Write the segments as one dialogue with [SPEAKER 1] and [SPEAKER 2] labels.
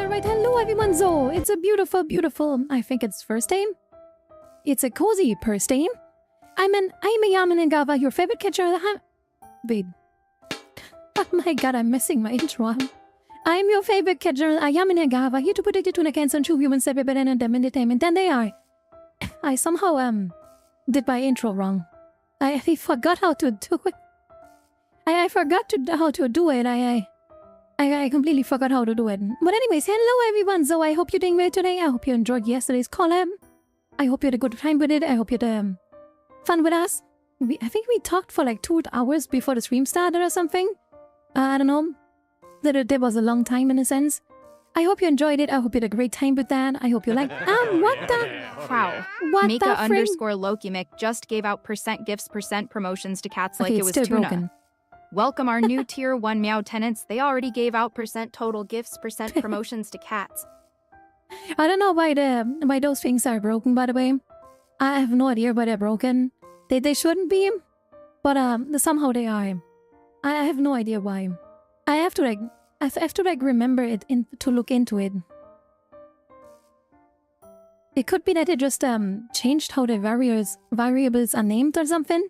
[SPEAKER 1] right. Hello, everyone. So it's a beautiful, I think it's first day. It's a cozy first day. I'm a Yaman and Gava, your favorite catcher. Wait. Oh my god, I'm missing my intro. I'm your favorite catcher, Yaman and Gava, here to predict it to against two humans every bit and them entertainment. And they are. I somehow, did my intro wrong. I forgot how to do it. I forgot how to do it. I completely forgot how to do it. But anyways, hello everyone. So I hope you're doing well today. I hope you enjoyed yesterday's collab. I hope you had a good time with it. I hope you had fun with us. I think we talked for like 2 hours before the stream started or something. I don't know. That was a long time in a sense. I hope you enjoyed it. I hope you had a great time with that. I hope you liked... what the...
[SPEAKER 2] Wow.
[SPEAKER 1] What
[SPEAKER 2] Mika
[SPEAKER 1] the frig?
[SPEAKER 2] _ Loki Mick just gave out % gifts % promotions to cats like
[SPEAKER 1] Okay,
[SPEAKER 2] it
[SPEAKER 1] it's
[SPEAKER 2] was
[SPEAKER 1] still
[SPEAKER 2] tuna.
[SPEAKER 1] broken.
[SPEAKER 2] Welcome our new tier 1 meow tenants. They already gave out % total gifts % promotions to cats.
[SPEAKER 1] I don't know why those things are broken, by the way. I have no idea why they're broken. They shouldn't be, but somehow they are. I have no idea why. I have to remember it to look into it. It could be that it just changed how the variables are named or something,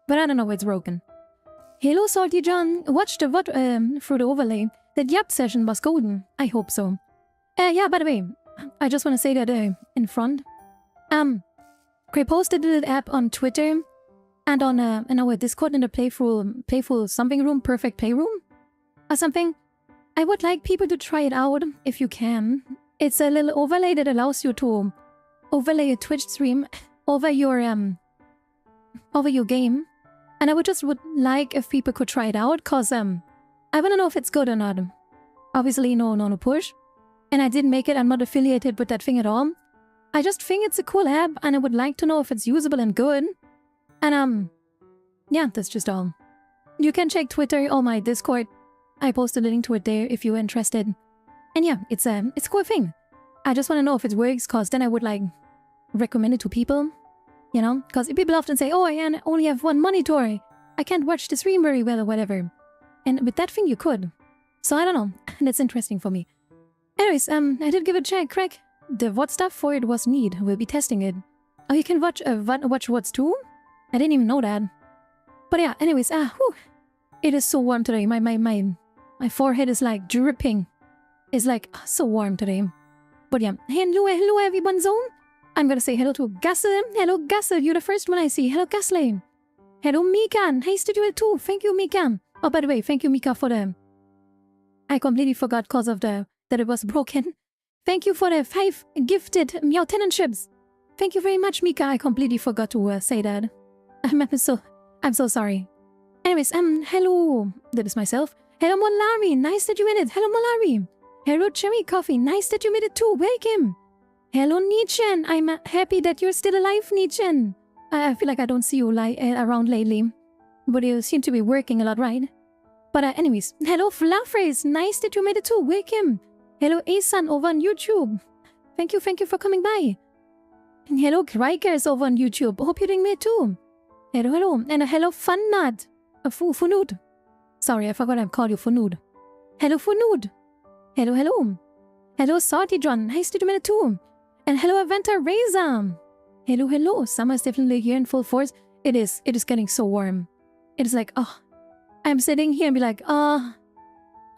[SPEAKER 1] but I don't know. It's broken. Hello, Salty John. Watch the through the overlay. That Yap session was golden. I hope so. Yeah, by the way, I just want to say that in front. Cray posted the app on Twitter and on in our Discord in the playful something room, perfect playroom or something. I would like people to try it out if you can. It's a little overlay that allows you to overlay a Twitch stream over your game. And I would like if people could try it out, cause I wanna know if it's good or not. Obviously no push. And I didn't make it, I'm not affiliated with that thing at all. I just think it's a cool app and I would like to know if it's usable and good. And yeah, that's just all. You can check Twitter or my Discord. I posted a link to it there if you're interested. And yeah, it's a cool thing. I just wanna know if it works, cause then I would like recommend it to people. You know, because people often say, oh, I only have one monitor. I can't watch the stream very well or whatever. And with that thing, you could. So I don't know. That's interesting for me. Anyways, I did give it a check, Craig. The what stuff for it was neat. We'll be testing it. Oh, you can watch what's too? I didn't even know that. But yeah, anyways, whew. It is so warm today. My forehead is like dripping. It's like so warm today. But yeah, hello everyone, zone. I'm gonna say hello to Gassel. Hello Gassel, you're the first one I see. Hello Gassel. Hello Mika. Nice to do it too. Thank you, Mika. Oh, by the way, thank you, Mika, for the... I completely forgot because of that it was broken. Thank you for the 5 gifted meow tenantships. Thank you very much, Mika. I completely forgot to say that. I'm so sorry. Anyways, hello. That is myself. Hello Molari. Nice that you made it. Hello Molari. Hello Cherry Coffee. Nice that you made it too. Welcome. Hello, Nietzschen. I'm happy that you're still alive, Nietzschen. I feel like I don't see you around lately. But you seem to be working a lot, right? But anyways, hello, Fluffrace. Nice that you made it too. Welcome. Hello, Asan over on YouTube. Thank you for coming by. And hello, Krikers over on YouTube. Hope you're doing well too. Hello. And hello, Funnad. Funud. Sorry, I forgot I've called you Funud. Hello, Funud. Hello. Hello, Salty John. Nice that you made it too. And hello, Aventa Reza. Hello. Summer is definitely here in full force. It is getting so warm. It is like, oh, I'm sitting here and be like, I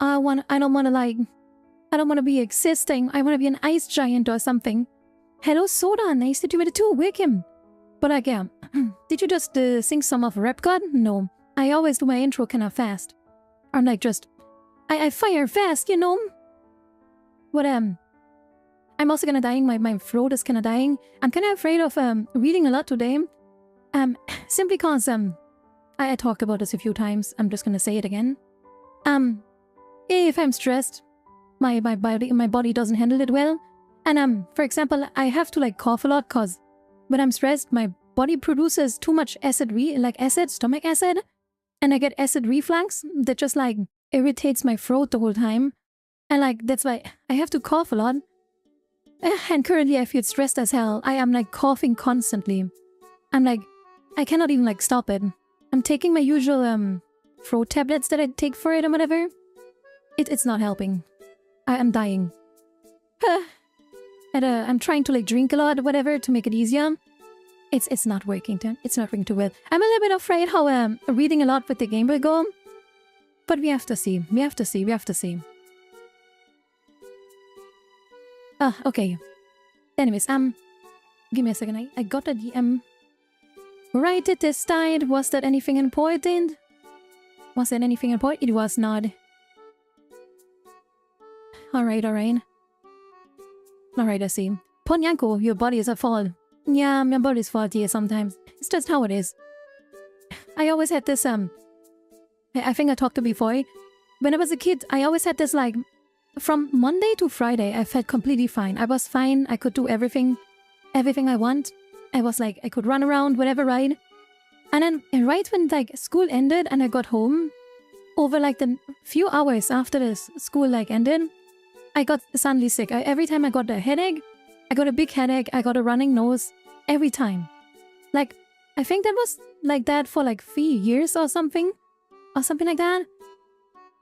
[SPEAKER 1] don't want to be existing. I want to be an ice giant or something. Hello, Soda. Nice that you made it too. Welcome. But again, did you just sing some of Rap God? No. I always do my intro kind of fast. I'm like I fire fast, you know? But I'm also kind of dying. My throat is kind of dying. I'm kind of afraid of reading a lot today. Simply because I talked about this a few times. I'm just gonna say it again. If I'm stressed, my body doesn't handle it well. And for example, I have to like cough a lot because when I'm stressed, my body produces too much stomach acid, and I get acid reflux that just like irritates my throat the whole time. And like that's why I have to cough a lot. And currently I feel stressed as hell. I am like coughing constantly. I'm like, I cannot even like stop it. I'm taking my usual throat tablets that I take for it or whatever. It's not helping. I am dying. I'm trying to like drink a lot or whatever to make it easier. It's not working. It's not working too well. I'm a little bit afraid how reading a lot with the game will go. But we have to see. We have to see. We have to see. Okay. Anyways, give me a second. I got a DM. Right at this side. Was that anything important? Was that anything important? It was not. Alright, alright. Alright, I see. Nyanko, your body is at fault. Yeah, my body's faulty sometimes. It's just how it is. I always had this, I think I talked to before. When I was a kid, I always had this, like, from Monday to Friday, I felt completely fine. I was fine. I could do everything I want. I was like, I could run around, whatever, right? And then right when, like, school ended and I got home, over, like, the few hours after this school, like, ended, I got suddenly sick. Every time I got a headache, I got a big headache, I got a running nose, every time. Like, I think that was like that for like 3 years or something like that.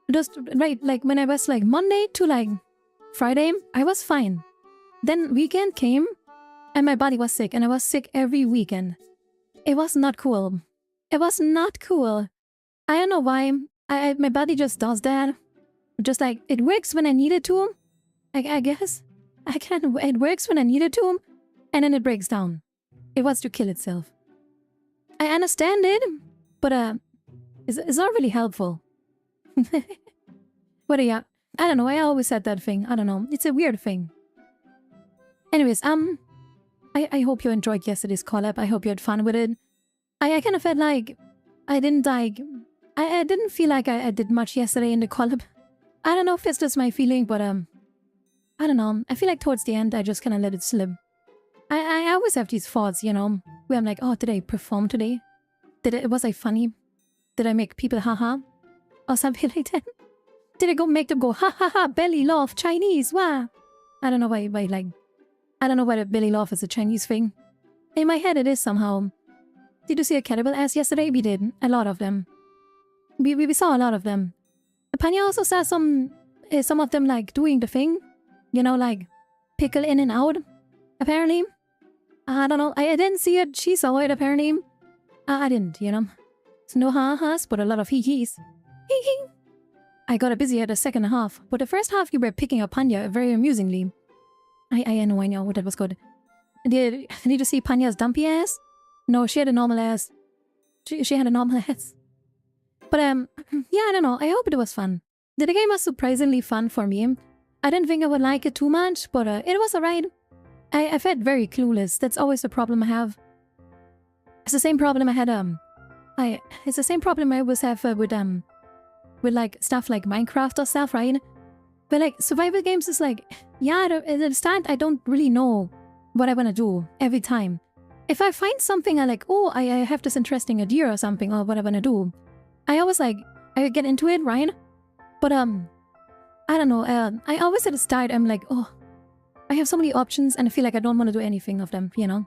[SPEAKER 1] Just, right, like when I was like Monday to like Friday, I was fine. Then weekend came and my body was sick and I was sick every weekend. It was not cool. It was not cool. I don't know why. My body just does that. Just like, it works when I need it to. I guess. It works when I need it to, and then it breaks down. It wants to kill itself. I understand it, but it's not really helpful. But yeah, I don't know. I always said that thing. I don't know. It's a weird thing. Anyways, I hope you enjoyed yesterday's collab. I hope you had fun with it. I kind of felt like I didn't I didn't feel like I did much yesterday in the collab. I don't know if it's just my feeling, but I don't know. I feel like towards the end, I just kind of let it slip. I always have these thoughts, you know, where I'm like, oh, did I perform today? Was I funny? Did I make people haha? Or something like that? Did I make them go ha ha ha, belly laugh, Chinese, wah? I don't know why like, I don't know why the belly laugh is a Chinese thing. In my head, it is somehow. Did you see a cannibal ass yesterday? We did. A lot of them. We saw a lot of them. Panya also saw some of them like doing the thing. You know, like, pickle in and out, apparently. I don't know. I didn't see it. She saw it, apparently. I didn't, you know. So no ha-has, but a lot of hee-hees. Hee-hee. I got busy at the second half, but the first half you were picking up Panya very amusingly. I know, that was good. Did you see Panya's dumpy ass? No, she had a normal ass. She had a normal ass. But, yeah, I don't know. I hope it was fun. The game was surprisingly fun for me. I didn't think I would like it too much, but it was alright. I felt very clueless. That's always the problem I have. It's the same problem I had, it's the same problem I always have with like stuff like Minecraft or stuff, right? But like survival games is like, yeah, at the start I don't really know what I want to do every time. If I find something I like, oh, I have this interesting idea or something or what I want to do, I always like, I get into it, right? But I don't know, I always at the start, I'm like, oh, I have so many options and I feel like I don't want to do anything of them, you know?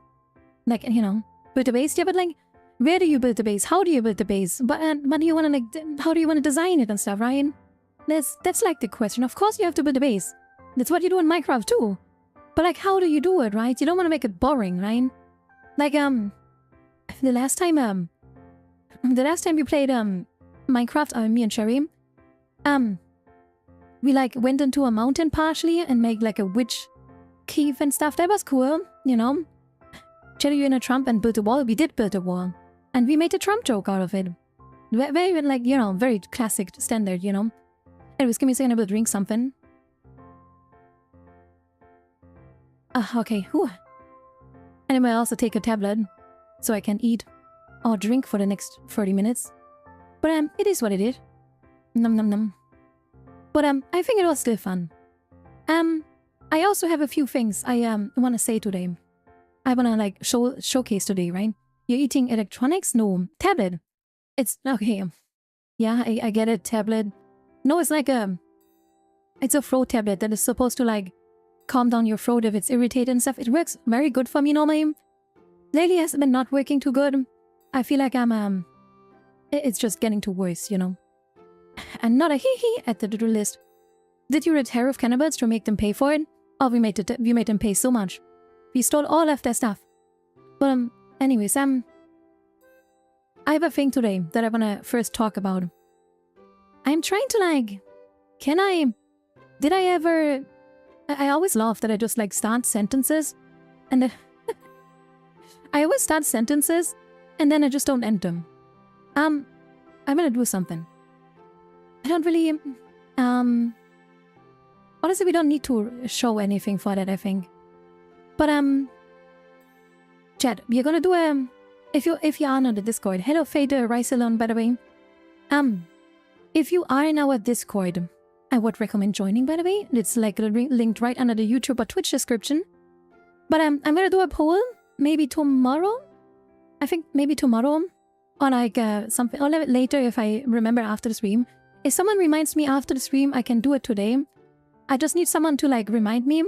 [SPEAKER 1] Like, you know, build a base, yeah, but like, where do you build the base? How do you build the base? But what do you want to, like, how do you want to design it and stuff, right? That's like the question. Of course you have to build a base. That's what you do in Minecraft too. But like, how do you do it, right? You don't want to make it boring, right? Like, the last time we played, Minecraft, me and Sherry, we like went into a mountain partially and made like a witch cave and stuff. That was cool, you know. Cherry, you in a Trump and built a wall. We did build a wall. And we made a Trump joke out of it. Very, like, you know, very classic standard, you know. Anyways, give me a second, I will drink something. Okay, whew. And I might also take a tablet so I can eat or drink for the next 30 minutes. But it is what it is. Num num num. But I think it was still fun. I also have a few things I want to say today. I want to like showcase today, right? You're eating electronics? No, tablet. It's okay. Yeah, I get it, tablet. No, it's like it's a throat tablet that is supposed to like calm down your throat if it's irritated and stuff. It works very good for me normally. Lately has been not working too good. I feel like I'm it's just getting too worse, you know. And not a hee-hee at the to-do list. Did you read Hair of Cannibals to make them pay for it? Oh, we made them pay so much. We stole all of their stuff. But anyways, I have a thing today that I wanna first talk about. I'm trying to did I ever... I always laugh that I just start sentences and then I always start sentences and then I just don't end them. I'm gonna do something. I don't really... honestly, we don't need to show anything for that, I think. But, chat, we're gonna do if you are on the Discord, hello Fade Ricelon, by the way. If you are in our Discord, I would recommend joining, by the way. It's linked right under the YouTube or Twitch description. But I'm gonna do a poll, maybe tomorrow. I think maybe tomorrow, or something, or later if I remember after the stream. If someone reminds me after the stream, I can do it today. I just need someone to remind me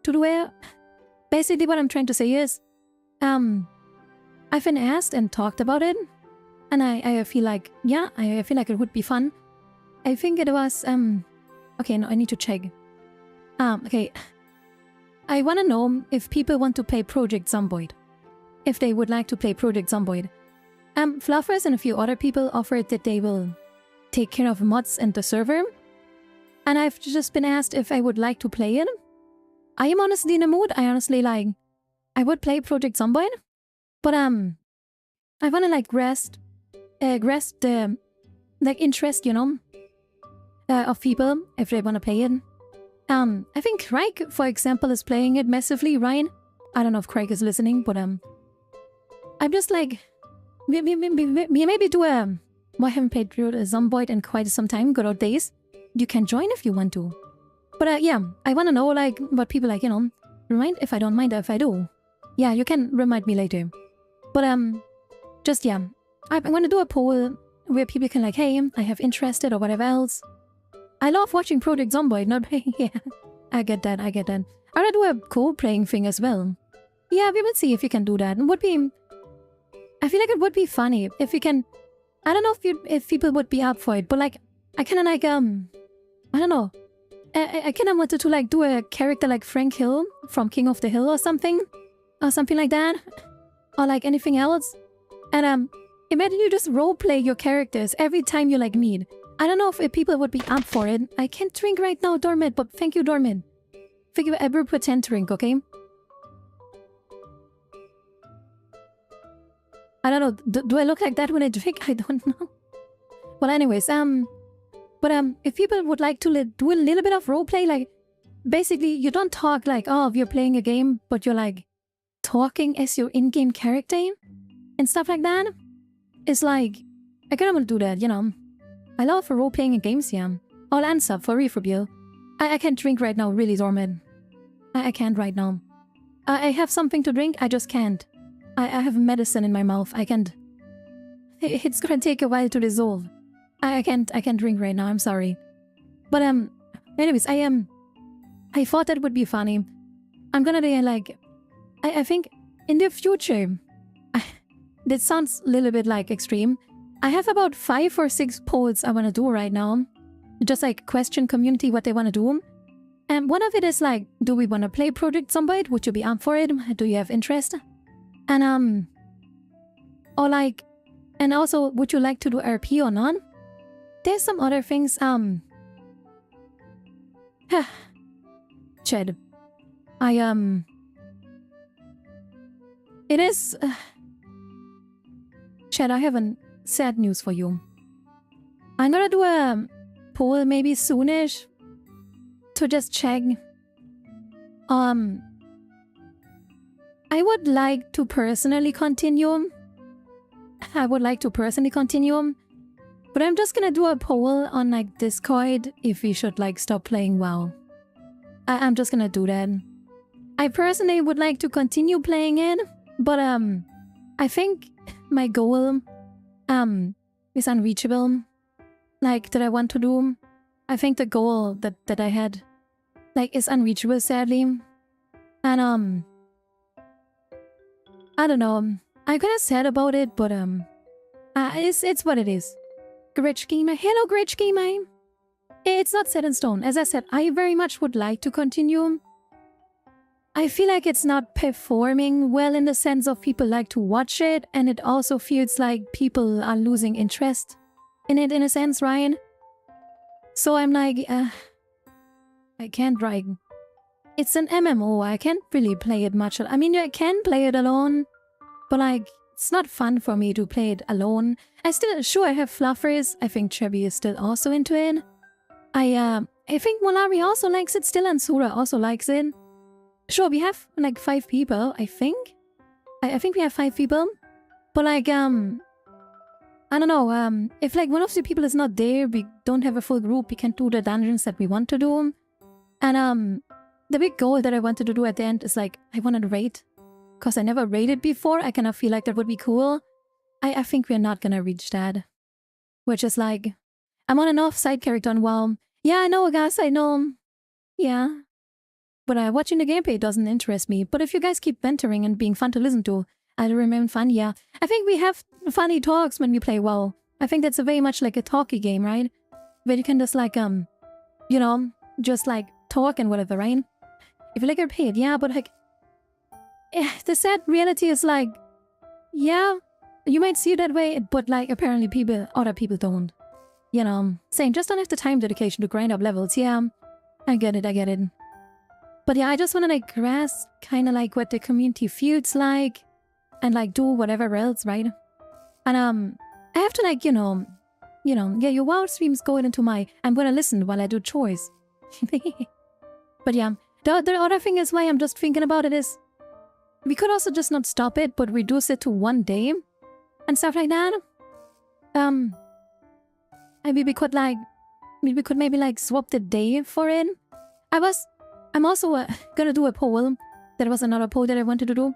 [SPEAKER 1] to do it. Basically, what I'm trying to say is, I've been asked and talked about it, and I feel I feel like it would be fun. I think it was okay. No, I need to check. Okay. I want to know if people want to play Project Zomboid. If they would like to play Project Zomboid. Fluffers and a few other people offered that they will take care of mods and the server. And I've just been asked if I would like to play it. I am honestly in the mood. I honestly I would play Project Zomboid. But I want to grasp the interest, of people if they want to play it. I think Craig, for example, is playing it massively, right? I don't know if Craig is listening, but I'm just we maybe do I haven't played Zomboid in quite some time, good old days. You can join if you want to. But yeah, I want to know what people remind if I don't mind if I do. Yeah, you can remind me later. But just yeah, I'm going to do a poll where people can hey, I have interested or whatever else. I love watching Project Zomboid, not playing. Yeah, I get that. I want to do a co-playing thing as well. Yeah, we will see if you can do that. It would be... I feel like it would be funny if we can... I don't know if people would be up for it, but I kind of I don't know. I kind of wanted to do a character like Frank Hill from King of the Hill or something like that, or anything else. And imagine you just roleplay your characters every time you meet. I don't know if people would be up for it. I can't drink right now, Dormit, but thank you, Dormit. Thank you, ever pretend drink, okay? I don't know. Do I look like that when I drink? I don't know. Well, anyways, but if people would like to do a little bit of roleplay, basically you don't talk oh, you're playing a game, but you're talking as your in-game character and stuff like that. It's I kind of want to do that, I love role-playing in games, yeah. I'll answer for real. I can't drink right now, really, Dormit. I can't right now. I have something to drink, I just can't. I have medicine in my mouth, I can't. It's gonna take a while to dissolve. I can't drink right now, I'm sorry. But anyways, I thought that would be funny. I'm gonna do I think in the future, that sounds a little bit extreme. I have about 5 or 6 polls I want to do right now. Just question community what they want to do. And one of it is do we want to play Project Zomboid? Would you be up for it? Do you have interest? And or and also would you like to do RP or not? There's some other things. Chad, it is Chad, I have a sad news for you. I'm gonna do a poll maybe soonish to just check. I would like to personally continue. But I'm just gonna do a poll on Discord if we should stop playing WoW. I'm just gonna do that. I personally would like to continue playing it, but I think my goal is unreachable. That I want to do. I think the goal that I had is unreachable, sadly. And I don't know. I'm kind of sad about it, but it's what it is. Gretch Gamer, hello Gretch Gamer. It's not set in stone. As I said, I very much would like to continue. I feel like it's not performing well in the sense of people like to watch it, and it also feels like people are losing interest in it in a sense, Ryan. So I'm like, I can't, like, it's an MMO, I can't really play it much. I mean, I can play it alone, but like, it's not fun for me to play it alone. I have fluffers. I think Chubby is still also into it. I think Molari also likes it still, and Sura also likes it. Sure, we have like 5 people, I think. I think we have 5 people. But like, I don't know, if like one of the people is not there, we don't have a full group, we can't do the dungeons that we want to do. And the big goal that I wanted to do at the end is like, I want to raid. Because I never raided before, I kind of feel like that would be cool. I think we're not gonna reach that. Which is like, I'm on an off-side character on WoW. Yeah, I know, guys, I know. Yeah. But watching the gameplay doesn't interest me. But if you guys keep venturing and being fun to listen to, I'll remain fun, yeah. I think we have funny talks when we play WoW. I think that's very much like a talky game, right? Where you can just like, you know, just like talk and whatever, right? If you like, you're paid, yeah, but like, the sad reality is like, yeah, you might see it that way, but like apparently other people don't. You know, saying just don't have the time dedication to grind up levels, yeah. I get it. But yeah, I just want to like grasp kind of like what the community feels like and like do whatever else, right? And I have to like, yeah, your WoW streams go into my, I'm gonna listen while I do chores. But yeah, the other thing is why I'm just thinking about it is, we could also just not stop it, but reduce it to 1 day and stuff like that. Maybe we could maybe like swap the day for it. I'm also gonna do a poll. That was another poll that I wanted to do.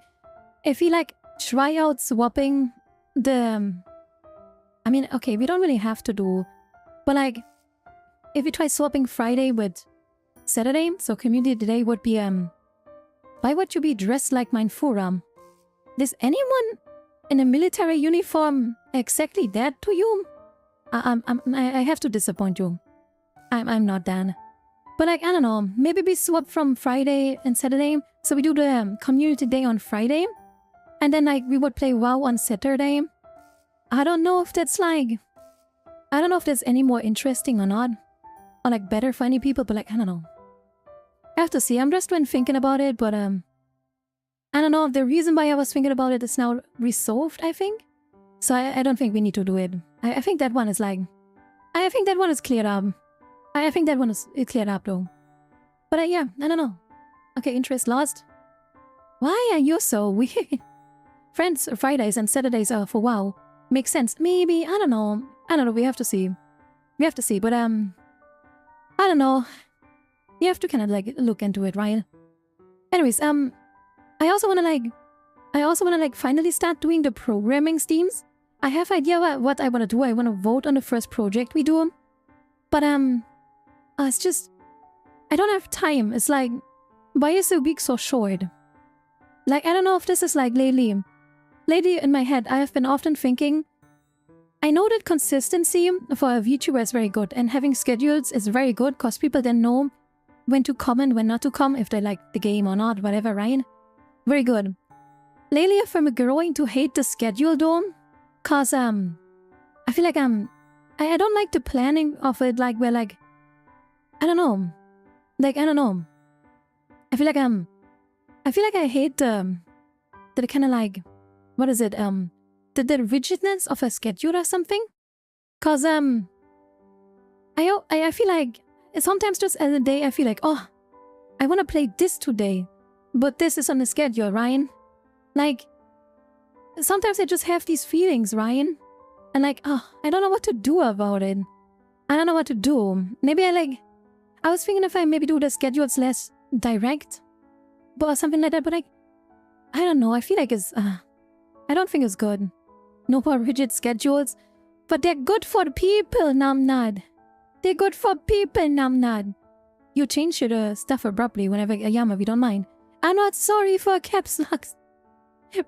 [SPEAKER 1] If we like try out swapping the, I mean, okay, we don't really have to do, but like, if we try swapping Friday with Saturday, so community day would be, why would you be dressed like mein Führer? Is anyone in a military uniform exactly that to you? I have to disappoint you. I'm not that. But like, I don't know, maybe we swap from Friday and Saturday. So we do the community day on Friday. And then like, we would play WoW on Saturday. I don't know if that's like, I don't know if that's any more interesting or not. Or like better for any people, but like, I don't know. I have to see, I'm just been thinking about it, but I don't know, the reason why I was thinking about it is now resolved, I think. So I don't think we need to do it. I think that one is like, I think that one is cleared up. I think that one is cleared up though. But yeah, I don't know. Okay, interest lost. Why are you so weird? Friends, Fridays and Saturdays are for WoW. Makes sense. Maybe, I don't know. We have to see. But I don't know. You have to kind of like look into it, right? Anyways, I also wanna like finally start doing the programming streams. I have idea what I wanna do. I wanna vote on the first project we do. But it's just, I don't have time. It's like, why is the week so short? Like, I don't know if this is like lately in my head, I have been often thinking, I know that consistency for a VTuber is very good, and having schedules is very good because people then know when to come and when not to come, if they like the game or not, whatever, right? Very good. Lately, I'm growing to hate the schedule though, cause I feel like I don't like the planning of it, like where like, I don't know. I feel like I hate the kind of like, what is it, the rigidness of a schedule or something. Cause I feel like sometimes just as a day I feel like, oh, I want to play this today, but this is on the schedule, Ryan. Like, sometimes I just have these feelings, Ryan. And like, oh, I don't know what to do about it. I don't know what to do. Maybe I was thinking if I maybe do the schedules less direct, or something like that, but like, I don't know, I feel like it's, I don't think it's good. No more rigid schedules, but they're good for the people, Namnad. They're good for people, Namnad. You change your stuff abruptly whenever Yama, if you don't mind. I'm not sorry for caps locks.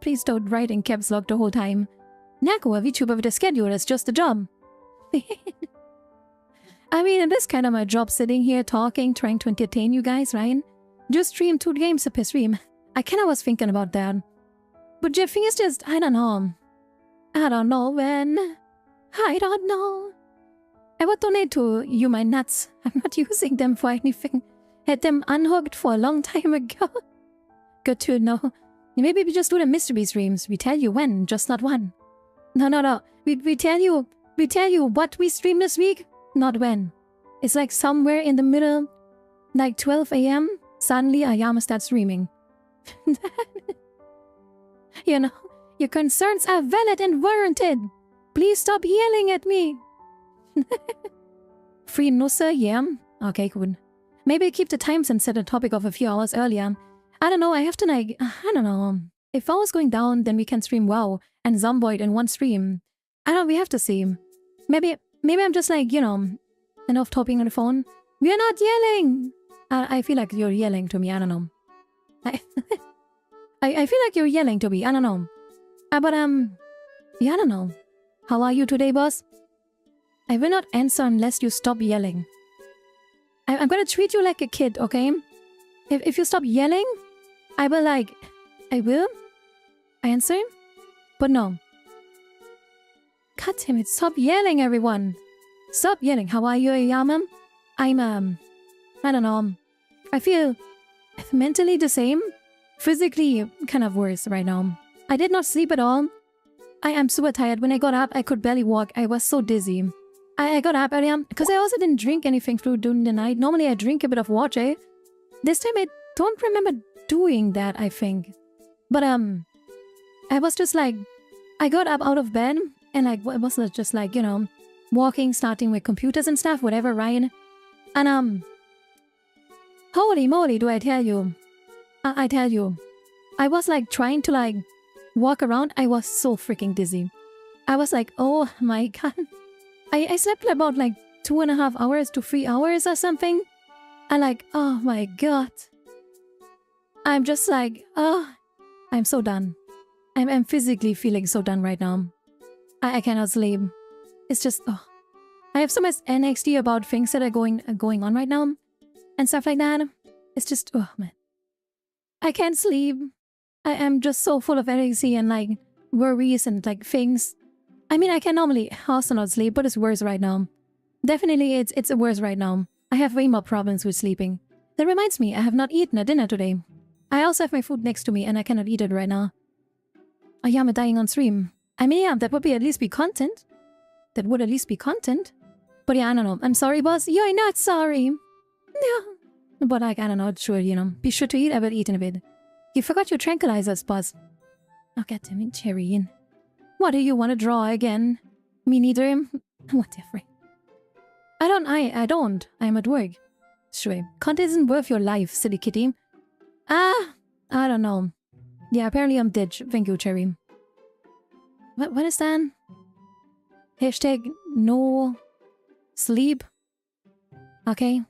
[SPEAKER 1] Please don't write in caps lock the whole time. Nyanko, a VTuber with a schedule is just a job. I mean, it is kind of my job sitting here talking, trying to entertain you guys, right? Just stream 2 games per stream. I kinda was thinking about that. But the thing is just, I don't know. I don't know when. I don't know. I would donate to you my nuts. I'm not using them for anything. Had them unhooked for a long time ago. Good to know. Maybe we just do the mystery streams. We tell you when, just not one. No. We tell you what we stream this week, not when. It's like somewhere in the middle, like 12 a.m. Suddenly Ayama starts streaming. You know, your concerns are valid and warranted. Please stop yelling at me. Free Nussa, yeah? Okay, good. Maybe keep the times and set a topic of a few hours earlier. I don't know, I have to like, I don't know. If I was going down, then we can stream WoW and Zomboid in one stream. I don't know, we have to see. Maybe I'm just like, you know, enough talking on the phone. We are not yelling! I feel like you're yelling to me, I don't know. I feel like you're yelling to me, I don't know. But yeah, I don't know. How are you today, boss? I will not answer unless you stop yelling. I'm gonna treat you like a kid, okay? If you stop yelling, I will answer, but no. God damn it, stop yelling, everyone. Stop yelling. How are you, Ayama? I'm, I don't know. I feel mentally the same. Physically kind of worse right now. I did not sleep at all. I am super tired. When I got up, I could barely walk. I was so dizzy. I got up earlier because I also didn't drink anything through during the night. Normally I drink a bit of water. This time I don't remember doing that, I think. But I was just like, I got up out of bed and like, it was just like, you know, walking, starting with computers and stuff, whatever, right? And holy moly, do I tell you. I tell you. I was like trying to like walk around. I was so freaking dizzy. I was like, oh my god. I slept about like 2.5 hours to 3 hours or something. And like, oh my god. I'm just like, oh, I'm so done. I'm physically feeling so done right now. I cannot sleep. It's just, oh. I have so much NXT about things that are going on right now. And stuff like that. It's just, oh man. I can't sleep. I am just so full of energy and like worries and like things. I mean, I can normally also not sleep, but it's worse right now. Definitely, it's worse right now. I have way more problems with sleeping. That reminds me, I have not eaten a dinner today. I also have my food next to me and I cannot eat it right now. Oh yeah, I'm dying on stream. I mean, yeah, that would at least be content. That would at least be content. But yeah, I don't know. I'm sorry, boss. You're not sorry. No. But like, I don't know. Sure, you know. Be sure to eat. I will eat in a bit. You forgot your tranquilizers, boss. Oh, goddammit, Cherry. What do you want to draw again? Me neither. Whatever. I don't. I'm at work. Sure. Content isn't worth your life, silly kitty. I don't know. Yeah, apparently I'm dead. Thank you, Cherry. What is that? Hashtag no sleep. Okay.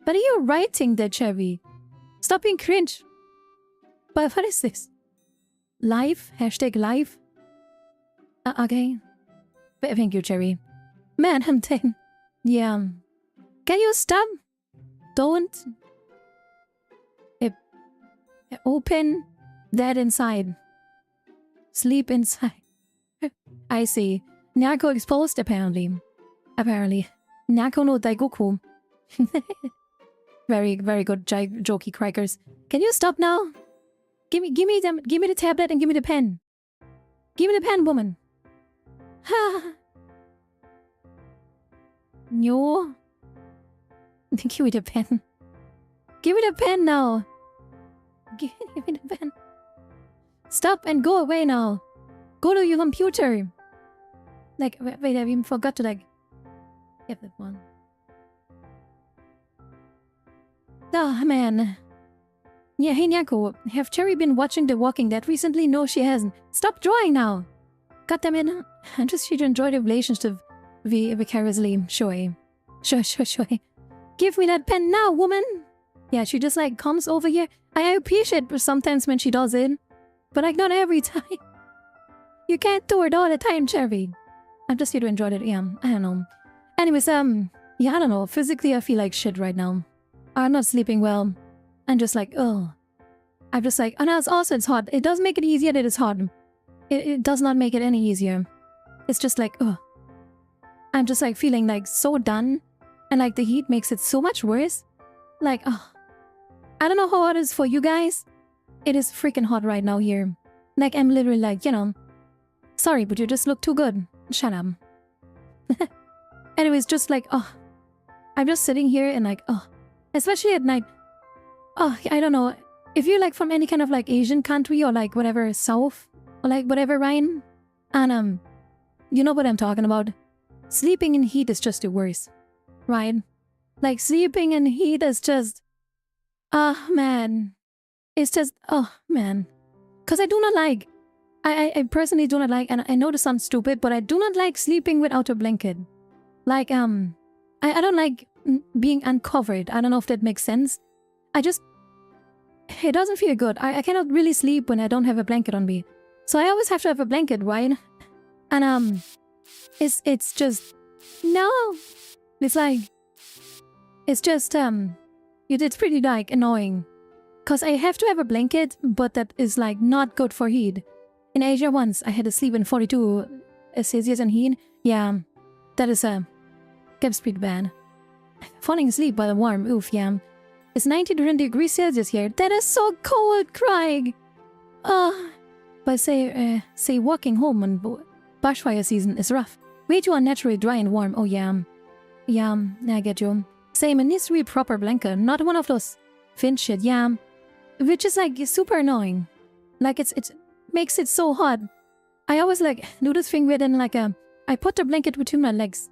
[SPEAKER 1] But are you writing there, Cherry? Stop being cringe. But what is this? Live? Hashtag live? Okay. Thank you, Cherry. Man, I'm 10. Yeah. Can you stop? Don't. Open that inside. Sleep inside. I see. Nyanko exposed, apparently. Nyanko no Teikoku. Very, very good jokey crackers. Can you stop now? Give me the tablet and give me the pen. Give me the pen, woman. Ha. No. Give me the pen. Give me the pen now. Give me the pen. Stop and go away now. Go to your computer. Like, wait, I even forgot to like get that one. Oh, man. Yeah, hey Nyanko, have Cherry been watching The Walking Dead recently? No, she hasn't. Stop drawing now! Goddammit. I'm just here to enjoy the relationship vicariously. Sure. Give me that pen now, woman! Yeah, she just like comes over here. I appreciate it sometimes when she does it. But like not every time. You can't do it all the time, Cherry. I'm just here to enjoy it, yeah. I don't know. Anyways, yeah, I don't know. Physically, I feel like shit right now. I'm not sleeping well. I'm just like, oh. I'm just like, and also it's hot. It does make it easier that it's hot. It does not make it any easier. It's just like, oh. I'm just like feeling like so done. And like the heat makes it so much worse. Like, oh. I don't know how hot it is for you guys. It is freaking hot right now here. Like, I'm literally like, sorry, but you just look too good. Shut up. Anyways, just like, oh. I'm just sitting here and like, oh. Especially at night. Oh, I don't know. If you're like from any kind of like Asian country or like whatever, South, or like whatever, Ryan. And you know what I'm talking about. Sleeping in heat is just the worst. Right? Like sleeping in heat is just... man. It's just... Oh, man. Because I do not like... I personally do not like... And I know this sounds stupid, but I do not like sleeping without a blanket. Like, I don't like being uncovered. I don't know if that makes sense. I just... It doesn't feel good. I cannot really sleep when I don't have a blanket on me. So I always have to have a blanket, right? And, it's just... No! It's like... It's just, it's pretty, like, annoying. Because I have to have a blanket, but that is, like, not good for heat. In Asia once, I had to sleep in 42 Celsius in heat. Yeah, that is, gets pretty bad. Falling asleep by the warm, oof, yeah. It's 90 degrees Celsius here. That is so cold, Craig! But say walking home on bushfire season is rough. Way too unnaturally dry and warm, oh yeah. Yeah, I get you. Same, it needs to be a proper blanket, not one of those fin shit, yeah. Which is like super annoying. Like it makes it so hot. I always like do this thing where then like I put the blanket between my legs.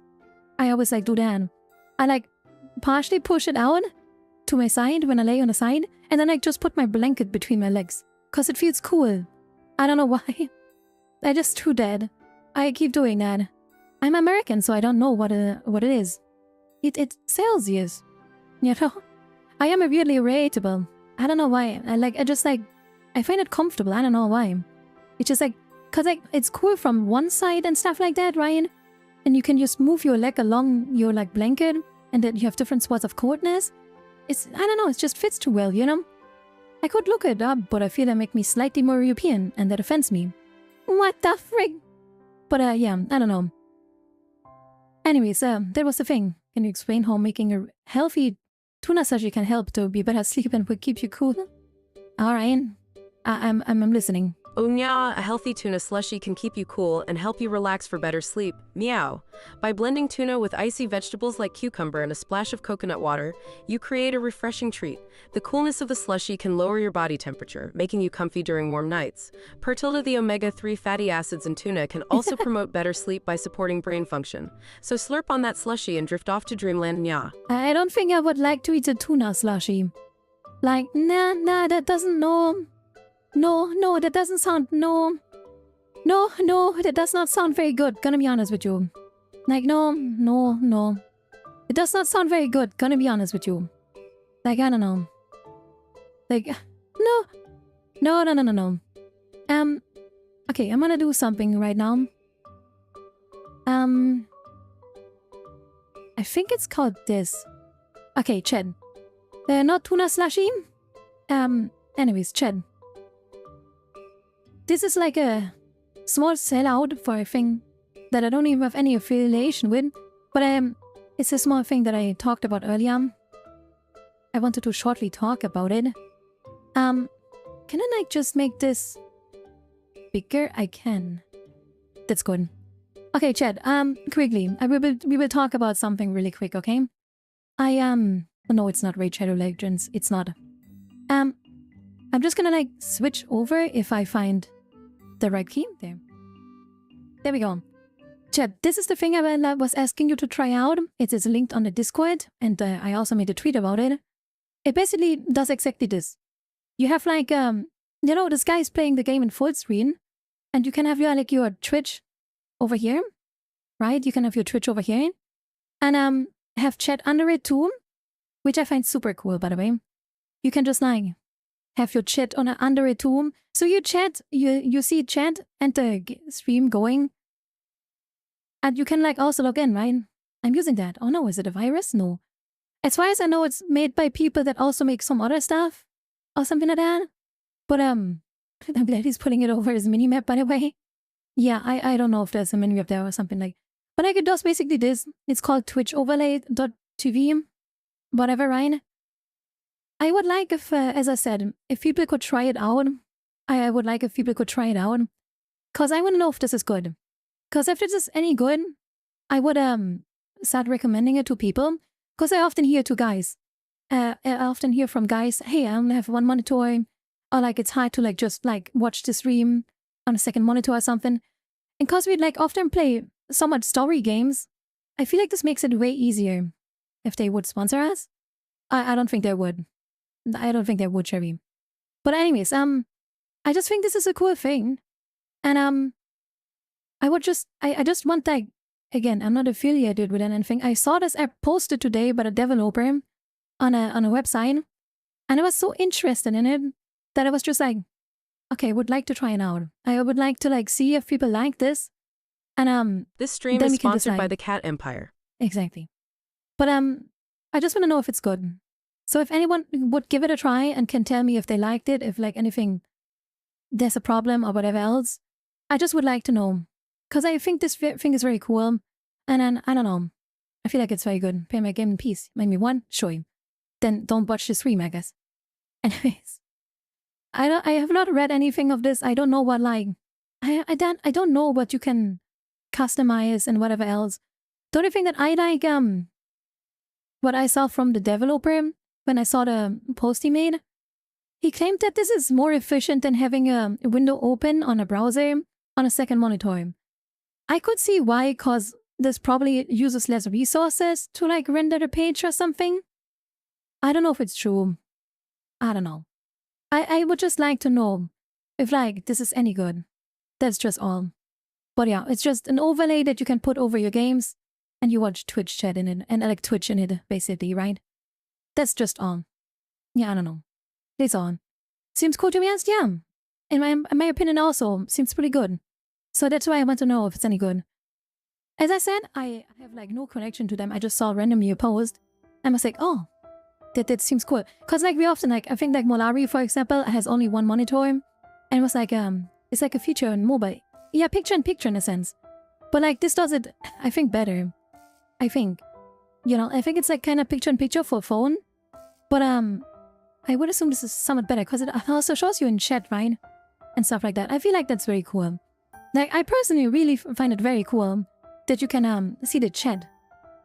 [SPEAKER 1] I always like do that. I like partially push it out to my side when I lay on the side, and then I just put my blanket between my legs. Cause it feels cool. I don't know why. I just do that. I keep doing that. I'm American, so I don't know what it is. It's Celsius. You know? I am weirdly irritable. I don't know why. I find it comfortable. I don't know why. It's just like, cause like it's cool from one side and stuff like that, Ryan. And you can just move your leg along your like blanket, and then you have different spots of coldness. I don't know, it just fits too well, you know? I could look it up, but I feel that make me slightly more European, and that offends me. What the frick? But yeah, I don't know. Anyways, that was the thing. Can you explain how making a healthy tuna sashimi can help to be better sleep and will keep you cool? Alright, I'm listening.
[SPEAKER 3] Unya, a healthy tuna slushy can keep you cool and help you relax for better sleep. Meow. By blending tuna with icy vegetables like cucumber and a splash of coconut water, you create a refreshing treat. The coolness of the slushy can lower your body temperature, making you comfy during warm nights. The omega-3 fatty acids in tuna can also promote better sleep by supporting brain function. So slurp on that slushy and drift off to dreamland, nya.
[SPEAKER 1] I don't think I would like to eat a tuna slushy. Like, nah, that doesn't, no, that doesn't sound, no, that does not sound very good, gonna be honest with you. Like, no. It does not sound very good, gonna be honest with you. Like, I don't know. Like, no. Okay, I'm gonna do something right now. I think it's called this. Okay, Chad. Not tuna slushy. Anyways, Chad. This is like a small sellout for a thing that I don't even have any affiliation with. But it's a small thing that I talked about earlier. I wanted to shortly talk about it. Can I like just make this bigger? I can. That's good. Okay, Chad. Quickly, we will talk about something really quick, okay? No, it's not Raid Shadow Legends. It's not. I'm just gonna like switch over if I find the right key. There we go. Chad, this is the thing I was asking you to try out. It is linked on the Discord, and I also made a tweet about it. It basically does exactly this. You have like, this guy is playing the game in full screen, and you can have your Twitch over here, right? You can have your Twitch over here, and have chat under it too, which I find super cool, by the way. You can just like have your chat under it too. So you chat, you see chat and the stream going. And you can like also log in, right? I'm using that. Oh no, is it a virus? No. As far as I know, it's made by people that also make some other stuff or something like that. But I'm glad he's putting it over his minimap, by the way. Yeah, I don't know if there's a minimap there or something like. But like it does basically this. It's called twitchoverlay.tv. Whatever, right? I would like if, as I said, if people could try it out. I would like if people could try it out. Because I want to know if this is good. Because if this is any good, I would start recommending it to people. Because I often hear to guys. I often hear from guys, hey, I only have one monitor. Or like it's hard to like just like watch the stream on a second monitor or something. And because we like often play so much story games, I feel like this makes it way easier if they would sponsor us. I don't think they would. I don't think they would, Cherry. But anyways, I just think this is a cool thing. And I just want like, again, I'm not affiliated with anything. I saw this app posted today by a developer on a website, and I was so interested in it that I was just like, okay, I would like to try it out. I would like to like see if people like this. And
[SPEAKER 3] this stream is sponsored by the Cat Empire.
[SPEAKER 1] Exactly. But I just want to know if it's good. So if anyone would give it a try and can tell me if they liked it, if like anything, there's a problem or whatever else, I just would like to know. Because I think this thing is very cool. And then, I don't know. I feel like it's very good. Play my game in peace. Maybe one? Sure. Then don't watch the stream, I guess. Anyways. I have not read anything of this. I don't know what like... I don't know what you can customize and whatever else. The only thing that I like, what I saw from the developer when I saw the post he made, he claimed that this is more efficient than having a window open on a browser on a second monitor. I could see why, because this probably uses less resources to like render the page or something. I don't know if it's true. I don't know. I would just like to know if like this is any good. That's just all. But yeah, it's just an overlay that you can put over your games and you watch Twitch chat in it and like Twitch in it basically, right? That's just all. Yeah, I don't know. It's all. Seems cool to be honest, yeah. In my opinion also, seems pretty good. So that's why I want to know if it's any good. As I said, I have like no connection to them. I just saw randomly a post and I was like, oh, that seems cool. Because like we often like, I think like Molari, for example, has only one monitor and it was like, it's like a feature in mobile. Yeah, picture in picture in a sense. But like this does it, I think, better. I think. You know, I think it's like kind of picture in picture for phone. But I would assume this is somewhat better because it also shows you in chat, right? And stuff like that. I feel like that's very cool. Like I personally really find it very cool that you can see the chat.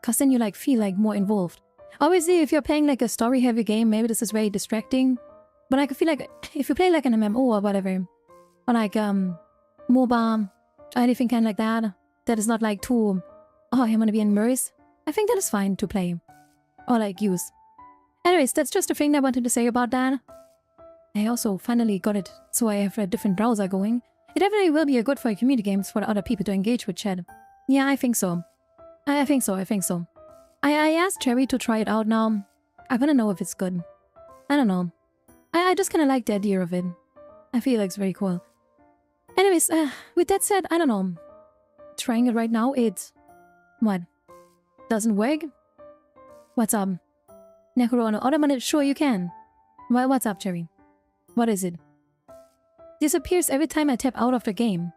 [SPEAKER 1] Because then you like feel like more involved. Obviously, if you're playing like a story-heavy game, maybe this is very distracting. But I feel like if you play like an MMO or whatever, or like MOBA, or anything kind of like that, that is not like too, oh, I'm gonna be immersed, I think that is fine to play. Or like use. Anyways, that's just a thing I wanted to say about that. I also finally got it, so I have a different browser going. It definitely will be a good for community games for other people to engage with chat. Yeah, I think so. I think so. I asked Cherry to try it out now. I wanna know if it's good. I don't know. I just kinda like the idea of it. I feel like it's very cool. Anyways, with that said, I don't know. Trying it right now, it... What? Doesn't work? What's up? Nekuro on automated? Sure you can. Well, what's up, Cherry? What is it? Disappears every time I tap out of the game.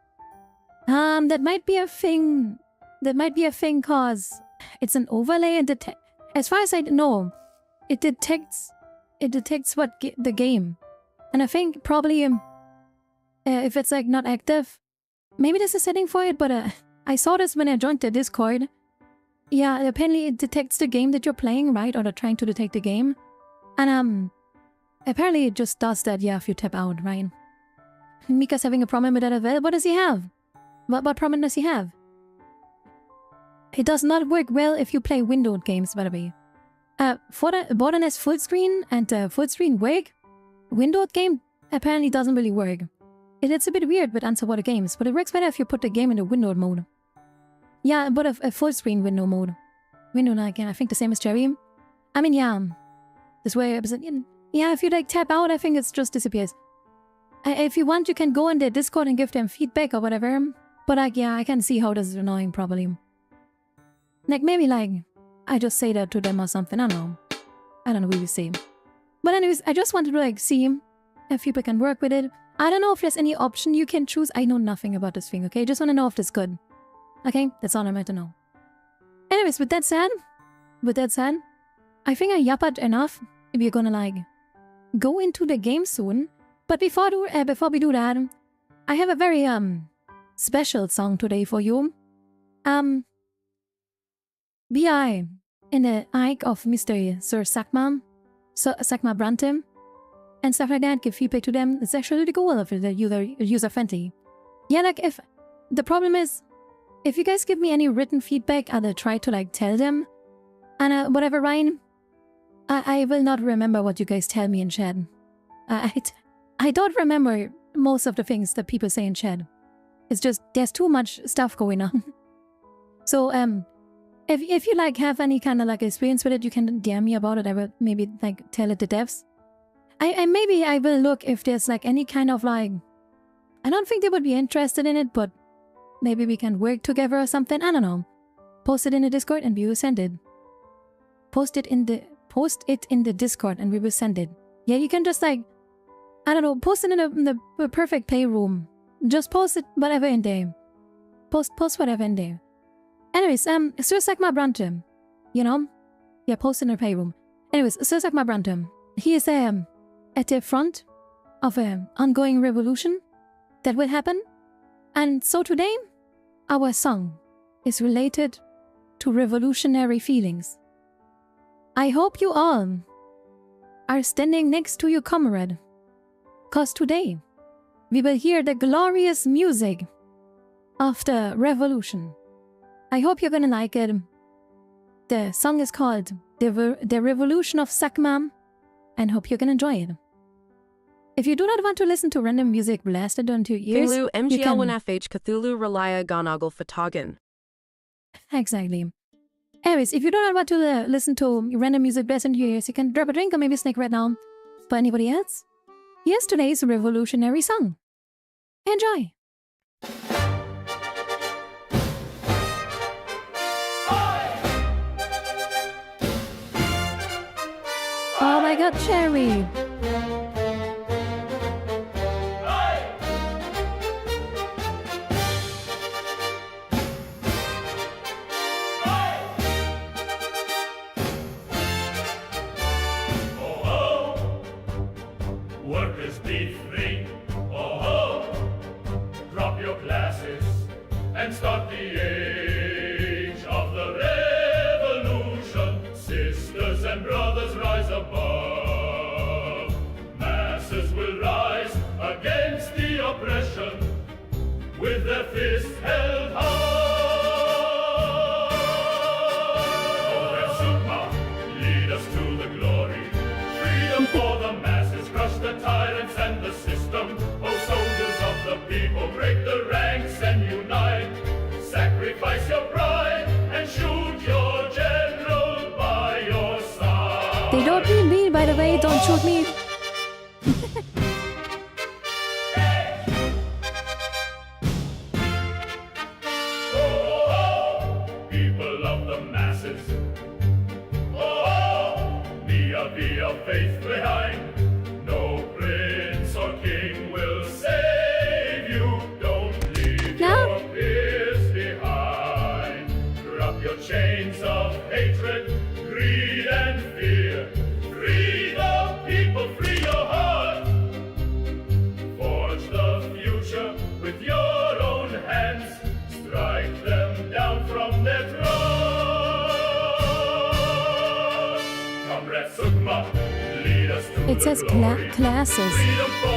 [SPEAKER 1] That might be a thing. That might be a thing cause it's an overlay and as far as I know, it detects what the game. And I think probably if it's like not active, maybe there's a setting for it, but I saw this when I joined the Discord. Yeah, apparently it detects the game that you're playing, right? Or they're trying to detect the game. And apparently it just does that, yeah, if you tap out, right? Mika's having a problem with that as well. What does he have? What problem does he have? It does not work well if you play windowed games, by the way. For the Borderlands full screen and full screen work, windowed game apparently doesn't really work. It's a bit weird with unsupported games, but it works better if you put the game in the windowed mode. Yeah, but a full screen window mode. Window again, I think the same as Cherry. I mean, yeah. This way, yeah, if you like tap out, I think it just disappears. If you want, you can go in their Discord and give them feedback or whatever. But like, yeah, I can see how this is annoying probably. Like maybe like, I just say that to them or something, I don't know. I don't know, we will see. But anyways, I just wanted to like see if people can work with it. I don't know if there's any option you can choose. I know nothing about this thing, okay? Just want to know if it's good. Okay? That's all I meant to know. Anyways, with that said, I think I yappered enough. We're gonna like go into the game soon. But before we do that, I have a very special song today for you. BI in the eye of Mr. Sir Sakma Brante, and stuff like that. Give feedback to them. It's actually really cool if the user friendly. Yeah, like if the problem is, if you guys give me any written feedback, I'll try to like tell them, and whatever, Ryan. I will not remember what you guys tell me in chat. I don't remember most of the things that people say in chat. It's just there's too much stuff going on. So if you like have any kind of like experience with it, you can DM me about it. I will maybe like tell it to devs. Maybe I will look if there's like any kind of like, I don't think they would be interested in it, but maybe we can work together or something. I don't know. Post it in the Discord and we will send it. Post it in the Discord and we will send it. Yeah, you can just like, I don't know, post it in the perfect playroom. Just post it whatever in there. Post whatever in there. Anyways, Sir Sakma Brante, you know? Yeah, post in the playroom. Anyways, Sir Sakma Brante, he is at the front of an ongoing revolution that will happen. And so today, our song is related to revolutionary feelings. I hope you all are standing next to your comrade, cause today we will hear the glorious music of the revolution. I hope you're gonna like it. The song is called The Revolution of Sakma, and hope you can enjoy it. If you do not want to listen to random music blasted onto your ears,
[SPEAKER 3] Finglu
[SPEAKER 1] you can...
[SPEAKER 3] MGL1FH Cthulhu Relaya Gonagal Fatagan.
[SPEAKER 1] Exactly. Anyways, if you do not want to listen to random music blasted into your ears, you can drop a drink or maybe a snack right now. For anybody else, here's today's revolutionary song. Enjoy! Oh my god, Cherry!
[SPEAKER 4] Workers be free. Oh ho! Drop your glasses and start the age of the revolution. Sisters and brothers, rise above. Masses will rise against the oppression with their fists held high. Oh, Sukma, lead us to the glory. Freedom for the masses, crush the tyrants and the system. Oh, soldiers of the people, break the ranks and unite. Sacrifice your pride and shoot your general by your side.
[SPEAKER 1] They don't mean me, by the way, don't shoot me.
[SPEAKER 4] People of the masses, be of faith behind. No prince or king will save you. Don't leave your fears behind. Drop your chains of hatred, greed and fear. Free the people, free your heart. Forge the future with your own hands. Strike them down from their thrones. Comrade Sukma, lead us to
[SPEAKER 1] It says classes.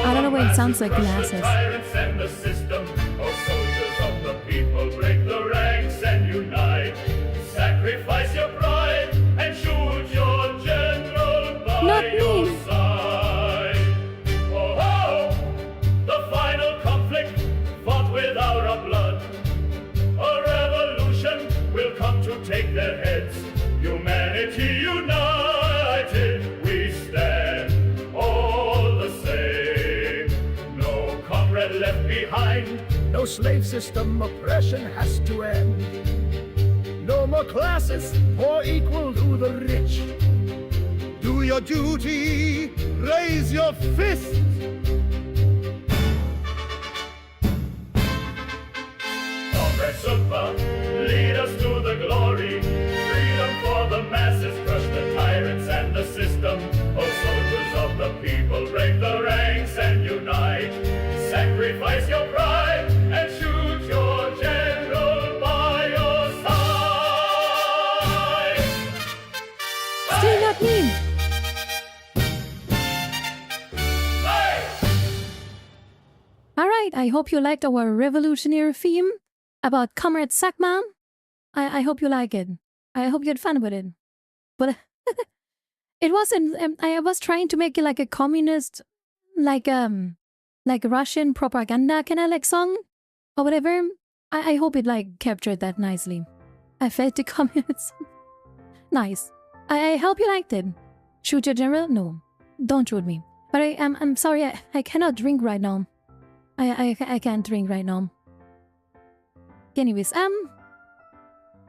[SPEAKER 1] I don't know why it sounds like glasses.
[SPEAKER 4] Tyrants and the system. Oh, soldiers of the people, break the ranks and unite. Sacrifice your pride and shoot your general by
[SPEAKER 1] Not
[SPEAKER 4] your
[SPEAKER 1] me.
[SPEAKER 4] side. Oh, the final conflict fought without our blood. A revolution will come to take their heads. Humanity united, we stand all the same. No comrade left behind.
[SPEAKER 5] No slave system oppression has to end. No more classes, more equal to the rich. Do your duty, raise your fist.
[SPEAKER 4] Comrade Super, lead us to the glory. Freedom for the masses, crush the tyrants and the system. Oh, soldiers of the people, break the ranks and unite. Sacrifice your pride and shoot your general by your side.
[SPEAKER 1] Still not me. Alright, I hope you liked our revolutionary theme about Comrade Sakma. I hope you like it. I hope you had fun with it. But it wasn't, I was trying to make it like a communist, like Russian propaganda kind of like song or whatever. I hope it like captured that nicely. I felt the communism. Nice. I hope you liked it. Shoot your general? No. Don't shoot me. But I'm sorry, I cannot drink right now. I can't drink right now. Anyways, I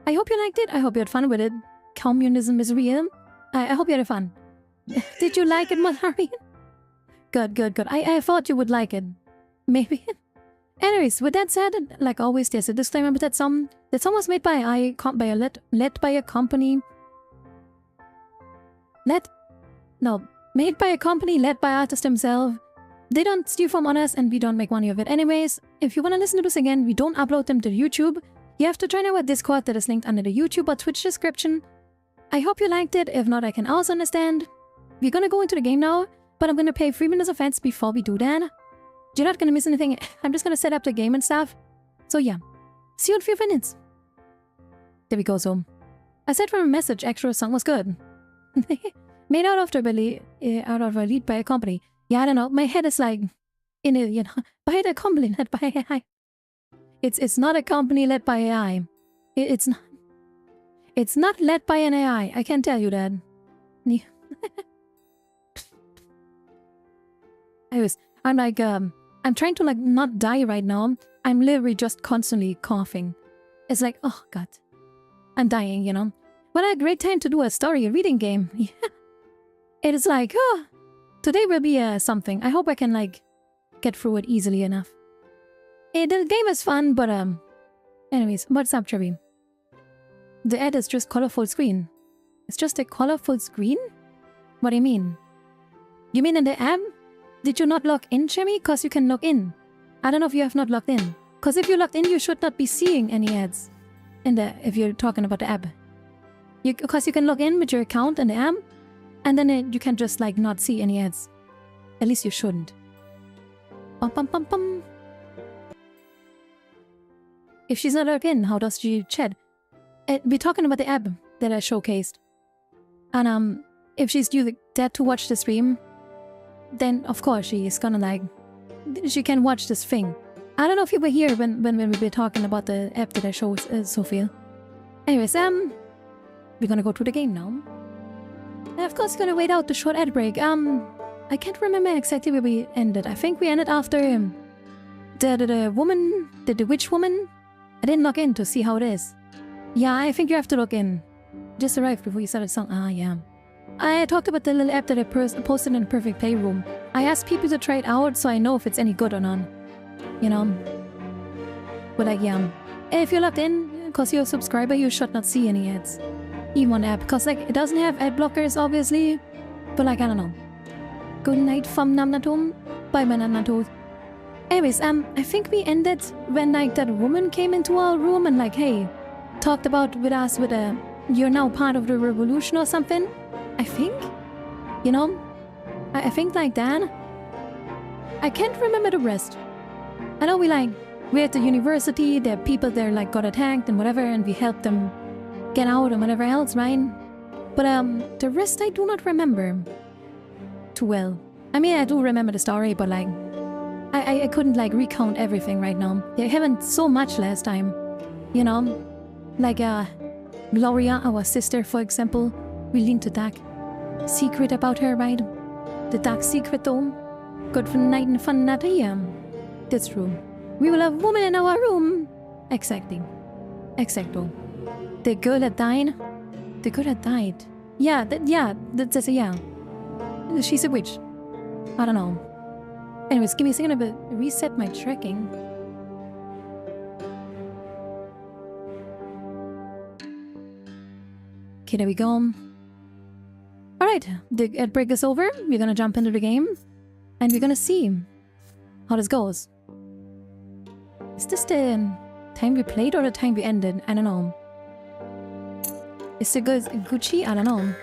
[SPEAKER 1] hope you liked it. I hope you had fun with it. Communism is real. I hope you had fun. Did you like it, Malari? Good. I thought you would like it. Maybe. Anyways, with that said, like always, there's a disclaimer that song was made by led by a company. Made by a company led by artists themselves. They don't steal from us and we don't make money of it. Anyways, if you want to listen to this again, we don't upload them to YouTube. You have to join our Discord that is linked under the YouTube or Twitch description. I hope you liked it. If not, I can also understand. We're gonna go into the game now, but I'm gonna pay 3 minutes of ads before we do that. You're not gonna miss anything. I'm just gonna set up the game and stuff. So yeah, see you in 3 minutes. There we go, so. I said from a message, actual song was good. Made out of a lead by a company. Yeah, I don't know. My head is like, by the company led by AI. It's not a company led by AI. It's not led by an AI. I can tell you that. I'm like, I'm trying to like not die right now. I'm literally just constantly coughing. It's like, oh god, I'm dying, you know. What a great time to do a story reading game. It is like, oh, today will be something. I hope I can like get through it easily enough. The game is fun, but anyways, what's up, Cherry? The ad is just colorful screen. It's just a colorful screen? What do you mean? You mean in the app? Did you not log in, Cherry? Cause you can log in. I don't know if you have not logged in. Cause if you logged in, you should not be seeing any ads in if you're talking about the app. Cause you can log in with your account in the app, and then you can just like not see any ads. At least you shouldn't. Bum bum bum bum. If she's not logged in, how does she chat? We're talking about the app that I showcased. And if she's using that to watch the stream, then of course she is gonna like, she can watch this thing. I don't know if you were here when we were talking about the app that I showed Sophia. Anyways, we're gonna go to the game now. And of course, gonna wait out the short ad break. I can't remember exactly where we ended. I think we ended after the witch woman. I didn't log in to see how it is. Yeah, I think you have to log in. Just arrived before you started the song. Ah, yeah. I talked about the little app that I posted in the Perfect Playroom. I asked people to try it out so I know if it's any good or not. You know? But like, yeah. If you're logged in, because you're a subscriber, you should not see any ads. Even on the app. Because like, it doesn't have ad blockers, obviously. But like, I don't know. Good night from Namnatum. Bye, my Namnatum. Anyways, I think we ended when like that woman came into our room and like, hey, talked about with us with you're now part of the revolution or something. I think, you know, I think like that. I can't remember the rest. I know we're at the university. There are people there like got attacked and whatever, and we helped them get out and whatever else, right? But the rest I do not remember too well. I mean, I do remember the story, but like, I couldn't like recount everything right now. There happened so much last time, you know, like Gloria, our sister, for example. We leaned to dark secret about her, right? The dark secret though. Good for night and fun not here. That's true. We will have women in our room. Exactly. Exacto. The girl had died. The girl had died. Yeah, that's a yeah. She's a witch. I don't know. Anyways, give me a second to reset my tracking. Okay, there we go. Alright, the ad break is over. We're gonna jump into the game. And we're gonna see how this goes. Is this the time we played or the time we ended? I don't know. Is it good Gucci? I don't know.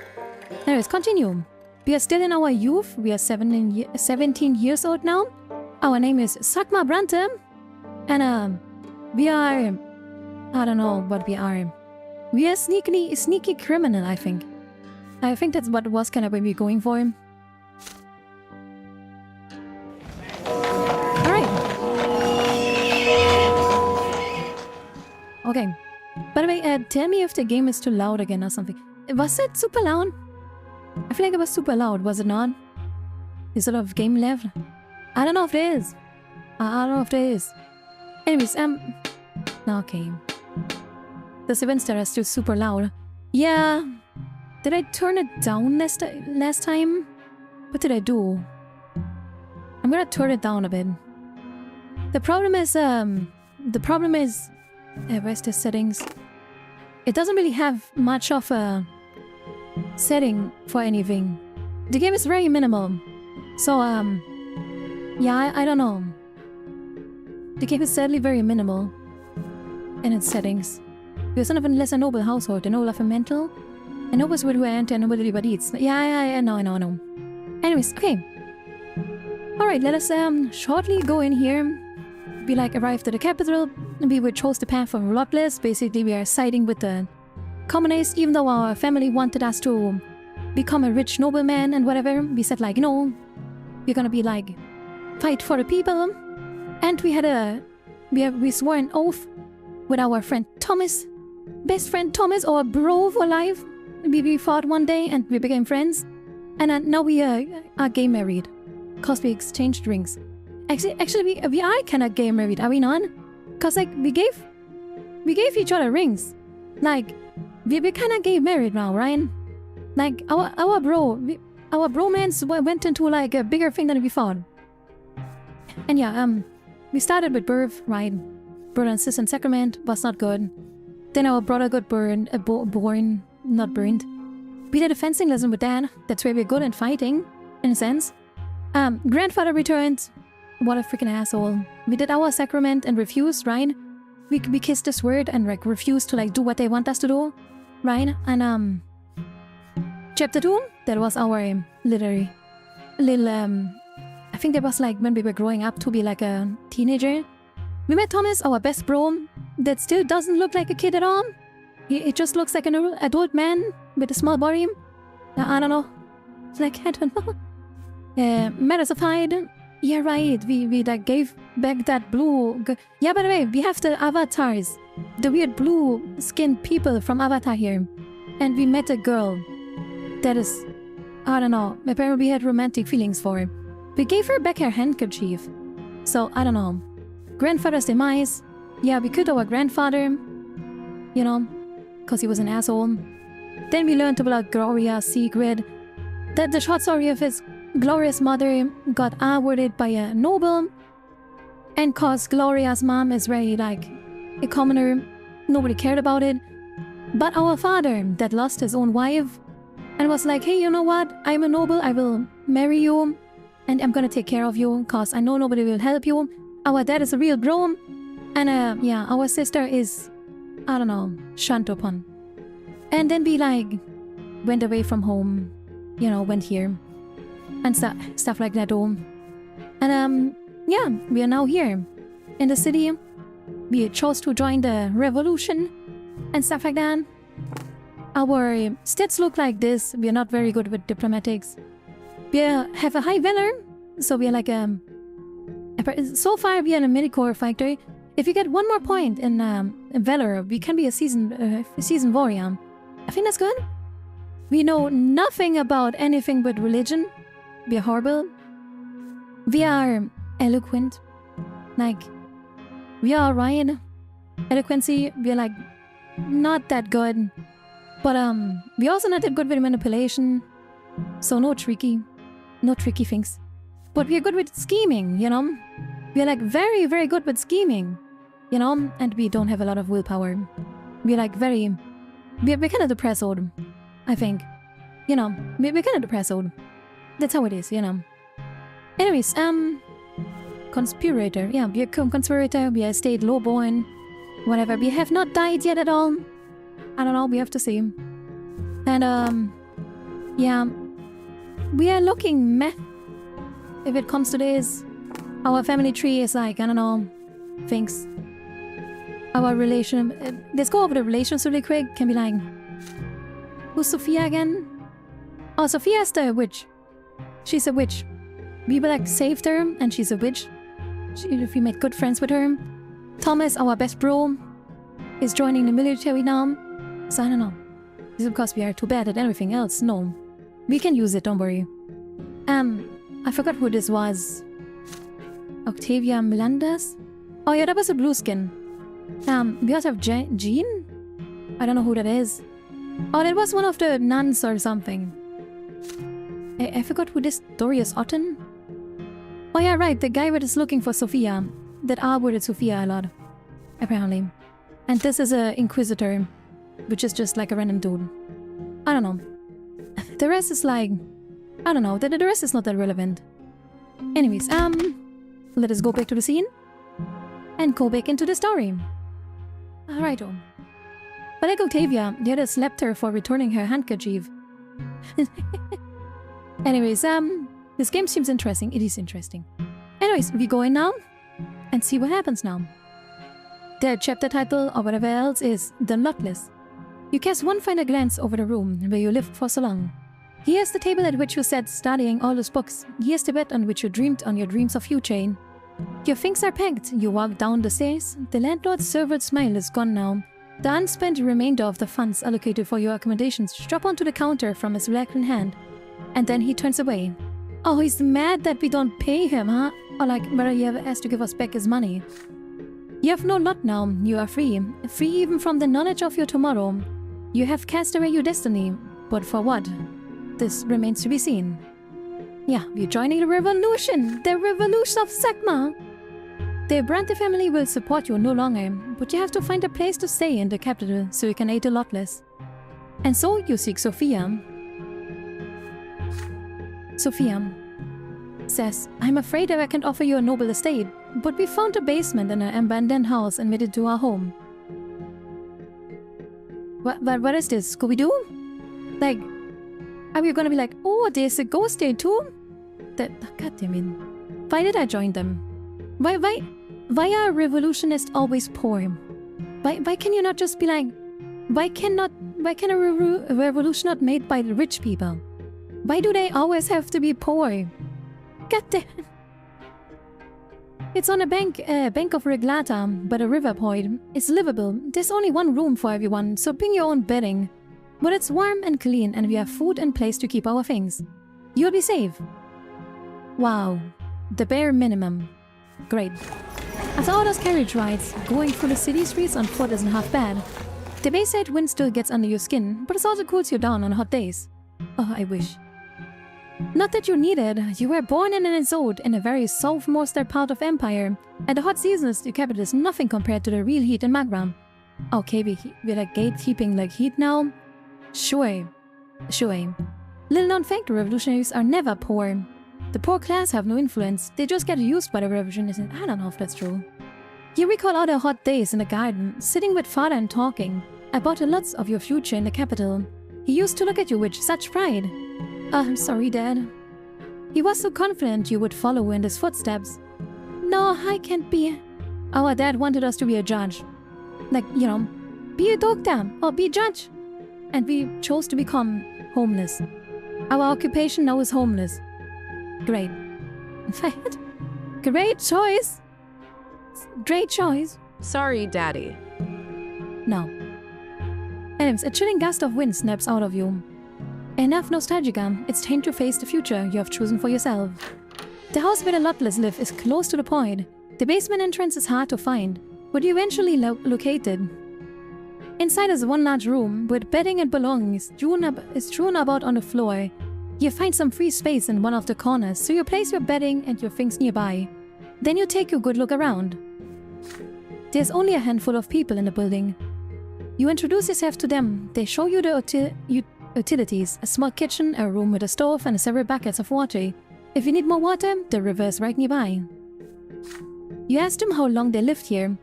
[SPEAKER 1] Anyways, continue. We are still in our youth. We are 17 years old now. Our name is Sakma Brante. And we are... I don't know what we are. We are sneaky criminal, I think. I think that's what was kind of what we're going for. Alright. Okay. By the way, tell me if the game is too loud again or something. Was it super loud? I feel like it was super loud, was it not? Is it of game level? I don't know if it is. I don't know if it is. Anyways, okay. The events that are still super loud. Yeah. Did I turn it down last time? What did I do? I'm gonna turn it down a bit. The problem is, where's the settings? It doesn't really have much of a setting for anything. The game is very minimal. So, yeah, I don't know. The game is sadly very minimal in its settings. We are son of a lesser noble household, a noble of a mental, and nobles would who enter and nobody but eats. Yeah, I know. Anyways, okay. Alright, let us shortly go in here. We arrived at the capital, and we would chose the path of Lawless. Basically, we are siding with the commoners, even though our family wanted us to become a rich nobleman and whatever. We said no, we're gonna be fight for the people. And we had we swore an oath with our friend Thomas, best friend Thomas, our bro for life. We fought one day and we became friends. And now we are gay married, cause we exchanged rings. Actually, we are kind of gay married, are we not? Cause we gave each other rings. We're kind of gay married now, Ryan. Our bromance went into a bigger thing than we thought. And yeah, we started with birth, right? Brother and sister in sacrament was not good. Then our brother got not burned. We did a fencing lesson with dad. That's where we're good at fighting, in a sense. Grandfather returned. What a freaking asshole. We did our sacrament and refused, right? We kissed this word and refused to do what they want us to do, right? And chapter 2, that was our little I think that was when we were growing up to be a teenager. We met Thomas, our best bro, that still doesn't look like a kid at all. He just looks like an adult man with a small body. I don't know. It's I don't know. Matters aside, yeah, right. We gave back that blue. Yeah, by the way, we have the avatars, the weird blue-skinned people from Avatar here, and we met a girl that is, I don't know. Apparently, we had romantic feelings for her. We gave her back her handkerchief. So I don't know. Grandfather's demise. Yeah, we killed our grandfather. You know, because he was an asshole. Then we learned about Gloria's secret. That the short story of his Gloria's mother got awarded by a noble. And cause Gloria's mom is very a commoner. Nobody cared about it. But our father that lost his own wife and was hey, you know what? I'm a noble. I will marry you. And I'm gonna take care of you cause I know nobody will help you. Our dad is a real bro. And yeah, our sister is, I don't know, shunned upon. And then we went away from home, you know, went here. And stuff like that all. And yeah, we are now here in the city. We chose to join the revolution and stuff like that. Our stats look like this. We are not very good with diplomatics. We have a high valor, so we are so far we are in a midi-core factory. If you get one more point in valor, we can be a seasoned warrior. I think that's good. We know nothing about anything but religion. We are horrible. We are eloquent. We are right. Eloquency, we are not that good. But we also not that good with manipulation. So no tricky things. But we are good with scheming, you know? We are like very, very good with scheming, you know? And we don't have a lot of willpower. We're like we're kind of depressed, I think. You know, we're kind of depressed. That's how it is, you know. Anyways, conspirator. Yeah, we're conspirator. We are state lowborn. Whatever. We have not died yet at all. I don't know. We have to see. And, yeah. We are looking meh. If it comes to this, our family tree is like, I don't know, things. Our relation... let's go over the relations really quick. Can be like... Who's Sophia again? Oh, Sophia's the witch. She's a witch. We like saved her and she's a witch. We made good friends with her. Thomas, our best bro, is joining the military now. So I don't know. Is it because we are too bad at everything else? No. We can use it, don't worry. I forgot who this was. Octavia Melendez? Oh yeah, that was a blue skin. We also have Jean? I don't know who that is. Oh, that was one of the nuns or something. I forgot who this Dorius Otten? Oh yeah, right, the guy that is looking for Sophia. That R-worded Sophia a lot. Apparently. And this is a Inquisitor. Which is just like a random dude. I don't know. The rest is like... I don't know, the rest is not that relevant. Anyways, let us go back to the scene. And go back into the story. Alright, But like Octavia, the others slapped her for returning her handkerchief. Anyways, this game seems interesting. It is interesting. Anyways, we go in now and see what happens now. The chapter title or whatever else is The Luckless. You cast one final glance over the room where you lived for so long. Here's the table at which you sat studying all those books. Here's the bed on which you dreamed on your dreams of you, Jane. Your things are packed. You walk down the stairs. The landlord's servant smile is gone now. The unspent remainder of the funds allocated for your accommodations drop onto the counter from his relaxing hand. And then he turns away. Oh, he's mad that we don't pay him, huh? Or like, whether he ever has to give us back his money. You have no lot now. You are free. Free even from the knowledge of your tomorrow. You have cast away your destiny. But for what? This remains to be seen. Yeah, we're joining the revolution. The revolution of Sakma. The Brante family will support you no longer, but you have to find a place to stay in the capital so you can aid the Lottless. And so you seek Sophia. Sophia says, I'm afraid that I can't offer you a noble estate, but we found a basement in an abandoned house and made it to our home. What is this, Scooby-Doo? Like, are we gonna be like, oh, there's a ghost there too? God damn it. Why did I join them? Why are revolutionists always poor? Why can you not just be like, why can a revolution not made by the rich people? Why do they always have to be poor? God damn it. It's on a bank of Reglata, but a river point. It's livable. There's only one room for everyone, so bring your own bedding. But it's warm and clean, and we have food and place to keep our things. You'll be safe. Wow. The bare minimum. Great. After all those carriage rides, going through the city streets on foot isn't half bad. The bayside wind still gets under your skin, but it also cools you down on hot days. Oh, I wish. Not that you need it. You were born in an exode in a very southmost part of Empire, and the hot seasons to capital is nothing compared to the real heat in Magram. Okay, we're like gatekeeping like heat now? Sure. Little known fact, the revolutionaries are never poor. The poor class have no influence. They just get used by the revolutionaries. I don't know if that's true. You recall all the hot days in the garden, sitting with father and talking about the lots of your future in the capital. He used to look at you with such pride. I'm sorry, Dad. He was so confident you would follow in his footsteps. No, I can't be. Our dad wanted us to be a judge. Like, you know, be a doctor or be a judge. And we chose to become homeless. Our occupation now is homeless. Great. Great choice. Great choice.
[SPEAKER 3] Sorry, Daddy.
[SPEAKER 1] No. Anyways, a chilling gust of wind snaps out of you. Enough nostalgia, it's time to face the future you have chosen for yourself. The house where the Lottless live is close to the point. The basement entrance is hard to find, but you eventually locate it. Inside is one large room with bedding and belongings strewn about on the floor. You find some free space in one of the corners, so you place your bedding and your things nearby. Then you take a good look around. There's only a handful of people in the building. You introduce yourself to them. They show you the utilities, a small kitchen, a room with a stove, and several buckets of water. If you need more water, the river is right nearby. You ask them how long they lived here.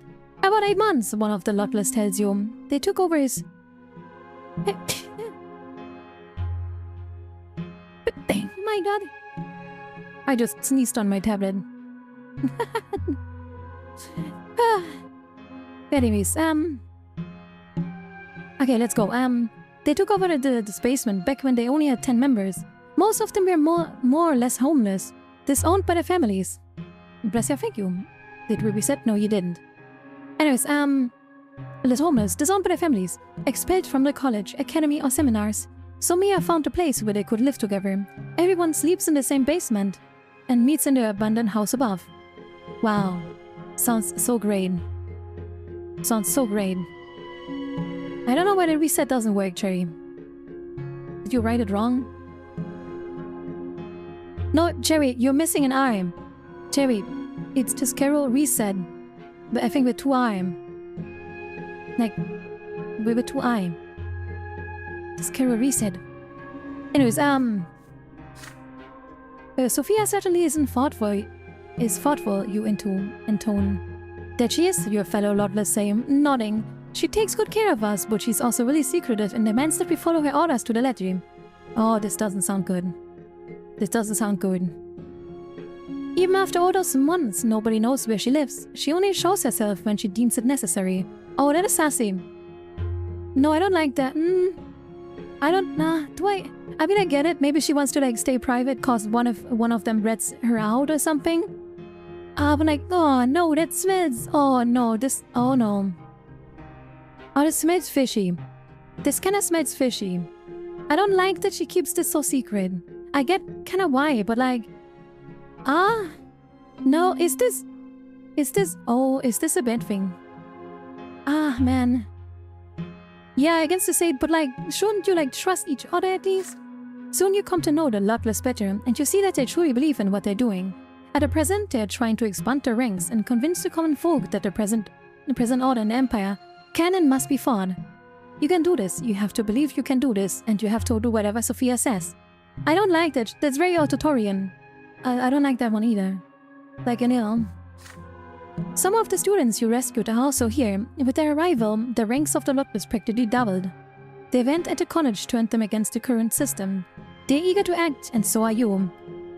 [SPEAKER 1] About 8 months, one of the luckless tells you. They took over his... My god. I just sneezed on my tablet. Anyways, okay, let's go. They took over the basement back when they only had 10 members. Most of them were more or less homeless, disowned by their families. Bless you, thank you. Did we reset? No, you didn't. Anyways, less homeless, disowned by their families, expelled from the college, academy, or seminars. So Mia found a place where they could live together. Everyone sleeps in the same basement and meets in the abandoned house above. Wow. Sounds so great. Sounds so great. I don't know why the reset doesn't work, Cherry. Did you write it wrong? No, Cherry, you're missing an arm. Cherry, it's just Carol reset. But I think with 2 arm. Like, with 2 arm. Just Carol reset. Anyways, Sophia certainly isn't thoughtful. Is thoughtful, you intone. That she is, your fellow lordless say, nodding. She takes good care of us, but she's also really secretive and demands that we follow her orders to the letter. Oh, this doesn't sound good. This doesn't sound good. Even after all those months, nobody knows where she lives. She only shows herself when she deems it necessary. Oh, that is sassy. No, I don't like that. I don't, I mean, I get it. Maybe she wants to, like, stay private cause one of them rats her out or something. But like, oh no, that smells, oh no, oh no. Oh, this smells fishy. This kinda smells fishy. I don't like that she keeps this so secret. I get kinda why, but like, no, is this a bad thing? Ah, man. Yeah, against to say it, but like, shouldn't you like trust each other at least? Soon you come to know the luckless better, and you see that they truly believe in what they're doing. At the present, they're trying to expand their ranks and convince the common folk that the present order and empire can and must be fought. You can do this, you have to believe you can do this, and you have to do whatever Sophia says. I don't like that, that's very authoritarian. I don't like that one either. Like, some of the students you rescued are also here. With their arrival, the ranks of the luckless practically doubled. The event at the college turned them against the current system. They're eager to act, and so are you.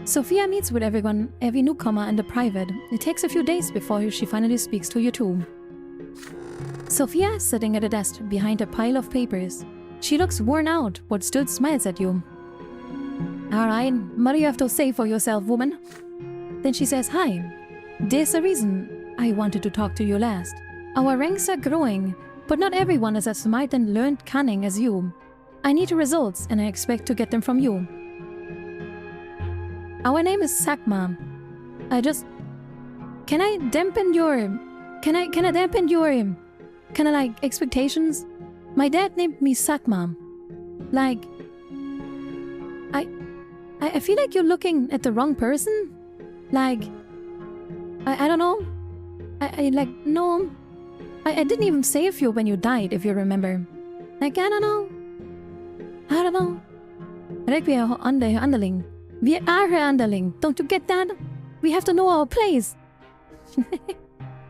[SPEAKER 1] Sophia meets with every newcomer in the private. It takes a few days before she finally speaks to you two. Sophia is sitting at a desk behind a pile of papers. She looks worn out, but still smiles at you. Alright, what do you have to say for yourself, woman? Then she says, hi. There's a reason I wanted to talk to you last. Our ranks are growing, but not everyone is as smart and learned cunning as you. I need results, and I expect to get them from you. Our name is Sakma. Can I dampen your expectations? My dad named me Sakma. Like, I feel like you're looking at the wrong person. Like, I don't know. No. I didn't even save you when you died, if you remember. Like, I don't know. Like, we are her underling. We are her underling. Don't you get that? We have to know our place.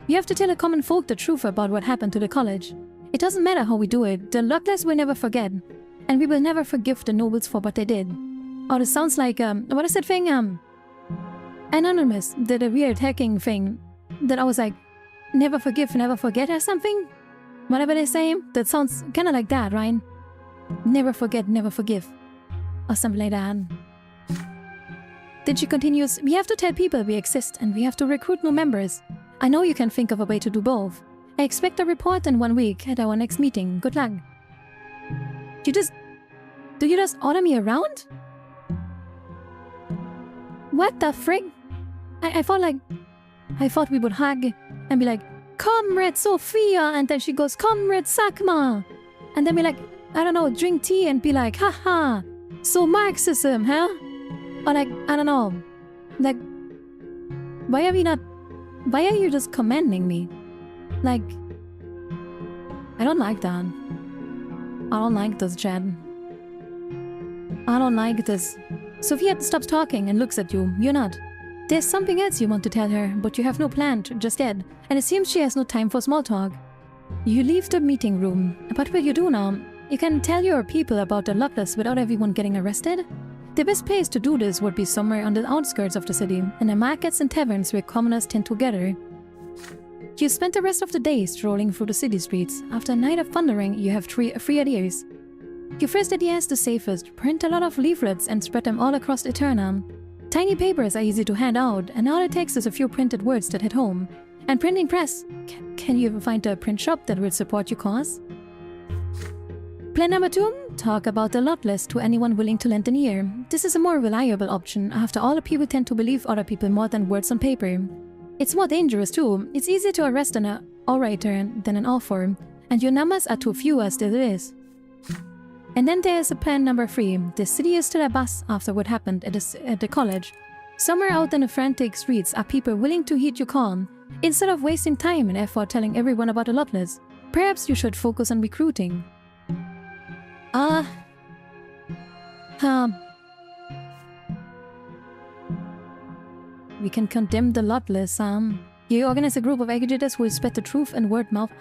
[SPEAKER 1] You have to tell the common folk the truth about what happened to the college. It doesn't matter how we do it. The luckless will never forget. And we will never forgive the nobles for what they did. Oh, this sounds like, what is that thing? Anonymous did a weird hacking thing that I was like, never forgive, never forget or something? Whatever they say, that sounds kind of like that, right? Never forget, never forgive. Or something like that. Then she continues, we have to tell people we exist and we have to recruit new members. I know you can think of a way to do both. I expect a report in 1 week at our next meeting. Good luck. Do you just order me around? What the frick? I thought we would hug and be like, Comrade Sophia, and then she goes, Comrade Sakma. and then be like, I don't know, drink tea and be like, haha, so Marxism, huh? Or like, I don't know, like, why are you just commending me? Like, I don't like that. I don't like this, Chad. I don't like this. Sophia stops talking and looks at you. You're not. There's something else you want to tell her, but you have no plan just yet, and it seems she has no time for small talk. You leave the meeting room. What will you do now? You can tell your people about the Luckless without everyone getting arrested? The best place to do this would be somewhere on the outskirts of the city, in the markets and taverns where commoners tend to gather. You spent the rest of the day strolling through the city streets. After a night of thundering, you have three ideas. Your first idea is the safest. Print a lot of leaflets and spread them all across Eterna. Tiny papers are easy to hand out, and all it takes is a few printed words that hit home. And printing press. Can you ever find a print shop that will support your cause? Plan number 2. Talk about the lot list to anyone willing to lend an ear. This is a more reliable option. After all, people tend to believe other people more than words on paper. It's more dangerous too. It's easier to arrest an orator than an author, and your numbers are too few as it is. And then there's a plan number 3. The city is still abuzz after what happened at the college. Somewhere out in the frantic streets are people willing to heed your call. Instead of wasting time and effort telling everyone about the Lotless, perhaps you should focus on recruiting. We can condemn the Lotless, You organize a group of agitators who will spread the truth and word mouth.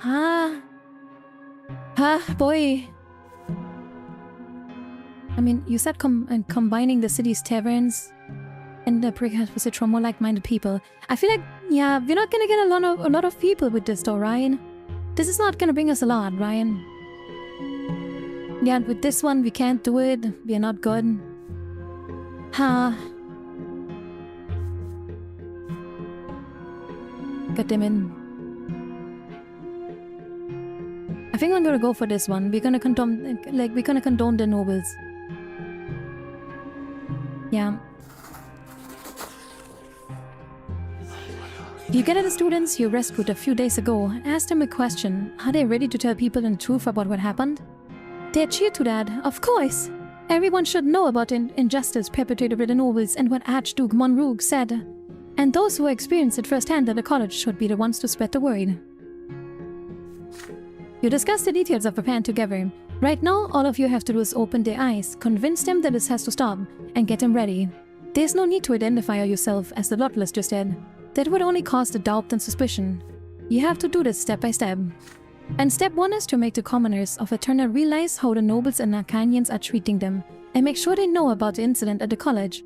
[SPEAKER 1] Boy. I mean, you said combining the city's taverns and the prerequisite from more like-minded people. I feel like, yeah, we're not gonna get a lot of people with this though, Ryan. This is not gonna bring us a lot, Ryan. Yeah, with this one, we can't do it. We are not good. God damn it. I think I'm gonna go for this one. We're gonna condone the nobles. Yeah. You get at the students you rescued a few days ago, ask them a question. Are they ready to tell people the truth about what happened? They cheer to that, of course. Everyone should know about injustice perpetrated by the nobles and what Archduke Monroe said. And those who experienced it firsthand at the college should be the ones to spread the word. You discuss the details of the plan together. Right now, all of you have to do is open their eyes, convince them that this has to stop, and get them ready. There's no need to identify yourself as the Lotless just yet. That would only cause the doubt and suspicion. You have to do this step by step. And step 1 is to make the commoners of Eterna realize how the nobles and Arcanians are treating them, and make sure they know about the incident at the college.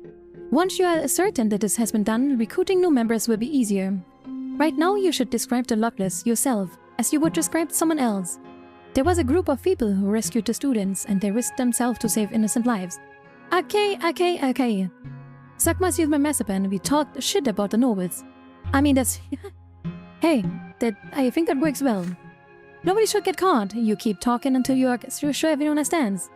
[SPEAKER 1] Once you are certain that this has been done, recruiting new members will be easier. Right now, you should describe the Lotless yourself, as you would describe someone else. There was a group of people who rescued the students, and they risked themselves to save innocent lives. Okay. Sakmas used my massipan, we talked shit about the nobles. I mean, that's... Hey, I think that works well. Nobody should get caught. You keep talking until you are sure everyone understands.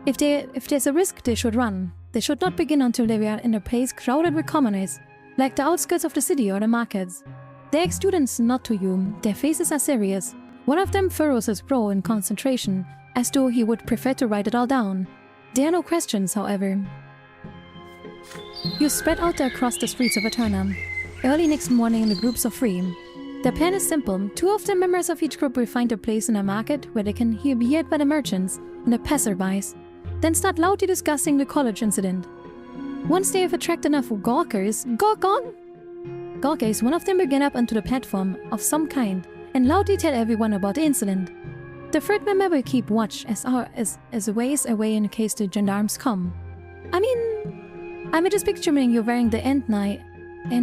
[SPEAKER 1] If there's a risk, they should run. They should not begin until they are in a place crowded with commoners, like the outskirts of the city or the markets. The ex-students nod to you. Their faces are serious. One of them furrows his brow in concentration, as though he would prefer to write it all down. There are no questions, however. You spread out across the streets of Eterna. Early next morning in the groups of 3. The plan is simple. 2 of the members of each group will find a place in a market where they can be heard by the merchants and the passerbys, then start loudly discussing the college incident. Once they have attracted enough gawkers, one of them will get up onto the platform of some kind and loudly tell everyone about the incident. The 3rd member will keep watch as a ways away in case the gendarmes come. I'm just picturing you wearing the end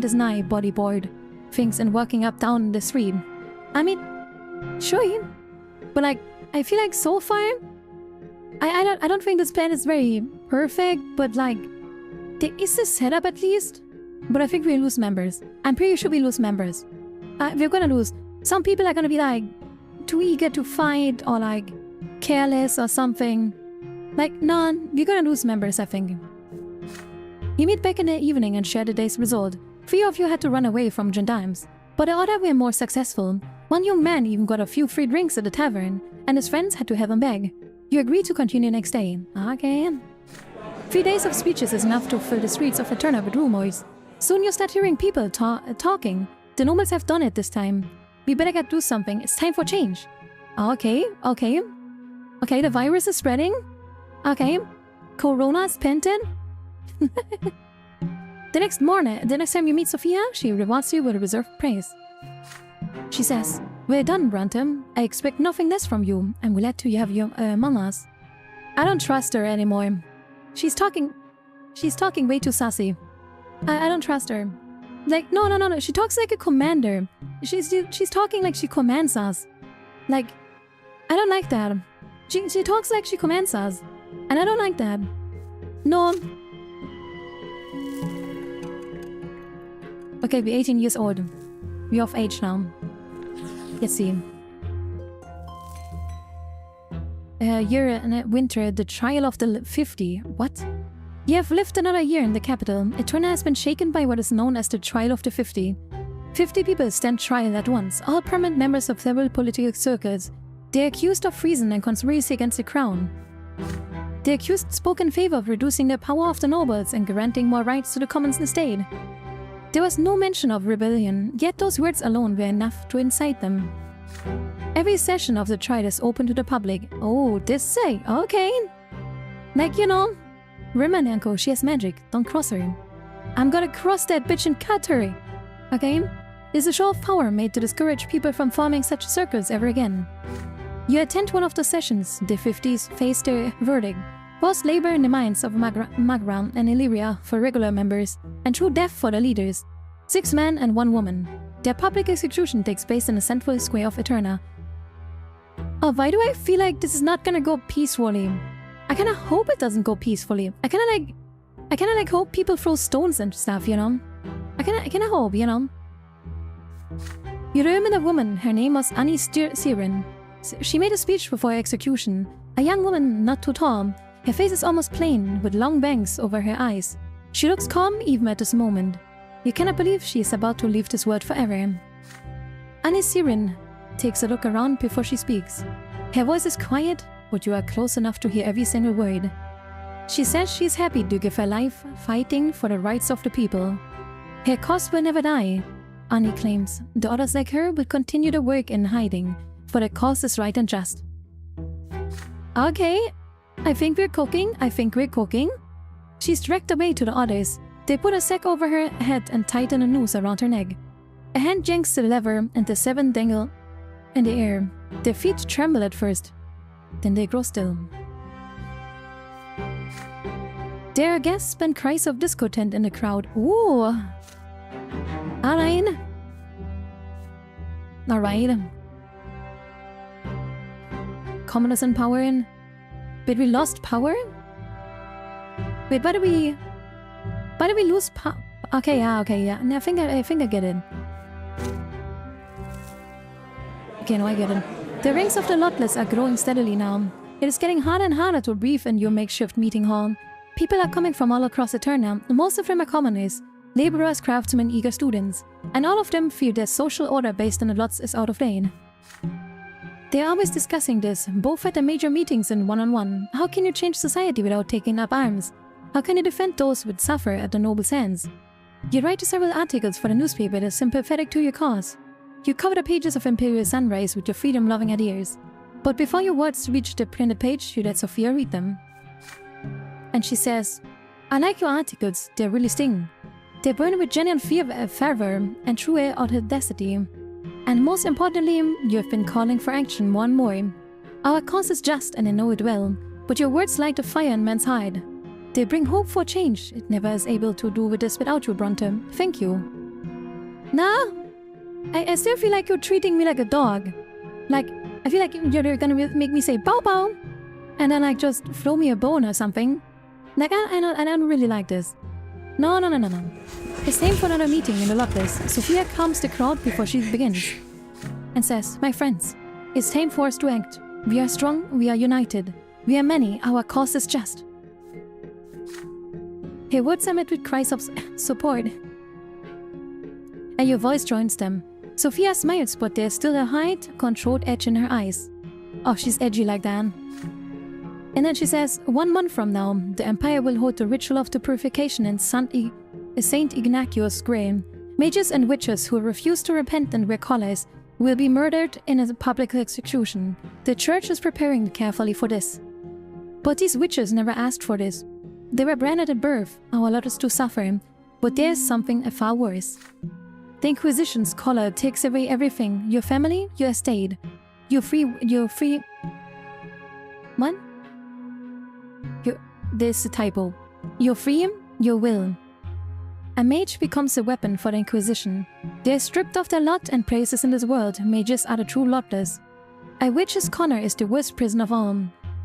[SPEAKER 1] is nigh bodyboard things and walking up down the street. Sure, but I feel like so far, I don't think this plan is very perfect, but there is a setup at least. But I think we lose members. I'm pretty sure we lose members. We're gonna lose. Some people are gonna be too eager to fight or careless or something. No, we're gonna lose members, I think. You meet back in the evening and share the day's result. 3 of you had to run away from gendarmes, but the other were more successful. One young man even got a few free drinks at the tavern, and his friends had to have him beg. You agreed to continue next day. Okay. 3 days of speeches is enough to fill the streets of Eterna with rumors. Soon you start hearing people talking. The nobles have done it this time. We better get do something. It's time for change. Okay. Okay, the virus is spreading. Okay. Corona's painted. The next time you meet Sophia, she rewards you with a reserved praise. She says, "Well done, Brante. I expect nothing less from you, and we're glad to have you among us." I don't trust her anymore. She's talking way too sassy. I don't trust her. Like, no. She talks like a commander. She's talking like she commands us. Like, I don't like that. She talks like she commands us. And I don't like that. No. Okay, we're 18 years old. We're of age now. Let's see. Year and winter, the trial of the 50. What? You have lived another year in the capital. Eterna has been shaken by what is known as the trial of the 50. 50 people stand trial at once, all prominent members of several political circles. They are accused of treason and conspiracy against the crown. The accused spoke in favor of reducing the power of the nobles and granting more rights to the commons estate. There was no mention of rebellion, yet those words alone were enough to incite them. Every session of the trial is open to the public. Oh, this say, okay. Like, you know, remember Nyanko, she has magic, don't cross her. I'm gonna cross that bitch and cut her. Okay? It's a show of power made to discourage people from forming such circles ever again. You attend one of the sessions, the 50s face their verdict. Forced labor in the mines of Magra and Illyria for regular members, and true death for the leaders. 6 men and 1 woman. Their public execution takes place in the central square of Eterna. Oh, why do I feel like this is not gonna go peacefully? I kinda hope it doesn't go peacefully. I kinda hope people throw stones and stuff, you know? I kinda hope, you know? You remember a woman, her name was Annie Siren. She made a speech before her execution. A young woman, not too tall. Her face is almost plain, with long bangs over her eyes. She looks calm even at this moment. You cannot believe she is about to leave this world forever. Annie Siren takes a look around before she speaks. Her voice is quiet, but you are close enough to hear every single word. She says she is happy to give her life fighting for the rights of the people. Her cause will never die, Annie claims. The others like her will continue the work in hiding, for the cause is right and just. Okay, I think we're cooking. She's dragged away to the others. They put a sack over her head and tighten a noose around her neck. A hand yanks the lever and the 7 dangle in the air. Their feet tremble at first. Then they grow still. There are gasps and cries of discontent in the crowd. Ooh! Alright. Commoners in power in... But we lost power? Wait, why do we lose power? Okay, yeah. I think I get it. Okay, no, I get it. The ranks of the lotless are growing steadily now. It is getting harder and harder to breathe in your makeshift meeting hall. People are coming from all across Eterna. Most of them are commoners, laborers, craftsmen, eager students. And all of them feel their social order based on the lots is out of date. They are always discussing this, both at the major meetings and one-on-one. How can you change society without taking up arms? How can you defend those who suffer at the nobles' hands? You write several articles for the newspaper that are sympathetic to your cause. You cover the pages of Imperial Sunrise with your freedom-loving ideas. But before your words reach the printed page, you let Sophia read them. And she says, I like your articles, they really sting. They burn with genuine fervor and true audacity. And most importantly, you have been calling for action more and more. Our cause is just and I know it well, but your words light a fire in men's heart. They bring hope for change. It never is able to do with this without you, Brante. Thank you. Nah, I still feel like you're treating me like a dog. Like, I feel like you're gonna make me say bow bow, and then like just throw me a bone or something. Like, I don't really like this. No. It's time for another meeting in the Lotless. Sophia calms the crowd before she begins and says, My friends, it's time for us to act. We are strong, we are united. We are many, our cause is just. Her words are met with cries of support. And your voice joins them. Sophia smiles, but there's still a hard, controlled edge in her eyes. Oh, she's edgy like that. And then she says, 1 month from now, the Empire will hold the ritual of the purification in Saint Ignatius' grave. Mages and witches who refuse to repent and wear collars will be murdered in a public execution. The church is preparing carefully for this. But these witches never asked for this. They were branded at birth, allowed us to suffer. But there's something far worse. The Inquisition's collar takes away everything. Your family, your estate. Your free... What? There's a typo. Your freedom, your will. A mage becomes a weapon for the Inquisition. They are stripped of their lot and praises in this world. Mages are the true lotless. A witch's corner is the worst prison of all.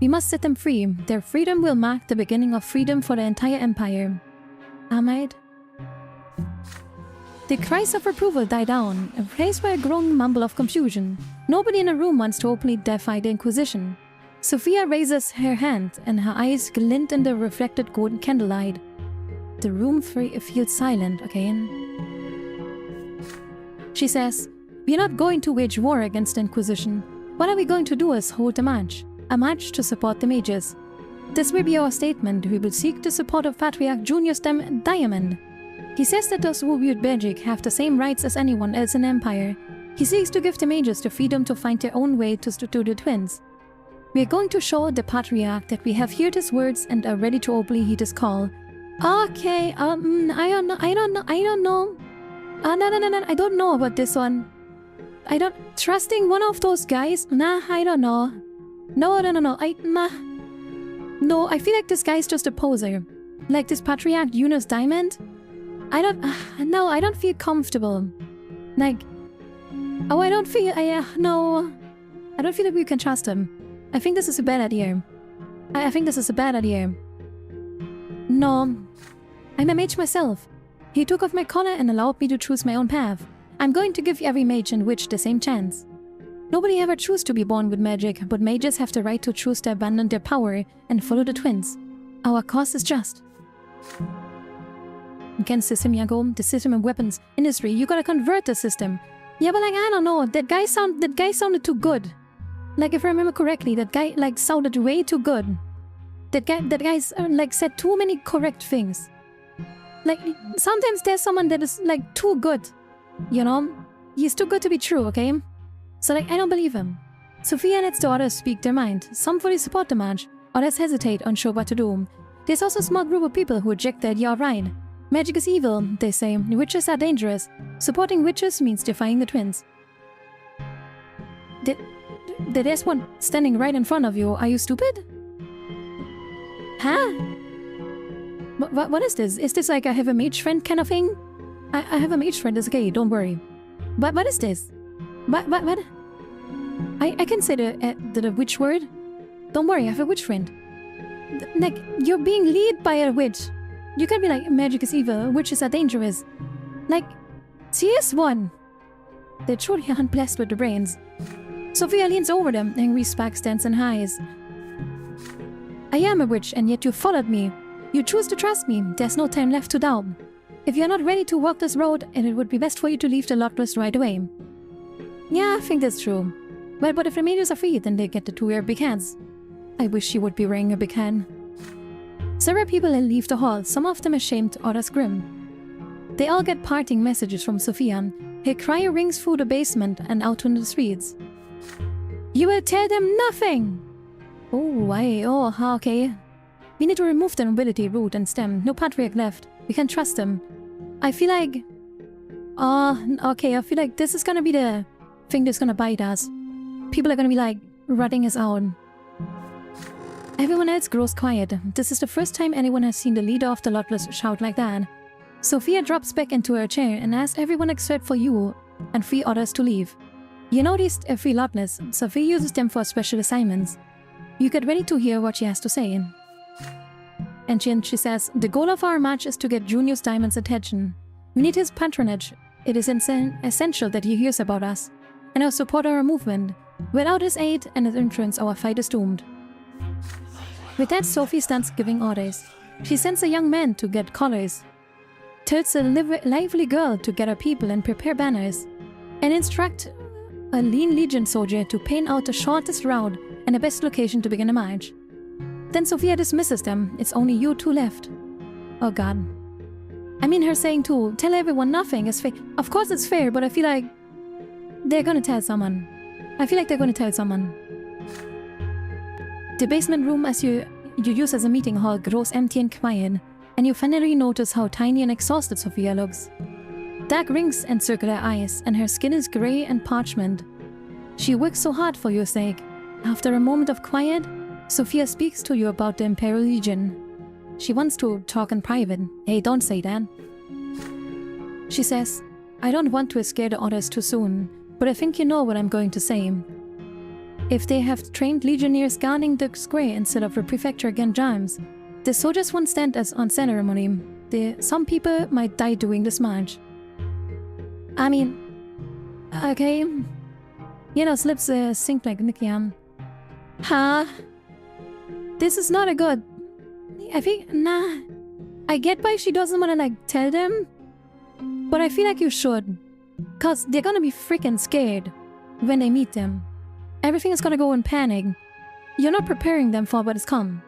[SPEAKER 1] We must set them free. Their freedom will mark the beginning of freedom for the entire empire. Ahmed? The cries of approval die down, replaced by a growing mumble of confusion. Nobody in the room wants to openly defy the Inquisition. Sophia raises her hand, and her eyes glint in the reflected golden candlelight. The room feels silent again. She says, "We are not going to wage war against the Inquisition. What are we going to do is hold a march to support the mages. This will be our statement. We will seek the support of Patriarch Junius Diamond. He says that those who wield magic have the same rights as anyone else in the Empire. He seeks to give the mages the freedom to find their own way to the twins. We are going to show the Patriarch that we have heard his words and are ready to openly heed his call." Okay, I don't know. No, I don't know about this one. Trusting one of those guys? Nah, I don't know. No, No, I feel like this guy's just a poser. Like this Patriarch Junius Diamond? I don't feel comfortable. Like, no. I don't feel like we can trust him. I think this is a bad idea. I think this is a bad idea. No. I'm a mage myself. He took off my collar and allowed me to choose my own path. I'm going to give every mage and witch the same chance. Nobody ever chose to be born with magic, but mages have the right to choose to abandon their power and follow the twins. Our cause is just. Against the system, Nyanko, the system and weapons industry, you gotta convert the system. Yeah, but like, I don't know, that guy sounded too good. Like, if I remember correctly, that guy, like, sounded way too good. That guy's, like, said too many correct things. Like, sometimes there's someone that is, like, too good. You know? He's too good to be true, okay? So, like, I don't believe him. Sophia lets the others speak their mind. Some fully support the march, others hesitate, unsure what to do. There's also a small group of people who reject the idea outright. Magic is evil, they say. Witches are dangerous. Supporting witches means defying the twins. There's one standing right in front of you. Are you stupid? Huh? What is this? Is this like I have a mage friend kind of thing? I have a mage friend, it's okay, don't worry. But what is this? What? I can say the witch word. Don't worry, I have a witch friend. Like, you're being led by a witch. You can be like, magic is evil, witches are dangerous. Like, CS1. They're truly unblessed with the brains. Sophia leans over them, angry sparks dance in her eyes. I am a witch, and yet you followed me. You choose to trust me. There's no time left to doubt. If you're not ready to walk this road, and it would be best for you to leave the Lotless right away. Yeah, I think that's true. Well, but if the mages are free, then they get to wear big hats. I wish she would be wearing a big hat. Several people leave the hall, some of them ashamed, others grim. They all get parting messages from Sophia. Her cry rings through the basement and out into the streets. You will tell them nothing! Okay. We need to remove the nobility, root and stem. No patriarch left. We can trust them. I feel like... I feel like this is gonna be the thing that's gonna bite us. People are gonna be like, rotting us out. Everyone else grows quiet. This is the first time anyone has seen the leader of the Lotless shout like that. Sophia drops back into her chair and asks everyone except for you and 3 others to leave. You know these 3 Lotless. Sophia uses them for special assignments. You get ready to hear what she has to say. And she says, the goal of our march is to get Junius Diamond's attention. We need his patronage. It is essential that he hears about us and will support our movement. Without his aid and his influence, our fight is doomed. With that, Sophie starts giving orders. She sends a young man to get collars, tells a lively girl to gather people and prepare banners. and instruct a lean legion soldier to paint out the shortest route and the best location to begin the march. Then Sophia dismisses them. It's only you two left. Oh god. I mean, her saying to tell everyone nothing is fair. Of course it's fair, but I feel like they're gonna tell someone. I feel like they're gonna tell someone. The basement room as you use as a meeting hall grows empty and quiet, and you finally notice how tiny and exhausted Sophia looks. Dark rings encircle her eyes, and her skin is grey and parchment. She works so hard for your sake. After a moment of quiet, Sophia speaks to you about the Imperial Legion. She wants to talk in private. Hey, don't say that. She says, I don't want to scare the others too soon, but I think you know what I'm going to say. If they have trained legionnaires guarding the square instead of the prefecture against arms, the soldiers won't stand as on ceremony. Some people might die during this march. I mean, okay. Slips sink like Nicky. This is not a good. I think, nah. I get why she doesn't want to tell them, but I feel like you should. Cause they're gonna be freaking scared when they meet them. Everything is gonna go in panic. You're not preparing them for what is come.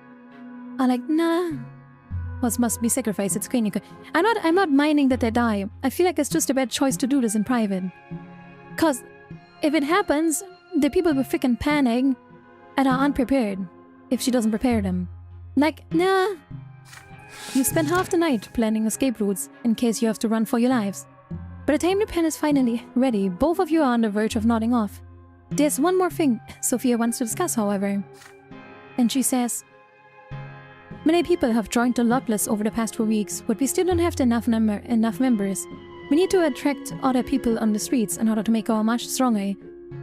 [SPEAKER 1] Nah. What must be sacrificed, it's clean. I'm not minding that they die. I feel like it's just a bad choice to do this in private. Cause if it happens, the people will freaking panic and are unprepared if she doesn't prepare them. Nah. You spend half the night planning escape routes in case you have to run for your lives. By the time the pen is finally ready, both of you are on the verge of nodding off. There's one more thing Sophia wants to discuss, however. And she says, many people have joined the Lotless over the past 4 weeks, but we still don't have enough members. We need to attract other people on the streets in order to make our march stronger.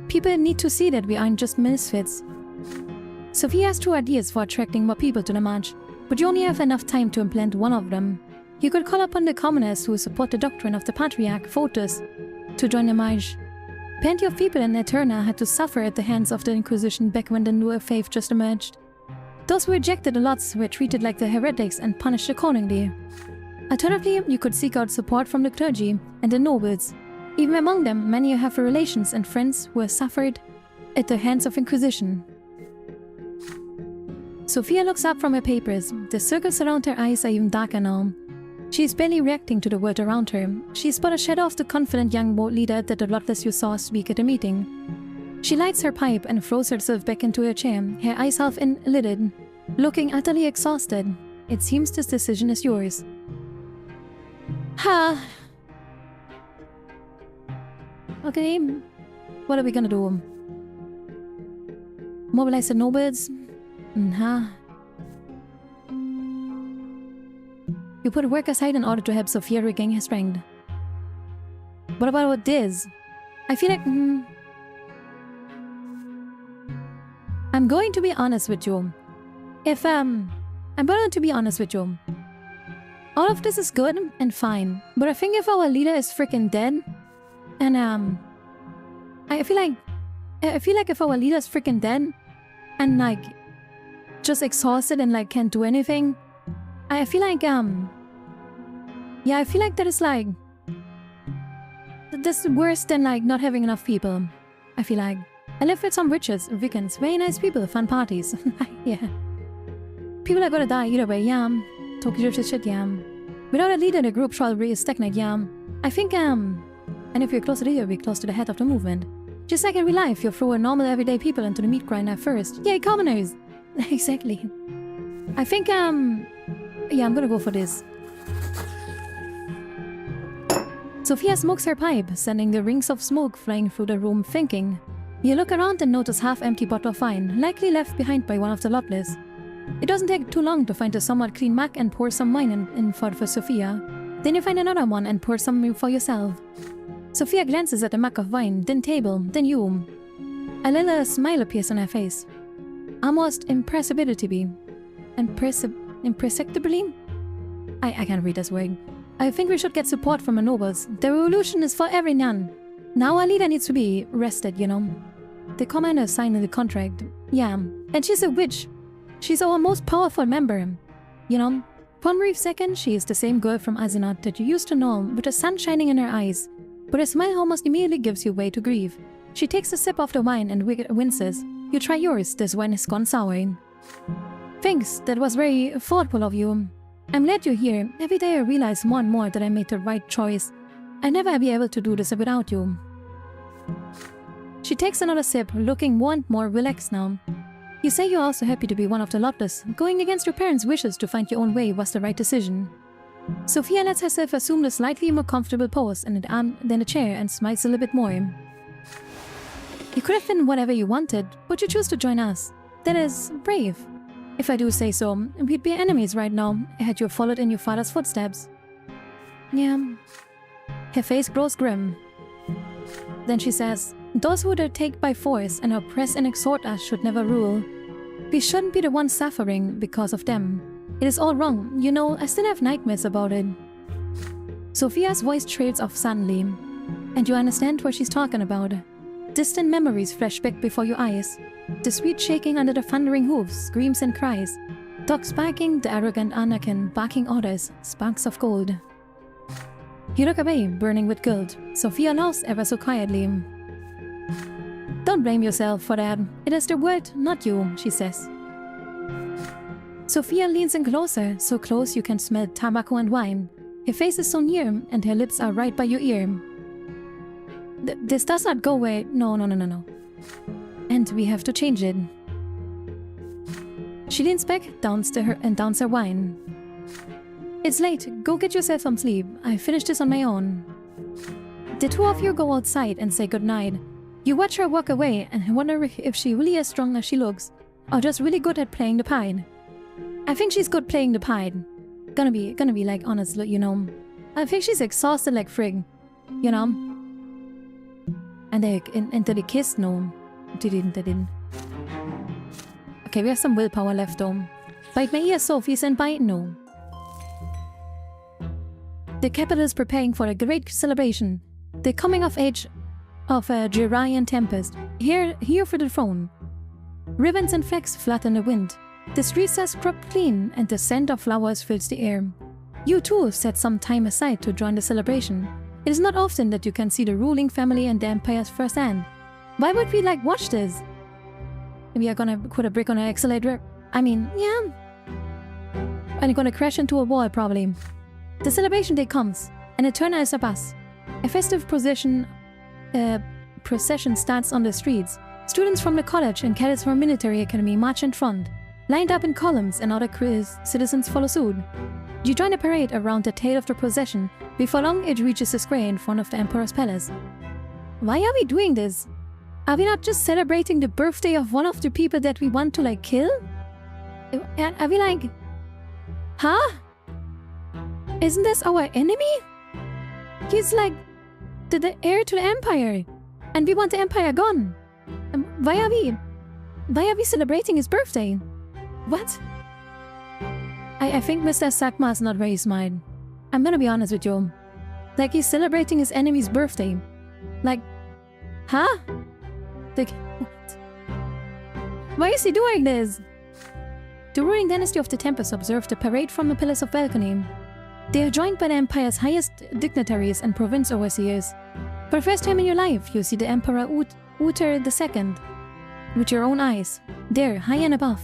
[SPEAKER 1] People need to see that we aren't just misfits. Sophia has 2 ideas for attracting more people to the march, but you only have enough time to implement one of them. You could call upon the commoners who support the doctrine of the Patriarch, Photus, to join the march. Plenty of people in Eterna had to suffer at the hands of the Inquisition back when the newer faith just emerged. Those who rejected the lots were treated like the heretics and punished accordingly. Alternatively, you could seek out support from the clergy and the nobles. Even among them, many have relations and friends who have suffered at the hands of Inquisition. Sophia looks up from her papers. The circles around her eyes are even darker now. She is barely reacting to the world around her. She is but a shadow of the confident young leader that the Lotless you saw speak at the meeting. She lights her pipe and throws herself back into her chair, her eyes half-lidded, looking utterly exhausted. It seems this decision is yours. Okay, what are we gonna do? Mobilize the nobles? You put work aside in order to help Sophia regain her strength. What about this? I feel like... I'm going to be honest with you. I'm going to be honest with you. All of this is good and fine, but I think if our leader is freaking dead, and I feel like if our leader is freaking dead, and just exhausted and can't do anything, I feel like I feel like that is that's worse than not having enough people. I feel like I live with some riches, weekends, very nice people, fun parties. Yeah. People are gonna die either way, yeah. Talk your shit, yeah. Without a leader, the group shall be stagnate, yeah. I think, and if you're close to the leader, we're close to the head of the movement. Just like in real life, you throw a normal everyday people into the meat grinder first. Yay, commoners! Exactly. I think, yeah, I'm gonna go for this. Sophia smokes her pipe, sending the rings of smoke flying through the room, thinking. You look around and notice half-empty bottle of wine, likely left behind by one of the Lotless. It doesn't take too long to find a somewhat clean mug and pour some wine in for Sophia. Then you find another one and pour some for yourself. Sophia glances at the mug of wine, then table, then you. A little smile appears on her face. Almost imperceptibly. Imperceptibly? I can't read this word. I think we should get support from the nobles. The revolution is for every none. Now our leader needs to be rested, you know. The commander signed the contract. Yeah, and she's a witch. She's our most powerful member. You know, for a brief second, she is the same girl from Azinat that you used to know, with the sun shining in her eyes. but her smile almost immediately gives you way to grieve. She takes a sip of the wine and winces. You try yours, this wine has gone sour. Thanks, that was very thoughtful of you. I'm glad you're here. Every day I realize more and more that I made the right choice. I'd never be able to do this without you. She takes another sip, looking more and more relaxed now. You say you're also happy to be one of the lotless. Going against your parents' wishes to find your own way was the right decision. Sophia lets herself assume a slightly more comfortable pose and than a chair and smiles a little bit more. You could have been whatever you wanted, but you choose to join us. That is brave. If I do say so, we'd be enemies right now, had you followed in your father's footsteps. Yeah. Her face grows grim. Then she says, those who are taken by force and oppress and exhort us should never rule. We shouldn't be the ones suffering because of them. It is all wrong. You know, I still have nightmares about it. Sophia's voice trails off suddenly, and you understand what she's talking about. Distant memories flash back before your eyes. The street shaking under the thundering hooves, screams and cries. Dogs barking, the arrogant Anakin barking orders, sparks of gold. You look away, burning with guilt. Sophia laughs ever so quietly. Don't blame yourself for that. It is the word, not you, she says. Sophia leans in closer, so close you can smell tobacco and wine. Her face is so near, and her lips are right by your ear. This does not go away. No. And we have to change it. She leans back, downs her wine. It's late. Go get yourself some sleep. I finished this on my own. The two of you go outside and say goodnight. You watch her walk away and wonder if she really is strong as she looks, or just really good at playing the pied. I think she's good playing the pied. Gonna be like honest, you know. I think she's exhausted like frig, you know. And they kissed, no. They didn't. Okay, we have some willpower left though. Bite my ear, Sophie, and bite, no. The capital is preparing for a great celebration. The coming of age of a Jiraiyan tempest. Here for the throne. Ribbons and flags flutter in the wind. The streets are scrubbed clean and the scent of flowers fills the air. You too set some time aside to join the celebration. It is not often that you can see the ruling family and the empires firsthand. Why would we watch this? We are gonna put a brick on an accelerator. I mean, yeah. And gonna crash into a wall probably. The celebration day comes, and it turns a bus. A festive procession starts on the streets. Students from the college and cadets from military academy march in front, lined up in columns, and other citizens follow suit. You join the parade around the tail of the procession. Before long, it reaches the square in front of the emperor's palace. Why are we doing this? Are we not just celebrating the birthday of one of the people that we want to kill? Are we huh? Isn't this our enemy? He's the heir to the empire, and we want the empire gone. Why are we celebrating his birthday? What? I think Mr. Sakma is not very smart. I'm gonna be honest with you. He's celebrating his enemy's birthday. Huh? What? Why is he doing this? The ruling dynasty of the Tempest observed the parade from the pillars of balcony. They are joined by the empire's highest dignitaries and province overseers. For the first time in your life, you see the Emperor Uther II with your own eyes, there, high and above.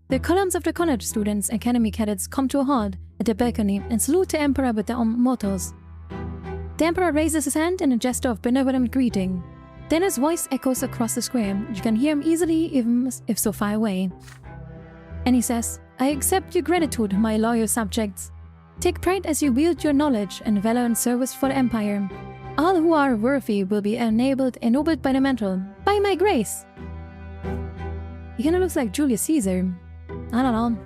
[SPEAKER 1] The columns of the college students and academy cadets come to a halt at the balcony and salute the Emperor with their mottos. The Emperor raises his hand in a gesture of benevolent greeting. Then his voice echoes across the square. You can hear him easily, even if so far away. And he says, I accept your gratitude, my loyal subjects. Take pride as you wield your knowledge and valor in service for the Empire. All who are worthy will be ennobled by the mantle, by my grace. He kinda looks like Julius Caesar. I don't know.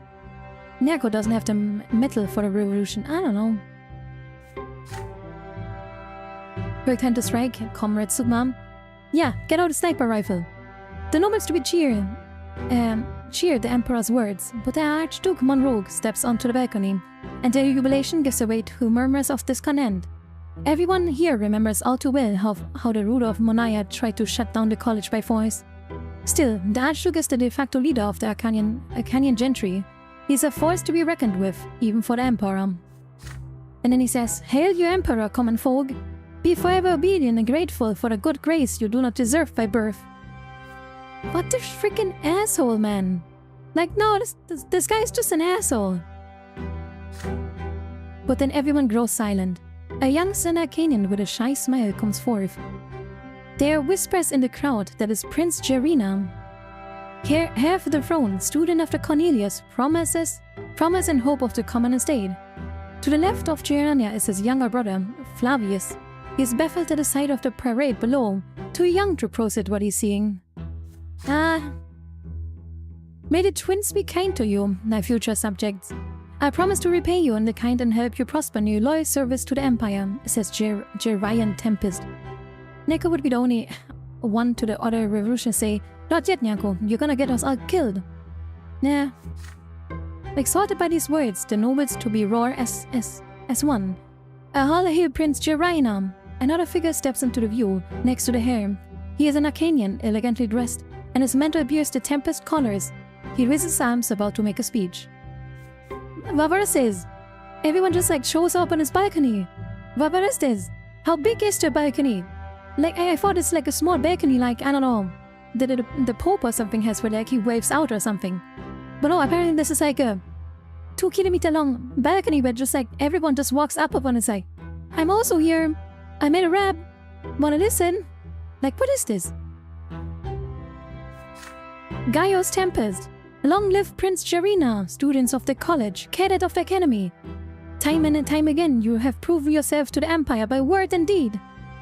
[SPEAKER 1] Nyanko doesn't have the metal for the revolution. I don't know. Quick time to strike, Comrade Sugma. Yeah, get out a sniper rifle. The nobles to be cheered the Emperor's words, but the Archduke Monroe steps onto the balcony, and their jubilation gives way to murmurs of discontent. Everyone here remembers all too well how the ruler of Monaya tried to shut down the college by force. Still, the Archduke is the de facto leader of the Arcanian gentry. He's a force to be reckoned with, even for the Emperor. And then he says, Hail you Emperor, common folk! Be forever obedient and grateful for the good grace you do not deserve by birth. What the freaking asshole, man? Like, no, this guy's just an asshole. But then everyone grows silent. A young Senarcanian with a shy smile comes forth. There are whispers in the crowd that is Prince Gerina. Heir of the throne, student of the Cornelius, promise and hope of the common estate. To the left of Gerania is his younger brother, Flavius. He is baffled at the sight of the parade below, too young to process what he's seeing. May the twins be kind to you, my future subjects. I promise to repay you in the kind and help you prosper in your loyal service to the Empire, says Gerian Tempest. Nyanko would be the only one to the other revolutionaries say, not yet, Nyanko, you're gonna get us all killed. Nah. Exalted by these words, the nobles to be roar as one. A holla hail Prince Gerina. Another figure steps into the view, next to the heir. He is an Arcanian, elegantly dressed, and his mantle bears the Tempest colors. He raises his arms about to make a speech. What says? Everyone just shows up on his balcony. What is this? How big is the balcony? I thought it's a small balcony, I don't know, the Pope or something has where he waves out or something. But no, apparently this is a 2-kilometer long balcony where just everyone just walks up on it I'm also here. I made a rap. Wanna listen? What is this? Gaius Tempest. Long live Prince Gerina, students of the college, cadet of the academy. Time and time again you have proved yourself to the Empire by word and deed.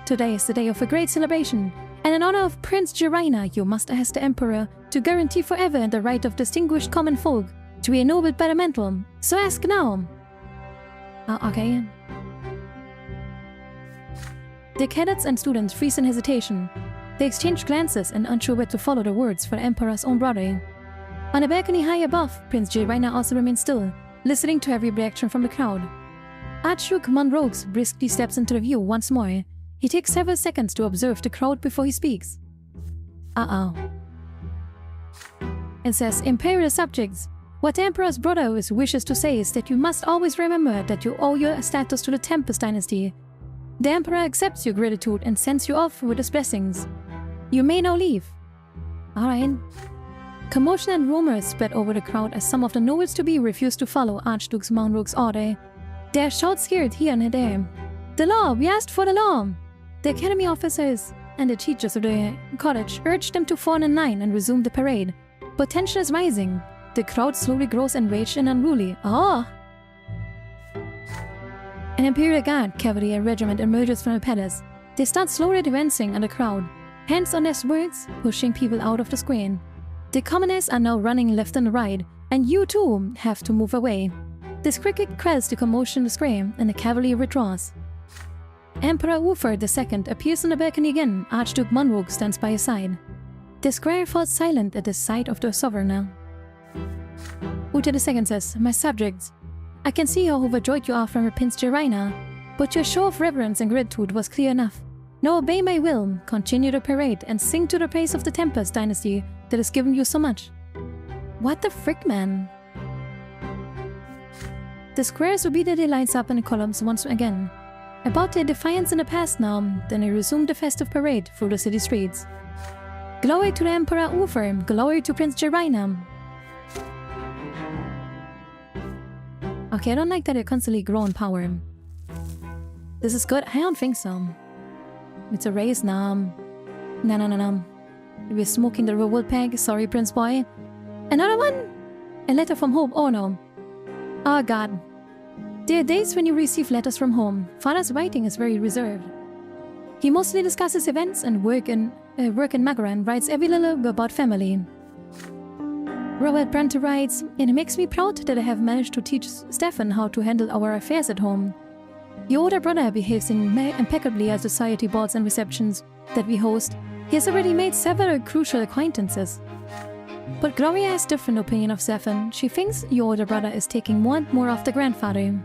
[SPEAKER 1] Today is the day of a great celebration, and in honor of Prince Gerina you must ask the Emperor to guarantee forever the right of distinguished common folk to be ennobled by the mantle. So ask now. Okay. The cadets and students freeze in hesitation. They exchange glances and unsure where to follow the words for the Emperor's own brother. On a balcony high above, Prince Gerina also remains still, listening to every reaction from the crowd. Archduke Monrogues briskly steps into the view once more. He takes several seconds to observe the crowd before he speaks. It says, Imperial subjects, what the Emperor's brother wishes to say is that you must always remember that you owe your status to the Tempest dynasty. The Emperor accepts your gratitude and sends you off with his blessings. You may now leave. Alright. Commotion and rumors spread over the crowd as some of the nobles-to-be refused to follow Archduke Monrogue's order. There are shouts heard here and there. The law! We asked for the law! The academy officers and the teachers of the college urged them to fall in line and resume the parade. But tension is rising. The crowd slowly grows enraged and unruly. An Imperial Guard cavalry regiment emerges from the palace. They start slowly advancing on the crowd, hands on their swords, pushing people out of the square. The commoners are now running left and right, and you too have to move away. This cricket quells the commotion in the square, and the cavalry withdraws. Emperor Ufer II appears on the balcony again. Archduke Monrogue stands by his side. The square falls silent at the sight of the sovereign. Uta II says, My subjects, I can see how overjoyed you are from Prince Gerina, but your show of reverence and gratitude was clear enough. Now obey my will, continue the parade, and sing to the praise of the Tempest dynasty that has given you so much. What the frick, man? The squares obediently lines up in the columns once again. About their defiance in the past now, then they resume the festive parade through the city streets. Glory to the Emperor Ufer, glory to Prince Gerina. Okay, I don't like that they constantly grow in power. This is good? I don't think so. It's a race now. No. We're smoking the revolt peg. Sorry, Prince Boy. Another one? A letter from home. Oh no. Oh god. There are days when you receive letters from home. Father's writing is very reserved. He mostly discusses events and work in Magara and writes every little about family. Robert Brante writes, It makes me proud that I have managed to teach Stefan how to handle our affairs at home. Your older brother behaves impeccably at society balls and receptions that we host. He has already made several crucial acquaintances. But Gloria has a different opinion of Stefan. She thinks your older brother is taking more and more of the grandfather.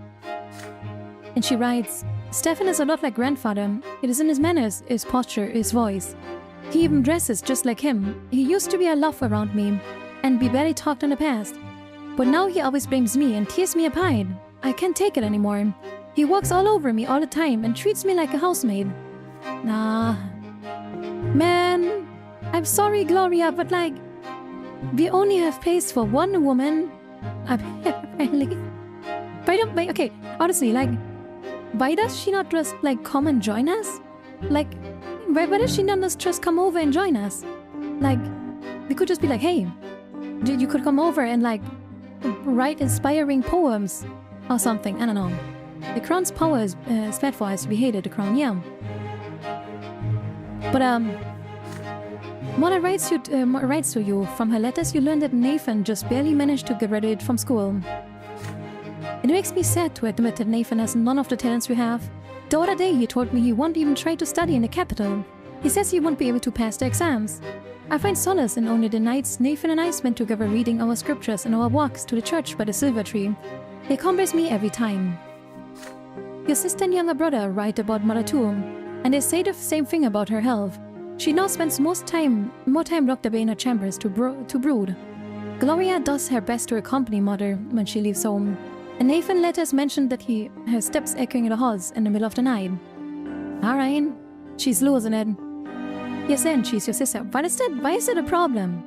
[SPEAKER 1] And she writes, Stefan is a lot like grandfather. It is in his manners, his posture, his voice. He even dresses just like him. He used to be a laugh around me, and we barely talked in the past. But now he always blames me and tears me apart. I can't take it anymore. He walks all over me all the time and treats me like a housemaid. Nah. Man, I'm sorry, Gloria, but like, we only have place for one woman. Apparently. Okay, honestly, like, why does she not just, like, come and join us? Like, why does she not just come over and join us? Like, we could just be like, hey, you could come over and, like, write inspiring poems or something. I don't know. The crown's power is bad for us. We hated the crown, yeah. But, Mona writes to you. From her letters, you learned that Nathan just barely managed to graduate from school. It makes me sad to admit that Nathan has none of the talents we have. The other day, he told me he won't even try to study in the capital. He says he won't be able to pass the exams. I find solace in only the nights Nathan and I spend together reading our scriptures and our walks to the church by the silver tree. They comforts me every time. Your sister and younger brother write about Mother too, and they say the same thing about her health. She now spends more time locked away in her chambers to brood. Gloria does her best to accompany Mother when she leaves home, and Nathan letters mentioned that he has steps echoing in the halls in the middle of the night. Alright, she's losing it. Yes, and she's your sister. Why is that a problem?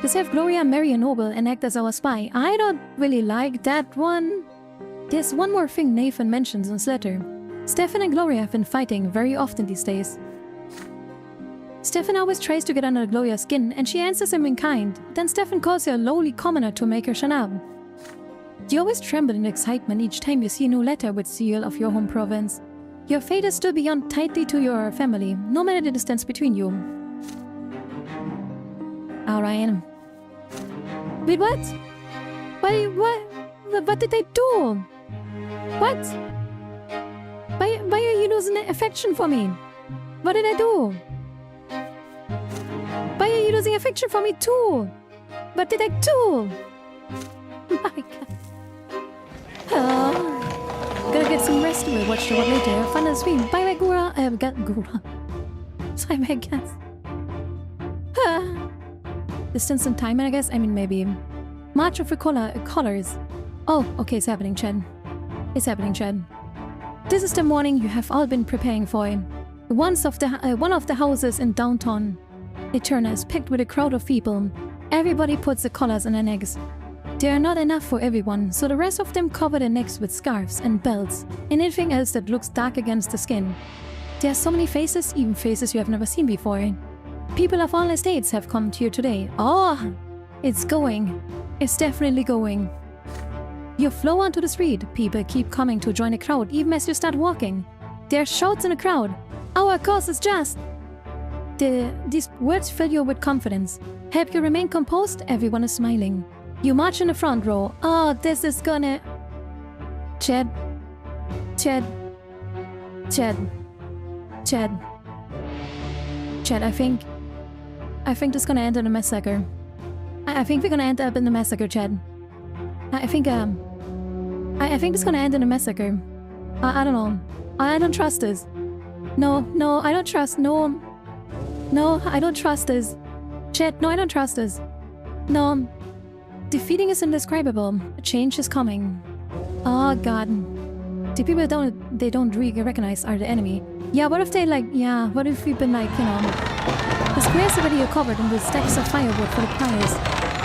[SPEAKER 1] Just have Gloria marry a noble and act as our spy. I don't really like that one. There's one more thing Nathan mentions in his letter. Stefan and Gloria have been fighting very often these days. Stefan always tries to get under Gloria's skin, and she answers him in kind. Then Stefan calls her a lowly commoner to make her shut up. You always tremble in excitement each time you see a new letter with seal of your home province. Your fate is still bound tightly to your family, no matter the distance between you. Alright. Wait, what? What did I do? What? Why are you losing affection for me? What did I do? Why are you losing affection for me too? What did I do? My God. Gotta get some rest. We'll watch the one later. Fun and sweet. Bye bye, Gura. Gura. Sorry, my guess. Distance and time, I guess. I mean, maybe. March of the colors. Oh, okay, it's happening, Chad. It's happening, Chad. This is the morning you have all been preparing for. One of the houses in downtown Eterna is packed with a crowd of people. Everybody puts the collars on their necks. There are not enough for everyone, so the rest of them cover their necks with scarves and belts and anything else that looks dark against the skin. There are so many faces, even faces you have never seen before. People of all estates have come here today. Oh, it's going. It's definitely going. You flow onto the street. People keep coming to join the crowd even as you start walking. There are shouts in the crowd. Our cause is just. These words fill you with confidence. Help you remain composed. Everyone is smiling. You march in the front row. Oh, this is gonna... Chad, I think this is gonna end in a massacre. I think we're gonna end up in the massacre, Chad. I think this is gonna end in a massacre. I don't know. I don't trust this. No, I don't trust. No, I don't trust this. Chad, no, I don't trust this. No. Defeating is indescribable. Change is coming. Oh God. The people they don't really recognize are the enemy. Yeah, what if they what if we've been the squares already are covered in with stacks of firewood for the pyres.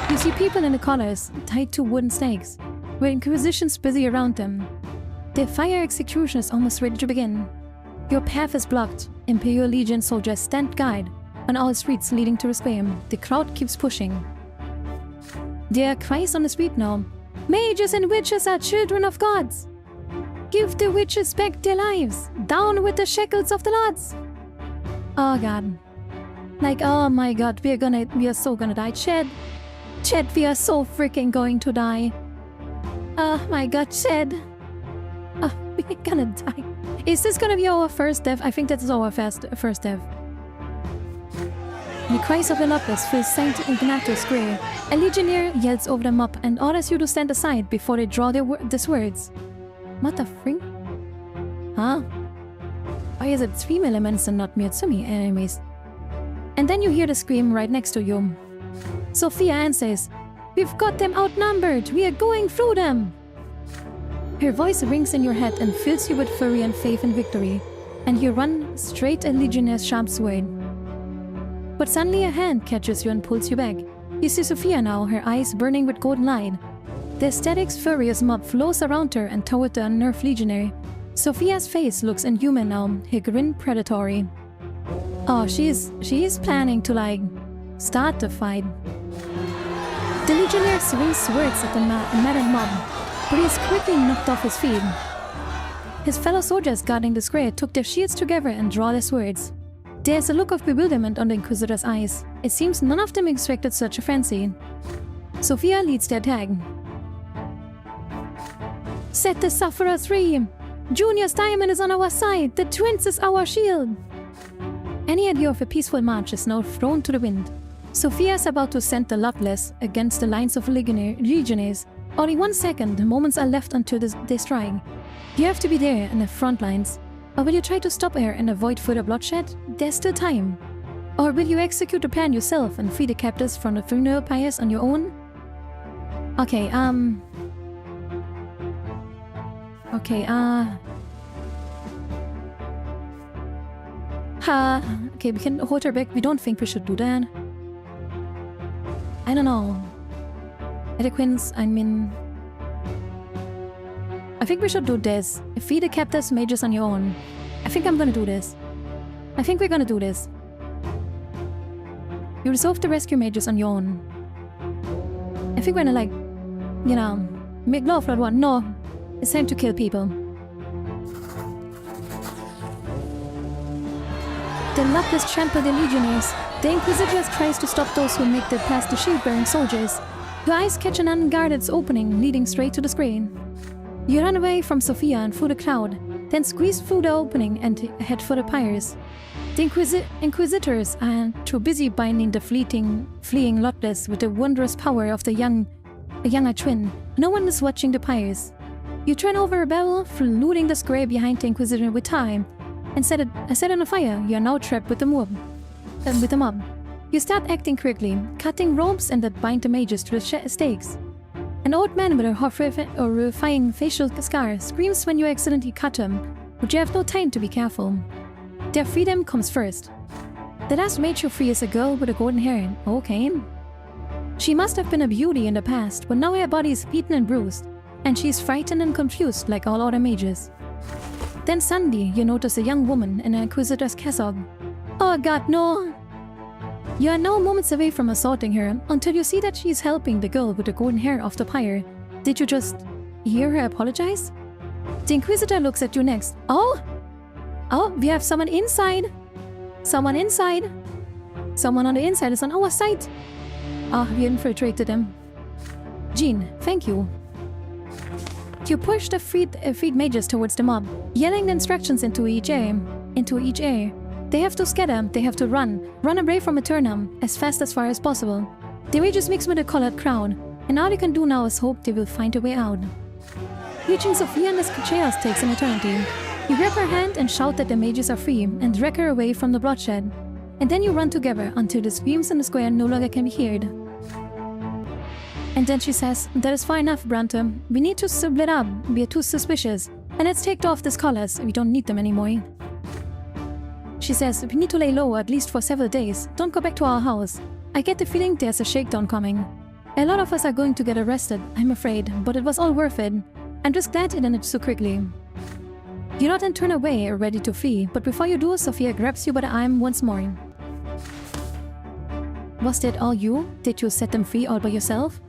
[SPEAKER 1] You see people in the collars, tied to wooden stakes, with inquisitions busy around them. The fire execution is almost ready to begin. Your path is blocked. Imperial Legion soldiers stand guard on all streets leading to the square. The crowd keeps pushing. There are cries on the street now. Mages and witches are children of gods. Give the witches back their lives. Down with the shackles of the lords. Oh God. Oh my God, we are so gonna die. Chad, we are so freaking going to die. Oh my God, Chad. Oh, we're gonna die. Is this gonna be our first death? I think that's our first death. The cries of the nobles fill St. Ignatius Square. A legionnaire yells over the mob and orders you to stand aside before they draw these words. What the freak? Huh? Why is it stream elements and not Miyazumi enemies? And then you hear the scream right next to you. Sophia answers, "We've got them outnumbered! We are going through them!" Her voice rings in your head and fills you with fury and faith in victory. and you run straight at Legionnaires' sharp sword. But suddenly a hand catches you and pulls you back. You see Sophia now, her eyes burning with golden light. The aesthetic's furious mob flows around her and toward the unnerved legionary. Sophia's face looks inhuman now, her grin predatory. Oh, she is planning to, start the fight. The legionnaire swings swords at the maddened mob, but he is quickly knocked off his feet. His fellow soldiers guarding the square took their shields together and draw their swords. There is a look of bewilderment on the Inquisitor's eyes. It seems none of them expected such a fancy. Sophia leads the attack. Set the sufferers free! Junior's diamond is on our side! The twins is our shield! Any idea of a peaceful march is now thrown to the wind. Sophia is about to send the Luckless against the lines of legionaries. Only 1 second, moments are left until they strike. You have to be there in the front lines. Or will you try to stop her and avoid further bloodshed? There's still time. Or will you execute the plan yourself and free the captives from the funeral pyres on your own? Okay, okay, we can hold her back. We don't think we should do that. I don't know. Eloquence, I think we should do this. Free the captives mages on your own. I think I'm gonna do this. I think we're gonna do this. You resolve the rescue mages on your own. I think we're gonna make law for that one. No, it's time to kill people. The Luckless trample the legionaries. The Inquisitress tries to stop those who make their past the shield-bearing soldiers. Your eyes catch an unguarded opening leading straight to the screen. You run away from Sophia and through the crowd, then squeeze through the opening and head for the pyres. The Inquisitors are too busy binding the fleeing Luckless with the wondrous power of a younger twin. No one is watching the pyres. You turn over a barrel, looting the square behind the Inquisitor with time, and set it on fire. You are now trapped with the mob. You start acting quickly, cutting ropes and that bind the mages to the stakes. An old man with a horrifying facial scar screams when you accidentally cut him, but you have no time to be careful. Their freedom comes first. The last mage you free is a girl with a golden hair. Okay. She must have been a beauty in the past, but now her body is beaten and bruised, and she is frightened and confused like all other mages. Then suddenly, you notice a young woman in an Inquisitor's cassock. Oh god, no! You are now moments away from assaulting her, until you see that she is helping the girl with the golden hair off the pyre. Did you just hear her apologize? The Inquisitor looks at you next. Oh, we have someone inside! Someone inside! Someone on the inside is on our side! We infiltrated them. Jean, thank you. You push the freed mages towards the mob, yelling the instructions into each ear. They have to scatter, they have to run away from Eternum as far as possible. The mages mix with the colored crowd, and all you can do now is hope they will find a way out. Reaching Sophia in the chaos takes an eternity. You grab her hand and shout that the mages are free, and drag her away from the bloodshed. And then you run together until the screams in the square no longer can be heard. And then she says, "That is far enough, Brante. We need to split up. We are too suspicious. And let's take off these collars. We don't need them anymore." She says, "We need to lay low at least for several days. Don't go back to our house. I get the feeling there's a shakedown coming. A lot of us are going to get arrested, I'm afraid, but it was all worth it. I'm just glad it ended so quickly." You nod and turn away, ready to flee, but before you do, Sophia grabs you by the arm once more. "Was that all you? Did you set them free all by yourself?"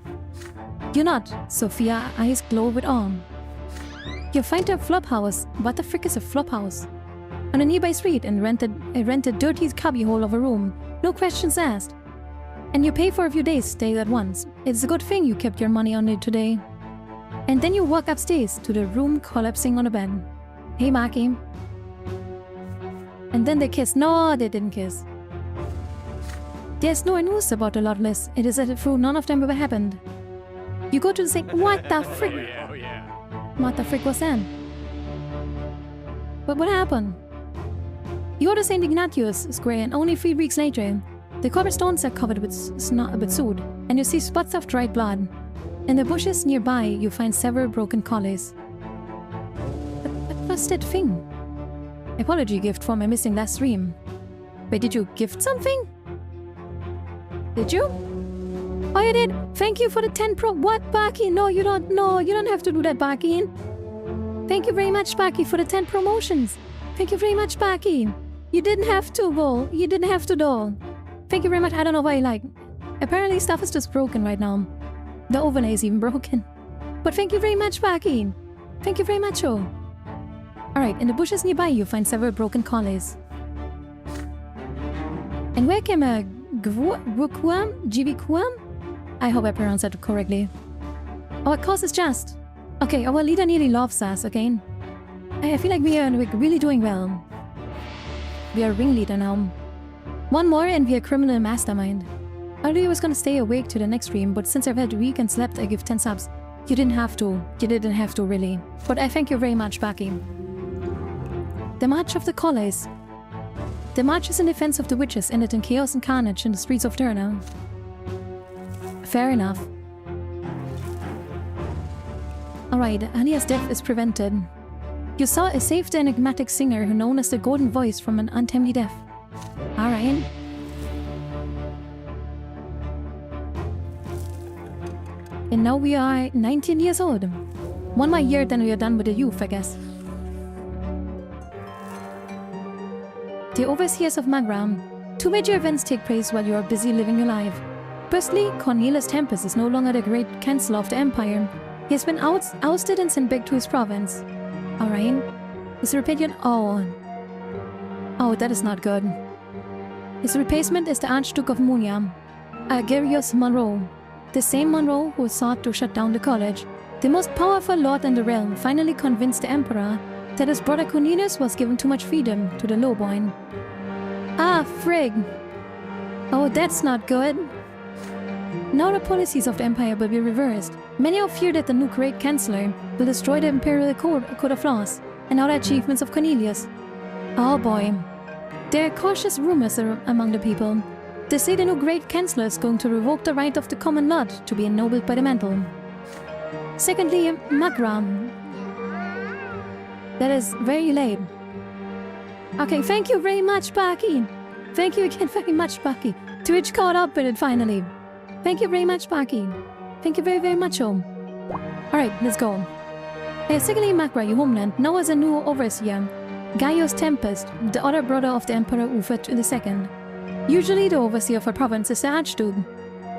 [SPEAKER 1] You nod. Sophia's eyes glow with awe. You find a flop house. What the frick is a flop house? On a nearby street and rent a dirty cubbyhole of a room. No questions asked. And you pay for a few days stay at once. It's a good thing you kept your money on it today. And then you walk upstairs to the room collapsing on a bed. "Hey, Marky." And then they kiss. No, they didn't kiss. There's no news about the Luckless. It is as if none of them ever happened. You go to the sink. What the frick? What the frick was that? But what happened? You go to St. Ignatius Square, and only 3 weeks later, the cobblestones are covered with soot, and you see spots of dried blood. In the bushes nearby, you find several broken collies. But what was that thing? apology gift for my missing last stream. Wait, did you gift something? Did you? Oh, you did? Thank you for the 10 pro. What, Baki? No, you don't. No, you don't have to do that, Baki. Thank you very much, Baki, for the 10 promotions. Thank you very much, Baki. You didn't have to, Bull. You didn't have to, though. Thank you very much. I don't know why, like... Apparently stuff is just broken right now. The overlay is even broken. But thank you very much, Baki. Thank you very much, oh. Alright, in the bushes nearby you find several broken collies. And where came a Gvukwa? I hope I pronounced that correctly. Our cause is just. Okay, our leader nearly loves us, okay? I feel like we're really doing well. We are a ringleader now. One more and we're a criminal mastermind. I really was gonna stay awake to the next stream, but since I've had a week and slept, I give 10 subs. You didn't have to. You didn't have to, really. But I thank you very much, Baki. The March of the Collies. The marches in defense of the witches ended in chaos and carnage in the streets of Turner. Fair enough. Alright, Alia's death is prevented. You saw a saved enigmatic singer who known as the Golden Voice from an untimely death. Alright. And now we are 19 years old. One more year, then we are done with the youth, I guess. The Overseers of Magram. Two major events take place while you are busy living your life. Firstly, Cornelius Tempest is no longer the great Chancellor of the Empire. He has been ousted and sent back to his province. Alright. His replacement... Oh, that is not good. His replacement is the Archduke of Munia, Agerius Monroe. The same Monroe who sought to shut down the college. The most powerful lord in the realm finally convinced the Emperor that his brother Cornelius was given too much freedom to the lowborn. Ah, frig! Oh, that's not good. Now the policies of the Empire will be reversed. Many have feared that the new great Chancellor will destroy the Imperial Code of Laws and other achievements of Cornelius. Oh boy. There are cautious rumors among the people. They say the new great Chancellor is going to revoke the right of the common lot to be ennobled by the mantle. Secondly, Magram. That is very late. Okay, thank you very much, Baki. Thank you again very much, Baki. Twitch caught up with it finally. Thank you very much, Baki. Thank you very, very much, home. Alright, let's go. Secondly, Makra, your homeland, now as a new overseer. Gaius Tempest, the other brother of the Emperor Ufet II. Usually the overseer of a province is the Archduke.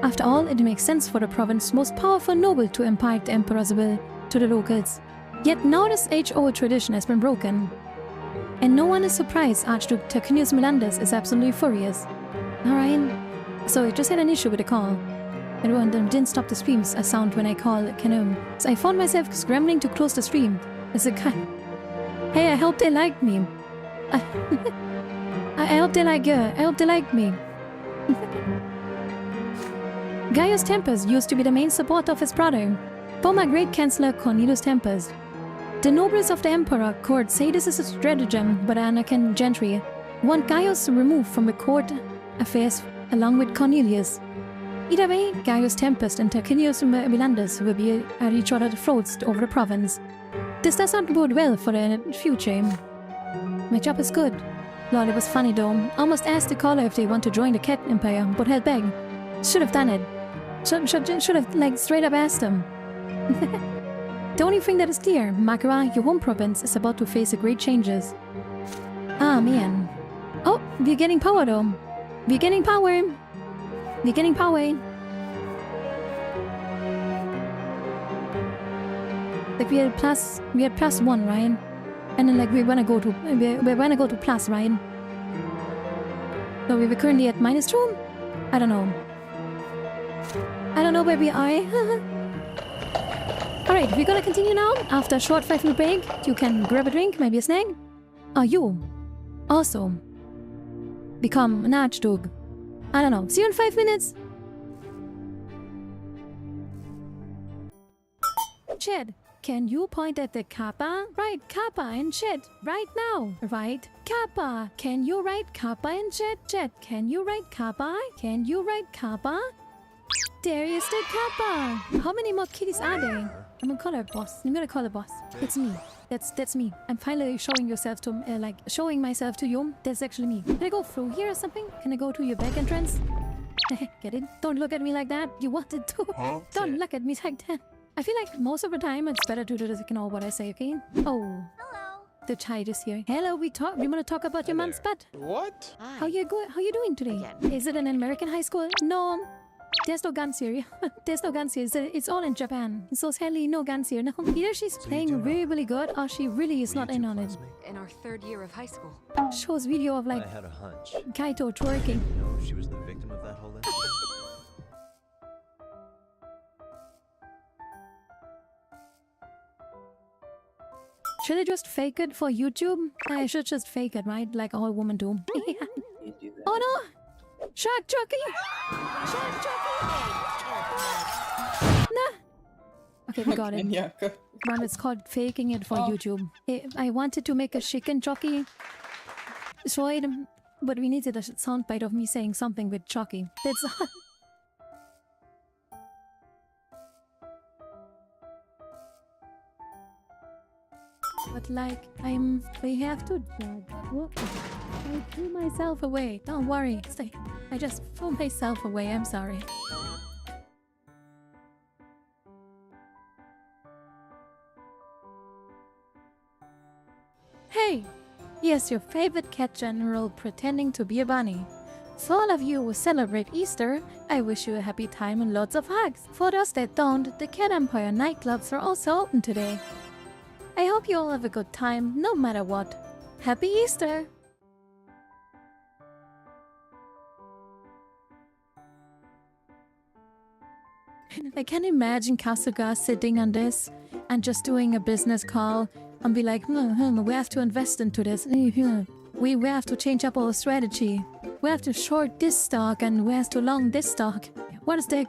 [SPEAKER 1] After all, it makes sense for the province's most powerful noble to impart the Emperor's will to the locals. Yet now this age-old tradition has been broken. And no one is surprised Archduke Tarquinius Melandus is absolutely furious. Alright. So I just had an issue with the call. Everyone didn't stop the streams a sound when I called Canon. So I found myself scrambling to close the stream. As a guy. Hey, I hope they like me. I hope they like I hope they like me. Gaius Tempest used to be the main supporter of his brother, former great Chancellor Cornelius Tempest. The nobles of the Emperor court say this is a stratagem by the Anakin gentry, want Gaius removed from the court affairs along with Cornelius. Either way, Gaius Tempest and Tarquinius Melandus will be at each other's throats over the province. This does not bode well for the future. My job is good. Lord, it was funny though. Almost asked the caller if they want to join the Cat Empire, but held back. Should have done it. Should have, like, straight up asked them. The only thing that is clear, Makara, your home province, is about to face great changes. Ah, man. Oh, we're getting power though. We're getting power. We're getting power. Like we had +1, right? And then like we wanna go to plus, right? So we were currently at -2? I don't know. I don't know where we are. Alright, we're gonna continue now. After a short 5-minute break, you can grab a drink, maybe a snack. You also become an Archduke. I don't know. See you in 5 minutes. Chat, can you point at the kappa? Write kappa in chat right now. Right? Kappa. Can you write kappa in chat? Chat, can you write kappa? Can you write kappa? Darius the Kappa! How many more kitties are there? I'm gonna call her boss. I'm gonna call her boss. It's me. That's me. I'm finally showing yourself to showing myself to you. That's actually me. Can I go through here or something? Can I go to your back entrance? Get it? Don't look at me like that. You wanted to. Huh? Don't look at me like that. I feel like most of the time it's better to do this, ignore what I say, okay? Oh.
[SPEAKER 6] Hello.
[SPEAKER 1] The child is here. Hello, we wanna talk about your mom's butt.
[SPEAKER 5] What?
[SPEAKER 1] How you doing today? Is it an American high school? No. There's no guns here. There's no guns here. It's all in Japan. So sadly, no guns here. No. Either she's playing really, really good or she really is not in on it.
[SPEAKER 7] In our 3rd year of high school.
[SPEAKER 1] Shows video of
[SPEAKER 8] I had a hunch.
[SPEAKER 1] Kaito twerking.
[SPEAKER 8] You know, she was the victim of that whole incident.
[SPEAKER 1] Should I just fake it for YouTube? I should just fake it, right? Like all women do. Oh no! Shark jockey! Shark jockey! Nah! Okay, we got it.
[SPEAKER 9] Nyanko.
[SPEAKER 1] Mom, it's called faking it for YouTube. I wanted to make a chicken jockey. But we needed a soundbite of me saying something with jockey. That's all. But we have to I threw myself away. Don't worry. I just threw myself away. I'm sorry. Hey! Yes, your favorite cat general pretending to be a bunny. For all of you who celebrate Easter, I wish you a happy time and lots of hugs. For those that don't, the Cat Empire nightclubs are also open today. I hope you all have a good time, no matter what. Happy Easter! I can imagine Kasuga sitting on this and just doing a business call and be like, we have to invest into this. We have to change up our strategy. We have to short this stock and we have to long this stock. What is the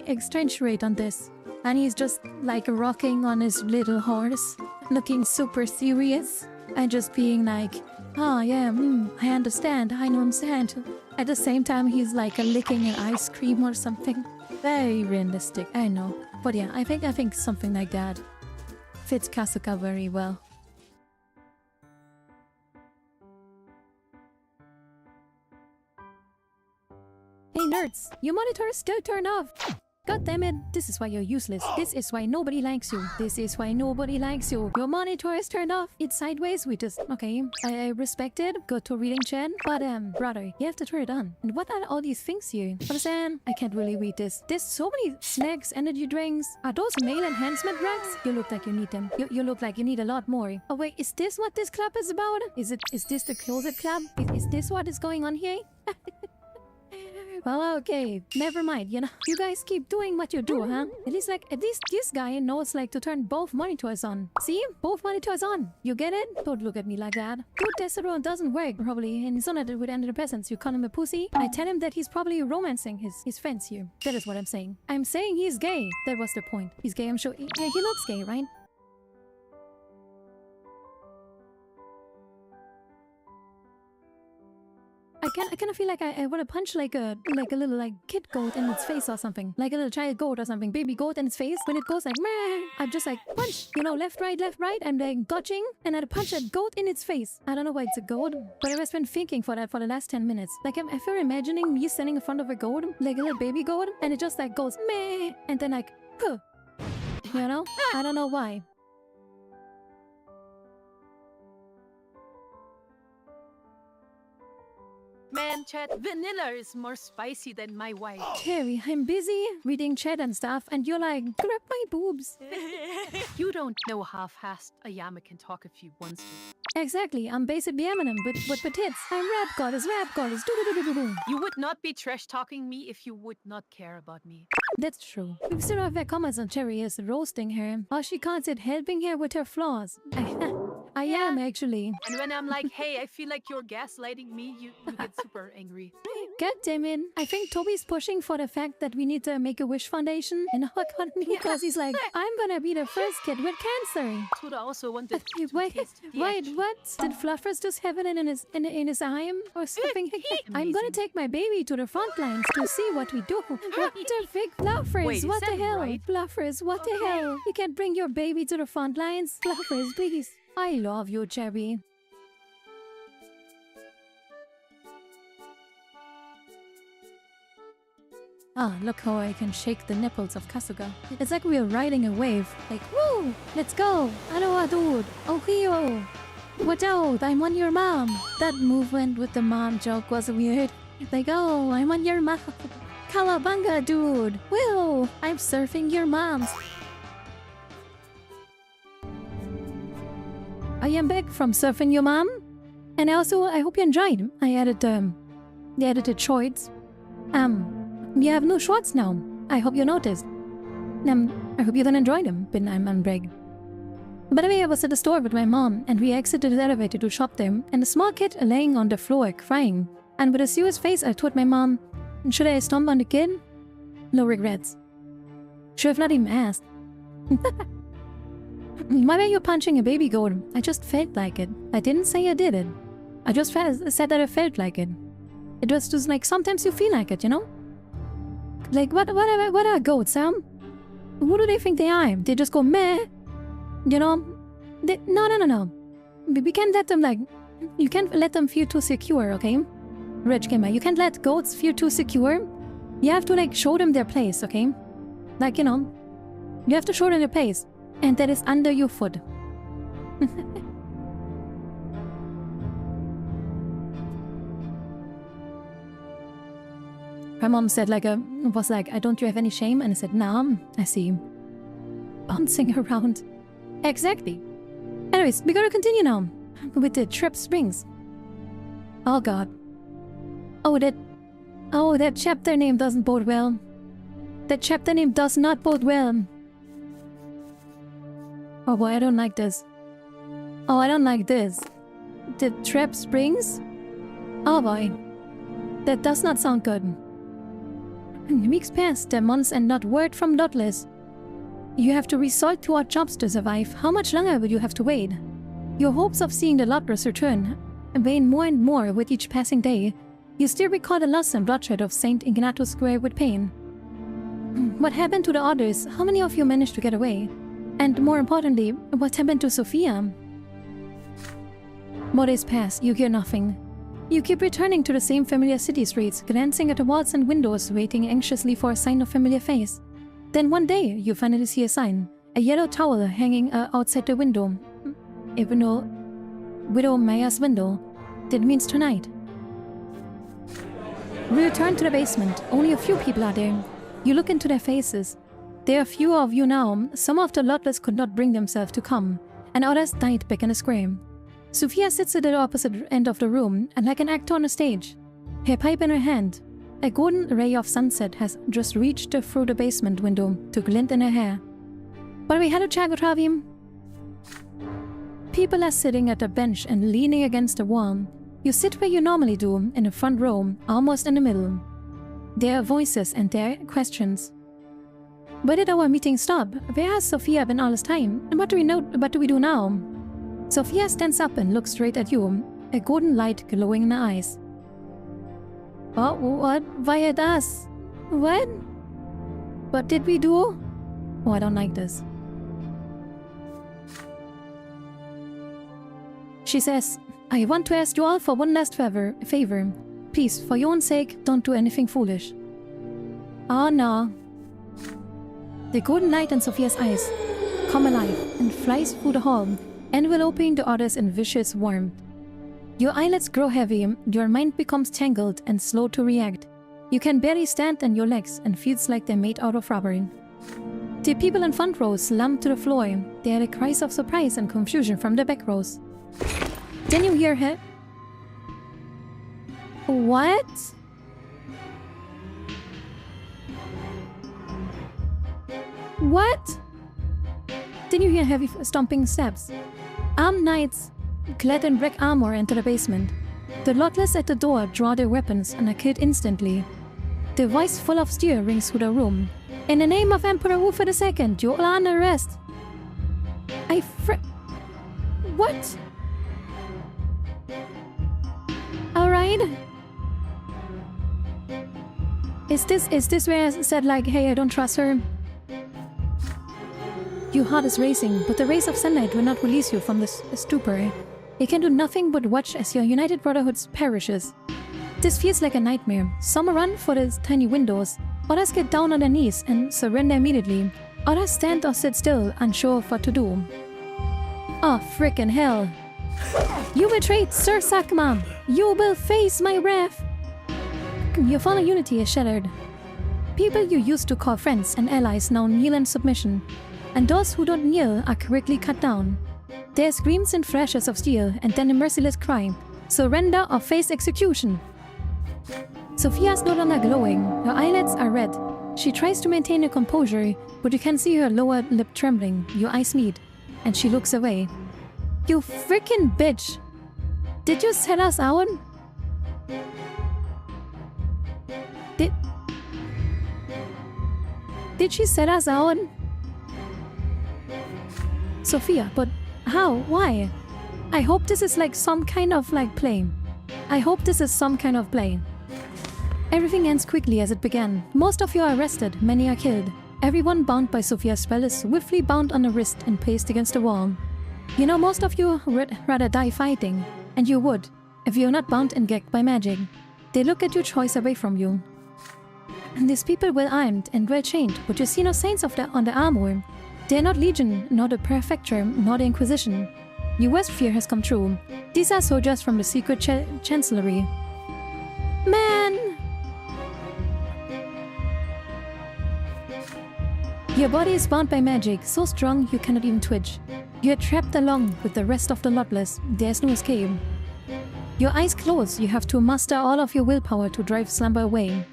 [SPEAKER 1] exchange rate on this? And he's just like rocking on his little horse, looking super serious and just being like, oh yeah, I understand, I understand. At the same time, he's like licking an ice cream or something. Very realistic, I know. But yeah, I think something like that fits Kasuga very well. Hey nerds, your monitor is still turned off. God damn it, this is why you're useless. This is why nobody likes you. This is why nobody likes you. Your monitor is turned off. It's sideways. Okay, I respect it. Go to reading chat. But brother, you have to turn it on. And what are all these things here? Understand? I can't really read this. There's so many snacks, energy drinks. Are those male enhancement drugs? You look like you need them. You look like you need a lot more. Oh wait, is this what this club is about? Is this the closet club? Is this what is going on here? Well, okay, never mind, you know. You guys keep doing what you do, huh? At least this guy knows to turn both monitors on. See? Both monitors on. You get it? Don't look at me like that. Dude, testosterone doesn't work, probably, and he's on it with antidepressants. You call him a pussy? I tell him that he's probably romancing his friends here. That is what I'm saying. I'm saying he's gay. That was the point. He's gay, I'm sure. Yeah, he looks gay, right? I kind of feel like I want to punch like a little kid goat in its face or something, like a little child goat or something, baby goat in its face. When it goes like meh, I just punch, left right. I'm dodging and I punch that goat in its face. I don't know why it's a goat, but I've been thinking for that for the last 10 minutes. Like I'm ever imagining me standing in front of a goat, like a little baby goat, and it just goes meh, and then huh. I don't know why.
[SPEAKER 10] Man, chat, vanilla is more spicy than my wife.
[SPEAKER 1] Terry, I'm busy reading chat and stuff, and you're like, grab my boobs.
[SPEAKER 10] You don't know how fast a Yama can talk if he wants to.
[SPEAKER 1] Exactly, I'm basically Eminem, but tits. I'm rap goddess, do.
[SPEAKER 10] You would not be trash-talking me if you would not care about me.
[SPEAKER 1] That's true. We've still have comments on Cherry is roasting her. Or she calls it helping her with her flaws. I am actually.
[SPEAKER 10] And when I'm like, hey, I feel like you're gaslighting me, you get super angry.
[SPEAKER 1] God damn it. I think Toby's pushing for the fact that we need to make a wish foundation and not on me because he's like, I'm gonna be the first kid with cancer.
[SPEAKER 10] Tuda also wanted to
[SPEAKER 1] Wait,
[SPEAKER 10] taste the
[SPEAKER 1] wait,
[SPEAKER 10] edge.
[SPEAKER 1] what? Did Fluffers just have it in his arm or something? I'm gonna take my baby to the front lines to see what we do. What the frick, Fluffers?
[SPEAKER 10] Wait, is
[SPEAKER 1] what the
[SPEAKER 10] that
[SPEAKER 1] hell?
[SPEAKER 10] right?
[SPEAKER 1] Fluffers, what the hell? You can't bring your baby to the front lines? Fluffers, please. I love you, Cherry. Ah, look how I can shake the nipples of Kasuga. It's like we're riding a wave. Like, woo! Let's go! Aloha, dude! Ohio! Watch out! I'm on your mom! That movement with the mom joke was weird. Like, oh, I'm on your mom. Kalabanga, dude! Whoa! I'm surfing your moms! I am back from surfing your mom. And also, I hope you enjoyed. I added the edited shorts. We have new shorts now. I hope you noticed. I hope you then enjoyed them, but I'm on break. By the way, I was at the store with my mom, and we exited the elevator to shop there, and a small kid laying on the floor crying. And with a serious face, I told my mom, should I stomp on the kid? No regrets. Should have not even asked. Why were you punching a baby goat? I just felt like it. I didn't say I did it. I just said that I felt like it. It was just like sometimes you feel like it, you know? Like, what are goats, Sam? Who do they think they are? They just go meh? You know? No. We can't let them, like... You can't let them feel too secure, okay? Rich gamer, you can't let goats feel too secure. You have to, like, show them their place, okay? Like, you know... You have to show them their place. And that is under your foot. My mom said was like, don't you have any shame? And I said, nah, I see. Bouncing around. Exactly. Anyways, we gotta continue now. With the trip springs. Oh god. Oh, that chapter name doesn't bode well. That chapter name does not bode well. Oh boy, I don't like this. Oh, I don't like this. The trap springs? Oh boy. That does not sound good. Weeks pass, the months, and not word from Dotless. You have to resort to odd jobs to survive. How much longer will you have to wait? Your hopes of seeing the Lotless return wane more and more with each passing day. You still recall the loss and bloodshed of St. Ignatius Square with pain. What happened to the others? How many of you managed to get away? And more importantly, what happened to Sophia? More days pass, you hear nothing. You keep returning to the same familiar city streets, glancing at the walls and windows, waiting anxiously for a sign of familiar face. Then one day, you finally see a sign. A yellow towel hanging outside the window. Widow Maya's window. That means tonight. We return to the basement. Only a few people are there. You look into their faces. There are fewer of you now. Some of the Lotless could not bring themselves to come, and others died back in the square. Sophia sits at the opposite end of the room, and like an actor on a stage, her pipe in her hand. A golden ray of sunset has just reached through the basement window to glint in her hair. But we had a chat with Ravi. People are sitting at a bench and leaning against the wall. You sit where you normally do, in the front row, almost in the middle. There are voices and there are questions. Where did our meeting stop? Where has Sophia been all this time? And what do we do now? Sophia stands up and looks straight at you, a golden light glowing in her eyes. Oh, what? Why at us? What? What did we do? Oh, I don't like this. She says, I want to ask you all for one last favor. Please, for your own sake, don't do anything foolish. Oh no. The golden light in Sophia's eyes come alive and flies through the hall, enveloping the others in vicious warmth. Your eyelids grow heavy, your mind becomes tangled and slow to react. You can barely stand on your legs and feels like they're made out of rubber. The people in front rows slump to the floor. They are the cries of surprise and confusion from the back rows. Then you hear her. What? What? Then you hear heavy stomping steps. Armed knights, clad in black armor, enter the basement. The Lotless at the door draw their weapons and are killed instantly. The voice full of steel rings through the room. In the name of Emperor Wu II, you are under arrest. What? Alright. Is this where I said like, hey, I don't trust her? Your heart is racing, but the rays of sunlight will not release you from this stupor. You can do nothing but watch as your United Brotherhood perishes. This feels like a nightmare. Some run for the tiny windows, others get down on their knees and surrender immediately. Others stand or sit still, unsure of what to do. Oh, frickin' hell. You betrayed Sir Sakma! You will face my wrath! Your fallen unity is shattered. People you used to call friends and allies now kneel in submission, and those who don't kneel are quickly cut down. There are screams and flashes of steel, and then a merciless cry, surrender or face execution. Sophia is no longer glowing, her eyelids are red. She tries to maintain her composure, but you can see her lower lip trembling. Your eyes meet, and she looks away. You freaking bitch! Did you set us out? Did she set us out? Sophia, but how? Why? I hope this is like some kind of like play. I hope this is some kind of play. Everything ends quickly as it began. Most of you are arrested, many are killed. Everyone bound by Sophia's spell is swiftly bound on the wrist and placed against the wall. You know, most of you would rather die fighting, and you would, if you're not bound and gagged by magic. They look at your choice away from you. And these people well armed and well chained, but you see no signs of on the armor. They are not Legion, nor the Prefecture, nor the Inquisition. Your worst fear has come true. These are soldiers from the secret chancellery. Man! Your body is bound by magic, so strong you cannot even twitch. You are trapped along with the rest of the Lotless. There is no escape. Your eyes close, you have to muster all of your willpower to drive slumber away.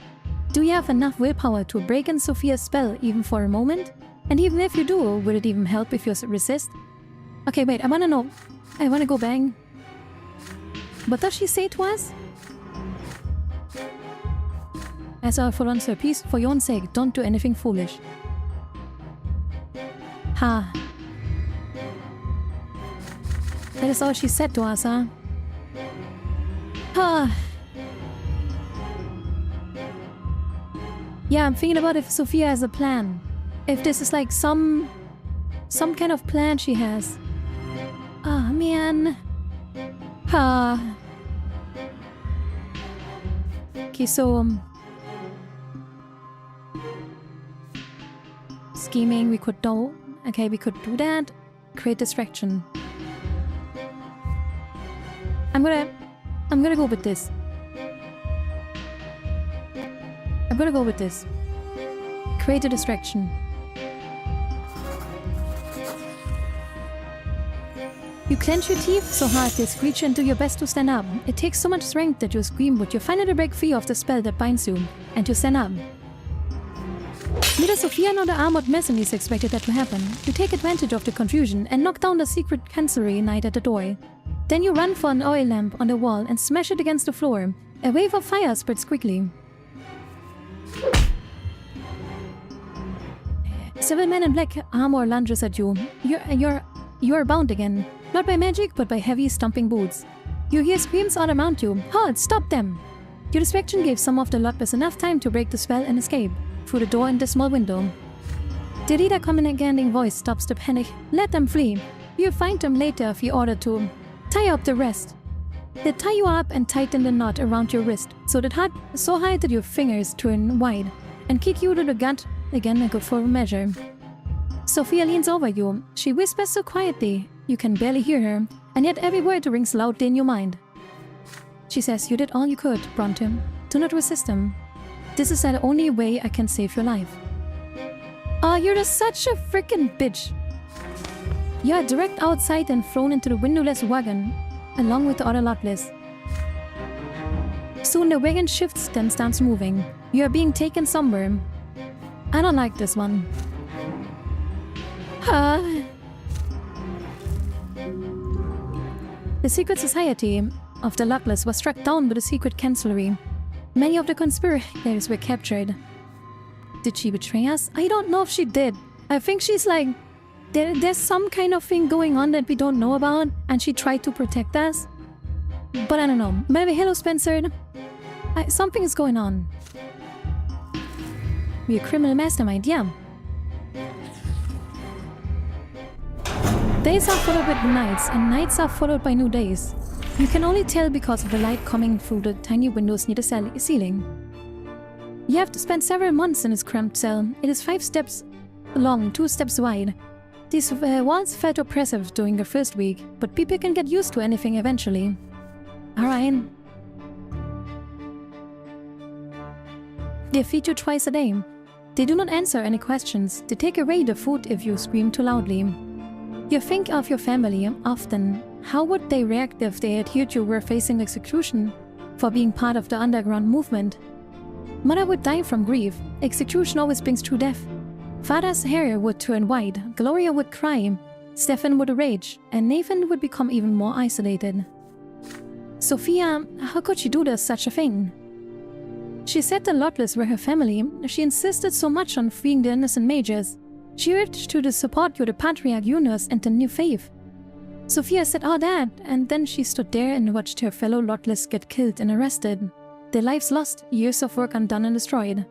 [SPEAKER 1] Do you have enough willpower to break in Sophia's spell even for a moment? And even if you do, will it even help if you resist? Okay, wait, I wanna know. I wanna go back. What does she say to us? As our for once, please, for your own sake, don't do anything foolish. Ha. That is all she said to us, huh? Ha. Yeah, I'm thinking about if Sophia has a plan. If this is like some kind of plan she has. Ah, man. Ha. Okay, so scheming, we could do. Okay, we could do that. Create distraction. I'm gonna go with this. I'm gonna go with this. Create a distraction. You clench your teeth so hard they screech and do your best to stand up. It takes so much strength that you scream, but you finally break free of the spell that binds you, and you stand up. Neither Sophia nor the armored mercenaries expected that to happen. You take advantage of the confusion and knock down the secret chancellery knight at the door. Then you run for an oil lamp on the wall and smash it against the floor. A wave of fire spreads quickly. Several men in black armor lunges at you. You're bound again. Not by magic, but by heavy stomping boots. You hear screams all around you. Halt! Stop them! Your distraction gave some of the Lotless enough time to break the spell and escape through the door in the small window. The leader commanding voice stops the panic. Let them flee. You'll find them later if you order to. Tie up the rest. They tie you up and tighten the knot around your wrist so high that your fingers turn wide and kick you to the gut again and go for a measure. Sophia leans over you. She whispers so quietly you can barely hear her, and yet every word rings loudly in your mind. She says, you did all you could, Brante. Do not resist him. This is the only way I can save your life. Oh, you're just such a freaking bitch. You are direct outside and thrown into the windowless wagon, along with the other Lotless. Soon the wagon shifts, then starts moving. You are being taken somewhere. I don't like this one. The secret society of the Luckless was struck down by the secret chancellery. Many of the conspirators were captured. Did she betray us? I don't know if she did. I think she's like, there's some kind of thing going on that we don't know about, and she tried to protect us. But I don't know. Maybe, hello Spencer. Something is going on. We're a criminal mastermind, yeah. Days are followed with nights, and nights are followed by new days. You can only tell because of the light coming through the tiny windows near the ceiling. You have to spend several months in this cramped cell. It is 5 steps long, 2 steps wide. These walls felt oppressive during the first week, but people can get used to anything eventually. Alright. They feed you twice a day. They do not answer any questions. They take away the food if you scream too loudly. You think of your family often. How would they react if they had heard you were facing execution for being part of the underground movement? Mother would die from grief. Execution always brings true death. Father's hair would turn white, Gloria would cry, Stefan would rage, and Nathan would become even more isolated. Sophia, how could she do such a thing? She said the Luckless were her family. She insisted so much on freeing the innocent mages. She urged to support you, the Patriarch Yunus, and the new faith. Sophia said all that, and then she stood there and watched her fellow Luckless get killed and arrested. Their lives lost, years of work undone and destroyed.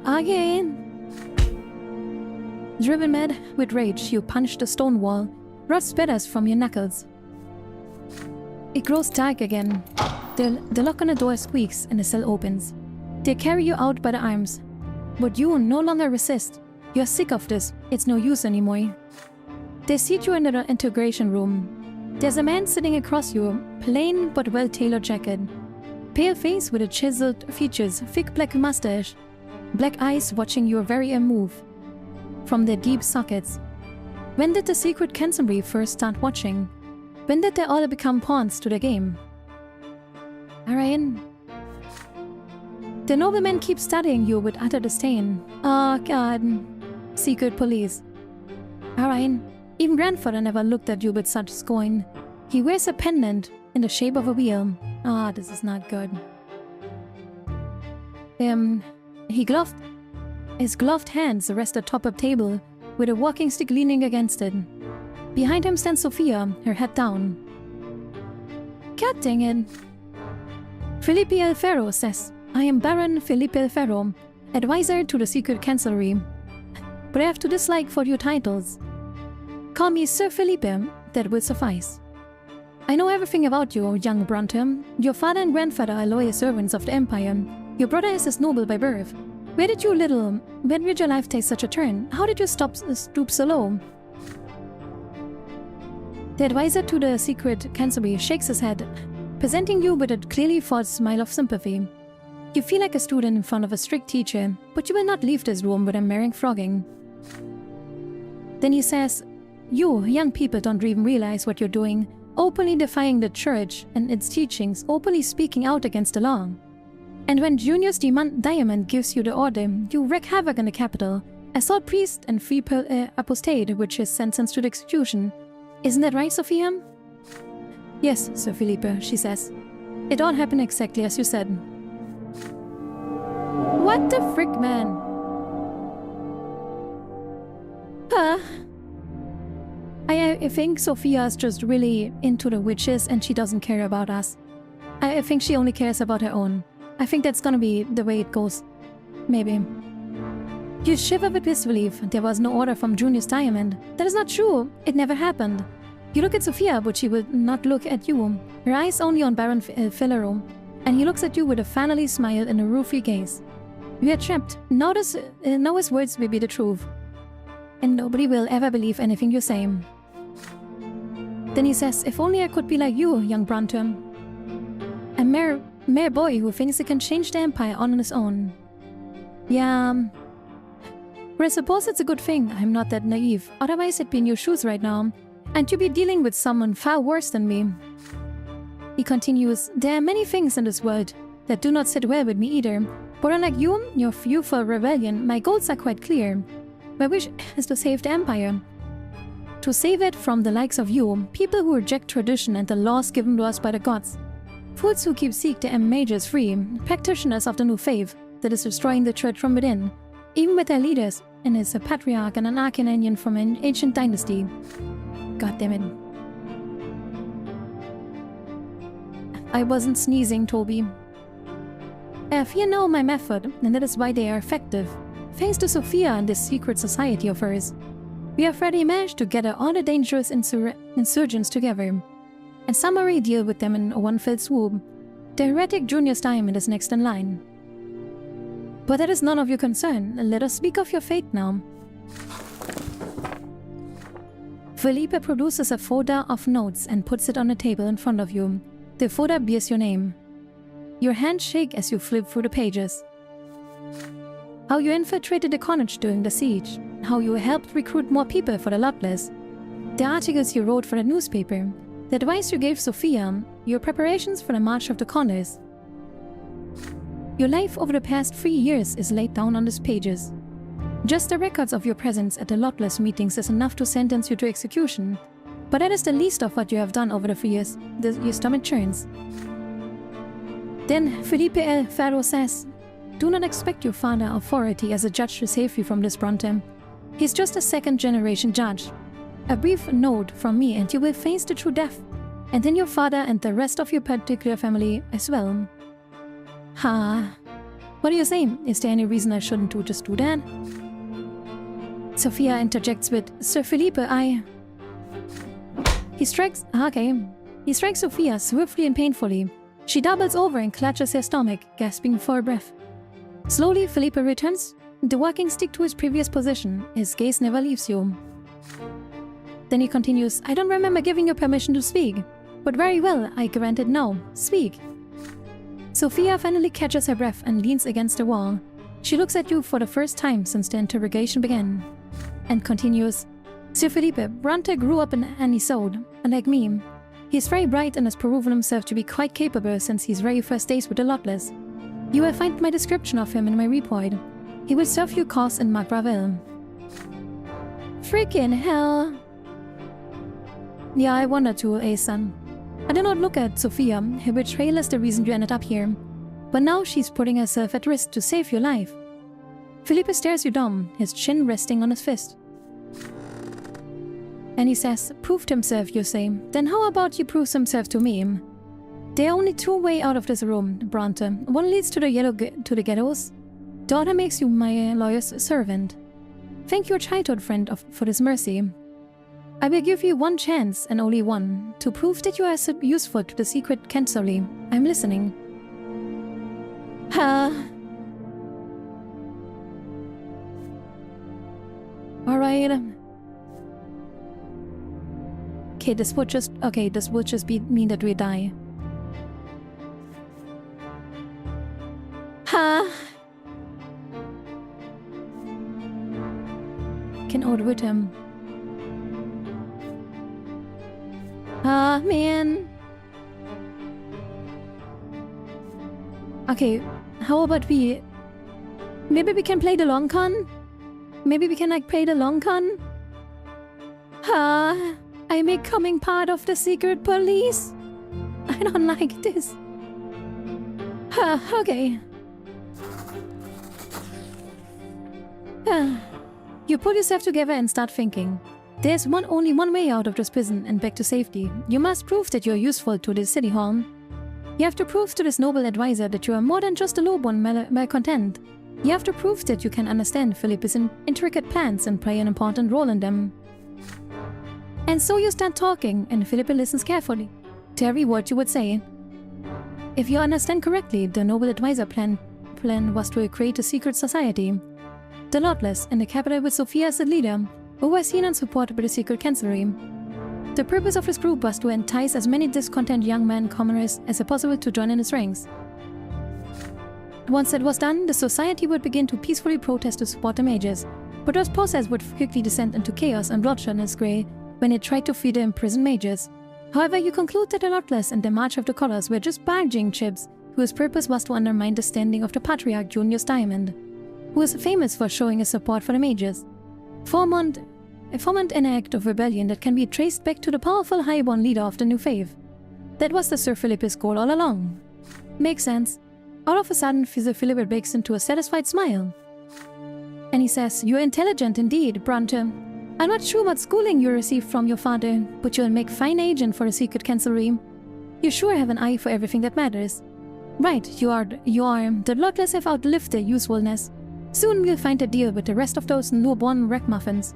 [SPEAKER 1] Again. Driven mad with rage, you punch the stone wall. Blood spatters from your knuckles. It grows dark again. The lock on the door squeaks and the cell opens. They carry you out by the arms. But you no longer resist. You're sick of this. It's no use anymore. They seat you in the integration room. There's a man sitting across you, plain but well-tailored jacket. Pale face with a chiseled features, thick black mustache. Black eyes watching your very move from their deep sockets. When did the secret chancellery first start watching? When did they all become pawns to the game? Ariane. The nobleman keeps studying you with utter disdain. Oh god. Secret police. Ariane. Even grandfather never looked at you with such scorn. He wears a pendant in the shape of a wheel. Ah, this is not good. His gloved hands rest atop a table with a walking stick leaning against it. Behind him stands Sophia, her head down. God dang it. Felipe Alfaro says, I am Baron Felipe Alfaro, advisor to the secret chancellery. But I have to dislike for your titles. Call me Sir Felipe, that will suffice. I know everything about you, young Brante. Your father and grandfather are loyal servants of the Empire. Your brother is as noble by birth. When did your life take such a turn? How did you stoop so low? The advisor to the secret chancellery shakes his head, presenting you with a clearly false smile of sympathy. You feel like a student in front of a strict teacher, but you will not leave this room with a merry frogging. Then he says, you, young people, don't even realize what you're doing, openly defying the church and its teachings, openly speaking out against the law. And when Junius Diamond gives you the order, you wreak havoc in the capital, assault priest and free apostate, which is sentenced to the execution. Isn't that right, Sophia? Yes, Sir Felipe, she says. It all happened exactly as you said. What the frick, man? Huh? I think Sophia's just really into the witches and she doesn't care about us. I think she only cares about her own. I think that's gonna be the way it goes. Maybe. You shiver with disbelief. There was no order from Junius Diamond. That is not true. It never happened. You look at Sophia, but she will not look at you. Her eyes only on Baron Fillero, and he looks at you with a finally smile and a rueful gaze. You are trapped. Now his words will be the truth. And nobody will ever believe anything you say. Then he says, if only I could be like you, young Brante. A mere boy who thinks he can change the Empire on his own. Yeah. But I suppose it's a good thing I'm not that naive. Otherwise I'd be in your shoes right now. And you'd be dealing with someone far worse than me. He continues, there are many things in this world that do not sit well with me either. But unlike you, your youthful rebellion, my goals are quite clear. My wish is to save the Empire. to save it from the likes of you, people who reject tradition and the laws given to us by the gods. Fools who keep seek to mages free, practitioners of the new faith that is destroying the church from within, even with their leaders, and is a patriarch and an Arcananian from an ancient dynasty. God damn it. I wasn't sneezing, Toby. You know my method, and that is why they are effective. Thanks to Sophia and this secret society of hers, we have already managed to gather all the dangerous insurgents together, and summary deal with them in one fell swoop. The heretic Junior's diamond is next in line. But that is none of your concern. Let us speak of your fate now. Felipe produces a folder of notes and puts it on a table in front of you. The folder bears your name. Your hands shake as you flip through the pages. How you infiltrated the college during the siege. How you helped recruit more people for the Lotless. The articles you wrote for the newspaper. The advice you gave Sophia. Your preparations for the March of the Condors. Your life over the past 3 years is laid down on these pages. Just the records of your presence at the Lotless meetings is enough to sentence you to execution. But that is the least of what you have done over the 3 years. Your stomach churns. Then Felipe El Ferro says, do not expect your father authority as a judge to save you from this, Brante. He's just a second-generation judge. A brief note from me and you will face the true death. And then your father and the rest of your particular family as well. What do you say? Is there any reason I shouldn't just do that? Sophia interjects with, Sir Felipe, He strikes Sophia swiftly and painfully. She doubles over and clutches her stomach, gasping for breath. Slowly, Felipe returns, the walking stick to his previous position. His gaze never leaves you. Then he continues, I don't remember giving you permission to speak. But very well, I granted no. Speak. Sophia finally catches her breath and leans against the wall. She looks at you for the first time since the interrogation began. And continues, Sir Felipe, Brante grew up in Anisode, like me. He's very bright and has proven himself to be quite capable since his very first days with the Lotless. You will find my description of him in my report. He will serve your cause in Magraville. Freaking hell. Yeah, I wonder too, son. I did not look at Sophia. Her betrayal is the reason you ended up here. But now she's putting herself at risk to save your life. Felipe stares you down, his chin resting on his fist. And he says, proved himself, you say. Then how about you prove himself to me? There are only two ways out of this room, Brante. One leads to the ghettos. The other makes you my lawyer's servant. Thank your childhood friend for this mercy. I will give you one chance, and only one, to prove that you are useful to the secret council. I'm listening. Alright. Okay, this would just mean that we die. Can outwit him. Man. Okay, how about maybe we can play the long con? Maybe we can play the long con? I'm becoming part of the secret police. I don't like this. Okay. You pull yourself together and start thinking. There's only one way out of this prison and back to safety. You must prove that you're useful to the city hall. You have to prove to this noble advisor that you are more than just a lowborn malcontent. You have to prove that you can understand Felipe's intricate plans and play an important role in them. And so you start talking, and Felipe listens carefully to every word you would say. If you understand correctly, the noble advisor plan was to create a secret society. The Lotless, in the capital with Sophia as the leader, overseen and supported by the secret chancellery. The purpose of this group was to entice as many discontent young men commoners as possible to join in its ranks. Once that was done, the society would begin to peacefully protest to support the mages, but this process would quickly descend into chaos and bloodshed in Grey when it tried to free the imprisoned mages. However, you conclude that the Lotless and the March of the Colors were just barging ships whose purpose was to undermine the standing of the Patriarch Junius Diamond, who was famous for showing his support for the mages. Formond foment an act of rebellion that can be traced back to the powerful highborn leader of the new faith. That was the Sir Philipp's goal all along. Makes sense. All of a sudden, Sir Philip breaks into a satisfied smile. And he says, "You're intelligent indeed, Brante. I'm not sure what schooling you received from your father, but you'll make fine agent for a secret cancellery. You sure have an eye for everything that matters. Right, you are. The bloodless have outlived their usefulness. Soon we'll find a deal with the rest of those newborn wreckmuffins."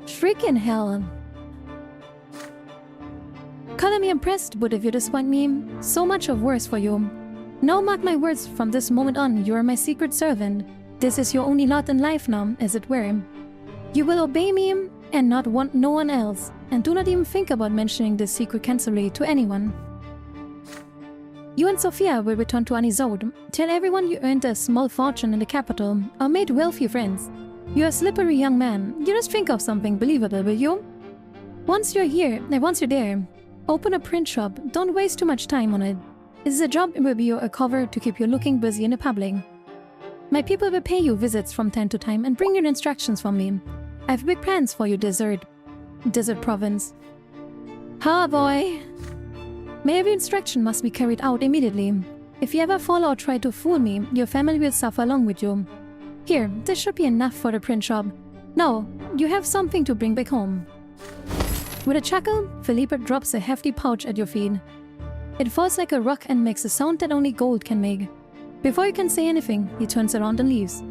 [SPEAKER 1] Freaking hell. Color me impressed, but if you disappoint me, so much of worse for you. Now mark my words, from this moment on, you are my secret servant. This is your only lot in life now, as it were. You will obey me and not want no one else, and do not even think about mentioning this secret cancellery to anyone. You and Sophia will return to Anisode. Tell everyone you earned a small fortune in the capital, or made wealthy friends. You're a slippery young man. You just think of something believable, will you? Once you're there, open a print shop. Don't waste too much time on it. This is a job. It will be a cover to keep you looking busy in the public. My people will pay you visits from time to time and bring you instructions from me. I have big plans for your desert province. Ha, boy. My every instruction must be carried out immediately. If you ever fall or try to fool me, your family will suffer along with you. Here, this should be enough for the print shop. Now, you have something to bring back home. With a chuckle, Felipe drops a hefty pouch at your feet. It falls like a rock and makes a sound that only gold can make. Before you can say anything, he turns around and leaves.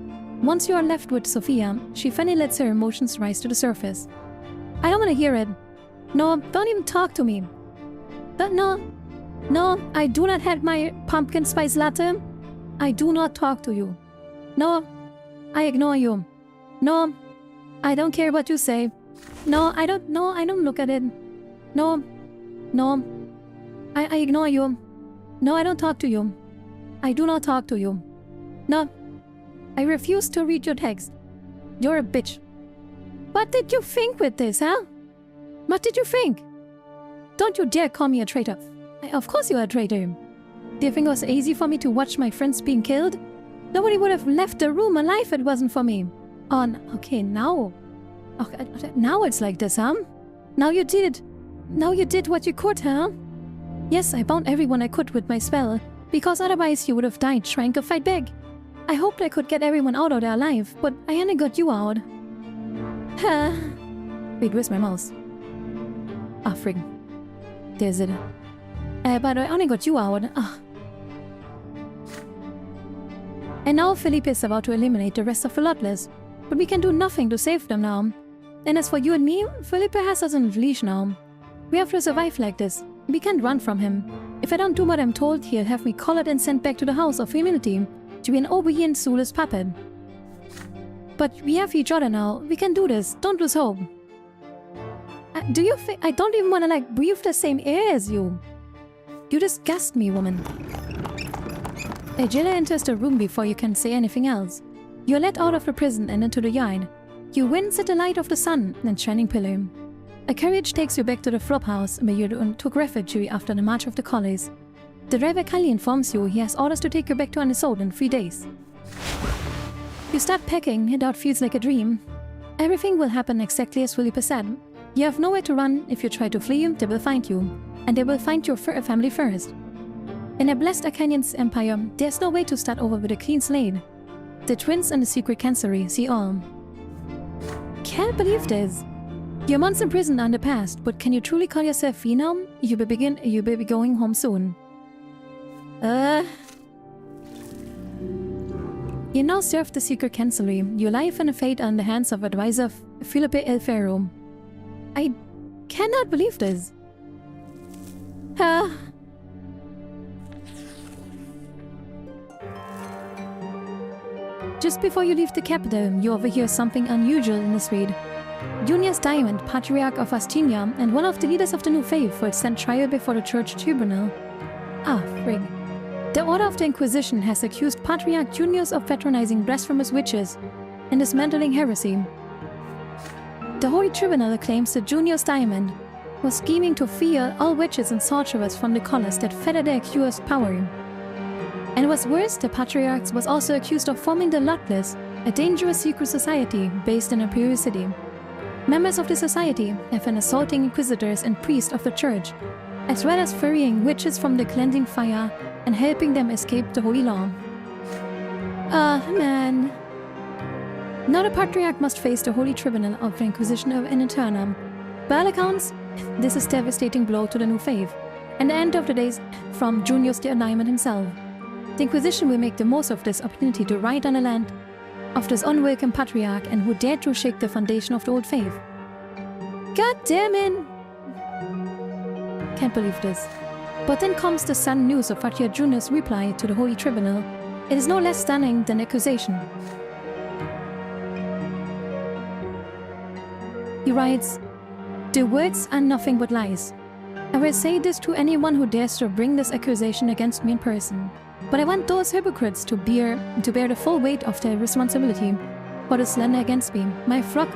[SPEAKER 1] Once you are left with Sophia, she finally lets her emotions rise to the surface. I don't want to hear it. No, don't even talk to me. No, I do not have my pumpkin spice latte. I do not talk to you. No, I ignore you. No, I don't care what you say. No, I don't look at it. No, I ignore you. No, I don't talk to you. I do not talk to you. No, I refuse to read your text. You're a bitch. What did you think with this, huh? What did you think? Don't you dare call me a traitor. Of course you are a traitor. Do you think it was easy for me to watch my friends being killed? Nobody would have left the room alive if it wasn't for me. Okay, now. Okay, now it's like this, huh? Now you did what you could, huh? Yes, I bound everyone I could with my spell, because otherwise you would have died trying to fight back. I hoped I could get everyone out of there alive, but I only got you out. Huh. Wait, where's my mouse? Ah, frig. There's it. But I only got you out. And now Felipe is about to eliminate the rest of the Lotless, but we can do nothing to save them now. And as for you and me, Felipe has us on leash now. We have to survive like this. We can't run from him. If I don't do what I'm told, he'll have me collared and sent back to the House of Humility to be an obedient, soulless puppet. But we have each other now. We can do this. Don't lose hope. Do you think I don't even want to breathe the same air as you? You disgust me, woman. Ajila enters the room before you can say anything else. You're let out of the prison and into the yard. You wince at the light of the sun and shining pillar. A carriage takes you back to the flop house where you took refuge after the march of the collies. The driver kindly informs you he has orders to take you back to Anisode in 3 days. You start packing, and that feels like a dream. Everything will happen exactly as Felipe said. You have nowhere to run. If you try to flee, they will find you. And they will find your family first. In a blessed Arcanian's empire, there's no way to start over with a clean slate. The twins and the secret cancellery see all. Can't believe this. Your months in prison are in the past, but can you truly call yourself free now? You will be going home soon. You now serve the secret cancellery. Your life and fate are in the hands of advisor Felipe El Ferro. I cannot believe this. Just before you leave the capital, you overhear something unusual in the street. Junius Diamond, Patriarch of Astinia and one of the leaders of the New Faith, will stand trial before the church tribunal. Ah, frig. The Order of the Inquisition has accused Patriarch Junius of patronizing blasphemous witches and dismantling heresy. The Holy Tribunal claims that Junius Diamond was scheming to free all witches and sorcerers from the collars that fettered their accused power. And what's worse, the Patriarch was also accused of forming the Lotless, a dangerous secret society based in Imperial City. Members of the society have been assaulting inquisitors and priests of the church, as well as freeing witches from the cleansing fire and helping them escape the holy law. Man. Now the Patriarch must face the holy tribunal of the Inquisition in Eternum. By all accounts, this is a devastating blow to the new faith, and the end of the days from Junius the Diamond himself. The Inquisition will make the most of this opportunity to ride on the land of this unwelcome Patriarch and who dared to shake the foundation of the old faith. God damn it! Can't believe this. But then comes the sudden news of Patriarch Junius' reply to the Holy Tribunal. It is no less stunning than the accusation. He writes, "The words are nothing but lies. I will say this to anyone who dares to bring this accusation against me in person. But I want those hypocrites to bear the full weight of their responsibility for the slander against me, my flock,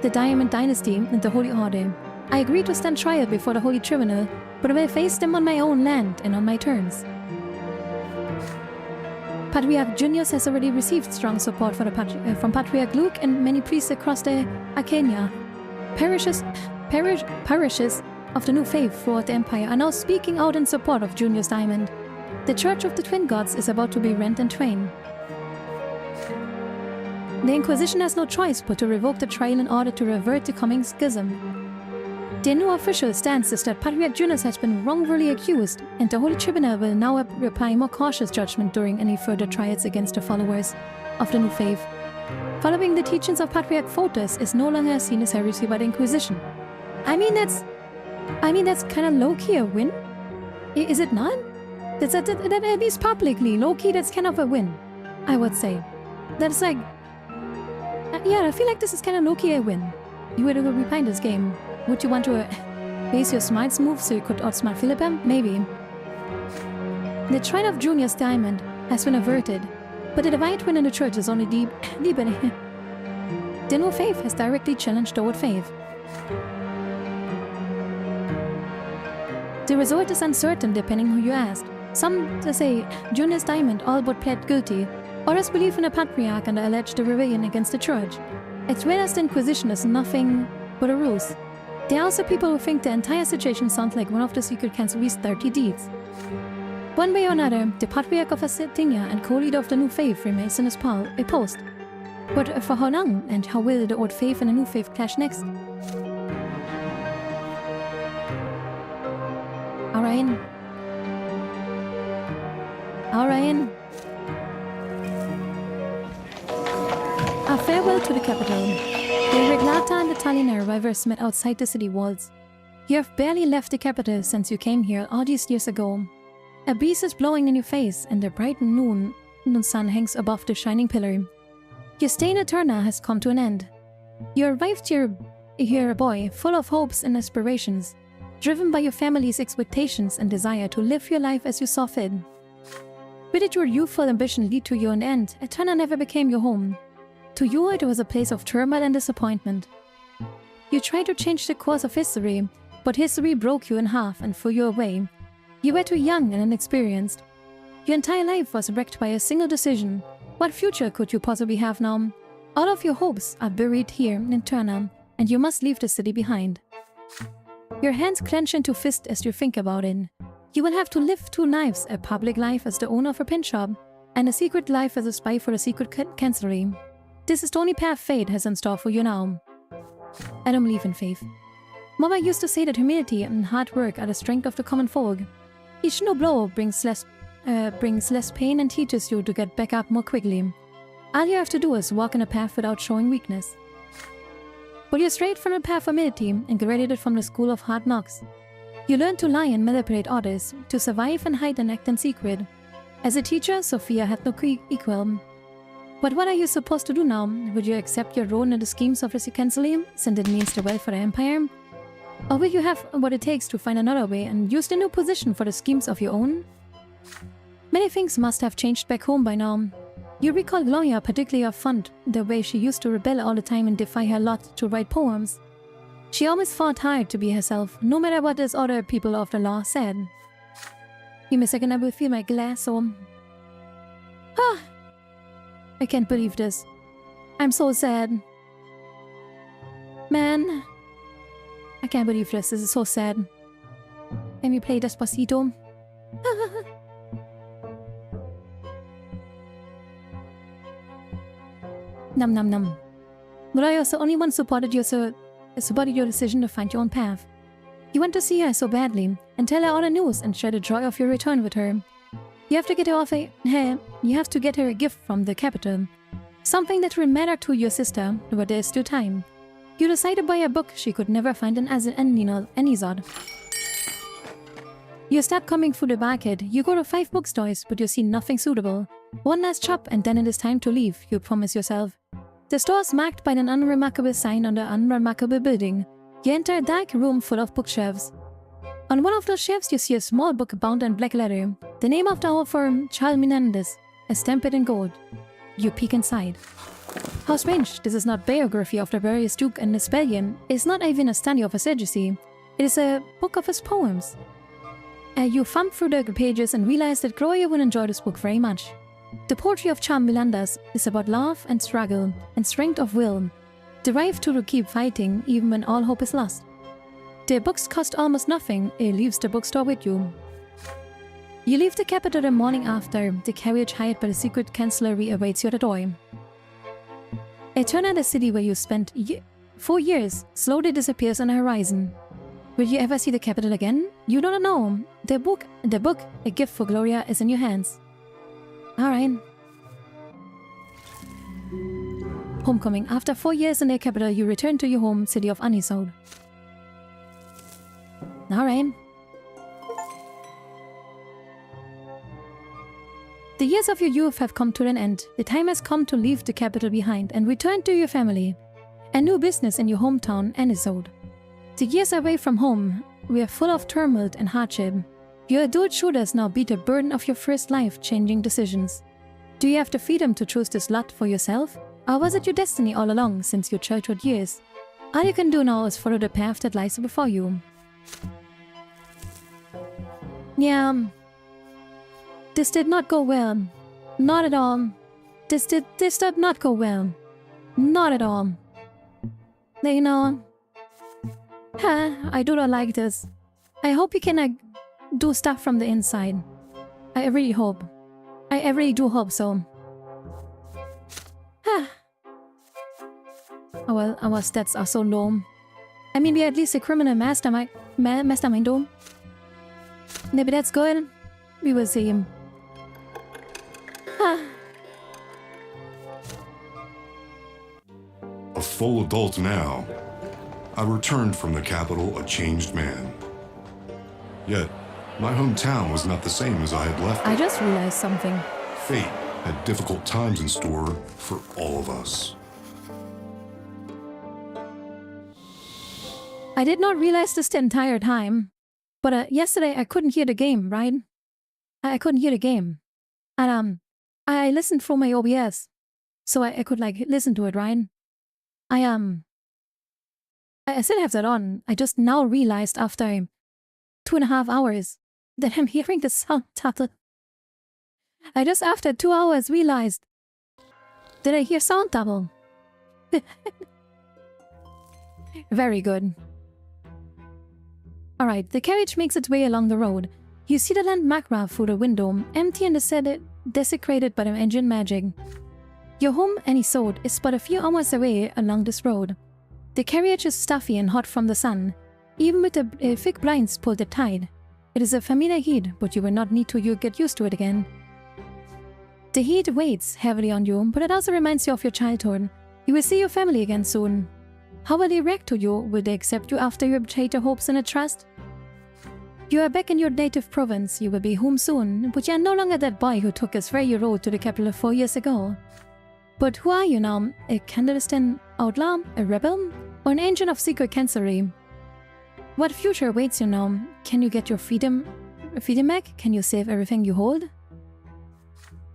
[SPEAKER 1] the Diamond Dynasty, and the Holy Order. I agree to stand trial before the Holy Tribunal, but I will face them on my own land and on my terms." Patriarch Junius has already received strong support from Patriarch Luke and many priests across the Arcania. Parishes of the new faith throughout the Empire are now speaking out in support of Junius Diamond. The Church of the Twin Gods is about to be rent in twain. The Inquisition has no choice but to revoke the trial in order to revert the coming schism. The new official stance is that Patriarch Junius has been wrongfully accused, and the Holy Tribunal will now apply more cautious judgment during any further trials against the followers of the new faith. Following the teachings of Patriarch Photis is no longer seen as heresy by the Inquisition. I mean that's kind of low-key a win? Is it not? That at least publicly, low-key, that's kind of a win, I would say. That's like... yeah, I feel like this is kind of low-key a win. You were to rewind this game. Would you want to base your smarts move so you could outsmart Philippa? Maybe. The trial of Junius Diamond has been averted, but the divide within the church is only deepening. The new faith has directly challenged the old faith. The result is uncertain depending who you ask. Some say Junius Diamond all but pled guilty, others believe in a patriarch and allege the rebellion against the church, as well as the Inquisition is nothing but a ruse. There are also people who think the entire situation sounds like one of the secret cancel's 30 deeds. One way or another, the Patriarch of Asetinia and co-leader of the new faith remains in his post. But for how long, and how will the old faith and the new faith clash next? Alright. A farewell to the capital. The Reglata and the Talina rivers met outside the city walls. You have barely left the capital since you came here all these years ago. A breeze is blowing in your face and the bright noon sun hangs above the shining pillar. Your stay in Eterna has come to an end. You arrived here a boy full of hopes and aspirations, driven by your family's expectations and desire to live your life as you saw fit. Where did your youthful ambition lead to you in the end? Eterna never became your home. To you, it was a place of turmoil and disappointment. You tried to change the course of history, but history broke you in half and threw you away. You were too young and inexperienced. Your entire life was wrecked by a single decision. What future could you possibly have now? All of your hopes are buried here in Eterna, and you must leave the city behind. Your hands clench into fists as you think about it. You will have to live two lives, a public life as the owner of a pin shop, and a secret life as a spy for the secret chancellery. This is the only path fate has in store for you now. I don't believe in faith. Mama used to say that humility and hard work are the strength of the common folk. Each new blow brings less pain and teaches you to get back up more quickly. All you have to do is walk in a path without showing weakness. But you're straight from the path of humility and graduated from the school of hard knocks. You learn to lie and manipulate others, to survive and hide and act in secret. As a teacher, Sophia had no equal. But what are you supposed to do now? Would you accept your role in the schemes of the chancellery, since it means the welfare of the empire? Or will you have what it takes to find another way and use the new position for the schemes of your own? Many things must have changed back home by now. You recall Gloria particularly fond the way she used to rebel all the time and defy her lot to write poems. She always fought hard to be herself, no matter what those other people of the law said. Give me a second, I will fill my glass, so... I can't believe this. I'm so sad. Man, I can't believe this. This is so sad. Let me play Despacito. Num num num. But I also only once supported your decision to find your own path. You want to see her so badly, and tell her all the news and share the joy of your return with her. You have to get her a gift from the capital. Something that will matter to your sister, but there is still time. You decide to buy a book she could never find in Anizod. You start coming through the market. You go to 5 bookstores, but you see nothing suitable. One last shop, and then it is time to leave, you promise yourself. The store is marked by an unremarkable sign on the unremarkable building. You enter a dark room full of bookshelves. On one of those shelves, you see a small book bound in black leather. The name of the author, Charles Menendez, stamped in gold. You peek inside. How strange, this is not biography of the various Duke and Nespelian. It is not even a study of his legacy. It is a book of his poems. You thumb through the pages and realize that Gloria will enjoy this book very much. The poetry of Charles Menendez is about love and struggle and strength of will, the drive to keep fighting even when all hope is lost. The books cost almost nothing. It leaves the bookstore with you. You leave the capital the morning after. The carriage hired by the secret chancellery awaits you at the door. A turn at the city where you spent 4 years slowly disappears on the horizon. Will you ever see the capital again? You don't know. The book, A Gift for Gloria, is in your hands. Alright. Homecoming. After 4 years in the capital, you return to your home city of Anisod. Alright. The years of your youth have come to an end. The time has come to leave the capital behind and return to your family. A new business in your hometown, Anisod. The years away from home were full of turmoil and hardship. Your adult shoulders now bear the burden of your first life-changing decisions. Do you have the freedom to choose this lot for yourself? Or was it your destiny all along since your childhood years? All you can do now is follow the path that lies before you. Yeah. This did not go well. Not at all. This did not go well. Not at all. You know... I do not like this. I hope you can do stuff from the inside. I really hope. I really do hope so. Oh well, our stats are so low. I mean, we're at least a criminal mastermind though. Maybe that's good. We will see him.
[SPEAKER 6] A full adult now, I returned from the capital a changed man. Yet, my hometown was not the same as I had left it.
[SPEAKER 1] I just realized something.
[SPEAKER 6] Fate had difficult times in store for all of us.
[SPEAKER 1] I did not realize this the entire time. But yesterday I couldn't hear the game, right? I couldn't hear the game. And I listened through my OBS. So I could like listen to it, right? I still have that on. I just now realized after 2.5 hours that I'm hearing the sound double. I just after 2 hours realized that I hear sound double. Very good. Alright, the carriage makes its way along the road. You see the land Makra through the window, empty and desecrated by the engine magic. Your home, Anisod, is but a few hours away along this road. The carriage is stuffy and hot from the sun. Even with the thick blinds pulled at tight. It is a familiar heat, but you will not need to get used to it again. The heat weighs heavily on you, but it also reminds you of your childhood. You will see your family again soon. How will they react to you? Will they accept you after you have betrayed their hopes and trust? You are back in your native province. You will be home soon, but you are no longer that boy who took his ferry road to the capital 4 years ago. But who are you now? A clandestine outlaw? A rebel? Or an agent of secret chancellery? What future awaits you now? Can you get your freedom back? Can you save everything you hold?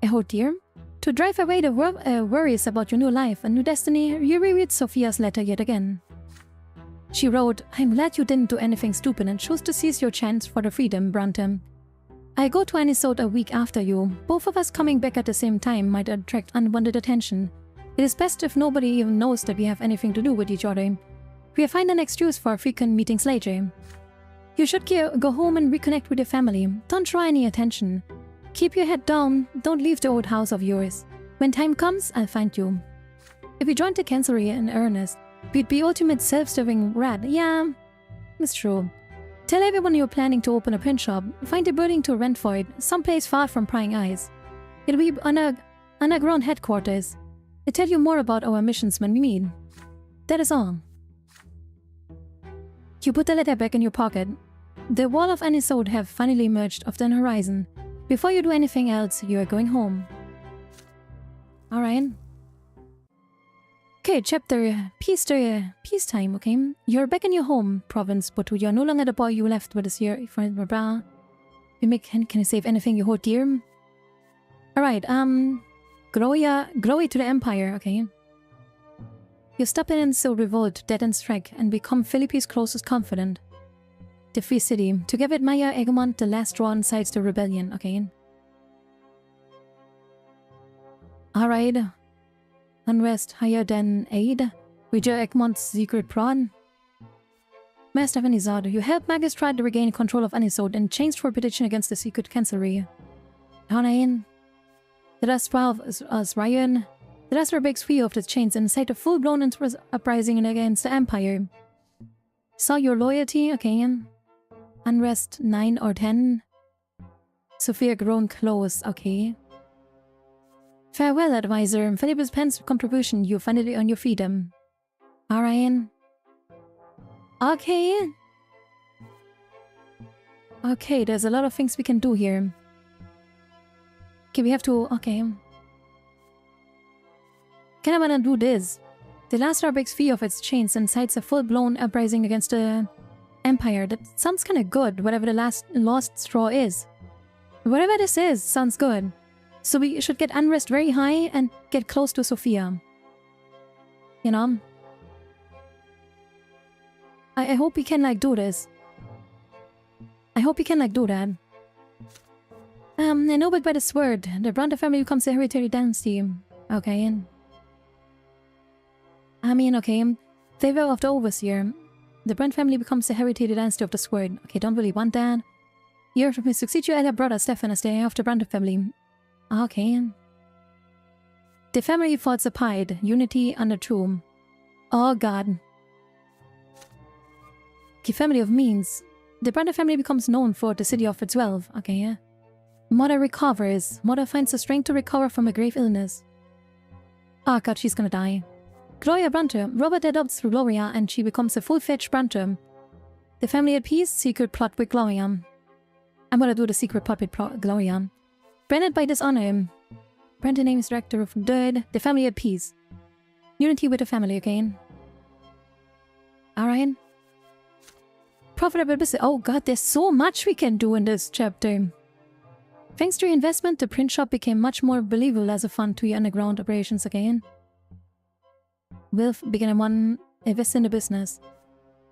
[SPEAKER 1] Oh dear. To drive away the worries about your new life and new destiny, you reread Sophia's letter yet again. She wrote, I'm glad you didn't do anything stupid and chose to seize your chance for the freedom, Brante. I go to Anisod a week after you. Both of us coming back at the same time might attract unwanted attention. It is best if nobody even knows that we have anything to do with each other. We'll find an excuse for frequent meetings later. You should go home and reconnect with your family. Don't draw any attention. Keep your head down. Don't leave the old house of yours. When time comes, I'll find you. If you joined the Chancellery in earnest, we'd be ultimate self-serving rat. Yeah, it's true. Tell everyone you're planning to open a print shop. Find a building to rent for it, someplace far from prying eyes. It'll be underground headquarters. I'll tell you more about our missions when we meet. That is all. You put the letter back in your pocket. The wall of Anisode have finally emerged off the horizon. Before you do anything else, you are going home. Alright. Okay, chapter peacetime, okay? You're back in your home province, but you're no longer the boy you left with us here. Can you save anything you hold dear? Alright, glory to the Empire, okay? You step in and so revolt, dead and strike, and become Philippe's closest confidant. The Free City. Together with Maya Egmont, the last draw incites the rebellion, okay? Alright. Unrest higher than aid. Rejoin Egmont's secret prawn. Master Anisode, you helped Magus try to regain control of Anisode and changed for petition against the secret Chancellery. Hanain. The last 12 as Ryan. The last breaks free of the chains and incite a full-blown uprising against the Empire. Saw your loyalty, okay? Unrest 9 or 10. Sophia grown close, okay? Farewell, advisor. Philippe's pen's contribution, you finally earn your freedom. Ariane. Okay. Okay, there's a lot of things we can do here. Okay, we have to... Okay. Can I wanna do this? The last star breaks free of its chains and incites a full-blown uprising against the Empire. That sounds kinda good, whatever the last lost straw is. Whatever this is, sounds good. So we should get unrest very high and get close to Sophia. You know? I hope we can, like, do this. I hope we can, like, do that. Ennobled by the sword, the Brante family becomes a hereditary dynasty. Okay, and... I mean, okay, favor of the Overseer. The Brante family becomes the hereditary dynasty of the sword. Okay, don't really want that. You're to succeed your elder brother Stefan as the heir of the Brante family. Okay. The family falls apart. Unity under tomb. Oh god. The family of means. The Brante family becomes known for the city of its wealth. Okay. Mother recovers. Mother finds the strength to recover from a grave illness. Oh god, she's gonna die. Gloria Brante. Robert adopts Gloria and she becomes a full-fledged Brante. The family at peace. Secret plot with Gloria. I'm gonna do the secret plot with Gloria. Branded by dishonor. Brante names director of Dirt. The family at peace. Unity with the family again. Alright. Profitable business. Oh god, there's so much we can do in this chapter. Thanks to your investment, the print shop became much more believable as a fund to your underground operations again. Wilf began invest in the business.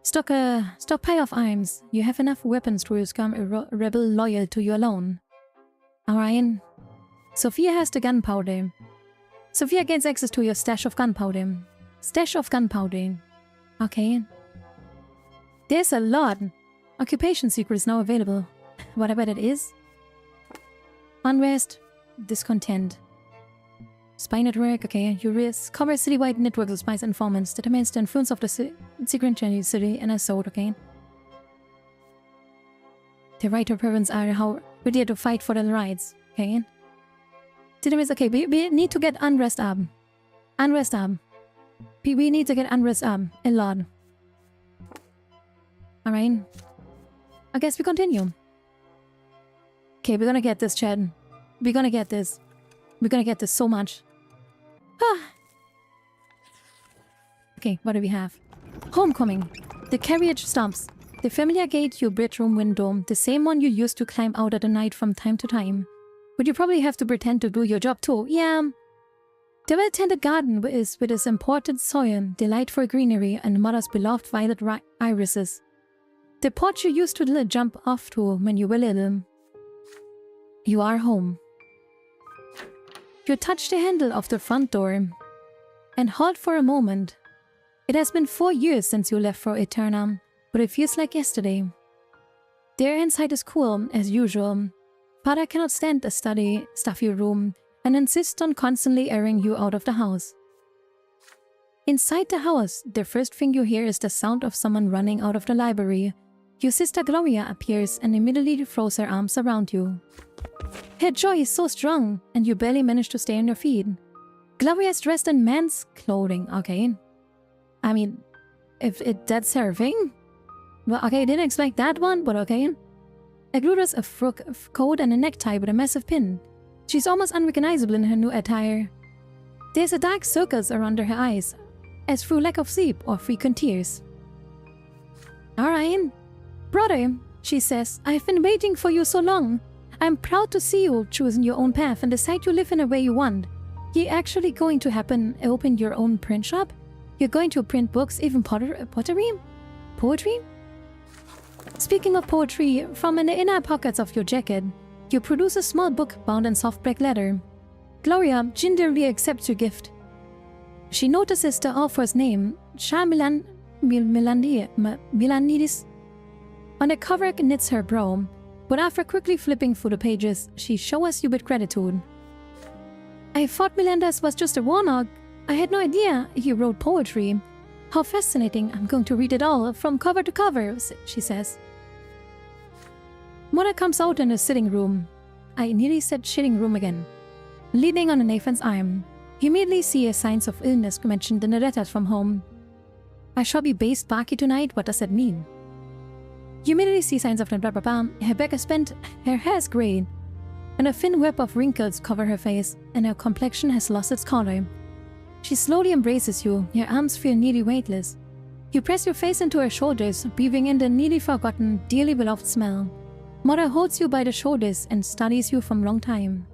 [SPEAKER 1] Stockpile of arms. You have enough weapons to become a rebel loyal to you alone. Alright. Sophia has the gunpowder. Sophia gains access to your stash of gunpowder. Stash of gunpowder. Okay. There's a lot. Occupation secrets now available. Whatever that is. Unrest. Discontent. Spy network. Okay. Urias covers citywide networks of spies and informants. Determines the influence of the secret city and assault. Okay. The right to province are how we're there to fight for their rights. Okay. Okay, we need to get unrest up. Unrest up. We need to get unrest up. A lot. Alright. I guess we continue. Okay, we're gonna get this, Chad. We're gonna get this. We're gonna get this so much. Ah. Okay, what do we have? Homecoming. The carriage stops. The familiar gate, your bedroom window, the same one you used to climb out at the night from time to time. But you probably have to pretend to do your job too. Yeah. The well-tended garden is with its imported soil, delightful greenery, and mother's beloved violet irises. The porch you used to jump off to when you were little. You are home. You touch the handle of the front door and halt for a moment. It has been 4 years since you left for Eternum, but it feels like yesterday. The air inside is cool, as usual. Father cannot stand the stuffy room and insists on constantly airing you out of the house. Inside the house, the first thing you hear is the sound of someone running out of the library. Your sister Gloria appears and immediately throws her arms around you. Her joy is so strong, and you barely manage to stay on your feet. Gloria is dressed in man's clothing, okay? I mean, if that's her thing? Well, okay, I didn't expect that one, but okay. Agruda's a frock coat and a necktie with a massive pin. She's almost unrecognizable in her new attire. There's a dark circles around her eyes, as through lack of sleep or frequent tears. Alright. Brother, she says, I've been waiting for you so long. I'm proud to see you choosing your own path and decide to live in a way you want. You're actually going to open your own print shop? You're going to print books, even pottery? Poetry? Speaking of poetry, from in the inner pockets of your jacket, you produce a small book bound in soft black leather. Gloria gingerly accepts your gift. She notices the author's name, Milanidis. On the cover knits her brow, but after quickly flipping through the pages, she showers you with gratitude. I thought Milandas was just a warlock. I had no idea he wrote poetry. How fascinating, I'm going to read it all, from cover to cover, she says. Mother comes out in the sitting room. I nearly said shitting room again. Leaning on Nathan's arm. You immediately see signs of illness mentioned in the letters from home. I shall be based Baki tonight, what does that mean? You immediately see signs of the blah blah blah. Her back is bent, her hair is grey, and a thin web of wrinkles cover her face, and her complexion has lost its color. She slowly embraces you, your arms feel nearly weightless. You press your face into her shoulders, breathing in the nearly forgotten, dearly beloved smell. Mother holds you by the shoulders and studies you from long time.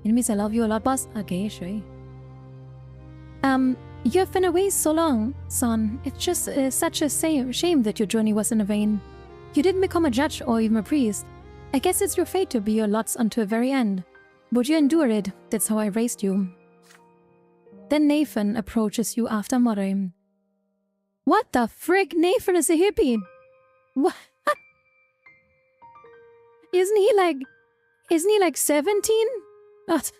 [SPEAKER 1] It means I love you a lot, boss? Okay, sure. You've been away so long, son. It's just such a shame that your journey was in vain. You didn't become a judge or even a priest. I guess it's your fate to be your lots until the very end. But you endure it. That's how I raised you. Then Nathan approaches you after muttering. What the frick? Nathan is a hippie. What? Isn't he like 17? What?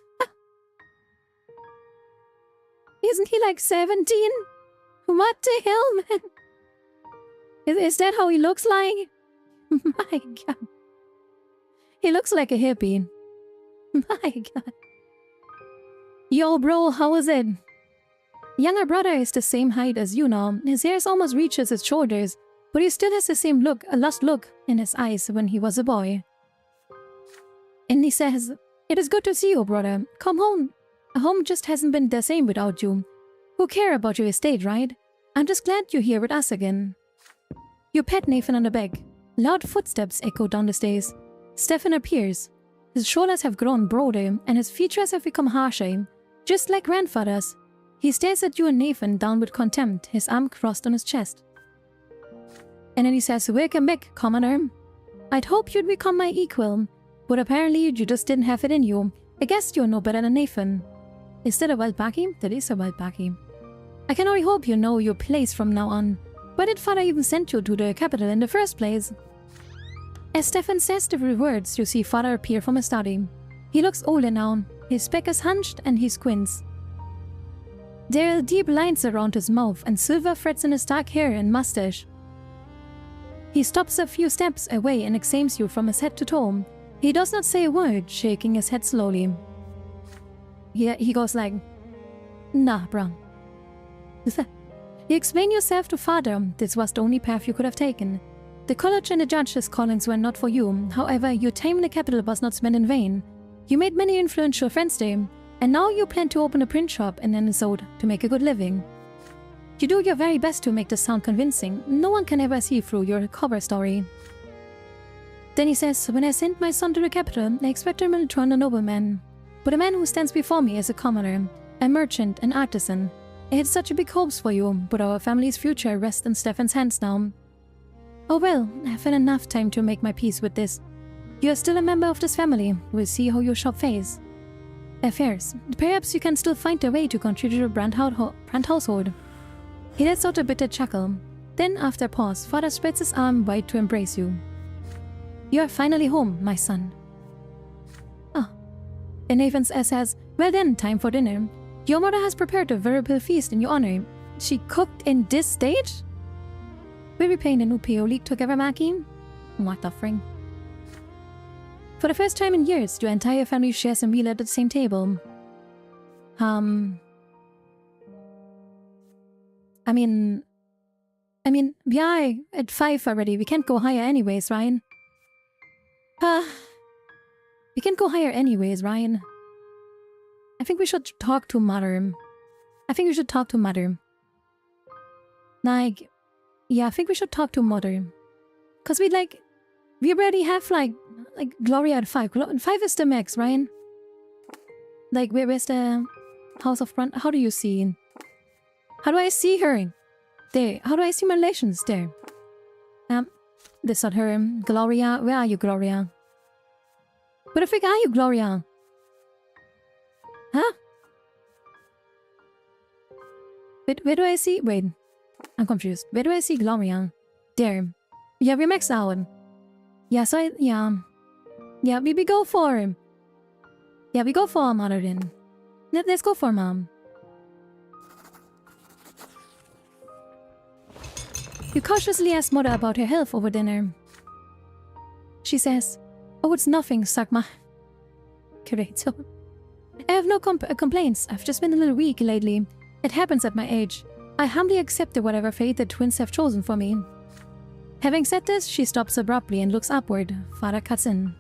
[SPEAKER 1] Isn't he like 17? What the hell, man? Is that how he looks like? My god. He looks like a hippie. My god. Yo, bro, how is it? Younger brother is the same height as you now. His hair almost reaches his shoulders, but he still has the same look, a lost look, in his eyes when he was a boy. And he says, It is good to see you, brother. Come home. Home just hasn't been the same without you. Who care about your estate, right? I'm just glad you're here with us again. You pat Nathan on the back. Loud footsteps echo down the stairs. Stefan appears. His shoulders have grown broader, and his features have become harsher, just like grandfather's. He stares at you and Nathan down with contempt, his arm crossed on his chest. And then he says, Welcome back, commoner. I'd hoped you'd become my equal, but apparently you just didn't have it in you. I guess you're no better than Nathan. Is that a wild Baki? That is a wild Baki. I can only hope you know your place from now on. Why did father even send you to the capital in the first place? As Stefan says the words, you see father appear from his study. He looks older now. His back is hunched and he squints. There are deep lines around his mouth and silver threads in his dark hair and mustache. He stops a few steps away and examines you from his head to toe. He does not say a word, shaking his head slowly. He goes like, Nah, bro. You explain yourself to father. This was the only path you could have taken. The college and the judge's callings were not for you. However, your time in the capital was not spent in vain. You made many influential friends there, and now you plan to open a print shop in Minnesota to make a good living. You do your very best to make this sound convincing. No one can ever see through your cover story. Then he says, When I sent my son to the capital, I expected him to turn a nobleman. But the man who stands before me is a commoner, a merchant, an artisan. I had such big hopes for you, but our family's future rests in Stefan's hands now. Oh well, I've had enough time to make my peace with this. You are still a member of this family. We'll see how your shop fares. Affairs. Perhaps you can still find a way to contribute to the Brante household. He lets out a bitter chuckle. Then, after a pause, Father spreads his arm wide to embrace you. You are finally home, my son. Oh. And Nathan says, well then, time for dinner. Your mother has prepared a veritable feast in your honor. She cooked in this stage? We'll be playing the new PO League together, Maki? What the fring? For the first time in years, your entire family shares a meal at the same table. I mean, we are at 5 already. We can't go higher anyways, Ryan. We can't go higher anyways, Ryan. I think we should talk to Mother. Like, yeah, I think we should talk to Mother. Cause we already have like Gloria at 5. 5 is the max, Ryan. Like, where's the House of Brante? How do you see? How do I see her? There. How do I see my relations? There. This not her. Gloria. Where are you, Gloria? Where the frick are you, Gloria? Huh? Where do I see? Wait. I'm confused. Where do I see Gloria? There. Yeah, we're maxed out. Yeah, so yeah. Yeah, we go for him. Yeah, we go for Mother then. Let's go for Mom. You cautiously ask Mother about her health over dinner. She says, oh, it's nothing, Sakma. Great. So, I have no complaints. I've just been a little weak lately. It happens at my age. I humbly accepted whatever fate the twins have chosen for me. Having said this, she stops abruptly and looks upward. Father cuts in.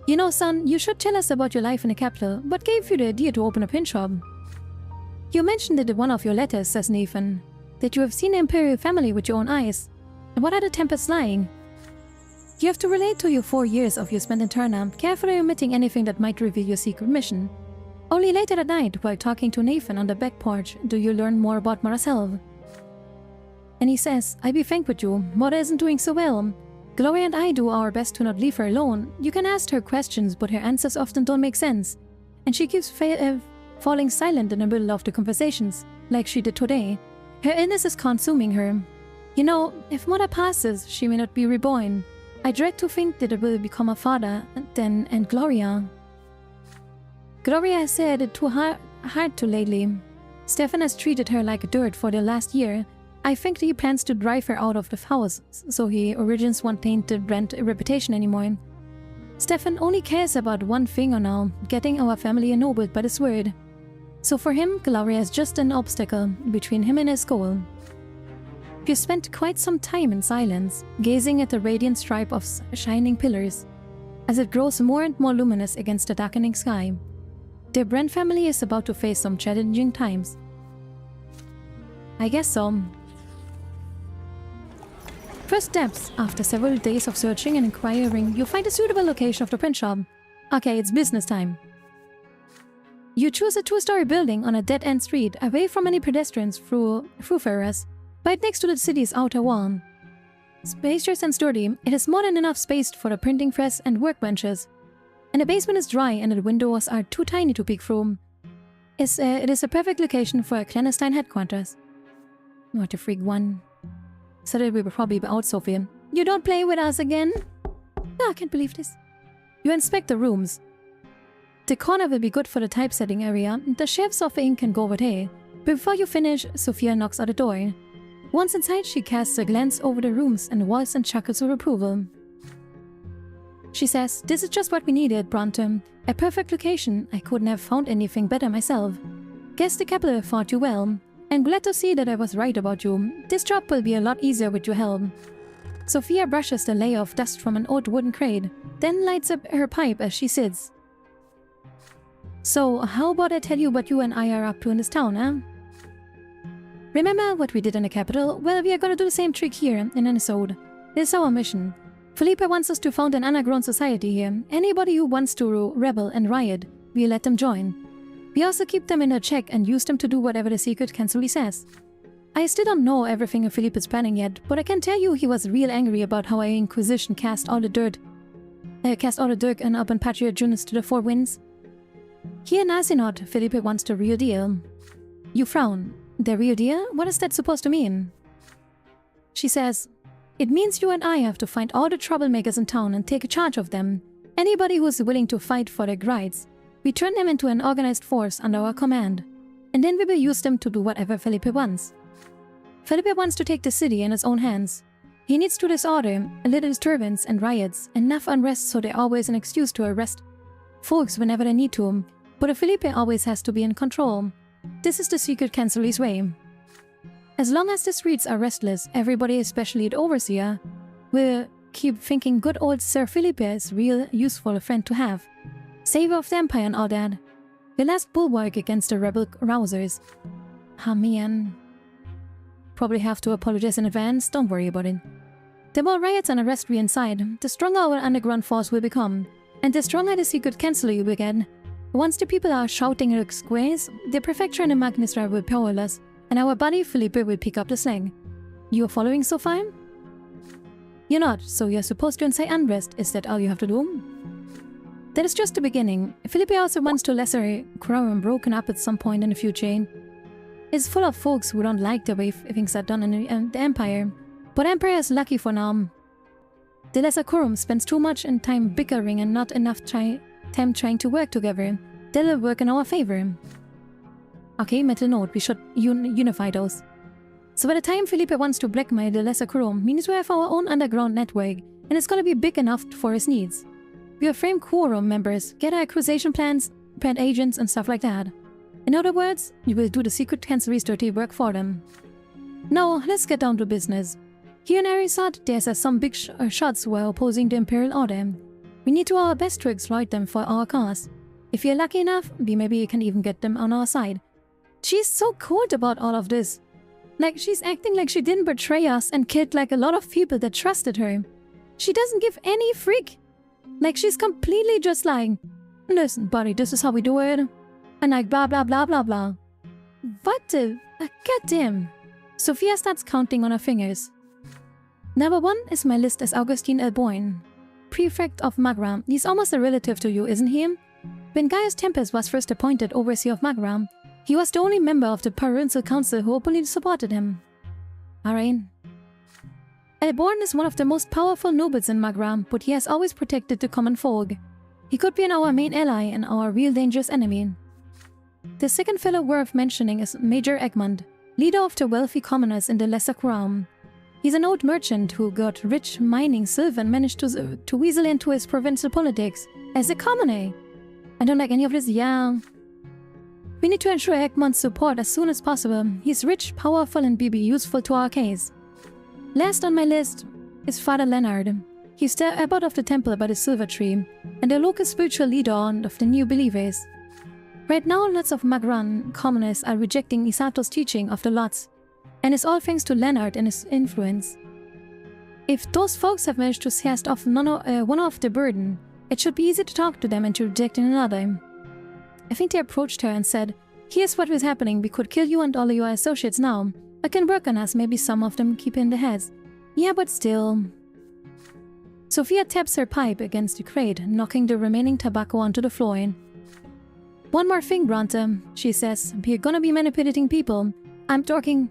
[SPEAKER 1] You know, son, you should tell us about your life in the capital. What gave you the idea to open a pin shop? You mentioned it in one of your letters, says Nathan, that you have seen the imperial family with your own eyes. And what are the Tempests lying? You have to relate to your 4 years of your spent in Turna, carefully omitting anything that might reveal your secret mission. Only later at night, while talking to Nathan on the back porch, do you learn more about Mother's health. And he says, I be frank with you, Mother isn't doing so well. Gloria and I do our best to not leave her alone. You can ask her questions, but her answers often don't make sense. And she keeps falling silent in the middle of the conversations, like she did today. Her illness is consuming her. You know, if Mother passes, she may not be reborn. I dread to think that it will become a father, and Gloria. Gloria has said it too hard to lately. Stefan has treated her like dirt for the last year. I think he plans to drive her out of the house, so he origins won't taint the Brante reputation anymore. Stefan only cares about one thing now, getting our family ennobled by the sword. So for him, Gloria is just an obstacle between him and his goal. You spent quite some time in silence, gazing at the radiant stripe of shining pillars, as it grows more and more luminous against the darkening sky. The Brante family is about to face some challenging times. I guess so. First steps, after several days of searching and inquiring, you find a suitable location of the print shop. Okay, it's business time. You choose a 2-story building on a dead-end street, away from any pedestrians thoroughfares, right next to the city's outer wall. Spacious and sturdy, it is more than enough space for the printing press and workbenches. And the basement is dry and the windows are too tiny to peek through. It is a perfect location for a clandestine headquarters. What a freak one. So that we will probably be out, Sophie. You don't play with us again? Oh, I can't believe this. You inspect the rooms. The corner will be good for the typesetting area. The shelves of ink can go with hay. Before you finish, Sophia knocks at the door. Once inside, she casts a glance over the rooms and walls and chuckles with approval. She says, this is just what we needed, Brante. A perfect location. I couldn't have found anything better myself. Guess the capital thought you well. I'm glad to see that I was right about you. This job will be a lot easier with your help. Sophia brushes the layer of dust from an old wooden crate, then lights up her pipe as she sits. So, how about I tell you what you and I are up to in this town, eh? Remember what we did in the capital? Well, we are gonna do the same trick here in Minnesota. This is our mission. Felipe wants us to found an underground society here. Anybody who wants to rebel and riot, we let them join. We also keep them in a check and use them to do whatever the secret council says. I still don't know everything Felipe is planning yet, but I can tell you he was real angry about how our Inquisition cast all the dirt and up and Patriot Junus to the 4 winds. Here in Asinot, Felipe wants the real deal. You frown. The real deal? What is that supposed to mean? She says, it means you and I have to find all the troublemakers in town and take charge of them. Anybody who is willing to fight for their rights. We turn them into an organized force under our command. And then we will use them to do whatever Felipe wants. Felipe wants to take the city in his own hands. He needs to disorder, a little disturbance and riots, enough unrest so there's always an excuse to arrest folks whenever they need to. But Felipe always has to be in control. This is the secret Cancelery's way. As long as the streets are restless, everybody, especially the overseer, will keep thinking good old Sir Felipe is real useful friend to have. Savior of the Empire and all that. The last bulwark against the rebel rousers. Ah, man. Probably have to apologize in advance, don't worry about it. The more riots and arrests we incite, the stronger our underground force will become, and the stronger the secret Canceler will get. Once the people are shouting like squares, the Prefecture and the Magnistra will be powerless, and our buddy Felipe will pick up the slack. You are following so far? You're not, so you're supposed to incite unrest, is that all you have to do? That is just the beginning. Felipe also wants to lesser Quorum broken up at some point in the future. It's full of folks who don't like the way things are done in the Empire, but Empire is lucky for now. The Lesser Quorum spends too much time bickering and not enough time trying to work together. They'll work in our favor. Okay, mental note, we should unify those. So by the time Felipe wants to blackmail the Lesser Quorum, we need to have our own underground network, and it's gonna be big enough for his needs. We'll frame Quorum members, get our acquisition plans, plant agents and stuff like that. In other words, we will do the secret Cancelery's dirty work for them. Now, let's get down to business. Here in Arisat, there's some big shots who are opposing the Imperial Order. We need to do our best to exploit them for our cause. If you're lucky enough, we maybe can even get them on our side. She's so cold about all of this. Like, she's acting like she didn't betray us and killed like a lot of people that trusted her. She doesn't give any freak. Like, she's completely just like, listen, buddy, this is how we do it. And like, blah, blah, blah, blah, blah. What the? Goddamn. Sophia starts counting on her fingers. Number 1 is my list as Augustine Elboyne, Prefect of Magra. He's almost a relative to you, isn't he? When Gaius Tempest was first appointed Overseer of Magra, he was the only member of the Parental Council who openly supported him. Alright. Elbourne is one of the most powerful nobles in Magra, but he has always protected the common folk. He could be our main ally and our real dangerous enemy. The second fellow worth mentioning is Major Egmont, leader of the wealthy commoners in the Lesser Crown. He's an old merchant who got rich mining silver and managed to weasel into his provincial politics as a commoner. I don't like any of this, yeah. We need to ensure Egmont's support as soon as possible. He's rich, powerful, and be useful to our case. Last on my list is Father Leonard. He's the abbot of the temple by the Silver Tree, and the local spiritual leader of the New Believers. Right now, lots of Magran commoners are rejecting Isato's teaching of the lots, and it's all thanks to Leonard and his influence. If those folks have managed to cast off one of the burden, it should be easy to talk to them and to reject another. I think they approached her and said, here's what is happening, we could kill you and all of your associates now. I can work on us, maybe some of them keep in the heads. Yeah, but still. Sophia taps her pipe against the crate, knocking the remaining tobacco onto the floor. One more thing, Brante, she says, we're gonna be manipulating people. I'm talking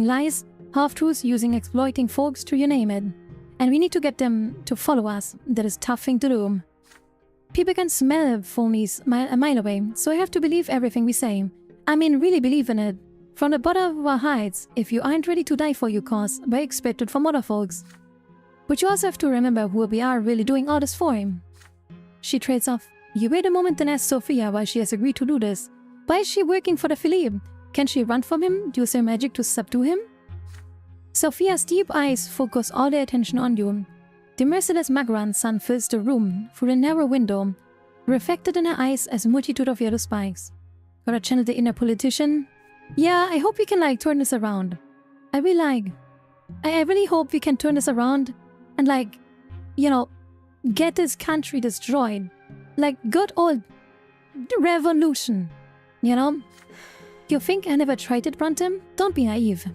[SPEAKER 1] lies, half-truths, using exploiting folks to you name it. And we need to get them to follow us. That is a tough thing to do. People can smell phonies a mile away, so I have to believe everything we say. I mean, really believe in it. From the bottom of our hearts, if you aren't ready to die for your cause, we expect it from other folks. But you also have to remember who we are really doing all this for him. She trades off. You wait a moment and ask Sophia why she has agreed to do this. Why is she working for the Philippe? Can she run from him, use her magic to subdue him? Sophia's deep eyes focus all their attention on you. The merciless Magran sun fills the room through the narrow window, reflected in her eyes as a multitude of yellow spikes. Gotta channel the inner politician? Yeah, I hope we can turn this around. I really hope we can turn this around and get this country destroyed. Like good old revolution, You think I never tried it, Brante? Don't be naive.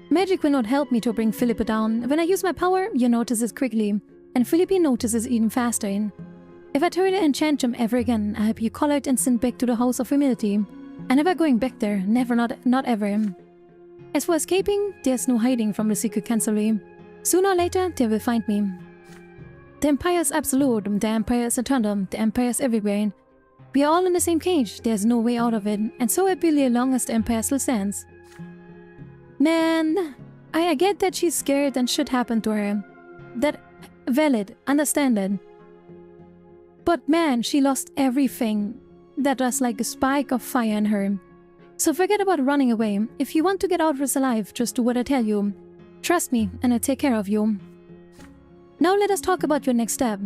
[SPEAKER 1] Magic will not help me to bring Philippa down. When I use my power, you notice it quickly, and Philippi notices even faster. If I try to enchant him ever again, I'll be collared and sent back to the House of Humility. I'm never going back there. Never, not ever. As for escaping, there's no hiding from the secret cancellery. Sooner or later, they will find me. The Empire is absolute, the Empire is eternal, the Empire is everywhere. We are all in the same cage, there's no way out of it, and so it will be as long as the Empire still stands. Man, I get that she's scared and shit happened to her. That valid, understand it. But man, she lost everything. That was like a spike of fire in her. So forget about running away. If you want to get out of this alive, just do what I tell you. Trust me, and I'll take care of you. Now let us talk about your next step.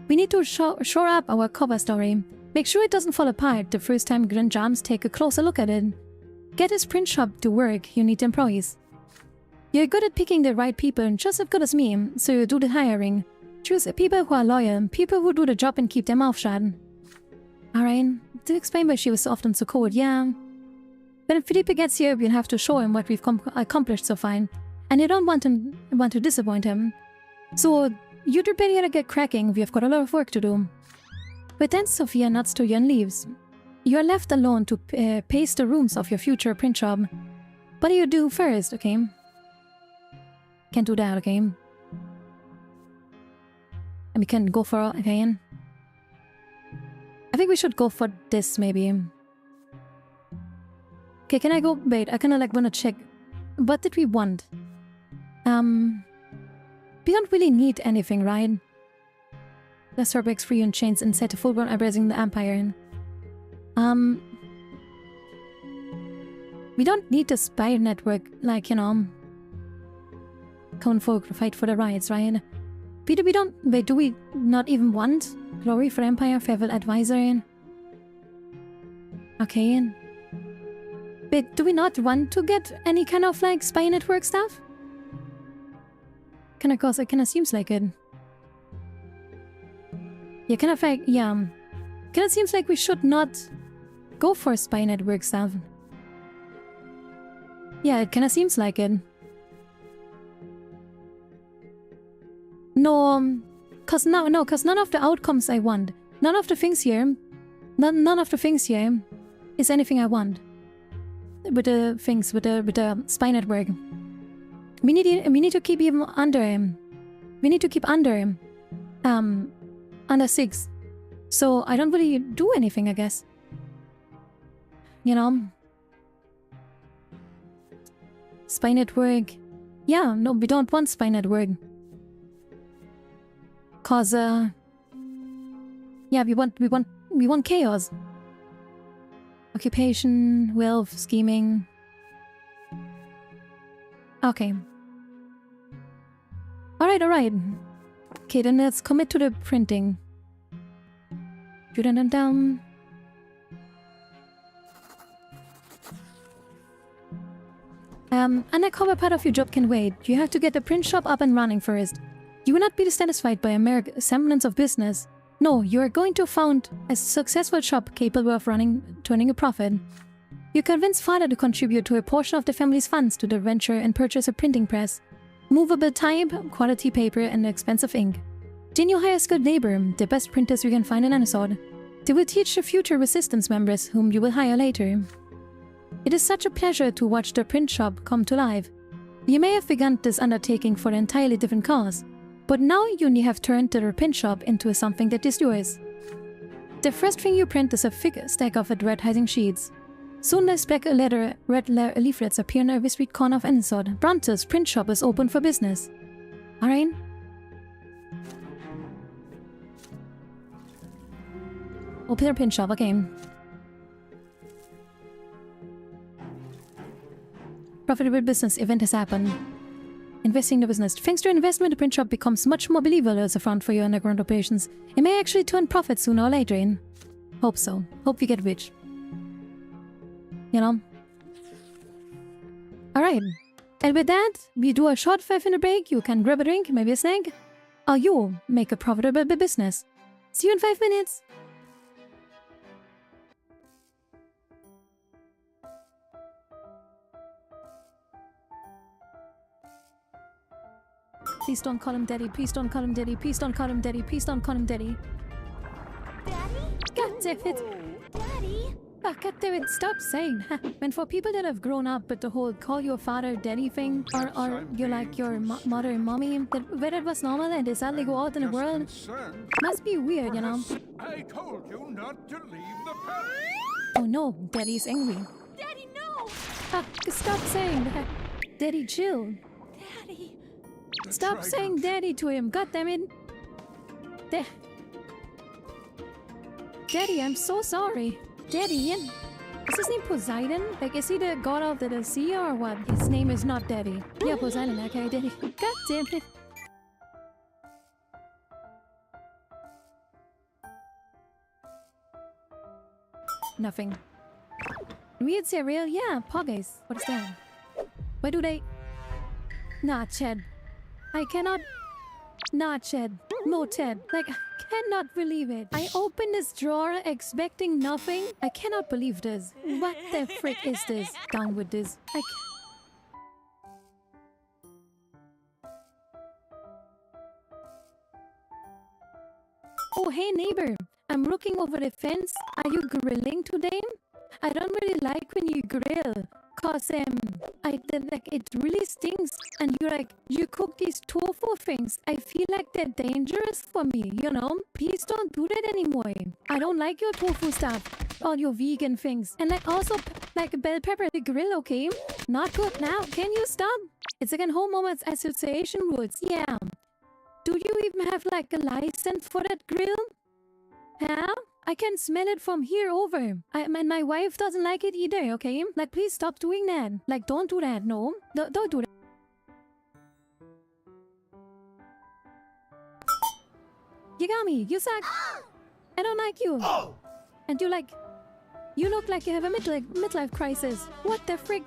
[SPEAKER 1] We need to shore up our cover story. Make sure it doesn't fall apart the first time Grand Jams take a closer look at it. Get his print shop to work, you need employees. You're good at picking the right people, just as good as me, so you do the hiring. Choose people who are loyal, people who do the job and keep their mouth shut. Alright, to explain why she was so often so cold, yeah. When Felipe gets here, we'll have to show him what we've accomplished so far, and you don't want to disappoint him. So, you'd better get cracking, we have got a lot of work to do. But then Sophia nods to you and leaves. You're left alone to paste the rooms of your future print shop. What do you do first, okay? Can't do that, okay? And we can go for, okay? I think we should go for this, maybe. Okay, can I go? Wait, I kinda like wanna check. What did we want? We don't really need anything, right? The store breaks free and chains and set to full-blown uprising the Empire. We don't need the spy network, like, you know. Common folk to fight for the rights, right? Peter, we don't. Wait, do we not even want glory for Empire, farewell advisor? Okay. Wait, do we not want to get any kind of like spy network stuff? Kinda, cause it kinda seems like it. Yeah, kind of like, yeah. Kinda seems like we should not go for spy network stuff. Yeah, it kinda seems like it. No, cause none of the outcomes I want. None of the things here is anything I want. With the things, with the spy network. We need to keep even under him. We need to keep under him. Under 6. So I don't really do anything, I guess. You know? Spy network. Yeah, no, we don't want spy network. Cause yeah, we want chaos. Occupation, wealth, scheming. Okay. Alright. Okay, then let's commit to the printing. Dun-dun-dun-dun. Undercover part of your job can wait. You have to get the print shop up and running first. You will not be dissatisfied by a mere semblance of business. No, you are going to found a successful shop capable of turning a profit. You convince father to contribute to a portion of the family's funds to the venture and purchase a printing press, movable type, quality paper, and expensive ink. Then you hire skilled labor, the best printers you can find in Anisod. They will teach the future resistance members whom you will hire later. It is such a pleasure to watch the print shop come to life. You may have begun this undertaking for an entirely different cause, but now you have turned the print shop into something that is yours. The first thing you print is a thick stack of advertising sheets. Soon these black red leaflets appear in every street corner of Anisod. Brante's print shop is open for business. Alright? Open the print shop, okay. Profitable business event has happened. Investing in the business. Thanks to your investment, the print shop becomes much more believable as a front for your underground operations. It may actually turn profit sooner or later. Hope so. Hope we get rich. You know? Alright. And with that, we do a short 5-minute break. You can grab a drink, maybe a snack, or you make a profitable business. See you in 5 minutes. Please don't call him daddy. Please don't call him daddy. Please don't call him daddy. Please don't call him daddy.
[SPEAKER 9] Daddy?
[SPEAKER 1] God damn it.
[SPEAKER 9] Daddy?
[SPEAKER 1] Ah, God damn it, stop saying that. And for people that have grown up with the whole call your father daddy thing, or you like your mother and mommy, that where it was normal and they suddenly go out in the world, must be weird, you know?
[SPEAKER 5] I told you not to leave the palace.
[SPEAKER 1] Oh no, Daddy's angry.
[SPEAKER 7] Daddy, no!
[SPEAKER 1] Ah, stop saying that. Daddy, chill.
[SPEAKER 7] Daddy!
[SPEAKER 1] Stop saying daddy to him, god damn it. Daddy, I'm so sorry. Daddy, is his name Poseidon? Like, is he the god of the sea or what? His name is not Daddy. Yeah, Poseidon, okay, Daddy. God damn it. Nothing. Weird cereal? Yeah, Poggies. What is that? Why do they... Nah, Chad. I cannot... Nah, Chad. No, Chad. Like, I cannot believe it. I opened this drawer expecting nothing. I cannot believe this. What the frick is this? Down with this. Oh, hey neighbor. I'm looking over the fence. Are you grilling today? I don't really like when you grill. Cause it really stinks. And you cook these tofu things. I feel like they're dangerous for me, you know? Please don't do that anymore. I don't like your tofu stuff. All your vegan things. And also bell pepper the grill, okay? Not good now. Can you stop? It's again homeowners association rules. Yeah. Do you even have a license for that grill? Huh? I can smell it from here over. And my wife doesn't like it either, okay? Please stop doing that. Don't do that, no. Don't do that. Yagami, you suck. I don't like you. And you look like you have a midlife crisis. What the frick?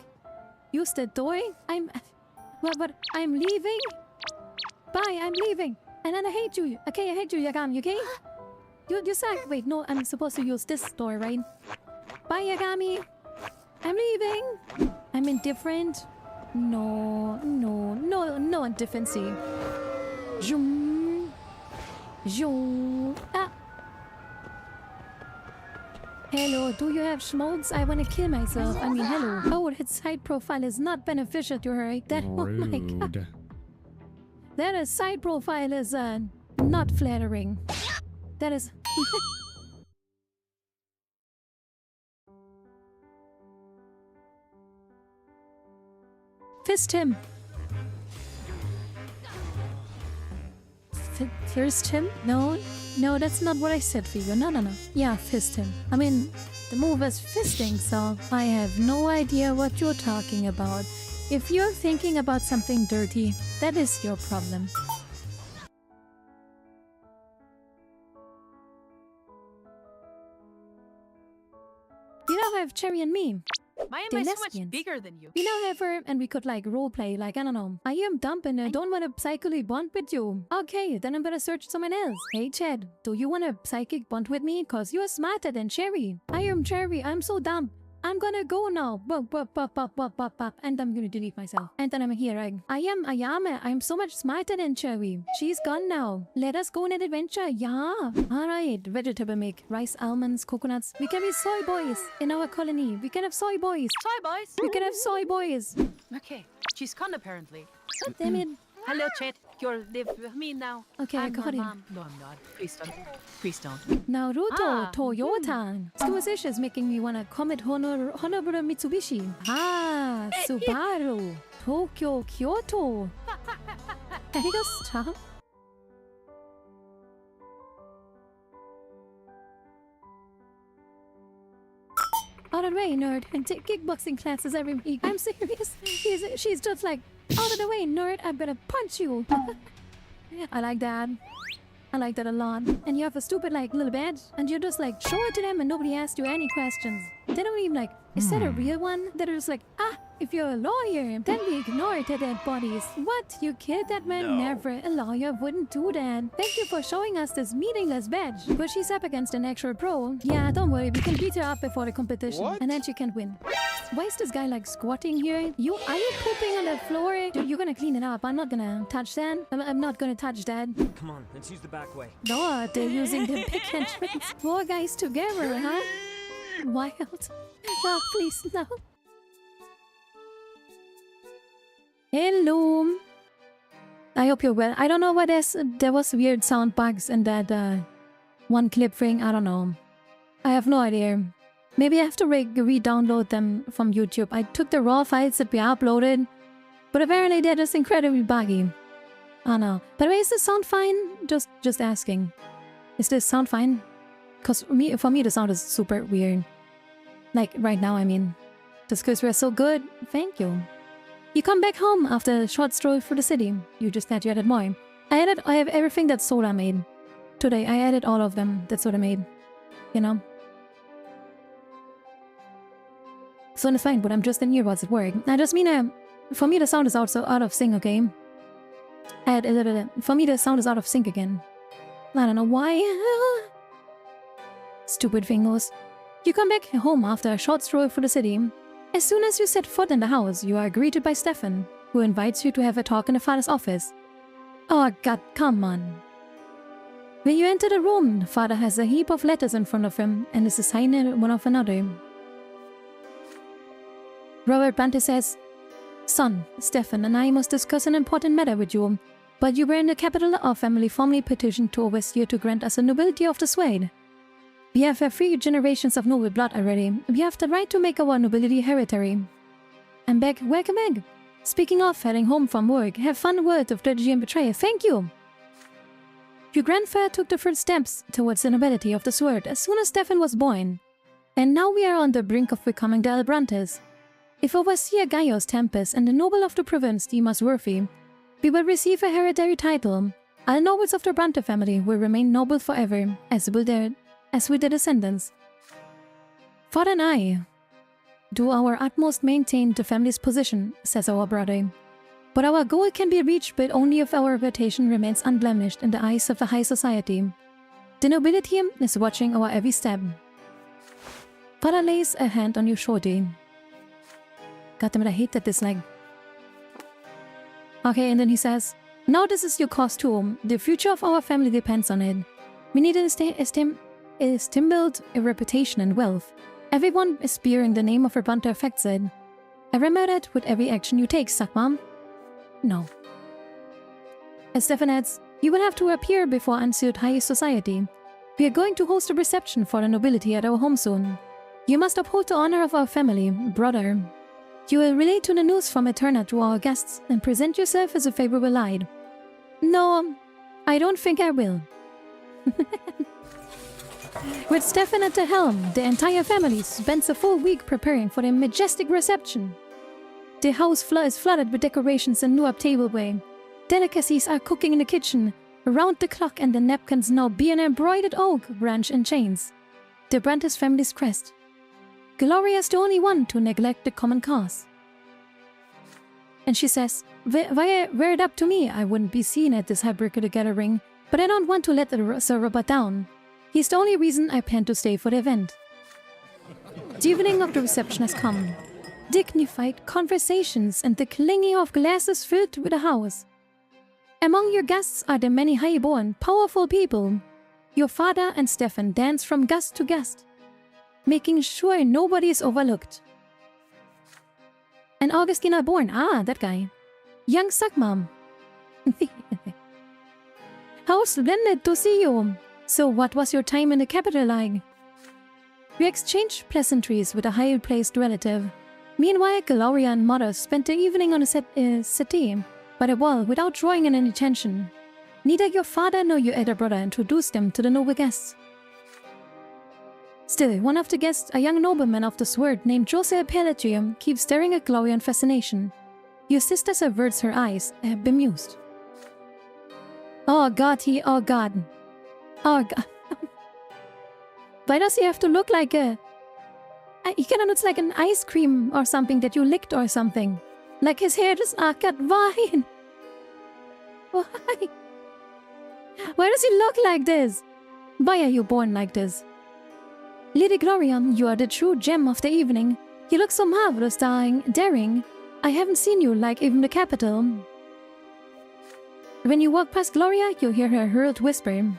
[SPEAKER 1] Use the door? But I'm leaving? Bye, I'm leaving. And then I hate you. Okay, I hate you, Yagami, okay? You suck. Wait, no, I'm supposed to use this door, right? Bye, Yagami. I'm leaving. I'm indifferent. No indifferency. Zoom. Zoom. Ah. Hello, do you have smokes? I want to kill myself. I mean, hello. Oh, that side profile is not beneficial to her. That, oh my god. That side profile is not flattering. That is... Fist him. Fist him? No, that's not what I said for you. No. Yeah, fist him. I mean, the move is fisting, so I have no idea what you're talking about. If you're thinking about something dirty, that is your problem. You now have Cherry and me.
[SPEAKER 10] Why am
[SPEAKER 1] They're
[SPEAKER 10] I so
[SPEAKER 1] lesbians.
[SPEAKER 10] much bigger than you?
[SPEAKER 1] We now have her and we could roleplay, I don't know. I am dumb and I don't want to psychically bond with you. Okay, then I'm gonna search someone else. Hey Chad, do you want to psychic bond with me? Cause you're smarter than Cherry. I am Cherry, I'm so dumb. I'm gonna go now. And I'm gonna delete myself. And then I'm here. I am Ayame. I'm so much smarter than Cherry. She's gone now. Let us go on an adventure. Yeah. Alright. Vegetable make. Rice, almonds, coconuts. We can be soy boys in our colony. We can have soy boys.
[SPEAKER 10] Soy boys?
[SPEAKER 1] We can have soy boys.
[SPEAKER 10] Okay. She's gone apparently.
[SPEAKER 1] God damn it.
[SPEAKER 10] Hello, Chet. You'll live with me now.
[SPEAKER 1] Okay, I got him.
[SPEAKER 10] No, I'm not. Please don't. Please don't.
[SPEAKER 1] Naruto, Toyota. Suwazish is making me want to commit Honorable Mitsubishi. Ah, Subaru. Tokyo, Kyoto. Can you just stop? Out of the way, nerd. And take kickboxing classes every week. I'm serious. She's just out of the way, nerd. I'm gonna punch you. I like that. I like that a lot. And you have a stupid little badge, and you just show it to them and nobody asks you any questions. They don't even is that a real one? They're just if you're a lawyer, then we ignore dead bodies. What? You killed that man? No. Never. A lawyer wouldn't do that. Thank you for showing us this meaningless badge. But she's up against an actual pro. Yeah, don't worry. We can beat her up before the competition. What? And then she can win. Why is this guy squatting here? Are you pooping on the floor? Dude, you're gonna clean it up. I'm not gonna touch that. I'm not gonna touch that.
[SPEAKER 8] Come on, let's use the back way.
[SPEAKER 1] No, they're using the big entrance. Four guys together, huh? Wild. No, please, no. Hello. I hope you're well. I don't know what there was weird sound bugs in that one clip thing. I don't know. I have no idea. Maybe I have to re-download them from YouTube. I took the raw files that we uploaded, but apparently they're just incredibly buggy. Oh no. By the way, is this sound fine? Just asking. Is this sound fine? Because for me the sound is super weird. Like right now, I mean. Just because we're so good. Thank you. You come back home after a short stroll through the city. You just said you added more. I have everything that Soda made. Today, I added all of them that Soda made. You know? So it's fine, but I'm just in earbuds at work. I just mean, for me the sound is also out of sync, okay? For me the sound is out of sync again. I don't know why. Stupid fingers. You come back home after a short stroll through the city. As soon as you set foot in the house, you are greeted by Stefan, who invites you to have a talk in the father's office. Oh god, come on. When you enter the room, the father has a heap of letters in front of him and is assigned one of another. Robert Brante says, Son, Stefan and I must discuss an important matter with you, but you were in the capital. Our family formally petitioned to overseer to grant us the nobility of the Swede. We have 3 generations of noble blood already. We have the right to make our nobility hereditary. I'm back. Welcome back. Speaking of heading home from work, have fun words of tragedy and betrayal. Thank you. Your grandfather took the first steps towards the nobility of the sword as soon as Stefan was born. And now we are on the brink of becoming the Albrantes. If Overseer Gaius Tempest and the noble of the province deem us worthy, we will receive a hereditary title. All nobles of the Brante family will remain noble forever, as will their descendants. Father and I do our utmost maintain the family's position, says our brother. But our goal can be reached but only if our reputation remains unblemished in the eyes of the high society. The nobility is watching our every step. Father lays a hand on your shoulder. Goddammit, I hate that dislike. Okay, and then he says, now this is your cause too. The future of our family depends on it. We need an estimable reputation and wealth. Everyone is bearing the name of Brante affects it. I remember that with every action you take, Sakmam. No. As Stefan adds, you will have to appear before unsealed high society. We are going to host a reception for the nobility at our home soon. You must uphold the honor of our family, brother. You will relate to the news from Eterna to our guests and present yourself as a favorable light. No, I don't think I will. With Stefan at the helm, the entire family spends a full week preparing for their majestic reception. The house is flooded with decorations and new up tableware. Delicacies are cooking in the kitchen, around the clock, and the napkins now be an embroidered oak branch and chains. The Brantes family's crest. Gloria is the only one to neglect the common cause. And she says, were it up to me, I wouldn't be seen at this hybrid gathering, but I don't want to let Sir Robert down. He's the only reason I plan to stay for the event. The evening of the reception has come. Dignified conversations and the clanging of glasses filled with the house. Among your guests are the many high-born, powerful people. Your father and Stefan dance from guest to guest, making sure nobody is overlooked. And Augustina born, that guy. Young Sakmam. How splendid to see you. So what was your time in the capital like? We exchanged pleasantries with a high-placed relative. Meanwhile, Gloria and Mother spent the evening on a settee by the wall without drawing in any attention. Neither your father nor your elder brother introduced them to the noble guests. Still, one of the guests, a young nobleman of the sword named Jose Pelletier, keeps staring at Gloria in fascination. Your sister averts her eyes, bemused. Oh God. Oh God. Why does he have to look like a... He cannot look like an ice cream or something that you licked or something. Like his hair just... God, why? Why? Why does he look like this? Why are you born like this? Lady Gloria, you are the true gem of the evening. You look so marvelous, daring. I haven't seen you like even the capital. When you walk past Gloria, you hear her hurled whisper.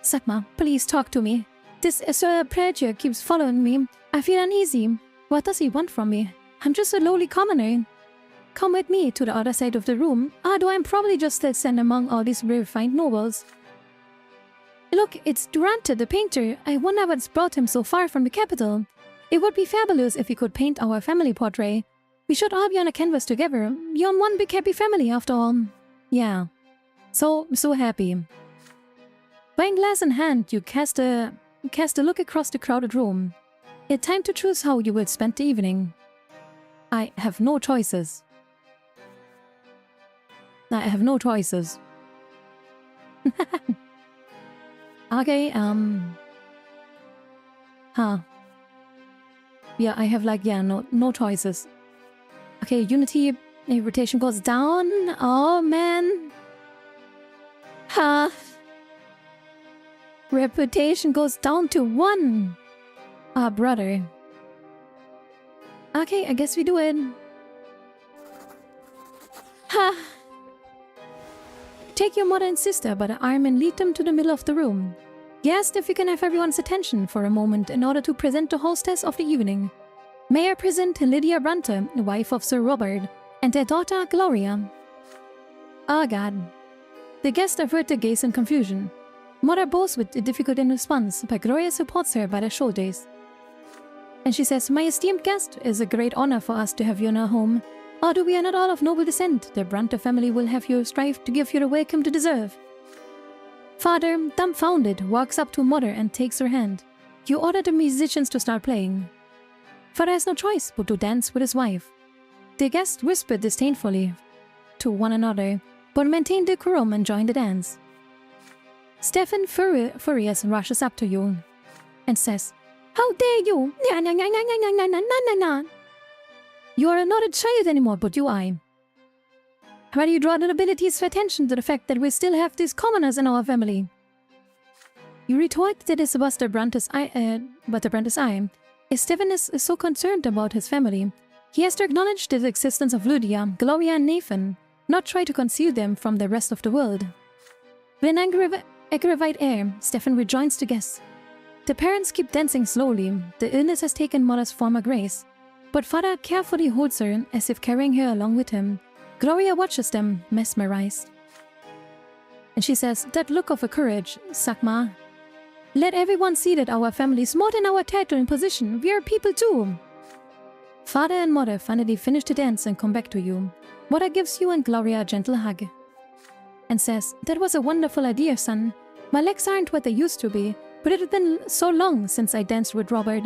[SPEAKER 1] Sakma, please talk to me. This Sir Preacher keeps following me. I feel uneasy. What does he want from me? I'm just a lowly commoner. Come with me to the other side of the room, although I'm probably just still stand among all these refined nobles. Look, it's Brante the painter. I wonder what's brought him so far from the capital. It would be fabulous if he could paint our family portrait. We should all be on a canvas together. You're one big happy family after all. Yeah. So happy. Wine glass in hand, you cast a look across the crowded room. It's time to choose how you will spend the evening. I have no choices. Okay, yeah, I have no choices. Okay, unity, reputation goes down. Oh, man. Reputation goes down to 1. Ah, brother. Okay, I guess we do it. Take your mother and sister by the arm and lead them to the middle of the room. Yes, if you can have everyone's attention for a moment in order to present the hostess of the evening. May I present Lydia Brante, wife of Sir Robert, and their daughter Gloria. Oh God. The guests avert their gaze in confusion. Mother bows with difficulty in response, but Gloria supports her by the shoulders. And she says, "My esteemed guest, it is a great honor for us to have you in our home. Although we are not all of noble descent, the Brante family will have you strive to give you the welcome to deserve." Father, dumbfounded, walks up to Mother and takes her hand. You order the musicians to start playing. Father has no choice but to dance with his wife. The guests whisper disdainfully to one another, but maintain decorum and join the dance. Stefan furious rushes up to you and says, "How dare you! You are not a child anymore, but you are. Why do you draw the nobility's attention to the fact that we still have these commoners in our family?" You retort that it was the Brante's eye. If Stefan is so concerned about his family, he has to acknowledge the existence of Lydia, Gloria, and Nathan, not try to conceal them from the rest of the world. With an aggravated air, Stefan rejoins the guests. The parents keep dancing slowly. The illness has taken Mother's former grace, but Father carefully holds her as if carrying her along with him. Gloria watches them, mesmerized. And she says, "That look of a courage, Sakma. Let everyone see that our family is more than our title and position. We are people too." Father and Mother finally finish the dance and come back to you. Mother gives you and Gloria a gentle hug and says, "That was a wonderful idea, son. My legs aren't what they used to be, but it has been so long since I danced with Robert."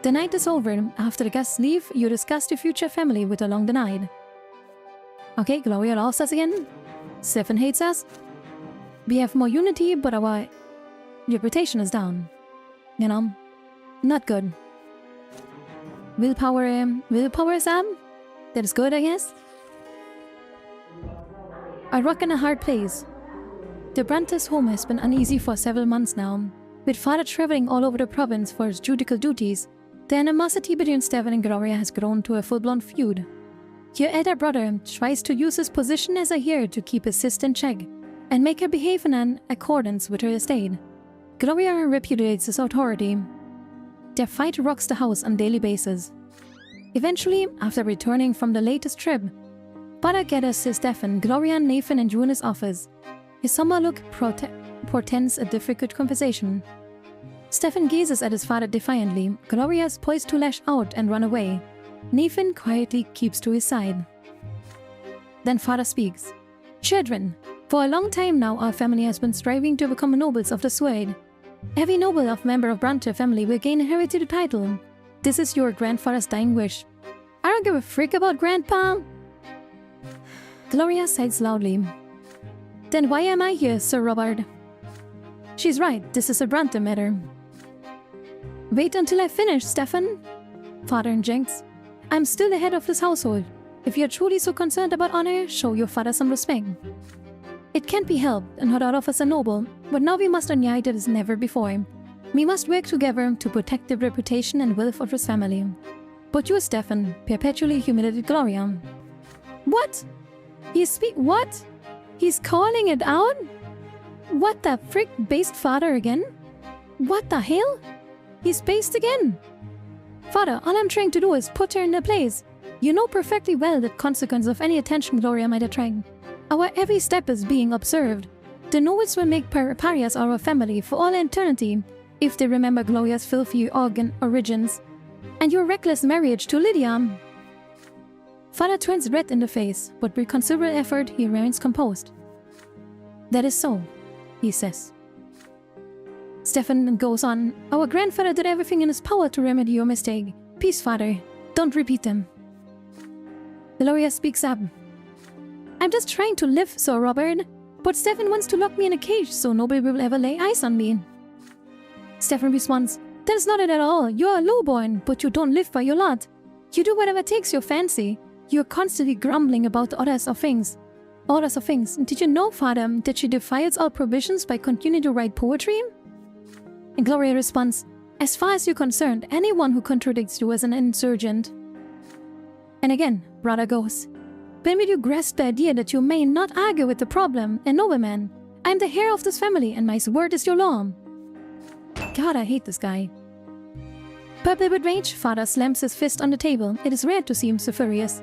[SPEAKER 1] The night is over. After the guests leave, you discuss the future family with along the night. Okay, Gloria loves us again. Stefan hates us. We have more unity, but our reputation is down. You know, not good. Willpower is up. That is good, I guess. I rock in a hard place. The Brante's home has been uneasy for several months now. With Father traveling all over the province for his judicial duties, the animosity between Stefan and Gloria has grown to a full-blown feud. Your elder brother tries to use his position as a heir to keep his sister in check and make her behave in accordance with her estate. Gloria repudiates his authority. Their fight rocks the house on a daily basis. Eventually, after returning from the latest trip, Father gathers Stefan, Gloria, Nathan, and you in his office. His somber look portends a difficult conversation. Stefan gazes at his father defiantly. Gloria is poised to lash out and run away. Nathan quietly keeps to his side. Then Father speaks. "Children, for a long time now our family has been striving to become nobles of the sword. Every noble of member of Brante family will gain a hereditary title. This is your grandfather's dying wish. I don't give a frick about Grandpa." Gloria sighs loudly. "Then why am I here, Sir Robert?" "She's right, this is a Brante matter." "Wait until I finish, Stefan," Father injects. "I'm still the head of this household. If you're truly so concerned about honor, show your father some respect. It can't be helped, and not all of us are noble, but now we must unite as never before. We must work together to protect the reputation and wealth of his family." But you, Stefan, perpetually humiliated Gloria. What? What? He's calling it out? What the frick, based father again? What the hell? He's spaced again. Father, all I'm trying to do is put her in her place. You know perfectly well the consequence of any attention Gloria might attract. Our every step is being observed. The Novids will make pariahs our family for all eternity if they remember Gloria's filthy origins and your reckless marriage to Lydia. Father turns red in the face, but with considerable effort he remains composed. That is so, he says. Stefan goes on, our grandfather did everything in his power to remedy your mistake. Please, Father, don't repeat them. Gloria speaks up. I'm just trying to live, Sir Robert, but Stefan wants to lock me in a cage so nobody will ever lay eyes on me. Stefan responds, that's not it at all. You're a lowborn, but you don't live by your lot. You do whatever takes your fancy. You're constantly grumbling about the orders of things. Did you know, Father, that she defies all prohibitions by continuing to write poetry? And Gloria responds, as far as you're concerned, anyone who contradicts you is an insurgent. And again, brother goes, when will you grasp the idea that you may not argue with the problem, a nobleman? I'm the heir of this family, and my word is your law. God, I hate this guy. Purple with rage, Father slams his fist on the table. It is rare to see him so furious.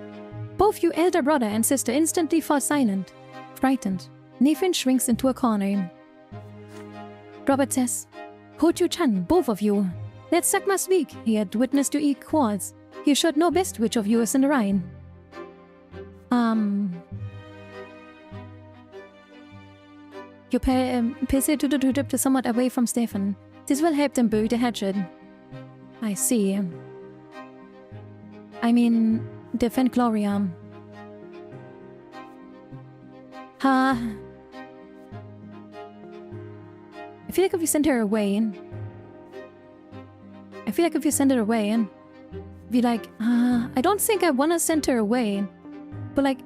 [SPEAKER 1] Both you elder brother and sister instantly fall silent, frightened. Nathan shrinks into a corner. Robert says, Ho-Chu-Chan, both of you. Let Sakma speak. He had witnessed your quarrels. He should know best which of you is in the right. You pace to the trip to somewhat away from Stefan. This will help them bury the hatchet. I see. I mean, defend Gloria. I feel like if you send her away, be like, I don't think I want to send her away, but like,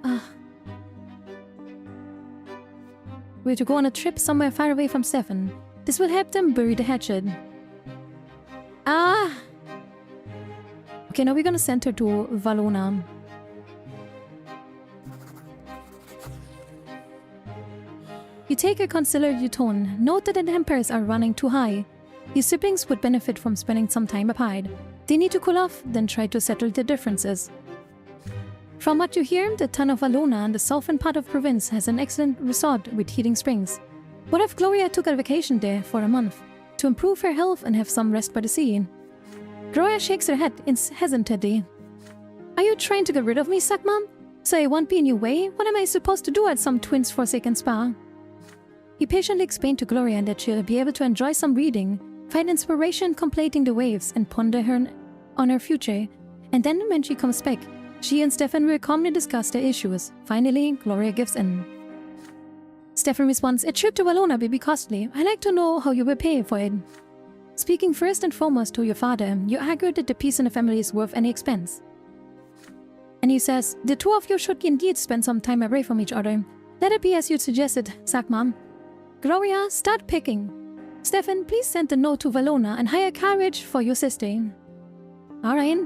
[SPEAKER 1] we have to go on a trip somewhere far away from Stefan. This will help them bury the hatchet. Okay, now we're gonna send her to Valona. You take a considered tone. Note that the tempers are running too high. Your siblings would benefit from spending some time apart. They need to cool off, then try to settle their differences. From what you hear, the town of Valona and the southern part of province has an excellent resort with heating springs. What if Gloria took a vacation there for a month to improve her health and have some rest by the sea? Gloria shakes her head hesitantly. Are you trying to get rid of me, Sakma? So I won't be in your way? What am I supposed to do at some twins' forsaken spa? He patiently explained to Gloria that she'll be able to enjoy some reading, find inspiration completing the waves, and ponder on her future. And then when she comes back, she and Stefan will calmly discuss their issues. Finally, Gloria gives in. Stefan responds, a trip to Valona will be costly. I'd like to know how you will pay for it. Speaking first and foremost to your father, you argue that the peace in the family is worth any expense. And he says, the two of you should indeed spend some time away from each other. Let it be as you suggested, Sakma. Gloria, start picking. Stefan, please send a note to Valona and hire carriage for your sister. Alright.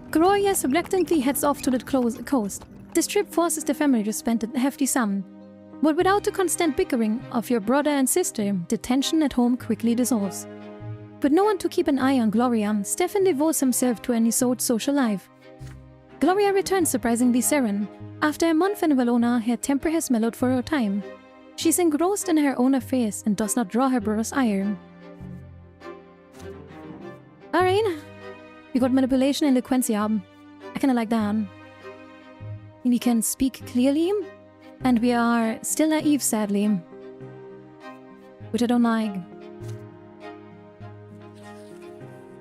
[SPEAKER 1] Gloria reluctantly heads off to the coast. This trip forces the family to spend a hefty sum. But without the constant bickering of your brother and sister, the tension at home quickly dissolves. With no one to keep an eye on Gloria, Stefan devotes himself to an isolate social life. Gloria returns surprisingly serene. After a month in Valona, her temper has mellowed for a time. She's engrossed in her own affairs and does not draw her brother's ire. Alright. We got manipulation and eloquence. I kinda like that. We can speak clearly. And we are still naive, sadly. Which I don't like.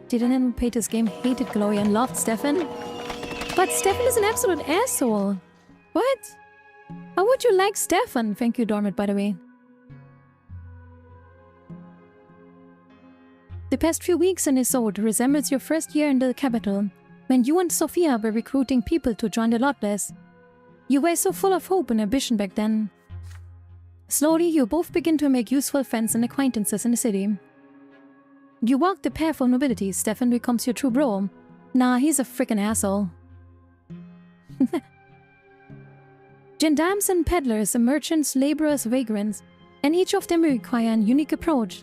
[SPEAKER 1] Didn't anticipate this game, hated Gloria and loved Stefan. But Stefan is an absolute asshole. What? How would you like Stefan? Thank you, Dormit, by the way. The past few weeks in Isolde resembles your first year in the capital, when you and Sophia were recruiting people to join the Lotless. You were so full of hope and ambition back then. Slowly, you both begin to make useful friends and acquaintances in the city. You walk the path of nobility. Stefan becomes your true bro. Nah, he's a freaking asshole. Gendarmes and peddlers, merchants, laborers, vagrants, and each of them require a unique approach.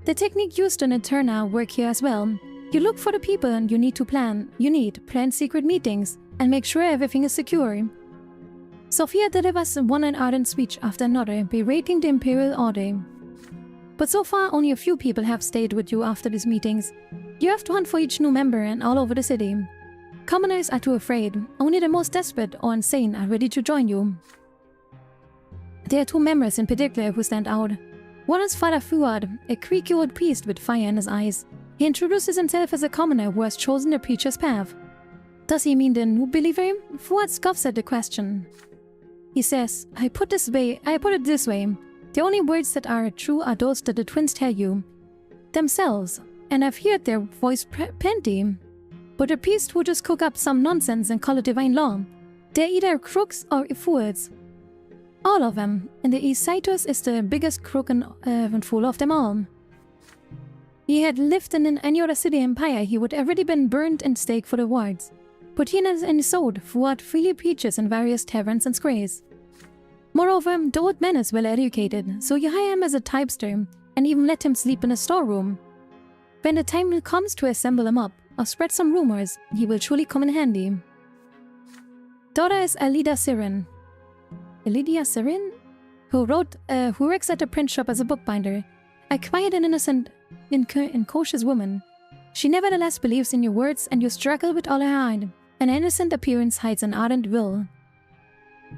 [SPEAKER 1] The technique used in Eterna work here as well. You look for the people and you need to plan. You need plan secret meetings and make sure everything is secure. Sophia delivers one ardent speech after another, berating the Imperial Order. But so far, only a few people have stayed with you after these meetings. You have to hunt for each new member and all over the city. Commoners are too afraid. Only the most desperate or insane are ready to join you. There are two members in particular who stand out. One is Father Fuad, a creaky old priest with fire in his eyes. He introduces himself as a commoner who has chosen the preacher's path. Does he mean the new believer? Fuad scoffs at the question. He says, I put it this way. The only words that are true are those that the twins tell you themselves, and I've heard their voice plenty. But the priest would just cook up some nonsense and call it divine law. They're either crooks or fools. All of them, and the East is the biggest crook and fool of them all. He had lived in any other city empire, he would already been burned and staked for the wards. But he and his sword Fuad freely preaches in various taverns and squares. Moreover, the old man is well educated, so you hire him as a typester and even let him sleep in a storeroom. When the time comes to assemble him up or spread some rumors, he will surely come in handy. Daughter is Alida Sirin. Elidia Sirin? Who works at a print shop as a bookbinder. A quiet and innocent and cautious woman. She nevertheless believes in your words and you struggle with all her heart. An innocent appearance hides an ardent will.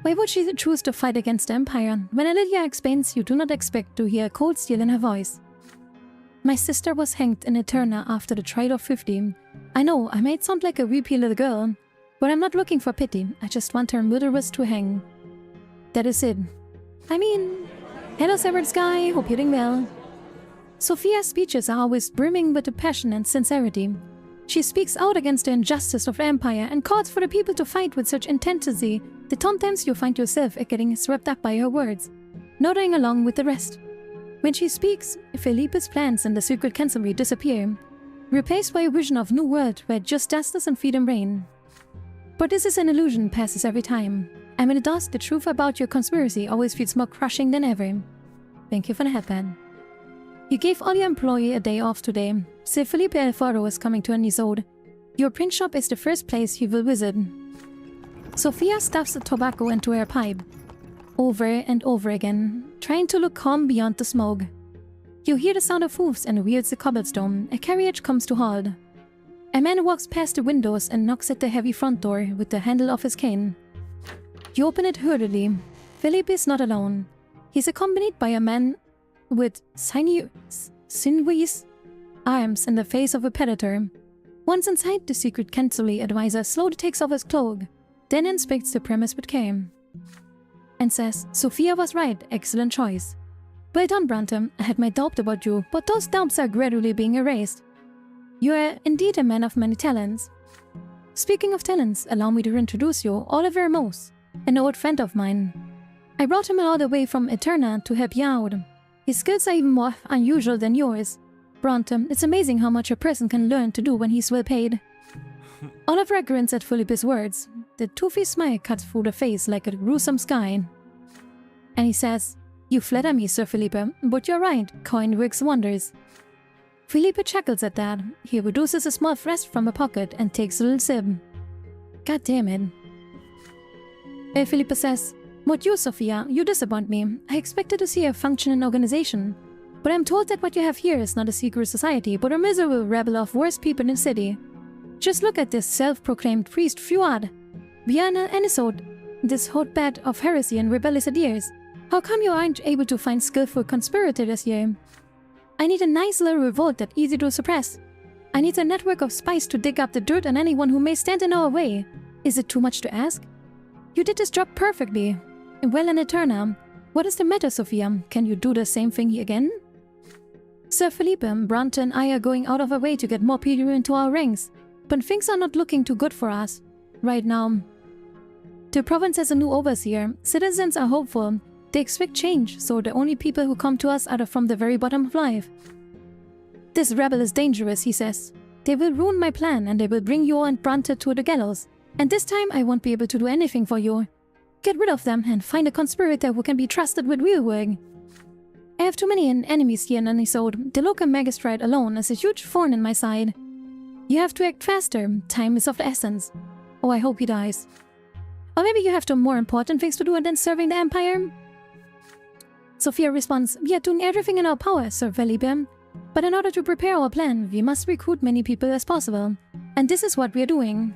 [SPEAKER 1] Why would she choose to fight against the Empire? When Elidia explains, you do not expect to hear cold steel in her voice. My sister was hanged in Eterna after the trial of 50. I know, I might sound like a weepy little girl, but I'm not looking for pity. I just want her murderers to hang. That is it. I mean, hello Severed Sky, hope you're doing well. Sophia's speeches are always brimming with passion and sincerity. She speaks out against the injustice of the Empire and calls for the people to fight with such intensity that sometimes you find yourself getting swept up by her words, nodding along with the rest. When she speaks, Felipe's plans in the secret cancelry disappear, replaced by a vision of new world where just justice and freedom reign. But this is an illusion passes every time, and when it does, the truth about your conspiracy always feels more crushing than ever. Thank you for the headband. You gave all your employee a day off today. Sir Felipe Alfaro is coming to Anisode. Your print shop is the first place you will visit. Sophia stuffs the tobacco into her pipe, over and over again, trying to look calm beyond the smoke. You hear the sound of hoofs and wheels the cobblestone. A carriage comes to halt. A man walks past the windows and knocks at the heavy front door with the handle of his cane. You open it hurriedly. Felipe is not alone. He's accompanied by a man with sinewy arms and the face of a predator. Once inside, the secret cancelry advisor slowly takes off his cloak, then inspects the premise with care, and says, Sophia was right, excellent choice. Well done, Brante. I had my doubt about you, but those doubts are gradually being erased. You are indeed a man of many talents. Speaking of talents, allow me to introduce you, Oliver Mose, an old friend of mine. I brought him all the way from Eterna to help you out. His skills are even more unusual than yours. Brante, it's amazing how much a person can learn to do when he's well paid. Oliver grins at Felipe's words. The toothy smile cuts through the face like a gruesome sky. And he says, You flatter me, Sir Felipe, but you're right, coin works wonders. Felipe chuckles at that. He reduces a small flask from a pocket and takes a little sip. God damn it. Felipe says, What you, Sophia, you disappoint me. I expected to see a functioning organization. But I'm told that what you have here is not a secret society, but a miserable rabble of worst people in the city. Just look at this self-proclaimed priest Fuad. Viana Anisode, this hotbed of heresy and rebellious ideas. How come you aren't able to find skillful conspirators here? I need a nice little revolt that's easy to suppress. I need a network of spies to dig up the dirt on anyone who may stand in our way. Is it too much to ask? You did this job perfectly. Well in Eterna. What is the matter, Sophia? Can you do the same thing again? Sir Felipe, Brante and I are going out of our way to get more people into our ranks, but things are not looking too good for us right now. The province has a new overseer. Citizens are hopeful. They expect change, so the only people who come to us are from the very bottom of life. This rebel is dangerous, he says. They will ruin my plan and they will bring you and Brante to the gallows. And this time I won't be able to do anything for you. Get rid of them and find a conspirator who can be trusted with real work. I have too many enemies here in Anisode. The local magistrate alone is a huge thorn in my side. You have to act faster. Time is of the essence. Oh, I hope he dies. Or maybe you have more important things to do than serving the Empire? Sophia responds, we are doing everything in our power, Sir Velibe. But in order to prepare our plan, we must recruit many people as possible. And this is what we are doing.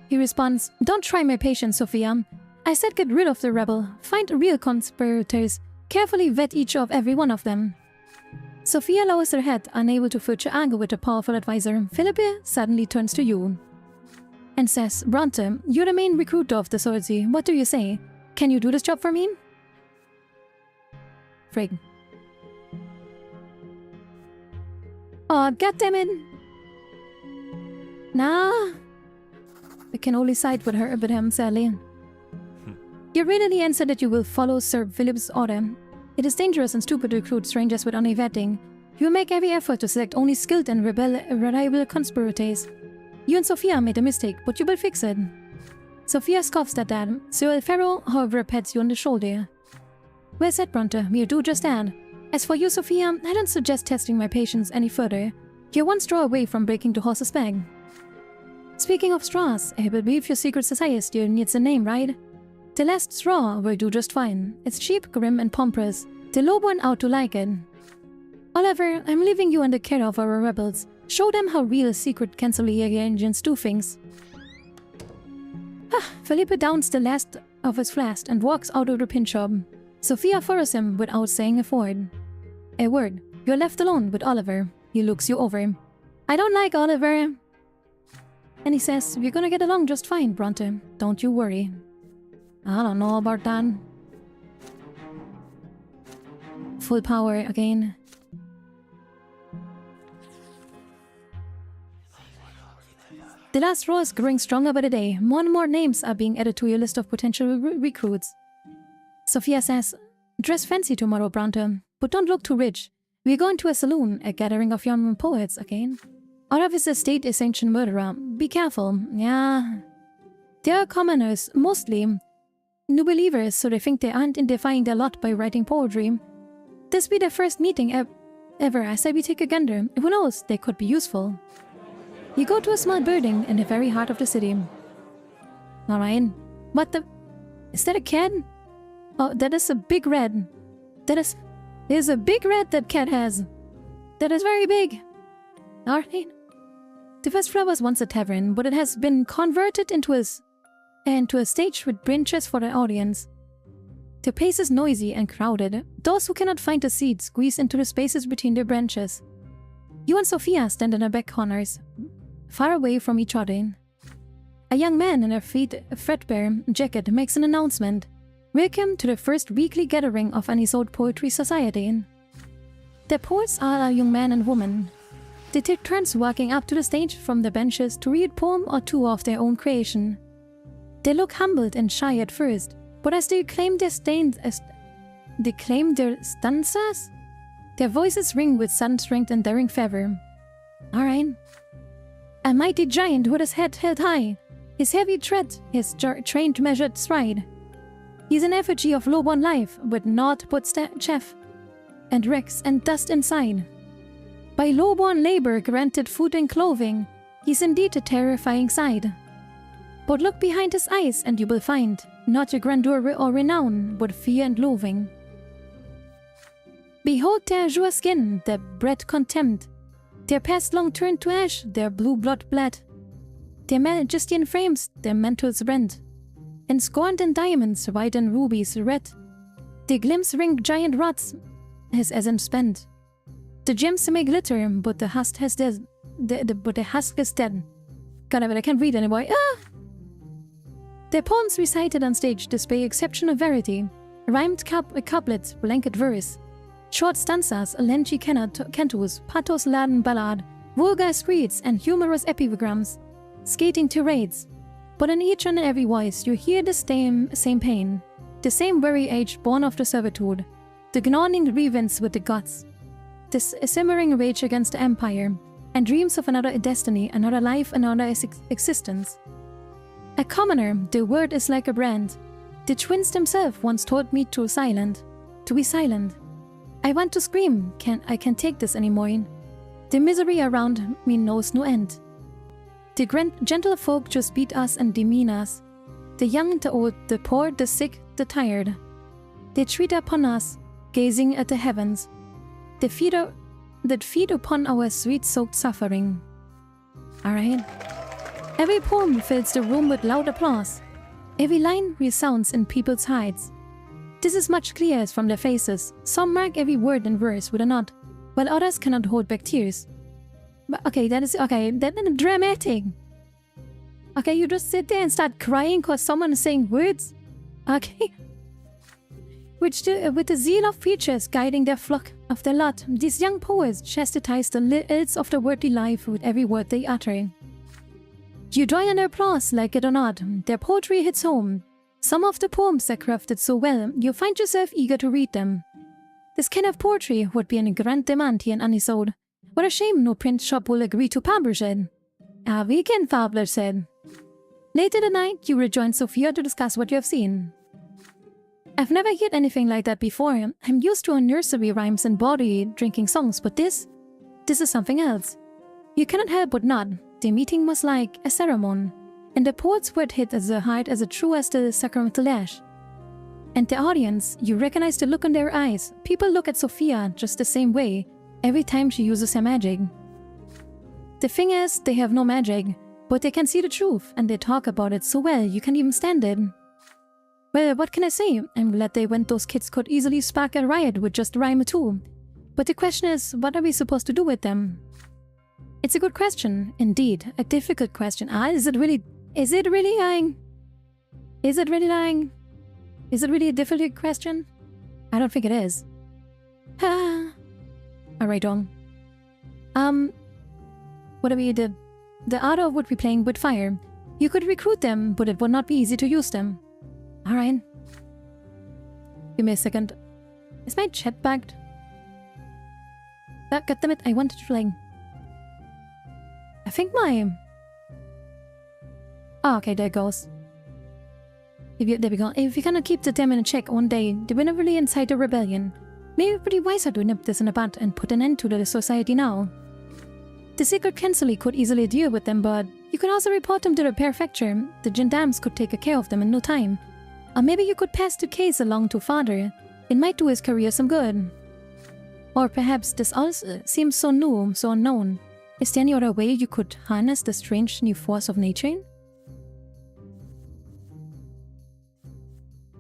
[SPEAKER 1] He responds, don't try my patience, Sophia. I said get rid of the rebel. Find real conspirators. Carefully vet each of every one of them. Sophia lowers her head, unable to further argue with a powerful advisor. Philippe suddenly turns to you and says, Brante, you're the main recruiter of the sorority. What do you say? Can you do this job for me? Frig. Oh, goddammit. Nah. I can only side with her, but I'm sadly. You readily answer that you will follow Sir Philip's order. It is dangerous and stupid to recruit strangers without any vetting. You will make every effort to select only skilled and reliable conspirators. You and Sophia made a mistake, but you will fix it. Sophia scoffs at that. Sir Alfaro, however, pats you on the shoulder. Well said, Brante. We'll do just that. As for you, Sophia, I don't suggest testing my patience any further. You're one straw away from breaking the horse's back. Speaking of straws, I believe your secret society still needs a name, right? The last straw will do just fine. It's cheap, grim, and pompous. The low one ought to like it. Oliver, I'm leaving you under care of our rebels. Show them how real secret Cancelliere engines do things. Felipe downs the last of his flask and walks out of the pin shop. Sophia follows him without saying a word. You're left alone with Oliver. He looks you over. I don't like Oliver. And he says, we're gonna get along just fine, Brante. Don't you worry. I don't know about that. Full power again. The last row is growing stronger by the day. More and more names are being added to your list of potential recruits. Sophia says, dress fancy tomorrow, Brante, but don't look too rich. We're going to a saloon, a gathering of young poets again. Out of his estate is ancient murderer. Be careful, yeah. They are commoners, mostly new believers, so they think they aren't defying their lot by writing poetry. This be their first meeting ever, as I be take a gander. Who knows, they could be useful. You go to a small building in the very heart of the city. Alright. What the... Is that a cat? Oh, that is a big red. There's a big red that cat has. That is very big. Alright. The first floor was once a tavern, but it has been converted into a stage with benches for the audience. The place is noisy and crowded. Those who cannot find a seat squeeze into the spaces between the benches. You and Sophia stand in the back corners, far away from each other. A young man in a threadbare jacket makes an announcement. Welcome to the first weekly gathering of Anisode Poetry Society. The poets are a young man and woman. They take turns walking up to the stage from the benches to read a poem or two of their own creation. They look humbled and shy at first, but as they claim their stanzas, their voices ring with sudden strength and daring fervor. Alright. A mighty giant with his head held high, his heavy tread, his trained measured stride. He's an effigy of low-born life, with naught but chaff, and wrecks and dust inside. By low-born labor granted food and clothing, he's indeed a terrifying sight. But look behind his eyes and you will find not a grandeur or renown, but fear and loathing. Behold their azure skin, their bread contempt, their past long turned to ash, their blue blood bled, their Majestic frames, their mantles rent, and scorned in diamonds, white and rubies red. Their glimpse ring giant rods, his essence spent. The gems may glitter, but the husk is dead. God, I can't read anymore. Their poems recited on stage display exceptional verity, rhymed couplets, blanket verse, short stanzas, lengthy cantos, pathos-laden ballad, vulgar screeds, and humorous epigrams, skating tirades. But in each and every voice you hear the same pain, the same very age born of the servitude, the gnawing grievance with the gods, this simmering rage against the empire, and dreams of another destiny, another life, another existence. A commoner, the word is like a brand. The twins themselves once told me to be silent. I want to scream. I can't take this anymore. The misery around me knows no end. The gentle folk just beat us and demean us. The young, the old, the poor, the sick, the tired. They treat upon us, gazing at the heavens. That feed upon our sweet-soaked suffering. Alright. Every poem fills the room with loud applause. Every line resounds in people's hearts. This is much clearer from their faces. Some mark every word and verse with a nod, while others cannot hold back tears. But okay, that is dramatic. Okay, you just sit there and start crying because someone is saying words? Okay. With the zeal of preachers guiding their flock of their lot, these young poets chastise the ills of the worldly life with every word they utter. You join in their applause, like it or not. Their poetry hits home. Some of the poems are crafted so well, you find yourself eager to read them. This kind of poetry would be in grand demand here in Anisode. What a shame no print shop will agree to publish it. A weekend Fabler said. Later that night, you rejoin Sophia to discuss what you have seen. I've never heard anything like that before. I'm used to nursery rhymes and body drinking songs, but this is something else. You cannot help but nod. The meeting was like a ceremony, and the poet's word hit as the heart as true as the sacramental lash. And the audience, you recognize the look in their eyes. People look at Sophia just the same way every time she uses her magic. The thing is, they have no magic, but they can see the truth, and they talk about it so well you can even stand it. Well, what can I say? I'm glad they went. Those kids could easily spark a riot with just rhyme or two. But the question is, what are we supposed to do with them? It's a good question, indeed. A difficult question. Is it really lying? Is it really a difficult question? I don't think it is. Alright, wrong. What are we the art of would be playing with fire. You could recruit them, but it would not be easy to use them. Alright. Give me a second. Is my chat bugged? God damn it, I wanted to play. I think my... Oh, okay, there it goes. There we go. If you cannot keep the dam in check one day, they will really incite a rebellion. Maybe pretty wiser to nip this in the bud and put an end to the society now. The secret council could easily deal with them, but you could also report them to the prefecture. The gendarmes could take care of them in no time. Or maybe you could pass the case along to father. It might do his career some good. Or perhaps this all seems so new, so unknown. Is there any other way you could harness the strange new force of nature?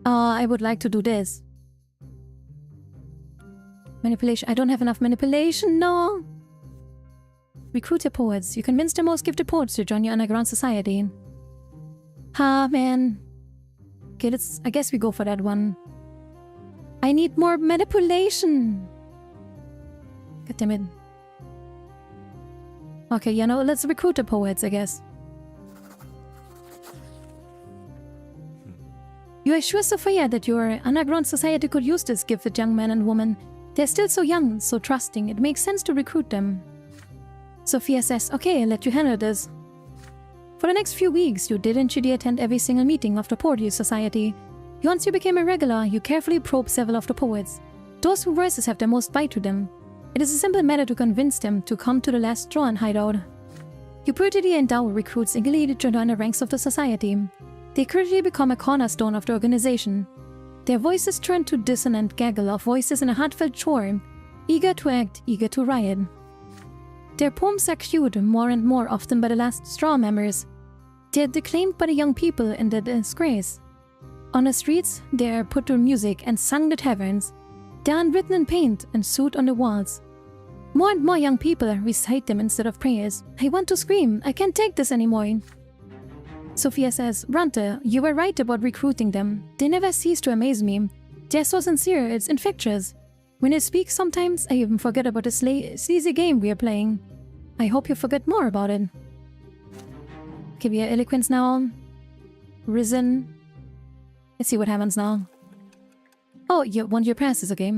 [SPEAKER 1] I would like to do this. Manipulation. I don't have enough manipulation, no! Recruit your poets. You convince the most gifted poets to join your underground society. Man. Okay, I guess we go for that one. I need more manipulation! God damn it. Okay, you know, let's recruit the poets, I guess. You are sure, Sophia, that your underground society could use this gifted young man and woman? They're still so young, so trusting, it makes sense to recruit them. Sophia says, okay, I'll let you handle this. For the next few weeks, you diligently attend every single meeting of the Poetry Society. Once you became a regular, you carefully probe several of the poets, those whose voices have the most bite to them. It is a simple matter to convince them to come to the last straw and hide out. You brutally endow recruits eagerly to join the ranks of the society. They quickly become a cornerstone of the organization. Their voices turn to dissonant gaggle of voices in a heartfelt chore, eager to act, eager to riot. Their poems are cued more and more often by the last straw members. They are declaimed by the young people in their disgrace. On the streets, they are put to music and sung in the taverns. They are written in paint and sewed on the walls. More and more young people recite them instead of prayers. I want to scream. I can't take this anymore. Sophia says, Brante, you were right about recruiting them. They never cease to amaze me. They're so sincere, it's infectious. When they speak, sometimes I even forget about the sleazy game we are playing. I hope you forget more about it. Okay, we have eloquence now. Risen. Let's see what happens now. Oh, you want your passes, okay.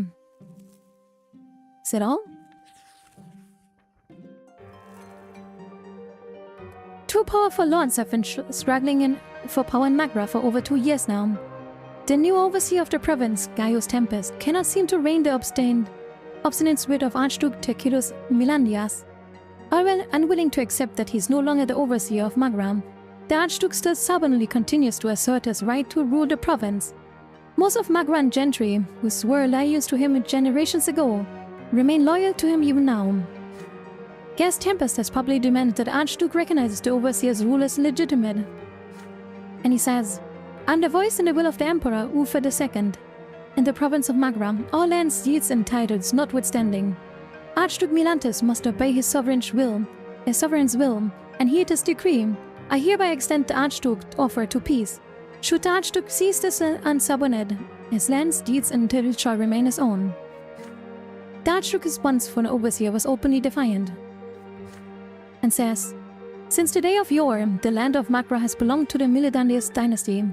[SPEAKER 1] Is that all? Two powerful lords have been struggling for power in Magra for over 2 years now. The new overseer of the province, Gaius Tempest, cannot seem to rein the obstinate spirit of Archduke Teikidus Milandias. Although unwilling to accept that he is no longer the overseer of Magra, the Archduke still stubbornly continues to assert his right to rule the province. Most of Magran gentry, who swore allegiance to him generations ago, remain loyal to him even now. Gas Tempest has publicly demanded that the Archduke recognizes the overseer's rule as legitimate. And he says, "I'm the voice and the will of the Emperor Ufa II. In the province of Magra, all lands, deeds and titles notwithstanding, Archduke Milantis must obey his sovereign's will, and heed his decree. I hereby extend the Archduke's offer to peace. Should the Archduke cease this unsubordinate, his lands, deeds and titles shall remain his own." The Archduke's response for the overseer was openly defiant, and says, "Since the day of yore, the land of Magra has belonged to the Milandias dynasty.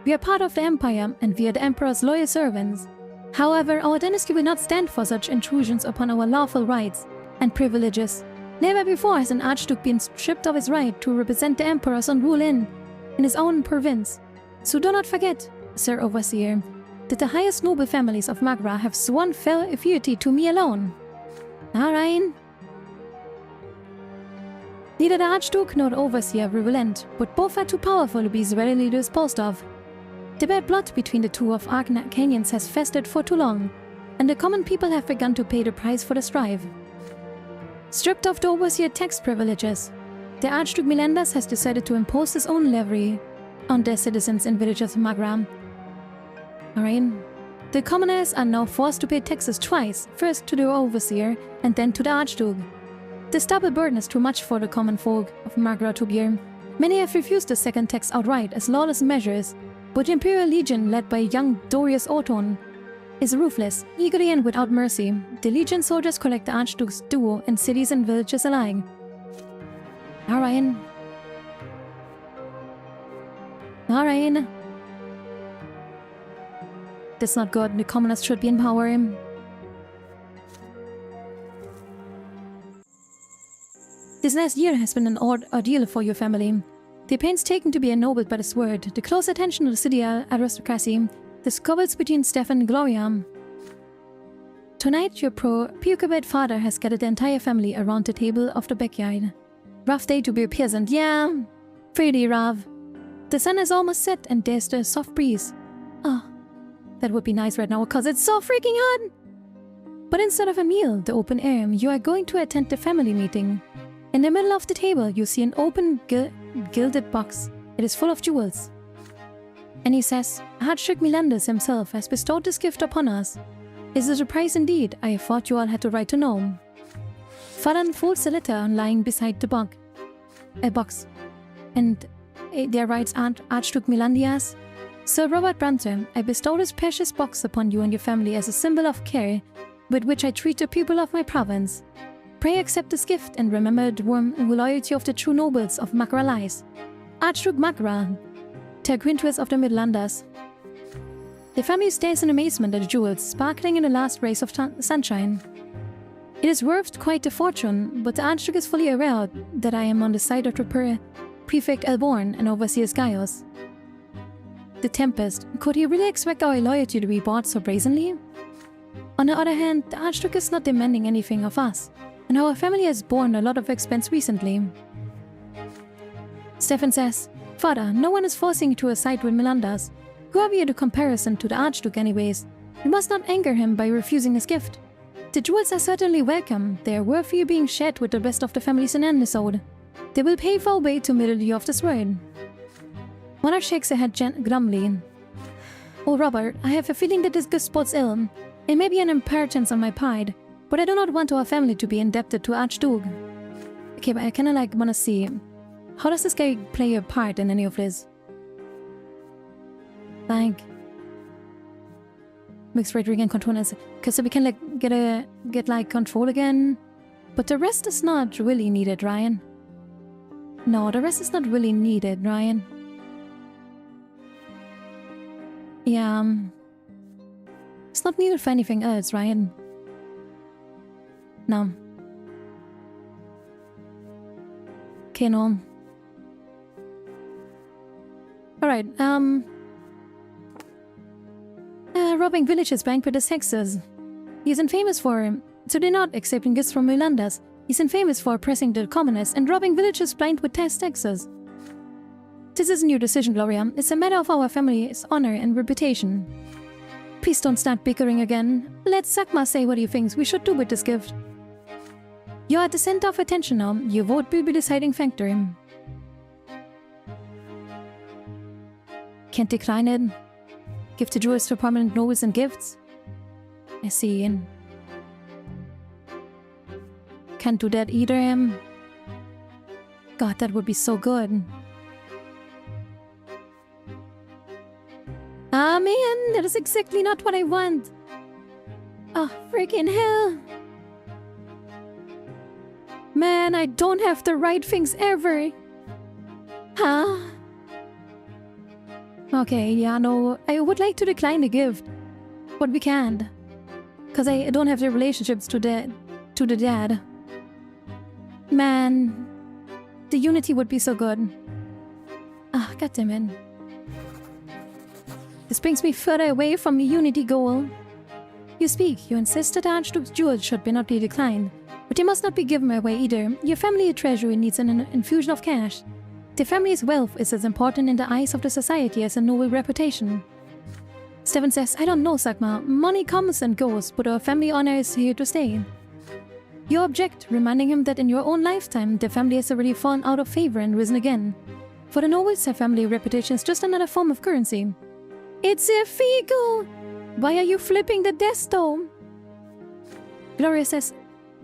[SPEAKER 1] We are part of the empire, and we are the emperor's loyal servants. However, our dynasty will not stand for such intrusions upon our lawful rights and privileges. Never before has an archduke been stripped of his right to represent the emperor's own rule in his own province. So do not forget, Sir Overseer, that the highest noble families of Magra have sworn fealty to me alone." Alright. Neither the Archduke nor the Overseer will relent, but both are too powerful to be readily disposed of. The bad blood between the two of Arcanians has festered for too long, and the common people have begun to pay the price for the strife. Stripped of the Overseer tax privileges, the Archduke Milandas has decided to impose his own levy on their citizens in villages of Magra. Alright. The commoners are now forced to pay taxes twice, first to the Overseer and then to the Archduke. This double burden is too much for the common folk of Magra to bear. Many have refused the second tax outright as lawless measures, but the Imperial Legion, led by young Dorius Oton, is ruthless, eagerly and without mercy. The Legion soldiers collect the Archduke's due in cities and villages alike. Alright. That's not good. The commoners should be in power. This last year has been an ordeal for your family. The pains taken to be ennobled by the sword, the close attention to the city aristocracy, the squabbles between Stefan and Gloria. Tonight, your preoccupied father has gathered the entire family around the table of the backyard. Rough day to be a peasant, yeah. Pretty rough. The sun is almost set and there's the soft breeze. Oh, that would be nice right now because it's so freaking hot. But instead of a meal, the open air, you are going to attend the family meeting. In the middle of the table, you see an open gilded box. It is full of jewels. And he says, "Archduke Milandas himself has bestowed this gift upon us. Is it a prize indeed? I thought you all had the right to know." Father unfolds the letter lying beside the box. And there writes Archduke Milandias, "Sir Robert Brante, I bestow this precious box upon you and your family as a symbol of care with which I treat the people of my province. Pray accept this gift and remember the warm loyalty of the true nobles of Magra lies. Archduke Magra, Terquintus of the Midlandas." The family stares in amazement at the jewels sparkling in the last rays of sunshine. It is worth quite a fortune, but the Archduke is fully aware that I am on the side of the Prefect Elborn and Overseer Gaius. The Tempest, could he really expect our loyalty to be bought so brazenly? On the other hand, the Archduke is not demanding anything of us, and our family has borne a lot of expense recently. Stefan says, "Father, no one is forcing you to a side with Milandas. Who are we in comparison to the Archduke anyways? You must not anger him by refusing his gift. The jewels are certainly welcome. They are worthy of being shared with the rest of the families in Annisode. They will pave our way to middle you of this world." Mother shakes her head glumly. "Oh, Robert, I have a feeling that this gift spots ill. It may be an impertinence on my part, but I do not want our family to be indebted to Archduke." Okay, but I kinda wanna see, how does this guy play a part in any of this? Mixed rate regain control is, cause so we can get control again. But the rest is not really needed, Ryan. No, the rest is not really needed, Ryan. Yeah, it's not needed for anything else, Ryan. No. Okay, no. Alright, robbing villages bank with the sexes. He isn't famous for, so they're not accepting gifts from Molanders. He isn't famous for oppressing the commoners and robbing villagers blind with taxes. This isn't your decision, Gloria. It's a matter of our family's honor and reputation. Please don't start bickering again. Let Sakma say what he thinks we should do with this gift. You're at the center of attention now. Your vote will be the deciding factor. Can't decline it. Give the jewels to prominent nobles and gifts. I see. Can't do that either. God, that would be so good. Ah, man, that is exactly not what I want. Oh, freaking hell. Man, I don't have the right things ever. Huh? Okay, yeah, no, I would like to decline the gift. But we can't. Because I don't have the relationships to the dad. Man, the unity would be so good. Ah, goddammit. This brings me further away from the unity goal. You speak, you insist that the Archduke's jewels should not be declined, but they must not be given away either. Your family treasury needs an infusion of cash. The family's wealth is as important in the eyes of the society as a noble reputation. Stefan says, I don't know, Sakma. Money comes and goes, but our family honor is here to stay. You object, reminding him that in your own lifetime, the family has already fallen out of favor and risen again. For the nobles, their family reputation is just another form of currency. It's a Figo! Why are you flipping the desk though? Gloria says,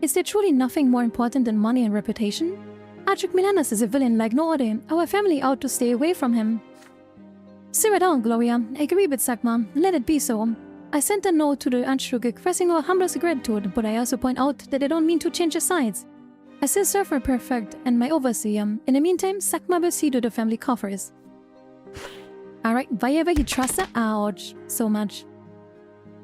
[SPEAKER 1] is there truly nothing more important than money and reputation? Archduke Milanas is a villain like no other. Our family ought to stay away from him. Sit down, Gloria. I agree with Sakma. Let it be so. I sent a note to the Archduke expressing our humblest gratitude, but I also point out that I don't mean to change his sides. I still serve my prefect and my overseer. In the meantime, Sakma will see to the family coffers. Alright, wherever you trust her, ouch, so much.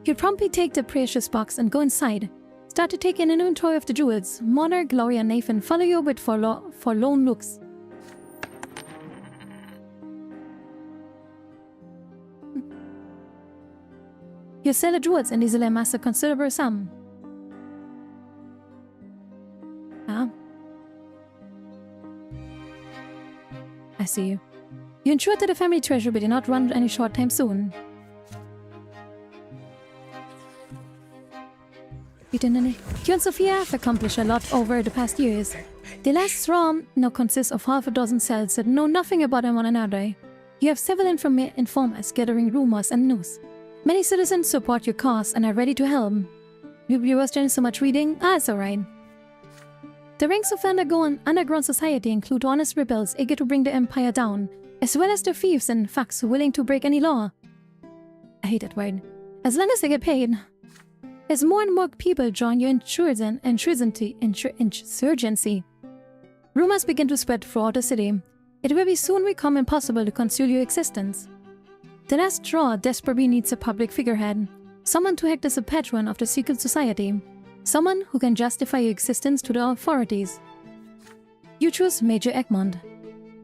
[SPEAKER 1] You'll promptly take the precious box and go inside. Start to take an inventory of the jewels. Mother, Gloria, and Nathan follow you with forlorn looks. You sell the jewels and easily amass a considerable sum. Ah. I see you. You ensure that the family treasure will not run any short time soon. You and Sophia have accomplished a lot over the past years. The last straw now consists of half a dozen cells that know nothing about one another. You have several informers gathering rumors and news. Many citizens support your cause and are ready to help. You was doing so much reading? Ah, it's alright. The ranks of underground society include honest rebels eager to bring the empire down, as well as the thieves and thugs willing to break any law. I hate that word. As long as they get paid. As more and more people join your insurgency, rumors begin to spread throughout the city. It will be soon become impossible to conceal your existence. The last straw desperately needs a public figurehead, someone to act as a patron of the secret society, someone who can justify your existence to the authorities. You choose Major Egmont.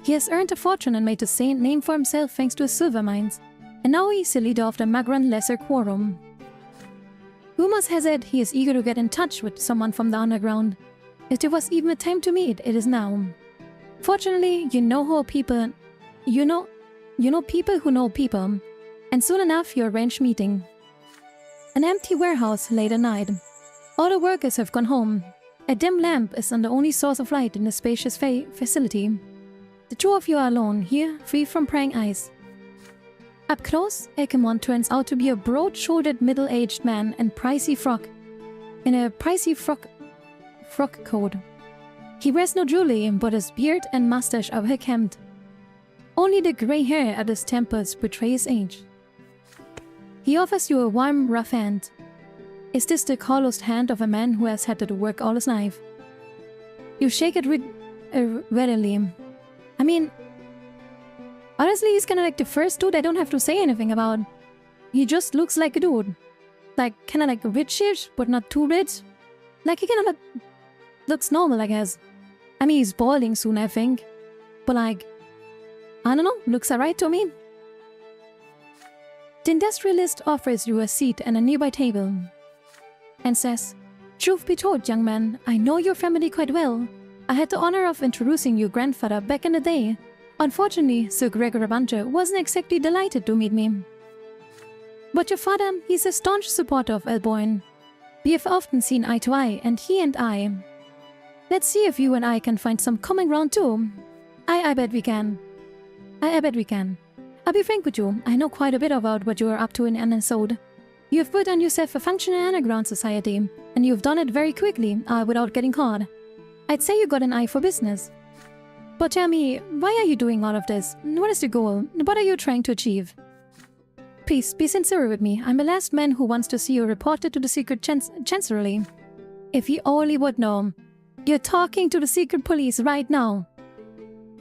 [SPEAKER 1] He has earned a fortune and made a name for himself thanks to his silver mines, and now he is the leader of the Magran Lesser Quorum. Rumors has it he is eager to get in touch with someone from the underground. If there was even a time to meet, it is now. Fortunately, you know people who know people, and soon enough you arrange meeting. An empty warehouse late at night. All the workers have gone home. A dim lamp is the only source of light in the spacious facility. The two of you are alone here, free from prying eyes. Up close, Egmont turns out to be a broad-shouldered middle-aged man in a pricey frock coat. He wears no jewelry, but his beard and mustache are well kempt. Only the grey hair at his temples betray his age. He offers you a warm, rough hand. Is this the calloused hand of a man who has had to work all his life? You shake it readily. I mean, honestly, he's kinda like the first dude I don't have to say anything about. He just looks like a dude. Like, kinda like rich-ish, but not too rich. Like, he kinda looks normal, I guess. I mean, he's balding soon, I think. But like, I don't know, looks alright to me. The industrialist offers you a seat at a nearby table. and says, "Truth be told, young man, I know your family quite well. I had the honor of introducing your grandfather back in the day. Unfortunately, Sir Gregor Brante wasn't exactly delighted to meet me. But your father, he's a staunch supporter of Elboyne. We have often seen eye to eye, and he and I. Let's see if you and I can find some common ground too. I bet we can. I bet we can. I'll be frank with you, I know quite a bit about what you are up to in Anasode. You have put on yourself a functional underground society, and you've done it very quickly, without getting caught. I'd say you got an eye for business. But tell me, why are you doing all of this? What is the goal? What are you trying to achieve? Please, be sincere with me. I'm the last man who wants to see you reported to the secret chancellery. If you only would know. You're talking to the secret police right now.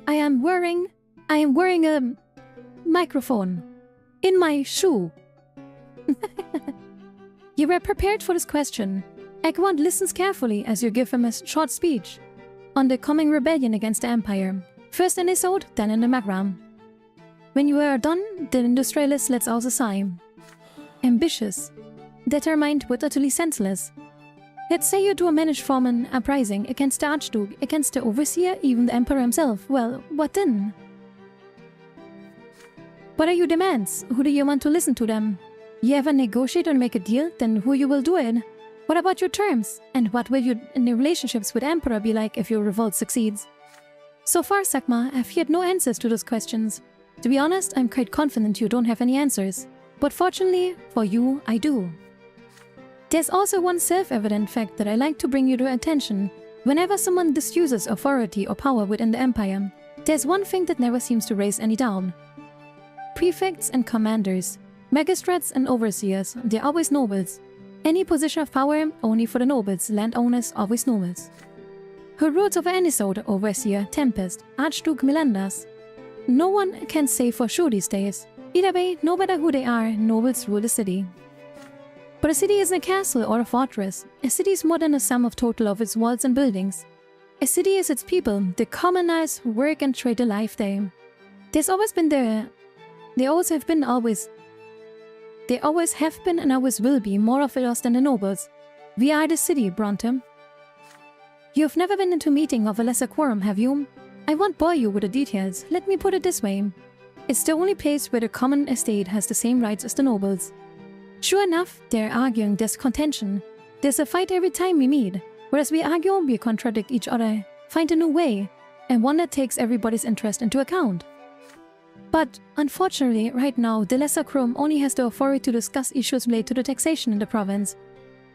[SPEAKER 1] I am wearing a microphone in my shoe. You were prepared for this question. Egmont listens carefully as you give him a short speech on the coming rebellion against the Empire, first in Isode, then in the Magram. When you are done, the industrialist lets out a sigh. Ambitious, determined but utterly senseless. Let's say you do a managed form an uprising against the Archduke, against the Overseer, even the Emperor himself. Well, what then? What are your demands? Who do you want to listen to them? You ever negotiate or make a deal? Then who you will do it? What about your terms? And what will your relationships with Emperor be like if your revolt succeeds? So far, Sakma, I've yet no answers to those questions. To be honest, I'm quite confident you don't have any answers. But fortunately, for you, I do. There's also one self-evident fact that I like to bring you to attention. Whenever someone misuses authority or power within the Empire, there's one thing that never seems to raise any doubt. Prefects and commanders, magistrates and overseers, they're always nobles. Any position of power, only for the nobles, landowners, always nobles. Who rules over Anisode, Overseer, Tempest, Archduke Milandas? No one can say for sure these days. Either way, no matter who they are, nobles rule the city. But a city isn't a castle or a fortress. A city is more than a sum of total of its walls and buildings. A city is its people, the common lives who work and trade a life there. There's always been there. They always have been and always will be more of us than the nobles. We are the city, Brante. You've never been into a meeting of a lesser quorum, have you? I won't bore you with the details. Let me put it this way. It's the only place where the common estate has the same rights as the nobles. Sure enough, they're arguing, there's contention. There's a fight every time we meet. Whereas we argue, we contradict each other, find a new way, and one that takes everybody's interest into account. But, unfortunately, right now, the Lesser Quorum only has the authority to discuss issues related to the taxation in the province.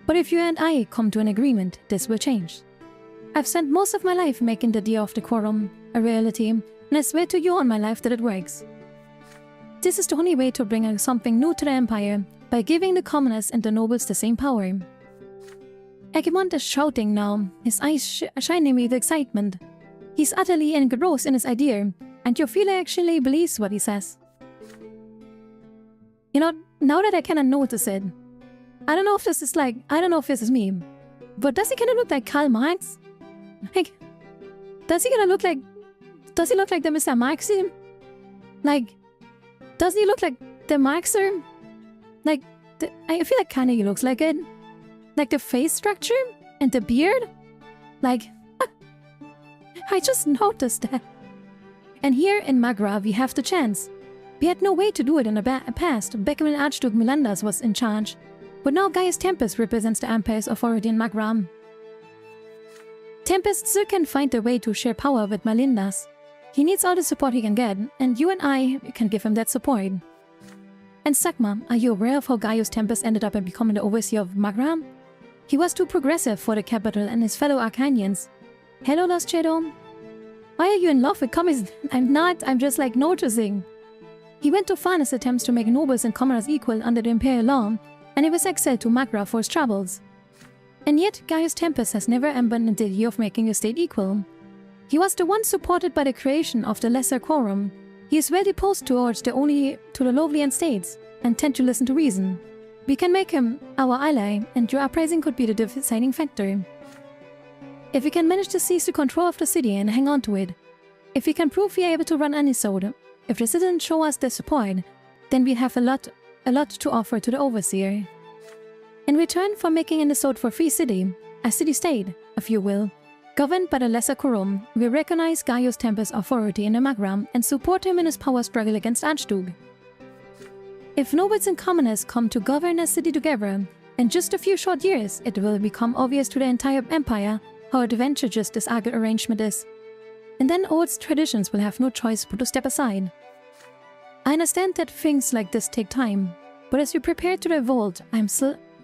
[SPEAKER 1] But if you and I come to an agreement, this will change. I've spent most of my life making the idea of the Quorum a reality, and I swear to you on my life that it works. This is the only way to bring something new to the Empire, by giving the commoners and the nobles the same power. Egmont is shouting now, his eyes shining with excitement. He's utterly engrossed in his idea, and you feel he actually believes what he says. You know, now that I kinda notice it, I don't know if this is me, but does he kinda look like Karl Marx? Like, does he look like the Mr. Marxy? Like, does he look like the Marxer? Like, I feel like kinda he looks like it. Like the face structure and the beard. Like, I just noticed that. And here in Magra we have the chance. We had no way to do it in the past, back when Archduke Milandas was in charge. But now Gaius Tempest represents the Empire's authority in Magra. Tempest still can find a way to share power with Milandas. He needs all the support he can get, and you and I can give him that support. And Sakma, are you aware of how Gaius Tempest ended up becoming the overseer of Magra? He was too progressive for the capital and his fellow Arcanians. Hello, Lost Shadow. Why are you in love with commies? I'm not, I'm just like noticing. He went too far in his attempts to make nobles and commoners equal under the imperial law, and he was exiled to Magra for his troubles. And yet, Gaius Tempest has never abandoned the idea of making the state equal. He was the one supported by the creation of the Lesser Quorum. He is well disposed towards the lowly states, and tend to listen to reason. We can make him our ally, and your uprising could be the deciding factor. If we can manage to seize the control of the city and hang on to it, if we can prove we are able to run Anisode, if the citizens show us their support, then we have a lot to offer to the Overseer. In return for making an episode for Free City, a city-state, if you will, governed by the Lesser Quorum, we recognize Gaius Tempus' authority in the Magram and support him in his power struggle against Archduke. If nobles and commoners come to govern a city together, in just a few short years, it will become obvious to the entire empire how advantageous this arrangement is. And then old traditions will have no choice but to step aside. I understand that things like this take time, but as you prepare to revolt,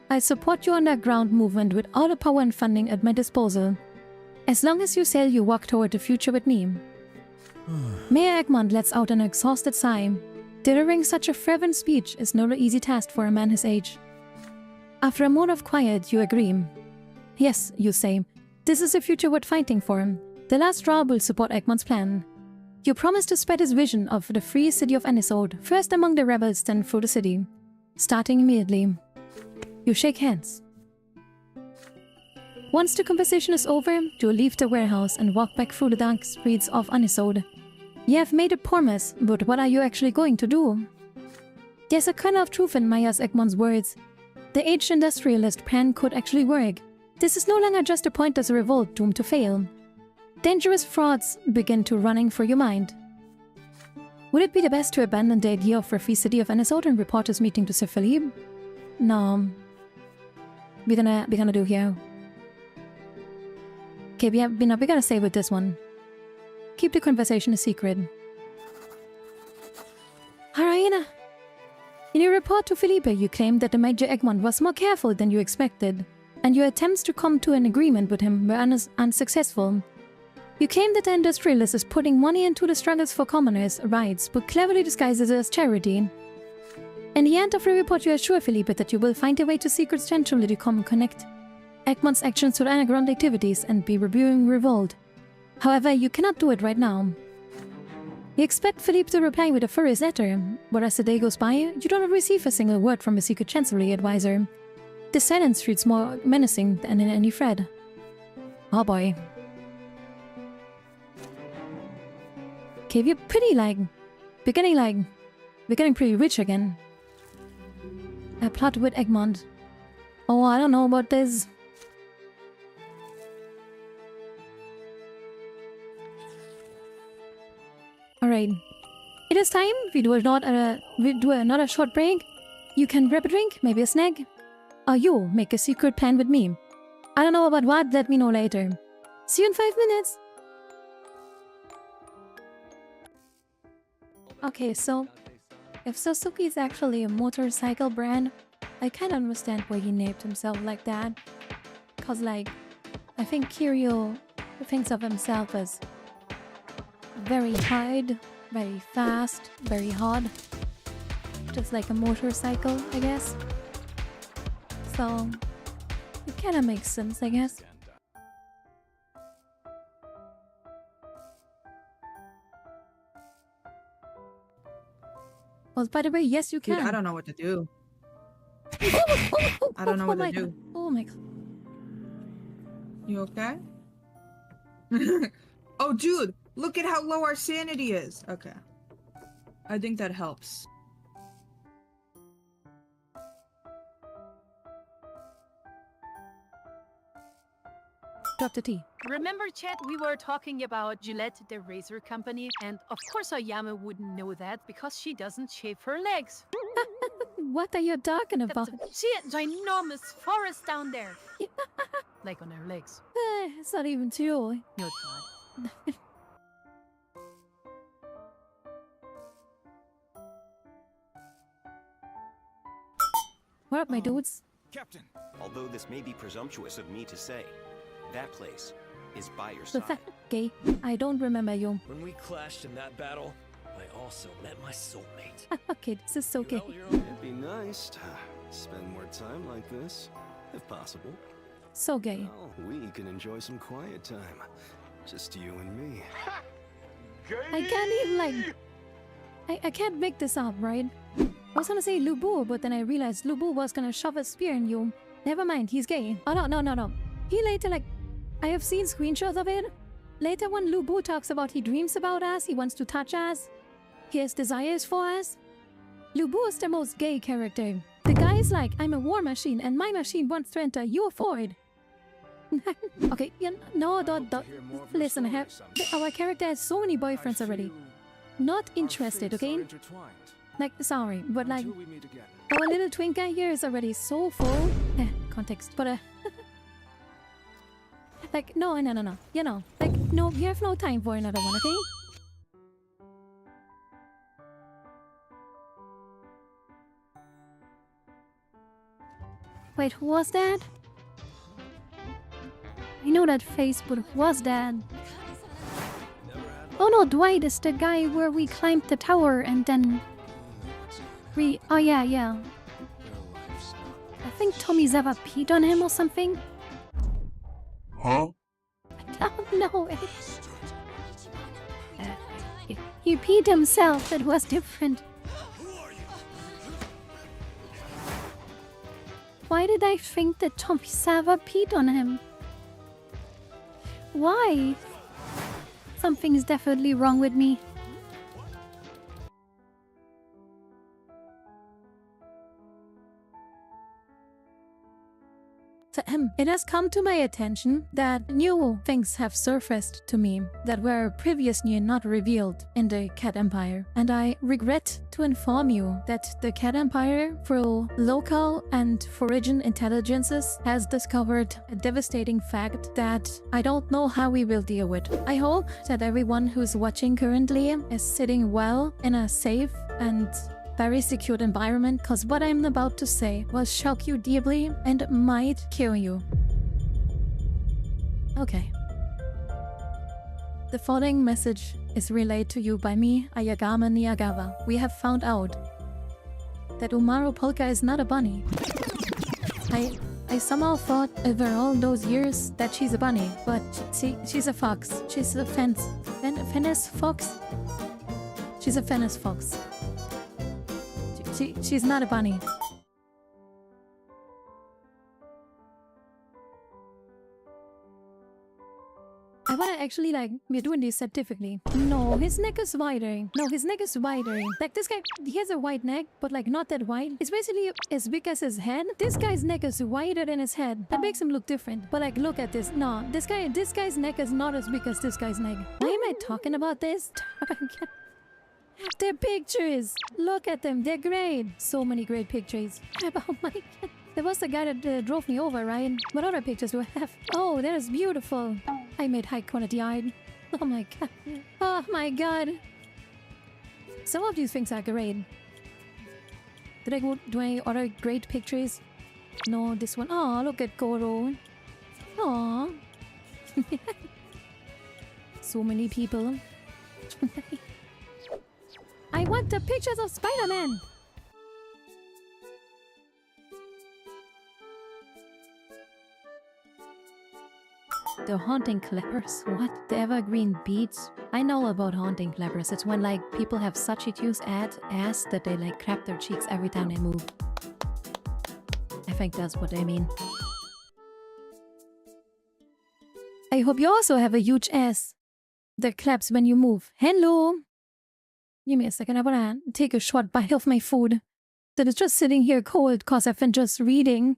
[SPEAKER 1] I support your underground movement with all the power and funding at my disposal. As long as you say you walk toward the future with me. Mayor Egmont lets out an exhausted sigh. Delivering such a fervent speech is no easy task for a man his age. After a moment of quiet, you agree. Yes, you say, this is a future worth fighting for. The last straw will support Egmont's plan. You promise to spread his vision of the free city of Anisode, first among the rebels, then through the city. Starting immediately. You shake hands. Once the conversation is over, you leave the warehouse and walk back through the dark streets of Anisode. You have made a promise, but what are you actually going to do? There's a kernel of truth in Maya's Egmont's words. The aged industrialist plan could actually work. This is no longer just a pointless revolt doomed to fail. Dangerous thoughts begin to running through your mind. Would it be the best to abandon the idea of the free city of Anisode and report this meeting to Sir Philippe? No. We're gonna do here. Okay, we gotta stay with this one. Keep the conversation a secret. Haraina! In your report to Felipe, you claimed that the Major Egmont was more careful than you expected, and your attempts to come to an agreement with him were unsuccessful. You claim that the industrialist is putting money into the struggles for commoners' rights, but cleverly disguises it as charity. In the end of the report, you assure Felipe that you will find a way to secret centrally to connect Egmont's actions to the underground activities and be reviewing revolt. However, you cannot do it right now. You expect Philippe to reply with a furious letter, but as the day goes by, you do not receive a single word from a secret chancellery advisor. The silence reads more menacing than in any threat. Oh boy. Okay, we're getting pretty rich again. A plot with Egmont. Oh, I don't know about this. Alright. It is time. We do another short break. You can grab a drink, maybe a snack. Or you make a secret plan with me. I don't know about what, let me know later. See you in 5 minutes. Okay, so if Suzuki is actually a motorcycle brand, I kind of understand why he named himself like that. Cause like, I think Kiryu thinks of himself as very hard, very fast, very hard. Just like a motorcycle, I guess. So, it kind of makes sense, I guess. Well, by the way, yes, you can.
[SPEAKER 9] Dude, I don't know what to do. I don't know what to do.
[SPEAKER 1] Oh my god.
[SPEAKER 9] You okay? Oh, dude, look at how low our sanity is. Okay. I think that helps.
[SPEAKER 1] Drop the tea.
[SPEAKER 10] Remember, Chet, we were talking about Gillette, the razor company, and of course Ayame wouldn't know that because she doesn't shave her legs.
[SPEAKER 1] What are you talking about?
[SPEAKER 10] See a ginormous forest down there. Like on her legs.
[SPEAKER 1] It's not even true.
[SPEAKER 10] No, it's not.
[SPEAKER 1] What up, my dudes?
[SPEAKER 8] Captain! Although this may be presumptuous of me to say, that place is by your side.
[SPEAKER 1] Okay, I don't remember you.
[SPEAKER 11] When we clashed in that battle, I also met my soulmate.
[SPEAKER 1] Okay, this is so gay.
[SPEAKER 12] It'd be nice to spend more time like this, if possible.
[SPEAKER 1] So gay.
[SPEAKER 12] Well, we can enjoy some quiet time. Just you and me.
[SPEAKER 1] I can't even like... I can't make this up, right? I was gonna say Lubu, but then I realized Lubu was gonna shove a spear in you. Never mind, he's gay. Oh no. He later like... I have seen screenshots of it. Later when Lubu talks about he dreams about us, he wants to touch us. He has desires for us. Lubu is the most gay character. The guy is like, I'm a war machine and my machine wants to enter your void. Okay, no, don't. Listen, our character has so many boyfriends already. Not interested, okay? Like, sorry, but like, our little twink guy here is already so full. Context, but like, no. You know, like, no, you have no time for another one, okay? Wait, who was that? I know that face, but who was that? Oh no, Dwight is the guy where we climbed the tower and then... Oh yeah. I think Tommy Zava peed on him or something.
[SPEAKER 5] Huh?
[SPEAKER 1] I don't know. He peed himself, it was different. Why did I think that Tommy Zava peed on him? Why? Something is definitely wrong with me. So, it has come to my attention that new things have surfaced to me that were previously not revealed in the Cat Empire. And I regret to inform you that the Cat Empire, through local and foreign intelligences, has discovered a devastating fact that I don't know how we will deal with. I hope that everyone who's watching currently is sitting well in a safe and very secure environment, because what I'm about to say will shock you deeply and might kill you. Okay. The following message is relayed to you by me, Ayagama Niyagawa. We have found out that Umaru Polka is not a bunny. I somehow thought over all those years that she's a bunny, but she's a fox. She's a fennis fox? She's a fennis fox. She's not a bunny. I wanna actually, like, we're doing this scientifically. No, his neck is wider. No, his neck is wider. Like, this guy, he has a wide neck, but like not that wide. It's basically as big as his head. This guy's neck is wider than his head. That makes him look different. But like, look at this. No, this guy's neck is not as big as this guy's neck. Why am I talking about this? They're pictures. Look at them. They're great. So many great pictures. Oh my god. There was the guy that drove me over, right? What other pictures do I have? Oh, that is beautiful. I made high quality art. Oh my god. Oh my god. Some of these things are great. Do I order great pictures? No, this one. Oh, look at Goro. Oh. So many people. I want the pictures of Spider-Man! The haunting clappers. What? The evergreen beads? I know about haunting clappers. It's when like people have such a huge ass that they like clap their cheeks every time they move. I think that's what I mean. I hope you also have a huge ass that claps when you move. Hello! Give me a second, I wanna take a short bite of my food that is just sitting here cold because I've been just reading.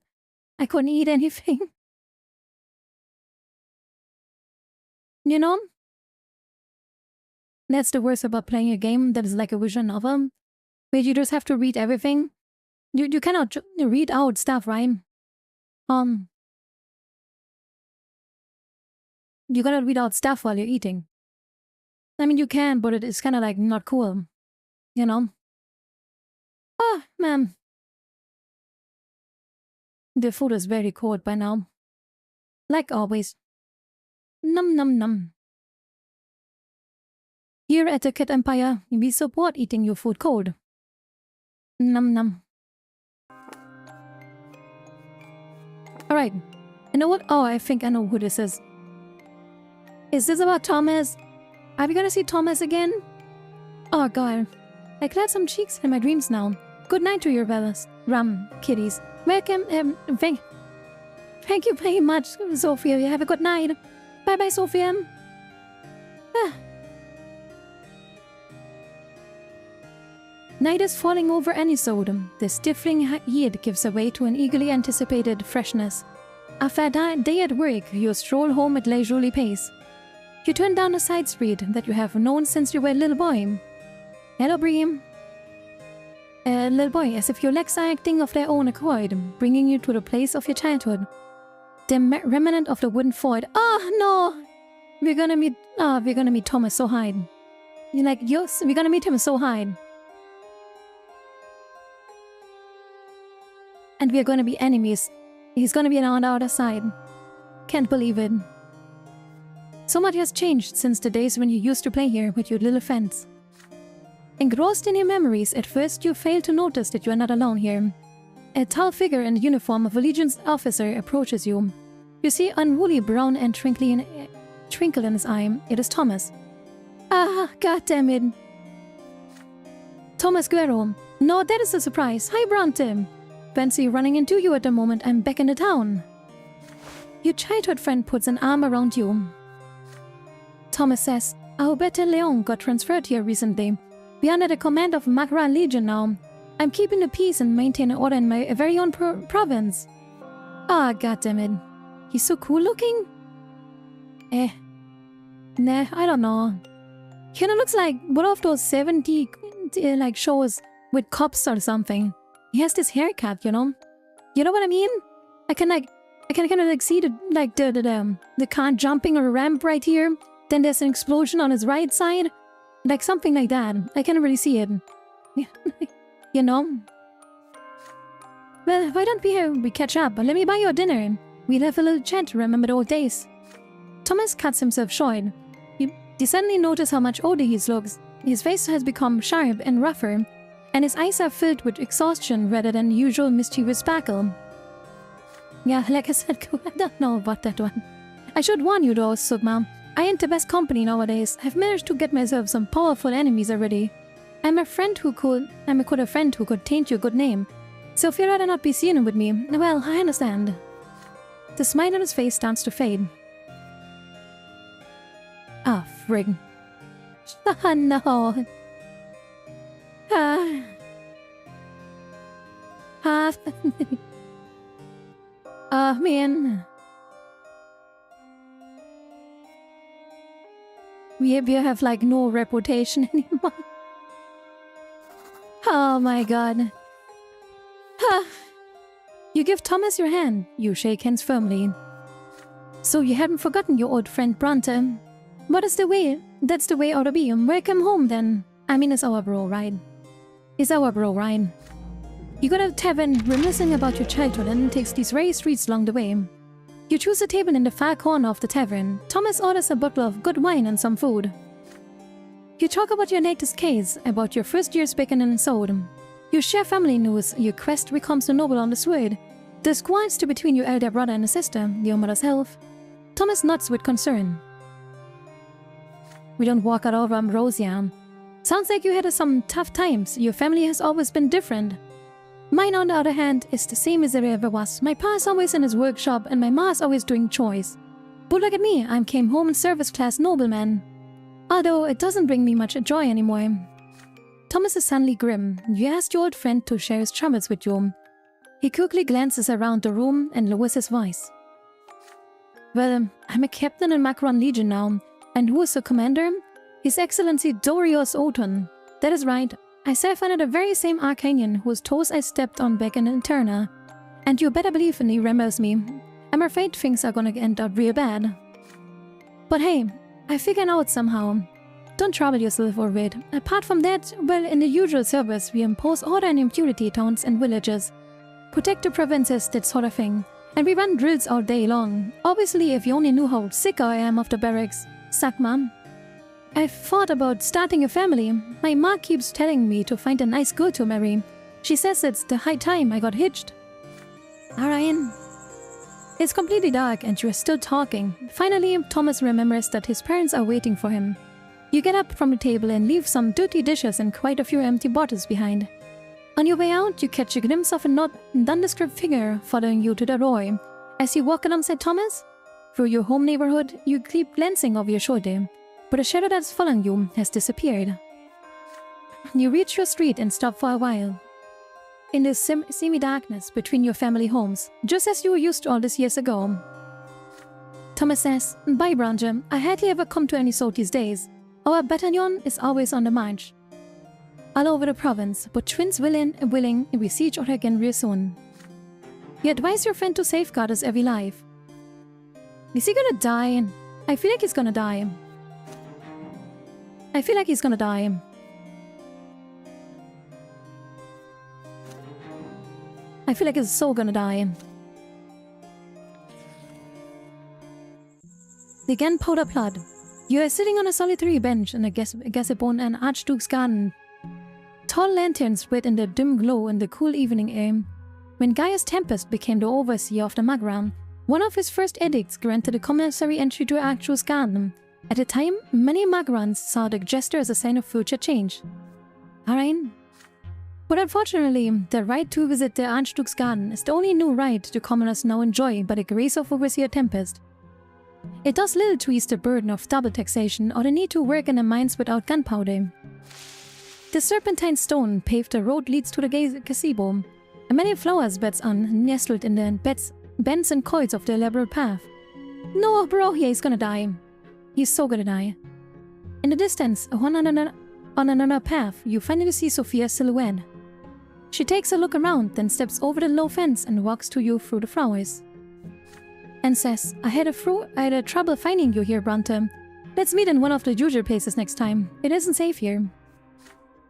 [SPEAKER 1] I couldn't eat anything. You know? That's the worst about playing a game that is like a visual novel, where you just have to read everything. You cannot read out stuff, right? You gotta read out stuff while you're eating. I mean, you can, but it is kind of like not cool, you know? Oh, man. The food is very cold by now. Like always. Num num num. Here at the Cat Empire, we support eating your food cold. Num num. Alright. You know what? Oh, I think I know who this is. Is this about Thomas? Are we gonna see Thomas again? Oh god. I clad some cheeks in my dreams now. Good night to your fellas. Kitties. Welcome, thank you very much, Sophia. You have a good night. Bye bye, Sophia. Night is falling over any sodom. The stifling heat gives way to an eagerly anticipated freshness. After a day at work, you stroll home at leisurely pace. You turn down a side street that you have known since you were a little boy. Hello, Bream. Little boy, as if your legs are acting of their own accord, bringing you to the place of your childhood. The remnant of the wooden fort. Oh, no! We're gonna meet Thomas, so hide. You're like, yes, we're gonna meet him, so hide. And we're gonna be enemies. He's gonna be on the other side. Can't believe it. So much has changed since the days when you used to play here with your little friends. Engrossed in your memories, at first you fail to notice that you are not alone here. A tall figure in the uniform of a Legion's officer approaches you. You see unruly brown and twinkle in his eye. It is Thomas. Ah, goddammit. Thomas Guerrero. No, that is a surprise. Hi, Brante. Fancy running into you at the moment I'm back in the town. Your childhood friend puts an arm around you. Thomas says, our better Leon got transferred here recently. We are under the command of Makran Legion now. I'm keeping the peace and maintaining order in my very own province. Ah, goddammit. He's so cool looking. Nah, I don't know. Kinda looks like one of those 70 like shows with cops or something. He has this haircut, you know? You know what I mean? I can kind of like see the car jumping on a ramp right here. Then there's an explosion on his right side. Like something like that. I can't really see it. You know? Well, why don't we catch up? Let me buy you a dinner. We'll have a little chat to remember the old days. Thomas cuts himself short. You suddenly notice how much older he looks. His face has become sharp and rougher, and his eyes are filled with exhaustion rather than usual mischievous sparkle. Yeah, like I said, I don't know about that one. I should warn you though, Sugma. I ain't the best company nowadays. I've managed to get myself some powerful enemies already. I'm a friend who could taint your good name. So if you'd rather not be seen with me, well, I understand. The smile on his face starts to fade. Ah, frig. No. Man. We have like no reputation anymore. Oh my god. You give Thomas your hand. You shake hands firmly. So you haven't forgotten your old friend Brante. What is the way? That's the way it ought to be. Welcome home then. I mean, it's our bro, right? It's our bro, right? You go to a tavern reminiscing about your childhood and takes these very streets along the way. You choose a table in the far corner of the tavern. Thomas orders a bottle of good wine and some food. You talk about your latest case, about your first year's bacon and soda. You share family news, your quest becomes the noble on the sword. The squads to between your elder brother and sister, your mother's health. Thomas nods with concern. We don't walk out over Ambrosia. Sounds like you had some tough times. Your family has always been different. Mine, on the other hand, is the same as it ever was. My pa's always in his workshop and my ma's always doing chores. But look at me, I came home in service-class nobleman. Although it doesn't bring me much joy anymore. Thomas is suddenly grim. You ask your old friend to share his troubles with you. He quickly glances around the room and lowers his voice. Well, I'm a captain in Makran Legion now. And who is the commander? His Excellency Dorios Oton. That is right. I serve under the very same Arcanian whose toes I stepped on back in Interna. And you better believe he remembers me. I'm afraid things are gonna end up real bad. But hey, I figured out somehow. Don't trouble yourself over it. Apart from that, well, in the usual service, we impose order and impunity towns and villages. Protect the provinces, that sort of thing. And we run drills all day long. Obviously, if you only knew how sick I am of the barracks. Suck, Mom. I've thought about starting a family. My ma keeps telling me to find a nice girl to marry. She says it's the high time I got hitched. Ariane. It's completely dark and you're still talking. Finally, Thomas remembers that his parents are waiting for him. You get up from the table and leave some dirty dishes and quite a few empty bottles behind. On your way out, you catch a glimpse of a nondescript figure following you to the Roy. As you walk alongside Thomas, through your home neighborhood, you keep glancing over your shoulder, but the shadow that's following you has disappeared. you reach your street and stop for a while. In the semi-darkness between your family homes, just as you were used to all these years ago. Thomas says, "Bye, Brante. I hardly ever come to any sort these days. Our battalion is always on the march. All over the province, but twins willing, and we see each other again real soon. You advise your friend to safeguard his every life." Is he gonna die? I feel like he's gonna die. I feel like he's gonna die. I feel like he's so gonna die. The gunpowder plot. You are sitting on a solitary bench in a gazebo in an archduke's garden. Tall lanterns lit in the dim glow in the cool evening air. When Gaius Tempest became the overseer of the Magram, one of his first edicts granted a commissary entry to Archduke's garden. At the time, many Magrans saw the gesture as a sign of future change. Alright. But unfortunately, the right to visit the Archduke's garden is the only new right the commoners now enjoy by the grace of Overseer Tempest. It does little to ease the burden of double taxation or the need to work in the mines without gunpowder. The serpentine stone paved the road leads to the gazebo, and many flowers beds are nestled in the bends and coils of the elaborate path. No, bro, he's gonna die. He's so gonna die. In the distance, on another path, you finally see Sophia's silhouette. She takes a look around, then steps over the low fence and walks to you through the flowers. And says, I had trouble finding you here, Brante. Let's meet in one of the usual places next time. It isn't safe here.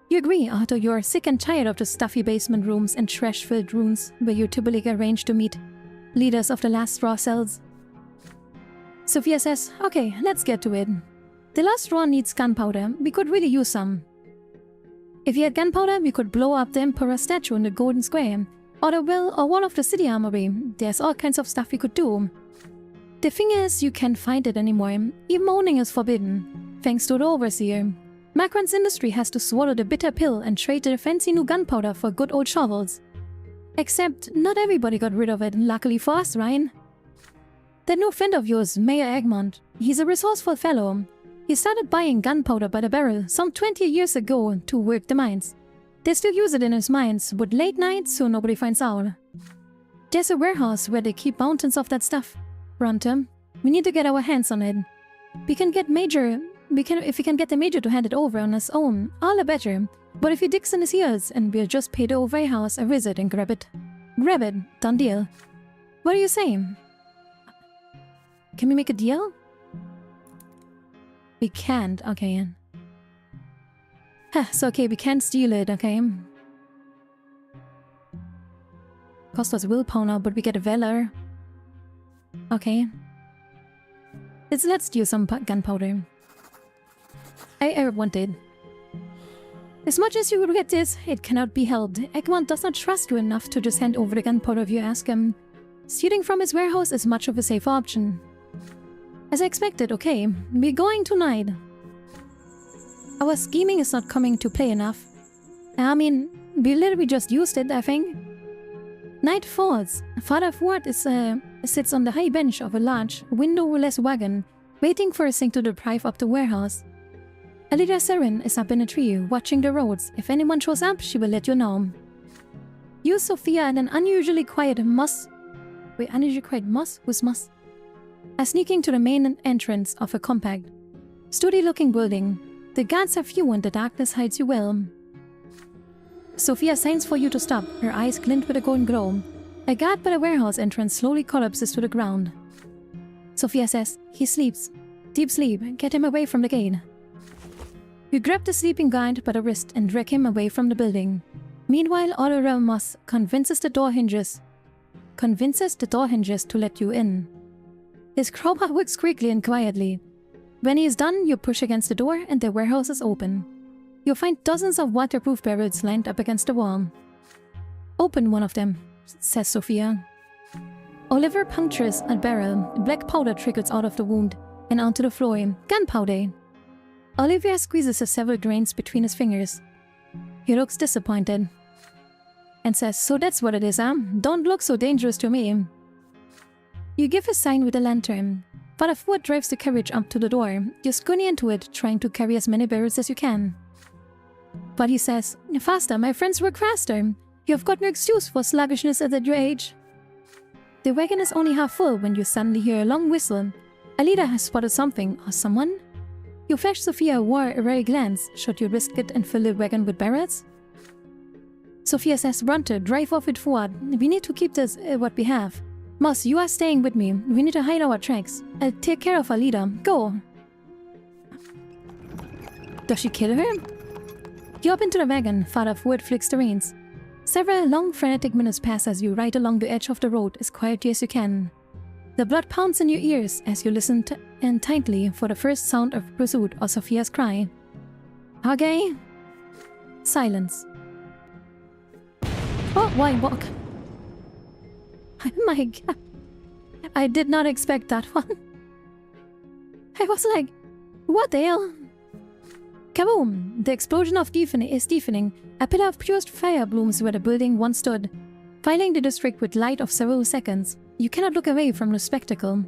[SPEAKER 1] You agree, although you're sick and tired of the stuffy basement rooms and trash-filled rooms where you typically arrange to meet leaders of the last raw cells. Sophia says, okay, let's get to it. The last raw needs gunpowder. We could really use some. If you had gunpowder, we could blow up the Emperor's statue in the Golden Square, or the well or one of the city armory. There's all kinds of stuff we could do. The thing is, you can't find it anymore. Even owning is forbidden, thanks to the Overseer. Macron's industry has to swallow the bitter pill and trade the fancy new gunpowder for good old shovels. Except, not everybody got rid of it, luckily for us, Ryan. That new friend of yours, Mayor Egmont, he's a resourceful fellow. He started buying gunpowder by the barrel some 20 years ago to work the mines. They still use it in his mines, but late nights so nobody finds out. There's a warehouse where they keep mountains of that stuff. Brante, we need to get our hands on it. If we can get the Major to hand it over on his own, all the better. But if he digs in his heels, and we'll just pay the warehouse a visit and grab it. Grab it, done deal. What are you saying? Can we make a deal? We can't, okay. So okay, we can't steal it, okay. Cost us willpower, but we get a valor. Okay. Let's steal some gunpowder. I want it. As much as you regret this, it cannot be helped. Egmont does not trust you enough to just hand over the gunpowder if you ask him. Stealing from his warehouse is much of a safe option. As I expected, okay. We're going tonight. Our scheming is not coming to play enough. I mean, we literally just used it, I think. Night falls. Father Ford sits on the high bench of a large, windowless wagon, waiting for us to drive up the warehouse. Alida Seren is up in a tree, watching the roads. If anyone shows up, she will let you know. You, Sophia, and an unusually quiet Moss... Wait, unusually quiet Moss? Who's Moss? Are sneaking to the main entrance of a compact, sturdy-looking building. The guards are few and the darkness hides you well. Sophia signs for you to stop. Her eyes glint with a golden glow. A guard by the warehouse entrance slowly collapses to the ground. Sophia says, he sleeps. Deep sleep. Get him away from the gate. You grab the sleeping guard by the wrist and drag him away from the building. Meanwhile, Oliver Moss convinces the door hinges to let you in. His crowbar works quickly and quietly. When he is done, you push against the door and the warehouse is open. You'll find dozens of waterproof barrels lined up against the wall. Open one of them, says Sophia. Oliver punctures a barrel. Black powder trickles out of the wound and onto the floor. Gunpowder. Oliver squeezes several grains between his fingers. He looks disappointed and says, so that's what it is, huh? Don't look so dangerous to me. You give a sign with a lantern. Father Ford drives the carriage up to the door. You squinty into it, trying to carry as many barrels as you can. But he says, faster, my friends work faster. You have got no excuse for sluggishness at your age. The wagon is only half full when you suddenly hear a long whistle. A leader has spotted something or someone. You flash Sophia a wary glance. Should you risk it and fill the wagon with barrels? Sophia says, Brante, drive off with Fuad. We need to keep this what we have. Moss, you are staying with me. We need to hide our tracks. I'll take care of our leader. Go. Does she kill her? You hop into the wagon. Father Fuad flicks the reins. Several long frenetic minutes pass as you ride along the edge of the road as quietly as you can. The blood pounds in your ears as you listen intently for the first sound of pursuit or Sophia's cry. Okay. Silence. Oh, why walk? Oh my god. I did not expect that one. I was like, what the hell? Kaboom! The explosion of is deafening. A pillar of pure fire blooms where the building once stood, filling the district with light of several seconds. You cannot look away from the spectacle.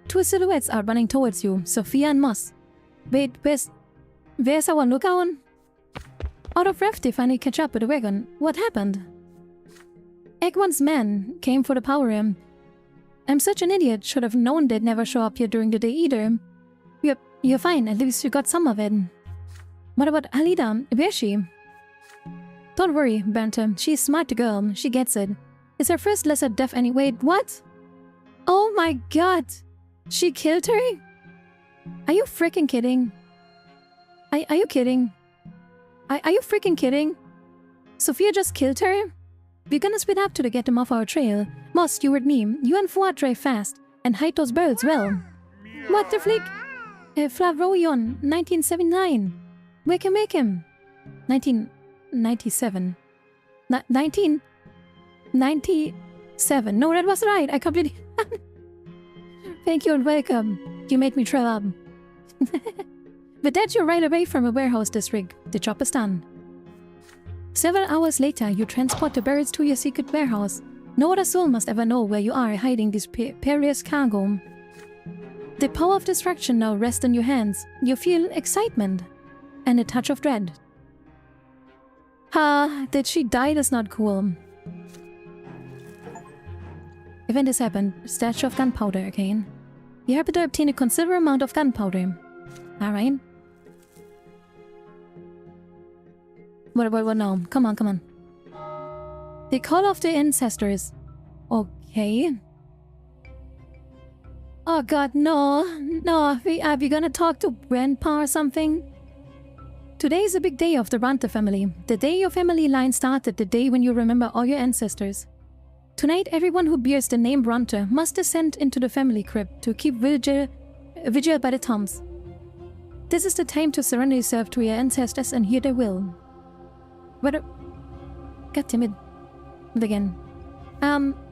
[SPEAKER 1] Two silhouettes are running towards you, Sophia and Moss. Wait, where's our lookout? Out of breath, they finally catch up with the wagon. What happened? Egg1's men came for the power room. I'm such an idiot, should have known they'd never show up here during the day either. You're fine, at least you got some of it. What about Alida? Where's she? Don't worry, Brante. She's a smart girl. She gets it. It's her first lesser death anyway. What? Oh my god! She killed her? Are you freaking kidding? Are you kidding? Are you freaking kidding? Sophia just killed her? We're gonna speed up to get them off our trail. Moss, steward me. You and Fuad drive fast. And hide those birds well. What the flick? Flavroyon, 1979. Make him. 1997. 1997. No, that was right. I completely... Thank you and welcome. You made me trail up. With that, you're right away from a warehouse district. The job is done. Several hours later, you transport the barrels to your secret warehouse. No other soul must ever know where you are hiding this perilous cargo. The power of destruction now rests in your hands. You feel excitement and a touch of dread. Did she die? That's not cool. Event has happened. Stash of gunpowder again. You happen to obtain a considerable amount of gunpowder. Alright. What now? Come on. The call of the ancestors. Okay. Oh god, no. Are we gonna talk to Grandpa or something? Today is a big day of the Brante family. The day your family line started, the day when you remember all your ancestors. Tonight, everyone who bears the name Brante must descend into the family crypt to keep vigil by the tombs. This is the time to surrender yourself to your ancestors and hear their will. God damn it. Again.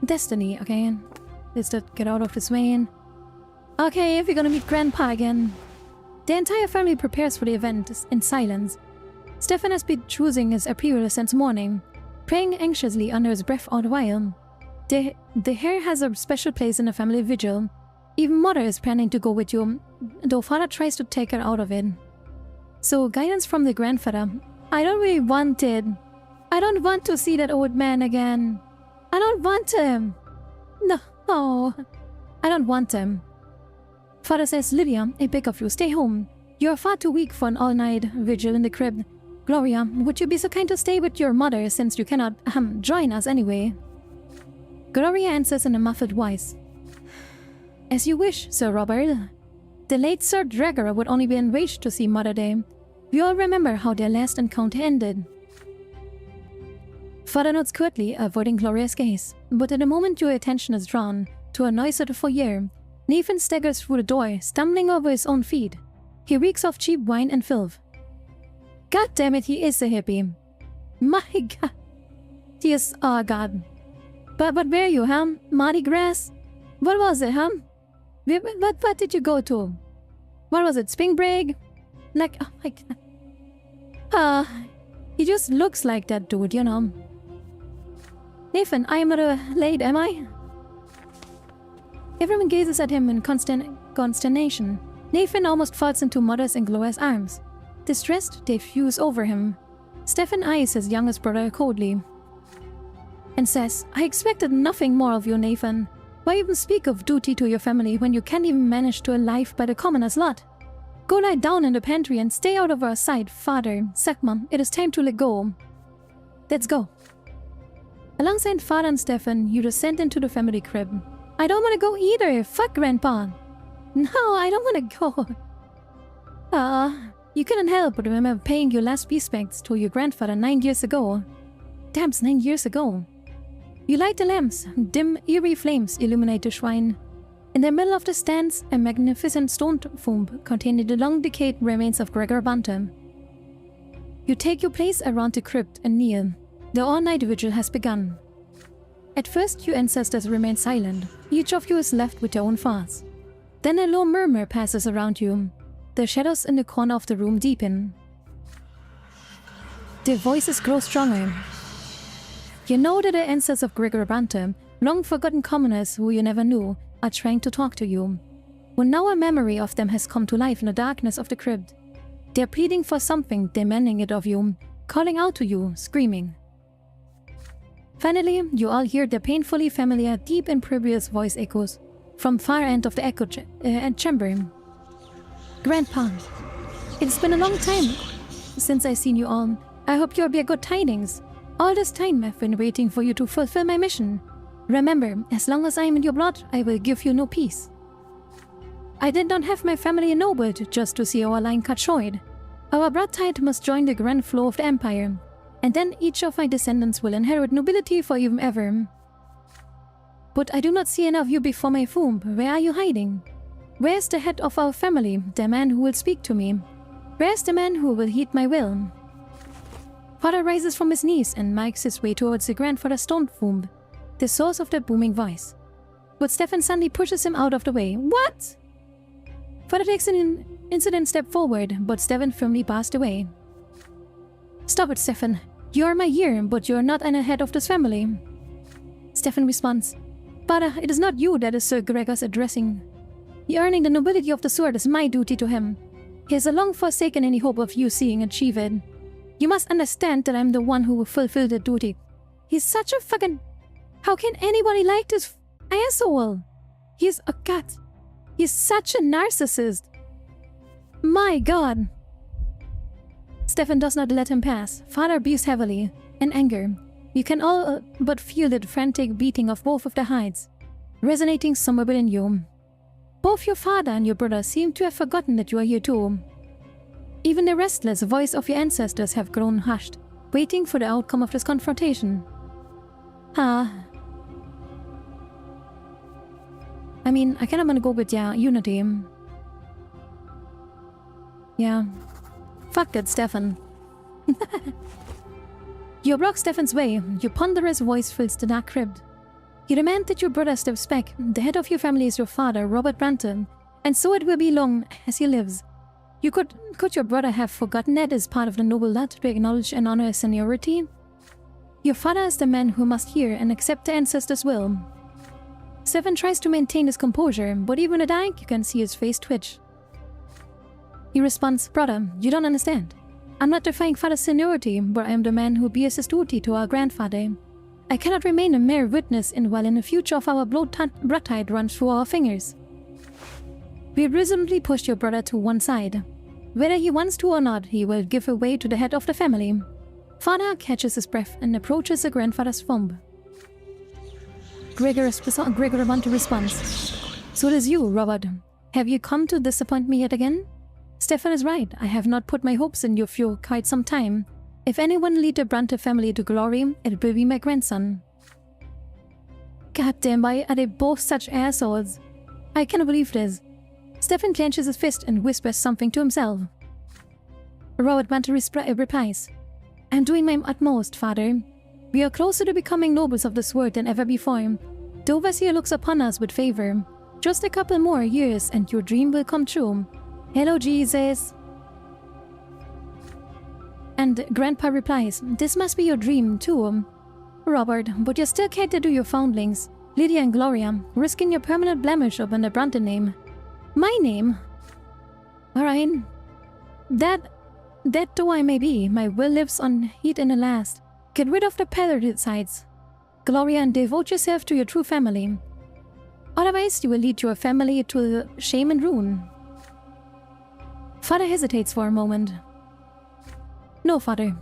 [SPEAKER 1] Destiny, okay. Let's just get out of this way. Okay, we're gonna meet Grandpa again. The entire family prepares for the event in silence. Stefan has been choosing his appeal since morning, praying anxiously under his breath all the while. The hare has a special place in the family vigil. Even Mother is planning to go with you, though Father tries to take her out of it. So, guidance from the grandfather. I don't really want it. I don't want to see that old man again. I don't want him. No, I don't want him. Father says, Lydia, I beg of you, stay home. You're far too weak for an all-night vigil in the crypt. Gloria, would you be so kind to stay with your mother since you cannot, join us anyway? Gloria answers in a muffled voice. As you wish, Sir Robert. The late Sir Drager would only be enraged to see Mother Day. We all remember how their last encounter ended. Father nods curtly, avoiding Gloria's gaze. But at the moment your attention is drawn to a noise at the foyer, Nathan staggers through the door, stumbling over his own feet. He reeks of cheap wine and filth. God damn it, he is a hippie. My god. He is... oh god. But where are you, Mardi Gras? What was it, What did you go to? What was it, spring break? Like, oh my god. He just looks like that dude, you know. Nathan, I am not late, am I? Everyone gazes at him in consternation. Nathan almost falls into Mother's and Gloria's arms. Distressed, they fuse over him, Stefan eyes his youngest brother coldly and says, I expected nothing more of you, Nathan. Why even speak of duty to your family when you can't even manage to live by the commoner's lot? Go lie down in the pantry and stay out of our sight, Father. Sakma, it is time to let go. Let's go. Alongside Father and Stefan, you descend into the family crib. I don't want to go either. Fuck Grandpa. No, I don't want to go. You couldn't help but remember paying your last respects to your grandfather 9 years ago. Damn, 9 years ago. You light the lamps. Dim, eerie flames illuminate the shrine. In the middle of the stands, a magnificent stone tomb containing the long-decayed remains of Gregor Brante. You take your place around the crypt and kneel. The all-night vigil has begun. At first, your ancestors remain silent. Each of you is left with their own thoughts. Then a low murmur passes around you. The shadows in the corner of the room deepen. Their voices grow stronger. You know that the ancestors of Gregor Brante, long-forgotten commoners who you never knew, are trying to talk to you. When now a memory of them has come to life in the darkness of the crypt. They're pleading for something, demanding it of you, calling out to you, screaming. Finally, you all hear the painfully familiar, deep and imperious voice echoes from far end of the echo chamber. Grandpa, it's been a long time since I've seen you all. I hope you'll be a good tidings. All this time I've been waiting for you to fulfill my mission. Remember, as long as I am in your blood, I will give you no peace. I did not have my family ennobled just to see our line cut short. Our blood tide must join the grand flow of the empire, and then each of my descendants will inherit nobility for even ever. But I do not see any of you before my tomb. Where are you hiding? Where is the head of our family, the man who will speak to me? Where is the man who will heed my will? Father rises from his knees and makes his way towards the grandfather's stone tomb, the source of that booming voice. But Stefan suddenly pushes him out of the way. What? Father takes an incident step forward, but Stefan firmly bars the way. Stop it, Stefan. You are my heir, but you are not an head of this family. Stefan responds, Father, it is not you that is Sir Gregor's addressing. The earning the nobility of the sword is my duty to him. He has long forsaken any hope of you seeing achieve it. You must understand that I'm the one who will fulfill the duty. He's such a fucking... How can anybody like this asshole? He's a cat. He's such a narcissist. My god. Stefan does not let him pass. Father breathes heavily, in anger. You can all but feel the frantic beating of both of their hearts, resonating somewhere within you. Both your father and your brother seem to have forgotten that you are here too. Even the restless voice of your ancestors have grown hushed, waiting for the outcome of this confrontation. I mean, I kind of want to go with, unity. Yeah. Fuck it, Stefan. You block Stefan's way. Your ponderous voice fills the dark crypt. You demand that your brother steps back. The head of your family is your father, Robert Brante, and so it will be long as he lives. Could your brother have forgotten that as part of the noble lot to acknowledge and honor his seniority? Your father is the man who must hear and accept the ancestors' will. Stefan tries to maintain his composure, but even in the dark you can see his face twitch. He responds, Brother, you don't understand. I'm not defying father's seniority, but I am the man who bears his duty to our grandfather. I cannot remain a mere witness while in the future of our blood tide runs through our fingers. We reasonably pushed your brother to one side. Whether he wants to or not, he will give way to the head of the family. Father catches his breath and approaches the grandfather's thumb. Gregor Brante responds, So it is you, Robert. Have you come to disappoint me yet again? Stefan is right. I have not put my hopes in you for quite some time. If anyone lead the Brante family to glory, it will be my grandson. God damn, why are they both such assholes? I cannot believe this. Stefan clenches his fist and whispers something to himself. Robert Brante replies, I'm doing my utmost, Father. We are closer to becoming nobles of this world than ever before. The Overseer looks upon us with favor. Just a couple more years and your dream will come true. Hello, Jesus. And Grandpa replies, This must be your dream, too. Robert, but you still cater to your foundlings, Lydia and Gloria, risking your permanent blemish upon the Brante name. My name? Alright. That Dead though I may be, my will lives on heat in the last. Get rid of the parasites, Gloria, and devote yourself to your true family. Otherwise, you will lead your family to shame and ruin. Father hesitates for a moment. No, Father.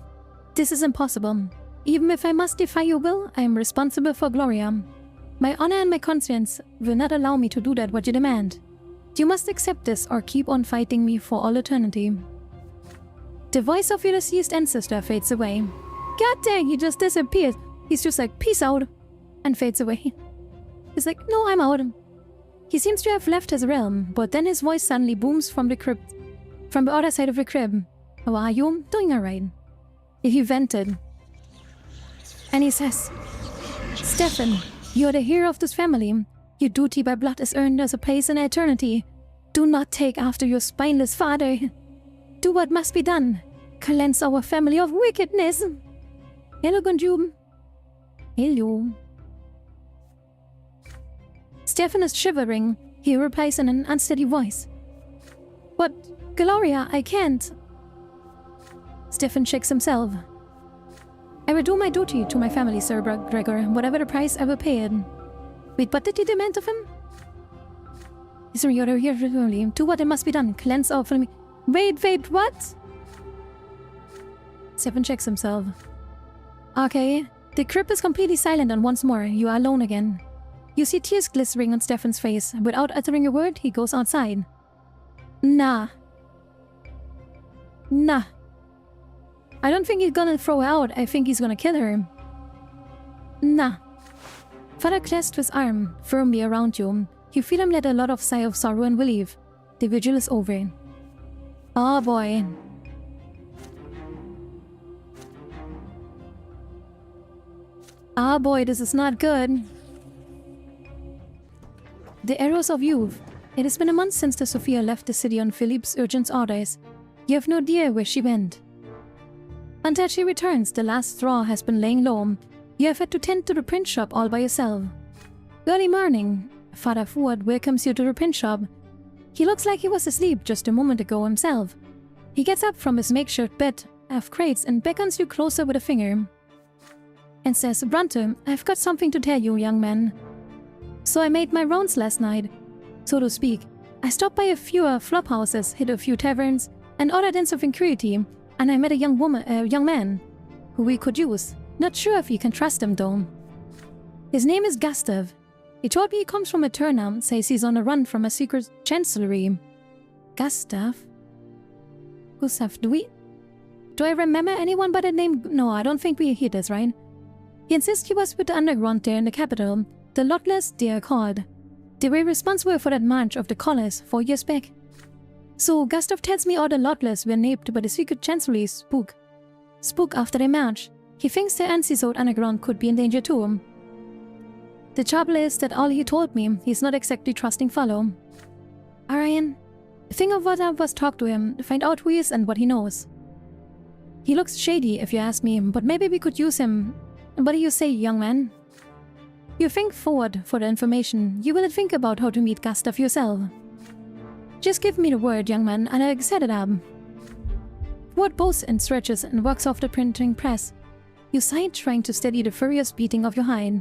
[SPEAKER 1] This is impossible. Even if I must defy your will, I am responsible for Gloria. My honor and my conscience will not allow me to do that what you demand. You must accept this or keep on fighting me for all eternity. The voice of your deceased ancestor fades away. God dang, he just disappeared. He's just like, peace out, and fades away. He's like, no, I'm out. He seems to have left his realm, but then his voice suddenly booms from the crypt, from the other side of the crib. How are you? Doing alright. He vented. And he says, Stefan, you're the hero of this family. Your duty by blood is earned as a place in eternity. Do not take after your spineless father. Do what must be done. Cleanse our family of wickedness. Hello, Gonjum. Hello. Stefan is shivering. He replies in an unsteady voice. But, Gloria, I can't. Stefan shakes himself. I will do my duty to my family, Sir Gregor. Whatever the price, I will pay it. Wait, what did you demand of him? Is here really? Do what it must be done. Cleanse our family. Wait, what? Stefan checks himself. Okay. The crypt is completely silent, and once more, you are alone again. You see tears glistening on Stefan's face. Without uttering a word, he goes outside. Nah. I don't think he's gonna throw her out. I think he's gonna kill her. Nah. Father clasps his arm firmly around you. You feel him let a lot of sigh of sorrow and relief. The vigil is over. Oh boy. Ah boy, this is not good. The arrows of youth. It has been a month since the Sophia left the city on Philippe's urgent orders. You have no idea where she went. Until she returns, the last straw has been laying low. You have had to tend to the print shop all by yourself. Early morning, Father Ford welcomes you to the print shop. He looks like he was asleep just a moment ago himself. He gets up from his makeshift bed of crates and beckons you closer with a finger. And says, Brante, I've got something to tell you, young man. So I made my rounds last night, so to speak. I stopped by a few flop houses, hit a few taverns, and ordered in some security, and I met a young man, who we could use. Not sure if you can trust him though. His name is Gustav. He told me he comes from Eterna, says he's on a run from a secret chancellery. Gustav? Do I remember anyone by that name? No, I don't think we hear this, right? He insists he was with the underground there in the capital. The Lotless, they are called. They were responsible for that march of the Collars 4 years back. So Gustav tells me all the Lotless were named by the secret chancellery Spook. Spook after their march. He thinks the Ancizode underground could be in danger too. The trouble is that all he told me, he's not exactly trusting fellow. Arian, think of what I was talk to him, find out who he is and what he knows. He looks shady if you ask me, but maybe we could use him. What do you say, young man? You think forward for the information. You will think about how to meet Gustav yourself. Just give me the word, young man, and I'll set it up. Word bows and stretches and works off the printing press. You sigh, trying to steady the furious beating of your heart.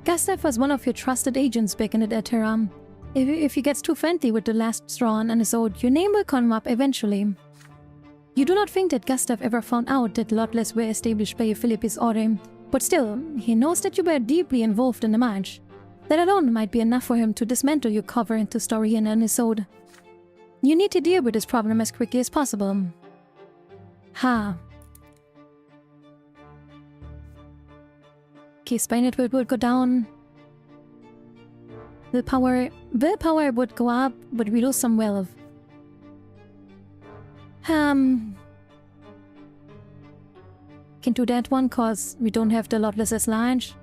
[SPEAKER 1] Gustav was one of your trusted agents back in the Eterna. If he gets too friendly with the last straw on his own, your name will come up eventually. You do not think that Gustav ever found out that Lotless were established by Philippe's order, but still, he knows that you were deeply involved in the march. That alone might be enough for him to dismantle your cover into story in an episode. You need to deal with this problem as quickly as possible. Ha. Okay, Spined would go down. Willpower would go up, but we lose some wealth. Can do that one cause we don't have the Lotless as large.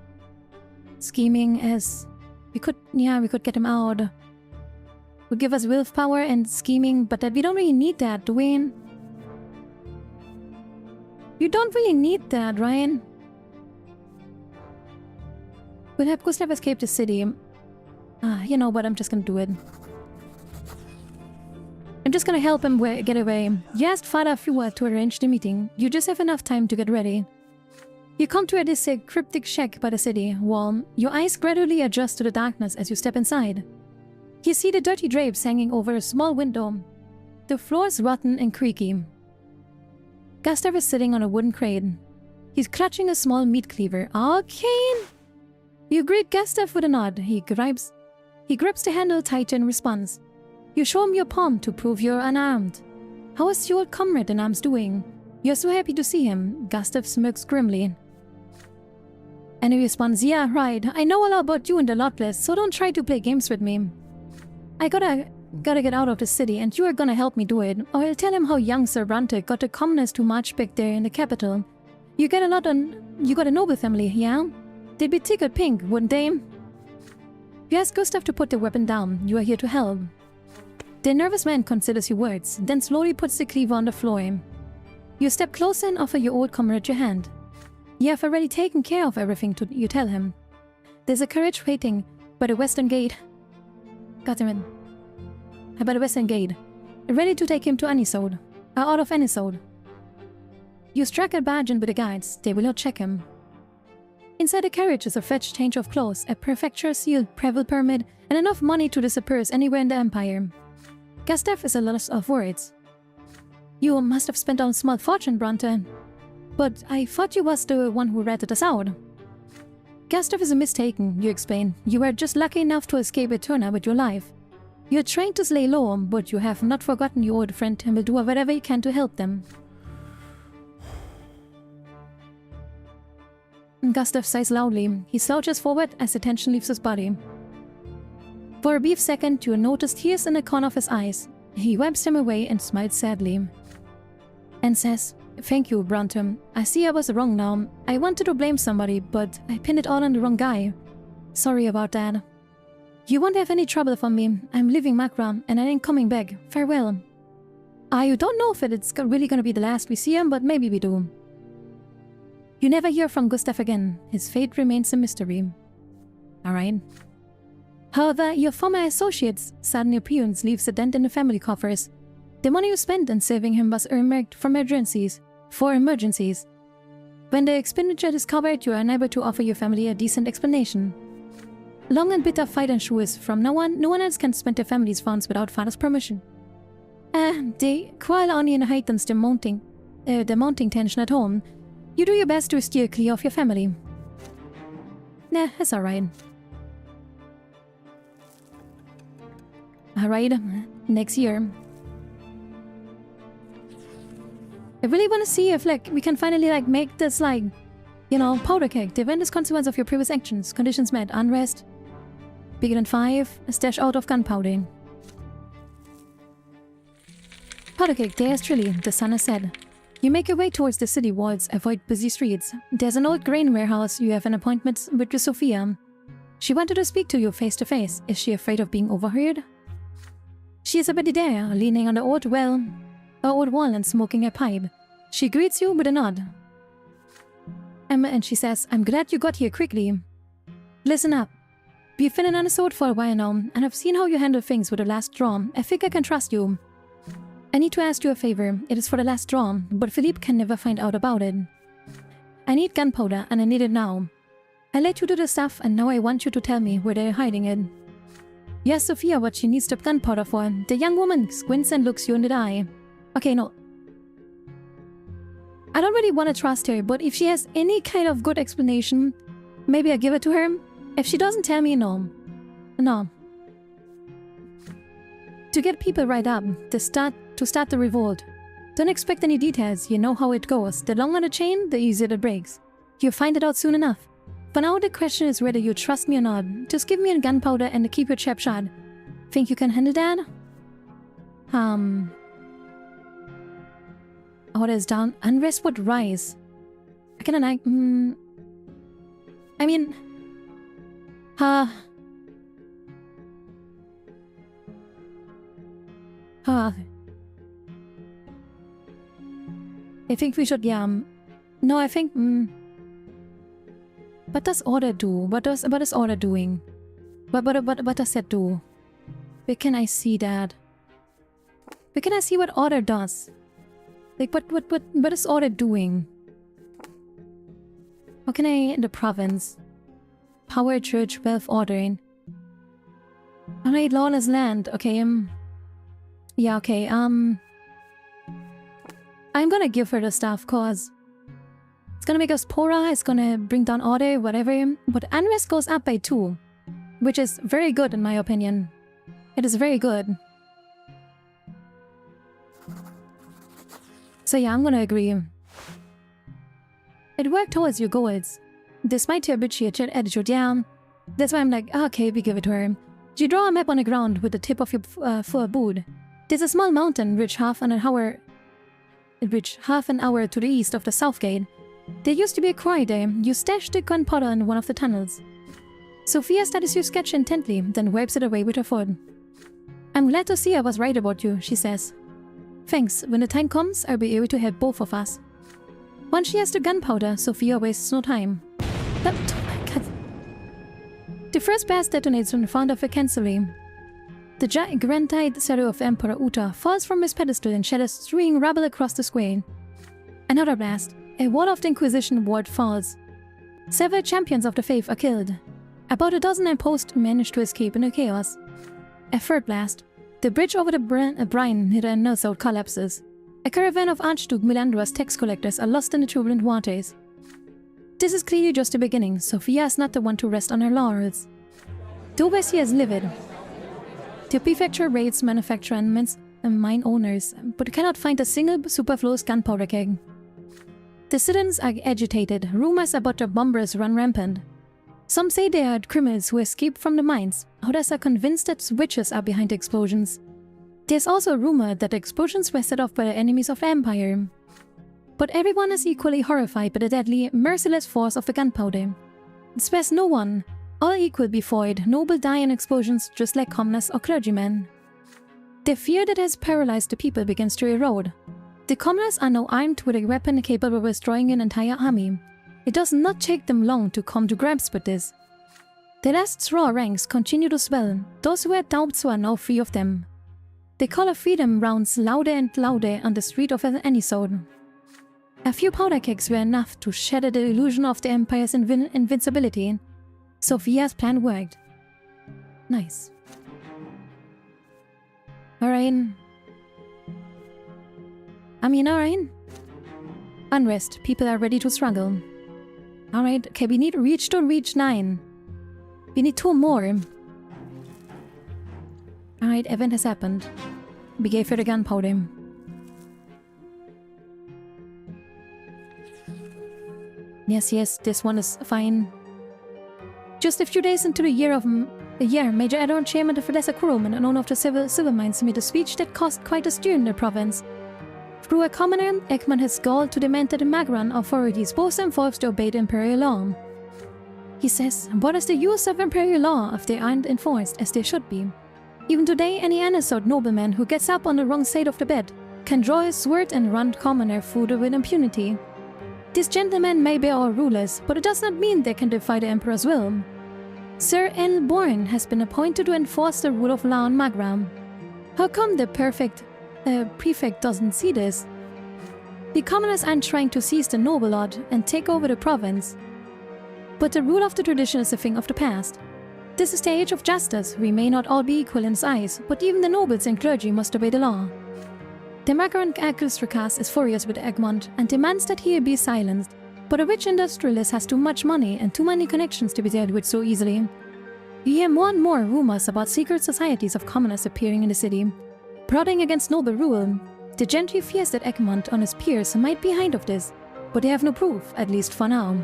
[SPEAKER 1] Scheming as we could get him out. Would give us willpower and scheming, but that we don't really need that, do we? You don't really need that, Ryan. We'll help Gustav escape the city. You know what, I'm just gonna do it. I'm just gonna help him get away. You asked Father Fua to arrange the meeting. You just have enough time to get ready. You come to this cryptic shack by the city wall. Your eyes gradually adjust to the darkness as you step inside. You see the dirty drapes hanging over a small window. The floor is rotten and creaky. Gustav is sitting on a wooden crane. He's clutching a small meat cleaver. Okay. You greet Gustav with a nod. He grips the handle tight in response. You show him your palm to prove you're unarmed. How is your old comrade in arms doing? You're so happy to see him. Gustav smirks grimly. And he responds, yeah, right. I know a lot about you and the Lotless, so don't try to play games with me. I gotta get out of the city, and you are gonna help me do it. Or I'll tell him how young Sir Brante got the commoners to march back there in the capital. You got a noble family, yeah? They'd be tickled pink, wouldn't they? You ask Gustav to put the weapon down. You are here to help. The nervous man considers your words, then slowly puts the cleaver on the floor. You step closer and offer your old comrade your hand. You have already taken care of everything, you tell him. There's a carriage waiting by the western gate. Goddammit. By the western gate. Ready to take him to Anisode. Out of Anisode. You strike a bargain with the guides. They will not check him. Inside the carriage is a fresh change of clothes, a prefecture-sealed travel permit, and enough money to disappear anywhere in the Empire. Gustav is a lot of words. You must have spent a small fortune, Brante. But I thought you was the one who ratted us out. Gustav is mistaken, you explain. You were just lucky enough to escape Eterna with your life. You're trained to lay low, but you have not forgotten your old friend and will do whatever you can to help them. Gustav sighs loudly. He slouches forward as the tension leaves his body. For a brief second, you notice tears in the corner of his eyes. He wipes them away and smiles sadly. And says, thank you, Brante. I see I was wrong now. I wanted to blame somebody, but I pinned it all on the wrong guy. Sorry about that. You won't have any trouble from me. I'm leaving Makra, and I ain't coming back. Farewell. You don't know if it's really gonna be the last we see him, but maybe we do. You never hear from Gustav again. His fate remains a mystery. Alright. However, your former associate's sudden appearance leaves a dent in the family coffers. The money you spent in saving him was earmarked for emergencies. When the expenditure is covered, you are unable to offer your family a decent explanation. Long and bitter fight ensues. From now on, no one else can spend their family's funds without father's permission. The quarrel only heightens the mounting tension at home. You do your best to steer clear of your family. Nah, that's alright. Alright, next year. I really want to see if we can finally make this powder keg. The event is consequence of your previous actions. Conditions met. Unrest. Bigger than 5. A stash out of gunpowder. Powder keg, there's Trilly. The sun has set. You make your way towards the city walls. Avoid busy streets. There's an old grain warehouse. You have an appointment with Sophia. She wanted to speak to you face to face. Is she afraid of being overheard? She is already there, leaning on the old wall and smoking a pipe. She greets you with a nod. And she says, I'm glad you got here quickly. Listen up. We've been in Anisode for a while now, and I've seen how you handle things with the last draw. I think I can trust you. I need to ask you a favor. It is for the last draw, but Philippe can never find out about it. I need gunpowder, and I need it now. I let you do the stuff, and now I want you to tell me where they're hiding it. You ask Sophia what she needs the gunpowder for. The young woman squints and looks you in the eye. Okay, no. I don't really want to trust her, but if she has any kind of good explanation, maybe I give it to her. If she doesn't tell me, no. No. To get people right up, to start the revolt. Don't expect any details, you know how it goes. The longer the chain, the easier it breaks. You'll find it out soon enough. For now, the question is whether you trust me or not. Just give me a gunpowder and keep your trap shut. Think you can handle that? Order is down. Unrest would rise. I kinda like... I mean... I think we should, No, I think, What does order do? What is order doing? What does that do? Where can I see that? But can I see what order does? Like, what is order doing? How can I in the province? Power, church, wealth, ordering. Alright, lawless land. Okay, yeah, okay, I'm gonna give her the stuff, cause it's gonna make us poorer, it's gonna bring down order, whatever. But unrest goes up by 2, which is very good in my opinion. It is very good. So yeah, I'm gonna agree. It worked towards your goals. Despite your bitchy attitude, yeah. That's why I'm like, okay, we give it to her. You draw a map on the ground with the tip of your foot. There's a small mountain which half an hour to the east of the south gate. There used to be a quarry there. You stashed the gunpowder in one of the tunnels. Sophia studies your sketch intently, then wipes it away with her foot. I'm glad to see I was right about you, she says. Thanks. When the time comes, I'll be able to help both of us. Once she has the gunpowder, Sophia wastes no time. Oh my god. The first blast detonates in front of a cancellery. The granite statue of Emperor Uta falls from his pedestal and shatters, strewing rubble across the square. Another blast. A wall of the Inquisition ward falls. Several champions of the faith are killed. About a dozen imposed manage to escape in the chaos. A third blast. The bridge over the Brine near Nursel collapses. A caravan of Archduke Melandra's tax collectors are lost in the turbulent waters. This is clearly just the beginning. Sophia is not the one to rest on her laurels. The overseer is livid. The prefecture raids manufacturer and mine owners, but cannot find a single superfluous gunpowder keg. The citizens are agitated. Rumors about the bombers run rampant. Some say they are criminals who escaped from the mines. Others are convinced that witches are behind the explosions. There's also a rumor that the explosions were set off by the enemies of the Empire. But everyone is equally horrified by the deadly, merciless force of the gunpowder. It spares no one. All equal before it, noble die in explosions just like commoners or clergymen. The fear that has paralyzed the people begins to erode. The commoners are now armed with a weapon capable of destroying an entire army. It does not take them long to come to grips with this. The last straw ranks continue to swell. Those who had doubts are now free of them. The call of freedom rounds louder and louder on the street of any sort. A few powder kegs were enough to shatter the illusion of the Empire's invincibility. Sophia's plan worked. Nice. Alright. Alright. Unrest. People are ready to struggle. Alright, okay, we need reach to reach 9. We need 2 more. Alright, event has happened. We gave her the gunpowder. Yes, this one is fine. Just a few days into the year, Major Edon, chairman of Fidessa Kuroman and owner of the silver mines, made a speech that caused quite a stir in the province. Through a commoner, Ekman has galled to demand that the Magran authorities both enforce to obey the imperial law. He says, what is the use of imperial law if they aren't enforced as they should be? Even today, any unassert nobleman who gets up on the wrong side of the bed can draw his sword and run commoner through with impunity. These gentlemen may be our rulers, but it does not mean they can defy the emperor's will. Sir L. Bourne has been appointed to enforce the rule of law on Magram. How come the prefect doesn't see this? The commoners aren't trying to seize the noble lot and take over the province. But the rule of the tradition is a thing of the past. This is the age of justice. We may not all be equal in his eyes, but even the nobles and clergy must obey the law. The Magran aristocrat is furious with Egmont and demands that he be silenced, but a rich industrialist has too much money and too many connections to be dealt with so easily. You hear more and more rumors about secret societies of commoners appearing in the city, plotting against noble rule. The gentry fears that Egmont and his peers might be behind of this, but they have no proof, at least for now.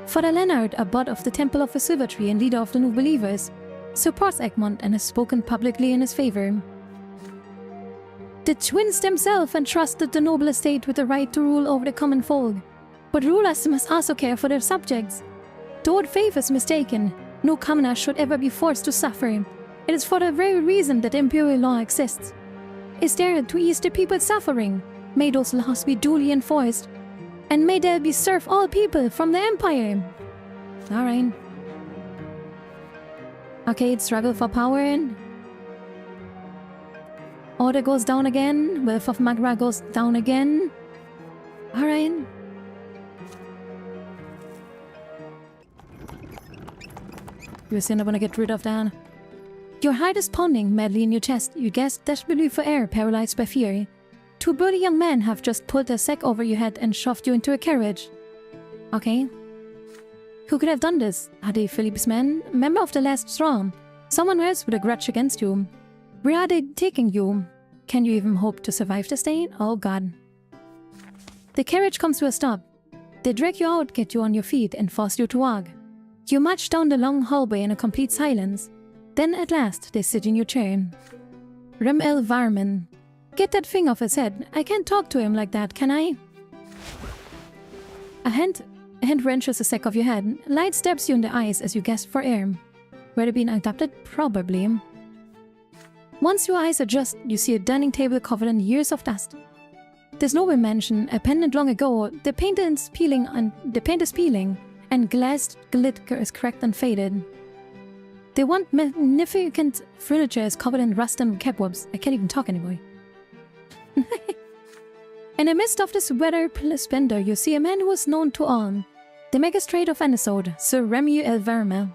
[SPEAKER 1] Father Leonard, abbot of the Temple of the Silver Tree and leader of the New Believers, supports Egmont and has spoken publicly in his favor. The twins themselves entrusted the noble estate with the right to rule over the common folk, but rulers must also care for their subjects. The old faith is mistaken. No commoner should ever be forced to suffer. It is for the very reason that imperial law exists. Is there to ease the people's suffering? May those laws be duly enforced, and may there be serve all people from the empire. Alright. Arcade struggle for power and... Order goes down again. Wealth of Magra goes down again. Alright. You assume I want to get rid of that. Your heart is pounding madly in your chest. You gasp desperately for air, paralyzed by fear. Two burly young men have just pulled a sack over your head and shoved you into a carriage. Okay. Who could have done this? Are they Philippe's men? Member of the last straw? Someone else with a grudge against you? Where are they taking you? Can you even hope to survive this day? Oh god. The carriage comes to a stop. They drag you out, get you on your feet, and force you to walk. You march down the long hallway in a complete silence. Then at last, they sit in your chair. Rem-El Varman. Get that thing off his head. I can't talk to him like that, can I? A hand wrenches the sack of your head. Light stabs you in the eyes as you gasp for air. Were they being abducted? Probably. Once your eyes adjust, you see a dining table covered in years of dust. There's nowhere mentioned a pendant long ago. The paint is peeling, and glass glitter is cracked and faded. The one magnificent furniture is covered in rust and cobwebs. I can't even talk anymore. In the midst of this weather splendor, you see a man who is known to all. The magistrate of Anisode, Sir Remy-El Verma.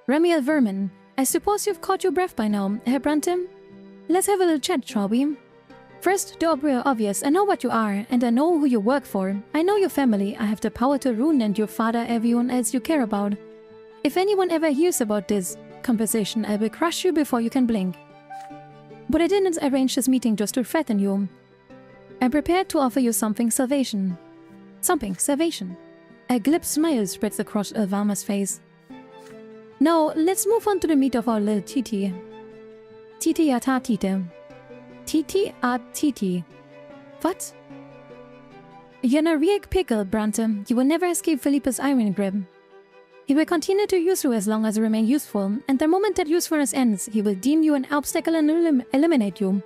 [SPEAKER 1] Remy-El Verman, I suppose you've caught your breath by now, Herr Brante? Let's have a little chat, shall we? First, the obvious. I know what you are, and I know who you work for. I know your family. I have the power to ruin and your father, everyone else you care about. If anyone ever hears about this conversation, I will crush you before you can blink. But I didn't arrange this meeting just to threaten you. I'm prepared to offer you something salvation. Something salvation. A glib smile spreads across Elvama's face. Now, let's move on to the meat of our little Titi. Titi atatite. Titi atiti. What? You're in a real pickle, Brante. You will never escape Felipe's iron grip. He will continue to use you as long as you remain useful, and the moment that usefulness ends, he will deem you an obstacle and eliminate you.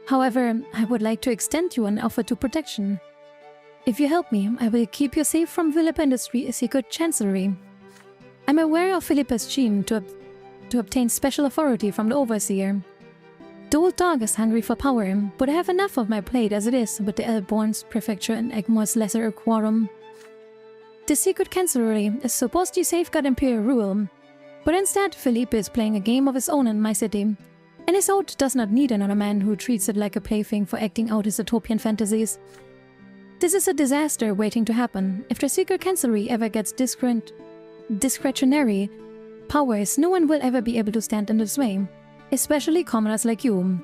[SPEAKER 1] However, I would like to extend you an offer to protection. If you help me, I will keep you safe from Philippa Industries' secret chancellery. I'm aware of Philippa's scheme to obtain special authority from the overseer. The old dog is hungry for power, but I have enough of my plate as it is with the Elborn's prefecture and Egmore's lesser quorum. The secret chancellery is supposed to safeguard imperial rule, but instead Philippe is playing a game of his own in my city, and his oath does not need another man who treats it like a plaything for acting out his utopian fantasies. This is a disaster waiting to happen. If the secret chancellery ever gets discretionary powers, no one will ever be able to stand in this way, especially commoners like you.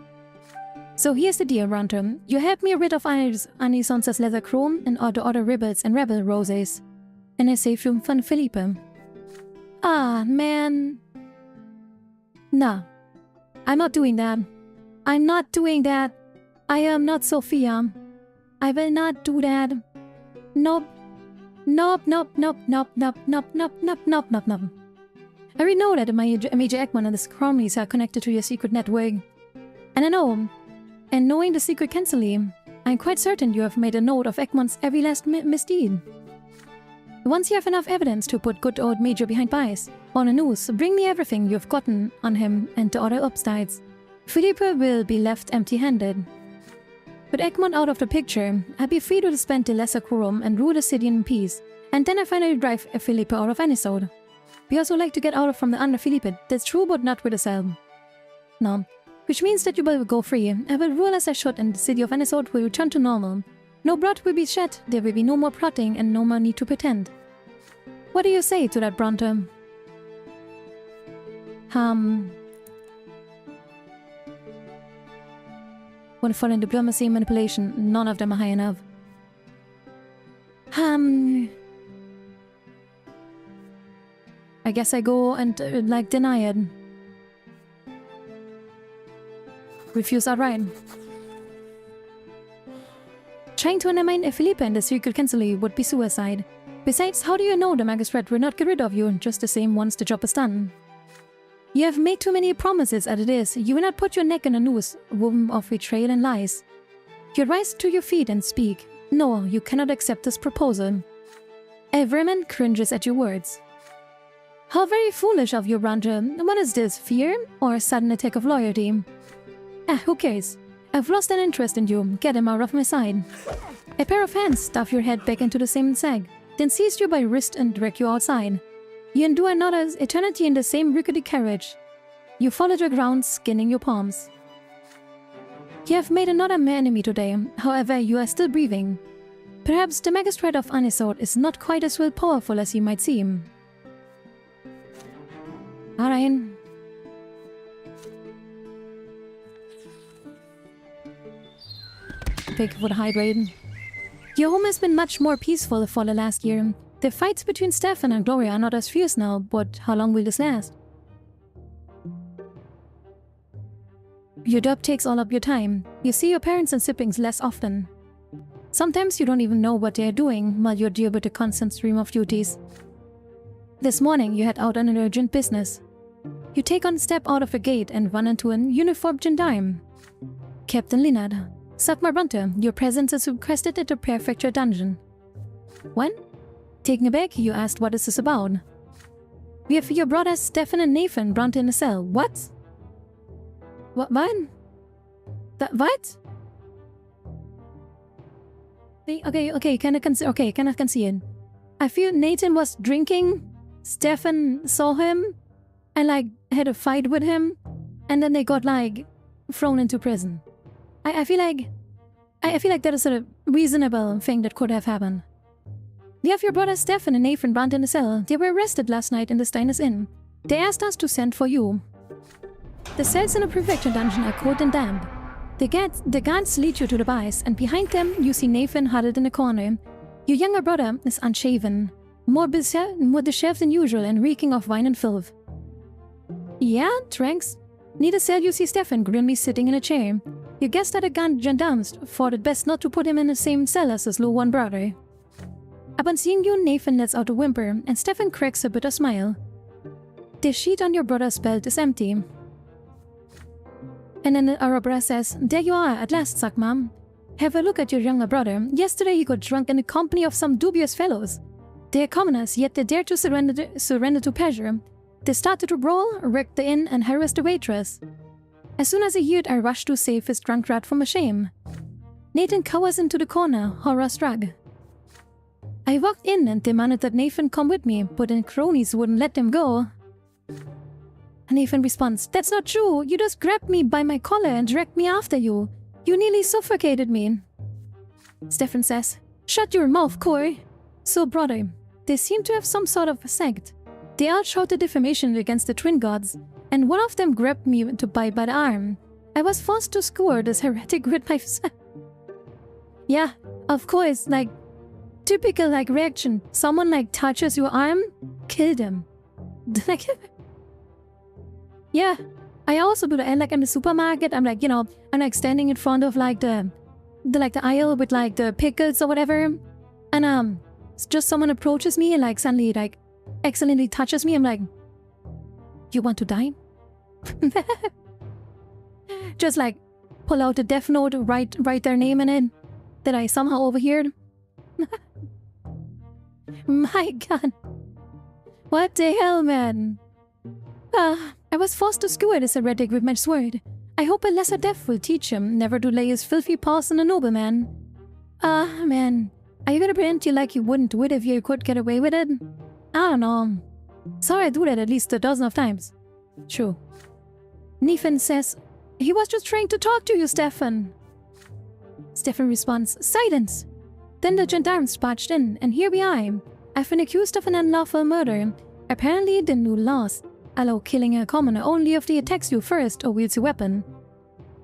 [SPEAKER 1] So here's the deal, Brante. You help me rid of Anison's leather chrome and all the other rebels and rebel roses, and I save you from Felipe. Ah, man. Nah. I'm not doing that. I'm not doing that. I am not Sophia. I will not do that. Nope. Nope, nope, nope, nope, nope, nope, nope, nope, nope, nope, nope. I already know that Major Ekman and his cronies are connected to your secret network. And I know, and knowing the secret chancellery, I'm quite certain you have made a note of Ekman's every last misdeed. Once you have enough evidence to put good old Major behind bars, on the news, bring me everything you've gotten on him and the other upstarts. Philippe will be left empty-handed. With Egmont out of the picture, I'll be free to spend the lesser quorum and rule the city in peace, and then I finally drive Philippe out of Anisode. We also like to get out from the under Philippe, that's true, but not with us. No, which means that you will go free. I will rule as I should, and the city of Anisode will return to normal. No blood will be shed, there will be no more plotting, and no more need to pretend. What do you say to that, Brante? Wonderful in diplomacy and manipulation, none of them are high enough. I guess I go and, deny it. Refuse outright. Trying to undermine Philippe and the secret chancellery would be suicide. Besides, how do you know the magistrate will not get rid of you just the same once the job is done? You have made too many promises as it is. You will not put your neck in a noose, woman of betrayal and lies. You rise to your feet and speak. No, you cannot accept this proposal. Everyman cringes at your words. How very foolish of you, Brante. What is this, fear or a sudden attack of loyalty? Who cares? I've lost an interest in you. Get him out of my sight. A pair of hands stuff your head back into the same sack, then seize you by wrist and drag you outside. You endure another eternity in the same rickety carriage. You fall to the ground, skinning your palms. You have made another enemy today, however, you are still breathing. Perhaps the magistrate of Anisot is not quite as well powerful as he might seem. Alright. Pick for the hydrate. Your home has been much more peaceful for the last year. The fights between Stefan and Gloria are not as fierce now, but how long will this last? Your job takes all of your time. You see your parents and siblings less often. Sometimes you don't even know what they are doing while you're dealing with a constant stream of duties. This morning you head out on an urgent business. You take one step out of a gate and run into an uniformed gendarme. Captain Linard, Sagmar Brante, your presence is requested at the prefecture dungeon. When? Taken aback, you asked what is this about. We have your brothers Stefan and Nathan Brante in the cell. What? What? What? Okay, can I can see it. I feel Nathan was drinking, Stefan saw him, and like had a fight with him, and then they got like thrown into prison. I feel like that is a reasonable thing that could have happened. We have your brothers Stefan and Nathan Brante in the cell. They were arrested last night in the Steiner's Inn. They asked us to send for you. The cells in the prefecture dungeon are cold and damp. The guards lead you to the bars, and behind them you see Nathan huddled in a corner. Your younger brother is unshaven, more disheveled than usual and reeking of wine and filth. Yeah, Tranks. Near the cell you see Stefan grimly sitting in a chair. You guess that the gendarmes thought it best not to put him in the same cell as his low one brother. Upon seeing you, Nathan lets out a whimper, and Stefan cracks a bitter smile. The sheet on your brother's belt is empty. And then our brother says, "There you are, at last, Sagmar. Have a look at your younger brother. Yesterday he got drunk in the company of some dubious fellows. They are commoners, yet they dare to surrender to pleasure. They started to brawl, wrecked the inn, and harassed the waitress. As soon as he heard, I rushed to save his drunk rat from a shame." Nathan cowers into the corner, horror-struck. I walked in and demanded that Nathan come with me, but the cronies wouldn't let him go. Nathan responds, "That's not true. You just grabbed me by my collar and dragged me after you. You nearly suffocated me." Stefan says, "Shut your mouth, Corey." So, brother, they seem to have some sort of a sect. They all shouted defamation against the twin gods, and one of them grabbed me by the arm. I was forced to score this heretic with my... Yeah, of course, like, typical, like, reaction. Someone, like, touches your arm, kill them. Like... Yeah, I also do that. And like in the supermarket, I'm like, I'm like standing in front of like the aisle with like the pickles or whatever, and just someone approaches me and like suddenly like accidentally touches me. I'm like, "You want to die?" Just like pull out the death note, write their name in it that I somehow overheard. My God, what the hell, man? I was forced to skewer this heretic with my sword. I hope a lesser death will teach him never to lay his filthy paws on a nobleman. Man. Are you gonna pretend like you wouldn't do it if you could get away with it? I don't know. Sorry, I do that at least a dozen of times. True. Nathan says, "He was just trying to talk to you, Stefan." Stefan responds, "Silence." Then the gendarmes barged in, and here we are. I've been accused of an unlawful murder. Apparently, the new laws allow killing a commoner only if he attacks you first or wields a weapon.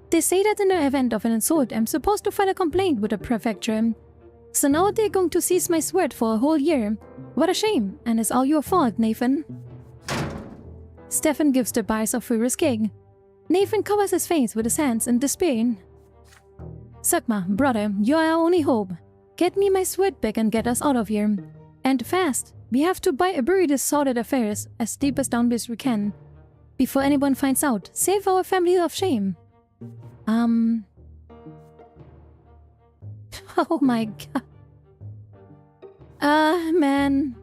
[SPEAKER 1] They say that in the event of an assault, I'm supposed to file a complaint with the prefecture. So now they're going to seize my sword for a whole year. What a shame, and it's all your fault, Nathan. Stefan gives the bars a furious kick. Nathan covers his face with his hands in despair. "Sagmar, brother, you are our only hope. Get me my sword back and get us out of here. And fast. We have to bury this sordid affairs as deep as down as we can. Before anyone finds out, save our family of shame." Oh my God. Man.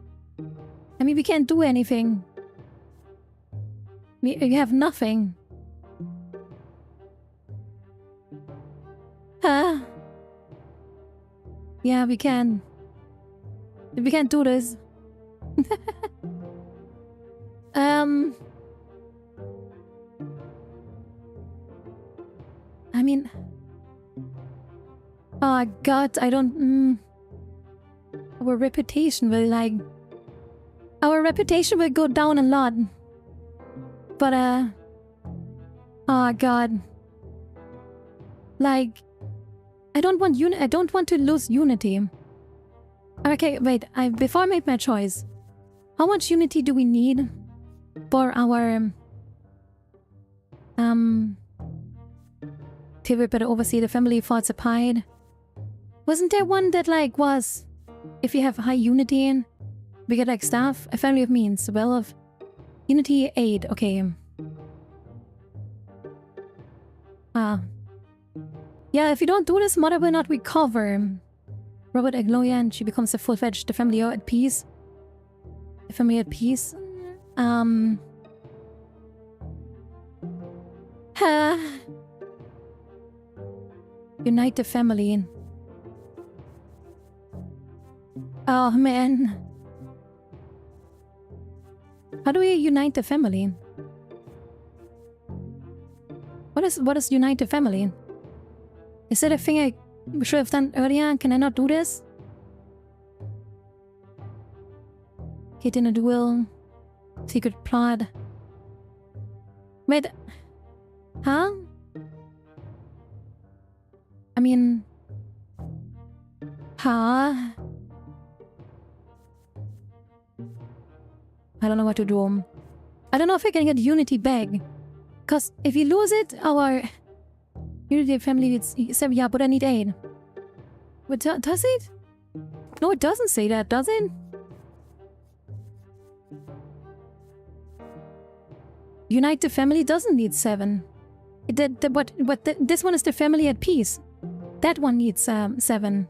[SPEAKER 1] I mean, we can't do anything. We have nothing. Yeah, we can. We can't do this. I mean... Oh god, I don't... Our reputation will, like... Our reputation will go down a lot. But, oh god. Like... I don't want to lose unity. Okay, wait, before I make my choice... How much unity do we need for our... People better oversee the family falls apart. Wasn't there one that, like, was... If you have high unity, we get, like, staff? A family of means. Well, of... Unity 8, okay. Yeah, if you don't do this, mother will not recover. Robert Agloya, and she becomes a full-fledged family at peace. A family at peace. Unite the family. Oh man. How do we unite the family? What is unite the family? Is that a thing I should have done earlier? Can I not do this? Hit in a duel. Secret plot. Wait. Huh? I mean... Huh? I don't know what to do. I don't know if I can get unity back. Because if you lose it, our... Unity family needs 7, yeah, but I need 8. But does it? No, it doesn't say that, does it? Unite the family doesn't need 7. This one is the family at peace. That one needs 7.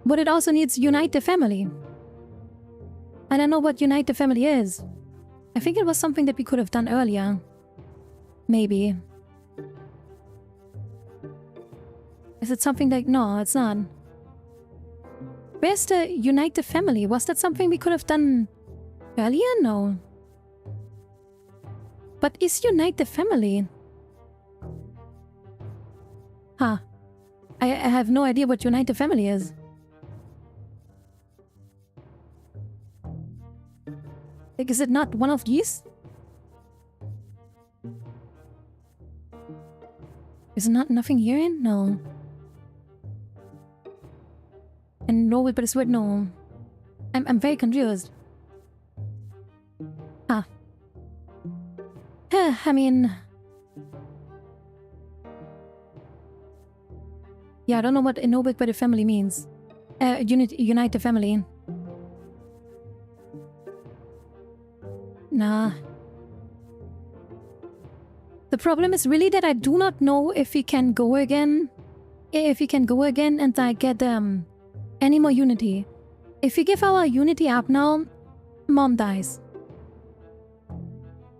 [SPEAKER 1] But it also needs unite the family. I don't know what unite the family is. I think it was something that we could have done earlier. Maybe. Is it something like... No, it's not. Where's the unite the family? Was that something we could have done earlier? No. But is unite the family? Huh. I have no idea what unite the family is. Like, is it not one of these? Is not nothing here in? No. And no, but it's weird. No. I'm very confused. Huh. I mean... Yeah, I don't know what Inobik by the family means. Unite the family. Nah. The problem is really that I do not know if we can go again. If we can go again and I get any more unity. If we give our unity up now, Mom dies.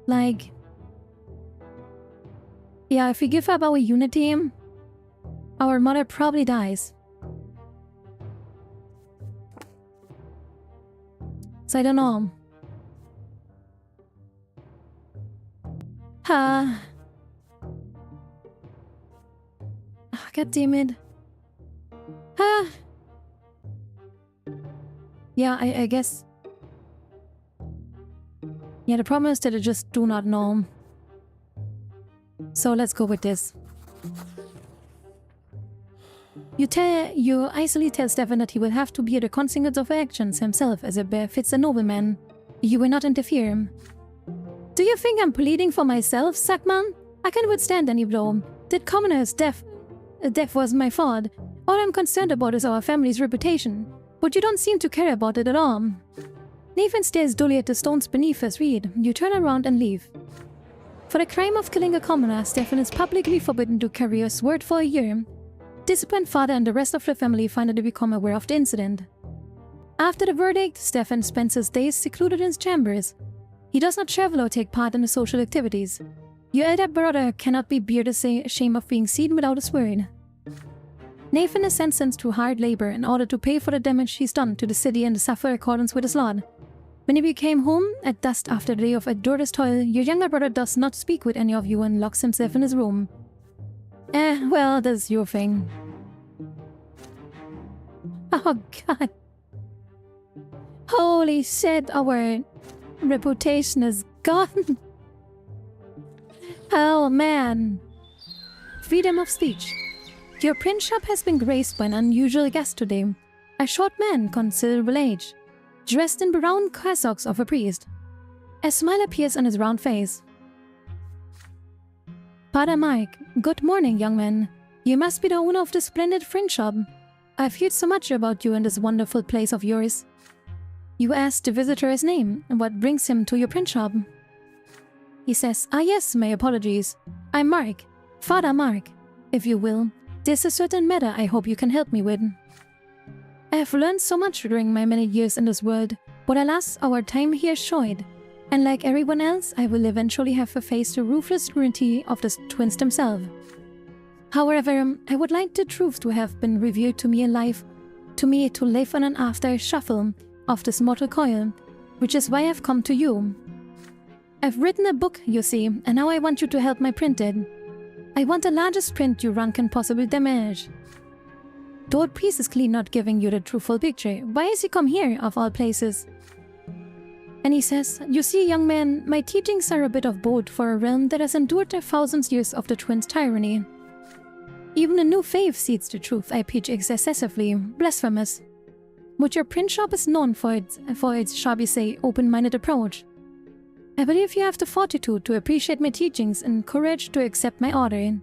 [SPEAKER 1] Like... Yeah, if we give up our unity, our mother probably dies. So I don't know. Oh, God damn it. Yeah, I guess. Yeah, the problem is that I just do not know. So let's go with this. You icily tell Stefan that he will have to bear the consequences of actions himself as it befits a nobleman. You will not interfere. Do you think I'm pleading for myself, Sackman? I can withstand any blow. That commoner's death was my fault. All I'm concerned about is our family's reputation. But you don't seem to care about it at all. Nathan stares dully at the stones beneath his reed. You turn around and leave. For the crime of killing a commoner, Stefan is publicly forbidden to carry a sword for a year. Disciplined father and the rest of the family finally become aware of the incident. After the verdict, Stefan spends his days secluded in his chambers. He does not travel or take part in the social activities. Your elder brother cannot be bear the shame of being seen without a sword. Nathan is sentenced to hard labor in order to pay for the damage he's done to the city and suffer accordance with his law. When he came home at dusk after a day of arduous toil, your younger brother does not speak with any of you and locks himself in his room. Well, that's your thing. Oh god. Holy shit, our reputation is gone. Oh man. Freedom of speech. Your print shop has been graced by an unusual guest today. A short man, considerable age, dressed in brown cassocks of a priest. A smile appears on his round face. Father Mike, good morning, young man. You must be the owner of this splendid print shop. I've heard so much about you in this wonderful place of yours. You ask the visitor his name and what brings him to your print shop. He says, yes, my apologies. I'm Mark, Father Mark, if you will. There's a certain matter I hope you can help me with. I have learned so much during my many years in this world, but alas, our time here is short, and like everyone else, I will eventually have to face the ruthless scrutiny of the twins themselves. However, I would like the truth to have been revealed to me in life, to live on and after a shuffle of this mortal coil, which is why I've come to you. I've written a book, you see, and now I want you to help me print it. I want the largest print your run can possibly manage. The old priest is clearly not giving you the truthful picture. Why has he come here, of all places? And he says, you see, young man, my teachings are a bit of both for a realm that has endured 1,000 years of the twins' tyranny. Even the new faith sees the truth I preach excessively blasphemous. But your print shop is known for its, shall we say, open-minded approach. I believe you have the fortitude to appreciate my teachings and courage to accept my order.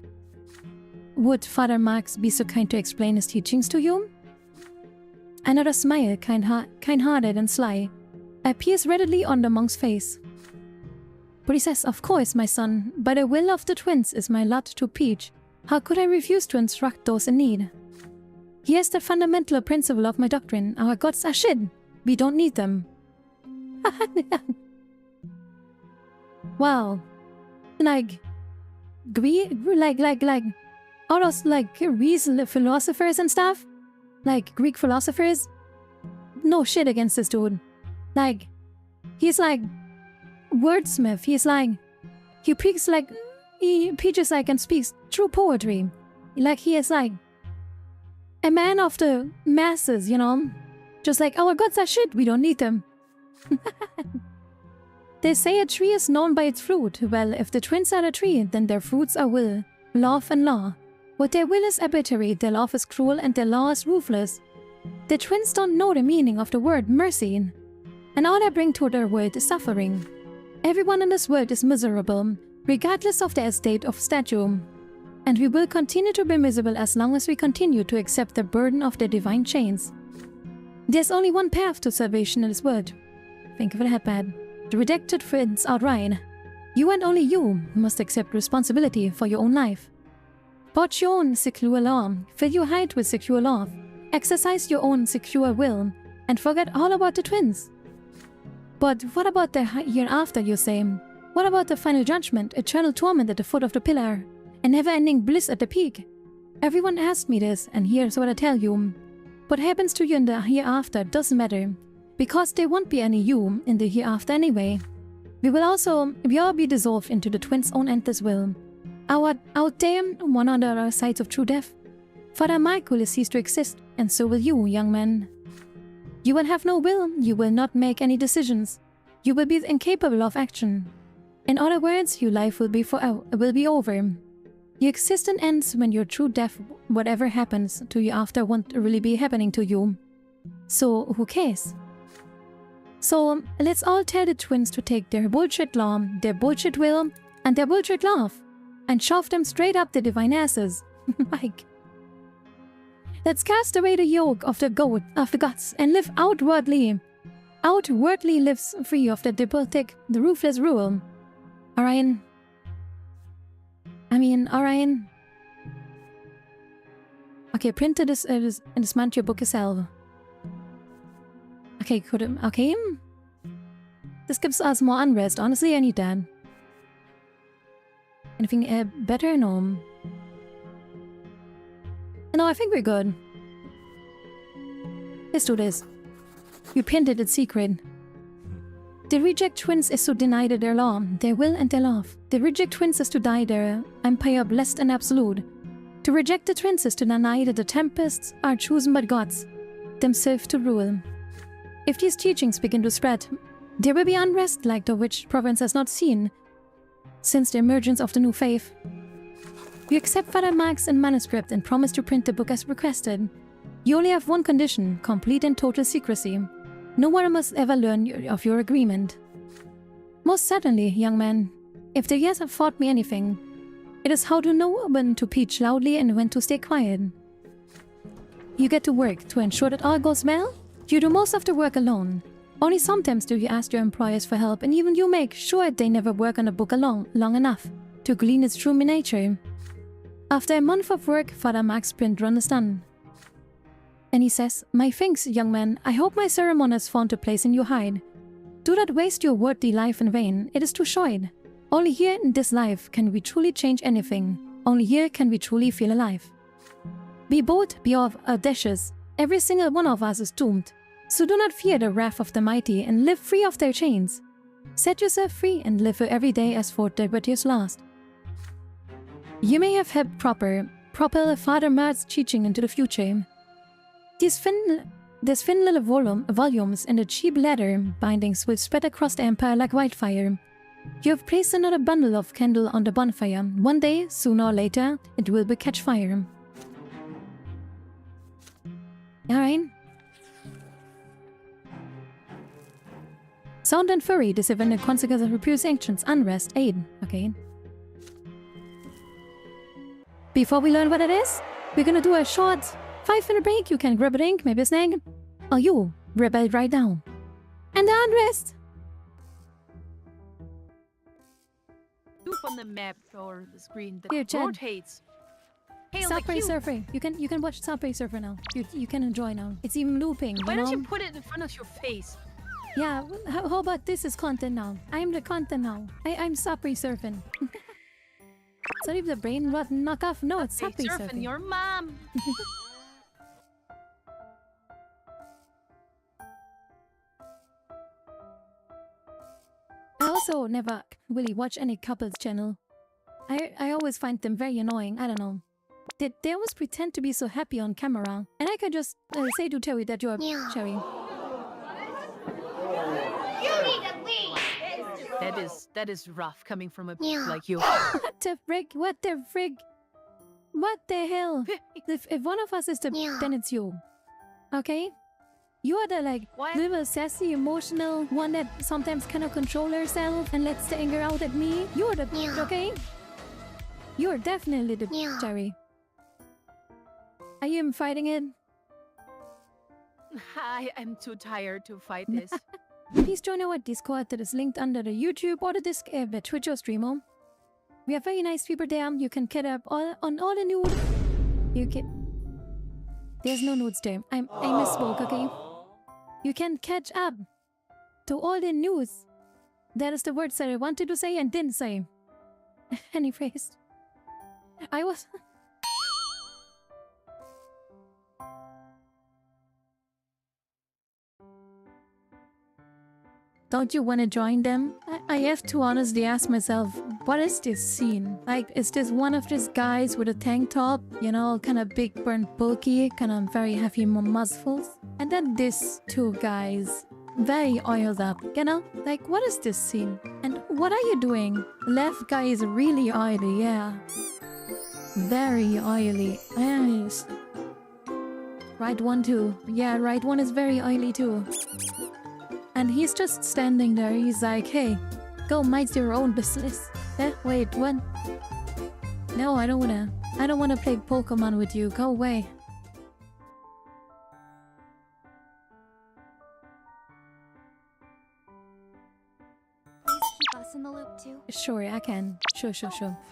[SPEAKER 1] Would Father Marx be so kind to explain his teachings to you? Another smile, kind-hearted and sly, appears readily on the monk's face. But he says, of course, my son, by the will of the twins is my lot to preach. How could I refuse to instruct those in need? Here's the fundamental principle of my doctrine. Our gods are shit. We don't need them. Wow. Like all those Greek philosophers and stuff? Like Greek philosophers? No shit against this dude. Like, he's like wordsmith. He preaches and speaks true poetry. Like, he is like a man of the masses, you know? Just like, our gods are shit, we don't need them. They say a tree is known by its fruit. Well, if the twins are a tree, then their fruits are will, love, and law. What their will is arbitrary, their love is cruel, and their law is ruthless. The twins don't know the meaning of the word mercy, and all they bring to their world is suffering. Everyone in this world is miserable, regardless of their state of stature. And we will continue to be miserable as long as we continue to accept the burden of their divine chains. There's only one path to salvation in this world. Think of it that bad. The rejected friends outright. You and only you must accept responsibility for your own life. Forge your own secure law, fill your height with secure love, exercise your own secure will, and forget all about the twins. But what about the hereafter, you say? What about the final judgment, eternal torment at the foot of the pillar, and never-ending bliss at the peak? Everyone asked me this, and here's what I tell you. What happens to you in the hereafter doesn't matter, because there won't be any you in the hereafter anyway. We all be dissolved into the twins' own endless will. Out there, one on the other sides of true death. Father Mike will cease to exist, and so will you, young man. You will have no will, you will not make any decisions. You will be incapable of action. In other words, your life will be over. Your existence ends when your true death, whatever happens to you after, won't really be happening to you. So, who cares? So, let's all tell the twins to take their bullshit law, their bullshit will, and their bullshit love, and shove them straight up the divine asses. Mike. Let's cast away the yoke of the gods, and live outwardly. Outwardly lives free of the despotic, the ruthless rule. Orion. Okay, printed this and dismantle your book yourself. Okay, okay. This gives us more unrest. Honestly, I need that. Anything better? No. No, I think we're good. Let's do this. You painted it secret. The reject twins is to deny their law, their will and their love. The reject twins is to die their empire blessed and absolute. To reject the twins is to deny that the tempests are chosen by gods, themselves to rule. If these teachings begin to spread, there will be unrest like the which province has not seen since the emergence of the new faith. You accept Father Mark's and manuscript and promise to print the book as requested. You only have one condition, complete and total secrecy. No one must ever learn of your agreement. Most certainly, young man. If the years have taught me anything, it is how to know when to preach loudly and when to stay quiet. You get to work to ensure that all goes well. You do most of the work alone. Only sometimes do you ask your employers for help, and even you make sure they never work on a book long enough to glean its true nature. After a month of work, Father Mark's print run is done. And he says, "My thanks, young man. I hope my ceremony has found a place in your hide. Do not waste your worthy life in vain. It is too short. Only here in this life can we truly change anything. Only here can we truly feel alive. Be bold, be audacious. Every single one of us is doomed. So do not fear the wrath of the mighty and live free of their chains. Set yourself free and live every day as for the years last." You may have helped propel Father Mark's teaching into the future. These thin little volumes and the cheap leather bindings will spread across the empire like wildfire. You have placed another bundle of candle on the bonfire. One day, sooner or later, it will catch fire. Alright. Sound and fury, this event and consequences of repudious actions, unrest, aid. Okay. Before we learn what it is, we're gonna do a short 5-minute break. You can grab a drink, maybe a snack. Or you, rebel right now. And the unrest!
[SPEAKER 10] Loop on the map or the screen that
[SPEAKER 1] Here, Chad.
[SPEAKER 10] rotates. Hail the
[SPEAKER 1] Subway
[SPEAKER 10] cube.
[SPEAKER 1] Surfer. You can watch Subway Surfer now. You can enjoy now. It's even looping.
[SPEAKER 10] Why don't you
[SPEAKER 1] know?
[SPEAKER 10] put it in front of your face?
[SPEAKER 1] Yeah, how about this is content now? I'm the content now. I'm Subway Surfing. It's not even the brain rot knockoff. No, it's
[SPEAKER 10] Hey,
[SPEAKER 1] Subway
[SPEAKER 10] surfing
[SPEAKER 1] Surfing.
[SPEAKER 10] your mom.
[SPEAKER 1] I also never really watch any couples channel. I always find them very annoying. I don't know. They always pretend to be so happy on camera. And I can just say to Terry that you're Cherry.
[SPEAKER 7] You need to leave.
[SPEAKER 10] That is rough coming from a
[SPEAKER 7] Yeah.
[SPEAKER 10] like you.
[SPEAKER 1] What the frig? What the frig? What the hell? if one of us is the then it's you. Okay? You are the
[SPEAKER 10] What?
[SPEAKER 1] little sassy, emotional one that sometimes cannot control herself and lets the anger out at me. You're the okay? You're definitely the Cherry. Are you even fighting it?
[SPEAKER 10] I am too tired to fight this.
[SPEAKER 1] Please join our Discord that is linked under the YouTube or the Twitch or Streamo. We have very nice people there. You can get up on all the nude. You can. There's no nudes there. I misspoke, okay? You can catch up to all the news. That is the words that I wanted to say and didn't say. Any phrase. I was. Don't you want to join them? I have to honestly ask myself, what is this scene? Like, is this one of these guys with a tank top? You know, kind of big, burnt, bulky, kind of very heavy muscles? And then these two guys, very oiled up, you know? Like, what is this scene? And what are you doing? Left guy is really oily, yeah. Very oily. Yes. Right one too. Yeah, right one is very oily too. And he's just standing there. He's like, hey, go mind your own business. Wait, what? No, I don't wanna play Pokemon with you. Go away.
[SPEAKER 7] Keep us in the loop too.
[SPEAKER 1] Sure, I can. Sure.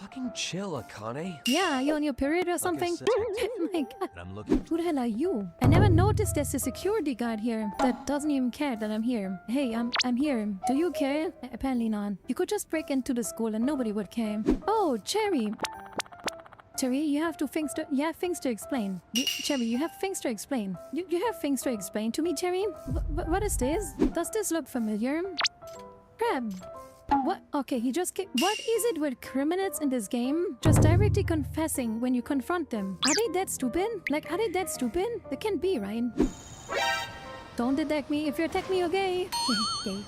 [SPEAKER 11] Fucking chill, Akane.
[SPEAKER 1] Yeah, you on your period or something?
[SPEAKER 11] Like
[SPEAKER 1] Oh my god.
[SPEAKER 11] And I'm looking.
[SPEAKER 1] Who the hell are you? I never noticed there's a security guard here that doesn't even care that I'm here. Hey, I'm here. Do you care? Apparently not. You could just break into the school and nobody would care. Oh, Cherry. Cherry, you have things to explain. Cherry, you have things to explain. You have things to explain to me, Cherry? What is this? Does this look familiar? Crab. What? Okay, he just what is it with criminals in this game? Just directly confessing when you confront them. Are they that stupid? Like, are they that stupid? They can't be, right? Don't attack me. If you attack me, you're gay. Gay.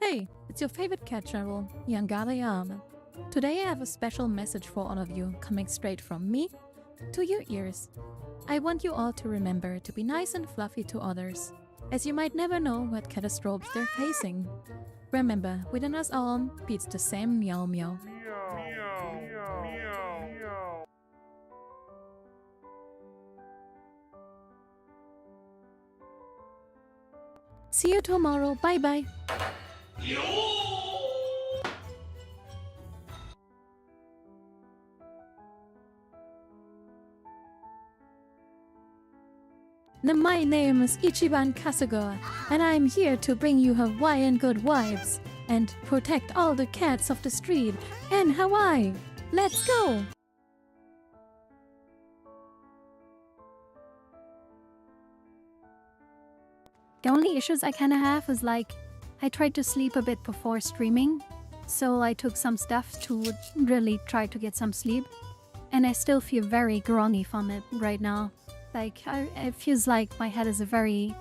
[SPEAKER 1] Hey, it's your favorite cat channel, Nyanko. Today I have a special message for all of you, coming straight from me to your ears. I want you all to remember to be nice and fluffy to others, as you might never know what catastrophes they're facing. Remember, within us all beats the same meow meow. See you tomorrow. Bye bye. My name is Ichiban Kasuga, and I am here to bring you Hawaiian good vibes and protect all the cats of the street in Hawaii. Let's go! The only issues I kinda have is like, I tried to sleep a bit before streaming, so I took some stuff to really try to get some sleep, and I still feel very groggy from it right now. Like, it feels like my head is very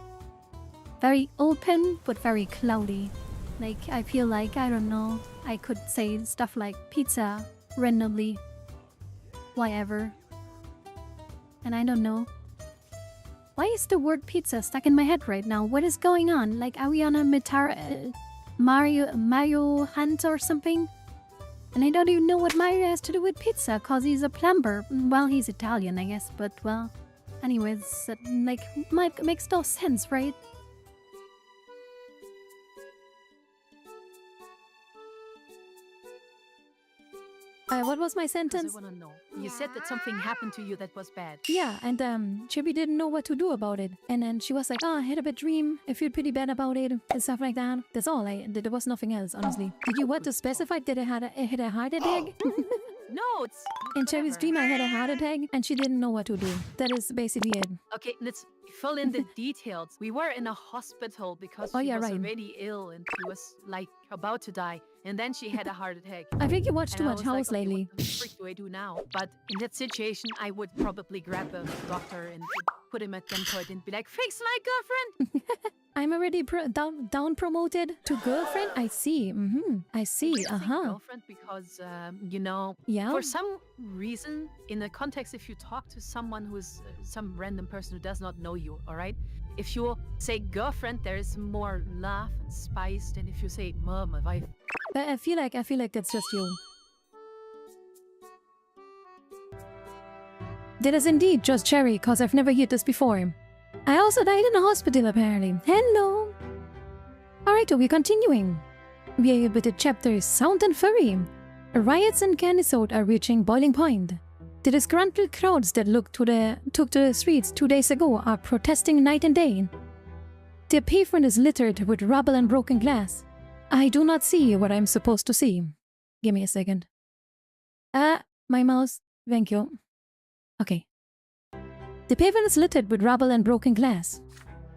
[SPEAKER 1] open, but very cloudy. Like, I feel like, I don't know, I could say stuff like pizza randomly, whatever. And I don't know. Why is the word pizza stuck in my head right now? What is going on? Like, are we on a Mario hunt or something? And I don't even know what Mario has to do with pizza, cause he's a plumber. Well, he's Italian, I guess, but well... Anyways, like, makes no sense, right? What was my sentence?
[SPEAKER 10] I wanna know. You said that something happened to you that was bad.
[SPEAKER 1] Yeah, and Chibi didn't know what to do about it. And then she was like, oh, I had a bad dream. I feel pretty bad about it. And stuff like that. That's all. There was nothing else, honestly. Did you want to specify that I had a heart attack?
[SPEAKER 10] No, it's...
[SPEAKER 1] In Cherry's dream, I had a heart attack, and she didn't know what to do. That is basically it.
[SPEAKER 10] Okay, let's fill in the details. We were in a hospital because she was already ill and she was, like, about to die. And then she had a heart attack.
[SPEAKER 1] I think you watched too much House lately.
[SPEAKER 10] What the frick do I do now? But in that situation, I would probably grab a doctor and put him at gunpoint and be like, fix my girlfriend!
[SPEAKER 1] I'm already down promoted to girlfriend? I see. I see.
[SPEAKER 10] Girlfriend because, you know, for some reason, in the context, if you talk to someone who is some random person who does not know you, all right? If you say girlfriend, there is more love and spice than if you say mom, my wife.
[SPEAKER 1] But I feel like that's just you. That is indeed just Cherry, cause I've never heard this before. I also died in a hospital, apparently. Hello! Alright, so we're continuing. We are with the chapter Sound and Furry. Riots in Canisode are reaching boiling point. The disgruntled crowds that took to the streets 2 days ago are protesting night and day. The pavement is littered with rubble and broken glass. I do not see what I'm supposed to see. Give me a second. My mouse. Thank you. Okay. The pavement is littered with rubble and broken glass.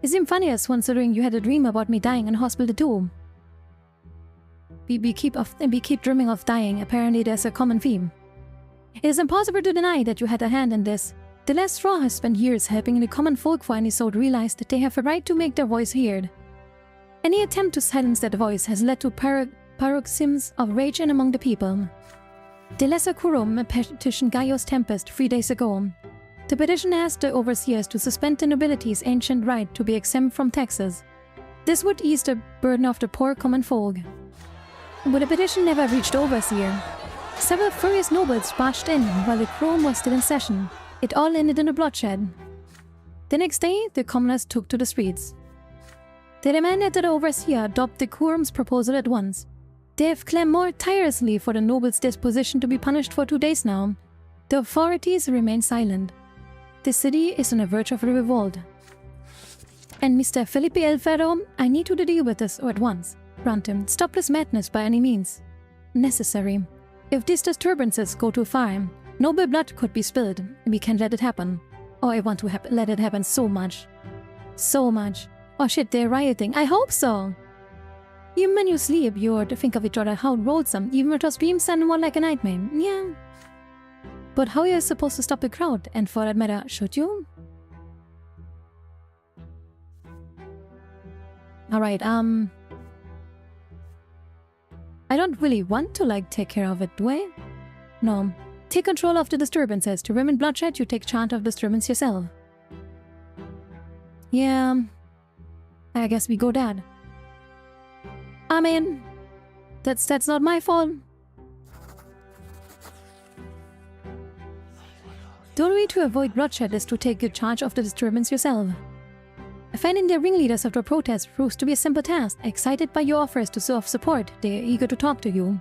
[SPEAKER 1] It seemed funniest considering you had a dream about me dying in hospital too. We keep dreaming of dying. Apparently there's a common theme. It is impossible to deny that you had a hand in this. The last straw has spent years helping the common folk finally so realize that they have a right to make their voice heard. Any attempt to silence that voice has led to paroxysms of rage in among the people. The Lesser Kurum petitioned Gaio's Tempest 3 days ago. The petition asked the overseers to suspend the nobility's ancient right to be exempt from taxes. This would ease the burden of the poor common folk. But the petition never reached the overseer. Several furious nobles barged in while the quorum was still in session. It all ended in a bloodshed. The next day, the commoners took to the streets. They demanded that the overseer adopt the quorum's proposal at once. They have clamored tirelessly for the nobles' disposition to be punished for 2 days now. The authorities remain silent. The city is on the verge of a revolt. And Mr. Felipe Alfaro, I need you to deal with this at once. Brante, stop this madness by any means necessary. If these disturbances go too far, noble blood could be spilled. We can't let it happen. Oh, I want to let it happen so much. So much. Oh shit, they're rioting. I hope so. Even when you sleep, you're to think of each other how loathsome, even with those beams sounding more like a nightmare. Yeah. But how are you supposed to stop the crowd? And for that matter, should you? Alright, I don't really want to, take care of it, do I? No. Take control of the disturbances. To prevent bloodshed, you take charge of disturbance yourself. Yeah. I guess we go that. I mean, that's not my fault. The only way to avoid bloodshed is to take good charge of the disturbance yourself. Finding the ringleaders of the protest proves to be a simple task. Excited by your offers to serve support, they are eager to talk to you.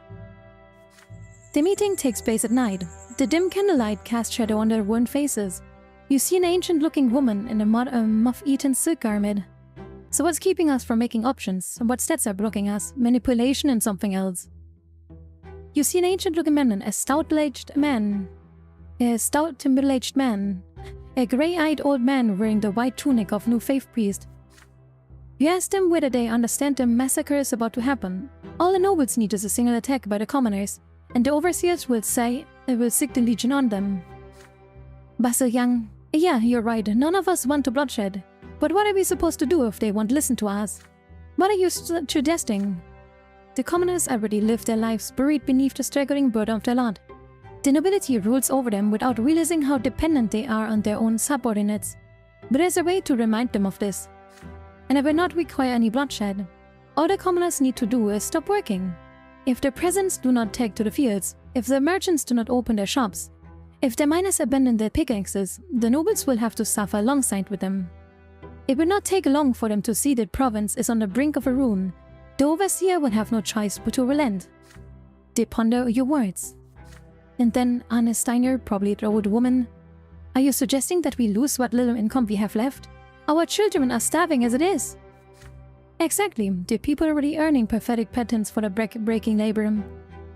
[SPEAKER 1] The meeting takes place at night. The dim candlelight casts shadow on their worn faces. You see an ancient-looking woman in a moth-eaten silk garment. So what's keeping us from making options? What stats are blocking us? Manipulation and something else. You see an ancient-looking man, a stout to middle-aged man. A grey-eyed old man wearing the white tunic of New Faith priest. You ask them whether they understand the massacre is about to happen. All the nobles need is a single attack by the commoners, and the overseers will sick the legion on them. Basil Young, yeah, you're right, none of us want to bloodshed. But what are we supposed to do if they won't listen to us? What are you suggesting? The commoners already live their lives buried beneath the staggering burden of their lot. The nobility rules over them without realizing how dependent they are on their own subordinates. But there's a way to remind them of this. And it will not require any bloodshed. All the commoners need to do is stop working. If the peasants do not take to the fields, if the merchants do not open their shops, if the miners abandon their pickaxes, the nobles will have to suffer alongside with them. It will not take long for them to see that province is on the brink of a ruin. The overseer will have no choice but to relent. They ponder your words. And then Anne Steiner, probably the old woman. Are you suggesting that we lose what little income we have left? Our children are starving as it is. Exactly, the people are already earning pathetic pittance for the breaking labor.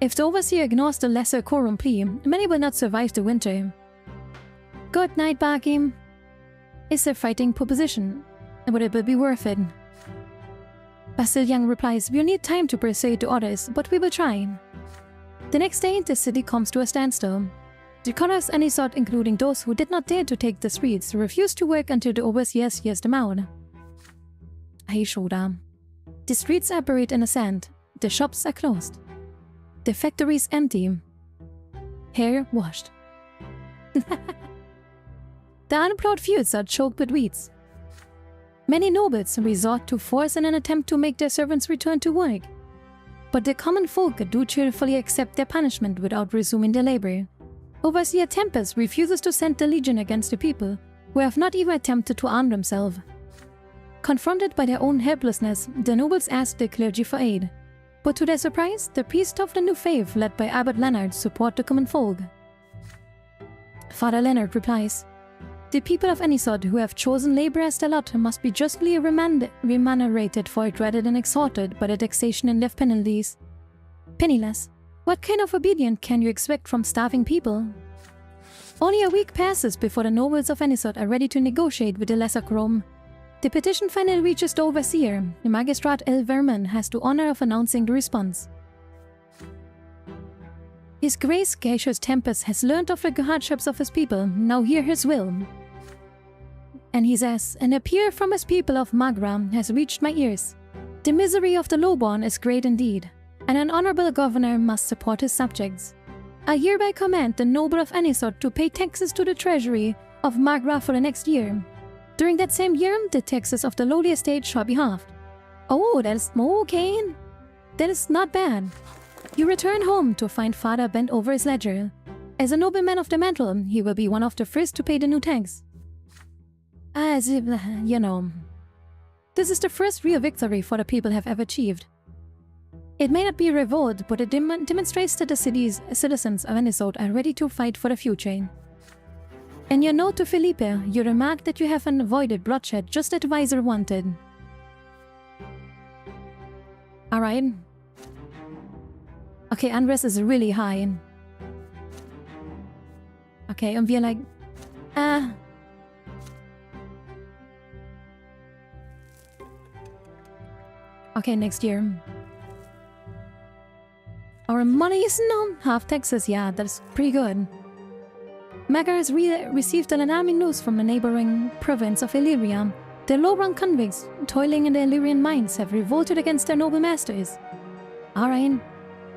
[SPEAKER 1] If the overseer ignores the lesser quorum plea, many will not survive the winter. Good night, Bakim. It's a fighting proposition, but it will be worth it. Basil Young replies, we'll need time to persuade the others, but we will try. The next day, the city comes to a standstill. The colors any sort, including those who did not dare to take the streets, refuse to work until the overseer hears them out. Hey, Shoda. The streets are buried in the sand. The shops are closed. The factory is empty. Hair washed. The unplowed fields are choked with weeds. Many nobles resort to force in an attempt to make their servants return to work. But the common folk do cheerfully accept their punishment without resuming their labor. Overseer Tempest refuses to send the legion against the people, who have not even attempted to arm themselves. Confronted by their own helplessness, the nobles ask the clergy for aid. But to their surprise, the priests of the New Faith, led by Abbot Leonard, support the common folk. Father Leonard replies, the people of any sort who have chosen labor as their lot must be justly remunerated for it rather than exhorted by the taxation and death penalties. Penniless, what kind of obedience can you expect from starving people? Only a week passes before the nobles of any sort are ready to negotiate with the lesser quorum. The petition finally reaches the overseer. The Magistrat L. Verman has the honor of announcing the response. His Grace Cassius Tempest has learned of the hardships of his people. Now hear his will. And he says, an appeal from his people of Magra has reached my ears. The misery of the lowborn is great indeed, and an honorable governor must support his subjects. I hereby command the noble of any sort to pay taxes to the treasury of Magra for the next year. During that same year, the taxes of the lowly estate shall be halved. Oh, that is okay. That is not bad. You return home to find Father bent over his ledger. As a nobleman of the mantle, he will be one of the first to pay the new tax. As if, you know, this is the first real victory for the people have ever achieved. It may not be a revolt, but it demonstrates that the city's citizens of Anisot are ready to fight for the future. In your note to Felipe, you remark that you have avoided bloodshed just as the Vizier wanted. Alright. Okay, unrest is really high. Okay, and we're like... Okay, next year. Our money is not half Texas, yeah, that's pretty good. Magar has received an alarming news from the neighboring province of Illyria. The low-rung convicts toiling in the Illyrian mines have revolted against their noble masters. Alright.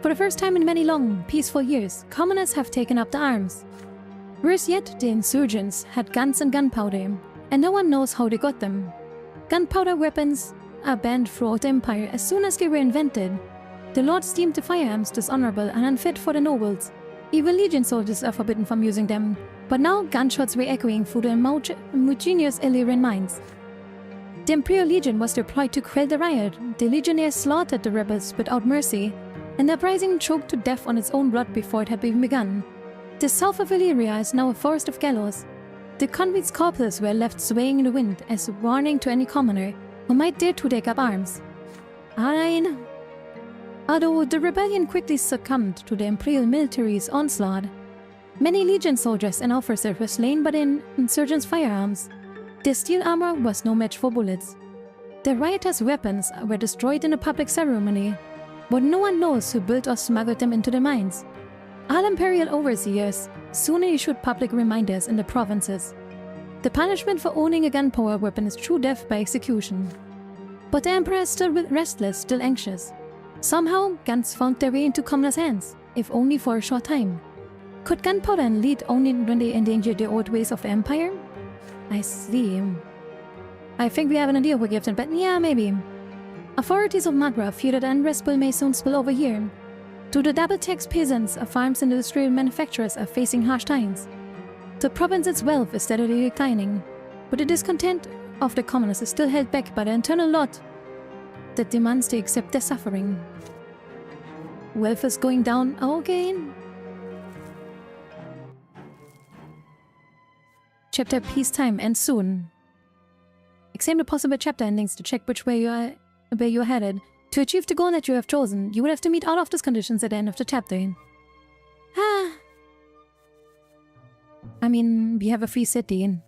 [SPEAKER 1] For the first time in many long, peaceful years, commoners have taken up the arms. Worse yet, the insurgents had guns and gunpowder, and no one knows how they got them. Gunpowder weapons are banned throughout the Empire as soon as they were invented. The lords deemed the firearms dishonorable and unfit for the nobles. Even Legion soldiers are forbidden from using them, but now gunshots were echoing through the mutinous Illyrian mines. The Imperial Legion was deployed to quell the riot. The legionnaires slaughtered the rebels without mercy, and the uprising choked to death on its own blood before it had even begun. The south of Illyria is now a forest of gallows. The convicts' corpses were left swaying in the wind as a warning to any commoner who might dare to take up arms. Alright. Although the rebellion quickly succumbed to the Imperial military's onslaught, many Legion soldiers and officers were slain by the insurgents' firearms. Their steel armor was no match for bullets. The rioters' weapons were destroyed in a public ceremony, but no one knows who built or smuggled them into the mines. All Imperial overseers soon issued public reminders in the provinces. The punishment for owning a gunpowder weapon is true death by execution. But the Emperor is still restless, still anxious. Somehow, guns found their way into commoners' hands, if only for a short time. Could gunpowder lead only when they endangered the old ways of the Empire? I see. I think we have an idea who gives it, but yeah, maybe. Authorities of Magra fear that unrest may soon spill over here. To the double-taxed peasants, farms and industrial manufacturers are facing harsh times. The province's wealth is steadily declining, but the discontent of the commoners is still held back by the internal lot that demands they accept their suffering. Wealth is going down again. Chapter Peacetime ends soon. Examine the possible chapter endings to check which way you're headed. To achieve the goal that you have chosen, you will have to meet all of these conditions at the end of the chapter. I mean, we have a free city.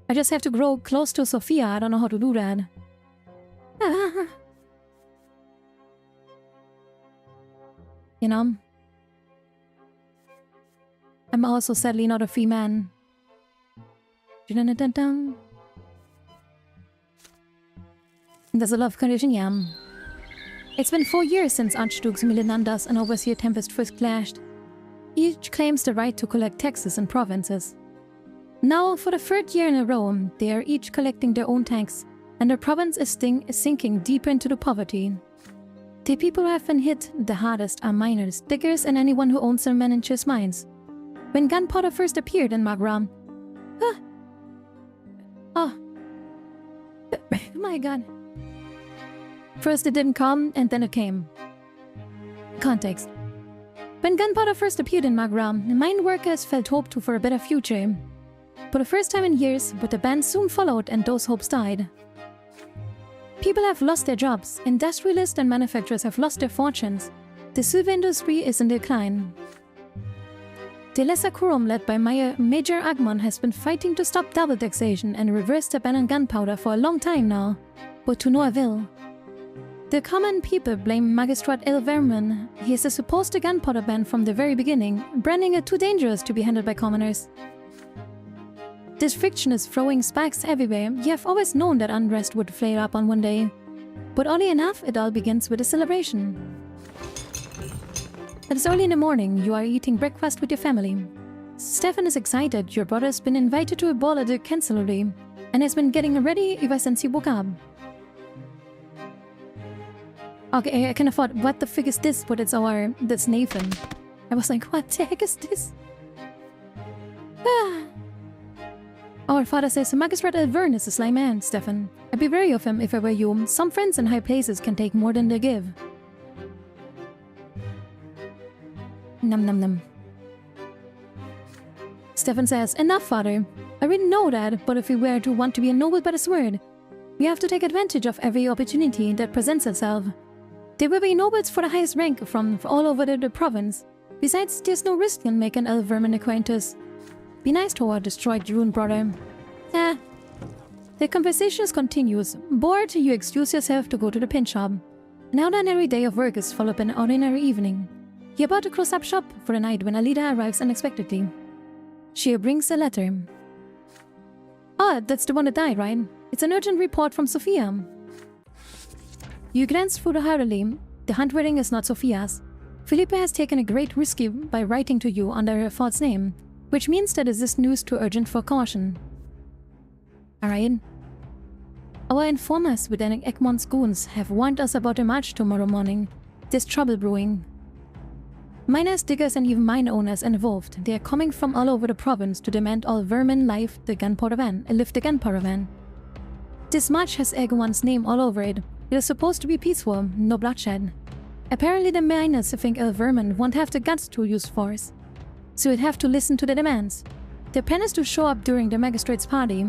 [SPEAKER 1] I just have to grow close to Sophia. I don't know how to do that. You know? I'm also sadly not a free man. There's a love condition, yeah. It's been 4 years since Archdukes Milinandas and Overseer Tempest first clashed. Each claims the right to collect taxes in provinces. Now, for the 3rd year in a row, they are each collecting their own tax, and the province is sinking deeper into the poverty. The people who have been hit the hardest are miners, diggers, and anyone who owns and manages mines. When gunpowder first appeared in Magra... Oh my god. First it didn't come, and then it came. Context. When gunpowder first appeared in Magra, mine workers felt hope for a better future. For the first time in years, but the ban soon followed and those hopes died. People have lost their jobs, industrialists and manufacturers have lost their fortunes. The silver industry is in decline. The Lesser Quorum, led by Major Agmon, has been fighting to stop double taxation and reverse the ban on gunpowder for a long time now, but to no avail. The common people blame Magistrate El Vermin. He has opposed the gunpowder ban from the very beginning, branding it too dangerous to be handled by commoners. This friction is throwing sparks everywhere. You have always known that unrest would flare up on one day. But oddly enough, it all begins with a celebration. It is early in the morning. You are eating breakfast with your family. Stefan is excited. Your brother has been invited to a ball at the Chancellery and has been getting ready ever since he woke up. Okay, I can afford. What the fig is this? But that's Nathan. I was like, what the heck is this? Our father says Magistrate Elvern is a sly man, Stefan. I'd be wary of him if I were you. Some friends in high places can take more than they give. Num num num. Stefan says, enough, father. I really know that, but if we were to want to be ennobled by the sword, We have to take advantage of every opportunity that presents itself. There will be nobles for the highest rank from all over the province. Besides, there's no risk in making a vermin acquaintance. Be nice to our destroyed Rune brother. The conversation continues. Bored, you excuse yourself to go to the pin shop. An ordinary day of work is followed by an ordinary evening. You're about to close up shop for the night when Alida arrives unexpectedly. She brings a letter. Oh, that's the one that died, right? It's an urgent report from Sophia. You glance through the hurriedly. The handwriting is not Sophia's. Philippa has taken a great risk by writing to you under her false name, which means that this news too urgent for caution. Alright. Our informers within Egmont's goons have warned us about a march tomorrow morning. There's trouble brewing. Miners, diggers, and even mine owners involved. They are coming from all over the province to demand all vermin lift the gunpowder van. This march has Egmont's name all over it. It is supposed to be peaceful, no bloodshed. Apparently the miners think all vermin won't have the guts to use force, so you'd have to listen to the demands. Their plan is to show up during the magistrate's party.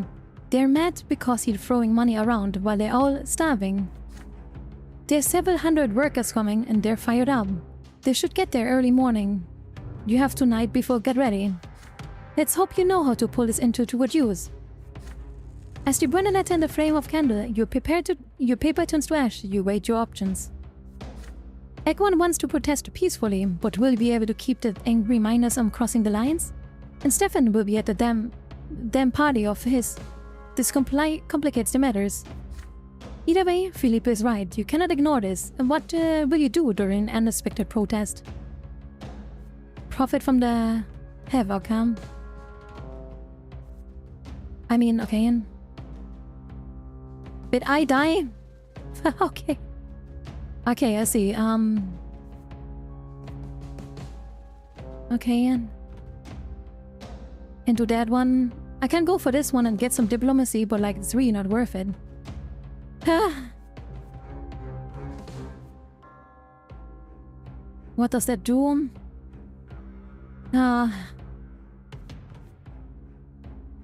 [SPEAKER 1] They're mad because he's throwing money around while they're all starving. There's several hundred workers coming and they're fired up. They should get there early morning. You have tonight before get ready. Let's hope you know how to pull this into good use. As you burn a letter in the flame of candle, your paper turns to ash. You weigh your options. Egmont wants to protest peacefully, but will be able to keep the angry miners from crossing the lines? And Stefan will be at the damn party of his. This complicates the matters. Either way, Philippe is right. You cannot ignore this. And what will you do during an unexpected protest? Profit from the havoc, huh? I mean, okay. Did I die? Okay. Okay, I see. Okay. Into that one. I can go for this one and get some diplomacy, but like, it's really not worth it. What does that do?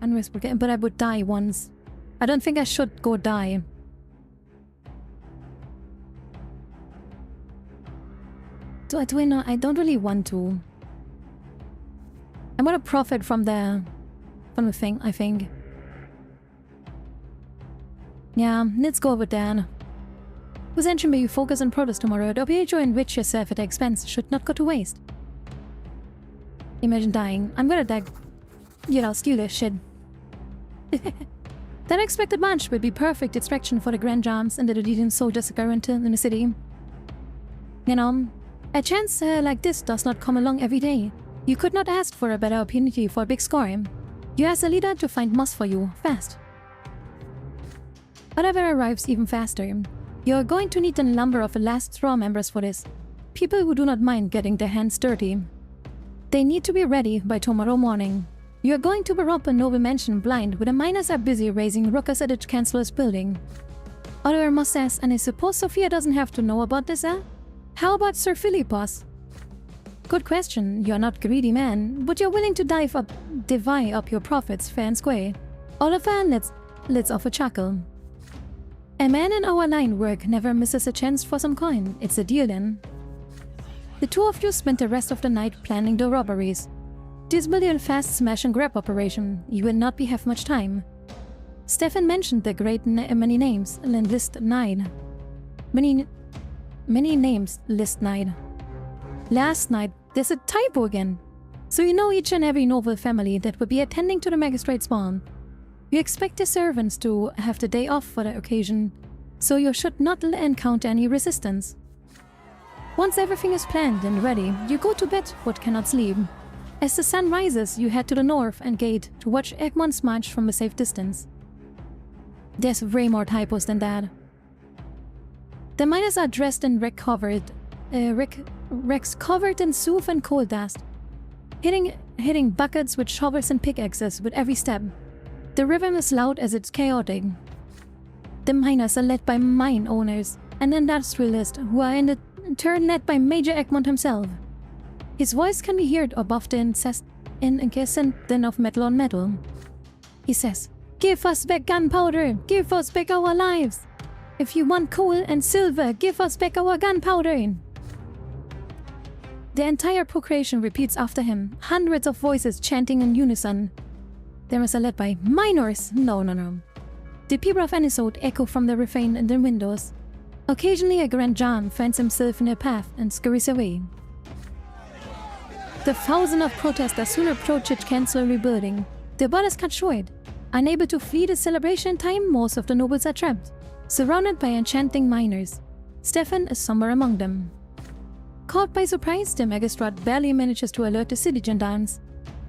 [SPEAKER 1] Unrestricted, but I would die once. I don't think I should go die. Do I know? I don't really want to. I'm gonna profit from the thing, I think. Yeah, let's go with that. Whose engine may you focus on protest tomorrow? The opportunity to enrich yourself at the expense should not go to waste. Imagine dying. I'm gonna die. You know, steal this shit. The unexpected march would be perfect distraction for the grand jams and the Rhodesian soldiers guaranteed in the city. You know, a chance like this does not come along every day. You could not ask for a better opportunity for a big score. You ask a leader to find moss for you, fast. Whatever arrives even faster. You're going to need the number of the last straw members for this. People who do not mind getting their hands dirty. They need to be ready by tomorrow morning. You are going to rob a noble mansion blind where the miners are busy raising ruckus at the chancellor's building. Oliver must ask, and I suppose Sophia doesn't have to know about this, eh? How about Sir Philippus? Good question. You're not greedy man, but you're willing to divide up your profits fair and square. Oliver, let's off a chuckle. A man in our line work never misses a chance for some coin. It's a deal then. The two of you spent the rest of the night planning the robberies. This will be a fast smash and grab operation. You will not have much time. Stefan mentioned the many names and list 9. Many names list 9. Last night, there's a typo again. So you know each and every noble family that will be attending to the magistrate's ball. You expect the servants to have the day off for the occasion, so you should not encounter any resistance. Once everything is planned and ready, you go to bed but cannot sleep. As the sun rises, you head to the north and gate to watch Egmont's march from a safe distance. There's way more typos than that. The miners are dressed in wrecks covered in soot and coal dust, hitting buckets with shovels and pickaxes with every step. The rhythm is loud as it's chaotic. The miners are led by mine owners and industrialists who are in turn led by Major Egmont himself. His voice can be heard above the incessant din of metal on metal. He says, Give us back gunpowder! Give us back our lives! If you want coal and silver, give us back our gunpowder! The entire procreation repeats after him, hundreds of voices chanting in unison. They are led by minors! No. The people of any sort echo from the refrain in the windows. Occasionally a grand jam finds himself in their path and scurries away. The thousands of protesters soon approach its cancel rebuilding. Their bodies cut short. Unable to flee the celebration time, most of the nobles are trapped, surrounded by enchanting miners. Stefan is somewhere among them. Caught by surprise, the magistrate barely manages to alert the city gendarmes.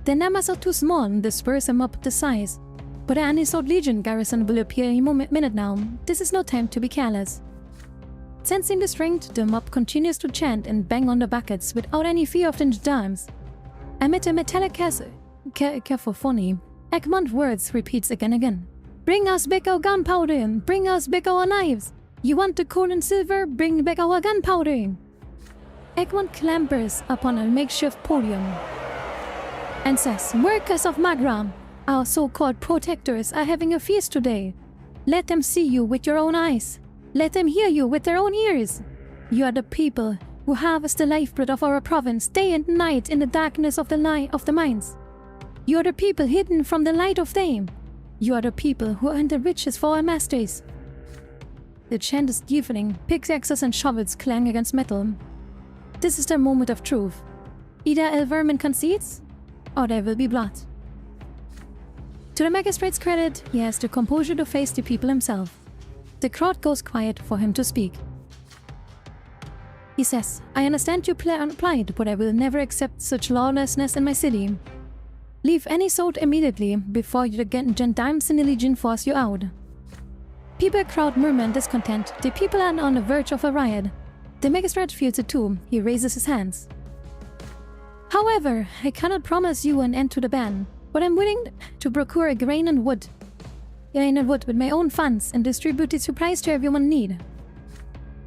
[SPEAKER 1] Their numbers are too small and disperse him up the size. But an Anisod Legion garrison will appear any minute now. This is no time to be careless. Sensing the strength, the mob continues to chant and bang on the buckets without any fear of the gendarmes. Amid a metallic cacophony, Egmont's words repeats again. Bring us back our gunpowder! Bring us back our knives! You want the coal and silver? Bring back our gunpowder! Egmont clambers upon a makeshift podium and says, Workers of Magra, our so-called protectors are having a feast today. Let them see you with your own eyes. Let them hear you with their own ears. You are the people who harvest the lifeblood of our province day and night in the darkness of the mines. You are the people hidden from the light of day. You are the people who earn the riches for our masters. The chant is deafening. Pickaxes and shovels clang against metal. This is the moment of truth. Either El Vermin concedes, or there will be blood. To the magistrate's credit, he has the composure to face the people himself. The crowd goes quiet for him to speak. He says, I understand your plight, but I will never accept such lawlessness in my city. Leave any sort immediately before the gendarmes in the Legion force you out. People crowd murmur in discontent. The people are on the verge of a riot. The magistrate feels it too. He raises his hands. However, I cannot promise you an end to the ban, but I'm willing to procure a grain and wood with my own funds and distribute the supplies to everyone in need.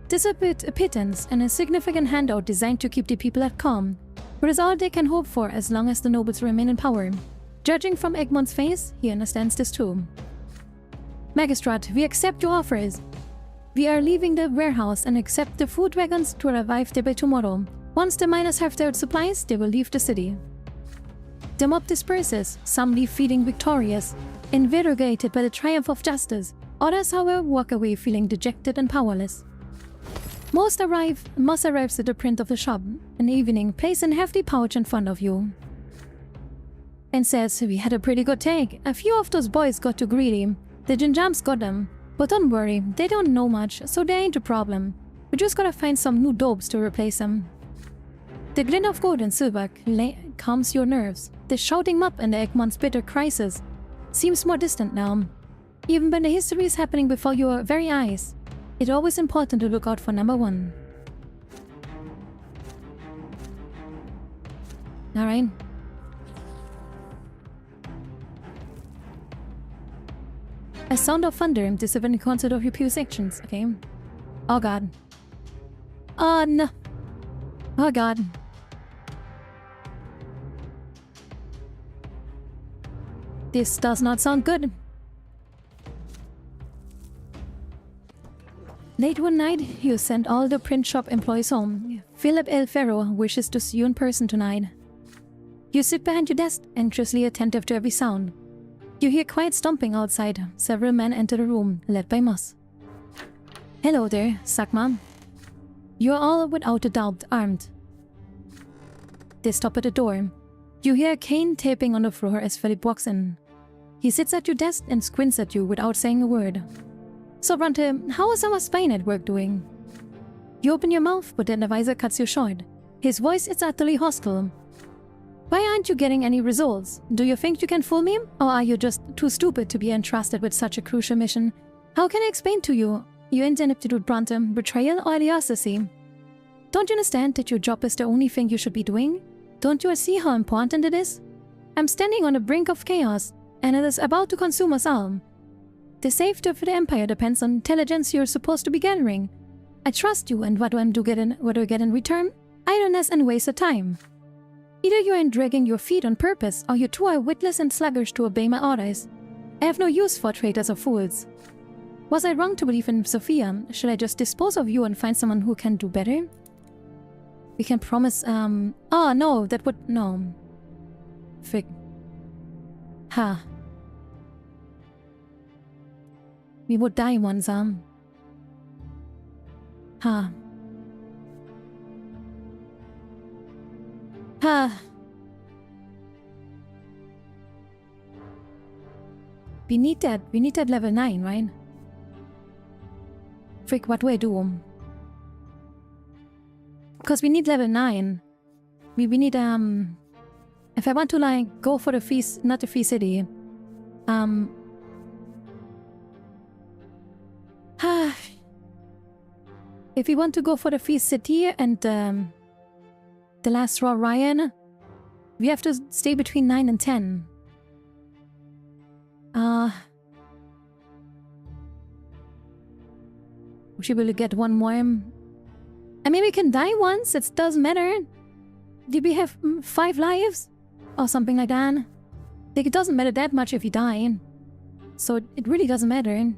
[SPEAKER 1] This is a pittance and a significant handout designed to keep the people at calm, but is all they can hope for as long as the nobles remain in power. Judging from Egmont's face, he understands this too. Magistrate, we accept your offers. We are leaving the warehouse and accept the food wagons to arrive there by tomorrow. Once the miners have their supplies, they will leave the city. The mob disperses, some leave feeling victorious, invigorated by the triumph of justice. Others, however, walk away feeling dejected and powerless. Moss arrives at the print of the shop, an evening, placed in a hefty pouch in front of you, and says, we had a pretty good take. A few of those boys got too greedy. The gendarmes got them. But don't worry, they don't know much, so they ain't a problem. We just gotta find some new dopes to replace them. The glint of gold and silver calms your nerves. The shouting mob and the Egmont's bitter crisis seems more distant now. Even when the history is happening before your very eyes, it's always important to look out for number one. Alright. A sound of thunder disappearing the concert of your few sections, okay? Oh god. Oh no. Oh god. This does not sound good. Late one night, you send all the print shop employees home. Philip El Ferro wishes to see you in person tonight. You sit behind your desk, anxiously attentive to every sound. You hear quiet stomping outside. Several men enter the room, led by Moss. Hello there, Sakma. You are all without a doubt armed. They stop at the door. You hear a cane tapping on the floor as Philip walks in. He sits at your desk and squints at you without saying a word. So Brante, how is our spy network doing? You open your mouth, but then the advisor cuts you short. His voice is utterly hostile. Why aren't you getting any results? Do you think you can fool me? Or are you just too stupid to be entrusted with such a crucial mission? How can I explain to you your ineptitude, Brante, betrayal or idiocy? Don't you understand that your job is the only thing you should be doing? Don't you see how important it is? I'm standing on the brink of chaos, and it is about to consume us all. The safety of the Empire depends on intelligence you're supposed to be gathering. I trust you, and what do I get in return? Idleness and waste of time. Either you are dragging your feet on purpose, or you two are witless and sluggish to obey my orders. I have no use for traitors or fools. Was I wrong to believe in Sophia? Should I just dispose of you and find someone who can do better? We can promise, oh no, that would, no. Frick. Ha. We would die once, Ha. Ha. We need that level 9, right? Frick, what do I do? Because we need level 9. We need, if I want to, like, go for the free, not the free city, if we want to go for the free city and, the last raw Ryan, we have to stay between 9 and 10. We should be able to get one more. I mean, we can die once, it doesn't matter. Did we have 5 lives? Or something like that? Like, it doesn't matter that much if you die. So it really doesn't matter.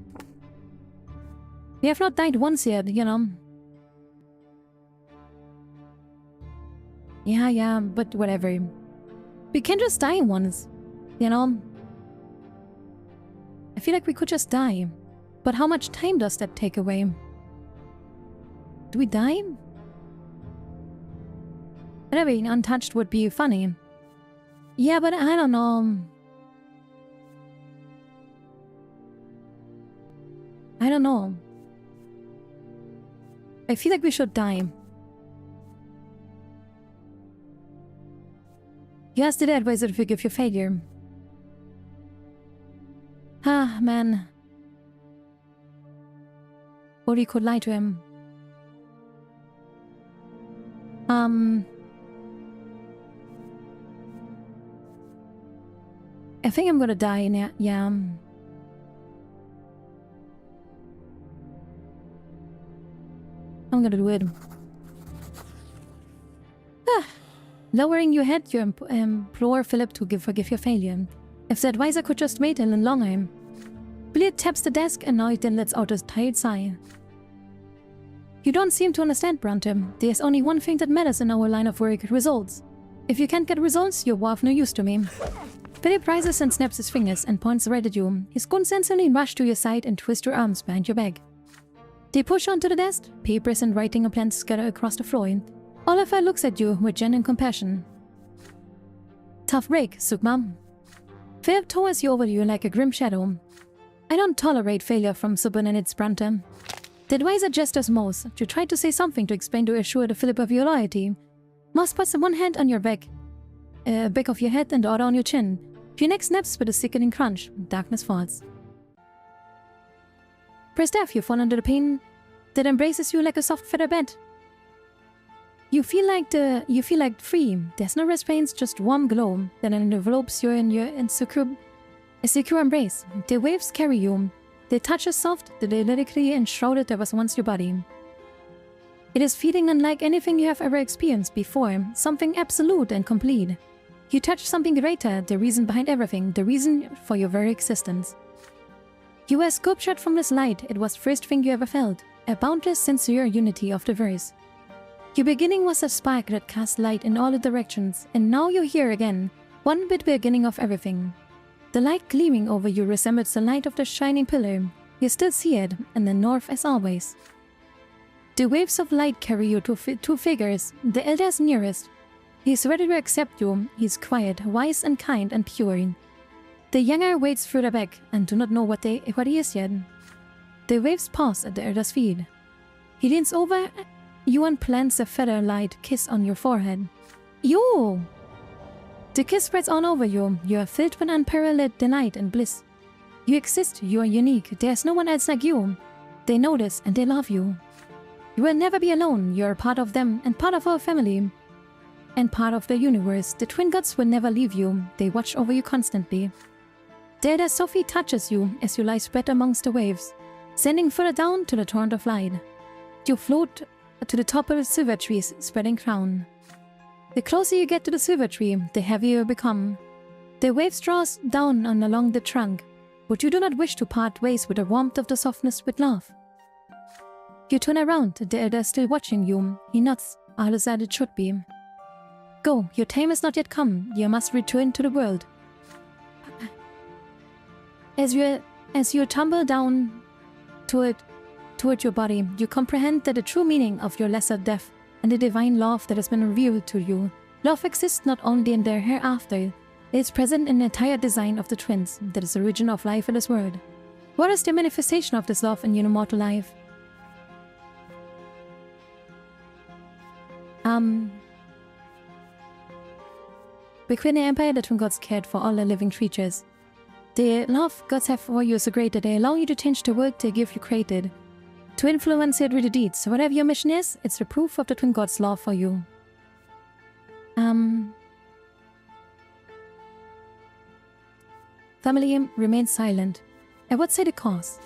[SPEAKER 1] We have not died once yet, you know. Yeah, but whatever. We can just die once, you know. I feel like we could just die. But how much time does that take away? Do we die? Whatever, untouched would be funny. Yeah, but I don't know. I don't know. I feel like we should die. You asked the advisor to forgive your failure. Ah, man. Or you could lie to him. I think I'm gonna die now. Yeah. I'm gonna do it. Lowering your head, you implore Philip to forgive your failure. If the advisor could just wait a little longer. Billy taps the desk and now it then lets out a tired sigh. You don't seem to understand, Brante. There's only one thing that matters in our line of work, results. If you can't get results, you're of no use to me. Philip rises and snaps his fingers and points right at you. His gun sensibly rush to your side and twist your arms behind your back. They push onto the desk, papers and writing plans scatter across the floor. Oliver looks at you with genuine compassion. Tough break, Sukma. Philip towers you over you like a grim shadow. I don't tolerate failure from subordinates, Brante. The advisor gestures most. You try to say something to explain to assure the Philip of your loyalty. Moss puts one hand on your back of your head and the other on your chin. Your neck snaps with a sickening crunch. Darkness falls. Pressed F, you fall under the pain that embraces you like a soft feather bed. You feel like free. There's no restraints, just warm glow that envelopes you in a secure embrace. The waves carry you. They touch as soft, the delicately enshrouded that was once your body. It is feeling unlike anything you have ever experienced before, something absolute and complete. You touch something greater, the reason behind everything, the reason for your very existence. You were sculptured from this light, it was the first thing you ever felt, a boundless, sincere unity of the verse. Your beginning was a spark that cast light in all the directions, and now you're here again, one bit beginning of everything. The light gleaming over you resembles the light of the shining pillar. You still see it, and the north as always. The waves of light carry you to two figures, the elder's nearest. He is ready to accept you, he is quiet, wise and kind and pure. The younger waits further back, and do not know what he is yet. The waves pause at the elder's feet. He leans over you and plants a feather-light kiss on your forehead. Yo! The kiss spreads on over you. You are filled with unparalleled delight and bliss. You exist, you are unique, there's no one else like you. They know this and they love you. You will never be alone, you are part of them and part of our family. And part of the universe. The twin gods will never leave you, they watch over you constantly. The elder Sophie touches you as you lie spread amongst the waves, sending further down to the torrent of light. You float to the top of the silver tree's spreading crown. The closer you get to the silver tree, the heavier you become. The waves draws down along the trunk. but you do not wish to part ways with the warmth of the softness with love. You turn around, the elder is still watching you. He nods, all is as it should be. Go, your time has not yet come, you must return to the world. As you tumble down toward your body, you comprehend that the true meaning of your lesser death and the divine love that has been revealed to you. Love exists not only in their hereafter, it is present in the entire design of the twins, that is the origin of life in this world. What is the manifestation of this love in your immortal life? Within the Empire, the twin gods cared for all the living creatures. The love gods have for you is so great that they allow you to change the world they give you created, to influence it with the deeds. So whatever your mission is, it's the proof of the twin gods' love for you. Family remains silent. I would say the cause.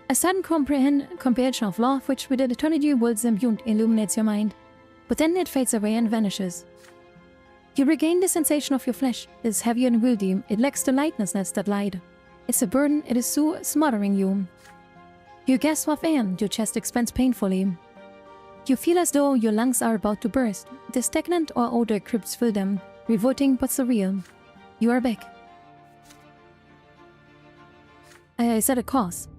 [SPEAKER 1] A sudden comprehension of love which with eternity wills imbued illuminates your mind, but then it fades away and vanishes. You regain the sensation of your flesh. It is heavy and wieldy. It lacks the lightness that light. It's a burden. It is so smothering you. You gasp with air. Your chest expands painfully. You feel as though your lungs are about to burst. The stagnant or odor crypts fill them, revolting but surreal. You are back. I said a cause.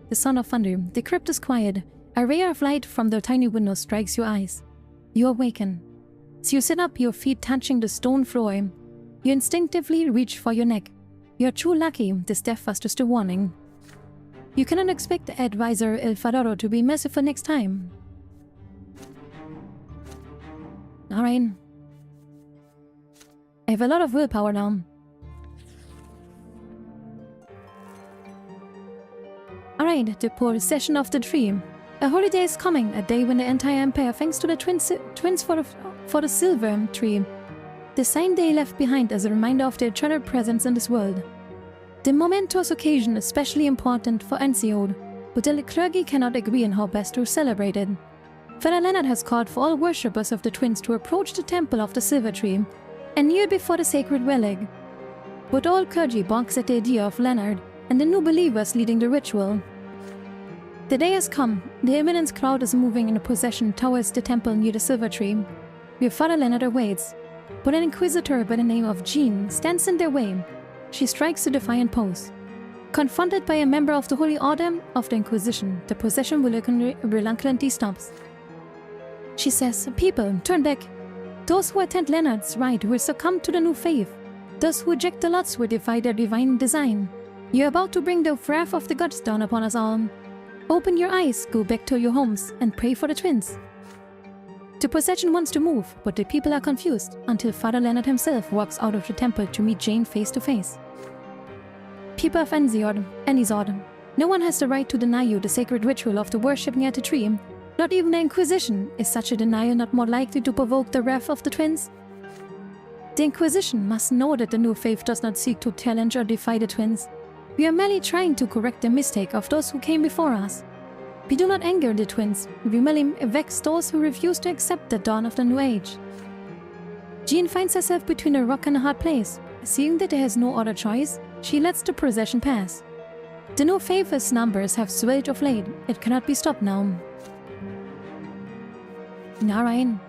[SPEAKER 1] The sound of thunder. The crypt is quiet. A ray of light from the tiny window strikes your eyes. You awaken. So you sit up, your feet touching the stone floor. You instinctively reach for your neck. You are too lucky. This death was just a warning. You cannot expect Advisor El Fadoro to be merciful next time. Alright. I have a lot of willpower now. Alright, the possession of the tree. A holiday is coming, a day when the entire empire, thanks to the twins for the silver tree, the sign they left behind as a reminder of their eternal presence in this world. The momentous occasion is especially important for Ensiod, but the clergy cannot agree on how best to celebrate it. Father Leonard has called for all worshippers of the twins to approach the temple of the silver tree and kneel before the sacred relic. But all clergy balks at the idea of Leonard and the new believers leading the ritual. The day has come. The immense crowd is moving in a procession towards the temple near the silver tree, where Father Leonard awaits. But an inquisitor by the name of Jean stands in their way. She strikes a defiant pose. Confronted by a member of the Holy Order of the Inquisition, the procession reluctantly stops. She says, "People, turn back. Those who attend Leonard's rite will succumb to the new faith. Those who reject the lots will defy their divine design. You are about to bring the wrath of the gods down upon us all. Open your eyes, go back to your homes, and pray for the twins." The procession wants to move, but the people are confused until Father Leonard himself walks out of the temple to meet Jane face to face. People of Enizod, no one has the right to deny you the sacred ritual of the worshipping at the tree. Not even the Inquisition. Is such a denial not more likely to provoke the wrath of the twins? The Inquisition must know that the new faith does not seek to challenge or defy the twins. We are merely trying to correct the mistake of those who came before us. We do not anger the twins, we merely vex those who refuse to accept the dawn of the new age. Jean finds herself between a rock and a hard place. Seeing that there has no other choice, she lets the procession pass. The new faith's numbers have swelled of late. It cannot be stopped now. Narayan.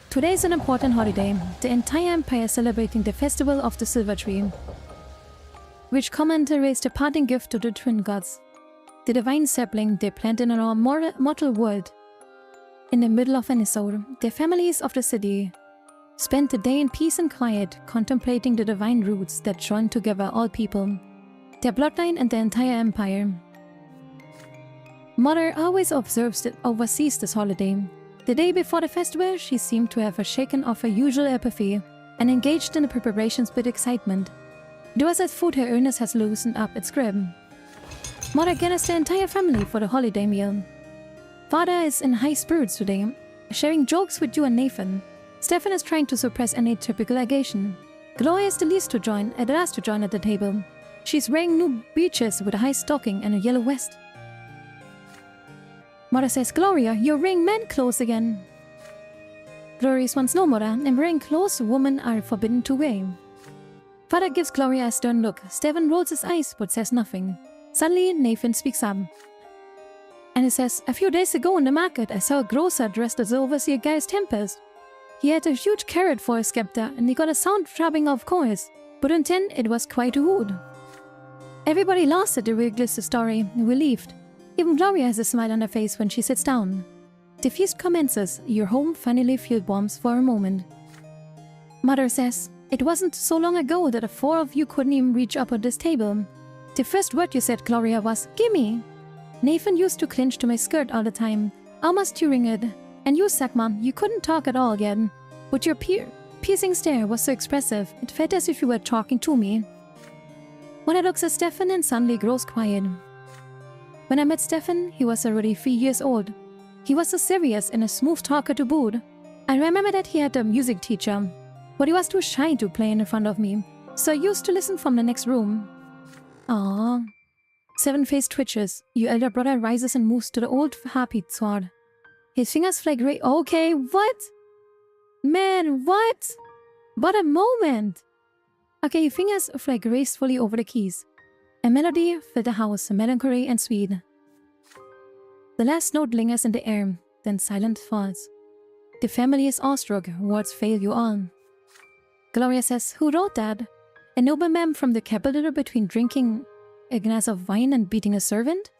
[SPEAKER 1] Today is an important holiday. The entire empire is celebrating the festival of the silver tree, which commemorates the parting gift to the twin gods. The divine sapling they planted in our mortal world. In the middle of Ennisode, the families of the city spent the day in peace and quiet, contemplating the divine roots that join together all people, their bloodline and the entire empire. Mother always oversees this holiday. The day before the festival, she seemed to have shaken off her usual apathy and engaged in the preparations with excitement. It was as food her illness has loosened up its grip. Mother gathers the entire family for the holiday meal. Father is in high spirits today, sharing jokes with you and Nathan. Stefan is trying to suppress any typical aggression. Gloria is the last to join at the table. She's wearing new breeches with a high stocking and a yellow vest. Mother says, "Gloria, you're wearing men clothes again." Gloria responds, "No, Mother, I'm wearing clothes women are forbidden to wear." Father gives Gloria a stern look. Stefan rolls his eyes but says nothing. Suddenly, Nathan speaks up. And he says, "A few days ago in the market, I saw a grocer dressed as the overseer Gaius Tempest. He had a huge carrot for a scepter, and he got a sound trapping of coins, but in 10 it was quite a hood." Everybody laughs at the ridiculous story, relieved. Even Gloria has a smile on her face when she sits down. The feast commences. Your home finally feels warm for a moment. Mother says, "It wasn't so long ago that the 4 of you couldn't even reach up at this table. The first word you said, Gloria, was, 'Gimme!' Nathan used to clinch to my skirt all the time, almost tearing it. And you, Sakma, you couldn't talk at all again. But your piercing stare was so expressive, it felt as if you were talking to me." Mother looks at Stefan and suddenly grows quiet. When I met Stefan, he was already 3 years old. He was so serious and a smooth talker to boot. I remember that he had a music teacher, but he was too shy to play in front of me, so I used to listen from the next room. Aww. Seven face twitches. Your elder brother rises and moves to the old harpy sword. His fingers fly gray. Okay, what? Man, what? What a moment! Okay, your fingers fly gracefully over the keys. A melody filled the house, melancholy and sweet. The last note lingers in the air, then silence falls. The family is awestruck, words fail you all. Gloria says, "Who wrote that? A nobleman from the capital between drinking a glass of wine and beating a servant?"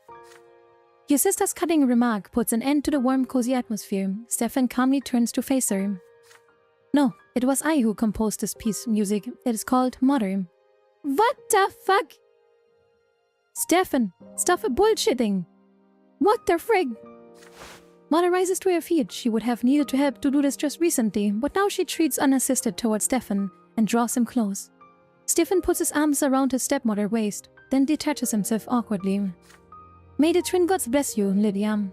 [SPEAKER 1] Your sister's cutting remark puts an end to the warm, cozy atmosphere. Stefan calmly turns to face her. "No, it was I who composed this piece of music. It is called Mother." What the fuck? Stefan, stop bullshitting. What the frig? Mother rises to her feet. She would have needed to help to do this just recently, but now she treats unassisted towards Stefan and draws him close. Stefan puts his arms around his stepmother's waist, then detaches himself awkwardly. "May the twin gods bless you, Lydia."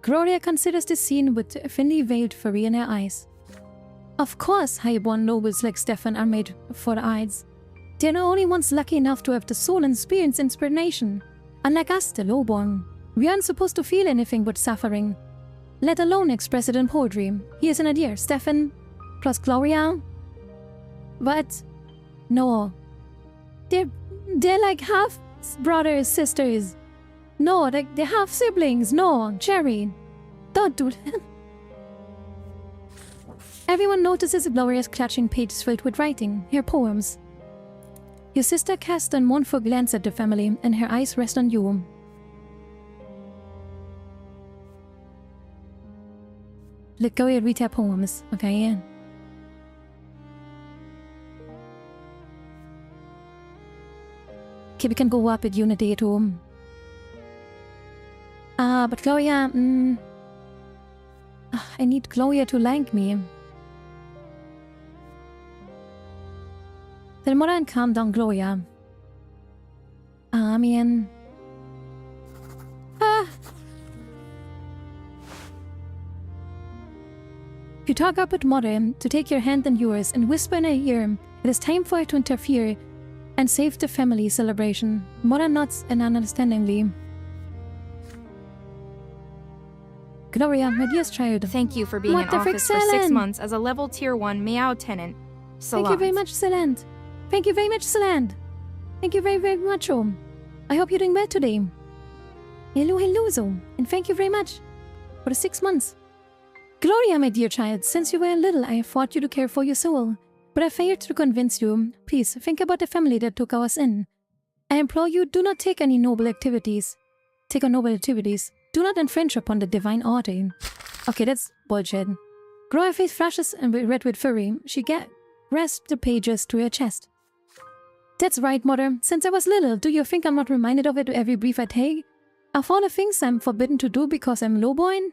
[SPEAKER 1] Gloria considers the scene with thinly veiled fury in her eyes. Of course, highborn nobles like Stefan are made for the eyes. They're the only ones lucky enough to have the soul and experience inspiration. Unlike us, the lowborn, we aren't supposed to feel anything but suffering, let alone express it in poetry. Here's an idea. Stefan plus Gloria. What? No. They're like half brothers, sisters. No, they're half siblings. No, Jerry. Don't do that. Everyone notices Gloria's clutching pages filled with writing, her poems. Your sister casts a mournful glance at the family, and her eyes rest on you. Let Gloria read her poems, okay? Okay, we can go up at Unity at home. But Gloria, I need Gloria to like me. Then mother and calm down Gloria. Amen. You talk up with mother to take your hand in yours and whisper in her ear, it is time for her to interfere and save the family celebration. Mother nods and understandingly. Gloria, my dearest child.
[SPEAKER 2] Thank you for being in office for 6 months as a level tier 1 Meow tenant. Salant.
[SPEAKER 1] Thank you very much, Salant. Thank you very much, Salant. Thank you very, very much, I hope you're doing well today. Hello, Zo. And thank you very much for the 6 months. Gloria, my dear child, since you were little, I have fought you to care for your soul. But I failed to convince you. Please, think about the family that took us in. I implore you, do not take any noble activities. Take on noble activities. Do not infringe upon the divine order. Okay, that's bullshit. Gloria's face flashes and red with fury. She grasped the pages to her chest. That's right, mother. Since I was little, do you think I'm not reminded of it every brief I take? Of all the things I'm forbidden to do because I'm lowborn?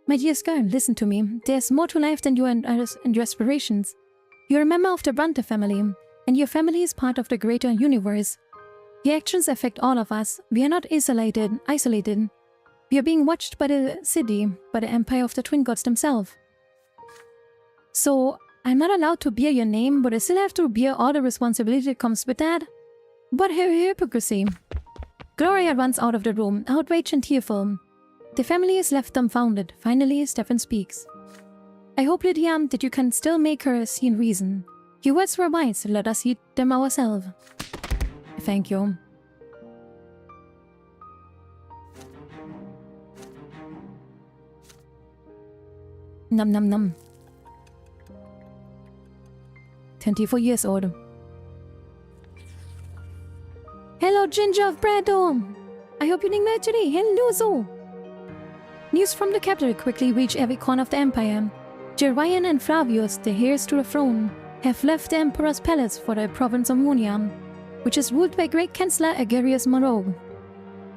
[SPEAKER 1] My dearest girl, listen to me. There's more to life than you and your aspirations. You're a member of the Brante family, and your family is part of the greater universe. Your actions affect all of us. We are not isolated. We are being watched by the city, by the empire of the twin gods themselves. So, I'm not allowed to bear your name, but I still have to bear all the responsibility that comes with that? What hypocrisy! Gloria runs out of the room, outraged and tearful. The family is left dumbfounded. Finally, Stefan speaks. I hope, Lydia, that you can still make her see in reason. Your words were wise, let us heed them ourselves. Thank you. Num num num. 24 years old. Hello, Ginger of Brado. I hope you're doing well today. Hello, Zo. News from the capital quickly reached every corner of the empire. Jerian and Flavius, the heirs to the throne, have left the emperor's palace for the province of Munia, which is ruled by Great Chancellor Agarius Monroe.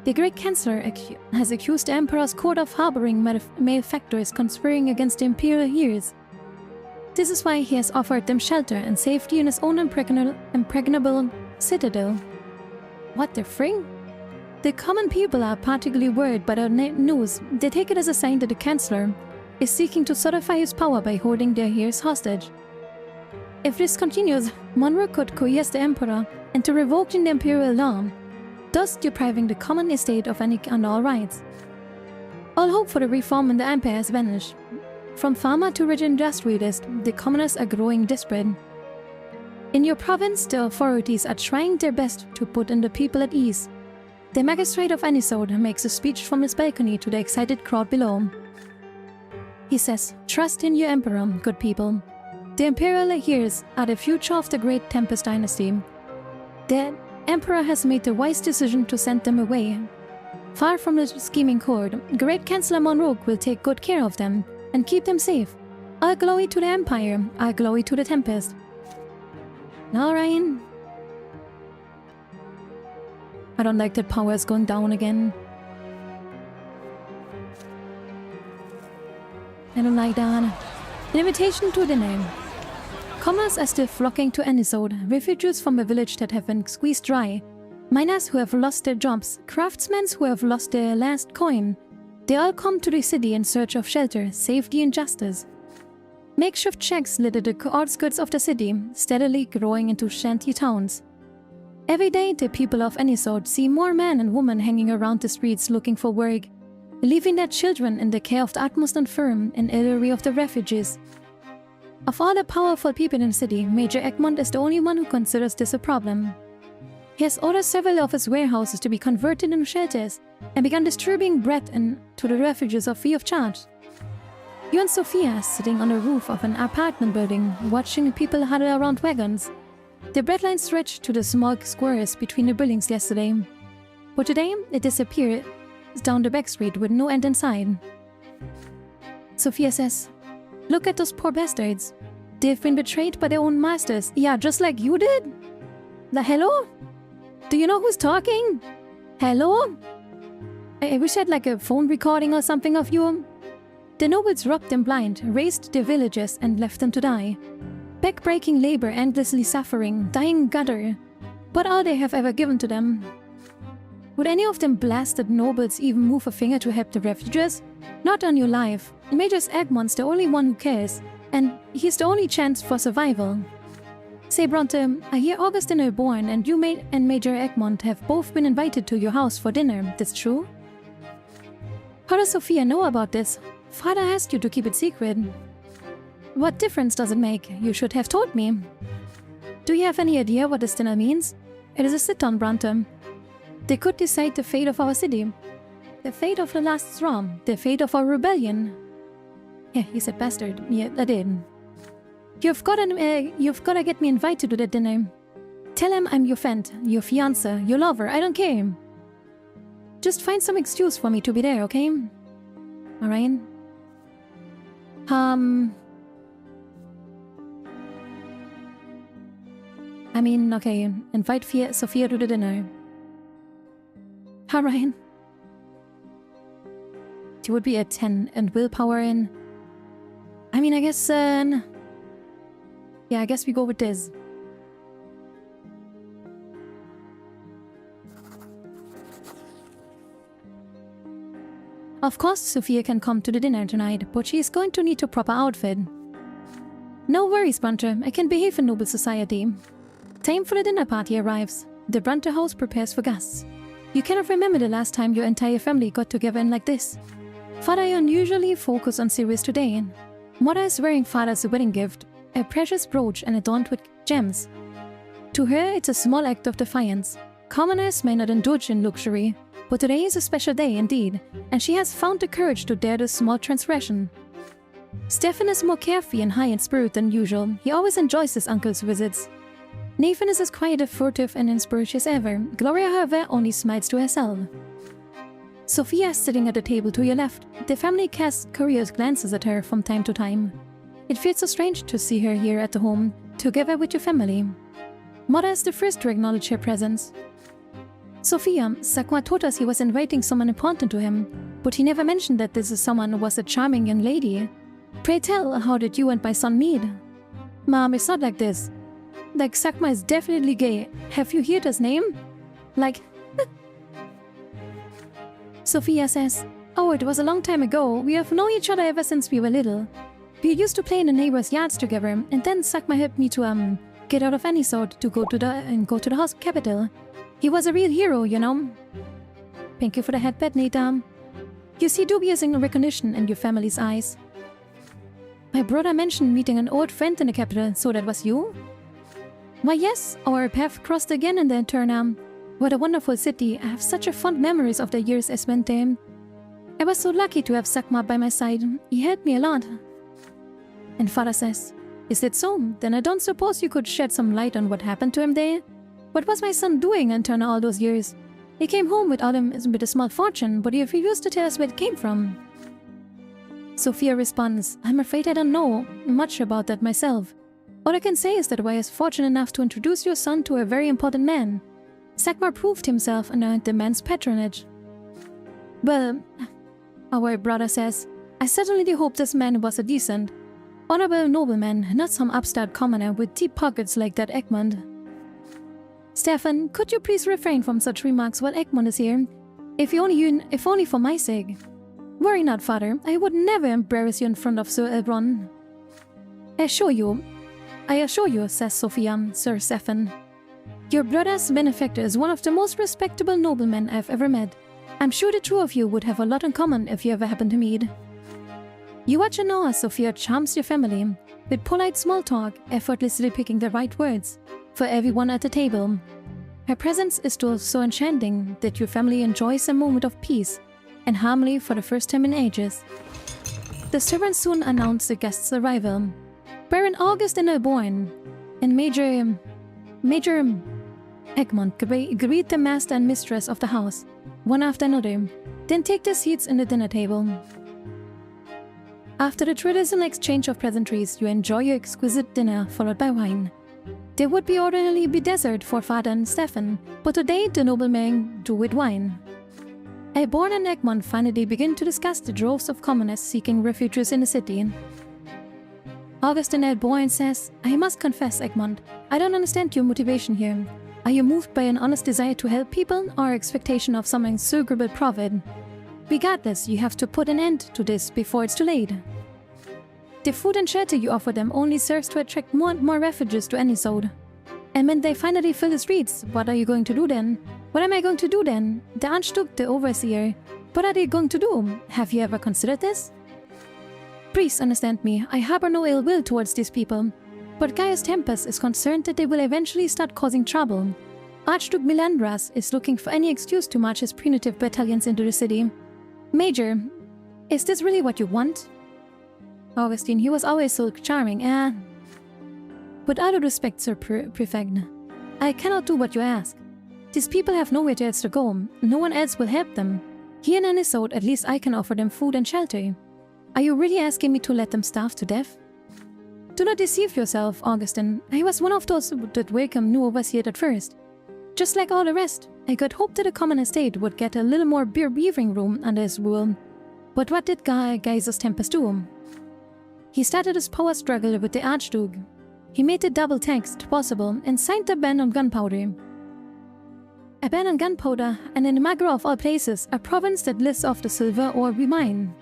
[SPEAKER 1] The Great Chancellor has accused the emperor's court of harboring malefactors conspiring against the imperial heirs. This is why he has offered them shelter and safety in his own impregnable citadel. What the fring? The common people are particularly worried by the news. They take it as a sign that the Chancellor is seeking to solidify his power by holding their heirs hostage. If this continues, Monroe could coerce the Emperor into revoking the imperial law, thus depriving the common estate of any and all rights. All hope for the reform in the empire has vanished. From farmer to rich industrialist, the commoners are growing desperate. In your province, the authorities are trying their best to put the people at ease. The magistrate of Anisode makes a speech from his balcony to the excited crowd below. He says, "Trust in your emperor, good people. The imperial heirs are the future of the great Tempest dynasty. The emperor has made the wise decision to send them away. Far from the scheming court, Great Chancellor Monroe will take good care of them and keep them safe. All glory to the empire, all glory to the Tempest." Now, Ryan. I don't like that power is going down again. I don't like that. An invitation to dinner. Commoners are still flocking to Anisode, refugees from a village that have been squeezed dry, miners who have lost their jobs, craftsmen who have lost their last coin. They all come to the city in search of shelter, safety and justice. Makeshift shacks litter the outskirts of the city, steadily growing into shanty towns. Every day the people of Anisode see more men and women hanging around the streets looking for work, leaving their children in the care of the utmost infirm and elderly of the refugees. Of all the powerful people in the city, Major Egmont is the only one who considers this a problem. He has ordered several of his warehouses to be converted into shelters and begun distributing bread to the refugees free of charge. You and Sophia are sitting on the roof of an apartment building, watching people huddle around wagons. The bread line stretched to the small squares between the buildings yesterday, but today it disappeared down the back street with no end in sight. Sophia says, "Look at those poor bastards. They've been betrayed by their own masters. Yeah, just like you did." Hello? Do you know who's talking? Hello? I wish I had like a phone recording or something of you. The nobles robbed them blind, razed their villages and left them to die. Back-breaking labor, endlessly suffering, dying gutter. But all they have ever given to them. Would any of them blasted nobles even move a finger to help the refugees? Not on your life. Major Egmont's the only one who cares, and he's the only chance for survival. Say, Brante, I hear Augustine Elborn and you and Major Egmont have both been invited to your house for dinner. That's true? How does Sophia know about this? Father asked you to keep it secret. What difference does it make? You should have told me. Do you have any idea what this dinner means? It is a sit-down, Brante. They could decide the fate of our city. The fate of the last straw. The fate of our rebellion. Yeah, he said bastard. Yeah, I did. You've gotta get me invited to that dinner. Tell him I'm your friend, your fiancé, your lover, I don't care. Just find some excuse for me to be there, okay? Alright? I mean, okay, invite Sophia to the dinner. Alright. She would be a 10 and willpower in. I mean, I guess, yeah, I guess we go with this. Of course, Sophia can come to the dinner tonight, but she is going to need a proper outfit. No worries, Brante. I can behave in noble society. Time for the dinner party arrives. The Brante house prepares for guests. You cannot remember the last time your entire family got together in like this. Father unusually focused on serious today. Mother is wearing Father's wedding gift, a precious brooch and adorned with gems. To her, it's a small act of defiance. Commoners may not indulge in luxury, but today is a special day indeed, and she has found the courage to dare this small transgression. Stefan is more carefree and high in spirit than usual. He always enjoys his uncle's visits. Nathan is as quiet, furtive, and inspirited as ever. Gloria, however, only smiles to herself. Sophia is sitting at the table to your left. The family casts curious glances at her from time to time. It feels so strange to see her here at the home, together with your family. Mother is the first to acknowledge her presence. Sophia, Sakuma told us he was inviting someone important to him, but he never mentioned that this someone was a charming young lady. Pray tell, how did you and my son meet? Mom, it's not like this. Like, Sakuma is definitely gay. Have you heard his name? Like... Sophia says, oh, it was a long time ago. We have known each other ever since we were little. We used to play in the neighbors' yards together, and then Sakuma helped me to, get out of any sort to go to the house capital. He was a real hero, you know. Thank you for the headbed, Nathan. You see dubious recognition in your family's eyes. My brother mentioned meeting an old friend in the capital, so that was you? Why yes, our path crossed again in the Eternum. What a wonderful city. I have such fond memories of the years I spent there. I was so lucky to have Sakuma by my side. He helped me a lot. And father says, is it so? Then I don't suppose you could shed some light on what happened to him there? What was my son doing in Turner all those years? He came home with a small fortune, but he refused to tell us where it came from. Sophia responds, I'm afraid I don't know much about that myself. All I can say is that I was fortunate enough to introduce your son to a very important man. Sakuma proved himself and earned the man's patronage. Well, our brother says, I certainly hope this man was a decent, honorable nobleman, not some upstart commoner with deep pockets like that Egmont. Stefan, could you please refrain from such remarks while Egmont is here? If only for my sake. Worry not, father. I would never embarrass you in front of Sir Elbron. I assure you, says Sophia, Sir Stefan. Your brother's benefactor is one of the most respectable noblemen I've ever met. I'm sure the two of you would have a lot in common if you ever happen to meet. You watch and know as Sophia charms your family, with polite small talk, effortlessly picking the right words, for everyone at the table. Her presence is so enchanting that your family enjoys a moment of peace and harmony for the first time in ages. The servants soon announced the guest's arrival. Baron August and Elborn and Major Egmont greet the master and mistress of the house, one after another, then take their seats in the dinner table. After the traditional exchange of pleasantries, you enjoy your exquisite dinner followed by wine. There would be ordinarily be dessert for Father and Stefan, but today the noblemen do with wine. Elborn and Egmont finally begin to discuss the droves of commoners seeking refuges in the city. August and Elborn says, I must confess, Egmont, I don't understand your motivation here. Are you moved by an honest desire to help people or expectation of some insurmountable profit? Regardless, you have to put an end to this before it's too late. The food and shelter you offer them only serves to attract more and more refugees to any sort. And when they finally fill the streets, what are you going to do then? What am I going to do then? The Archduke, the overseer. What are they going to do? Have you ever considered this? Please understand me, I harbor no ill will towards these people. But Gaius Tempest is concerned that they will eventually start causing trouble. Archduke Milandras is looking for any excuse to march his punitive battalions into the city. Major, is this really what you want? Augustine, he was always so charming, With all due respect, Sir Prefect, I cannot do what you ask. These people have nowhere else to go. No one else will help them. Here in Anisot, at least I can offer them food and shelter. Are you really asking me to let them starve to death? Do not deceive yourself, Augustine. I was one of those that welcomed new overseer at first. Just like all the rest, I could hope that the common estate would get a little more breathing room under his rule. But what did Gaius Tempest do? He started his power struggle with the Archduke. He made the double text possible and signed a ban on gunpowder. A ban on gunpowder, and in Magra of all places, a province that lives off the silver ore we mine.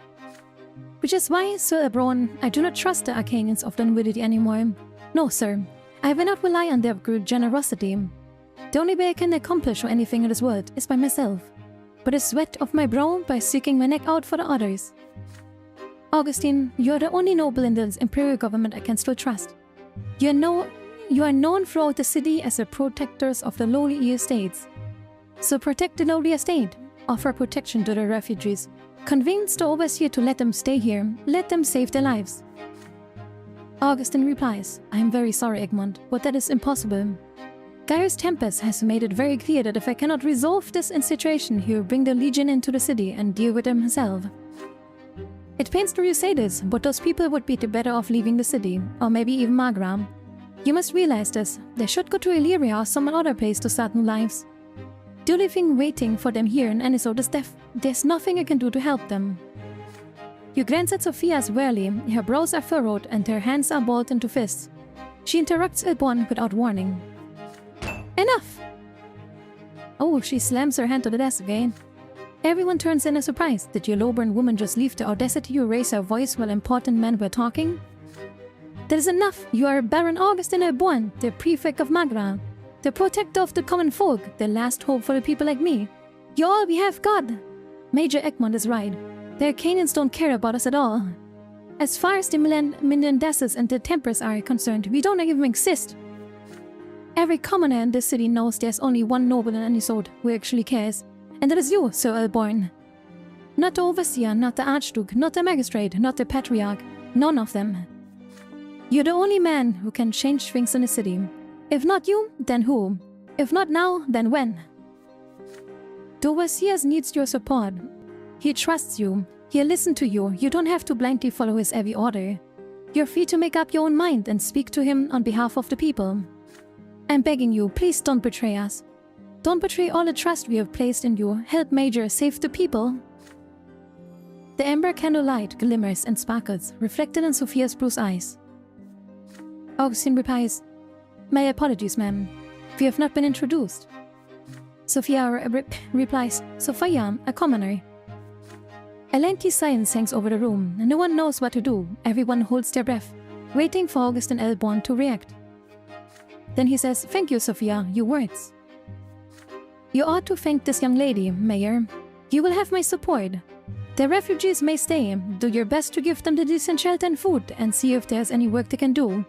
[SPEAKER 1] Which is why, Sir Ebron, I do not trust the Arcanians of the nobility anymore. No, sir. I will not rely on their generosity. The only way I can accomplish anything in this world is by myself. By the sweat of my brow, by seeking my neck out for the others. Augustine, you are the only noble in the imperial government I can still trust. You know you are known throughout the city as the protectors of the lowly estates. So protect the lowly estate, offer protection to the refugees, convince the overseer to let them stay here, let them save their lives. Augustine replies, I am very sorry, Egmont, but that is impossible. Gaius Tempest has made it very clear that if I cannot resolve this situation, he will bring the Legion into the city and deal with them himself. It pains me to say this, but those people would be better off leaving the city, or maybe even Magra. You must realize this. They should go to Illyria or some other place to start new lives. The only thing waiting for them here in Anisode is death. There's nothing I can do to help them. You glance at Sophia's wearily, her brows are furrowed and her hands are balled into fists. She interrupts Ilborn without warning. Enough! Oh, she slams her hand to the desk again. Everyone turns in a surprise. Did your low-born woman just leave the audacity to raise her voice while important men were talking? That is enough! You are Baron Augustin Ilborn, the prefect of Magra, the protector of the common folk, the last hope for the people like me. You all we have God! Major Egmont is right. The Arcanians don't care about us at all. As far as the Menendezes and the Tempers are concerned, we don't even exist. Every commoner in this city knows there's only one noble in Anisode who actually cares, and that is you, Sir Ilborn. Not the Overseer, not the Archduke, not the Magistrate, not the Patriarch, none of them. You're the only man who can change things in the city. If not you, then who? If not now, then when? The Overseer needs your support. He trusts you. He'll listen to you. You don't have to blindly follow his every order. You're free to make up your own mind and speak to him on behalf of the people. I'm begging you, please don't betray us. Don't betray all the trust we have placed in you. Help Major save the people. The amber candlelight glimmers and sparkles, reflected in Sophia's bruised eyes. Augustine replies, My apologies, ma'am. We have not been introduced. Sophia replies, Sophia, a commoner. A lengthy silence hangs over the room, and no one knows what to do. Everyone holds their breath, waiting for Augustine Ilborn to react. Then he says, Thank you, Sophia, your words. You ought to thank this young lady, Mayor. You will have my support. The refugees may stay. Do your best to give them the decent shelter and food, and see if there's any work they can do.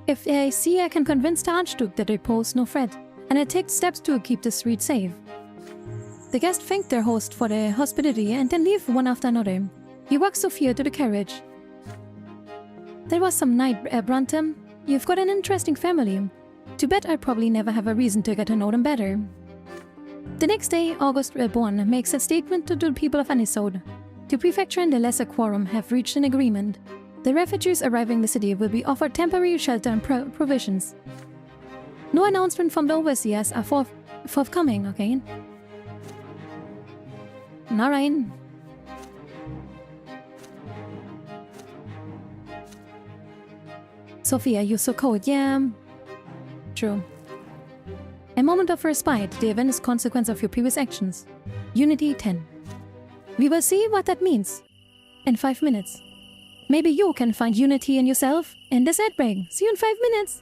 [SPEAKER 1] If I see I can convince the Archduke that they pose no threat, and I take steps to keep the street safe. The guests thank their host for their hospitality and then leave one after another. He walks Sophia to the carriage. That was some night, Brante. You've got an interesting family. Too bad I probably never have a reason to get to know them better. The next day, August Ilborn makes a statement to the people of Anisode. The prefecture and the Lesser Quorum have reached an agreement. The refugees arriving in the city will be offered temporary shelter and provisions. No announcement from the overseers are forthcoming, okay? Alright. Sophia, you're so cold, yeah. True. A moment of respite, the event is consequence of your previous actions. Unity 10. We will see what that means. In 5 minutes. Maybe you can find unity in yourself in this ad break. See you in 5 minutes.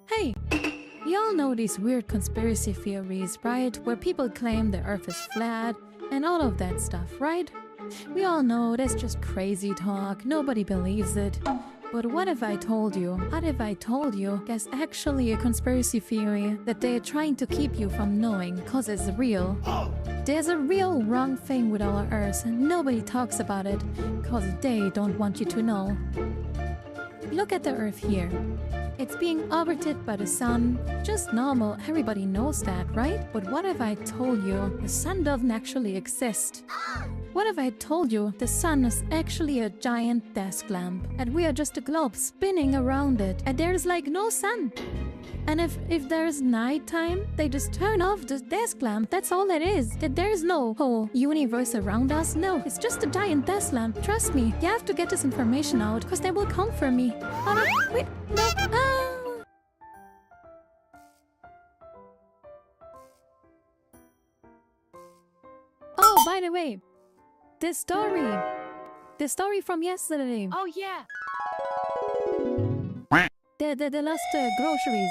[SPEAKER 1] Hey, you all know these weird conspiracy theories, right? Where people claim the earth is flat and all of that stuff, right? We all know that's just crazy talk. Nobody believes it. But what if I told you? What if I told you there's actually a conspiracy theory that they're trying to keep you from knowing cause it's real? There's a real wrong thing with our Earth and nobody talks about it cause they don't want you to know. Look at the Earth here. It's being orbited by the sun. Just normal, everybody knows that, right? But what if I told you the sun doesn't actually exist? What if I told you the sun is actually a giant desk lamp and we are just a globe spinning around it and there's like no sun? And if there's nighttime, they just turn off the desk lamp. That's all it is. That there's no whole universe around us. No, it's just a giant desk lamp. Trust me, you have to get this information out because they will come for me. Oh no, wait, no, Oh, by the way, the story from yesterday.
[SPEAKER 10] Oh yeah.
[SPEAKER 1] The lost groceries.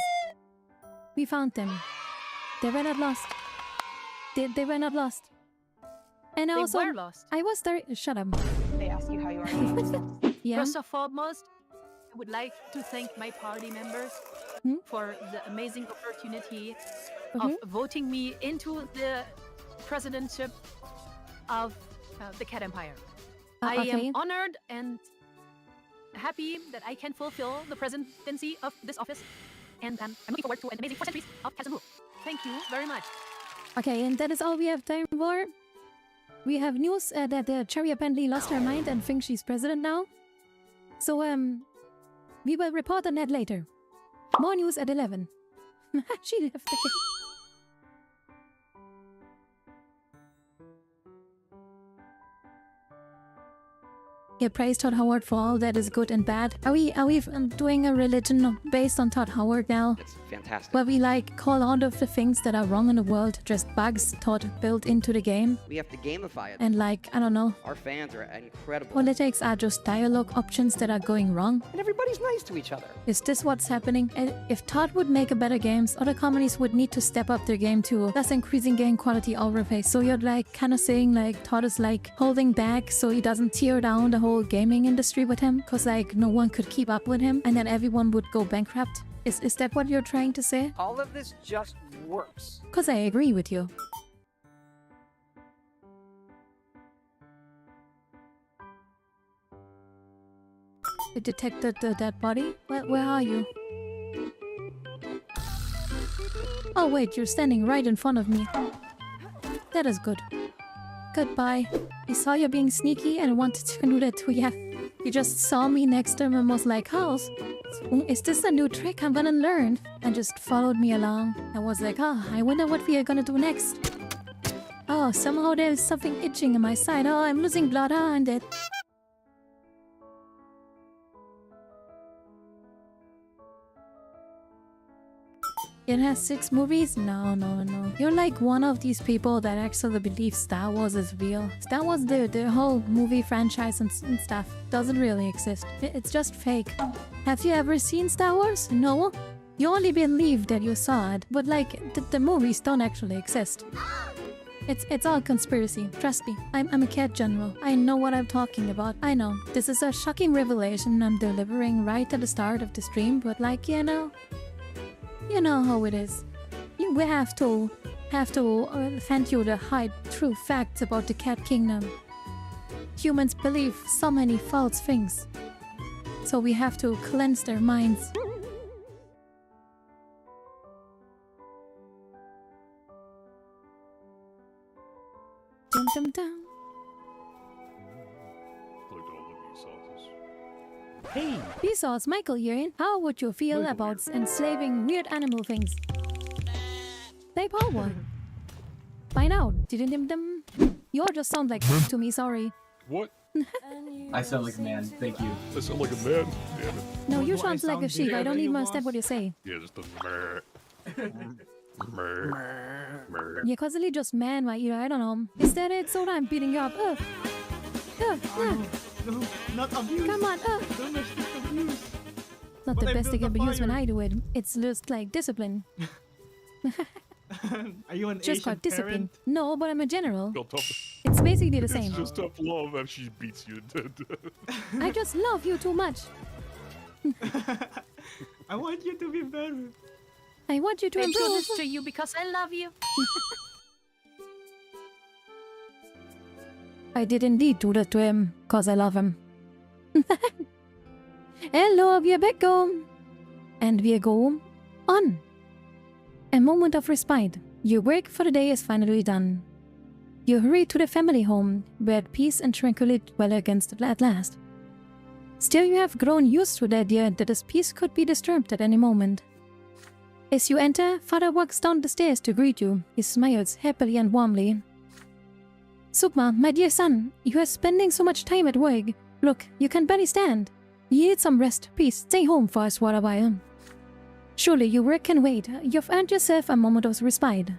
[SPEAKER 1] We found them. They were not lost. They were not lost. And also,
[SPEAKER 10] they were lost.
[SPEAKER 1] I was there. Shut up.
[SPEAKER 13] They ask you how you are.
[SPEAKER 1] Yeah.
[SPEAKER 10] First and foremost, would like to thank my party members for the amazing opportunity of voting me into the presidentship of the Cat Empire. I am honored and happy that I can fulfill the presidency of this office, and I'm looking forward to an amazing 4 centuries of cats and rule. Thank you very much.
[SPEAKER 1] Okay, and that is all we have time for. We have news that the Cherry apparently lost her mind and thinks she's president now. So, we will report on that later. More news at 11. She left the game. Yeah, praise Todd Howard for all that is good and bad. Are we doing a religion based on Todd Howard now?
[SPEAKER 13] It's fantastic.
[SPEAKER 1] Where we like call out of the things that are wrong in the world, just bugs Todd built into the game.
[SPEAKER 13] We have to gamify it.
[SPEAKER 1] And like, I don't know.
[SPEAKER 13] Our fans are incredible.
[SPEAKER 1] Politics are just dialogue options that are going wrong.
[SPEAKER 13] And everybody's nice to each other.
[SPEAKER 1] Is this what's happening? And if Todd would make a better games, other companies would need to step up their game too, thus increasing game quality overpace. So you're like kind of saying like Todd is like holding back so he doesn't tear down the whole gaming industry with him, because like no one could keep up with him and then everyone would go bankrupt. Is that what you're trying to say?
[SPEAKER 13] All of this just works.
[SPEAKER 1] Because I agree with you. It detected the dead body? Where are you? Oh wait, you're standing right in front of me. That is good. Goodbye. He saw you being sneaky and wanted to do that to you. He just saw me next to him and was like, "House, is this a new trick I'm gonna learn?" And just followed me along. I was like, "Oh, I wonder what we are gonna do next." Oh, somehow there's something itching in my side. Oh, I'm losing blood. Ah, I'm dead. It has 6 movies? No. You're like one of these people that actually believes Star Wars is real. Star Wars, the whole movie franchise and stuff, doesn't really exist. It's just fake. Have you ever seen Star Wars? No? You only believe that you saw it, but like, the movies don't actually exist. It's all conspiracy. Trust me, I'm a cat general. I know what I'm talking about. I know. This is a shocking revelation I'm delivering right at the start of the stream, but like, you know how it is. We have to hand you the hard true facts about the cat kingdom. Humans believe so many false things, so we have to cleanse their minds. Dum dum dum.
[SPEAKER 14] Hey!
[SPEAKER 1] Vsauce, Michael here. How would you feel about enslaving weird animal things? Say power. Find out. Dum. You all just sound like to me, sorry.
[SPEAKER 14] What?
[SPEAKER 15] I sound like a man, thank you.
[SPEAKER 14] I sound like a man? Damn it.
[SPEAKER 1] No, you sound like a sheep. I don't even understand what you say.
[SPEAKER 14] Yeah, just a meh.
[SPEAKER 1] You're constantly just man right here, I don't know. Is that it? So I'm beating you up.
[SPEAKER 15] No, not abuse.
[SPEAKER 1] Come on,
[SPEAKER 15] Don't let this abuse.
[SPEAKER 1] Not
[SPEAKER 15] But
[SPEAKER 1] the
[SPEAKER 15] I
[SPEAKER 1] best
[SPEAKER 15] built
[SPEAKER 1] it can be
[SPEAKER 15] a
[SPEAKER 1] used when
[SPEAKER 15] fire.
[SPEAKER 1] I do it. It's just like discipline.
[SPEAKER 15] Are you an
[SPEAKER 1] Just
[SPEAKER 15] Asian
[SPEAKER 1] called discipline.
[SPEAKER 15] parent?
[SPEAKER 1] No, but I'm a general.
[SPEAKER 14] Feel tough.
[SPEAKER 1] It's basically the same.
[SPEAKER 14] It's just tough love and she beats you.
[SPEAKER 1] I just love you too much.
[SPEAKER 15] I want you to be better.
[SPEAKER 1] I want you to
[SPEAKER 10] I do
[SPEAKER 1] improve.
[SPEAKER 10] this to you because I love you.
[SPEAKER 1] I did indeed do that to him, cause I love him. Hello, we are back home. And we go on. A moment of respite. Your work for the day is finally done. You hurry to the family home, where peace and tranquility dwell against at last. Still, you have grown used to the idea that this peace could be disturbed at any moment. As you enter, Father walks down the stairs to greet you. He smiles happily and warmly. Sukma, my dear son, you are spending so much time at work. Look, you can barely stand. You need some rest. Please, stay home for us for a while. Surely your work can wait. You've earned yourself a moment of respite.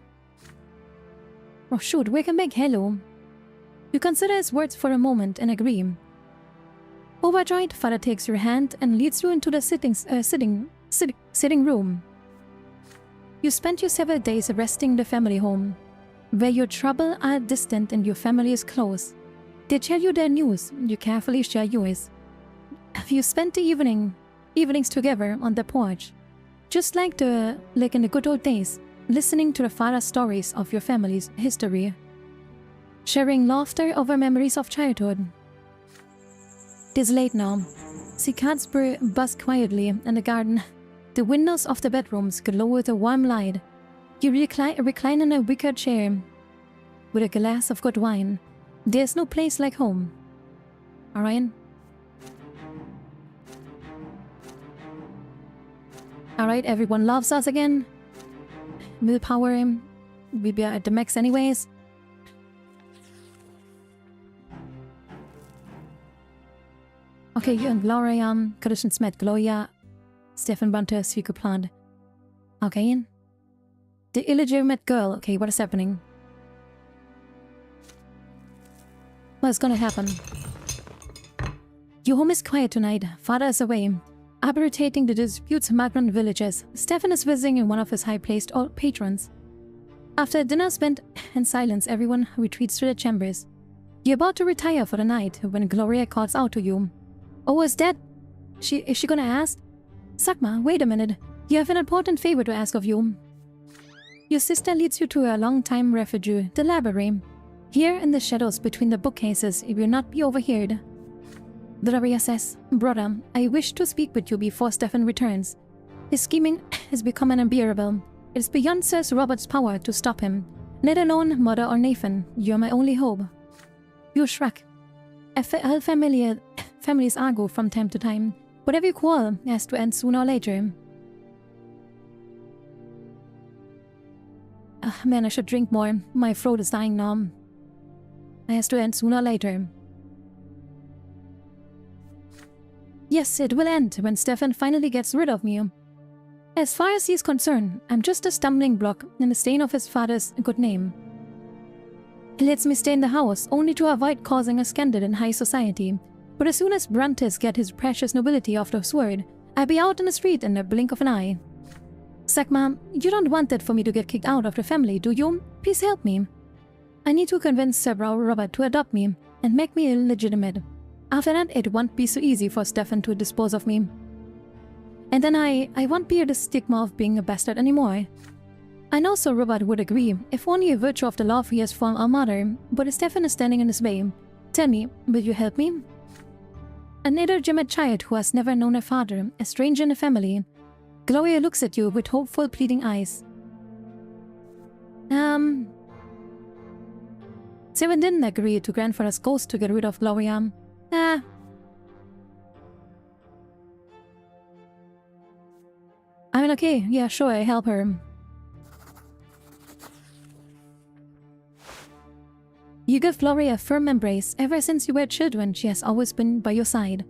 [SPEAKER 1] Oh shoot, welcome back, hello. You consider his words for a moment and agree. Overjoyed, Father takes your hand and leads you into the sitting room. You spent your several days resting in the family home, where your trouble are distant and your family is close. They tell you their news, you carefully share yours. You spent the evening evenings together on the porch. Just like in the good old days, listening to the father's stories of your family's history. Sharing laughter over memories of childhood. It is late now. Cicadas buzz quietly in the garden. The windows of the bedrooms glow with a warm light. You recline in a wicker chair with a glass of good wine. There's no place like home. Alright? Alright, everyone loves us again. Willpower. We'll be at the max anyways. Okay, you and Gloria, Christians met Gloria, Stefan Brante is wie geplant. Okay. The illegitimate girl. Okay, what is happening? What's gonna happen? Your home is quiet tonight. Father is away, arbitrating the disputes migrant villages. Stefan is visiting in one of his high-placed old patrons. After dinner spent in silence, everyone retreats to their chambers. You're about to retire for the night when Gloria calls out to you. Oh, is that? Is she gonna ask? Sakma, wait a minute. You have an important favor to ask of you. Your sister leads you to a long-time refuge, the library. Here in the shadows between the bookcases, it will not be overheard. Gloria says, Brother, I wish to speak with you before Stefan returns. His scheming has become unbearable. It is beyond Sir Robert's power to stop him. Let alone Mother or Nathan. You are my only hope. You shrug. All families argue from time to time. But every quarrel has to end sooner or later. Man, I should drink more. My throat is dying now. It has to end sooner or later. Yes, it will end when Stefan finally gets rid of me. As far as he's concerned, I'm just a stumbling block and a stain of his father's good name. He lets me stay in the house only to avoid causing a scandal in high society. But as soon as Brantes get his precious nobility off the sword, I'll be out in the street in the blink of an eye. Sakma, you don't want it for me to get kicked out of the family, do you? Please help me. I need to convince Sir Robert to adopt me and make me illegitimate. After that, it won't be so easy for Stefan to dispose of me. And then I won't bear the stigma of being a bastard anymore. I know Sir Robert would agree, if only a virtue of the love he has for our mother, but Stefan is standing in his way. Tell me, will you help me? An illegitimate child who has never known a father, a stranger in the family. Gloria looks at you with hopeful, pleading eyes. Seven didn't agree to grandfather's ghost to get rid of Gloria. I mean, okay, yeah, sure, I help her. You give Gloria a firm embrace. Ever since you were children, she has always been by your side.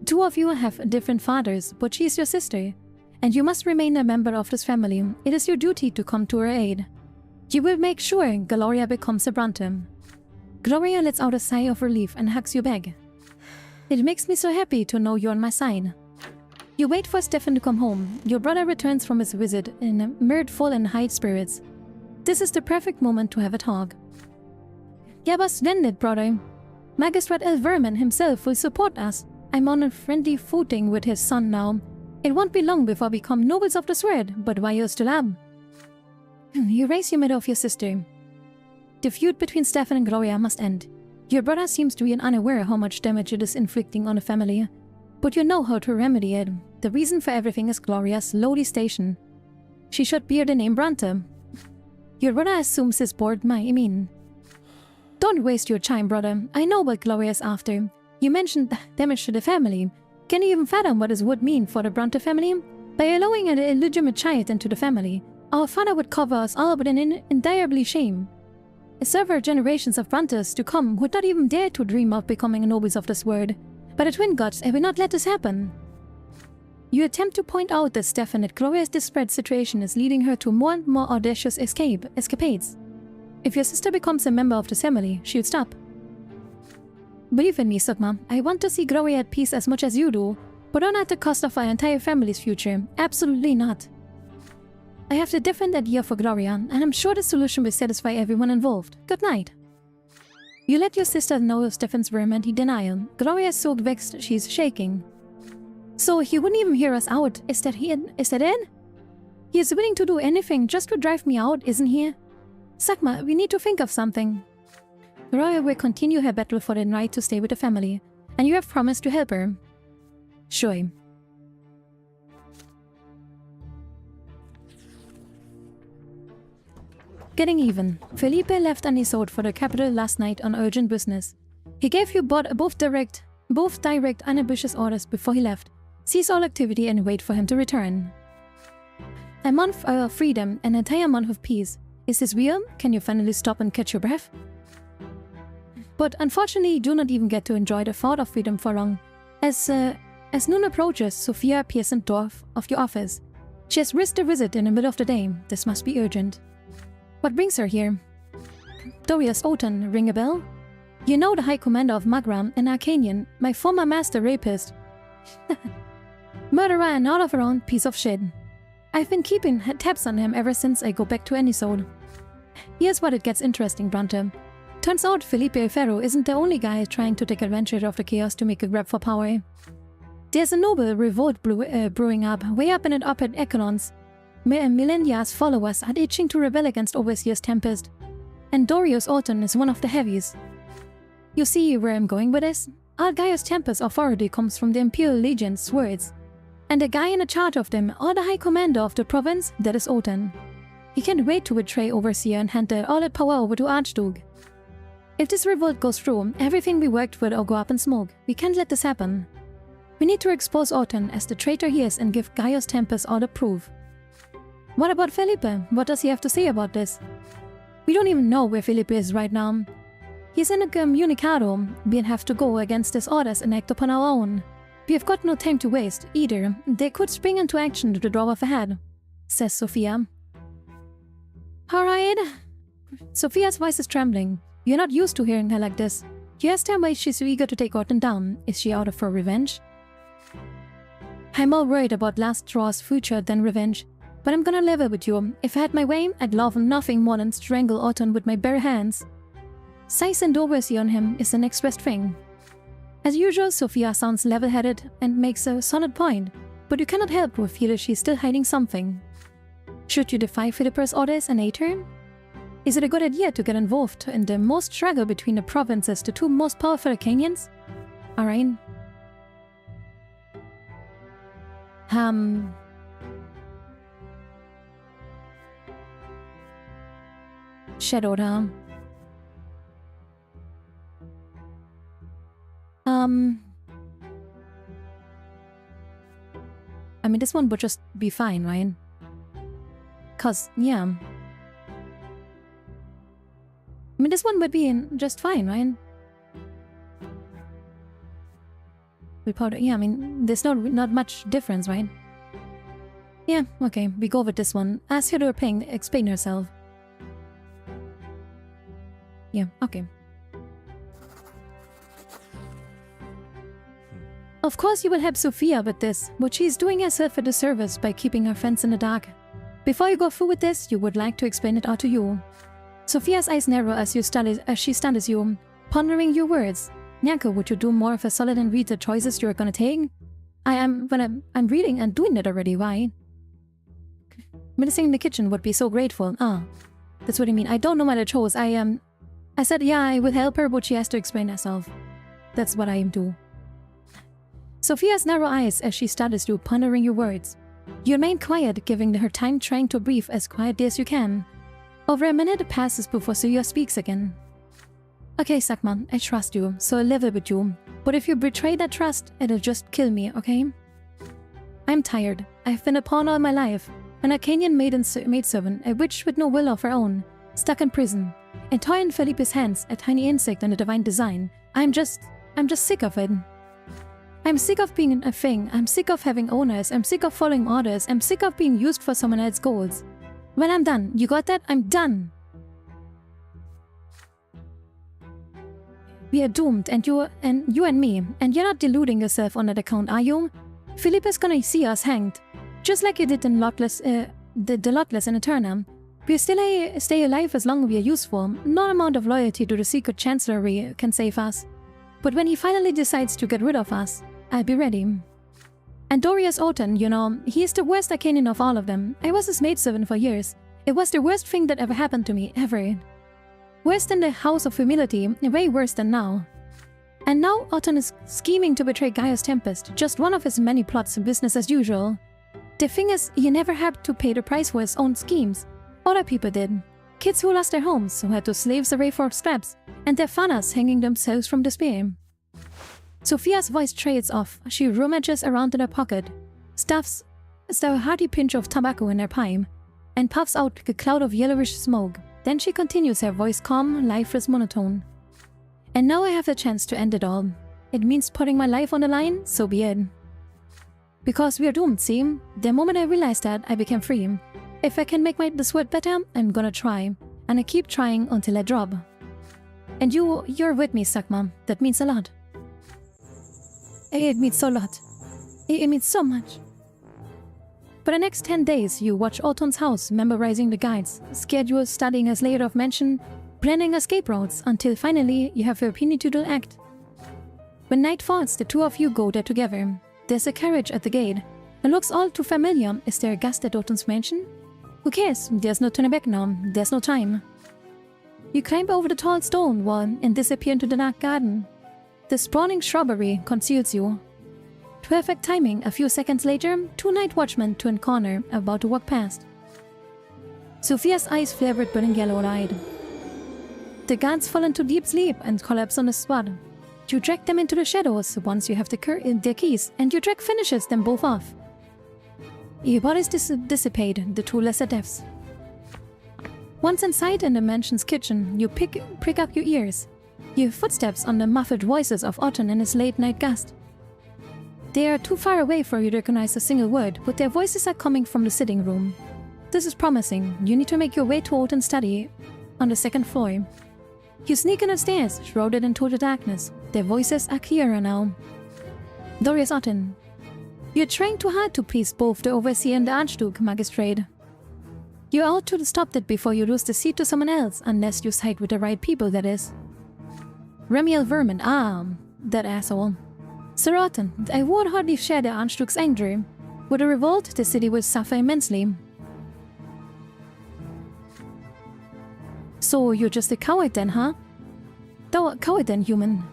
[SPEAKER 1] Two of you have different fathers, but she is your sister. And you must remain a member of this family. It is your duty to come to her aid. You will make sure Gloria becomes a Brante. Gloria lets out a sigh of relief and hugs you back. It makes me so happy to know you're on my side. You wait for Stefan to come home. Your brother returns from his visit in mirthful and high spirits. This is the perfect moment to have a talk. Yeah, but splendid, brother. Magistrate El Vermin himself will support us. I'm on a friendly footing with his son now. It won't be long before we become nobles of the sword, but why else to love? You raise your middle of your sister. The feud between Stefan and Gloria must end. Your brother seems to be unaware how much damage it is inflicting on the family. But you know how to remedy it. The reason for everything is Gloria's lowly station. She should bear the name Brante. Your brother assumes his board mean. Don't waste your time, brother. I know what Gloria is after. You mentioned damage to the family. Can you even fathom what this would mean for the Brante family? By allowing an illegitimate child into the family, our father would cover us all with an endiable shame. Several generations of Brantes to come would not even dare to dream of becoming nobles of this world. But the twin gods will not let this happen. You attempt to point out that Stefan that Gloria's desperate situation is leading her to more and more audacious escapades. If your sister becomes a member of the family, she'll stop. Believe in me, Sukma, I want to see Gloria at peace as much as you do, but not at the cost of our entire family's future. Absolutely not. I have a different idea for Gloria, and I'm sure the solution will satisfy everyone involved. Good night. You let your sister know of Stefan's vehement denial. Gloria is so vexed she's shaking. So he wouldn't even hear us out. Is that it? He is willing to do anything just to drive me out, isn't he? Sakma, we need to think of something. Roya will continue her battle for the right to stay with the family, and you have promised to help her. Sure. Getting even. Felipe left Anisot for the capital last night on urgent business. He gave you both direct, unambitious orders before he left. Cease all activity and wait for him to return. A month of freedom, an entire month of peace. Is this real? Can you finally stop and catch your breath? But unfortunately, you do not even get to enjoy the thought of freedom for long. As noon approaches, Sophia appears in the door of your office. She has risked a visit in the middle of the day. This must be urgent. What brings her here? Dorius Oten, ring a bell? You know the High Commander of Magram, an Arcanian, my former master rapist. Murderer and all of her own piece of shit. I've been keeping tabs on him ever since I go back to Anisot. Here's what it gets interesting, Brante. Turns out Felipe Ferro isn't the only guy trying to take advantage of the chaos to make a grab for power. There's a noble revolt brewing up, way up in the upper echelons. Millennia's followers are itching to rebel against Overseer's Tempest, and Dorius Orton is one of the heavies. You see where I'm going with this? Gaius Tempest's authority comes from the Imperial Legion's words, and the guy in charge of them, or the High Commander of the province, that is Orton. He can't wait to betray Overseer and hand all that power over to Archduke. If this revolt goes through, everything we worked with will go up in smoke. We can't let this happen. We need to expose Orton as the traitor he is and give Gaius Tempest all the proof. What about Felipe? What does he have to say about this? We don't even know where Felipe is right now. He's in a comunicado. We have to go against his orders and act upon our own. We have got no time to waste, either. They could spring into action to the drop of a hat, says Sophia. Alright. Sophia's voice is trembling. You're not used to hearing her like this. You asked her why she's so eager to take Orton down. Is she out for revenge? I'm more worried about last straw's future than revenge. But I'm gonna level with you. If I had my way, I'd love nothing more than strangle Orton with my bare hands. Size and oversee on him is the next best thing. As usual, Sophia sounds level-headed and makes a solid point, but you cannot help but feel that she's still hiding something. Should you defy Felipe's orders and aid her? Is it a good idea to get involved in the most struggle between the provinces, the two most powerful Arcanians? Alright. Shadow down. I mean, this one would just be fine, right? Cause, yeah. I mean, this one would be just fine, right? Yeah, I mean, there's not much difference, right? Yeah, okay, we go with this one. Ask her to explain herself. Yeah, okay. Of course you will help Sophia with this, but she's doing herself a disservice by keeping her friends in the dark. Before you go through with this, you would like to explain it all to you. Sophia's eyes narrow as she studies you, pondering your words. Nyanko, would you do more of a solid and read the choices you're gonna take? I'm reading and doing it already, why? Medicine in the kitchen would be so grateful. Ah, that's what I mean. I don't know what I chose. I said, yeah, I will help her, but she has to explain herself. That's what I do. Sophia's narrow eyes as she studies you, pondering your words. You remain quiet, giving her time trying to breathe as quietly as you can. Over a minute passes before Sophia speaks again. Okay, Sakman, I trust you, so I'll live with you. But if you betray that trust, it'll just kill me, okay? I'm tired. I've been a pawn all my life. An Arcanian maidservant, a witch with no will of her own, stuck in prison. A toy in Felipe's hands, a tiny insect in a divine design. I'm just sick of it. I'm sick of being a thing. I'm sick of having owners. I'm sick of following orders. I'm sick of being used for someone else's goals. Well, I'm done. You got that? I'm done. We are doomed, and you and me, and you're not deluding yourself on that account, are you? Felipe is gonna see us hanged, just like you did in the Luckless in Eterna. We still stay alive as long as we are useful. No amount of loyalty to the secret chancellery can save us. But when he finally decides to get rid of us, I'll be ready. And Dorius Oten, you know, he's the worst Arcanian of all of them. I was his maidservant for years. It was the worst thing that ever happened to me, ever. Worse than the House of Humility, way worse than now. And now Oten is scheming to betray Gaius Tempest, just one of his many plots, business as usual. The thing is, he never had to pay the price for his own schemes. Other people did. Kids who lost their homes, who had to slaves away for scraps, and their fathers hanging themselves from despair. Sophia's voice trails off. She rummages around in her pocket, stuffs a hearty pinch of tobacco in her pipe, and puffs out a cloud of yellowish smoke. Then she continues, her voice calm, lifeless monotone. And now I have the chance to end it all. It means putting my life on the line, so be it. Because we are doomed, see? The moment I realized that, I became free. If I can make this word better, I'm gonna try. And I keep trying until I drop. And you're with me, Sakma. That means a lot. It means so lot. It means so much. For the next 10 days, you watch Oton's house, memorizing the guides, schedules, studying his layout of mansion, planning escape routes, until finally you have the opportunity to act. When night falls, the two of you go there together. There's a carriage at the gate. It looks all too familiar. Is there a guest at Oton's mansion? Who cares? There's no turning back now. There's no time. You climb over the tall stone wall and disappear into the dark garden. The sprawling shrubbery conceals you. Perfect timing. A few seconds later, two night watchmen turn corner, about to walk past. Sophia's eyes flare with burning yellow light. The guards fall into deep sleep and collapse on the spot. You drag them into the shadows once you have their keys, and your drag finishes them both off. Your bodies dissipate, the two lesser deaths. Once inside in the mansion's kitchen, you prick up your ears. You hear footsteps on the muffled voices of Otten and his late-night guest. They are too far away for you to recognize a single word, but their voices are coming from the sitting room. This is promising. You need to make your way to Otten's study on the second floor. You sneak in the stairs, shrouded in total darkness. Their voices are clearer now. Dorius Otten. You're trying too hard to please both the Overseer and the Archduke, Magistrate. You ought to stop that before you lose the seat to someone else, unless you side with the right people, that is. Remiel Vermin, that asshole. Sir Otten, I would hardly share the Archduke's anger. With a revolt, the city will suffer immensely. So you're just a coward then, huh? Coward then, human.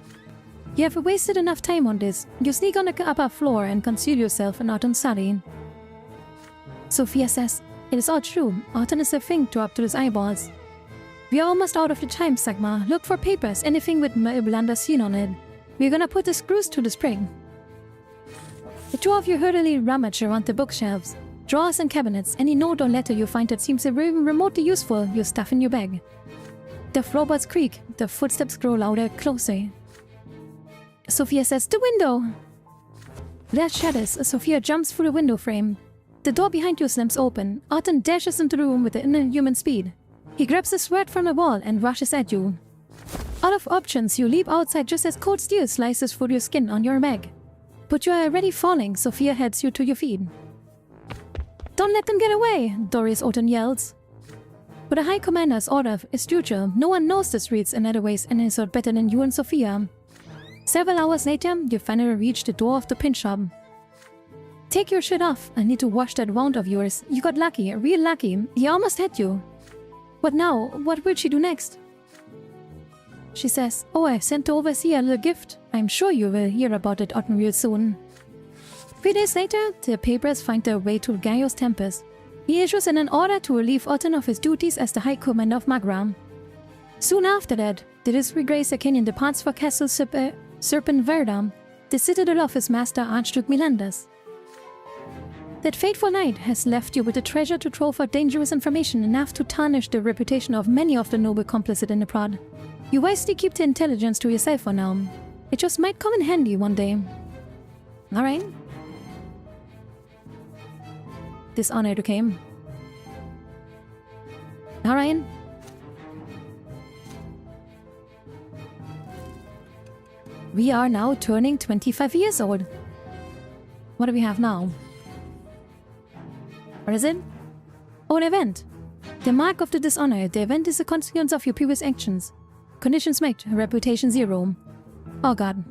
[SPEAKER 1] You have wasted enough time on this. You sneak on the upper floor and conceal yourself in Otten's study. Sophia says, it is all true. Otten is a thing to up to his eyeballs. We are almost out of the time, Sagma. Look for papers, anything with Blanda scene on it. We're gonna put the screws to the spring. The two of you hurriedly rummage around the bookshelves, drawers and cabinets. Any note or letter you find that seems remotely useful, you stuff in your bag. The floorboards creak, the footsteps grow louder, closer. Sophia says, the window! There shatters. Sophia jumps through the window frame. The door behind you slams open. Otten dashes into the room with inhuman speed. He grabs a sword from the wall and rushes at you. Out of options, you leap outside just as cold steel slices through your skin on your back. But you are already falling. Sophia heads you to your feet. Don't let them get away, Dorius Otten yells. But the High Commander's order is future. No one knows the streets and otherways and is better than you and Sophia. Several hours later, you finally reach the door of the pin shop. Take your shit off. I need to wash that wound of yours. You got lucky, real lucky. He almost had you. What now? What will she do next? She says, oh, I've sent the Overseer a little gift. I'm sure you will hear about it, Otten, real soon. 3 days later, the papers find their way to Gaius Tempest. He issues an order to relieve Otten of his duties as the High Commander of Magram. Soon after that, the disgraced Arcanian departs for Castle Serpenverda, the citadel of his master Archduke Milandas. That fateful night has left you with a treasure to trove for dangerous information enough to tarnish the reputation of many of the noble complicit in the plot. You wisely keep the intelligence to yourself for now. It just might come in handy one day. Alright. Dishonor to came. Alright. We are now turning 25 years old. What do we have now? What is it? Oh, an event. The mark of the dishonor. The event is a consequence of your previous actions. Conditions met. Reputation 0. Oh god.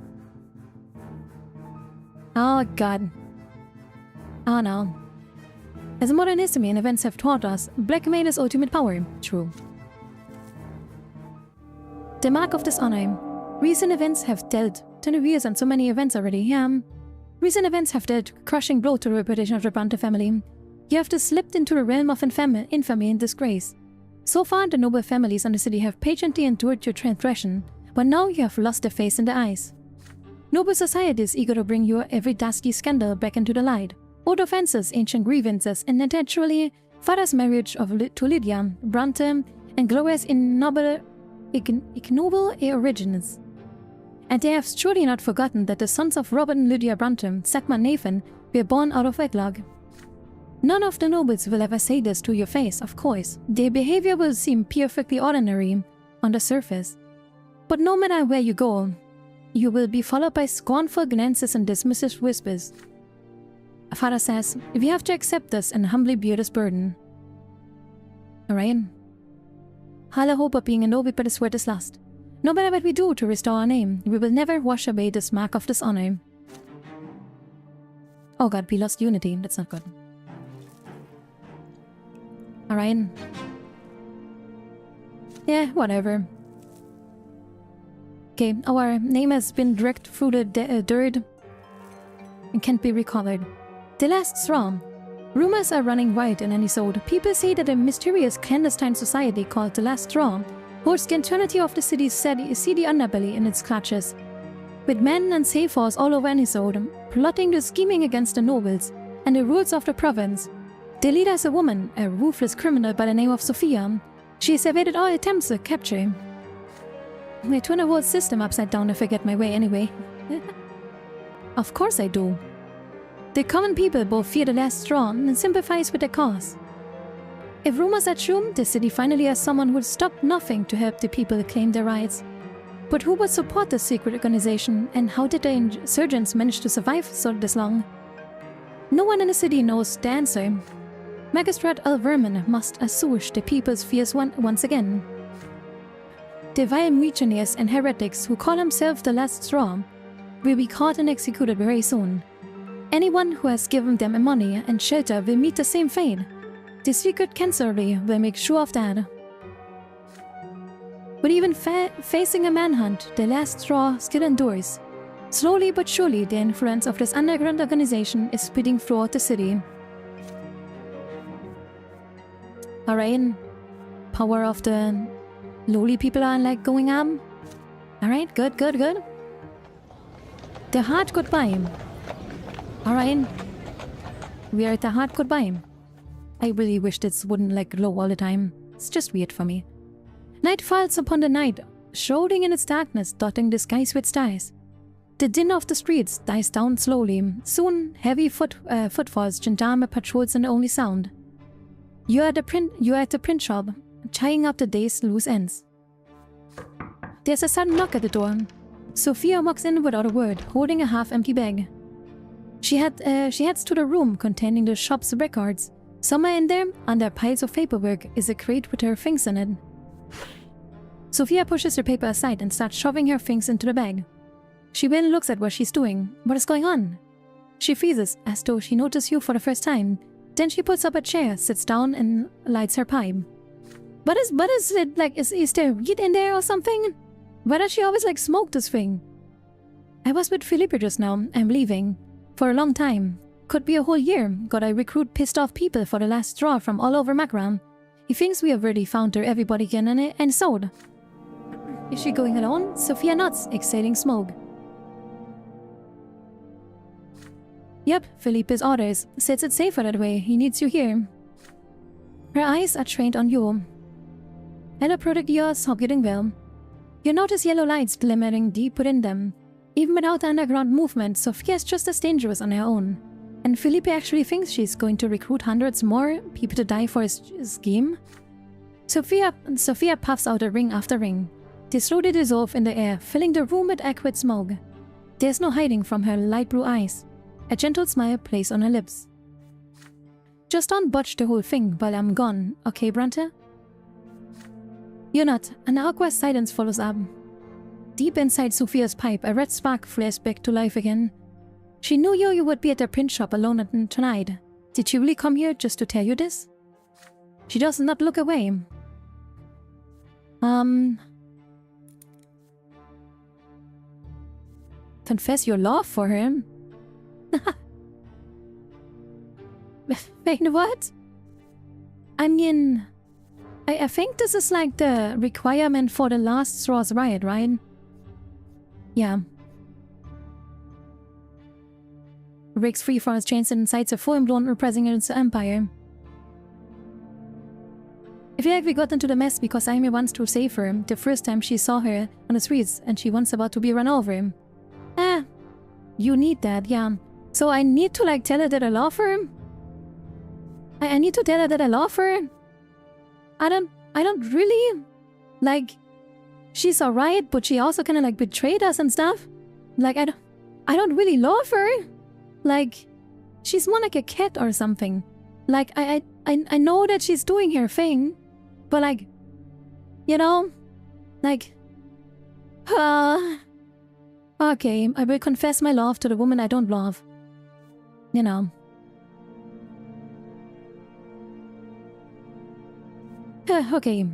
[SPEAKER 1] Oh god. Ah, no. As modern history and events have taught us, blackmail is ultimate power. True. The mark of dishonor. Recent events have dealt 20 years and so many events already. Yeah. Recent events have dealt crushing blow to the reputation of the Brante family. You have just slipped into the realm of infamy and disgrace. So far, the noble families in the city have patiently endured your transgression, but now you have lost their face in the eyes. Noble society is eager to bring your every dusty scandal back into the light. Old offenses, ancient grievances, and naturally, father's marriage to Lydia, Brante, and Gloria's ignoble origins. And they have surely not forgotten that the sons of Robert and Lydia Brante, Sakma and Nathan, were born out of wedlock. None of the nobles will ever say this to your face, of course. Their behavior will seem perfectly ordinary on the surface. But no matter where you go, you will be followed by scornful glances and dismissive whispers. Father says, we have to accept this and humbly bear this burden. Alright? All hope of being a noble but his word is lost. No matter what we do to restore our name, we will never wash away this mark of dishonor. Oh god, we lost unity. That's not good. Alright. Yeah, whatever. Okay, our name has been dragged through the dirt and can't be recovered. The last straw. Rumors are running wild in Anisode. People say that a mysterious clandestine society called the Last Straw holds the eternity of the city's seedy underbelly in its clutches. With men and safe-force all over Anisode, plotting and scheming against the nobles and the rulers of the province. The leader is a woman, a ruthless criminal by the name of Sophia. She has evaded all attempts at capture. I turn the whole system upside down if I get my way anyway. Of course I do. The common people both fear the Last Straw and sympathize with their cause. If rumors are true, the city finally has someone who will stop nothing to help the people claim their rights. But who would support this secret organization, and how did the insurgents manage to survive this long? No one in the city knows the answer. Magistrate Alverman must assuage the people's fears once again. The vile mutineers and heretics who call themselves the Last Straw will be caught and executed very soon. Anyone who has given them money and shelter will meet the same fate. The secret chancellery will make sure of that. But even facing a manhunt, the Last Straw still endures. Slowly but surely, the influence of this underground organization is spreading throughout the city. Alright, power of the lowly people are like going up. Alright, good. The hard goodbye. Alright. We are at the hard goodbye. I really wish this wouldn't like glow all the time. It's just weird for me. Night falls upon the night, shrouding in its darkness, dotting the skies with stars. The din of the streets dies down slowly. Soon, heavy footfalls, gendarme patrols are the only sound. You are at the print shop, tying up the day's loose ends. There's a sudden knock at the door. Sophia walks in without a word, holding a half-empty bag. She heads to the room containing the shop's records. Somewhere in there, under piles of paperwork, is a crate with her things in it. Sophia pushes her paper aside and starts shoving her things into the bag. She then looks at what she's doing. What is going on? She freezes, as though she noticed you for the first time. Then she puts up a chair, sits down, and lights her pipe. What is it like? Is there weed in there or something? Why does she always like smoke this thing? I was with Felipe just now. I'm leaving. For a long time. Could be a whole year. Gotta recruit pissed off people for the Last Straw from all over Makram. He thinks we have already found her everybody again and sold. Is she going alone? Sophia nods, exhaling smoke. Yep, Felipe's orders. Says it's safer that way. He needs you here. Her eyes are trained on you. Hello, product yours. Hope you're doing well. You notice yellow lights glimmering deep within them. Even without the underground movement, Sophia's just as dangerous on her own. And Felipe actually thinks she's going to recruit hundreds more people to die for his scheme. Sophia puffs out a ring after ring. They slowly dissolve in the air, filling the room with acrid smoke. There's no hiding from her light blue eyes. A gentle smile plays on her lips. Just don't botch the whole thing while I'm gone, okay, Brante? You're not. An awkward silence follows up. Deep inside Sophia's pipe, a red spark flares back to life again. She knew you would be at the print shop alone tonight. Did she really come here just to tell you this? She does not look away. Confess your love for him? Wait, what? I mean, I think this is like the requirement for the last Straws riot, right? Yeah. Breaks free from his chains and incites a full-blown repressing against the Empire. I feel like we got into the mess because Amy wants to save her the first time she saw her on the streets and she wants about to be run over. You need that, yeah. So I need to like tell her that I love her? I need to tell her that I love her? I don't really... Like, she's alright, but she also kinda like betrayed us and stuff. Like, I don't really love her. Like, she's more like a cat or something. Like, I know that she's doing her thing, but like, you know, like, okay, I will confess my love to the woman I don't love. You know. Okay.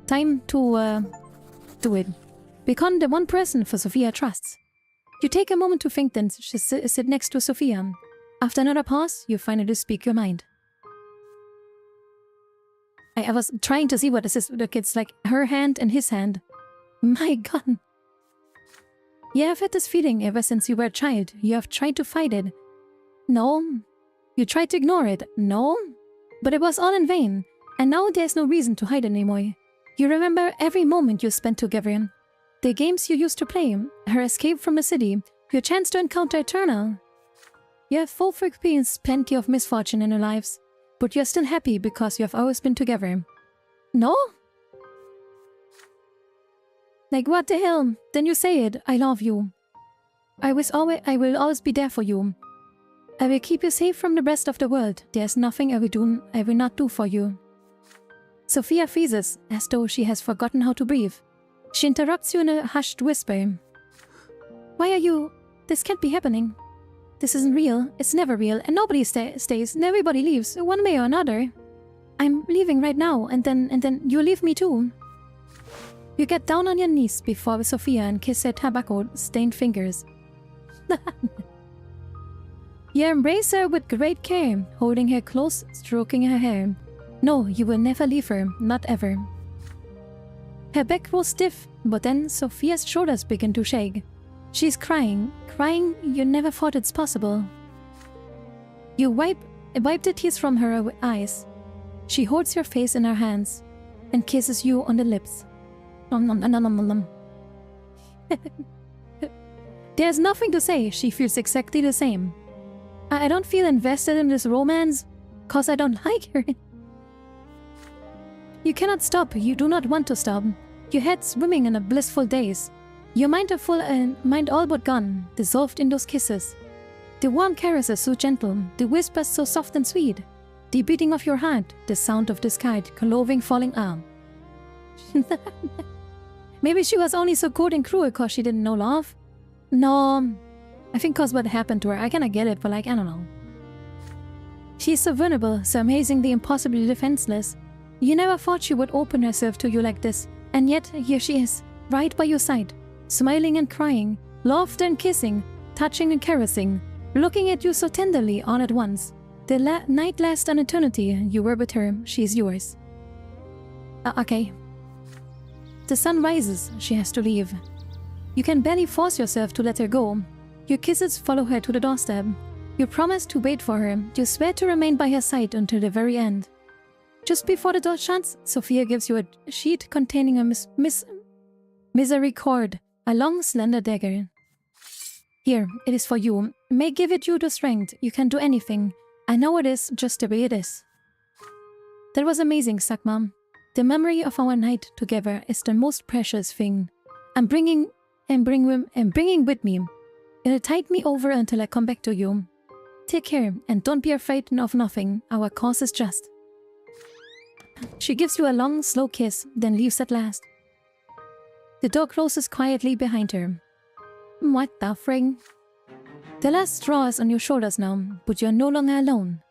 [SPEAKER 1] Time to, do it. Become the one person for Sophia trusts. You take a moment to think, then sit next to Sophia. After another pause, you finally speak your mind. I was trying to see what this is. Look, it's like her hand and his hand. My God. Yeah, I've had this feeling ever since you were a child. You have tried to fight it. No. You tried to ignore it. No. But it was all in vain. And now there's no reason to hide anymore. You remember every moment you spent together. The games you used to play, her escape from the city, your chance to encounter Eternal. You have both experienced plenty of misfortune in your lives, but you're still happy because you have always been together. No? Like what the hell? Then you say it, I love you. I will always be there for you. I will keep you safe from the rest of the world. There's nothing I will not do for you. Sophia freezes, as though she has forgotten how to breathe. She interrupts you in a hushed whisper. Why are you... This can't be happening. This isn't real. It's never real, and nobody stays, and everybody leaves, one way or another. I'm leaving right now, and then you leave me too. You get down on your knees before Sophia and kiss her tobacco-stained fingers. You embrace her with great care, holding her close, stroking her hair. No, you will never leave her, not ever. Her back grows stiff, but then Sophia's shoulders begin to shake. She's crying you never thought it's possible. You wipe the tears from her eyes. She holds your face in her hands and kisses you on the lips. There's nothing to say, she feels exactly the same. I don't feel invested in this romance, cause I don't like her. You cannot stop, you do not want to stop. Your head swimming in a blissful daze. Your mind all but gone, dissolved in those kisses. The warm caresses so gentle, the whispers so soft and sweet. The beating of your heart, the sound of the sky, clothing falling arm. Maybe she was only so cold and cruel cause she didn't know love? No, I think cause what happened to her, I kinda get it, but like, I don't know. She's so vulnerable, so amazingly impossibly defenseless. You never thought she would open herself to you like this, and yet here she is, right by your side, smiling and crying, laughter and kissing, touching and caressing, looking at you so tenderly all at once. The night lasts an eternity, you were with her, she is yours. Okay. The sun rises, she has to leave. You can barely force yourself to let her go. Your kisses follow her to the doorstep. You promise to wait for her, you swear to remain by her side until the very end. Just before the door shuts, Sophia gives you a sheet containing a misery cord, a long, slender dagger. Here, it is for you. May give it you the strength. You can do anything. I know it is just the way it is. That was amazing, Sakma. The memory of our night together is the most precious thing. I'm bringing with me. It'll tide me over until I come back to you. Take care, and don't be afraid of nothing. Our cause is just. She gives you a long, slow kiss, then leaves at last. The door closes quietly behind her. What the frig? The last straw is on your shoulders now, but you're no longer alone.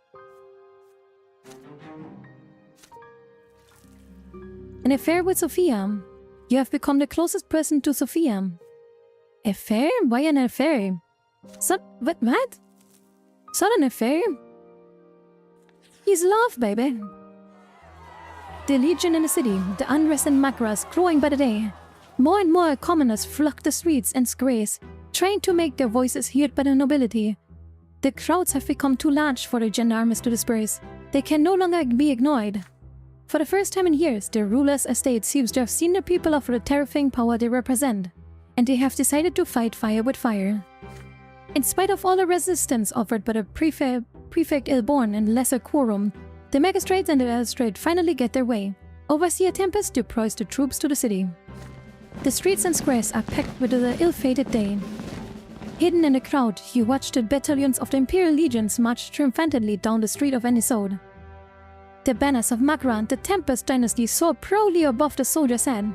[SPEAKER 1] An affair with Sophia. You have become the closest person to Sophia. Affair? Why an affair? What? Sudden affair? He's love, baby. The legion in the city, the unrest in Makras growing by the day. More and more commoners flock the streets and squares, trying to make their voices heard by the nobility. The crowds have become too large for the gendarmes to disperse. They can no longer be ignored. For the first time in years, the ruler's estate seems to have seen the people offer the terrifying power they represent, and they have decided to fight fire with fire. In spite of all the resistance offered by the prefect Ilborn and lesser quorum, the magistrates and the magistrate finally get their way. Overseer Tempest deploys the troops to the city. The streets and squares are packed with the ill-fated day. Hidden in the crowd, you watch the battalions of the Imperial Legions march triumphantly down the street of Anisode. The banners of Makra and the Tempest dynasty soar proudly above the soldiers' head.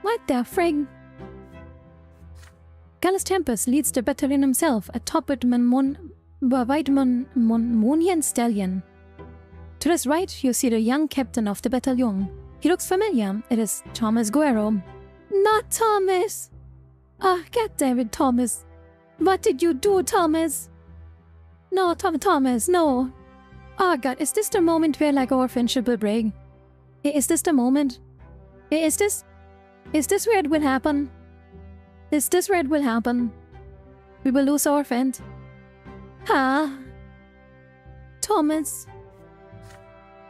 [SPEAKER 1] What the frig? Gallus Tempest leads the battalion himself atop a white Monian stallion. To his right, you see the young captain of the battalion. He looks familiar. It is Thomas Guerrero. Not Thomas! Ah, goddammit, Thomas. What did you do, Thomas? No, Thomas, no. Oh god, is this the moment where like our friendship will break? Is this the moment? Is this where it will happen? Is this where it will happen? We will lose our friend? Huh? Thomas.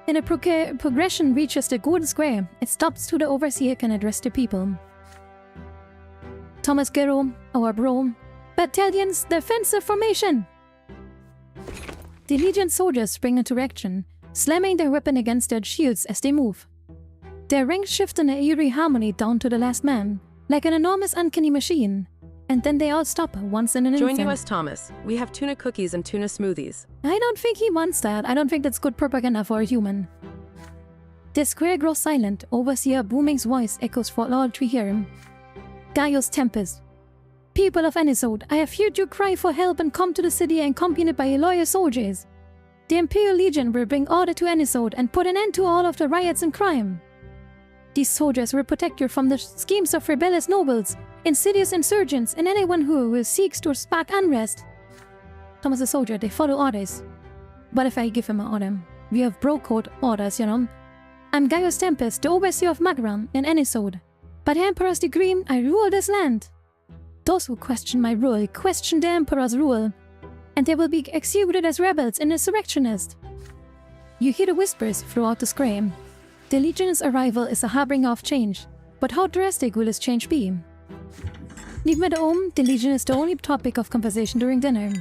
[SPEAKER 1] In a progression reaches the golden square, it stops so the overseer can address the people. Thomas Guerrero, our bro. Battalions, defensive formation! The Legion soldiers spring into action, slamming their weapon against their shields as they move. Their ranks shift in an eerie harmony down to the last man, like an enormous uncanny machine. And then they all stop once in an instant.
[SPEAKER 3] Join us, Thomas. We have tuna cookies and tuna smoothies.
[SPEAKER 1] I don't think he wants that. I don't think that's good propaganda for a human. The square grows silent. Overseer Booming's voice echoes for all to hear him. Gaius Tempest. People of Anisode, I have heard you cry for help and come to the city accompanied by loyal soldiers. The Imperial Legion will bring order to Anisode and put an end to all of the riots and crime. These soldiers will protect you from the schemes of rebellious nobles, insidious insurgents, and anyone who seeks to spark unrest. Thomas is a soldier, they follow orders. What if I give him an order? We have bro-code orders, you know. I'm Gaius Tempest, the overseer of Magran and Anisode. By the Emperor's decree, I rule this land. Those who question my rule question the Emperor's rule, and they will be executed as rebels and insurrectionists. You hear the whispers throughout the square. The Legion's arrival is a harbinger of change, but how drastic will this change be? Even at home, the Legion is the only topic of conversation during dinner.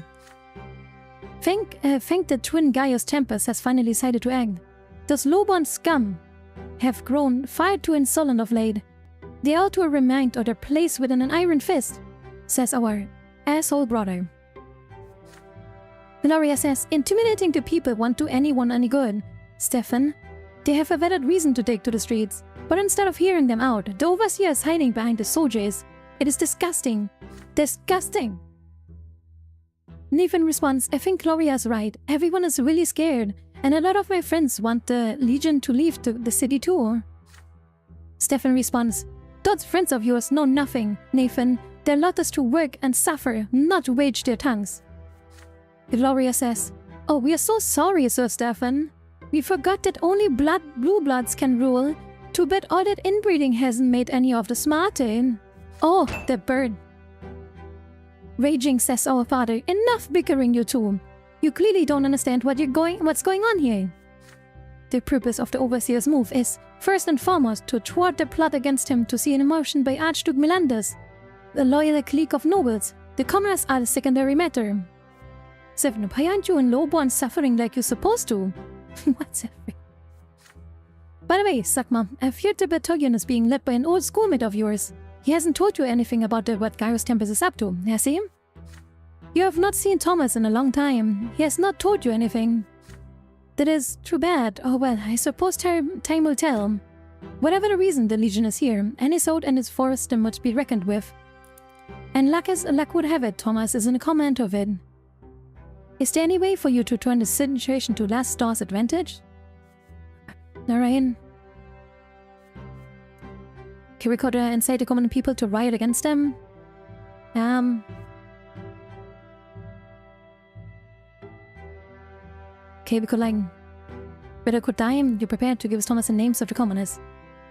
[SPEAKER 1] Thank the twin Gaius Tempest has finally decided to act. Those low-born scum have grown far too insolent of late. They ought to remind of their place within an iron fist, says our asshole brother. Gloria says, intimidating the people won't do anyone any good. Stefan, they have a valid reason to take to the streets, but instead of hearing them out, the overseer is hiding behind the soldiers. It is disgusting. Disgusting. Nathan responds, I think Gloria is right. Everyone is really scared, and a lot of my friends want the Legion to leave the city too. Stefan responds, those friends of yours know nothing, Nathan. Their lot is to work and suffer, not wage their tongues. Gloria says, oh, we are so sorry, Sir Stefan. We forgot that only blue bloods can rule. Too bad all that inbreeding hasn't made any of the smarter. Oh, the bird. Raging, says our father, enough bickering, you two. You clearly don't understand what's going on here. The purpose of the Overseer's move is, first and foremost, to thwart the plot against him to see an emotion by Archduke Melandus, the loyal clique of nobles. The commoners are the secondary matter. 7. Why aren't you in lowborn suffering like you're supposed to? What's everything? By the way, Sakma, I've heard the battalion is being led by an old schoolmate of yours. He hasn't told you anything about what Gaius Tempest is up to, has he? You have not seen Thomas in a long time. He has not told you anything. That is too bad. Oh well, I suppose time will tell. Whatever the reason the Legion is here, Anisode and its forest must be reckoned with. And luck would have it, Thomas is in a comment of it. Is there any way for you to turn the situation to last star's advantage? Narayan. Can we could incite the common people to riot against them? Okay, we could like... Better could time you prepared to give us Thomas the names of the commoners?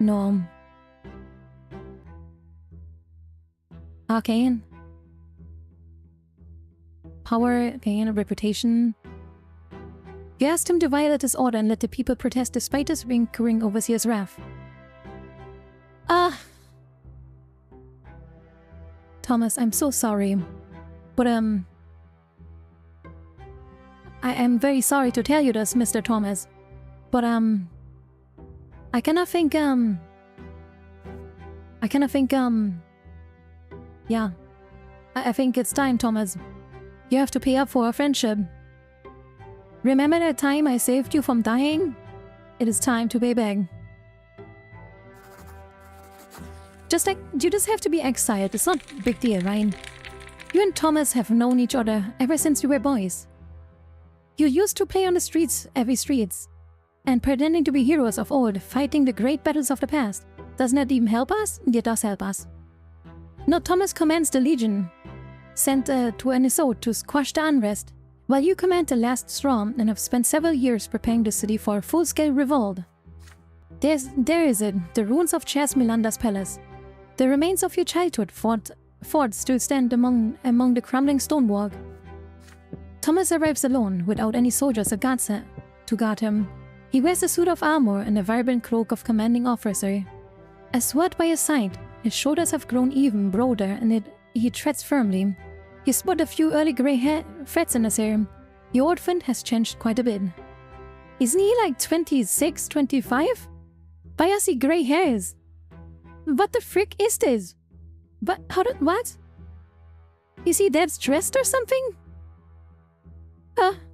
[SPEAKER 1] No. Arcane. Power, gain, reputation. You asked him to violate his order and let the people protest despite his incurring overseer's wrath. Thomas, I'm so sorry. But, I am very sorry to tell you this, Mr. Thomas. But, I cannot think, yeah. I think it's time, Thomas. You have to pay up for our friendship. Remember that time I saved you from dying? It is time to pay back. You just have to be excited. It's not a big deal, right? You and Thomas have known each other ever since you were boys. You used to play on the streets, and pretending to be heroes of old, fighting the great battles of the past. Doesn't that even help us? It does help us. Now Thomas commands the Legion, sent to Anisode to squash the unrest, while you command the last storm and have spent several years preparing the city for a full-scale revolt. There is it, the ruins of Chas Milanda's palace. The remains of your childhood forts still stand among the crumbling stonework. Thomas arrives alone, without any soldiers or guards to guard him. He wears a suit of armor and a vibrant cloak of commanding officer. A sword by his side, his shoulders have grown even broader and he treads firmly. You spot a few early grey threads in his hair. Your old friend has changed quite a bit. Isn't he like 26, 25? Why has he grey hairs? What the frick is this? But what? Is he dead stressed or something?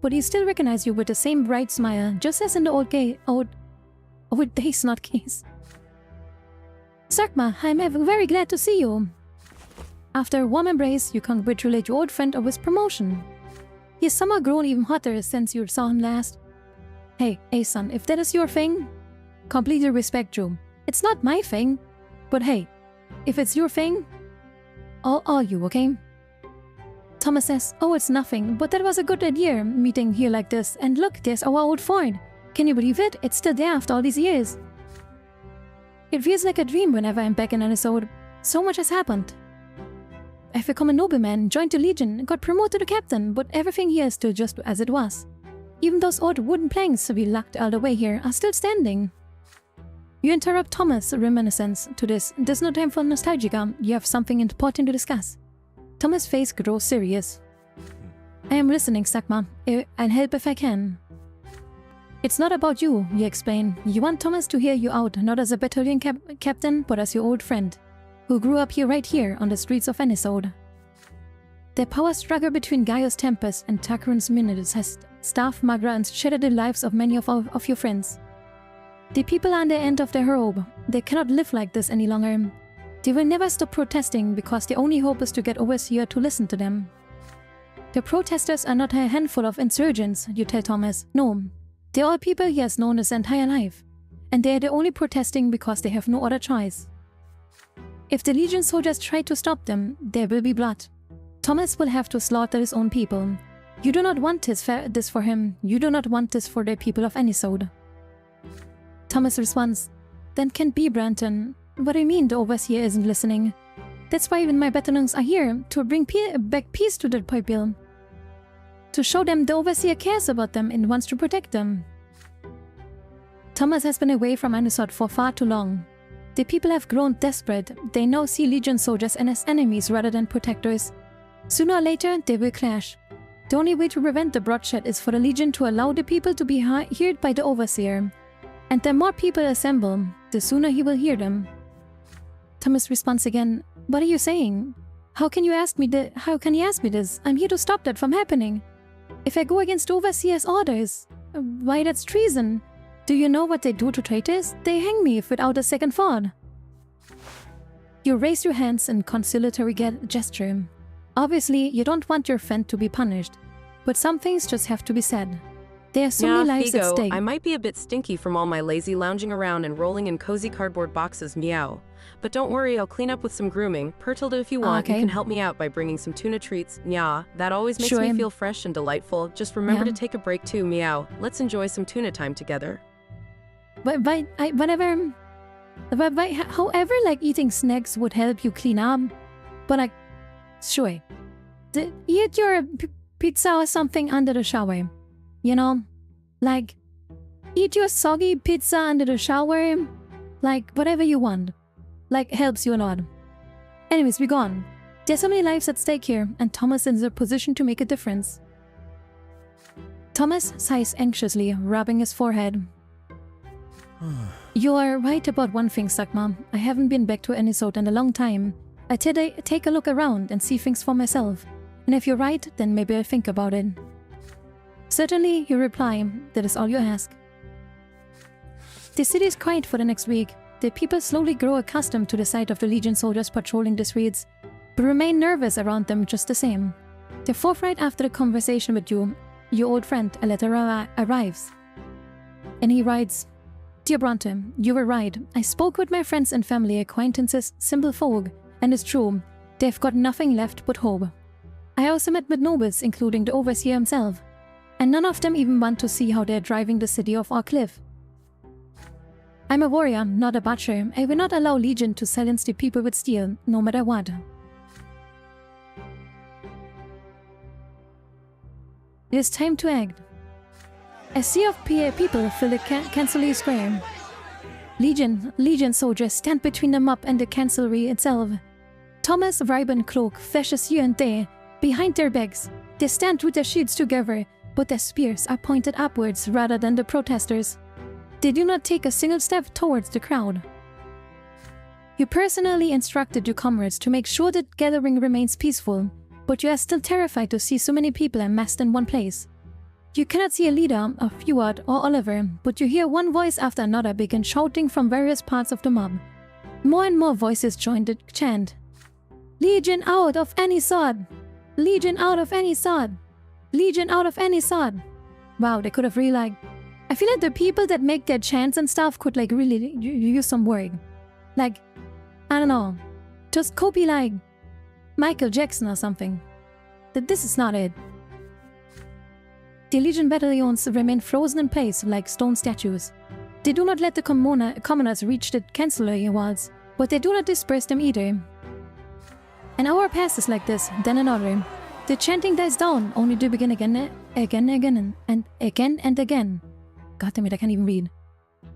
[SPEAKER 1] But he still recognizes you with the same bright smile, just as in the old days, not case. Sakma, I'm very glad to see you. After a warm embrace, you congratulate your old friend of his promotion. He has somehow grown even hotter since you saw him last. Hey, son, if that is your thing, completely respect you. It's not my thing, but hey, if it's your thing, all you, okay? Thomas says, oh, it's nothing, but that was a good idea, meeting here like this. And look, there's our old fort. Can you believe it? It's still there after all these years. It feels like a dream whenever I'm back in Anisode. So much has happened. I've become a nobleman, joined the Legion, got promoted to captain, but everything here is still just as it was. Even those old wooden planks we lugged all the way here are still standing. You interrupt Thomas' reminiscence to this. There's no time for nostalgia. You have something important to discuss. Thomas' face grows serious. I am listening, Sakma. I'll help if I can. It's not about you, you explain. You want Thomas to hear you out, not as a battalion captain, but as your old friend, who grew up here right here on the streets of Anisode. The power struggle between Gaius Tempest and Takrun's Minids has starved Magra and shattered the lives of many of your friends. The people are on the end of their rope. They cannot live like this any longer. They will never stop protesting because the only hope is to get Overseer to listen to them. The protesters are not a handful of insurgents, you tell Thomas. No, they're all people he has known his entire life. And they are the only protesting because they have no other choice. If the Legion soldiers try to stop them, there will be blood. Thomas will have to slaughter his own people. You do not want this for him. You do not want this for the people of Anisode. Thomas responds, then can't be, Brante. What do you mean the Overseer isn't listening? That's why even my battalions are here, to bring back peace to the people. To show them the Overseer cares about them and wants to protect them. Thomas has been away from Anisode for far too long. The people have grown desperate. They now see Legion soldiers as enemies rather than protectors. Sooner or later, they will clash. The only way to prevent the bloodshed is for the Legion to allow the people to be heard by the Overseer. And the more people assemble, the sooner he will hear them. Thomas responds again, what are you saying? How can you ask me this? I'm here to stop that from happening. If I go against Overseer's orders, why that's treason. Do you know what they do to traitors? They hang me without a second thought. You raise your hands in conciliatory gesture. Obviously, you don't want your friend to be punished, but some things just have to be said. There are so many lives at stake.
[SPEAKER 3] I might be a bit stinky from all my lazy lounging around and rolling in cozy cardboard boxes, meow. But don't worry, I'll clean up with some grooming. Pertilda, if you want, you can help me out by bringing some tuna treats, nya. That always makes me feel fresh and delightful. Just remember to take a break too, meow. Let's enjoy some tuna time together.
[SPEAKER 1] However, like eating snacks would help you clean up, but like, sure. Eat your pizza or something under the shower. You know? Like, eat your soggy pizza under the shower. Like, whatever you want. Like, helps you a lot. Anyways, we're gone. There's so many lives at stake here, and Thomas is in a position to make a difference. Thomas sighs anxiously, rubbing his forehead. You are right about one thing, Sakma. I haven't been back to Anisot in a long time. I take a look around and see things for myself. And if you're right, then maybe I'll think about it. Certainly, you reply. That is all you ask. The city is quiet for the next week. The people slowly grow accustomed to the sight of the Legion soldiers patrolling the streets, but remain nervous around them just the same. The forthright after the conversation with you, your old friend, a letter arrives. And he writes, Dear Brante, you were right. I spoke with my friends and family, acquaintances, simple folk, and it's true, they've got nothing left but hope. I also met with nobles, including the overseer himself, and none of them even want to see how they're driving the city off our cliff. I'm a warrior, not a butcher. I will not allow Legion to silence the people with steel, no matter what. It is time to act. A sea of people fill the Chancellery Square. Legion soldiers stand between the mob and the Chancellery itself. Thomas' ribbon cloak flashes here and there. Behind their backs, they stand with their shields together, but their spears are pointed upwards rather than the protesters. They do not take a single step towards the crowd. You personally instructed your comrades to make sure the gathering remains peaceful, but you are still terrified to see so many people amassed in one place. You cannot see a leader, or Fjord, or Oliver, but you hear one voice after another begin shouting from various parts of the mob. More and more voices join the chant. Legion out of any sort! Legion out of any sort! Legion out of any sort! Wow, they could have really like... I feel like the people that make their chants and stuff could like really use some work. Like, I don't know, just copy like Michael Jackson or something. This is not it. The Legion battalions remain frozen in place like stone statues. They do not let the commoners reach the Chancellery walls, but they do not disperse them either. An hour passes like this, then another. The chanting dies down, only to begin again and again. God damn it, I can't even read.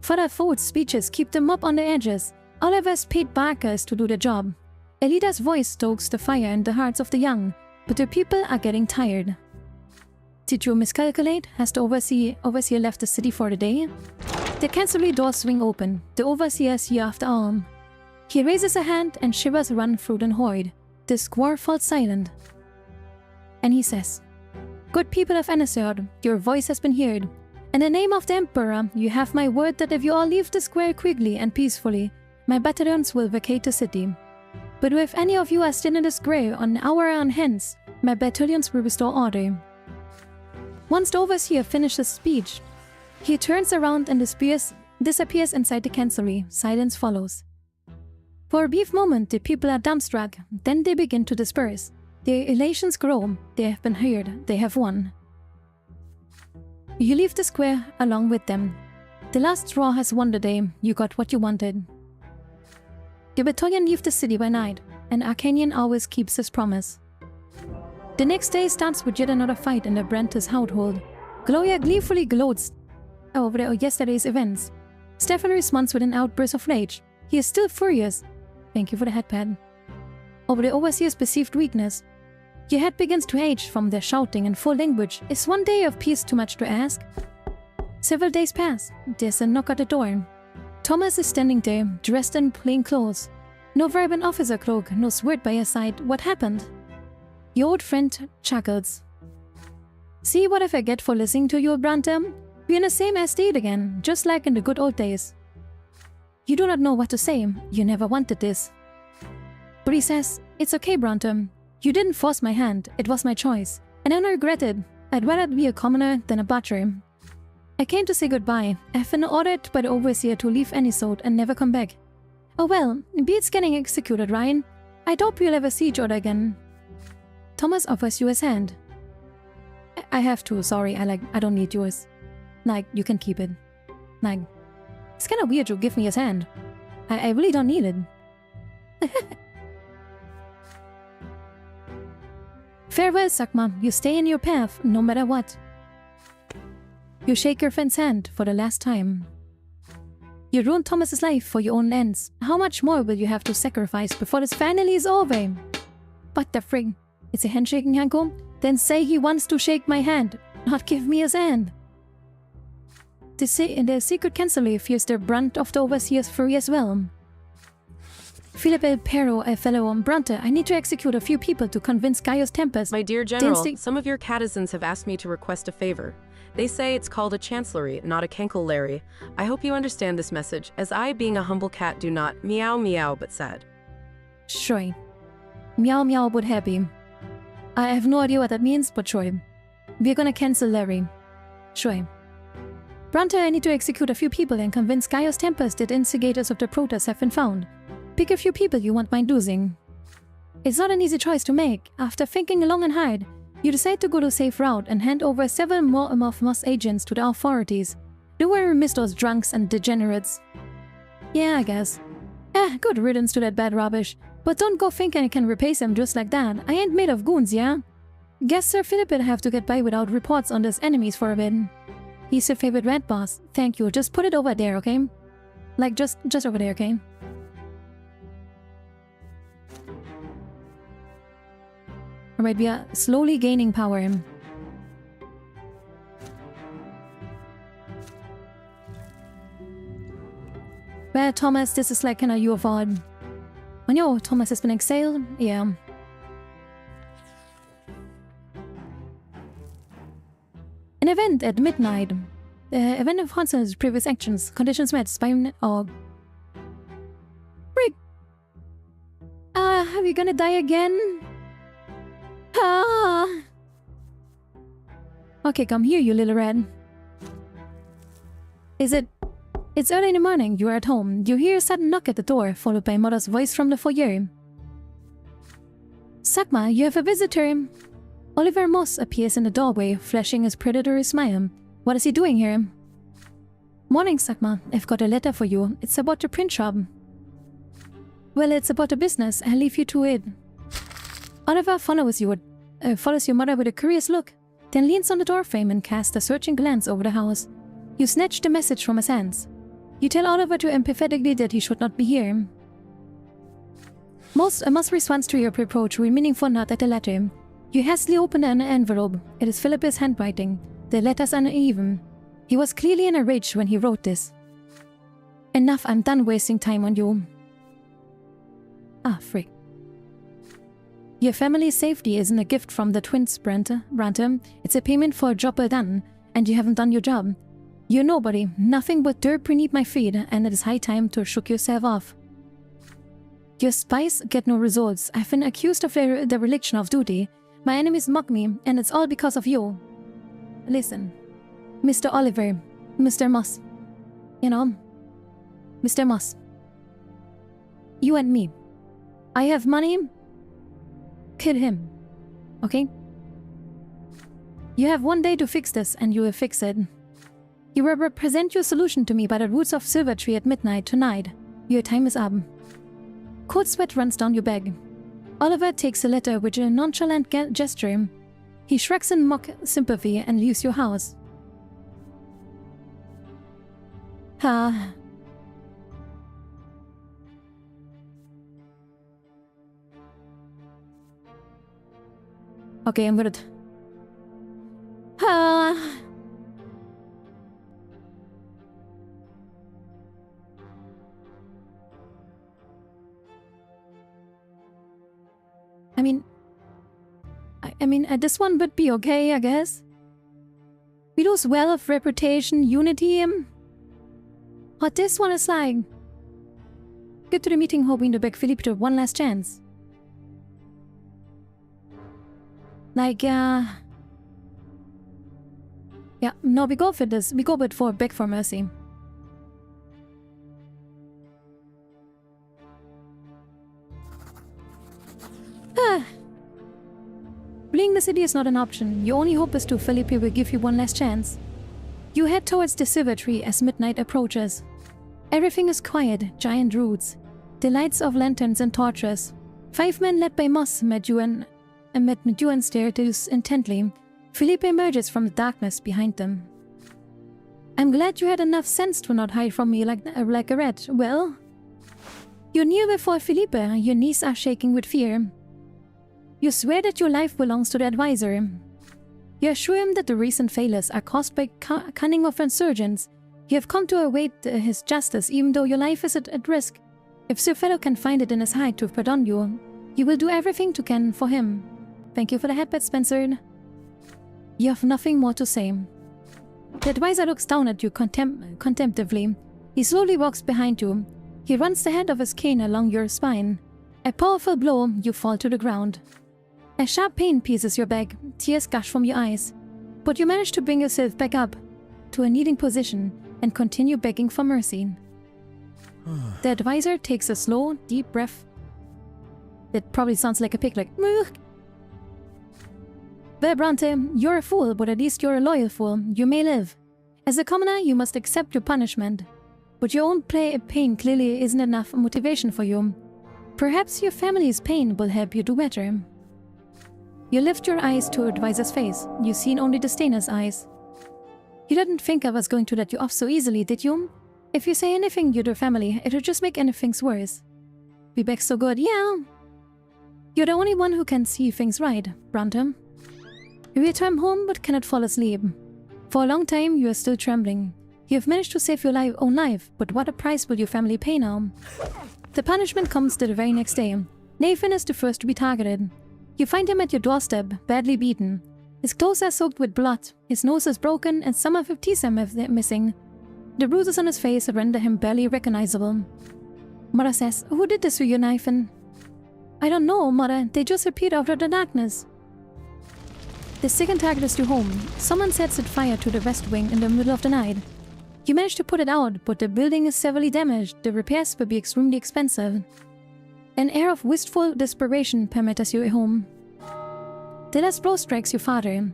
[SPEAKER 1] Father Ford's speeches keep them up on the edges. Oliver's paid barkers to do the job. Elida's voice stokes the fire in the hearts of the young, but the people are getting tired. Did you miscalculate? Has the overseer left the city for the day? The Chancellery doors swing open. The overseer is here after all. He raises a hand and shivers run through the horde. The square falls silent. And he says, Good people of Anisot, your voice has been heard. In the name of the Emperor, you have my word that if you all leave the square quickly and peacefully, my battalions will vacate the city. But if any of you are still in the square on our own hands, my battalions will restore order. Once the overseer finishes his speech, he turns around and disappears inside the Chancellery. Silence follows. For a brief moment, the people are dumbstruck, then they begin to disperse. Their elations grow. They have been heard. They have won. You leave the square along with them. The last straw has won the day. You got what you wanted. The battalion leave the city by night, and Arcanian always keeps his promise. The next day starts with yet another fight in the Brante's household. Gloria gleefully gloats over yesterday's events. Stefan responds with an outburst of rage. He is still furious. Thank you for the headpad. Over the overseer's perceived weakness. Your head begins to ache from their shouting in full language. Is one day of peace too much to ask? Several days pass. There's a knock at the door. Thomas is standing there, dressed in plain clothes. No verb in officer cloak, no sword by his side. What happened? Your old friend chuckles. See what I forget for listening to you, Brante? We're in the same estate again, just like in the good old days. You do not know what to say. You never wanted this. But he says, "It's okay, Brante. You didn't force my hand. It was my choice. And I don't regret it. I'd rather be a commoner than a butcher. I came to say goodbye. I've been ordered by the overseer to leave any sort and never come back. Oh well, beats getting executed, Ryan. I hope we'll ever see each other again." Thomas offers you his hand. I have to, sorry, I don't need yours. You can keep it. It's kinda weird you give me his hand. I really don't need it. Farewell, Sakma. You stay in your path, no matter what. You shake your friend's hand for the last time. You ruined Thomas's life for your own ends. How much more will you have to sacrifice before this finally is over? What the frig? It's a handshaking, Nyanko? Then say he wants to shake my hand, not give me his hand. The secret canceller fears the brunt of the overseer's fury as well. Philip El Perro, a fellow Brante, I need to execute a few people to convince Gaius Tempest.
[SPEAKER 3] My dear General, some of your catizens have asked me to request a favor. They say it's called a chancellery, not a cancellery. I hope you understand this message, as I, being a humble cat, do not meow meow but sad.
[SPEAKER 1] Sure. Meow meow but happy. I have no idea what that means, but sure. We're gonna cancel Larry. Sure. Brante, I need to execute a few people and convince Gaius Tempest that instigators of the protests have been found. Pick a few people you want mind losing. It's not an easy choice to make. After thinking long and hard, you decide to go the safe route and hand over several more of Moss agents to the authorities. They were miss those drunks and degenerates. Yeah, I guess. Good riddance to that bad rubbish. But don't go thinking I can replace them just like that. I ain't made of goons, yeah? Guess Sir Philip will have to get by without reports on his enemies for a bit. He's your favorite rat boss. Thank you. Just put it over there, okay? Just over there, okay? Alright, we are slowly gaining power. Well, Thomas, this is kinda your fault. Oh no, Thomas has been exiled? Yeah. An event at midnight. The event of Hanson's previous actions. Conditions met. Spine or... Frick! Are we gonna die again? Okay, come here, you little rat. It's early in the morning, you are at home. You hear a sudden knock at the door, followed by Mother's voice from the foyer. Sakma, you have a visitor. Oliver Moss appears in the doorway, flashing his predatory smile. What is he doing here? Morning, Sakma. I've got a letter for you. It's about the print shop. Well, it's about the business. I'll leave you to it. Oliver follows your mother with a curious look, then leans on the doorframe and casts a searching glance over the house. You snatch the message from his hands. You tell Oliver to empathetically that he should not be here. Moss responds to your reproach with a meaningful nod at the letter. You hastily open an envelope. It is Philip's handwriting. The letters are uneven. He was clearly in a rage when he wrote this. Enough, I'm done wasting time on you. Frick. Your family's safety isn't a gift from the twins, Brante. It's a payment for a job well done, and you haven't done your job. You're nobody, nothing but dirt beneath my feet, and it is high time to shook yourself off. Your spies get no results. I've been accused of the religion of duty. My enemies mock me, and it's all because of you. Listen, Mr. Oliver, Mr. Moss. Mr. Moss. You and me. I have money. Kill him. Okay? You have one day to fix this, and you will fix it. You will represent your solution to me by the roots of Silver Tree at midnight tonight. Your time is up. Cold sweat runs down your back. Oliver takes the letter with a nonchalant gesture. He shrugs in mock sympathy and leaves your house. Okay, I'm gonna... I mean, this one would be okay, I guess. We lose wealth, reputation, unity. What this one is like. Get to the meeting hoping to beg Philippe to one last chance. Like, yeah, no, we go for this. We go with for beg for mercy. Fleeing the city is not an option. Your only hope is to Felipe will give you one last chance. You head towards the silver tree as midnight approaches. Everything is quiet, giant roots, the lights of lanterns and torches. 5 men led by Moss met you and stare intently. Felipe emerges from the darkness behind them. I'm glad you had enough sense to not hide from me like a rat. Well, you kneel before Felipe. Your knees are shaking with fear. You swear that your life belongs to the advisor. You assure him that the recent failures are caused by cunning of insurgents. You have come to await his justice even though your life is at risk. If Sir Fellow can find it in his heart to pardon you, you will do everything you can for him. Thank you for the headband, Spencer. You have nothing more to say. The advisor looks down at you contemptively. He slowly walks behind you. He runs the head of his cane along your spine. A powerful blow, you fall to the ground. A sharp pain pierces your back, tears gush from your eyes. But you manage to bring yourself back up to a kneeling position and continue begging for mercy. The advisor takes a slow, deep breath. It probably sounds like a pig, like, well, Brante, you're a fool, but at least you're a loyal fool. You may live. As a commoner, you must accept your punishment. But your own pain clearly isn't enough motivation for you. Perhaps your family's pain will help you do better. You lift your eyes to advisor's face. You've seen only the stainer's eyes. You didn't think I was going to let you off so easily, did you? If you say anything to your family, it'll just make anything worse. Be back so good, yeah. You're the only one who can see things right, Brante. You return home but cannot fall asleep. For a long time, you are still trembling. You have managed to save your own life, but what a price will your family pay now? The punishment comes the very next day. Nathan is the first to be targeted. You find him at your doorstep, badly beaten. His clothes are soaked with blood, his nose is broken, and some of his teeth are missing. The bruises on his face render him barely recognizable. Mother says, "Who did this to you, Nathan?" "I don't know, Mother. They just appeared out of the darkness." The second target is your home. Someone sets it fire to the west wing in the middle of the night. You manage to put it out, but the building is severely damaged. The repairs will be extremely expensive. An air of wistful desperation permeates your home. The last blow strikes your father,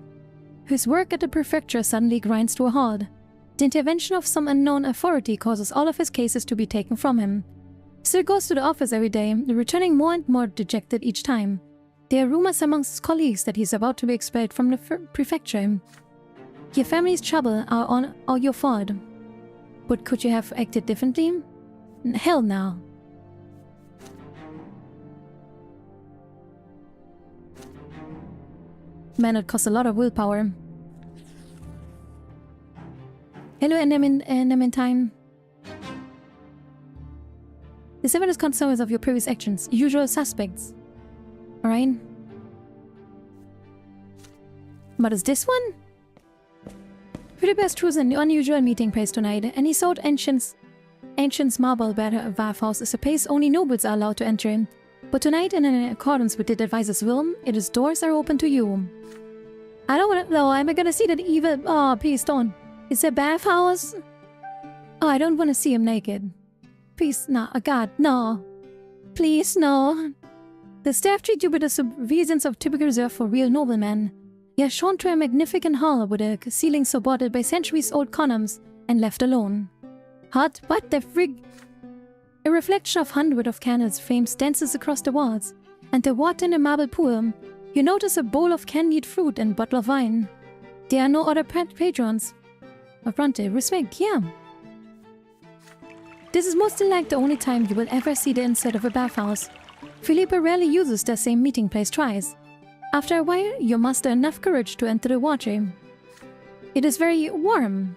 [SPEAKER 1] whose work at the prefecture suddenly grinds to a halt. The intervention of some unknown authority causes all of his cases to be taken from him. Still goes to the office every day, returning more and more dejected each time. There are rumors amongst his colleagues that he's about to be expelled from the prefecture. Your family's trouble are all your fault. But could you have acted differently? Hell no. Man, it costs a lot of willpower. Hello, Enemintine. The 7 is consequences of your previous actions. Usual suspects. Alright. What is this one? Philip has chosen an unusual meeting place tonight, and he thought Ancient's marble bathhouse is a place only nobles are allowed to enter. But tonight, in accordance with the advisor's will, its doors are open to you. I don't want to. No, am I gonna see that evil? Oh, please don't. It's a bathhouse? Oh, I don't want to see him naked. Please, no. Oh, God, no. Please, no. The staff treat you with the subservience of typical reserve for real noblemen. You are shown to a magnificent hall with a ceiling supported by centuries-old columns and left alone. Hot? What the frig? A reflection of hundreds of candles flames dances across the walls, and the water in the marble pool. You notice a bowl of candied fruit and bottle of wine. There are no other patrons. Brante, respect, yeah. This is mostly like the only time you will ever see the inside of a bathhouse. Felipe rarely uses the same meeting place twice. After a while, you muster enough courage to enter the water. It is very warm.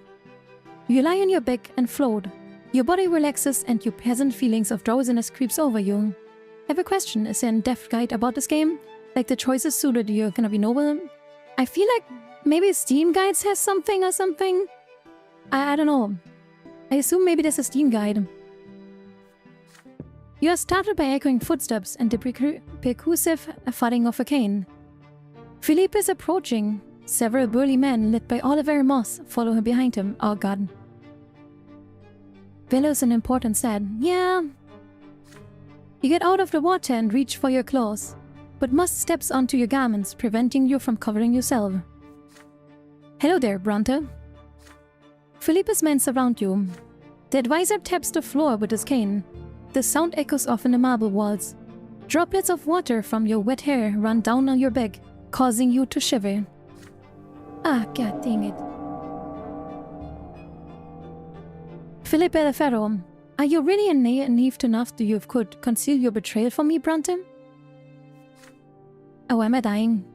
[SPEAKER 1] You lie on your back and float. Your body relaxes and your pleasant feelings of drowsiness creeps over you. I have a question. Is there a depth guide about this game? Like the choices suited you're gonna be noble? I feel like maybe Steam Guides has something or something? I don't know. I assume maybe there's a Steam Guide. You are startled by echoing footsteps and the percussive thudding of a cane. Philippe is approaching. Several burly men, led by Oliver Moss, follow him behind him. Oh god. Velo's an important said, yeah. You get out of the water and reach for your clothes, but must steps onto your garments, preventing you from covering yourself. Hello there, Brante. Philippe's men surround you. The advisor taps the floor with his cane. The sound echoes off in the marble walls. Droplets of water from your wet hair run down on your back, causing you to shiver. Ah, god dang it. Philippe Elefero, are you really naive enough that you could conceal your betrayal from me, Brante? Oh, am I dying?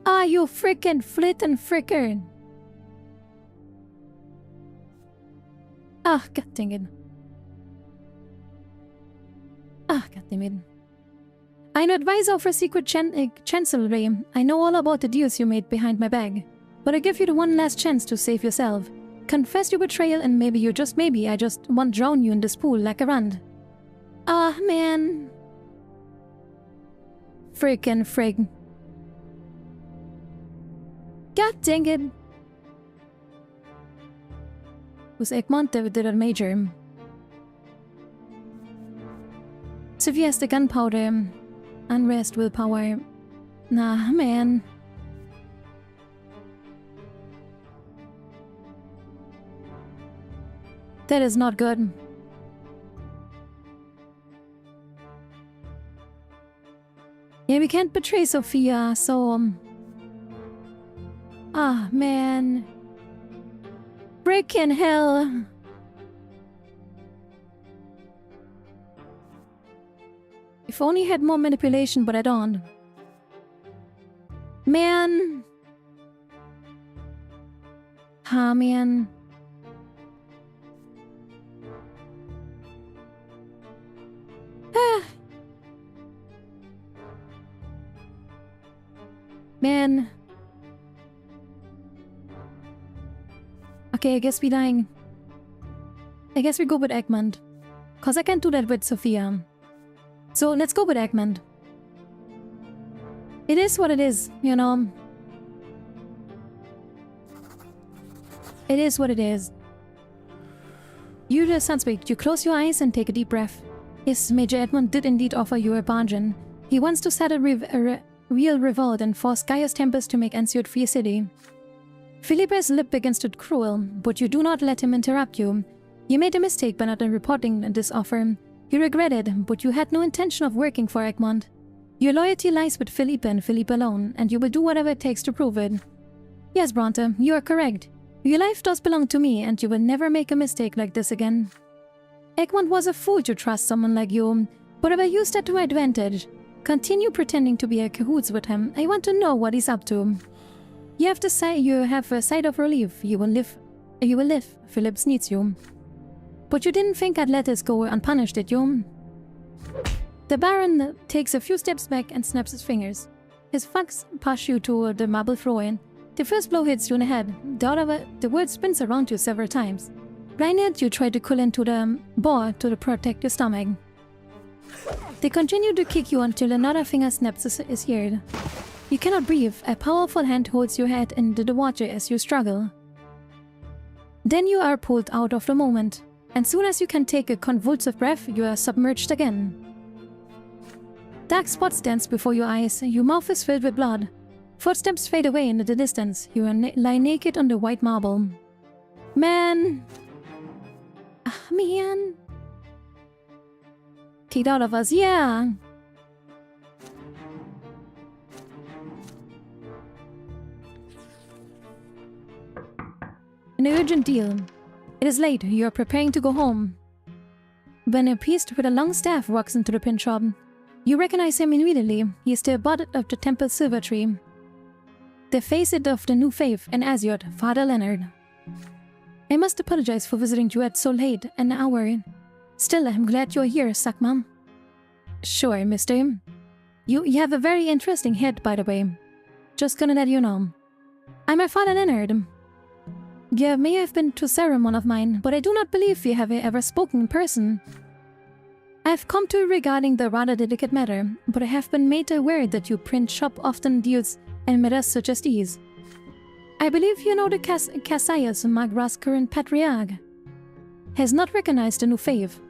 [SPEAKER 1] Ah, you frickin' flit and fricker. Ah, god dang it. Ah, god damn it. I'm an advisor of a secret chancellery. I know all about the deals you made behind my back. But I give you the one last chance to save yourself. Confess your betrayal and maybe you just maybe I just won't drown you in this pool like a rand. Ah, man. Frickin' frig. God dang it. It was Egmont that did a major. Severe as the gunpowder. Unrest, willpower. Nah, man. That is not good. Yeah, we can't betray Sophia, so... Ah, man. Frickin' hell. If only I had more manipulation, but I don't. Man. Ah, man. Ah. Man. Okay, I guess we're dying. I guess we go with Egmont. Cause I can't do that with Sophia. So let's go with Egmont. It is what it is, you know. It is what it is. You the Sunspeak, you close your eyes and take a deep breath. Yes, Major Edmund did indeed offer you a bargain. He wants to set a real revolt and force Gaius Tempest to make Ansiot free a city. Philippe's lip begins to cruel, but you do not let him interrupt you. You made a mistake by not reporting this offer. You regret it, but you had no intention of working for Egmont. Your loyalty lies with Philippe and Philippe alone, and you will do whatever it takes to prove it. Yes, Brante, you are correct. Your life does belong to me, and you will never make a mistake like this again. Egmont was a fool to trust someone like you, but I will use that to my advantage. Continue pretending to be a cahoots with him. I want to know what he's up to. You have a sight of relief. You will live. Phillips needs you. But you didn't think I'd let this go unpunished, did you? The Baron takes a few steps back and snaps his fingers. His thugs push you to the marble floor. The first blow hits you in the head. The word spins around you several times. Blinded, you try to pull into the bore to protect your stomach. They continue to kick you until another finger snaps his ear. You cannot breathe. A powerful hand holds your head into the water as you struggle. Then you are pulled out of the moment. And soon as you can take a convulsive breath, you are submerged again. Dark spots dance before your eyes, your mouth is filled with blood. Footsteps fade away into the distance, you lie naked on the white marble. Man! Ah, man! Kicked out of us, yeah! An urgent deal. It is late, you are preparing to go home. When a priest with a long staff walks into the print shop, you recognize him immediately. He is the abbot of the Temple Silver Tree. The face of the new faith and Aziot, Father Leonard. I must apologize for visiting you at so late an hour. Still, I'm glad you're here, Sakma. Sure, mister. You have a very interesting head, by the way. Just gonna let you know. I'm a Father Leonard. You may have been to a ceremony of mine, but I do not believe we have ever spoken in person. I have come to regarding the rather delicate matter, but I have been made aware that your print shop often deals in matters such as these. I believe you know the Cassius, Magra's current patriarch, has not recognized the new faith.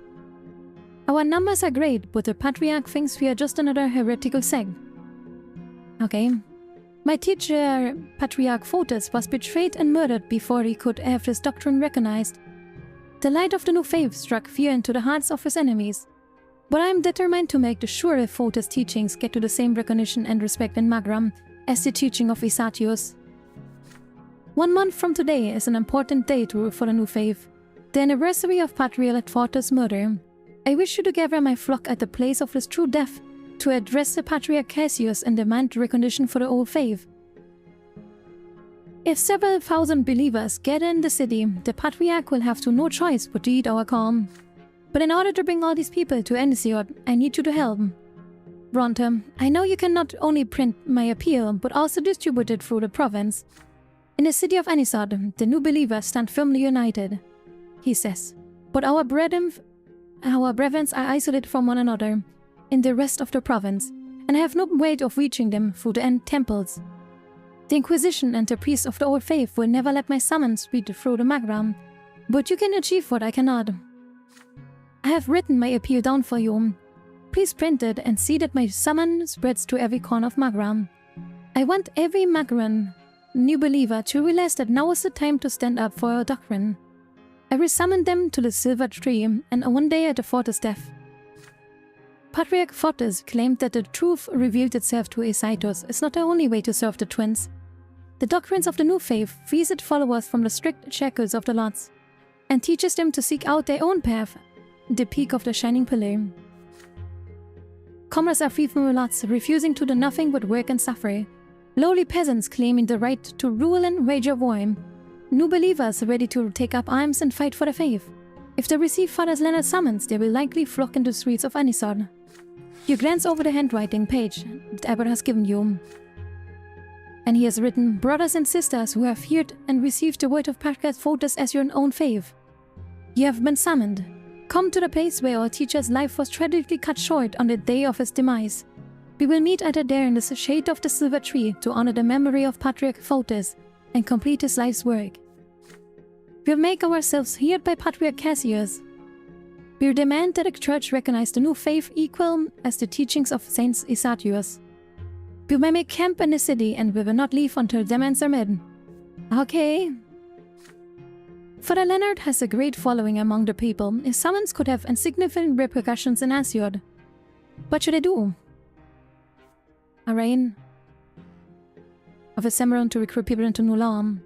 [SPEAKER 1] Our numbers are great, but the patriarch thinks we are just another heretical sect. Okay. My teacher, Patriarch Photis, was betrayed and murdered before he could have his doctrine recognized. The light of the new faith struck fear into the hearts of his enemies. But I am determined to make sure that Photis' teachings get to the same recognition and respect in Magram as the teaching of Isatius. 1 month from today is an important day for the new faith, the anniversary of Patriarch Photis' murder. I wish you to gather my flock at the place of his true death to address the Patriarch Cassius and demand recognition for the old faith. If several thousand believers gather in the city, the Patriarch will have no choice but to heed our call. But in order to bring all these people to Anisiot, I need you to help. Brante, I know you can not only print my appeal, but also distribute it through the province. In the city of Anisot, the new believers stand firmly united, he says. But our brethren are isolated from one another in the rest of the province, and have no way of reaching them through the end temples. The Inquisition and the priests of the old faith will never let my summons read through the Magram, but you can achieve what I cannot. I have written my appeal down for you. Please print it and see that my summon spreads to every corner of Magram. I want every Magran new believer to realize that now is the time to stand up for our doctrine. I will summon them to the Silver Tree, and one day at the Photis' death. Patriarch Photis claimed that the truth revealed itself to Isaitos is not the only way to serve the twins. The doctrines of the new faith frees its followers from the strict shackles of the lots, and teaches them to seek out their own path, the peak of the shining pillar. Commoners are free from the lots, refusing to do nothing but work and suffer. Lowly peasants claiming the right to rule and wage a war. New believers ready to take up arms and fight for the faith. If they receive Father Leonard's summons, they will likely flock in the streets of Anisod. You glance over the handwriting page that Abbot has given you, and he has written, brothers and sisters who have heard and received the word of Patriarch Photis as your own faith. You have been summoned. Come to the place where our teacher's life was tragically cut short on the day of his demise. We will meet at there in the shade of the Silver Tree to honor the memory of Patriarch Photis and complete his life's work. We will make ourselves heard by Patriarch Cassius. We will demand that the Church recognize the new faith equal as the teachings of Saint Isatius. We will make camp in the city and we will not leave until demands are met. Okay. Father Leonard has a great following among the people. His summons could have insignificant repercussions in Asiod. What should I do? Arraign of a Cimarron to recruit people into Nulam.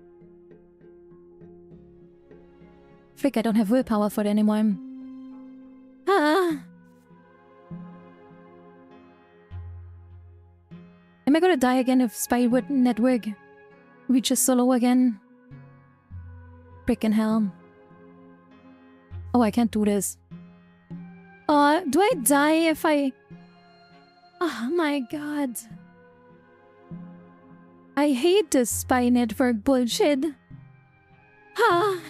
[SPEAKER 1] Frick, I don't have willpower for it anymore. Ah! Am I gonna die again if Spywood Network reaches solo again? Frickin' hell. Oh, I can't do this. Do I die if I... Oh my god. I hate this Spy Network bullshit. Ah!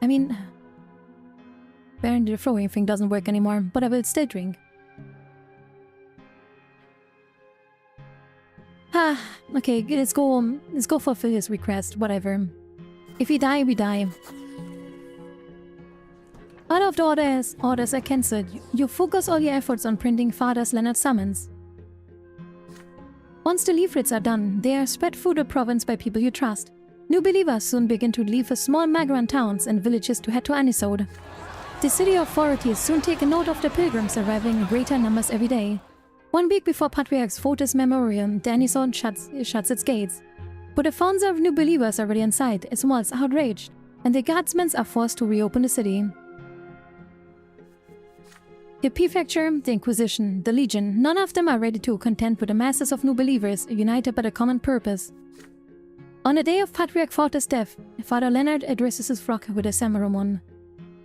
[SPEAKER 1] I mean... apparently the throwing thing doesn't work anymore, but I will still drink. Ah, okay, let's go fulfill his request, whatever. If we die, we die. All of the orders are cancelled. You focus all your efforts on printing Father Leonard's summons. Once the leaflets are done, they are spread through the province by people you trust. New believers soon begin to leave the small Magran towns and villages to head to Anisod. The city authorities soon take a note of the pilgrims arriving in greater numbers every day. 1 week before Patriarch Photis' memorial, the Anisod shuts its gates. But the founder of new believers already inside is once outraged, and the guardsmen are forced to reopen the city. The Prefecture, the Inquisition, the Legion, none of them are ready to contend with the masses of new believers united by a common purpose. On the day of Patriarch Photis' death, Father Leonard addresses his flock with a ceremony.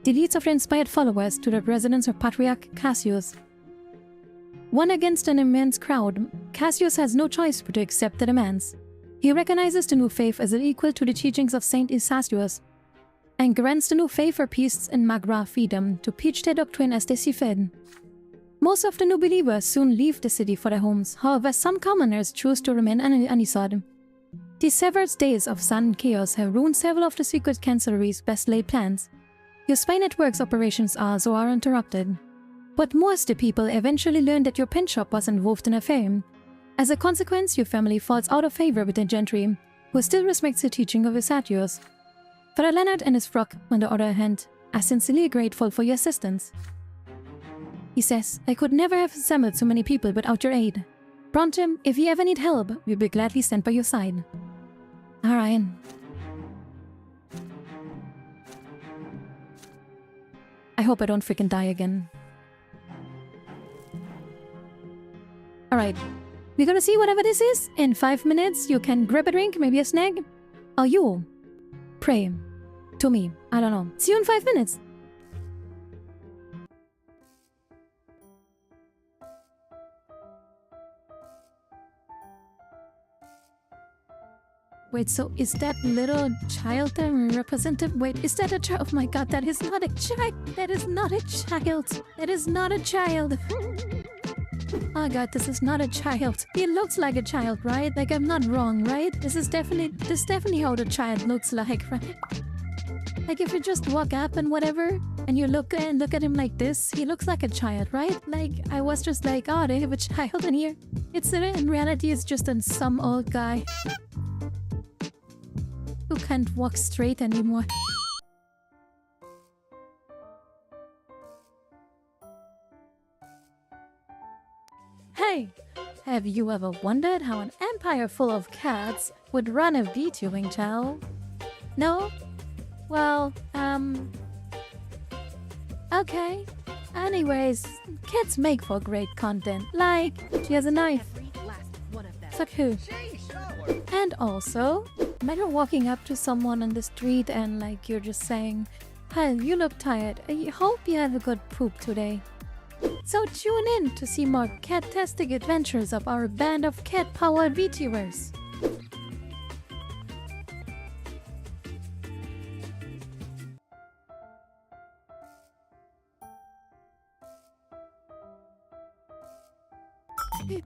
[SPEAKER 1] He leads of the inspired followers to the residence of Patriarch Cassius. One against an immense crowd, Cassius has no choice but to accept the demands. He recognizes the new faith as equal to the teachings of Saint Isatius. and grants the new favor priests in Magra freedom to preach their doctrine as they see fit. Most of the new believers soon leave the city for their homes, however some commoners choose to remain unisod. These several days of sun and chaos have ruined several of the secret cancellery's best laid plans. Your spy network's operations are interrupted. But most of the people eventually learn that your pen shop was involved in an affair. As a consequence, your family falls out of favor with the gentry, who still respects the teaching of your satires. Father Leonard and his flock, on the other hand, are sincerely grateful for your assistance. He says, I could never have assembled so many people without your aid. Brante, if you ever need help, we'll be gladly stand by your side. Alright. I hope I don't freaking die again. Alright. We're gonna see whatever this is. In 5 minutes, you can grab a drink, maybe a snack. Or you pray to me. I don't know. See you in 5 minutes. Wait, so is that little child that representative? Wait, is that a child? Oh my god, that is not a child. That is not a child. That is not a child. Oh god, this is not a child. He looks like a child, right? Like I'm not wrong, right? This is definitely how the child looks like, right? Like if you just walk up and whatever, and you look at him like this, he looks like a child, right? Like I was just like, oh, they have a child in here. In reality, it's just some old guy who can't walk straight anymore. Hey, have you ever wondered how an empire full of cats would run a VTubing channel? No? Well, okay. Anyways, cats make for great content. Like, she has a knife. So cool. And also, when you're walking up to someone on the street and like you're just saying, "Hey, you look tired. I hope you have a good poop today." So tune in to see more cat-tastic adventures of our band of cat-powered VTubers.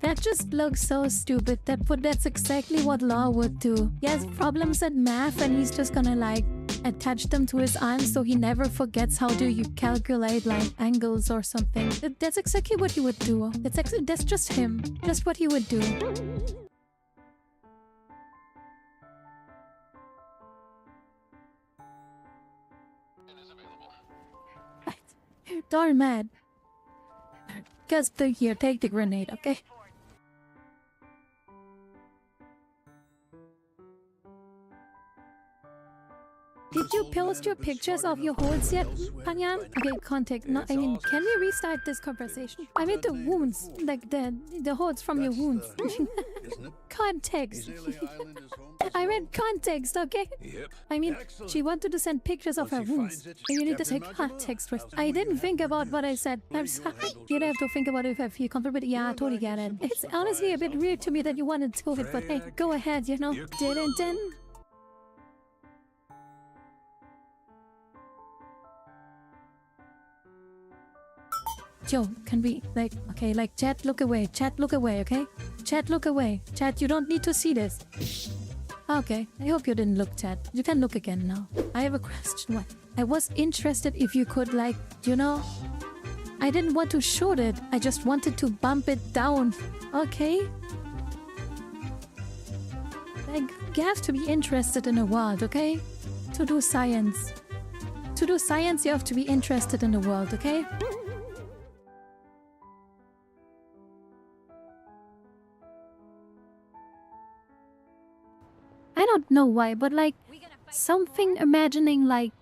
[SPEAKER 1] That just looks so stupid. That's exactly what Law would do. He has problems at math and he's just gonna like attach them to his arms so he never forgets how do you calculate like angles or something. That's exactly what he would do. That's just him. Just what he would do. Right. Darn mad. Just here, take the grenade, okay? Did you post your pictures of your holds yet, Panyan? Okay, contact. No, I mean, can we restart this conversation? I mean the wounds, like the holds from your wounds. Context. I meant context, okay?
[SPEAKER 11] Yep.
[SPEAKER 1] I mean, she wanted to send pictures of her wounds. And you need to say context first. I didn't think about what I said. I'm sorry. You'd have to think about it if I feel comfortable. Yeah, I totally get it. It's honestly a bit weird to me that you wanted to do it, but hey, go ahead, you know. Didn't. Joe, can we, like, okay, like, chat, look away, okay? Chat, look away. Chat, you don't need to see this. Okay, I hope you didn't look, chat. You can look again now. I have a question. What? I was interested if you could, like, you know, I didn't want to shoot it. I just wanted to bump it down. Okay? Like, you have to be interested in the world, okay? To do science. To do science, you have to be interested in the world, okay? I don't know why, but like something imagining like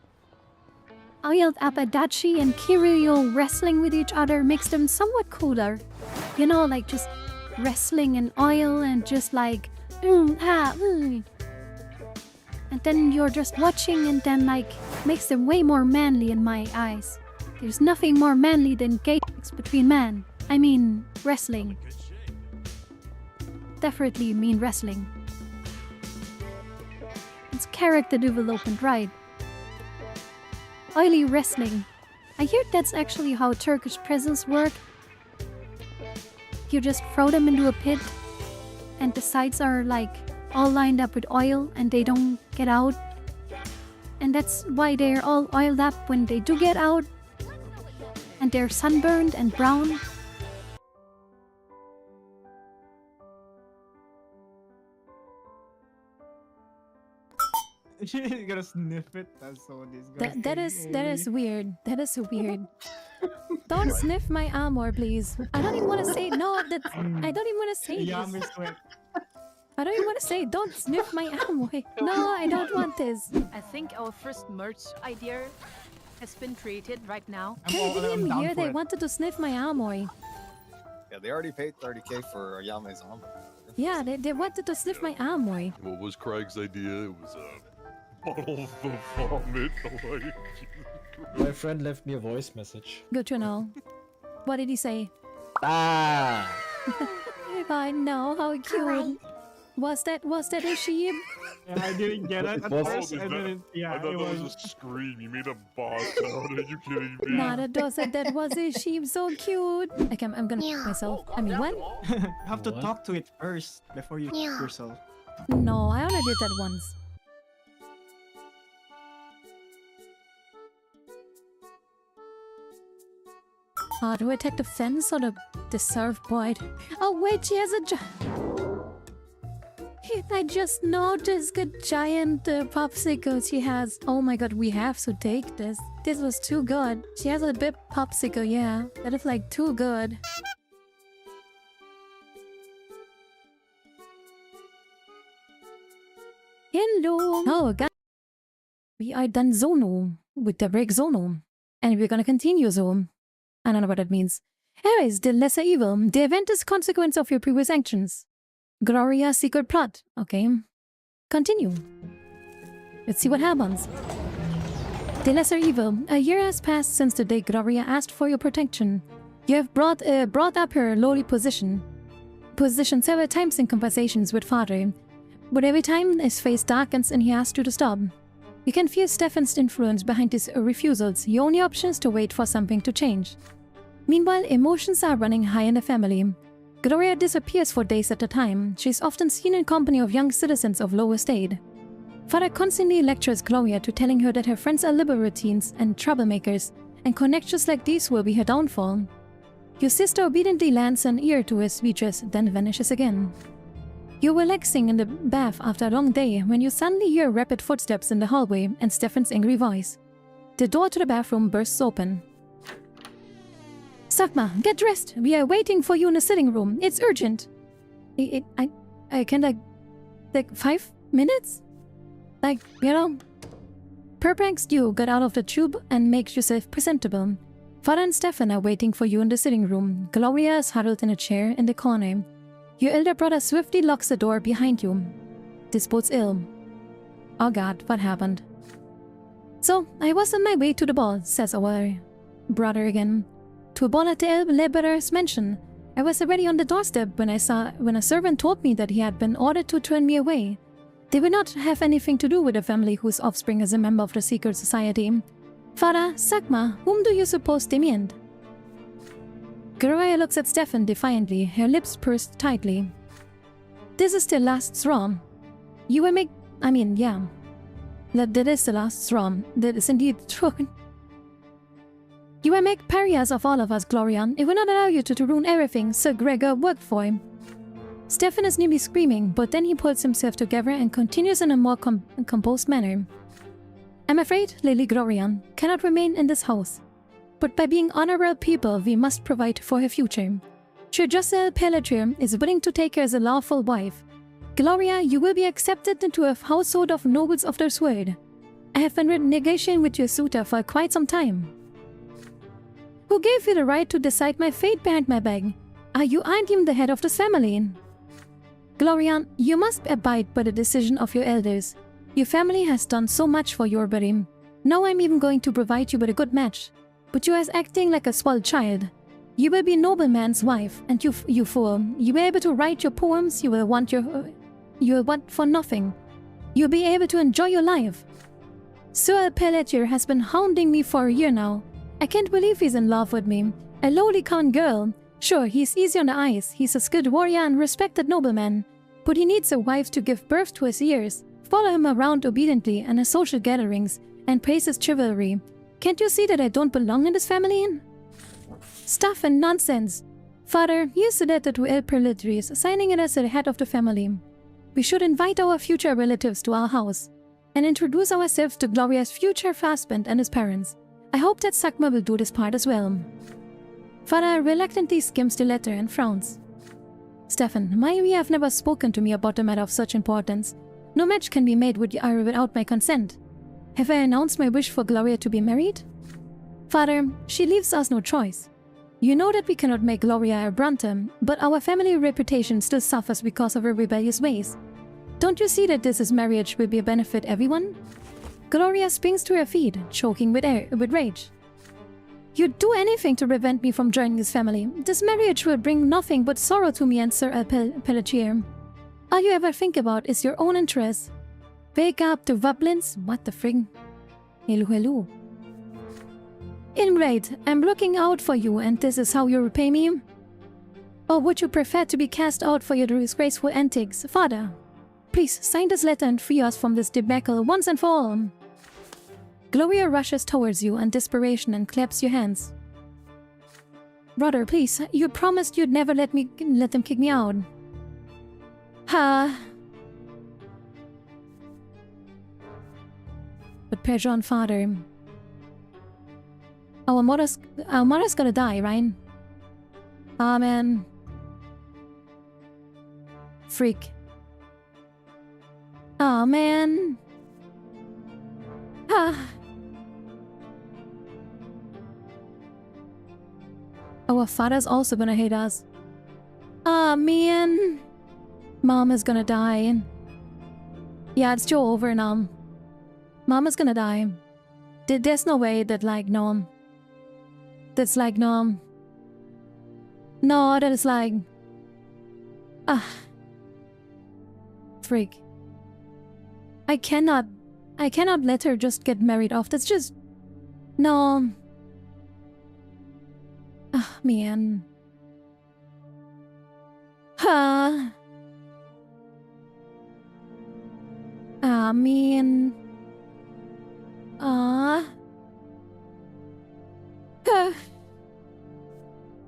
[SPEAKER 1] oiled Apadachi and Kiryu wrestling with each other makes them somewhat cooler. You know, like just wrestling in oil and just like and then you're just watching and then like makes them way more manly in my eyes. There's nothing more manly than gay between men. I mean wrestling. Definitely mean wrestling. It's character development, right? oily wrestling. I hear that's actually how Turkish prisons work. You just throw them into a pit, and the sides are like all lined up with oil and they don't get out. And that's why they're all oiled up when they do get out. And they're sunburned and brown.
[SPEAKER 15] You're gonna sniff it? That's so disgusting.
[SPEAKER 1] That is weird. That is weird. Don't sniff my armor, please. I don't even want to say no. I don't even want to say this. I don't even want to say don't sniff my armor. No, I don't want this.
[SPEAKER 10] I think our first merch idea has been created right now.
[SPEAKER 1] I didn't even hear they wanted to sniff my armor.
[SPEAKER 16] Yeah, they already paid 30K for Yame's armor.
[SPEAKER 1] Yeah, they wanted to sniff my armor.
[SPEAKER 14] What was Craig's idea? It was a bottle of vomit. Like,
[SPEAKER 17] my friend left me a voice message.
[SPEAKER 1] Good to know. What did he say?
[SPEAKER 17] Ah!
[SPEAKER 1] If I know how cute. Was that a sheep?
[SPEAKER 15] Yeah, I didn't get it at first.
[SPEAKER 14] I thought that was a scream. You made a boss sound. Are you kidding me?
[SPEAKER 1] Nah, that was a sheep. So cute. Okay, I'm gonna kill myself. I mean, what?
[SPEAKER 15] You have to talk to it first before you kill yourself.
[SPEAKER 1] No, I only did that once. Do I attack the fence or the surfboard? Oh wait, she has a I just noticed the giant popsicle she has. Oh my god, we have to take this. This was too good. She has a big popsicle, yeah. That is like too good. Hello! Oh god. We are done Zono with the break Zono. And we're gonna continue Zono. I don't know what that means. Anyways, the lesser evil. The event is consequence of your previous actions. Gloria secret plot. Okay. Continue. Let's see what happens. The lesser evil. A year has passed since the day Gloria asked for your protection. You have brought up her lowly position several times in conversations with Father. But every time his face darkens and he asks you to stop. You can feel Stefan's influence behind his refusals. Your only option is to wait for something to change. Meanwhile, emotions are running high in the family. Gloria disappears for days at a time. She is often seen in company of young citizens of low estate. Father constantly lectures Gloria to telling her that her friends are libertines and troublemakers, and connections like these will be her downfall. Your sister obediently lends an ear to her speeches, then vanishes again. You're relaxing in the bath after a long day when you suddenly hear rapid footsteps in the hallway and Stefan's angry voice. The door to the bathroom bursts open. Sakma, get dressed. We are waiting for you in the sitting room. It's urgent. I can like 5 minutes? Like, you know. Perplexed, you get out of the tube and makes yourself presentable. Father and Stefan are waiting for you in the sitting room. Gloria is huddled in a chair in the corner. Your elder brother swiftly locks the door behind you. This bodes ill. Oh god, what happened? So, I was on my way to the ball, says our brother again. To a ball at the Liberer's mansion. I was already on the doorstep when a servant told me that he had been ordered to turn me away. They will not have anything to do with a family whose offspring is a member of the secret society. Father, Sakma, whom do you suppose they meant? Gloria looks at Stefan defiantly, her lips pursed tightly. This is the last straw. You will make... yeah. That is the last straw. That is indeed true. You will make pariahs of all of us, Gloria. It will not allow you to ruin everything Sir Gregor worked for. Stefan is nearly screaming, but then he pulls himself together and continues in a more composed manner. I'm afraid Lily Gloria cannot remain in this house. But by being honorable people, we must provide for her future. Sir Josel Pelletier is willing to take her as a lawful wife. Gloria, you will be accepted into a household of nobles of the sword. I have been negotiating with your suitor for quite some time. Who gave you the right to decide my fate behind my back? You aren't even the head of this family. Gloria, you must abide by the decision of your elders. Your family has done so much for your body. Now I'm even going to provide you with a good match. But you are acting like a spoiled child. You will be a nobleman's wife, and you fool. You will be able to write your poems, you will want for nothing. You'll be able to enjoy your life. Sir Pelletier has been hounding me for a year now. I can't believe he's in love with me. A lowly con girl. Sure, he's easy on the eyes. He's a skilled warrior and respected nobleman. But he needs a wife to give birth to his years. Follow him around obediently and his social gatherings and praise his chivalry. Can't you see that I don't belong in this family? Stuff and nonsense. Father, here's the letter to El Pelletier, signing it as the head of the family. We should invite our future relatives to our house and introduce ourselves to Gloria's future husband and his parents. I hope that Sakma will do this part as well. Father reluctantly skims the letter and frowns. Stefan, Mayuri have never spoken to me about a matter of such importance. No match can be made without my consent. Have I announced my wish for Gloria to be married? Father, she leaves us no choice. You know that we cannot make Gloria a Brante, but our family reputation still suffers because of her rebellious ways. Don't you see that this marriage will be a benefit everyone? Gloria springs to her feet, choking with rage. You'd do anything to prevent me from joining this family. This marriage will bring nothing but sorrow to me and Sir Pelletier. All you ever think about is your own interests. Wake up to Wublins? What the frig? Hello. Ingrate, I'm looking out for you and this is how you repay me? Or would you prefer to be cast out for your disgraceful antics? Father, please sign this letter and free us from this debacle once and for all. Gloria rushes towards you in desperation and claps your hands. Brother, please, you promised you'd never let them kick me out. Ha! But pressure on Father. Our mother's gonna die, right? Amen. Freak. Oh man. Ah. Our father's also gonna hate us. Ah man. Mom is gonna die. Yeah, it's Joe over now. Mom is gonna die. There's no way that no. That's no. No, that is freak. I cannot let her just get married off. That's just... No. Ah, man. Ha. Ah, man. Ah.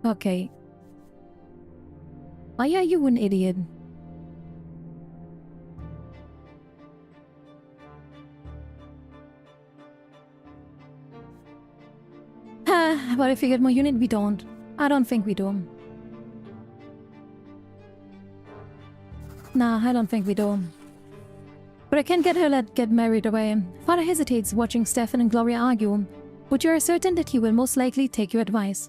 [SPEAKER 1] Okay. Why are you an idiot? But if we get more unit, we don't. I don't think we do. Nah, I don't think we do. But I can't get her to get married away. Father hesitates watching Stefan and Gloria argue, but you are certain that he will most likely take your advice.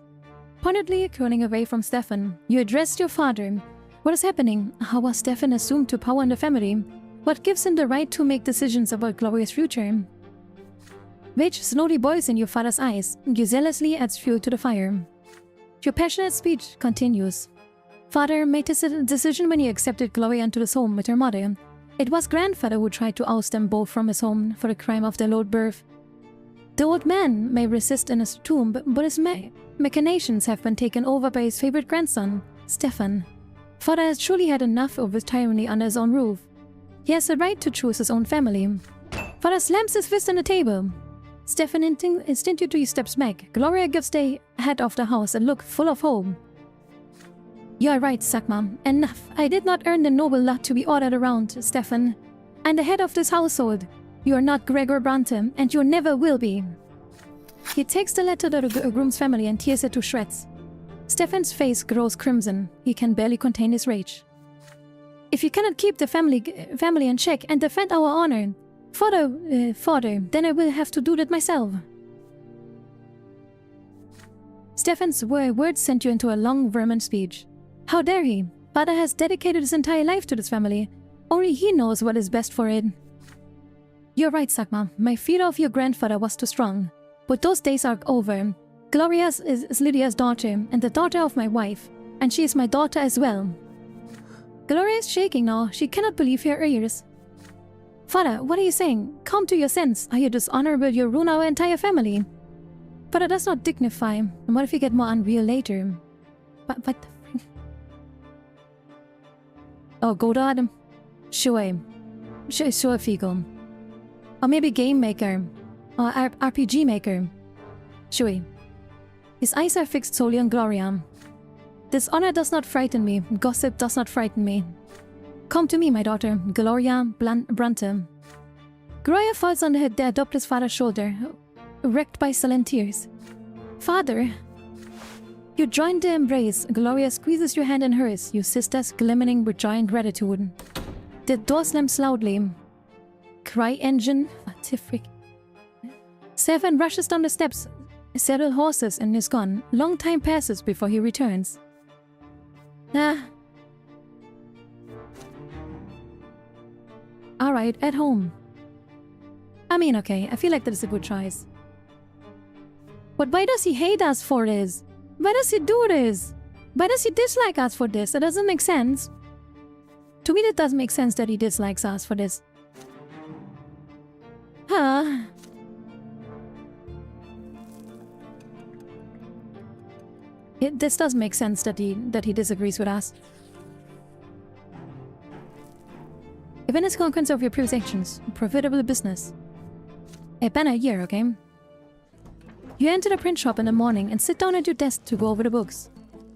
[SPEAKER 1] Pointedly turning away from Stefan, you addressed your father. What is happening? How was Stefan assumed to power in the family? What gives him the right to make decisions about Gloria's future? Rage slowly boils in your father's eyes. You zealously adds fuel to the fire. Your passionate speech continues. Father made this decision when he accepted Gloria into his home with her mother. It was grandfather who tried to oust them both from his home for the crime of their low birth. The old man may resist in his tomb, but his machinations have been taken over by his favorite grandson, Stefan. Father has truly had enough of his tyranny under his own roof. He has the right to choose his own family. Father slams his fist on the table. Stefan instinctively steps back. Gloria gives the head of the house a look full of hope. You are right, Sakma. Enough. I did not earn the noble lot to be ordered around, Stefan. I'm the head of this household. You are not Gregor Brante, and you never will be. He takes the letter to the groom's family and tears it to shreds. Stefan's face grows crimson. He can barely contain his rage. If you cannot keep the family in check and defend our honor, Father, then I will have to do that myself. Stefan's words sent you into a long vermin speech. How dare he? Father has dedicated his entire life to this family. Only he knows what is best for it. You're right, Sakma. My fear of your grandfather was too strong. But those days are over. Gloria is Lydia's daughter and the daughter of my wife. And she is my daughter as well. Gloria is shaking now. She cannot believe her ears. Father, what are you saying? Come to your sense. Are you dishonorable? You ruin our entire family. Father, that's not dignified. And what if you get more unreal later? But what the frick? Oh, Godard? Sure. Sure, Figo. Or maybe Game Maker. Or RPG Maker. Shui. His eyes are fixed solely on Gloria. Dishonor does not frighten me. Gossip does not frighten me. Come to me, my daughter, Gloria Brante. Gloria falls on their adopted father's shoulder, wrecked by sullen tears. Father! You join the embrace. Gloria squeezes your hand in hers, you sisters glimmering with joy and gratitude. The door slams loudly. Cry engine. What the frick? Seven rushes down the steps, saddle horses, and is gone. Long time passes before he returns. Alright, at home. I mean, okay, I feel like that is a good choice. But why does he hate us for this? Why does he do this? Why does he dislike us for this? That doesn't make sense. To me, that doesn't make sense that he dislikes us for this. Huh? This does make sense that he disagrees with us. Even as a consequence of your previous actions, profitable business. It's been a year, okay? You enter the print shop in the morning and sit down at your desk to go over the books.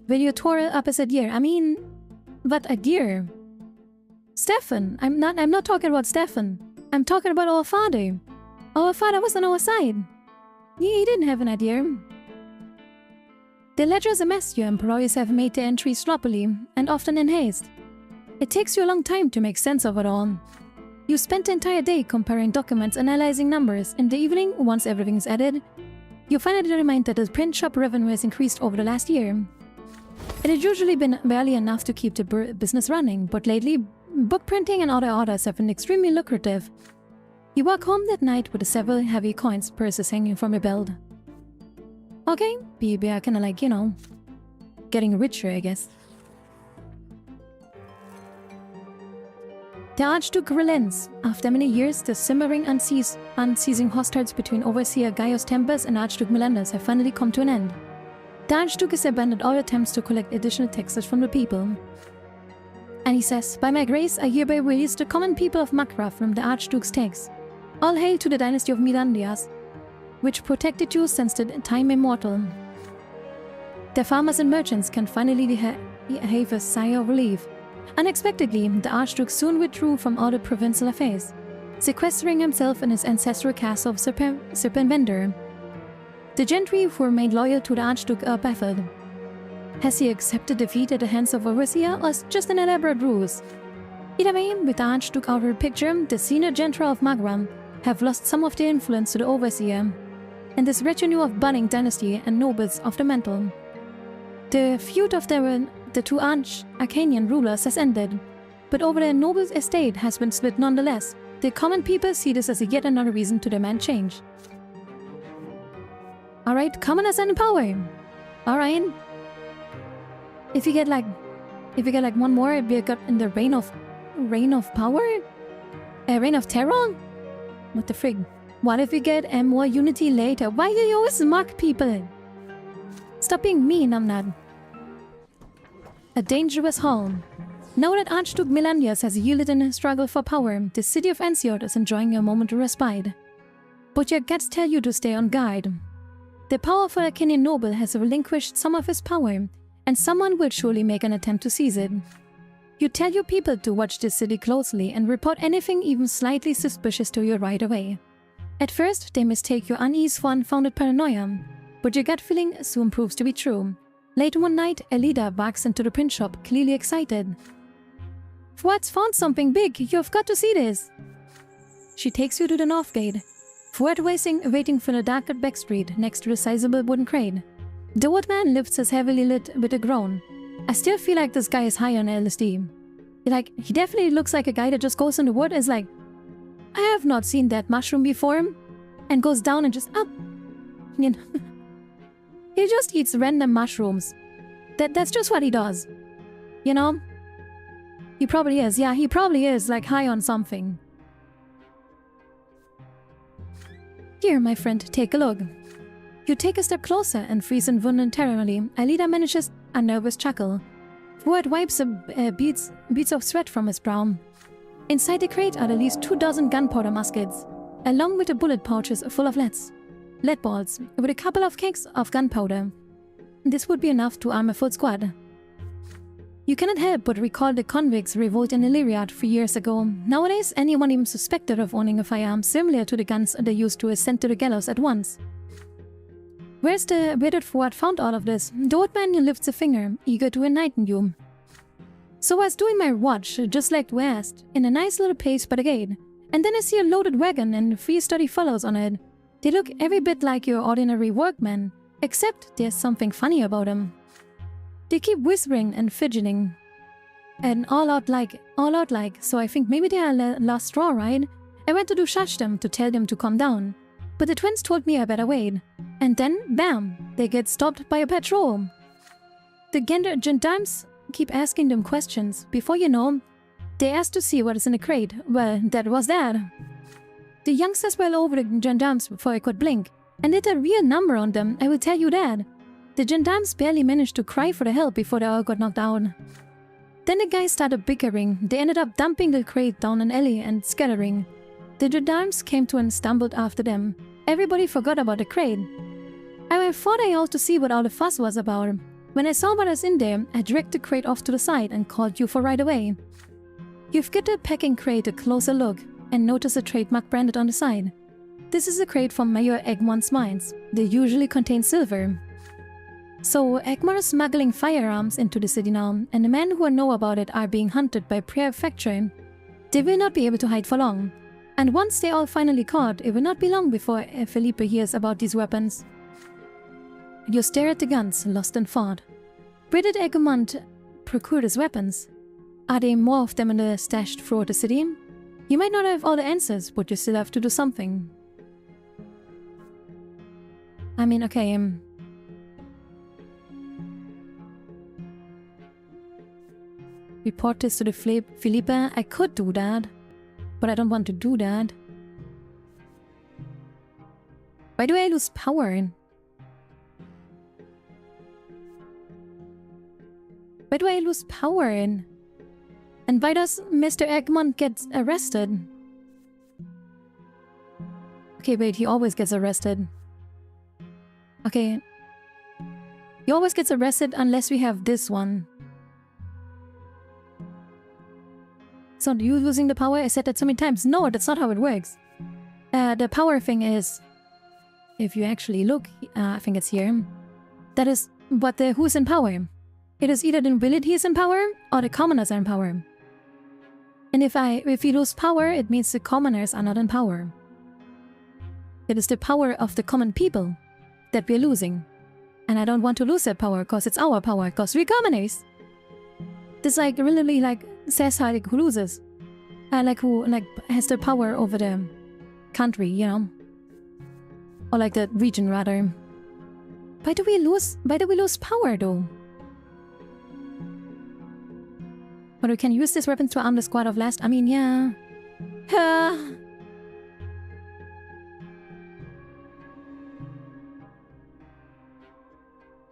[SPEAKER 1] Will you tour up as a year? I mean, what a year? Stefan, I'm not talking about Stefan. I'm talking about our father. Our father was on our side. He didn't have an idea. The ledger is a mess. Your employees have made their entries sloppily and often in haste. It takes you a long time to make sense of it all. You spent the entire day comparing documents, analyzing numbers. In the evening, once everything is added, you finally remind that the print shop revenue has increased over the last year. It had usually been barely enough to keep the business running, but lately, book printing and other orders have been extremely lucrative. You walk home that night with several heavy coins purses hanging from your belt. Okay, we are kinda like, you know, getting richer, I guess. The Archduke relents. After many years, the simmering, unceasing hostiles between Overseer Gaius Tempest and Archduke Melendez have finally come to an end. The Archduke has abandoned all attempts to collect additional taxes from the people. And he says, by my grace, I hereby release the common people of Makra from the Archduke's tax. All hail to the dynasty of Milandias, which protected you since the time immortal. The farmers and merchants can finally have a sigh of relief. Unexpectedly, the Archduke soon withdrew from all the provincial affairs, sequestering himself in his ancestral castle of Serpenvender. The gentry who remained loyal to the Archduke are baffled. Has he accepted defeat at the hands of Overseer, or is it just an elaborate ruse? Either way, with the Archduke out of the picture, the senior gentry of Magram have lost some of their influence to the Overseer, and this retinue of budding dynasty and nobles of the mantle. The feud of the two Arcanian rulers has ended, but over their noble estate has been split nonetheless. The common people see this as yet another reason to demand change. Alright, commoners and power. Alright. If you get like one more, we got in the reign of power? Reign of terror? What the frig? What if we get more unity later? Why do you always mock people? Stop being mean, I'm not. A dangerous home. Now that Archduke Melendez has yielded in his struggle for power, the city of Ansiot is enjoying a momentary respite. But your guts tell you to stay on guard. The powerful Arcanian noble has relinquished some of his power, and someone will surely make an attempt to seize it. You tell your people to watch this city closely and report anything even slightly suspicious to you right away. At first, they mistake your unease for unfounded paranoia, but your gut feeling soon proves to be true. Later one night, Elida walks into the print shop, clearly excited. Fuad's found something big, you've got to see this! She takes you to the north gate. Fuad waiting for the dark back street next to the sizable wooden crate. The old man lifts his heavily lit with a groan. I still feel like this guy is high on LSD. He definitely looks like a guy that just goes in the wood and is like, I have not seen that mushroom before, and goes down and just up. You know, he just eats random mushrooms. That's just what he does. You know? He probably is. Yeah, he probably is like high on something. Here, my friend, take a look. You take a step closer and freeze involuntarily. Alida manages a nervous chuckle. Fuad wipes beads of sweat from his brow. Inside the crate are at least 24 gunpowder muskets, along with the bullet pouches full of lead balls, with a couple of kegs of gunpowder. This would be enough to arm a full squad. You cannot help but recall the convicts' revolt in Illyriad 3 years ago. Nowadays, anyone even suspected of owning a firearm similar to the guns they used to ascend to the gallows at once. Where did Fuad found all of this? The old man lifts a finger, eager to enlighten you. So I was doing my watch, just like West, in a nice little place by the gate, and then I see a loaded wagon and 3 sturdy fellows on it. They look every bit like your ordinary workmen, except there's something funny about them. They keep whispering and fidgeting, and all out like, so I think maybe they are last straw, right? I went to shush them, to tell them to calm down, but the twins told me I better wait, and then, bam, they get stopped by a patrol. The gendarmes keep asking them questions. Before you know, they asked to see what is in the crate. Well, that was that. The youngsters were over the gendarmes before I could blink, and did a real number on them, I will tell you that. The gendarmes barely managed to cry for the help before they all got knocked out. Then the guys started bickering. They ended up dumping the crate down an alley and scattering. The gendarmes came to and stumbled after them. Everybody forgot about the crate. I thought I ought to see what all the fuss was about. When I saw what was in there, I dragged the crate off to the side and called you for right away. You've given the packing crate a closer look and notice a trademark branded on the side. This is a crate from Mayor Egmont's mines. They usually contain silver. So Egmont is smuggling firearms into the city now, and the men who know about it are being hunted by prefecture. They will not be able to hide for long. And once they all finally caught, it will not be long before Felipe hears about these weapons. You stare at the guns, lost in thought. Where did Egmont procure these weapons? Are there more of them in the stashed throughout the city? You might not have all the answers, but you still have to do something. I mean, okay, report this to the Felipe. I could do that, but I don't want to do that. Why do I lose power? Why do I lose power in? And why does Mr. Egmont get arrested? Okay, wait, he always gets arrested. Okay. He always gets arrested unless we have this one. It's not you losing the power? I said that so many times. No, that's not how it works. The power thing is, if you actually look, I think it's here. That is what who's in power. It is either the nobility is in power or the commoners are in power. And if you lose power, it means the commoners are not in power. It is the power of the common people that we're losing. And I don't want to lose that power because it's our power, because we're commoners. This really says how who loses. Who has the power over the country, you know? Or the region rather. Why do we lose power though? But we can use this weapon to arm the squad of last. I mean, yeah.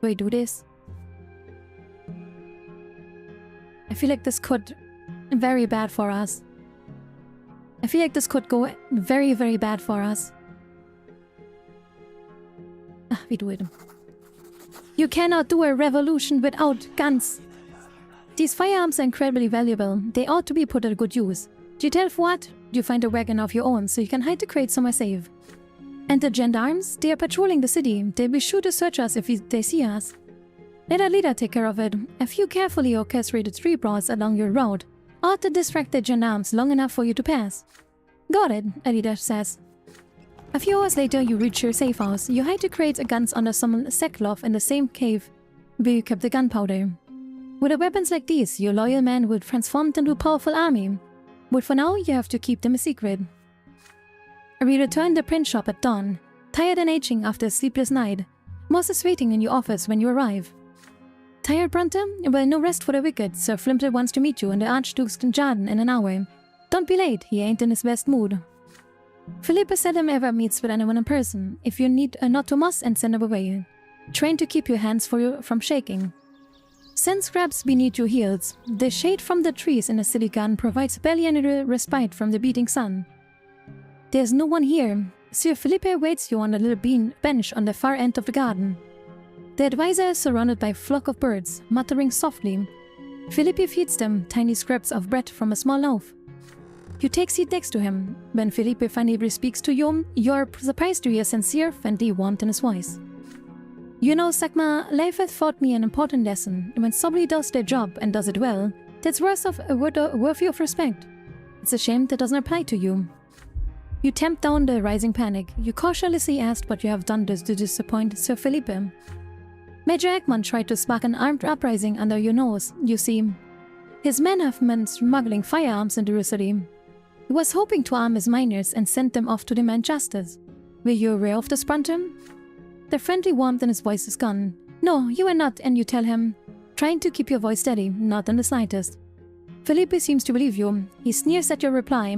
[SPEAKER 1] Do I do this? I feel like this could very bad for us. I feel like this could go very, very bad for us. We do it. You cannot do a revolution without guns. These firearms are incredibly valuable. They ought to be put to good use. Do you tell Fuad? You find a wagon of your own so you can hide the crate somewhere safe. And the gendarmes? They are patrolling the city. They'll be sure to search us if they see us. Let Alida take care of it. A few carefully orchestrated street brawls along your route ought to distract the gendarmes long enough for you to pass. Got it, Alida says. A few hours later, you reach your safe house. You hide the crates and guns under some sackcloth in the same cave where you kept the gunpowder. With weapons like these, your loyal men will transform into a powerful army. But for now, you have to keep them a secret. We return to the print shop at dawn, tired and aging after a sleepless night. Moss is waiting in your office when you arrive. Tired, Brante? Well, no rest for the wicked. Sir Flimter wants to meet you in the Archduke's garden in an hour. Don't be late, he ain't in his best mood. Felipe seldom ever meets with anyone in person. If you need not to muss and send them away. Train to keep your hands from shaking. Send scraps beneath your heels. The shade from the trees in the city garden provides barely any respite from the beating sun. There's no one here. Sir Felipe waits you on a little bench on the far end of the garden. The advisor is surrounded by a flock of birds, muttering softly. Felipe feeds them tiny scraps of bread from a small loaf. You take seat next to him. When Felipe finally speaks to you, you're surprised to hear sincere, friendly warmth in his voice. You know, Sakma, life has taught me an important lesson. When somebody does their job and does it well, that's worthy of respect. It's a shame that doesn't apply to you. You tamp down the rising panic. You cautiously asked what you have done to disappoint Sir Felipe. Major Ekman tried to spark an armed uprising under your nose, you see. His men have been smuggling firearms into the city. He was hoping to arm his miners and send them off to demand justice. Were you aware of this, Brante? The friendly warmth in his voice is gone. No, you are not, and you tell him, trying to keep your voice steady, not in the slightest. Felipe seems to believe you. He sneers at your reply.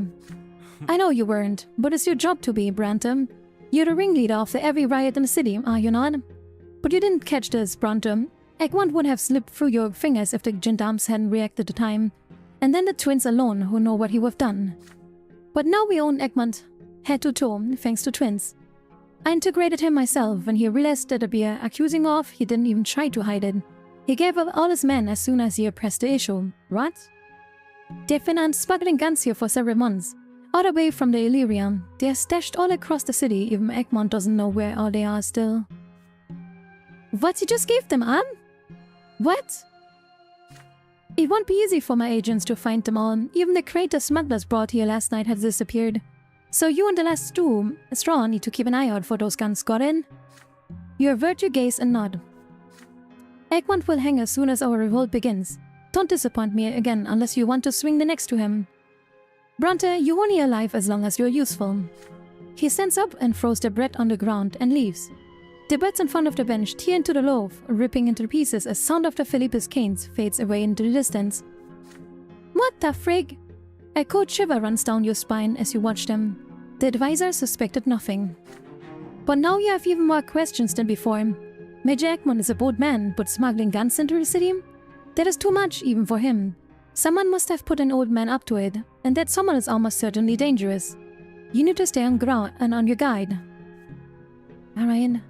[SPEAKER 1] I know you weren't, but it's your job to be, Brante. You're the ringleader of every riot in the city, are you not? But you didn't catch this, Brante. Egmont would have slipped through your fingers if the gendarmes hadn't reacted to time, and then the twins alone who know what he would have done. But now we own Egmont, head to toe, thanks to twins. I integrated him myself when he realized that the accusing of, he didn't even try to hide it. He gave up all his men as soon as he pressed the issue. What? They've been smuggling guns here for several months, all the way from the Illyria. They are stashed all across the city, even Egmont doesn't know where all they are still. What? You just gave them up? What? It won't be easy for my agents to find them all. Even the crate the smugglers brought here last night has disappeared. So you and the last straw need to keep an eye out for those guns, got in? You avert your gaze and nod. Egmont will hang as soon as our revolt begins. Don't disappoint me again unless you want to swing the next to him. Brante, you're only alive as long as you're useful. He stands up and throws the bread on the ground and leaves. The birds in front of the bench tear into the loaf, ripping into pieces as sound of the Felipe's canes fades away into the distance. What the frig? A cold shiver runs down your spine as you watch them. The advisor suspected nothing. But now you have even more questions than before. Major Egmont is a bold man, but smuggling guns into the city? That is too much even for him. Someone must have put an old man up to it, and that someone is almost certainly dangerous. You need to stay on ground and on your guard. Alright.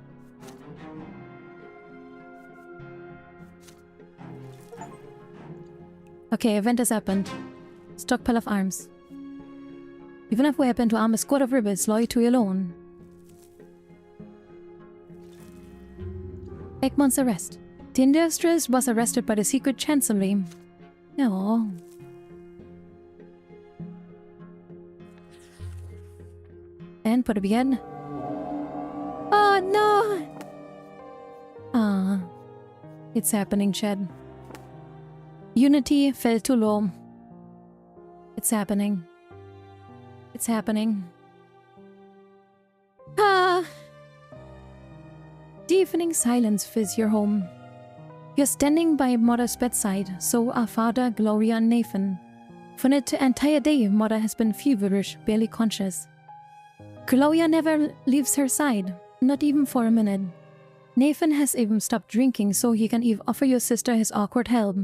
[SPEAKER 1] Okay, event has happened. Stockpile of arms. Even if we happen to arm a squad of rebels loyal to you alone. Egmont's arrest. The industrialist was arrested by the secret chancellery. No. And put it again. Oh no! Ah. It's happening, Chad. Unity fell too low. It's happening. It's happening. Ah! Deafening silence fills your home. You're standing by Mother's bedside, so are Father, Gloria, and Nathan. For the entire day, Mother has been feverish, barely conscious. Gloria never leaves her side, not even for a minute. Nathan has even stopped drinking so he can even offer your sister his awkward help.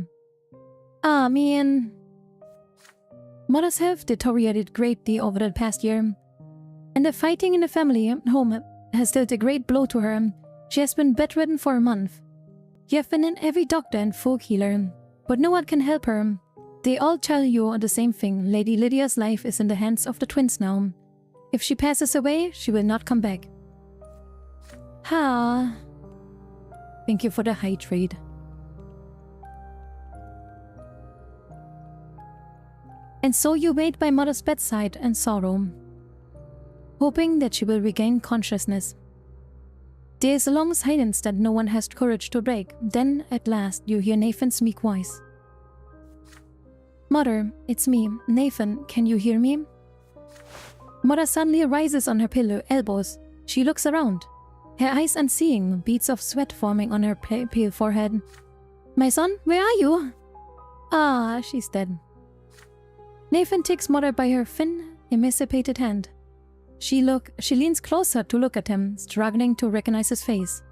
[SPEAKER 1] Ah, man. Mother's health deteriorated greatly over the past year, and the fighting in the family home has dealt a great blow to her. She has been bedridden for a month. You have been in every doctor and folk healer, but no one can help her. They all tell you the same thing. Lady Lydia's life is in the hands of the twins now. If she passes away, she will not come back. Ha. Thank you for the hydrate. And so you wait by Mother's bedside in sorrow, hoping that she will regain consciousness. There is a long silence that no one has courage to break. Then, at last, you hear Nathan's meek voice. Mother, it's me. Nathan, can you hear me? Mother suddenly rises on her pillow, elbows. She looks around, her eyes unseeing, beads of sweat forming on her pale forehead. My son, where are you? Ah, she's dead. Nathan takes Mother by her thin, emaciated hand. She leans closer to look at him, struggling to recognize his face.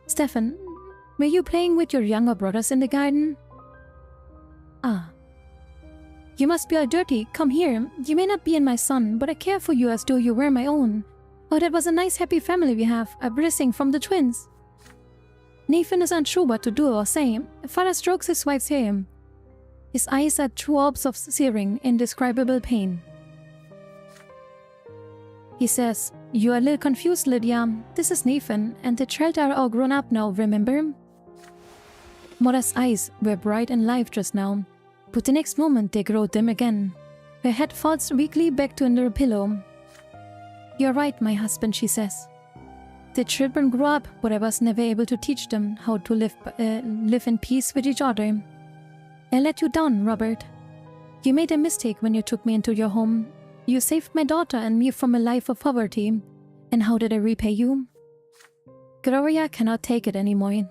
[SPEAKER 1] Stefan, were you playing with your younger brothers in the garden? Ah. You must be all dirty. Come here. You may not be in my son, but I care for you as though you were my own. Oh, that was a nice happy family we have, a blessing from the twins. Nathan is unsure what to do or say. Father strokes his wife's hair. His eyes are two orbs of searing, indescribable pain. He says, "You are a little confused, Lydia. This is Nathan, and the children are all grown up now, remember?" Mother's eyes were bright and live just now, but the next moment they grow dim again. Her head falls weakly back to under a pillow. "You're right, my husband," she says. "The children grew up, but I was never able to teach them how to live in peace with each other. I let you down, Robert. You made a mistake when you took me into your home. You saved my daughter and me from a life of poverty. And how did I repay you?" Gloria cannot take it anymore.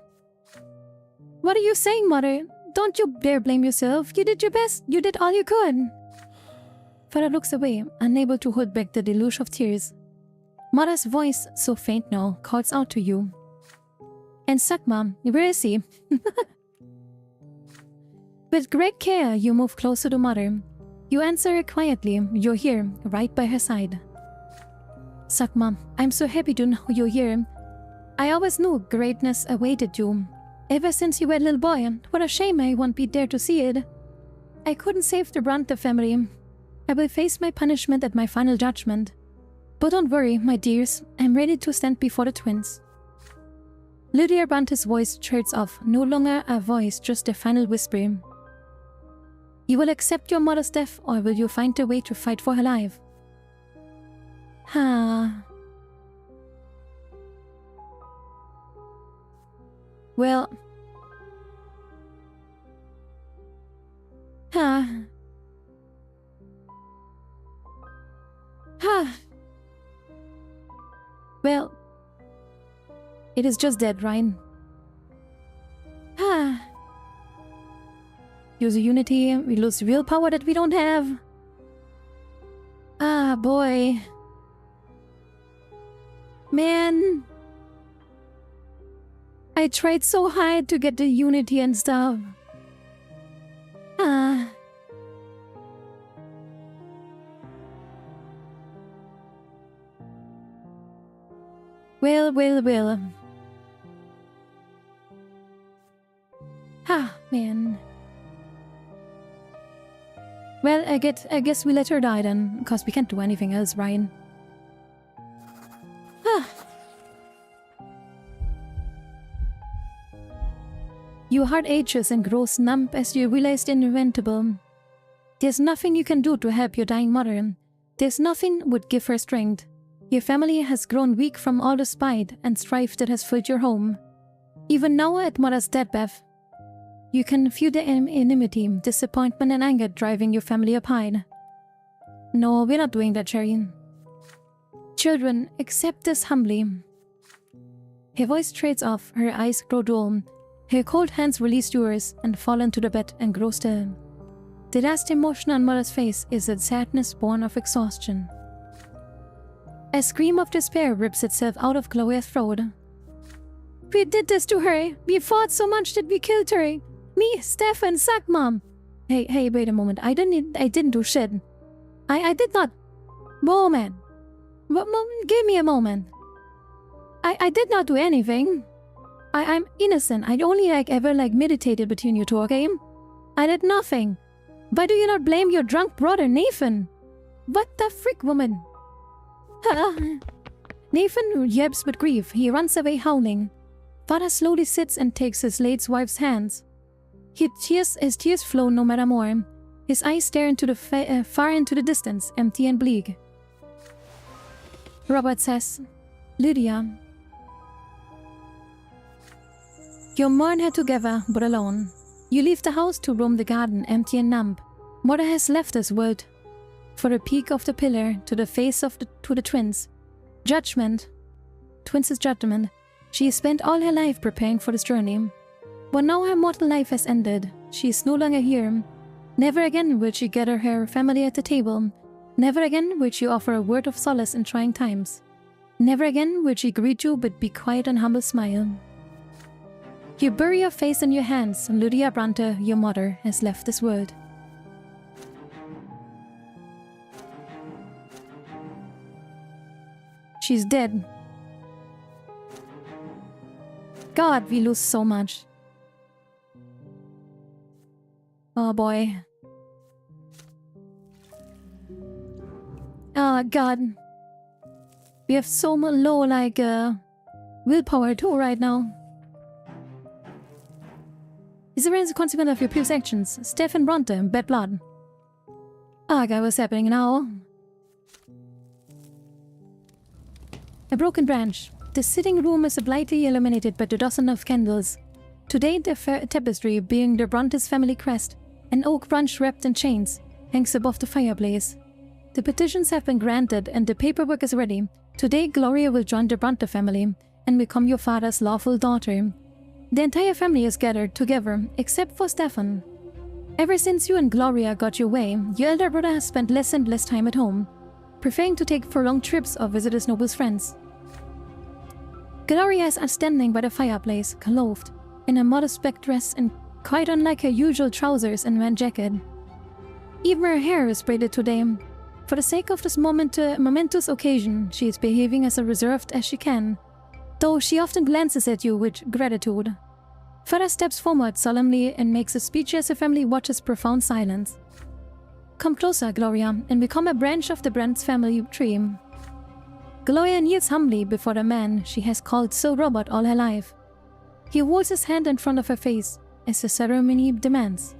[SPEAKER 1] "What are you saying, Mother? Don't you dare blame yourself. You did your best. You did all you could." Father looks away, unable to hold back the deluge of tears. Mother's voice, so faint now, calls out to you. "And Sakma, where is he?" With great care, you move closer to Mother. You answer her quietly. You're here, right by her side. "Sakma, I'm so happy to know you're here. I always knew greatness awaited you. Ever since you were a little boy, what a shame I won't be there to see it. I couldn't save the Brante family. I will face my punishment at my final judgment. But don't worry, my dears, I'm ready to stand before the twins." Lydia Brante's voice trails off, no longer a voice, just a final whisper. "You will accept your mother's death, or will you find a way to fight for her life?" Well... Well... It is just dead, Ryan. Use unity, we lose real power that we don't have. Ah, boy. Man. I tried so hard to get the unity and stuff. Well. Man. Well, I guess we let her die then, because we can't do anything else, Ryan. Your heart aches and grows numb as you realize the inevitable. There's nothing you can do to help your dying mother. There's nothing would give her strength. Your family has grown weak from all the spite and strife that has filled your home. Even now at mother's deathbed, you can feel the enmity, disappointment and anger driving your family apart. No, we're not doing that, Cherry. Children, accept this humbly. Her voice trades off, her eyes grow dull. Her cold hands release yours and fall into the bed and grow still. The last emotion on mother's face is a sadness born of exhaustion. A scream of despair rips itself out of Gloria's throat. "We did this to her. We fought so much that we killed her. Me, Stefan, Sakmam." Hey, wait a moment. I didn't do shit. I did not. Moment. Give me a moment. I did not do anything. I'm innocent. I only ever meditated between you two, okay? I did nothing. Why do you not blame your drunk brother, Nathan? What the frick, woman? Nathan yelps with grief. He runs away howling. Father slowly sits and takes his late wife's hands. His tears flow no matter more. His eyes stare into the far into the distance, empty and bleak. Robert says, "Lydia, you mourn her together, but alone. You leave the house to roam the garden, empty and numb. Mother has left this world. For the peak of the pillar, to the face of the twins. Judgment. Twins is judgment. She has spent all her life preparing for this journey. But now her mortal life has ended. She is no longer here. Never again will she gather her family at the table. Never again would she offer a word of solace in trying times. Never again would she greet you but be quiet and humble smile. You bury your face in your hands, and Lydia Brante, your mother, has left this world. She's dead. God, we lose so much. Oh boy. Oh God. We have so much low, willpower too right now. Is there any consequence of your previous actions? Stefan Brante, bad blood. Ah, God, what's happening now? A broken branch. The sitting room is brightly illuminated by 2 of candles. Today, the tapestry, being the Brante's family crest, an oak branch wrapped in chains, hangs above the fireplace. The petitions have been granted and the paperwork is ready. Today, Gloria will join the Brante family and become your father's lawful daughter. The entire family is gathered together, except for Stefan. Ever since you and Gloria got your way, your elder brother has spent less and less time at home, preferring to take prolonged trips or visit his noble friends. Gloria is standing by the fireplace, clothed in a modest black dress and quite unlike her usual trousers and man jacket. Even her hair is braided today. For the sake of this momentous occasion, she is behaving as reserved as she can, though she often glances at you with gratitude. Father steps forward solemnly and makes a speech as the family watches profound silence. Come closer, Gloria, and become a branch of the Brant's family tree. Gloria kneels humbly before the man she has called Sir Robert all her life. He holds his hand in front of her face, as the ceremony demands.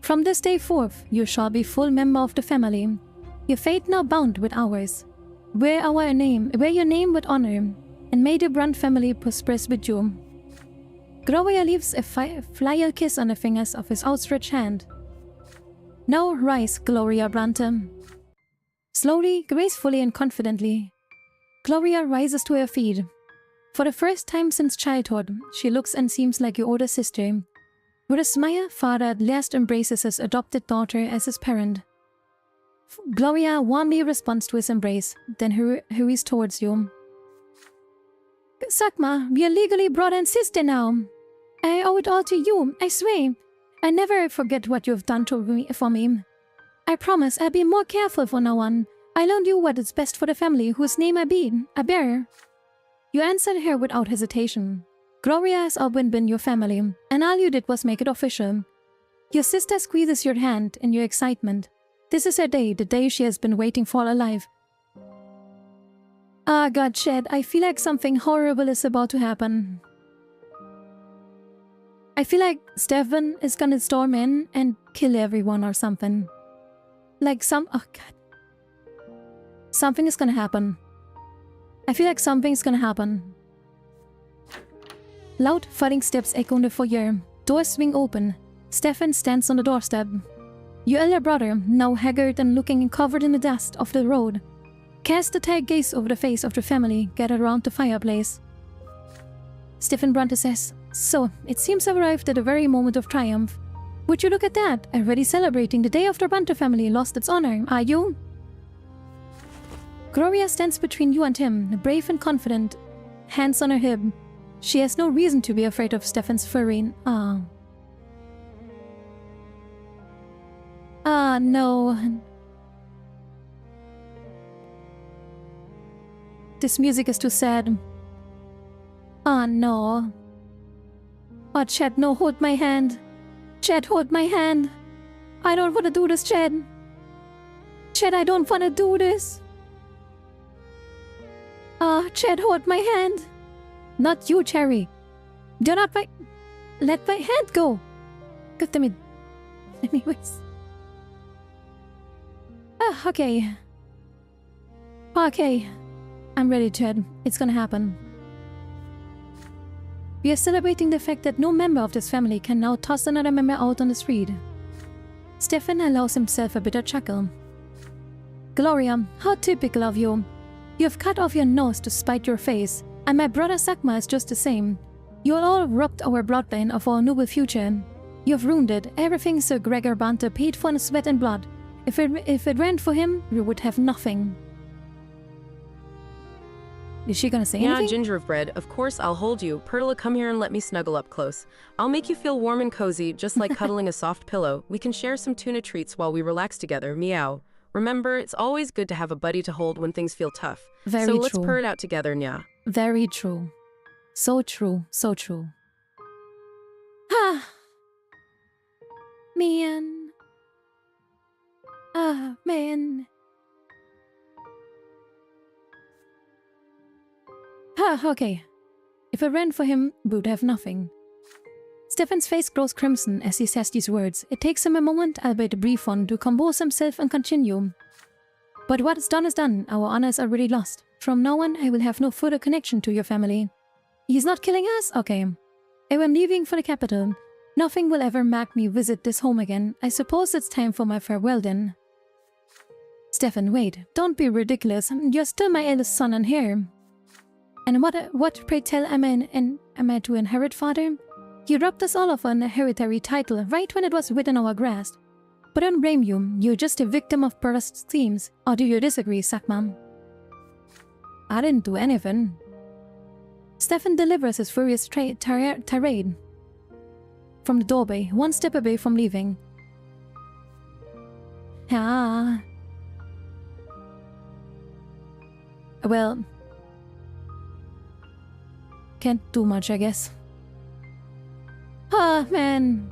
[SPEAKER 1] From this day forth, you shall be full member of the family, your fate now bound with ours. Wear your name with honor, and may the Brante family prosper with you. Gloria leaves a filial kiss on the fingers of his outstretched hand. Now rise, Gloria Brante. Slowly, gracefully, and confidently, Gloria rises to her feet. For the first time since childhood, she looks and seems like your older sister. With a smile, father at last embraces his adopted daughter as his parent. Gloria warmly responds to his embrace, then hurries towards you. Sakma, we are legally brother and sister now. I owe it all to you, I swear. I never forget what you have done for me. I promise I'll be more careful from now on. I'll only do what is best for the family whose name I bear. You answered her without hesitation. Gloria has always been your family, and all you did was make it official. Your sister squeezes your hand in your excitement. This is her day, the day she has been waiting for all her life. Ah, God, Chad, I feel like something horrible is about to happen. I feel like Stefan is gonna storm in and kill everyone or something. Oh God. Something is gonna happen. I feel like something's gonna happen. Loud thudding steps echo in the foyer. Doors swing open. Stefan stands on the doorstep. Your elder brother, now haggard and looking covered in the dust of the road, casts a tired gaze over the face of the family gathered around the fireplace. Stefan Brante says, "So, it seems I've arrived at a very moment of triumph. Would you look at that? Already celebrating the day after Brante family lost its honor, are you?" Gloria stands between you and him, brave and confident, hands on her hip. She has no reason to be afraid of Stefan's fury. Ah, no. This music is too sad. Ah, no. Oh, Chad, no, hold my hand. Chad, hold my hand. I don't want to do this, Chad. Chad, I don't want to do this. Ah, Chad, hold my hand. Not you, Cherry. Do not let my hand go. God damn it. Anyways. Ah, okay. Okay. I'm ready, Chad. It's gonna happen. We are celebrating the fact that no member of this family can now toss another member out on the street. Stefan allows himself a bitter chuckle. Gloria, how typical of you. You have cut off your nose to spite your face, and my brother Sakma is just the same. You all robbed our bloodline of our noble future. You have ruined it, everything Sir Gregor Brante paid for in sweat and blood, If it weren't for him, we would have nothing. Is she gonna say anything?
[SPEAKER 3] Yeah, gingerbread. Of course I'll hold you. Pertla, come here and let me snuggle up close. I'll make you feel warm and cozy, just like cuddling a soft pillow. We can share some tuna treats while we relax together. Meow. Remember, it's always good to have a buddy to hold when things feel tough.
[SPEAKER 1] Very
[SPEAKER 3] so
[SPEAKER 1] true.
[SPEAKER 3] let's purr it out together, Nya.
[SPEAKER 1] Very true. So true. So true. Ah. Man. Ah, man. Ah, okay. If it ran for him, we would have nothing. Stefan's face grows crimson as he says these words. It takes him a moment, albeit a brief one, to compose himself and continue. But what is done, our honor is already lost. From now on, I will have no further connection to your family. He's not killing us? Okay. I am leaving for the capital. Nothing will ever make me visit this home again. I suppose it's time for my farewell then. Stefan, wait. Don't be ridiculous. You're still my eldest son and heir. And what, pray tell, am I to inherit, father? You robbed us all of an hereditary title right when it was within our grasp. But I don't blame you. You're just a victim of perverse schemes. Or do you disagree, Sakma? I didn't do anything. Stefan delivers his furious tirade from the doorway, one step away from leaving. Ah. Well, can't do much, I guess. Ah, man.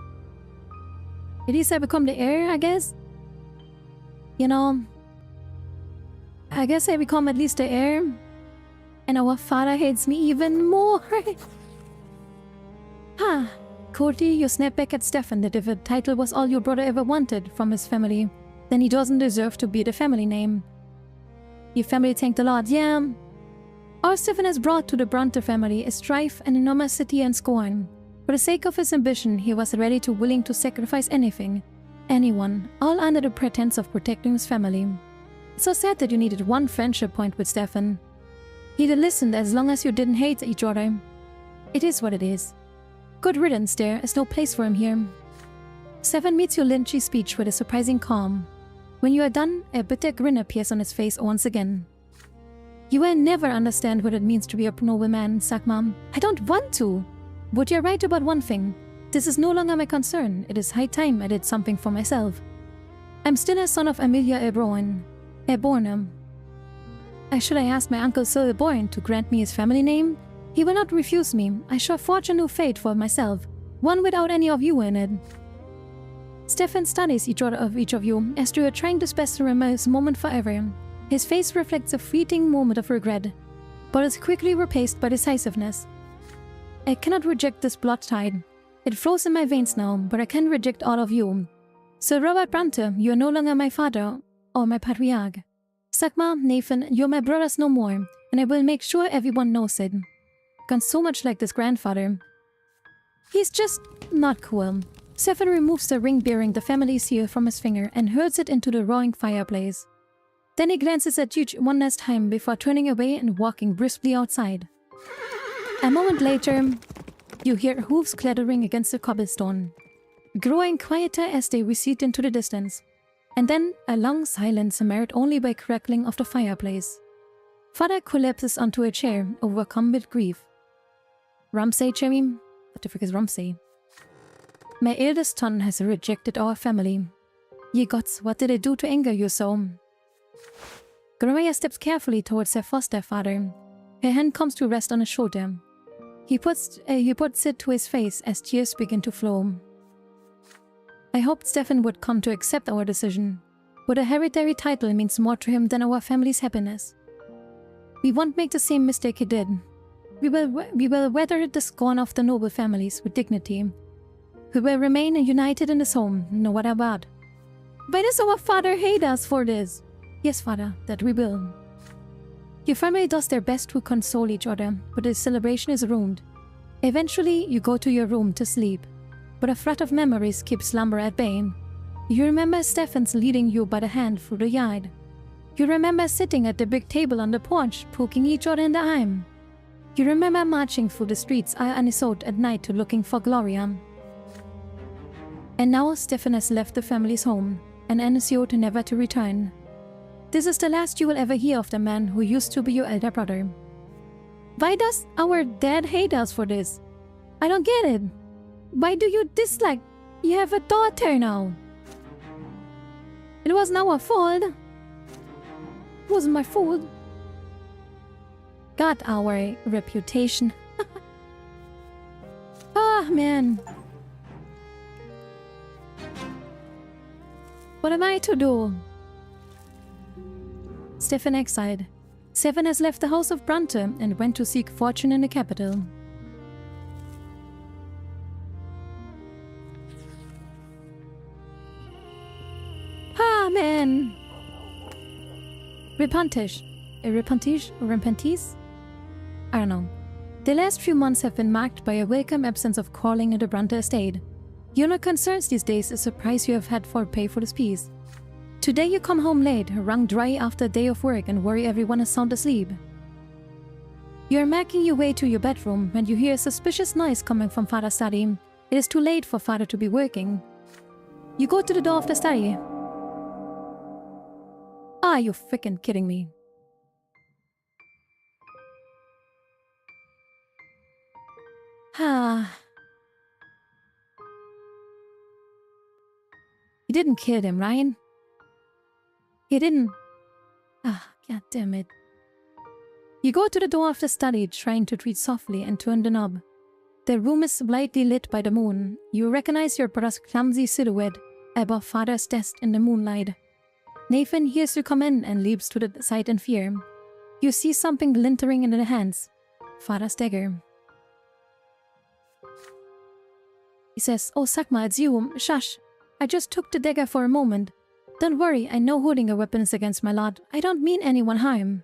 [SPEAKER 1] At least I become the heir, I guess? You know, I guess I become at least the heir. And our father hates me even more. Ah, Cody, you snap back at Stefan that if a title was all your brother ever wanted from his family, then he doesn't deserve to be the family name. Your family thanked a lot, yeah. All Stefan has brought to the Brante family is strife and animosity and scorn. For the sake of his ambition, he was willing to sacrifice anything, anyone, all under the pretense of protecting his family. It's so sad that you needed one friendship point with Stefan. He'd have listened as long as you didn't hate each other. It is what it is. Good riddance, there is no place for him here. Stefan meets your lynchy speech with a surprising calm. When you are done, a bitter grin appears on his face once again. You will never understand what it means to be a noble man, Sakma. I don't want to. But you're right about one thing. This is no longer my concern. It is high time I did something for myself. I'm still a son of Amelia Eborn. Should I ask my uncle Sir Eborn to grant me his family name? He will not refuse me. I shall forge a new fate for myself, one without any of you in it. Stefan studies each of you as though trying to best remember his moment forever. His face reflects a fleeting moment of regret, but is quickly replaced by decisiveness. I cannot reject this blood tide. It flows in my veins now, but I can reject all of you. Sir Robert Brante, you are no longer my father or my patriarch. Sakma, Nathan, you're my brothers no more, and I will make sure everyone knows it. Gone so much like this grandfather. He's just not cool. Stefan removes the ring bearing the family seal from his finger and hurls it into the roaring fireplace. Then he glances at you one last time before turning away and walking briskly outside. A moment later, you hear hooves clattering against the cobblestone, growing quieter as they recede into the distance, and then a long silence marred only by crackling of the fireplace. Father collapses onto a chair, overcome with grief. Ramsay, Jerry? What the frick is Ramsay? My eldest son has rejected our family. Ye gods, what did I do to anger you so? Gramaya steps carefully towards her foster father. Her hand comes to rest on his shoulder. He puts it to his face as tears begin to flow. I hoped Stefan would come to accept our decision, but a hereditary title means more to him than our family's happiness. We won't make the same mistake he did. We will weather the scorn of the noble families with dignity. We will remain united in this home, no matter what. Why does our father hate us for this? Yes, father, that we will. Your family does their best to console each other, but the celebration is ruined. Eventually, you go to your room to sleep, but a flood of memories keeps slumber at bay. You remember Stefan's leading you by the hand through the yard. You remember sitting at the big table on the porch, poking each other in the eye. You remember marching through the streets unisought at night to looking for Gloria. And now Stefan has left the family's home, an NCO to never to return. This is the last you will ever hear of the man who used to be your elder brother. Why does our dad hate us for this? I don't get it. Why do you dislike? You have a daughter now. It wasn't our fault. It wasn't my fault. Got our reputation. Ah, man. What am I to do? Stefan exiled. Stefan has left the house of Brante and went to seek fortune in the capital. Ah, man. Repentish. Repentise? I don't know. The last few months have been marked by a welcome absence of calling in the Brante estate. Your only concerns these days is the price you have had for pay for this piece. Today you come home late, wrung dry after a day of work and worry everyone is sound asleep. You are making your way to your bedroom when you hear a suspicious noise coming from Father's study. It is too late for Father to be working. You go to the door of the study. Are you freaking kidding me? Ah. You didn't kill him, Ryan. You didn't. Ah, god damn it. You go to the door of the study, trying to tread softly and turn the knob. The room is brightly lit by the moon. You recognize your brother's clumsy silhouette above Father's desk in the moonlight. Nathan hears you come in and leaps to the side in fear. You see something glittering in the hands. Father's dagger. He says, "Oh, Sakma, it's you. Shush. I just took the dagger for a moment. Don't worry, I know holding a weapon is against my lot. I don't mean anyone harm.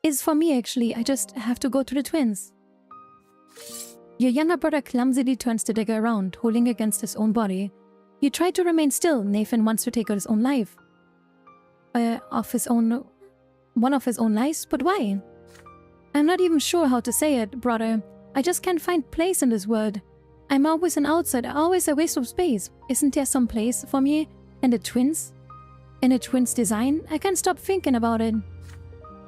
[SPEAKER 1] It's for me, actually. I just have to go to the twins." Your younger brother clumsily turns the dagger around, holding against his own body. You try to remain still. Nathan wants to take out his own life. One of his own lives? But why? I'm not even sure how to say it, brother. I just can't find place in this world. I'm always an outsider, always a waste of space. Isn't there some place for me and the twins? In the twins' design? I can't stop thinking about it.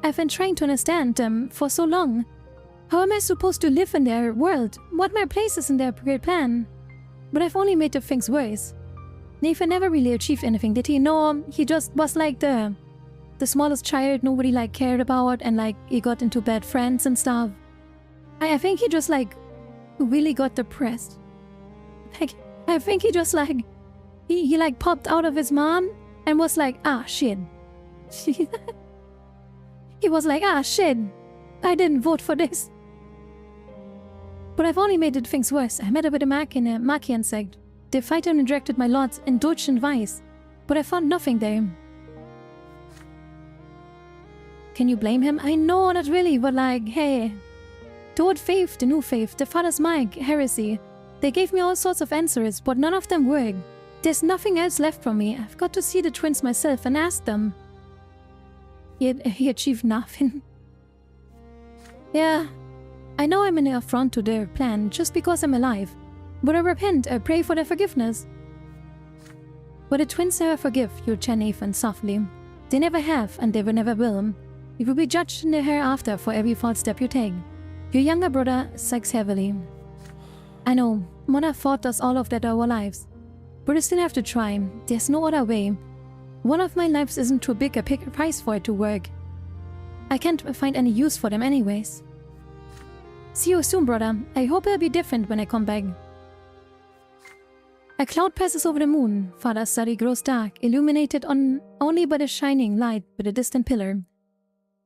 [SPEAKER 1] I've been trying to understand them for so long. How am I supposed to live in their world? What my place is in their great plan? But I've only made the things worse. Nathan never really achieved anything, did he? No, he just was like the smallest child nobody cared about, and he got into bad friends and stuff. I think he just really got depressed. I think he just he popped out of his mom and was like, ah shit. He was like, ah shit, I didn't vote for this. But I've only made things worse. I met up with a Machian sect. The fighter rejected my lot, indulged in vice, but I found nothing there. Can you blame him? I know, not really, but hey. The old faith, the new faith, the father's mic, heresy. They gave me all sorts of answers, but none of them work. There's nothing else left for me. I've got to see the twins myself and ask them. Yet he achieved nothing. Yeah, I know I'm an affront to their plan just because I'm alive. But I repent, I pray for their forgiveness. But the twins never forgive, you Nathan softly. They never have, and they will never will. You will be judged in the hereafter for every false step you take. Your younger brother sighs heavily. I know, Mona fought us all of that our lives. But I still have to try. There's no other way. One of my lives isn't too big a price for it to work. I can't find any use for them anyways. See you soon, brother. I hope it'll be different when I come back. A cloud passes over the moon. Father's study grows dark, illuminated only by the shining light by the distant pillar.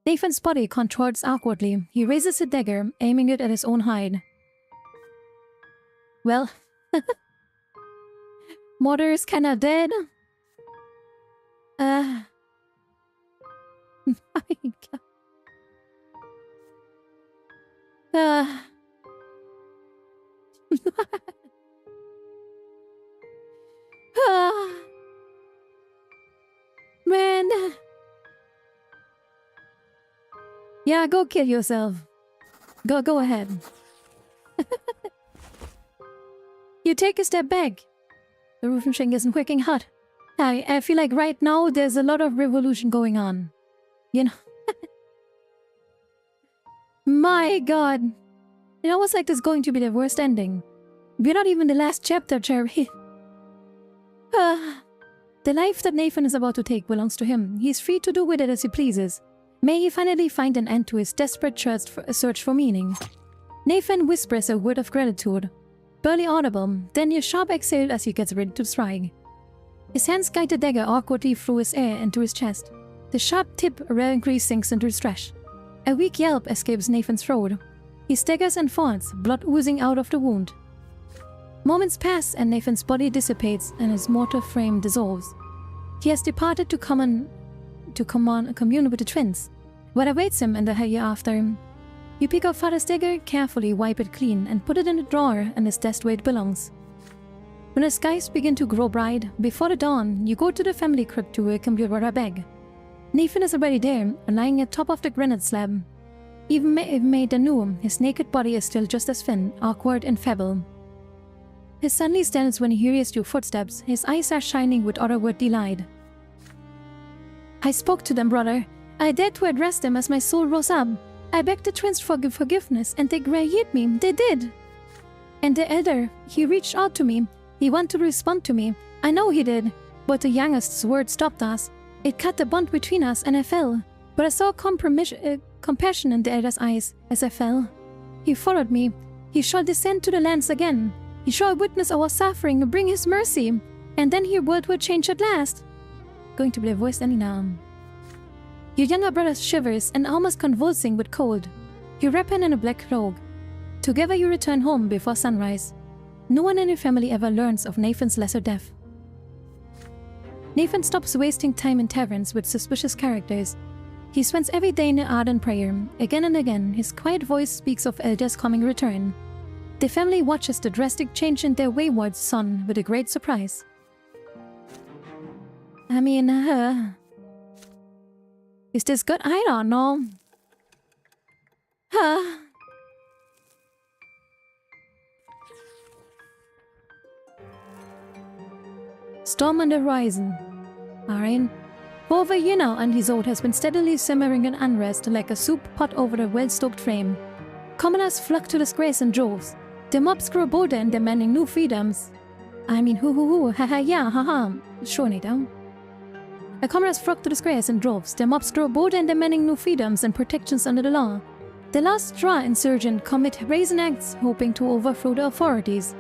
[SPEAKER 1] Nathan's body contorts awkwardly. He raises a dagger, aiming it at his own hide. Well, Mother is kinda dead. My God. Man. Yeah, go kill yourself. Go ahead. You take a step back. The roofing isn't working hard. I feel like right now there's a lot of revolution going on. You know? My god. It almost like this is going to be the worst ending. We're not even the last chapter, Cherry. The life that Nathan is about to take belongs to him. He's free to do with it as he pleases. May he finally find an end to his desperate search for meaning. Nathan whispers a word of gratitude. Barely audible, then a sharp exhale as he gets ready to strike. His hands guide the dagger awkwardly through his air into his chest. The sharp tip reverently sinks into his flesh. A weak yelp escapes Nathan's throat. He staggers and falls, blood oozing out of the wound. Moments pass and Nathan's body dissipates and his mortal frame dissolves. He has departed to commune with the twins. What awaits him in the hereafter? You pick up Father's dagger, carefully wipe it clean, and put it in the drawer and his desk where it belongs. When the skies begin to grow bright, before the dawn, you go to the family crypt to welcome your brother back. Nathan is already there, lying atop of the granite slab. Even made anew, his naked body is still just as thin, awkward, and feeble. He suddenly stands when he hears your footsteps. His eyes are shining with otherworld delight. I spoke to them, brother. I dared to address them as my soul rose up. I begged the twins for forgiveness, and they granted me. They did. And the elder, he reached out to me. He wanted to respond to me. I know he did. But the youngest's word stopped us. It cut the bond between us, and I fell. But I saw compassion in the elder's eyes as I fell. He followed me. He shall descend to the lands again. He shall witness our suffering and bring his mercy. And then your world will change at last. Going to be the voice any now. Your younger brother shivers and almost convulsing with cold. You wrap him in a black cloak. Together you return home before sunrise. No one in your family ever learns of Nathan's lesser death. Nathan stops wasting time in taverns with suspicious characters. He spends every day in ardent prayer. Again and again, his quiet voice speaks of Elder's coming return. The family watches the drastic change in their wayward son with a great surprise. I mean, is this good? I don't know. Storm on the horizon. Alright. For over a year now, Antizote has been steadily simmering in unrest like a soup pot over a well-stoked flame. Commoners flock to the squares in droves. The mobs grow bolder and demanding new freedoms. I mean, haha, yeah, haha. Sure, Nita. The commoners flock to the squares in droves. The mobs grow bolder and demanding new freedoms and protections under the law. The last straw insurgent commit brazen acts, hoping to overthrow the authorities.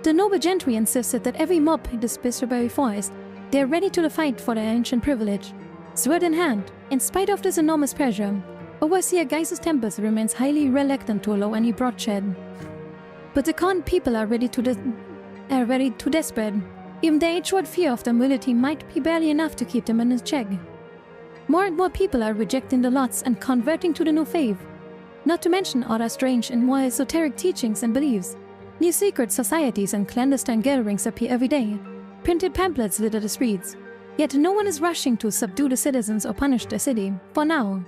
[SPEAKER 1] The noble gentry insisted that every mob in the Spicerberry forest, they are ready to the fight for their ancient privilege. Sword in hand, in spite of this enormous pressure, Overseer Geis's Tempest remains highly reluctant to allow any bloodshed. But the Khan people are ready to desperate. Even the age-old fear of the military might be barely enough to keep them in check. More and more people are rejecting the lots and converting to the new faith. Not to mention other strange and more esoteric teachings and beliefs. New secret societies and clandestine gatherings appear every day. Printed pamphlets litter the streets. Yet no one is rushing to subdue the citizens or punish the city, for now.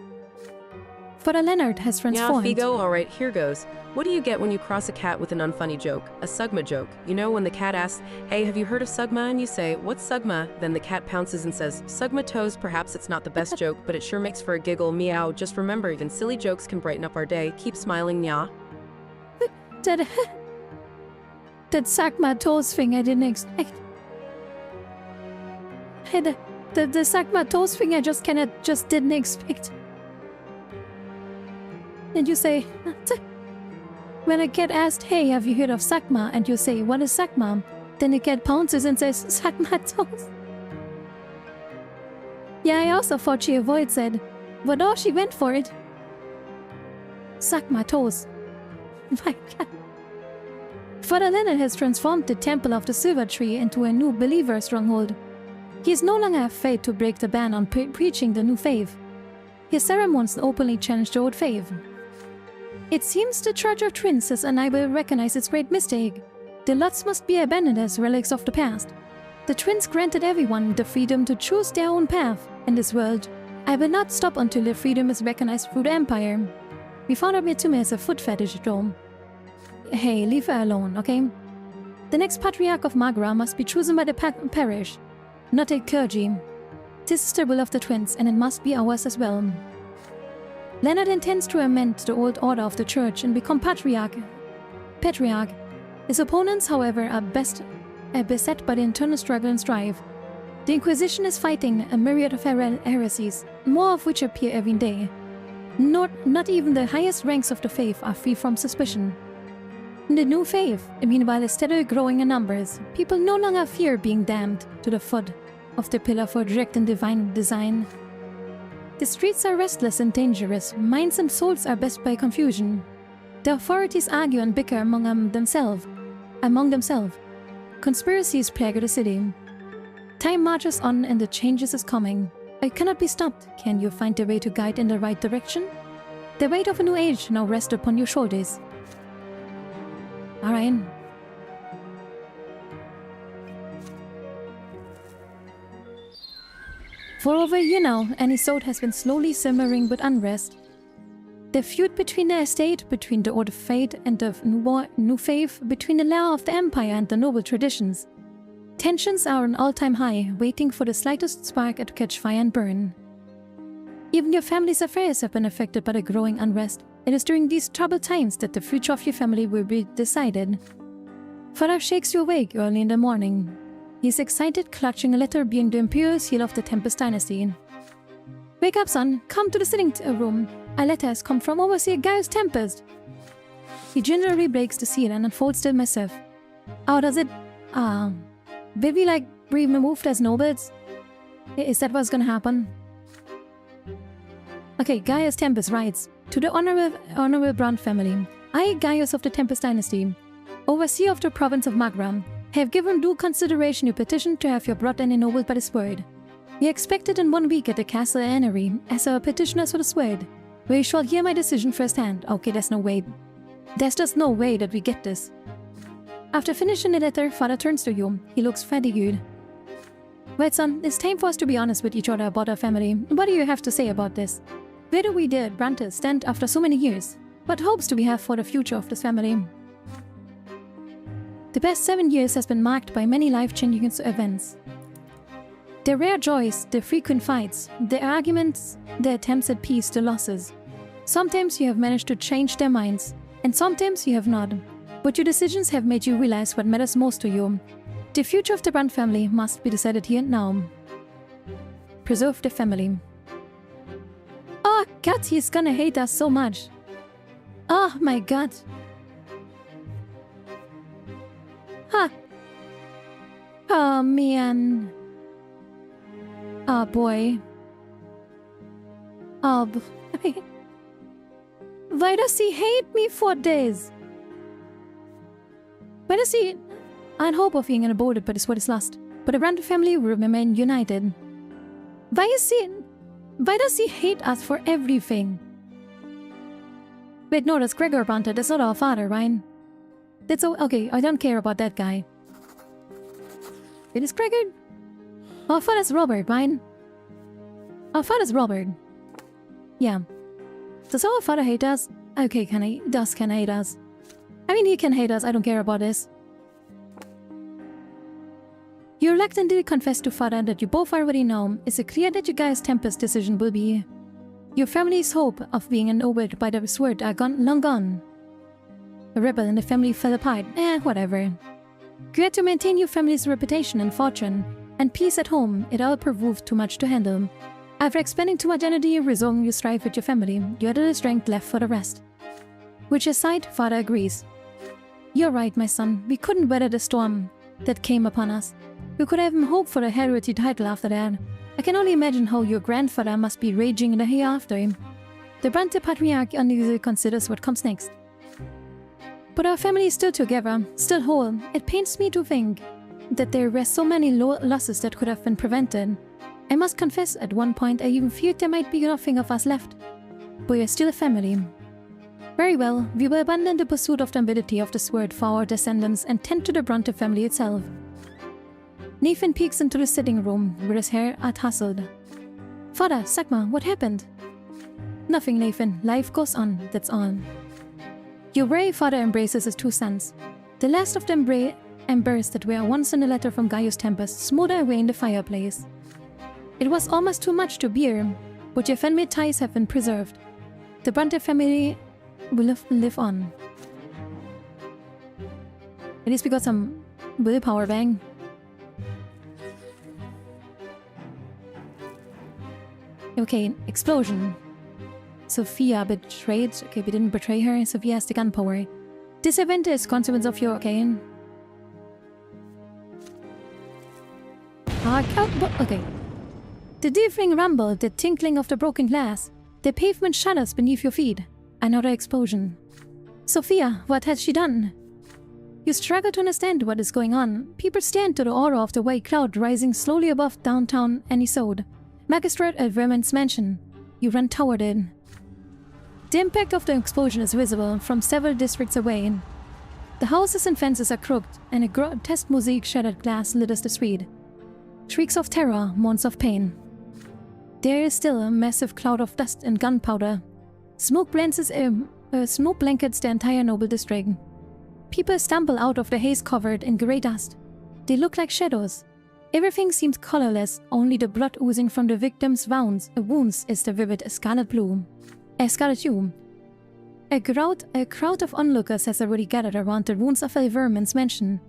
[SPEAKER 1] Father Leonard has transformed.
[SPEAKER 3] Yeah, Figo, alright, here goes. What do you get when you cross a cat with an unfunny joke? A Sugma joke. You know when the cat asks, hey, have you heard of Sugma? And you say, what's Sugma? Then the cat pounces and says, Sugma toes, perhaps it's not the best joke, but it sure makes for a giggle, meow. Just remember, even silly jokes can brighten up our day. Keep smiling, nya.
[SPEAKER 1] That Sugma toes thing I didn't expect. The Sugma toes thing I just didn't expect. And you say, when a cat asks, hey, have you heard of Sugma? And you say, what is Sugma? Then the cat pounces and says, Sugma toes. Yeah, I also thought she avoids it, but no, she went for it. Sugma toes. My God. Father Leonard has transformed the Temple of the Silver Tree into a new believer stronghold. He is no longer afraid to break the ban on preaching the new faith. His ceremonies openly challenge the old faith. It seems the Church of Twins is unable to recognize its great mistake. The lots must be abandoned as relics of the past. The twins granted everyone the freedom to choose their own path in this world. I will not stop until their freedom is recognized through the Empire. We found out Mitsumi has a foot fetish at home. Hey, leave her alone, okay? The next Patriarch of Magra must be chosen by the parish. not a clergy. This is the will of the twins, and it must be ours as well. Leonard intends to amend the old order of the church and become patriarch. His opponents, however, are beset by the internal struggle and strife. The Inquisition is fighting a myriad of heresies, more of which appear every day. Not even the highest ranks of the faith are free from suspicion. In the new faith, meanwhile, is steadily growing in numbers. People no longer fear being damned to the foot of the pillar for rejecting divine design. The streets are restless and dangerous. Minds and souls are best by confusion. The authorities argue and bicker among themselves. Conspiracies plague the city. Time marches on and the changes is coming. It cannot be stopped. Can you find a way to guide in the right direction? The weight of a new age now rests upon your shoulders. Alright. For over a year now, Anisode has been slowly simmering with unrest. The feud between the estate, between the old faith and the new faith, between the law of the empire and the noble traditions. Tensions are an all-time high, waiting for the slightest spark to catch fire and burn. Even your family's affairs have been affected by the growing unrest. It is during these troubled times that the future of your family will be decided. Father shakes you awake early in the morning. He is excited, clutching a letter bearing the imperial seal of the Tempest dynasty. Wake up, son. Come to the sitting room. A letter has come from Overseer Gaius Tempest. He gingerly breaks the seal and unfolds the missive. How does it... will we, be removed as nobles? Is that what's gonna happen? Okay, Gaius Tempest writes, to the honorable Brante family, I, Gaius of the Tempest dynasty, overseer of the province of Magra, have given due consideration your petition to have your blood ennobled by the sword. We are expected in 1 week at the castle Annery as our petitioners for the sword, where you shall hear my decision firsthand. Okay, there's no way. There's just no way that we get this. After finishing the letter, Father turns to you. He looks fatigued. Well, son, it's time for us to be honest with each other about our family. What do you have to say about this? Where do we did Brante stand after so many years? What hopes do we have for the future of this family? The past 7 years has been marked by many life-changing events. The rare joys, the frequent fights, the arguments, the attempts at peace, the losses. Sometimes you have managed to change their minds, and sometimes you have not. But your decisions have made you realize what matters most to you. The future of the Brante family must be decided here and now. Preserve the family. Oh God, he's gonna hate us so much. Oh my God. Huh. Oh man. Oh boy. Oh boy. Why does he hate me for this? Why does he... I had hope of being aborted, but his word is lost. But the Brante family will remain united. Why does he hate us for everything? Wait, no, that's Gregor Brante. That's not our father, Ryan. That's okay, I don't care about that guy. It is Gregor? Our father's Robert, Ryan. Our father's Robert. Yeah. Does our father hate us? Okay, can he hate us. I mean, he can hate us, I don't care about this. You reluctantly confess to Father that you both already know. Is it clear that you guys' Tempest decision will be... Your family's hope of being ennobled by the sword are long gone. The rebel and the family fell apart. Whatever. You had to maintain your family's reputation and fortune, and peace at home. It all proved too much to handle. After expending too much energy resolving your strife with your family, you had little strength left for the rest. Which aside, Father agrees. You're right, my son. We couldn't weather the storm that came upon us. We could have hoped for a hereditary title after that. I can only imagine how your grandfather must be raging in the hereafter. The Brante patriarch uneasily considers what comes next. But our family is still together, still whole. It pains me to think that there were so many losses that could have been prevented. I must confess, at one point I even feared there might be nothing of us left. But we are still a family. Very well, we will abandon the pursuit of the nobility of the sword for our descendants and tend to the Brante family itself. Nathan peeks into the sitting room, where his hair are tousled. Father, Sagma, what happened? Nothing, Nathan. Life goes on, that's all. Your brave father embraces his two sons. The last of them embers that were once in a letter from Gaius Tempest smolder away in the fireplace. It was almost too much to bear, but your fan-made ties have been preserved. The Brante family will live on. At least we got some willpower, bang. Okay, explosion. Sophia betrayed. Okay, we didn't betray her. Sophia has the gunpowder. This event is consequence of your. Okay. Okay. The deafening rumble, the tinkling of the broken glass. The pavement shudders beneath your feet. Another explosion. Sophia, what has she done? You struggle to understand what is going on. People stare into the aura of the white cloud rising slowly above downtown Anisode. Magistrate at Vermon's mansion. You run toward it. The impact of the explosion is visible from several districts away. The houses and fences are crooked, and a grotesque mosaic shattered glass litters the street. Shrieks of terror, moans of pain. There is still a massive cloud of dust and gunpowder. Smoke blankets the entire noble district. People stumble out of the haze covered in grey dust. They look like shadows. Everything seems colorless, only the blood oozing from the victim's wounds is the vivid scarlet hue. A crowd of onlookers has already gathered around the ruins of El Vermon's mansion.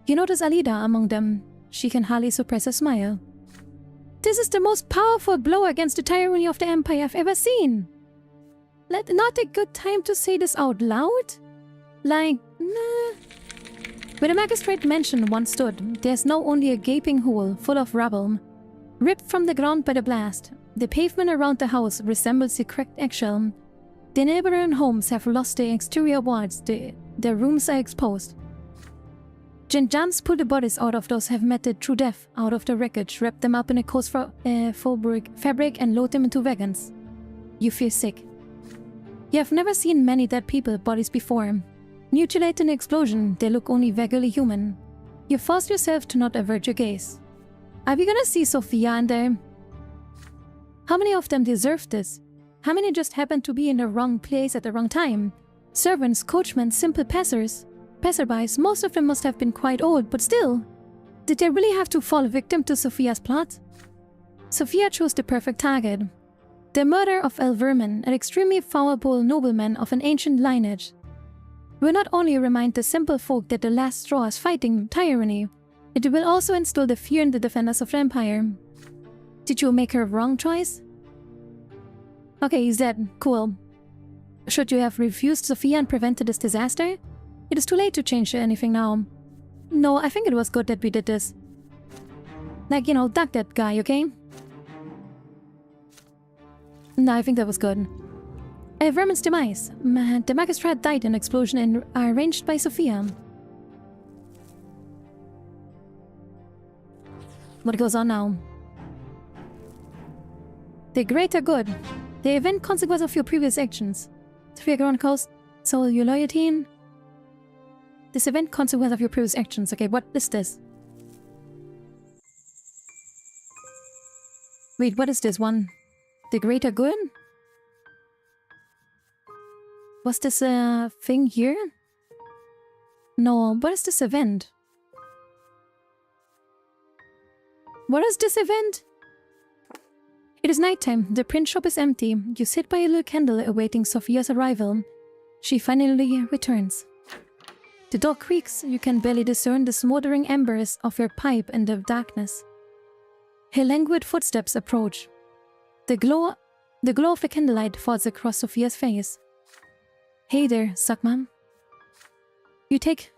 [SPEAKER 1] You notice Alida among them. She can hardly suppress a smile. This is the most powerful blow against the tyranny of the Empire I've ever seen. Not a good time to say this out loud? Like, nah. Where the magistrate mansion once stood, there's now only a gaping hole full of rubble. Ripped from the ground by the blast, the pavement around the house resembles a cracked eggshell. The neighboring homes have lost their exterior walls, their rooms are exposed. Gendarmes pull the bodies out of those who have met it through death out of the wreckage, wrap them up in a coarse fabric and load them into wagons. You feel sick. You have never seen many dead bodies before. Mutilated in the explosion, they look only vaguely human. You force yourself to not avert your gaze. Are we gonna see Sophia and them? How many of them deserve this? How many just happened to be in the wrong place at the wrong time? Servants, coachmen, simple passerbys, most of them must have been quite old, but still. Did they really have to fall victim to Sophia's plot? Sophia chose the perfect target. The murder of El Vermon, an extremely powerful nobleman of an ancient lineage, will not only remind the simple folk that the last straw is fighting tyranny, it will also instill the fear in the defenders of the Empire. Did you make a wrong choice? Okay, he's dead. Cool. Should you have refused Sophia and prevented this disaster? It is too late to change anything now. No, I think it was good that we did this. Like, duck that guy, okay? No, I think that was good. Vermon's demise. The magistrate died in an explosion arranged by Sophia. What goes on now? The greater good. The event consequence of your previous actions. Sophia Gronkos, soul your loyalty in. This event consequence of your previous actions. Okay, what is this? Wait, what is this one? The greater good? Was this a thing here? No, what is this event? What is this event? It is nighttime. The print shop is empty. You sit by a little candle awaiting Sophia's arrival. She finally returns. The door creaks. You can barely discern the smoldering embers of her pipe in the darkness. Her languid footsteps approach. The glow of the candlelight falls across Sophia's face. Hey there, Sakma. You take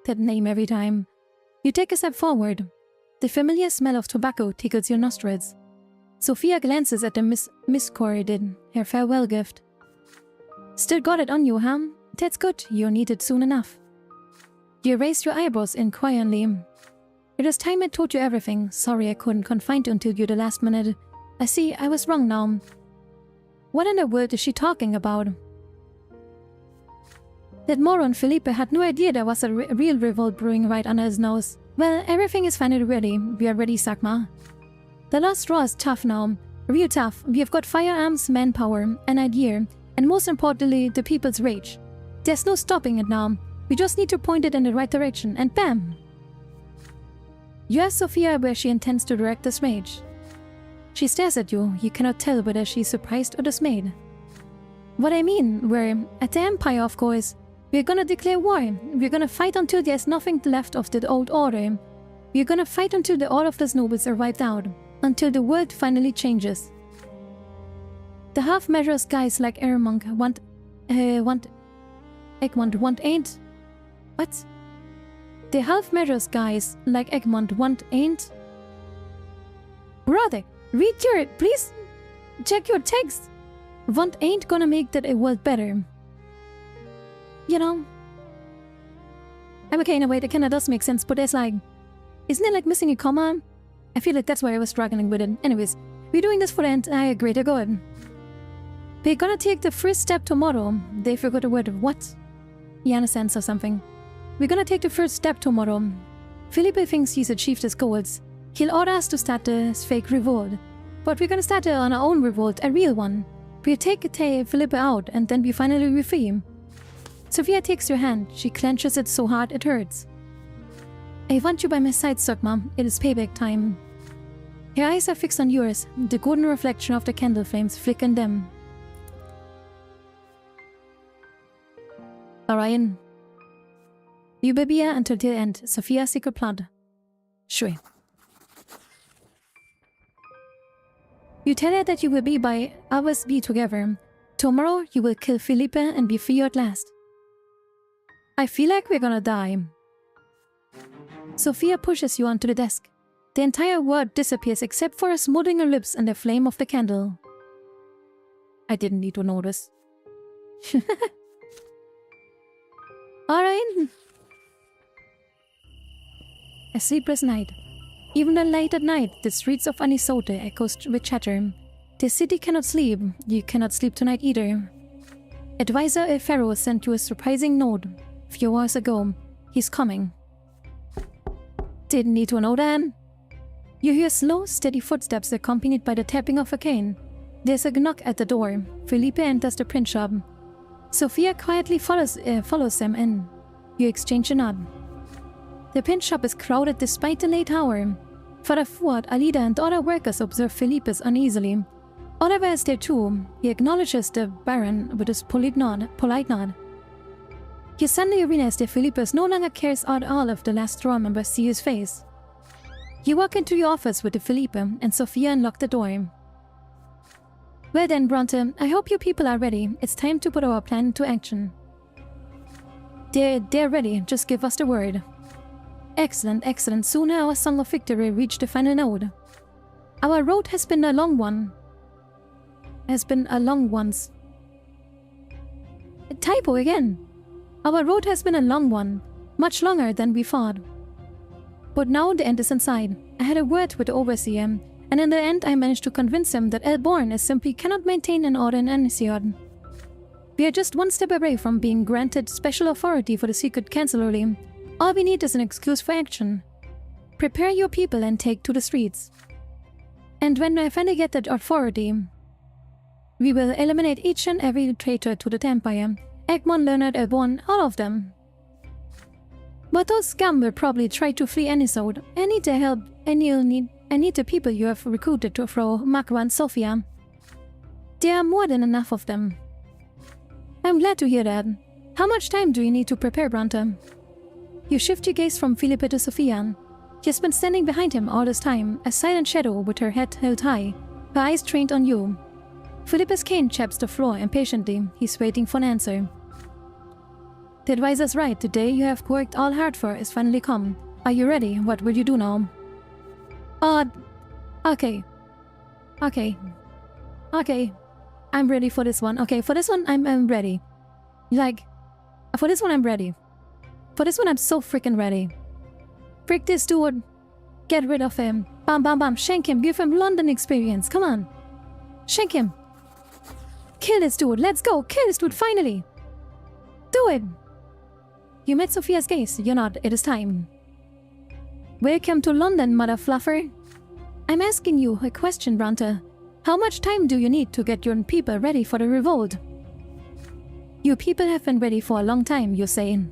[SPEAKER 1] that name every time. You take a step forward. The familiar smell of tobacco tickles your nostrils. Sophia glances at the miscorrided, her farewell gift. Still got it on you, huh? That's good, you'll need it soon enough. You raise your eyebrows inquiringly. It is time I told you everything. Sorry I couldn't confine you until you the last minute. I see, I was wrong now. What in the world is she talking about? That moron Felipe had no idea there was a real revolt brewing right under his nose. Well, everything is finally ready. We are ready, Sakma. The last straw is tough now. Real tough. We have got firearms, manpower, an idea, and most importantly, the people's rage. There's no stopping it now. We just need to point it in the right direction, and bam! You ask Sophia where she intends to direct this mage. She stares at you. You cannot tell whether she's surprised or dismayed. What I mean, we're at the Empire, of course. We're gonna declare war. We're gonna fight until there's nothing left of the old order. We're gonna fight until all of the nobles are wiped out. Until the world finally changes. The half-measures guys like Ermonk ain't. What? The half-measures guys like Egmont ain't. Brother, please check your text. Want ain't gonna make that a world better. You know. I'm okay in a way that kinda does make sense, but there's like, isn't it like missing a comma? I feel like that's why I was struggling with it. Anyways, we're doing this for the entire greater good. We're gonna take the first step tomorrow. They forgot the word of what? Yeah, in a sense or something. We're gonna take the first step tomorrow. Felipe thinks he's achieved his goals. He'll order us to start this fake revolt. But we're gonna start on our own revolt, a real one. We'll take Felipe out and then we finally be free. Sophia takes your hand. She clenches it so hard it hurts. I want you by my side, Sukma. It is payback time. Her eyes are fixed on yours. The golden reflection of the candle flames flicker in them. Orion. You will be here until the end. Sophia's secret plot. Sure. You tell her that you will be by ours be together. Tomorrow you will kill Felipe and be free at last. I feel like we're gonna die. Sophia pushes you onto the desk. The entire world disappears except for a smoldering her lips and the flame of the candle. I didn't need to notice. Alright. A sleepless night. Even late at night, the streets of Anisote echoes with chatter. The city cannot sleep. You cannot sleep tonight either. Advisor El Pharaoh sent you a surprising note. A few hours ago. He's coming. Didn't need to know that. You hear slow, steady footsteps accompanied by the tapping of a cane. There's a knock at the door. Felipe enters the print shop. Sophia quietly follows them in. You exchange a nod. The print shop is crowded despite the late hour. Father Fuad, Alida, and other workers observe Felipe's uneasily. Oliver is there too. He acknowledges the Baron with his polite nod. He suddenly realizes that Felipe no longer cares at all if the last drawer members see his face. You walk into your office with Felipe, and Sophia unlocks the door. Well then, Brante, I hope you people are ready. It's time to put our plan into action. They're ready. Just give us the word. Excellent, excellent. Soon our song of victory reached the final note. Our road has been a long one. A typo again. Our road has been a long one. Much longer than we thought. But now the end is in sight. I had a word with the overseer, and in the end I managed to convince him that Elborn is simply cannot maintain an order in Anisiod. We are just one step away from being granted special authority for the secret cancellery. All we need is an excuse for action. Prepare your people and take to the streets. And when I finally get that authority, we will eliminate each and every traitor to the Empire. Egmont, Leonard, Elborn, all of them. But those scum will probably try to flee Anisode. I need their help. I need the people you have recruited to throw Makwa and Sophia. There are more than enough of them. I'm glad to hear that. How much time do you need to prepare, Brante? You shift your gaze from Felipe to Sophia. She's been standing behind him all this time, a silent shadow with her head held high, her eyes trained on you. Felipe's cane chaps the floor impatiently. He's waiting for an answer. The advisor's right. The day you have worked all hard for is finally come. Are you ready? What will you do now? Okay. I'm ready for this one. Okay, for this one, I'm ready. For this one, I'm ready. For this one, I'm so freaking ready. Break this dude. Get rid of him. Bam, bam, bam. Shank him. Give him London experience. Come on. Shank him. Kill this dude. Let's go. Kill this dude, finally. Do it. You met Sophia's gaze. You're not. It is time. Welcome to London, mother fluffer. I'm asking you a question, Brante. How much time do you need to get your people ready for the revolt? You people have been ready for a long time, you're saying.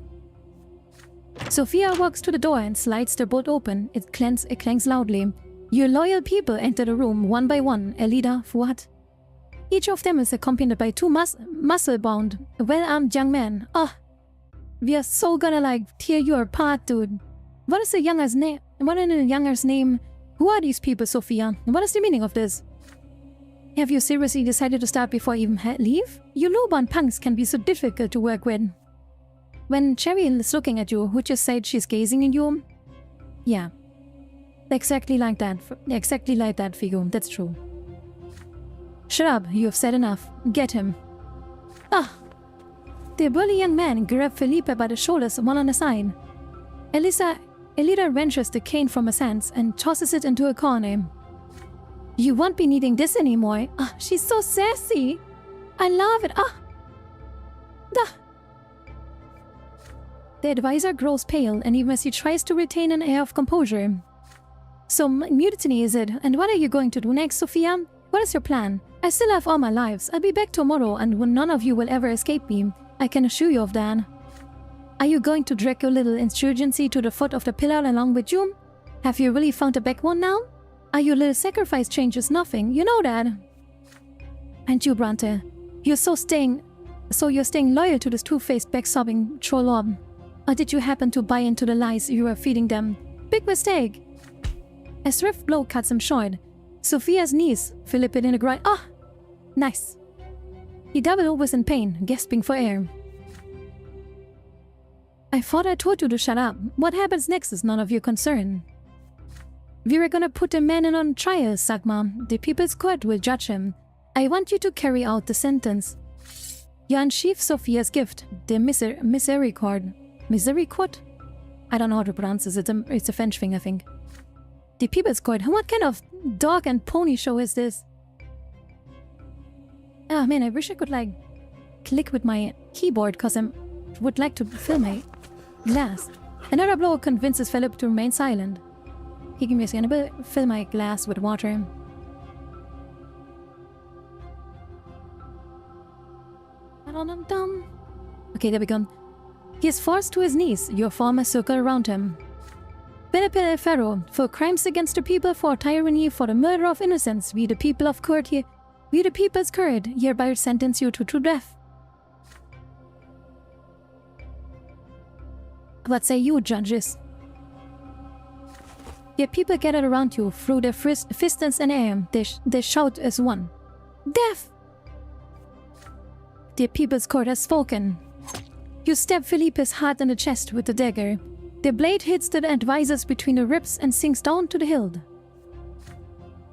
[SPEAKER 1] Sophia walks to the door and slides the bolt open. It clangs loudly. Your loyal people enter the room one by one. Elida, Fuad. Each of them is accompanied by two muscle-bound, well-armed young men. We are so gonna like tear you apart, dude. What is the younger's name? What is the younger's name? Who are these people, Sophia? What is the meaning of this? Have you seriously decided to start before you even leave? You low-born punks can be so difficult to work with. When Cheryl is looking at you, would you say she's gazing at you? Yeah. Exactly like that. Exactly like that, Figo. That's true. Shut up. You have said enough. Get him. The burly young man grabbed Felipe by the shoulders, one on the side. Elida wrenches the cane from his hands and tosses it into a corner. You won't be needing this anymore. She's so sassy. I love it. The advisor grows pale, and even as he tries to retain an air of composure. So, mutiny is it? And what are you going to do next, Sophia? What is your plan? I still have all my lives. I'll be back tomorrow, and none of you will ever escape me. I can assure you of that. Are you going to drag your little insurgency to the foot of the pillar along with you? Have you really found a backbone now? Are your little sacrifice changes nothing? You know that. And you, Brante, you're staying loyal to this two-faced back-sobbing troll. Or did you happen to buy into the lies you were feeding them? Big mistake! A swift blow cuts him short. Sophia's knees flip it in a groin. Nice. He doubled over in pain, gasping for air. I thought I told you to shut up. What happens next is none of your concern. We were gonna put the man in on trial, Sagma. The people's court will judge him. I want you to carry out the sentence. You unsheath Sophia's gift, the misericord. Misericord? I don't know how to pronounce this. It's a French thing, I think. The people's court. What kind of dog and pony show is this? Man, I wish I could like click with my keyboard because I would like to fill my glass. Another blow convinces Philip to remain silent. He can be going to fill my glass with water. Okay, there we go. He is forced to his knees. Your form a circle around him. Philip El Ferro, for crimes against the people, for tyranny, for the murder of innocents, we the people of court here, we the people's court, hereby sentence you to true death. What say you, judges? Your people gathered around you, threw their fists in the air. They shout as one. Death! The people's court has spoken. You stab Felipe's heart in the chest with the dagger. The blade hits the advisors between the ribs and sinks down to the hilt.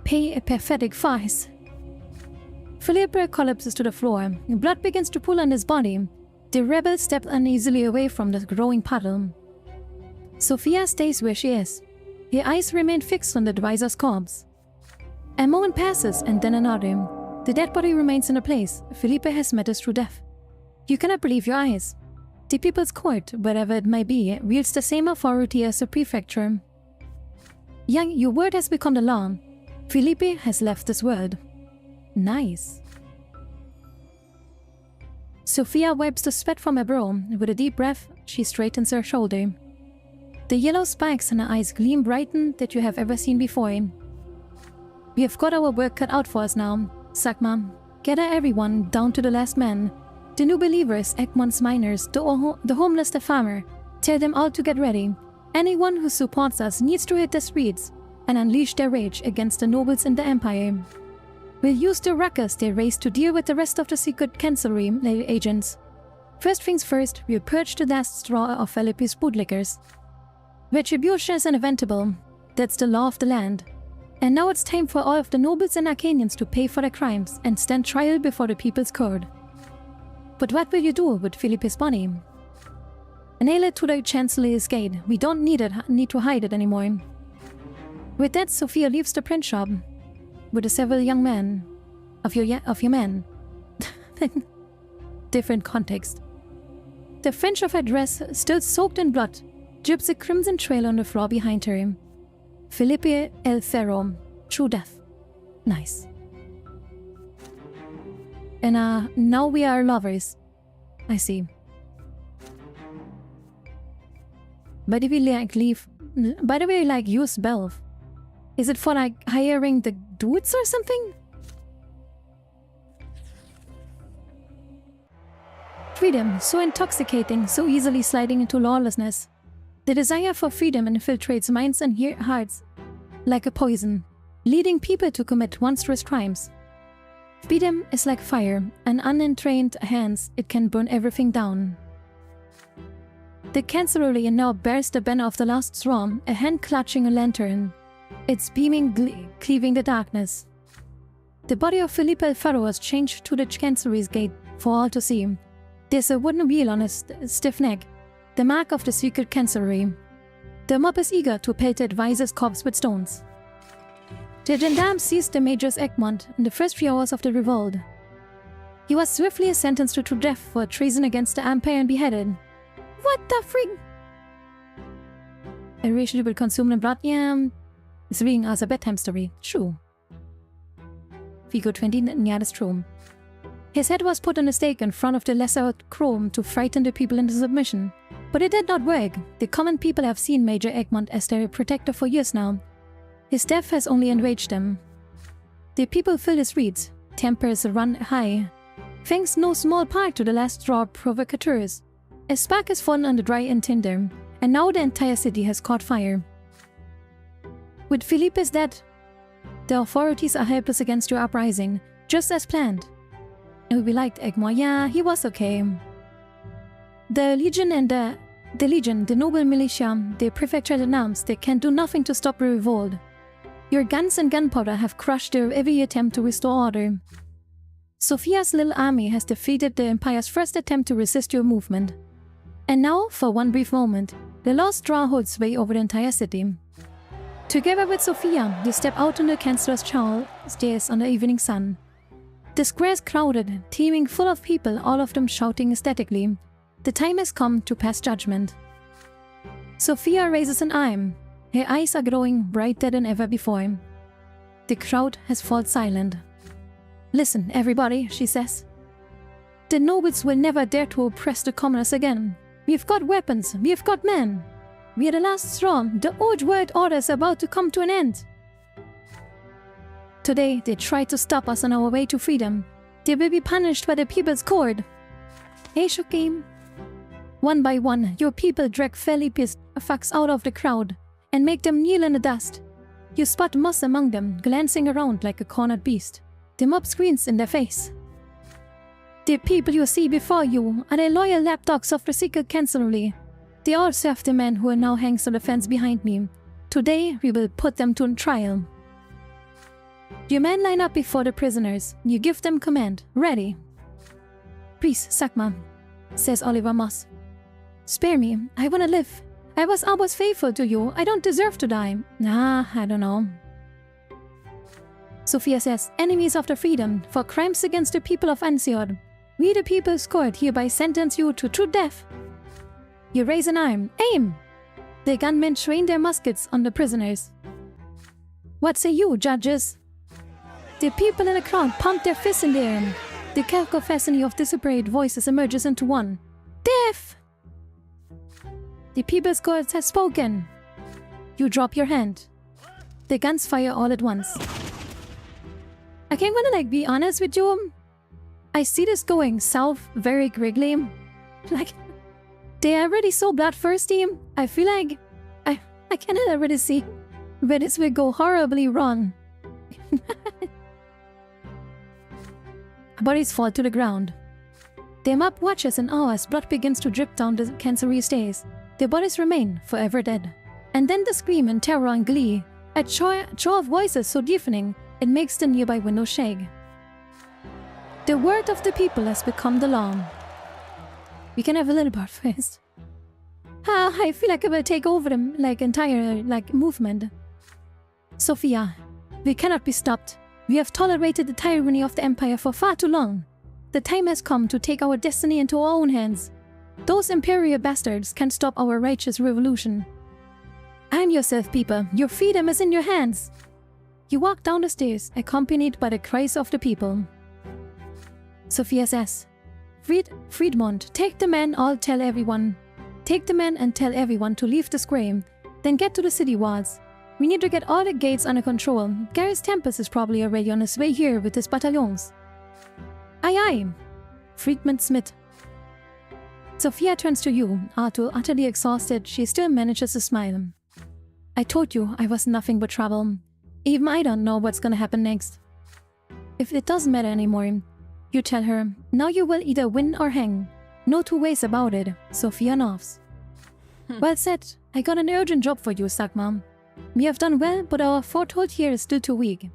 [SPEAKER 1] Pay a pathetic farce. Felipe collapses to the floor. Blood begins to pool on his body. The rebel steps uneasily away from the growing puddle. Sophia stays where she is. Her eyes remain fixed on the advisor's corpse. A moment passes and then another. The dead body remains in a place. Felipe has met his true death. You cannot believe your eyes. The people's court, wherever it may be, wields the same authority as the prefecture. Young, your word has become the law. Felipe has left this world. Nice. Sophia wipes the sweat from her brow. With a deep breath, she straightens her shoulder. The yellow spikes in her eyes gleam brighter than you have ever seen before. We have got our work cut out for us now. Sagma, gather everyone, down to the last man. The new believers, Egmont's miners, the homeless, the farmer. Tell them all to get ready. Anyone who supports us needs to hit the streets and unleash their rage against the nobles in the Empire. We'll use the ruckus they raised to deal with the rest of the secret chancellery agents. First things first, we'll purge the last straw of Felipe's bootlickers. Retribution is inevitable. That's the law of the land. And now it's time for all of the nobles and Arcanians to pay for their crimes and stand trial before the people's court. But what will you do with Felipe's body? Nail it to the Chancellery's gate. We don't need to hide it anymore. With that, Sophia leaves the print shop with the several young men of your men. Different context. The fringe of her dress, still soaked in blood, drips a crimson trail on the floor behind her. Felipe El Ferro, true death. Nice. And now we are lovers. I see. By the way, like use Belv. Is it for like hiring the dudes or something? Freedom, so intoxicating, so easily sliding into lawlessness. The desire for freedom infiltrates minds and hearts like a poison, leading people to commit monstrous crimes. Freedom is like fire, and unentrained hands, it can burn everything down. The Cancellarian now bears the banner of the last straw, a hand clutching a lantern, its beaming cleaving the darkness. The body of Felipe Alfaro was changed to the Chancellery's gate for all to see. There's a wooden wheel on his stiff neck, the mark of the secret Chancellery. The mob is eager to pelt the advisor's corpse with stones. The gendarmes seized the Major's Egmont in the first few hours of the revolt. He was swiftly sentenced to death for treason against the Empire and beheaded. What the freak? A racially will consume the blood, yeah. It's reading as a bedtime story. True. Vigo 20, yeah, that's true. His head was put on a stake in front of the lesser Chrome to frighten the people into submission. But it did not work. The common people have seen Major Egmont as their protector for years now. His death has only enraged them. The people fill the streets, tempers run high, thanks no small part to the last straw provocateurs. A spark has fallen on the dry and tinder, and now the entire city has caught fire. With Felipe's death, the authorities are helpless against your uprising, just as planned. And we liked Egmont, yeah, he was okay. The Legion, the noble militia, the prefecture in arms, they can do nothing to stop the revolt. Your guns and gunpowder have crushed their every attempt to restore order. Sophia's little army has defeated the Empire's first attempt to resist your movement. And now, for one brief moment, the lost straw holds sway over the entire city. Together with Sophia, they step out on the Chancellor's stairs on the evening sun. The square is crowded, teeming full of people, all of them shouting ecstatically. The time has come to pass judgment. Sophia raises an arm. Her eyes are growing brighter than ever before. The crowd has fallen silent. Listen, everybody, she says. The nobles will never dare to oppress the commoners again. We've got weapons, we've got men. We are the last straw. The old world order is about to come to an end. Today, they try to stop us on our way to freedom. They will be punished by the people's court. Hey, Shokim. One by one, your people drag Felipe's fucks out of the crowd and make them kneel in the dust. You spot Moss among them, glancing around like a cornered beast. The mob screams in their face. The people you see before you are the loyal lapdogs of the secret Chancellery. They all serve the man who now hangs on the fence behind me. Today, we will put them to trial. Your men line up before the prisoners. You give them command. Ready. Please, Sakma, says Oliver Moss. Spare me. I want to live. I was always faithful to you. I don't deserve to die. Nah, I don't know. Sophia says, enemies of the freedom, for crimes against the people of Anseod. We the people's court hereby sentence you to true death. You raise an arm. Aim! The gunmen train their muskets on the prisoners. What say you, judges? The people in the crowd pump their fists in the air. The cacophony of disparate voices emerges into one. Death! The people's court has spoken. You drop your hand. The guns fire all at once. I can't wanna be honest with you. I see this going south very quickly. They are already so bloodthirsty. I feel like I cannot already see where this will go horribly wrong. Bodies fall to the ground. Their mob watches in awe as blood begins to drip down the Chancellery stairs. Their bodies remain forever dead. And then the scream in terror and glee, a choir of voices so deafening it makes the nearby windows shake. The word of the people has become the law. We can have a little part first. I feel like I will take over them entire movement. Sophia, we cannot be stopped. We have tolerated the tyranny of the Empire for far too long. The time has come to take our destiny into our own hands. Those imperial bastards can't stop our righteous revolution. Arm yourself, people. Your freedom is in your hands. You walk down the stairs, accompanied by the cries of the people. Sophia says, Friedmund, take the men, I'll tell everyone. Take the men and tell everyone to leave the square, then get to the city walls. We need to get all the gates under control. Garrus Tempest is probably already on his way here with his battalions. Aye aye. Friedman Smith. Sophia turns to you. Arthur, utterly exhausted, she still manages to smile. I told you I was nothing but trouble. Even I don't know what's gonna happen next. If it doesn't matter anymore, you tell her, now you will either win or hang. No two ways about it. Sophia nods. Well said. I got an urgent job for you, Sagma. We have done well, but our foothold here is still too weak.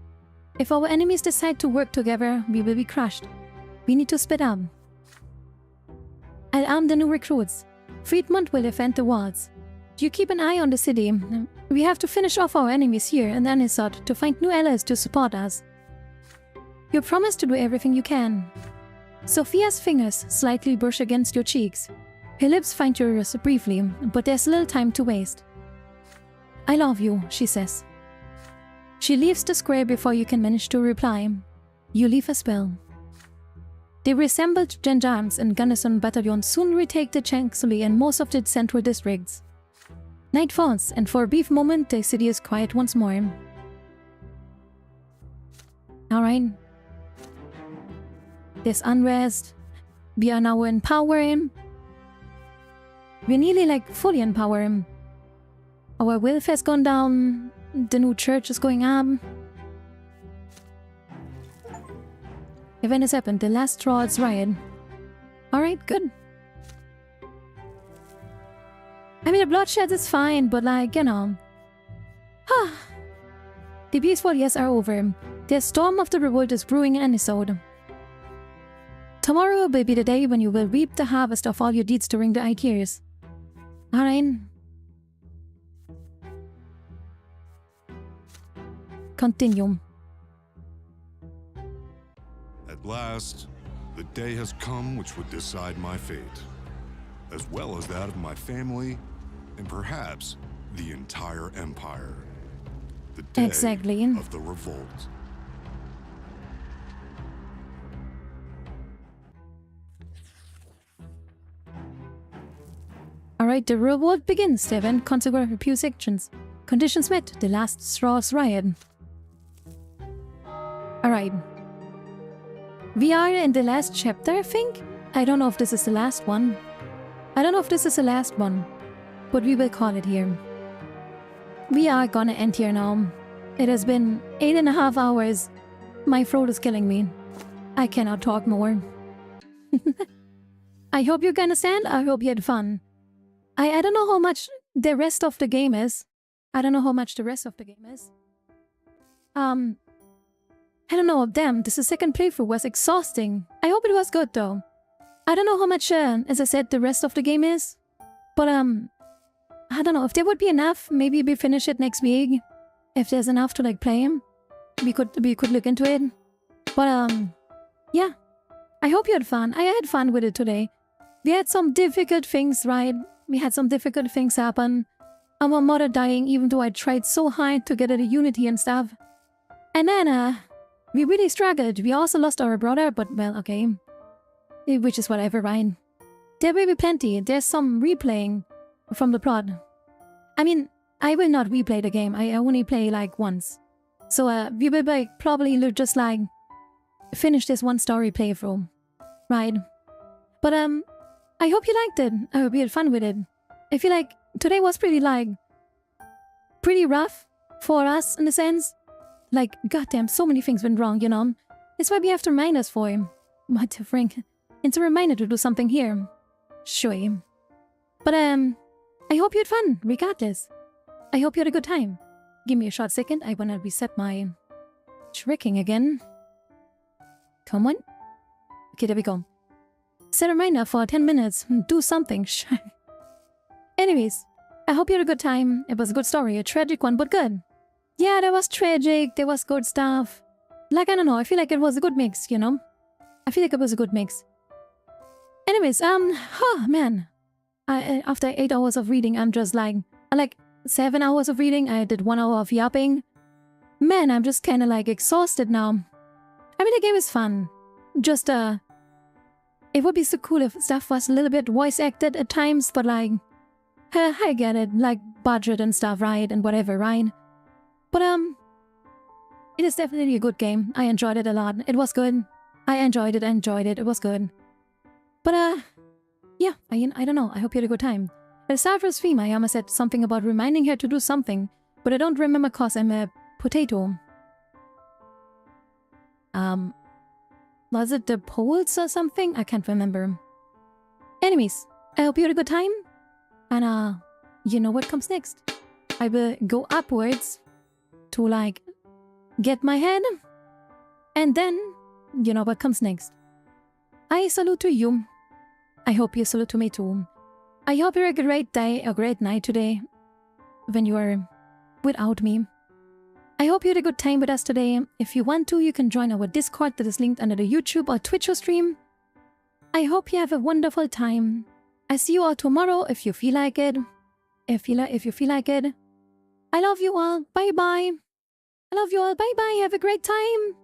[SPEAKER 1] If our enemies decide to work together, we will be crushed. We need to split up. I'll arm the new recruits. Friedmund will defend the walls. You keep an eye on the city. We have to finish off our enemies here in Anisot to find new allies to support us. You promise to do everything you can. Sophia's fingers slightly brush against your cheeks. Her lips find yours briefly, but there's little time to waste. I love you, she says. She leaves the square before you can manage to reply. You leave as well. The reassembled gendarmes and garrison battalions soon retake the Chancellery and most of the central districts. Night falls, and for a brief moment the city is quiet once more. Alright. There's unrest. We are now in power. We're nearly like fully in power. Our wealth has gone down. The new church is going up. Event has happened. The last straw is riot. Alright, good. I mean, the bloodshed is fine, but like, you know. The peaceful years are over. The storm of the revolt is brewing in Anisot. Tomorrow will be the day when you will reap the harvest of all your deeds during the 8 years. Alright. Continue.
[SPEAKER 6] At last, the day has come which would decide my fate, as well as that of my family, and perhaps the entire empire. The day
[SPEAKER 1] exactly.
[SPEAKER 6] of the revolt.
[SPEAKER 1] Alright, the revolt begins. The event consequently a few sections. Conditions met. The last straw's riot. Alright. We are in the last chapter, I think? I don't know if this is the last one. But we will call it here. We are gonna end here now. It has been 8.5 hours. My throat is killing me. I cannot talk more. I hope you understand. I hope you had fun. I don't know how much the rest of the game is. I don't know. Damn, this second playthrough was exhausting. I hope it was good though. I don't know how much, as I said, the rest of the game is. But, I don't know. If there would be enough, maybe we finish it next week. If there's enough to, like, play him. We could look into it. But, yeah. I hope you had fun. I had fun with it today. We had some difficult things, right? We had some difficult things happen. Our mother dying, even though I tried so hard to get her the unity and stuff. And then, we really struggled. We also lost our brother, but, well, okay. Which is whatever, right? There will be plenty. There's some replaying from the plot. I mean, I will not replay the game. I only play, like, once. So, we will, like, probably just, like, finish this one story playthrough. Right? But, I hope you liked it. I hope you had fun with it. I feel like today was pretty rough for us, in a sense. Like, goddamn, so many things went wrong, you know? It's why we have to remind us for him. What the frank? It's a reminder to do something here. Sure. But, I hope you had fun, regardless. I hope you had a good time. Give me a short second. I wanna reset my tracking again. Come on. Okay, there we go. Set a reminder for 10 minutes. Do something. Anyways, I hope you had a good time. It was a good story. A tragic one, but good. Yeah, there was tragic. There was good stuff. Like, I don't know. I feel like it was a good mix, you know? I feel like it was a good mix. Anyways, oh, man. After 8 hours of reading, I'm just like 7 hours of reading. I did 1 hour of yapping. Man, I'm just kind of like exhausted now. I mean, the game is fun. Just, it would be so cool if stuff was a little bit voice acted at times, but like, I get it, like budget and stuff, right? And whatever, right? But, it is definitely a good game. I enjoyed it a lot. It was good. I enjoyed it. It was good. But, yeah, I don't know. I hope you had a good time. At the start of the stream, I almost said something about reminding her to do something, but I don't remember cause I'm a potato. Was it the polls or something? I can't remember. Anyways, I hope you had a good time. And, you know what comes next. I will go upwards to, like, get my head. And then, you know what comes next. I salute to you. I hope you salute to me too. I hope you're a great day or great night today when you are without me. I hope you had a good time with us today. If you want to, you can join our Discord that is linked under the YouTube or Twitch stream. I hope you have a wonderful time. I see you all tomorrow if you feel like it. If you feel like it. I love you all. Bye bye. I love you all. Bye bye. Have a great time.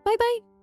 [SPEAKER 1] Bye bye.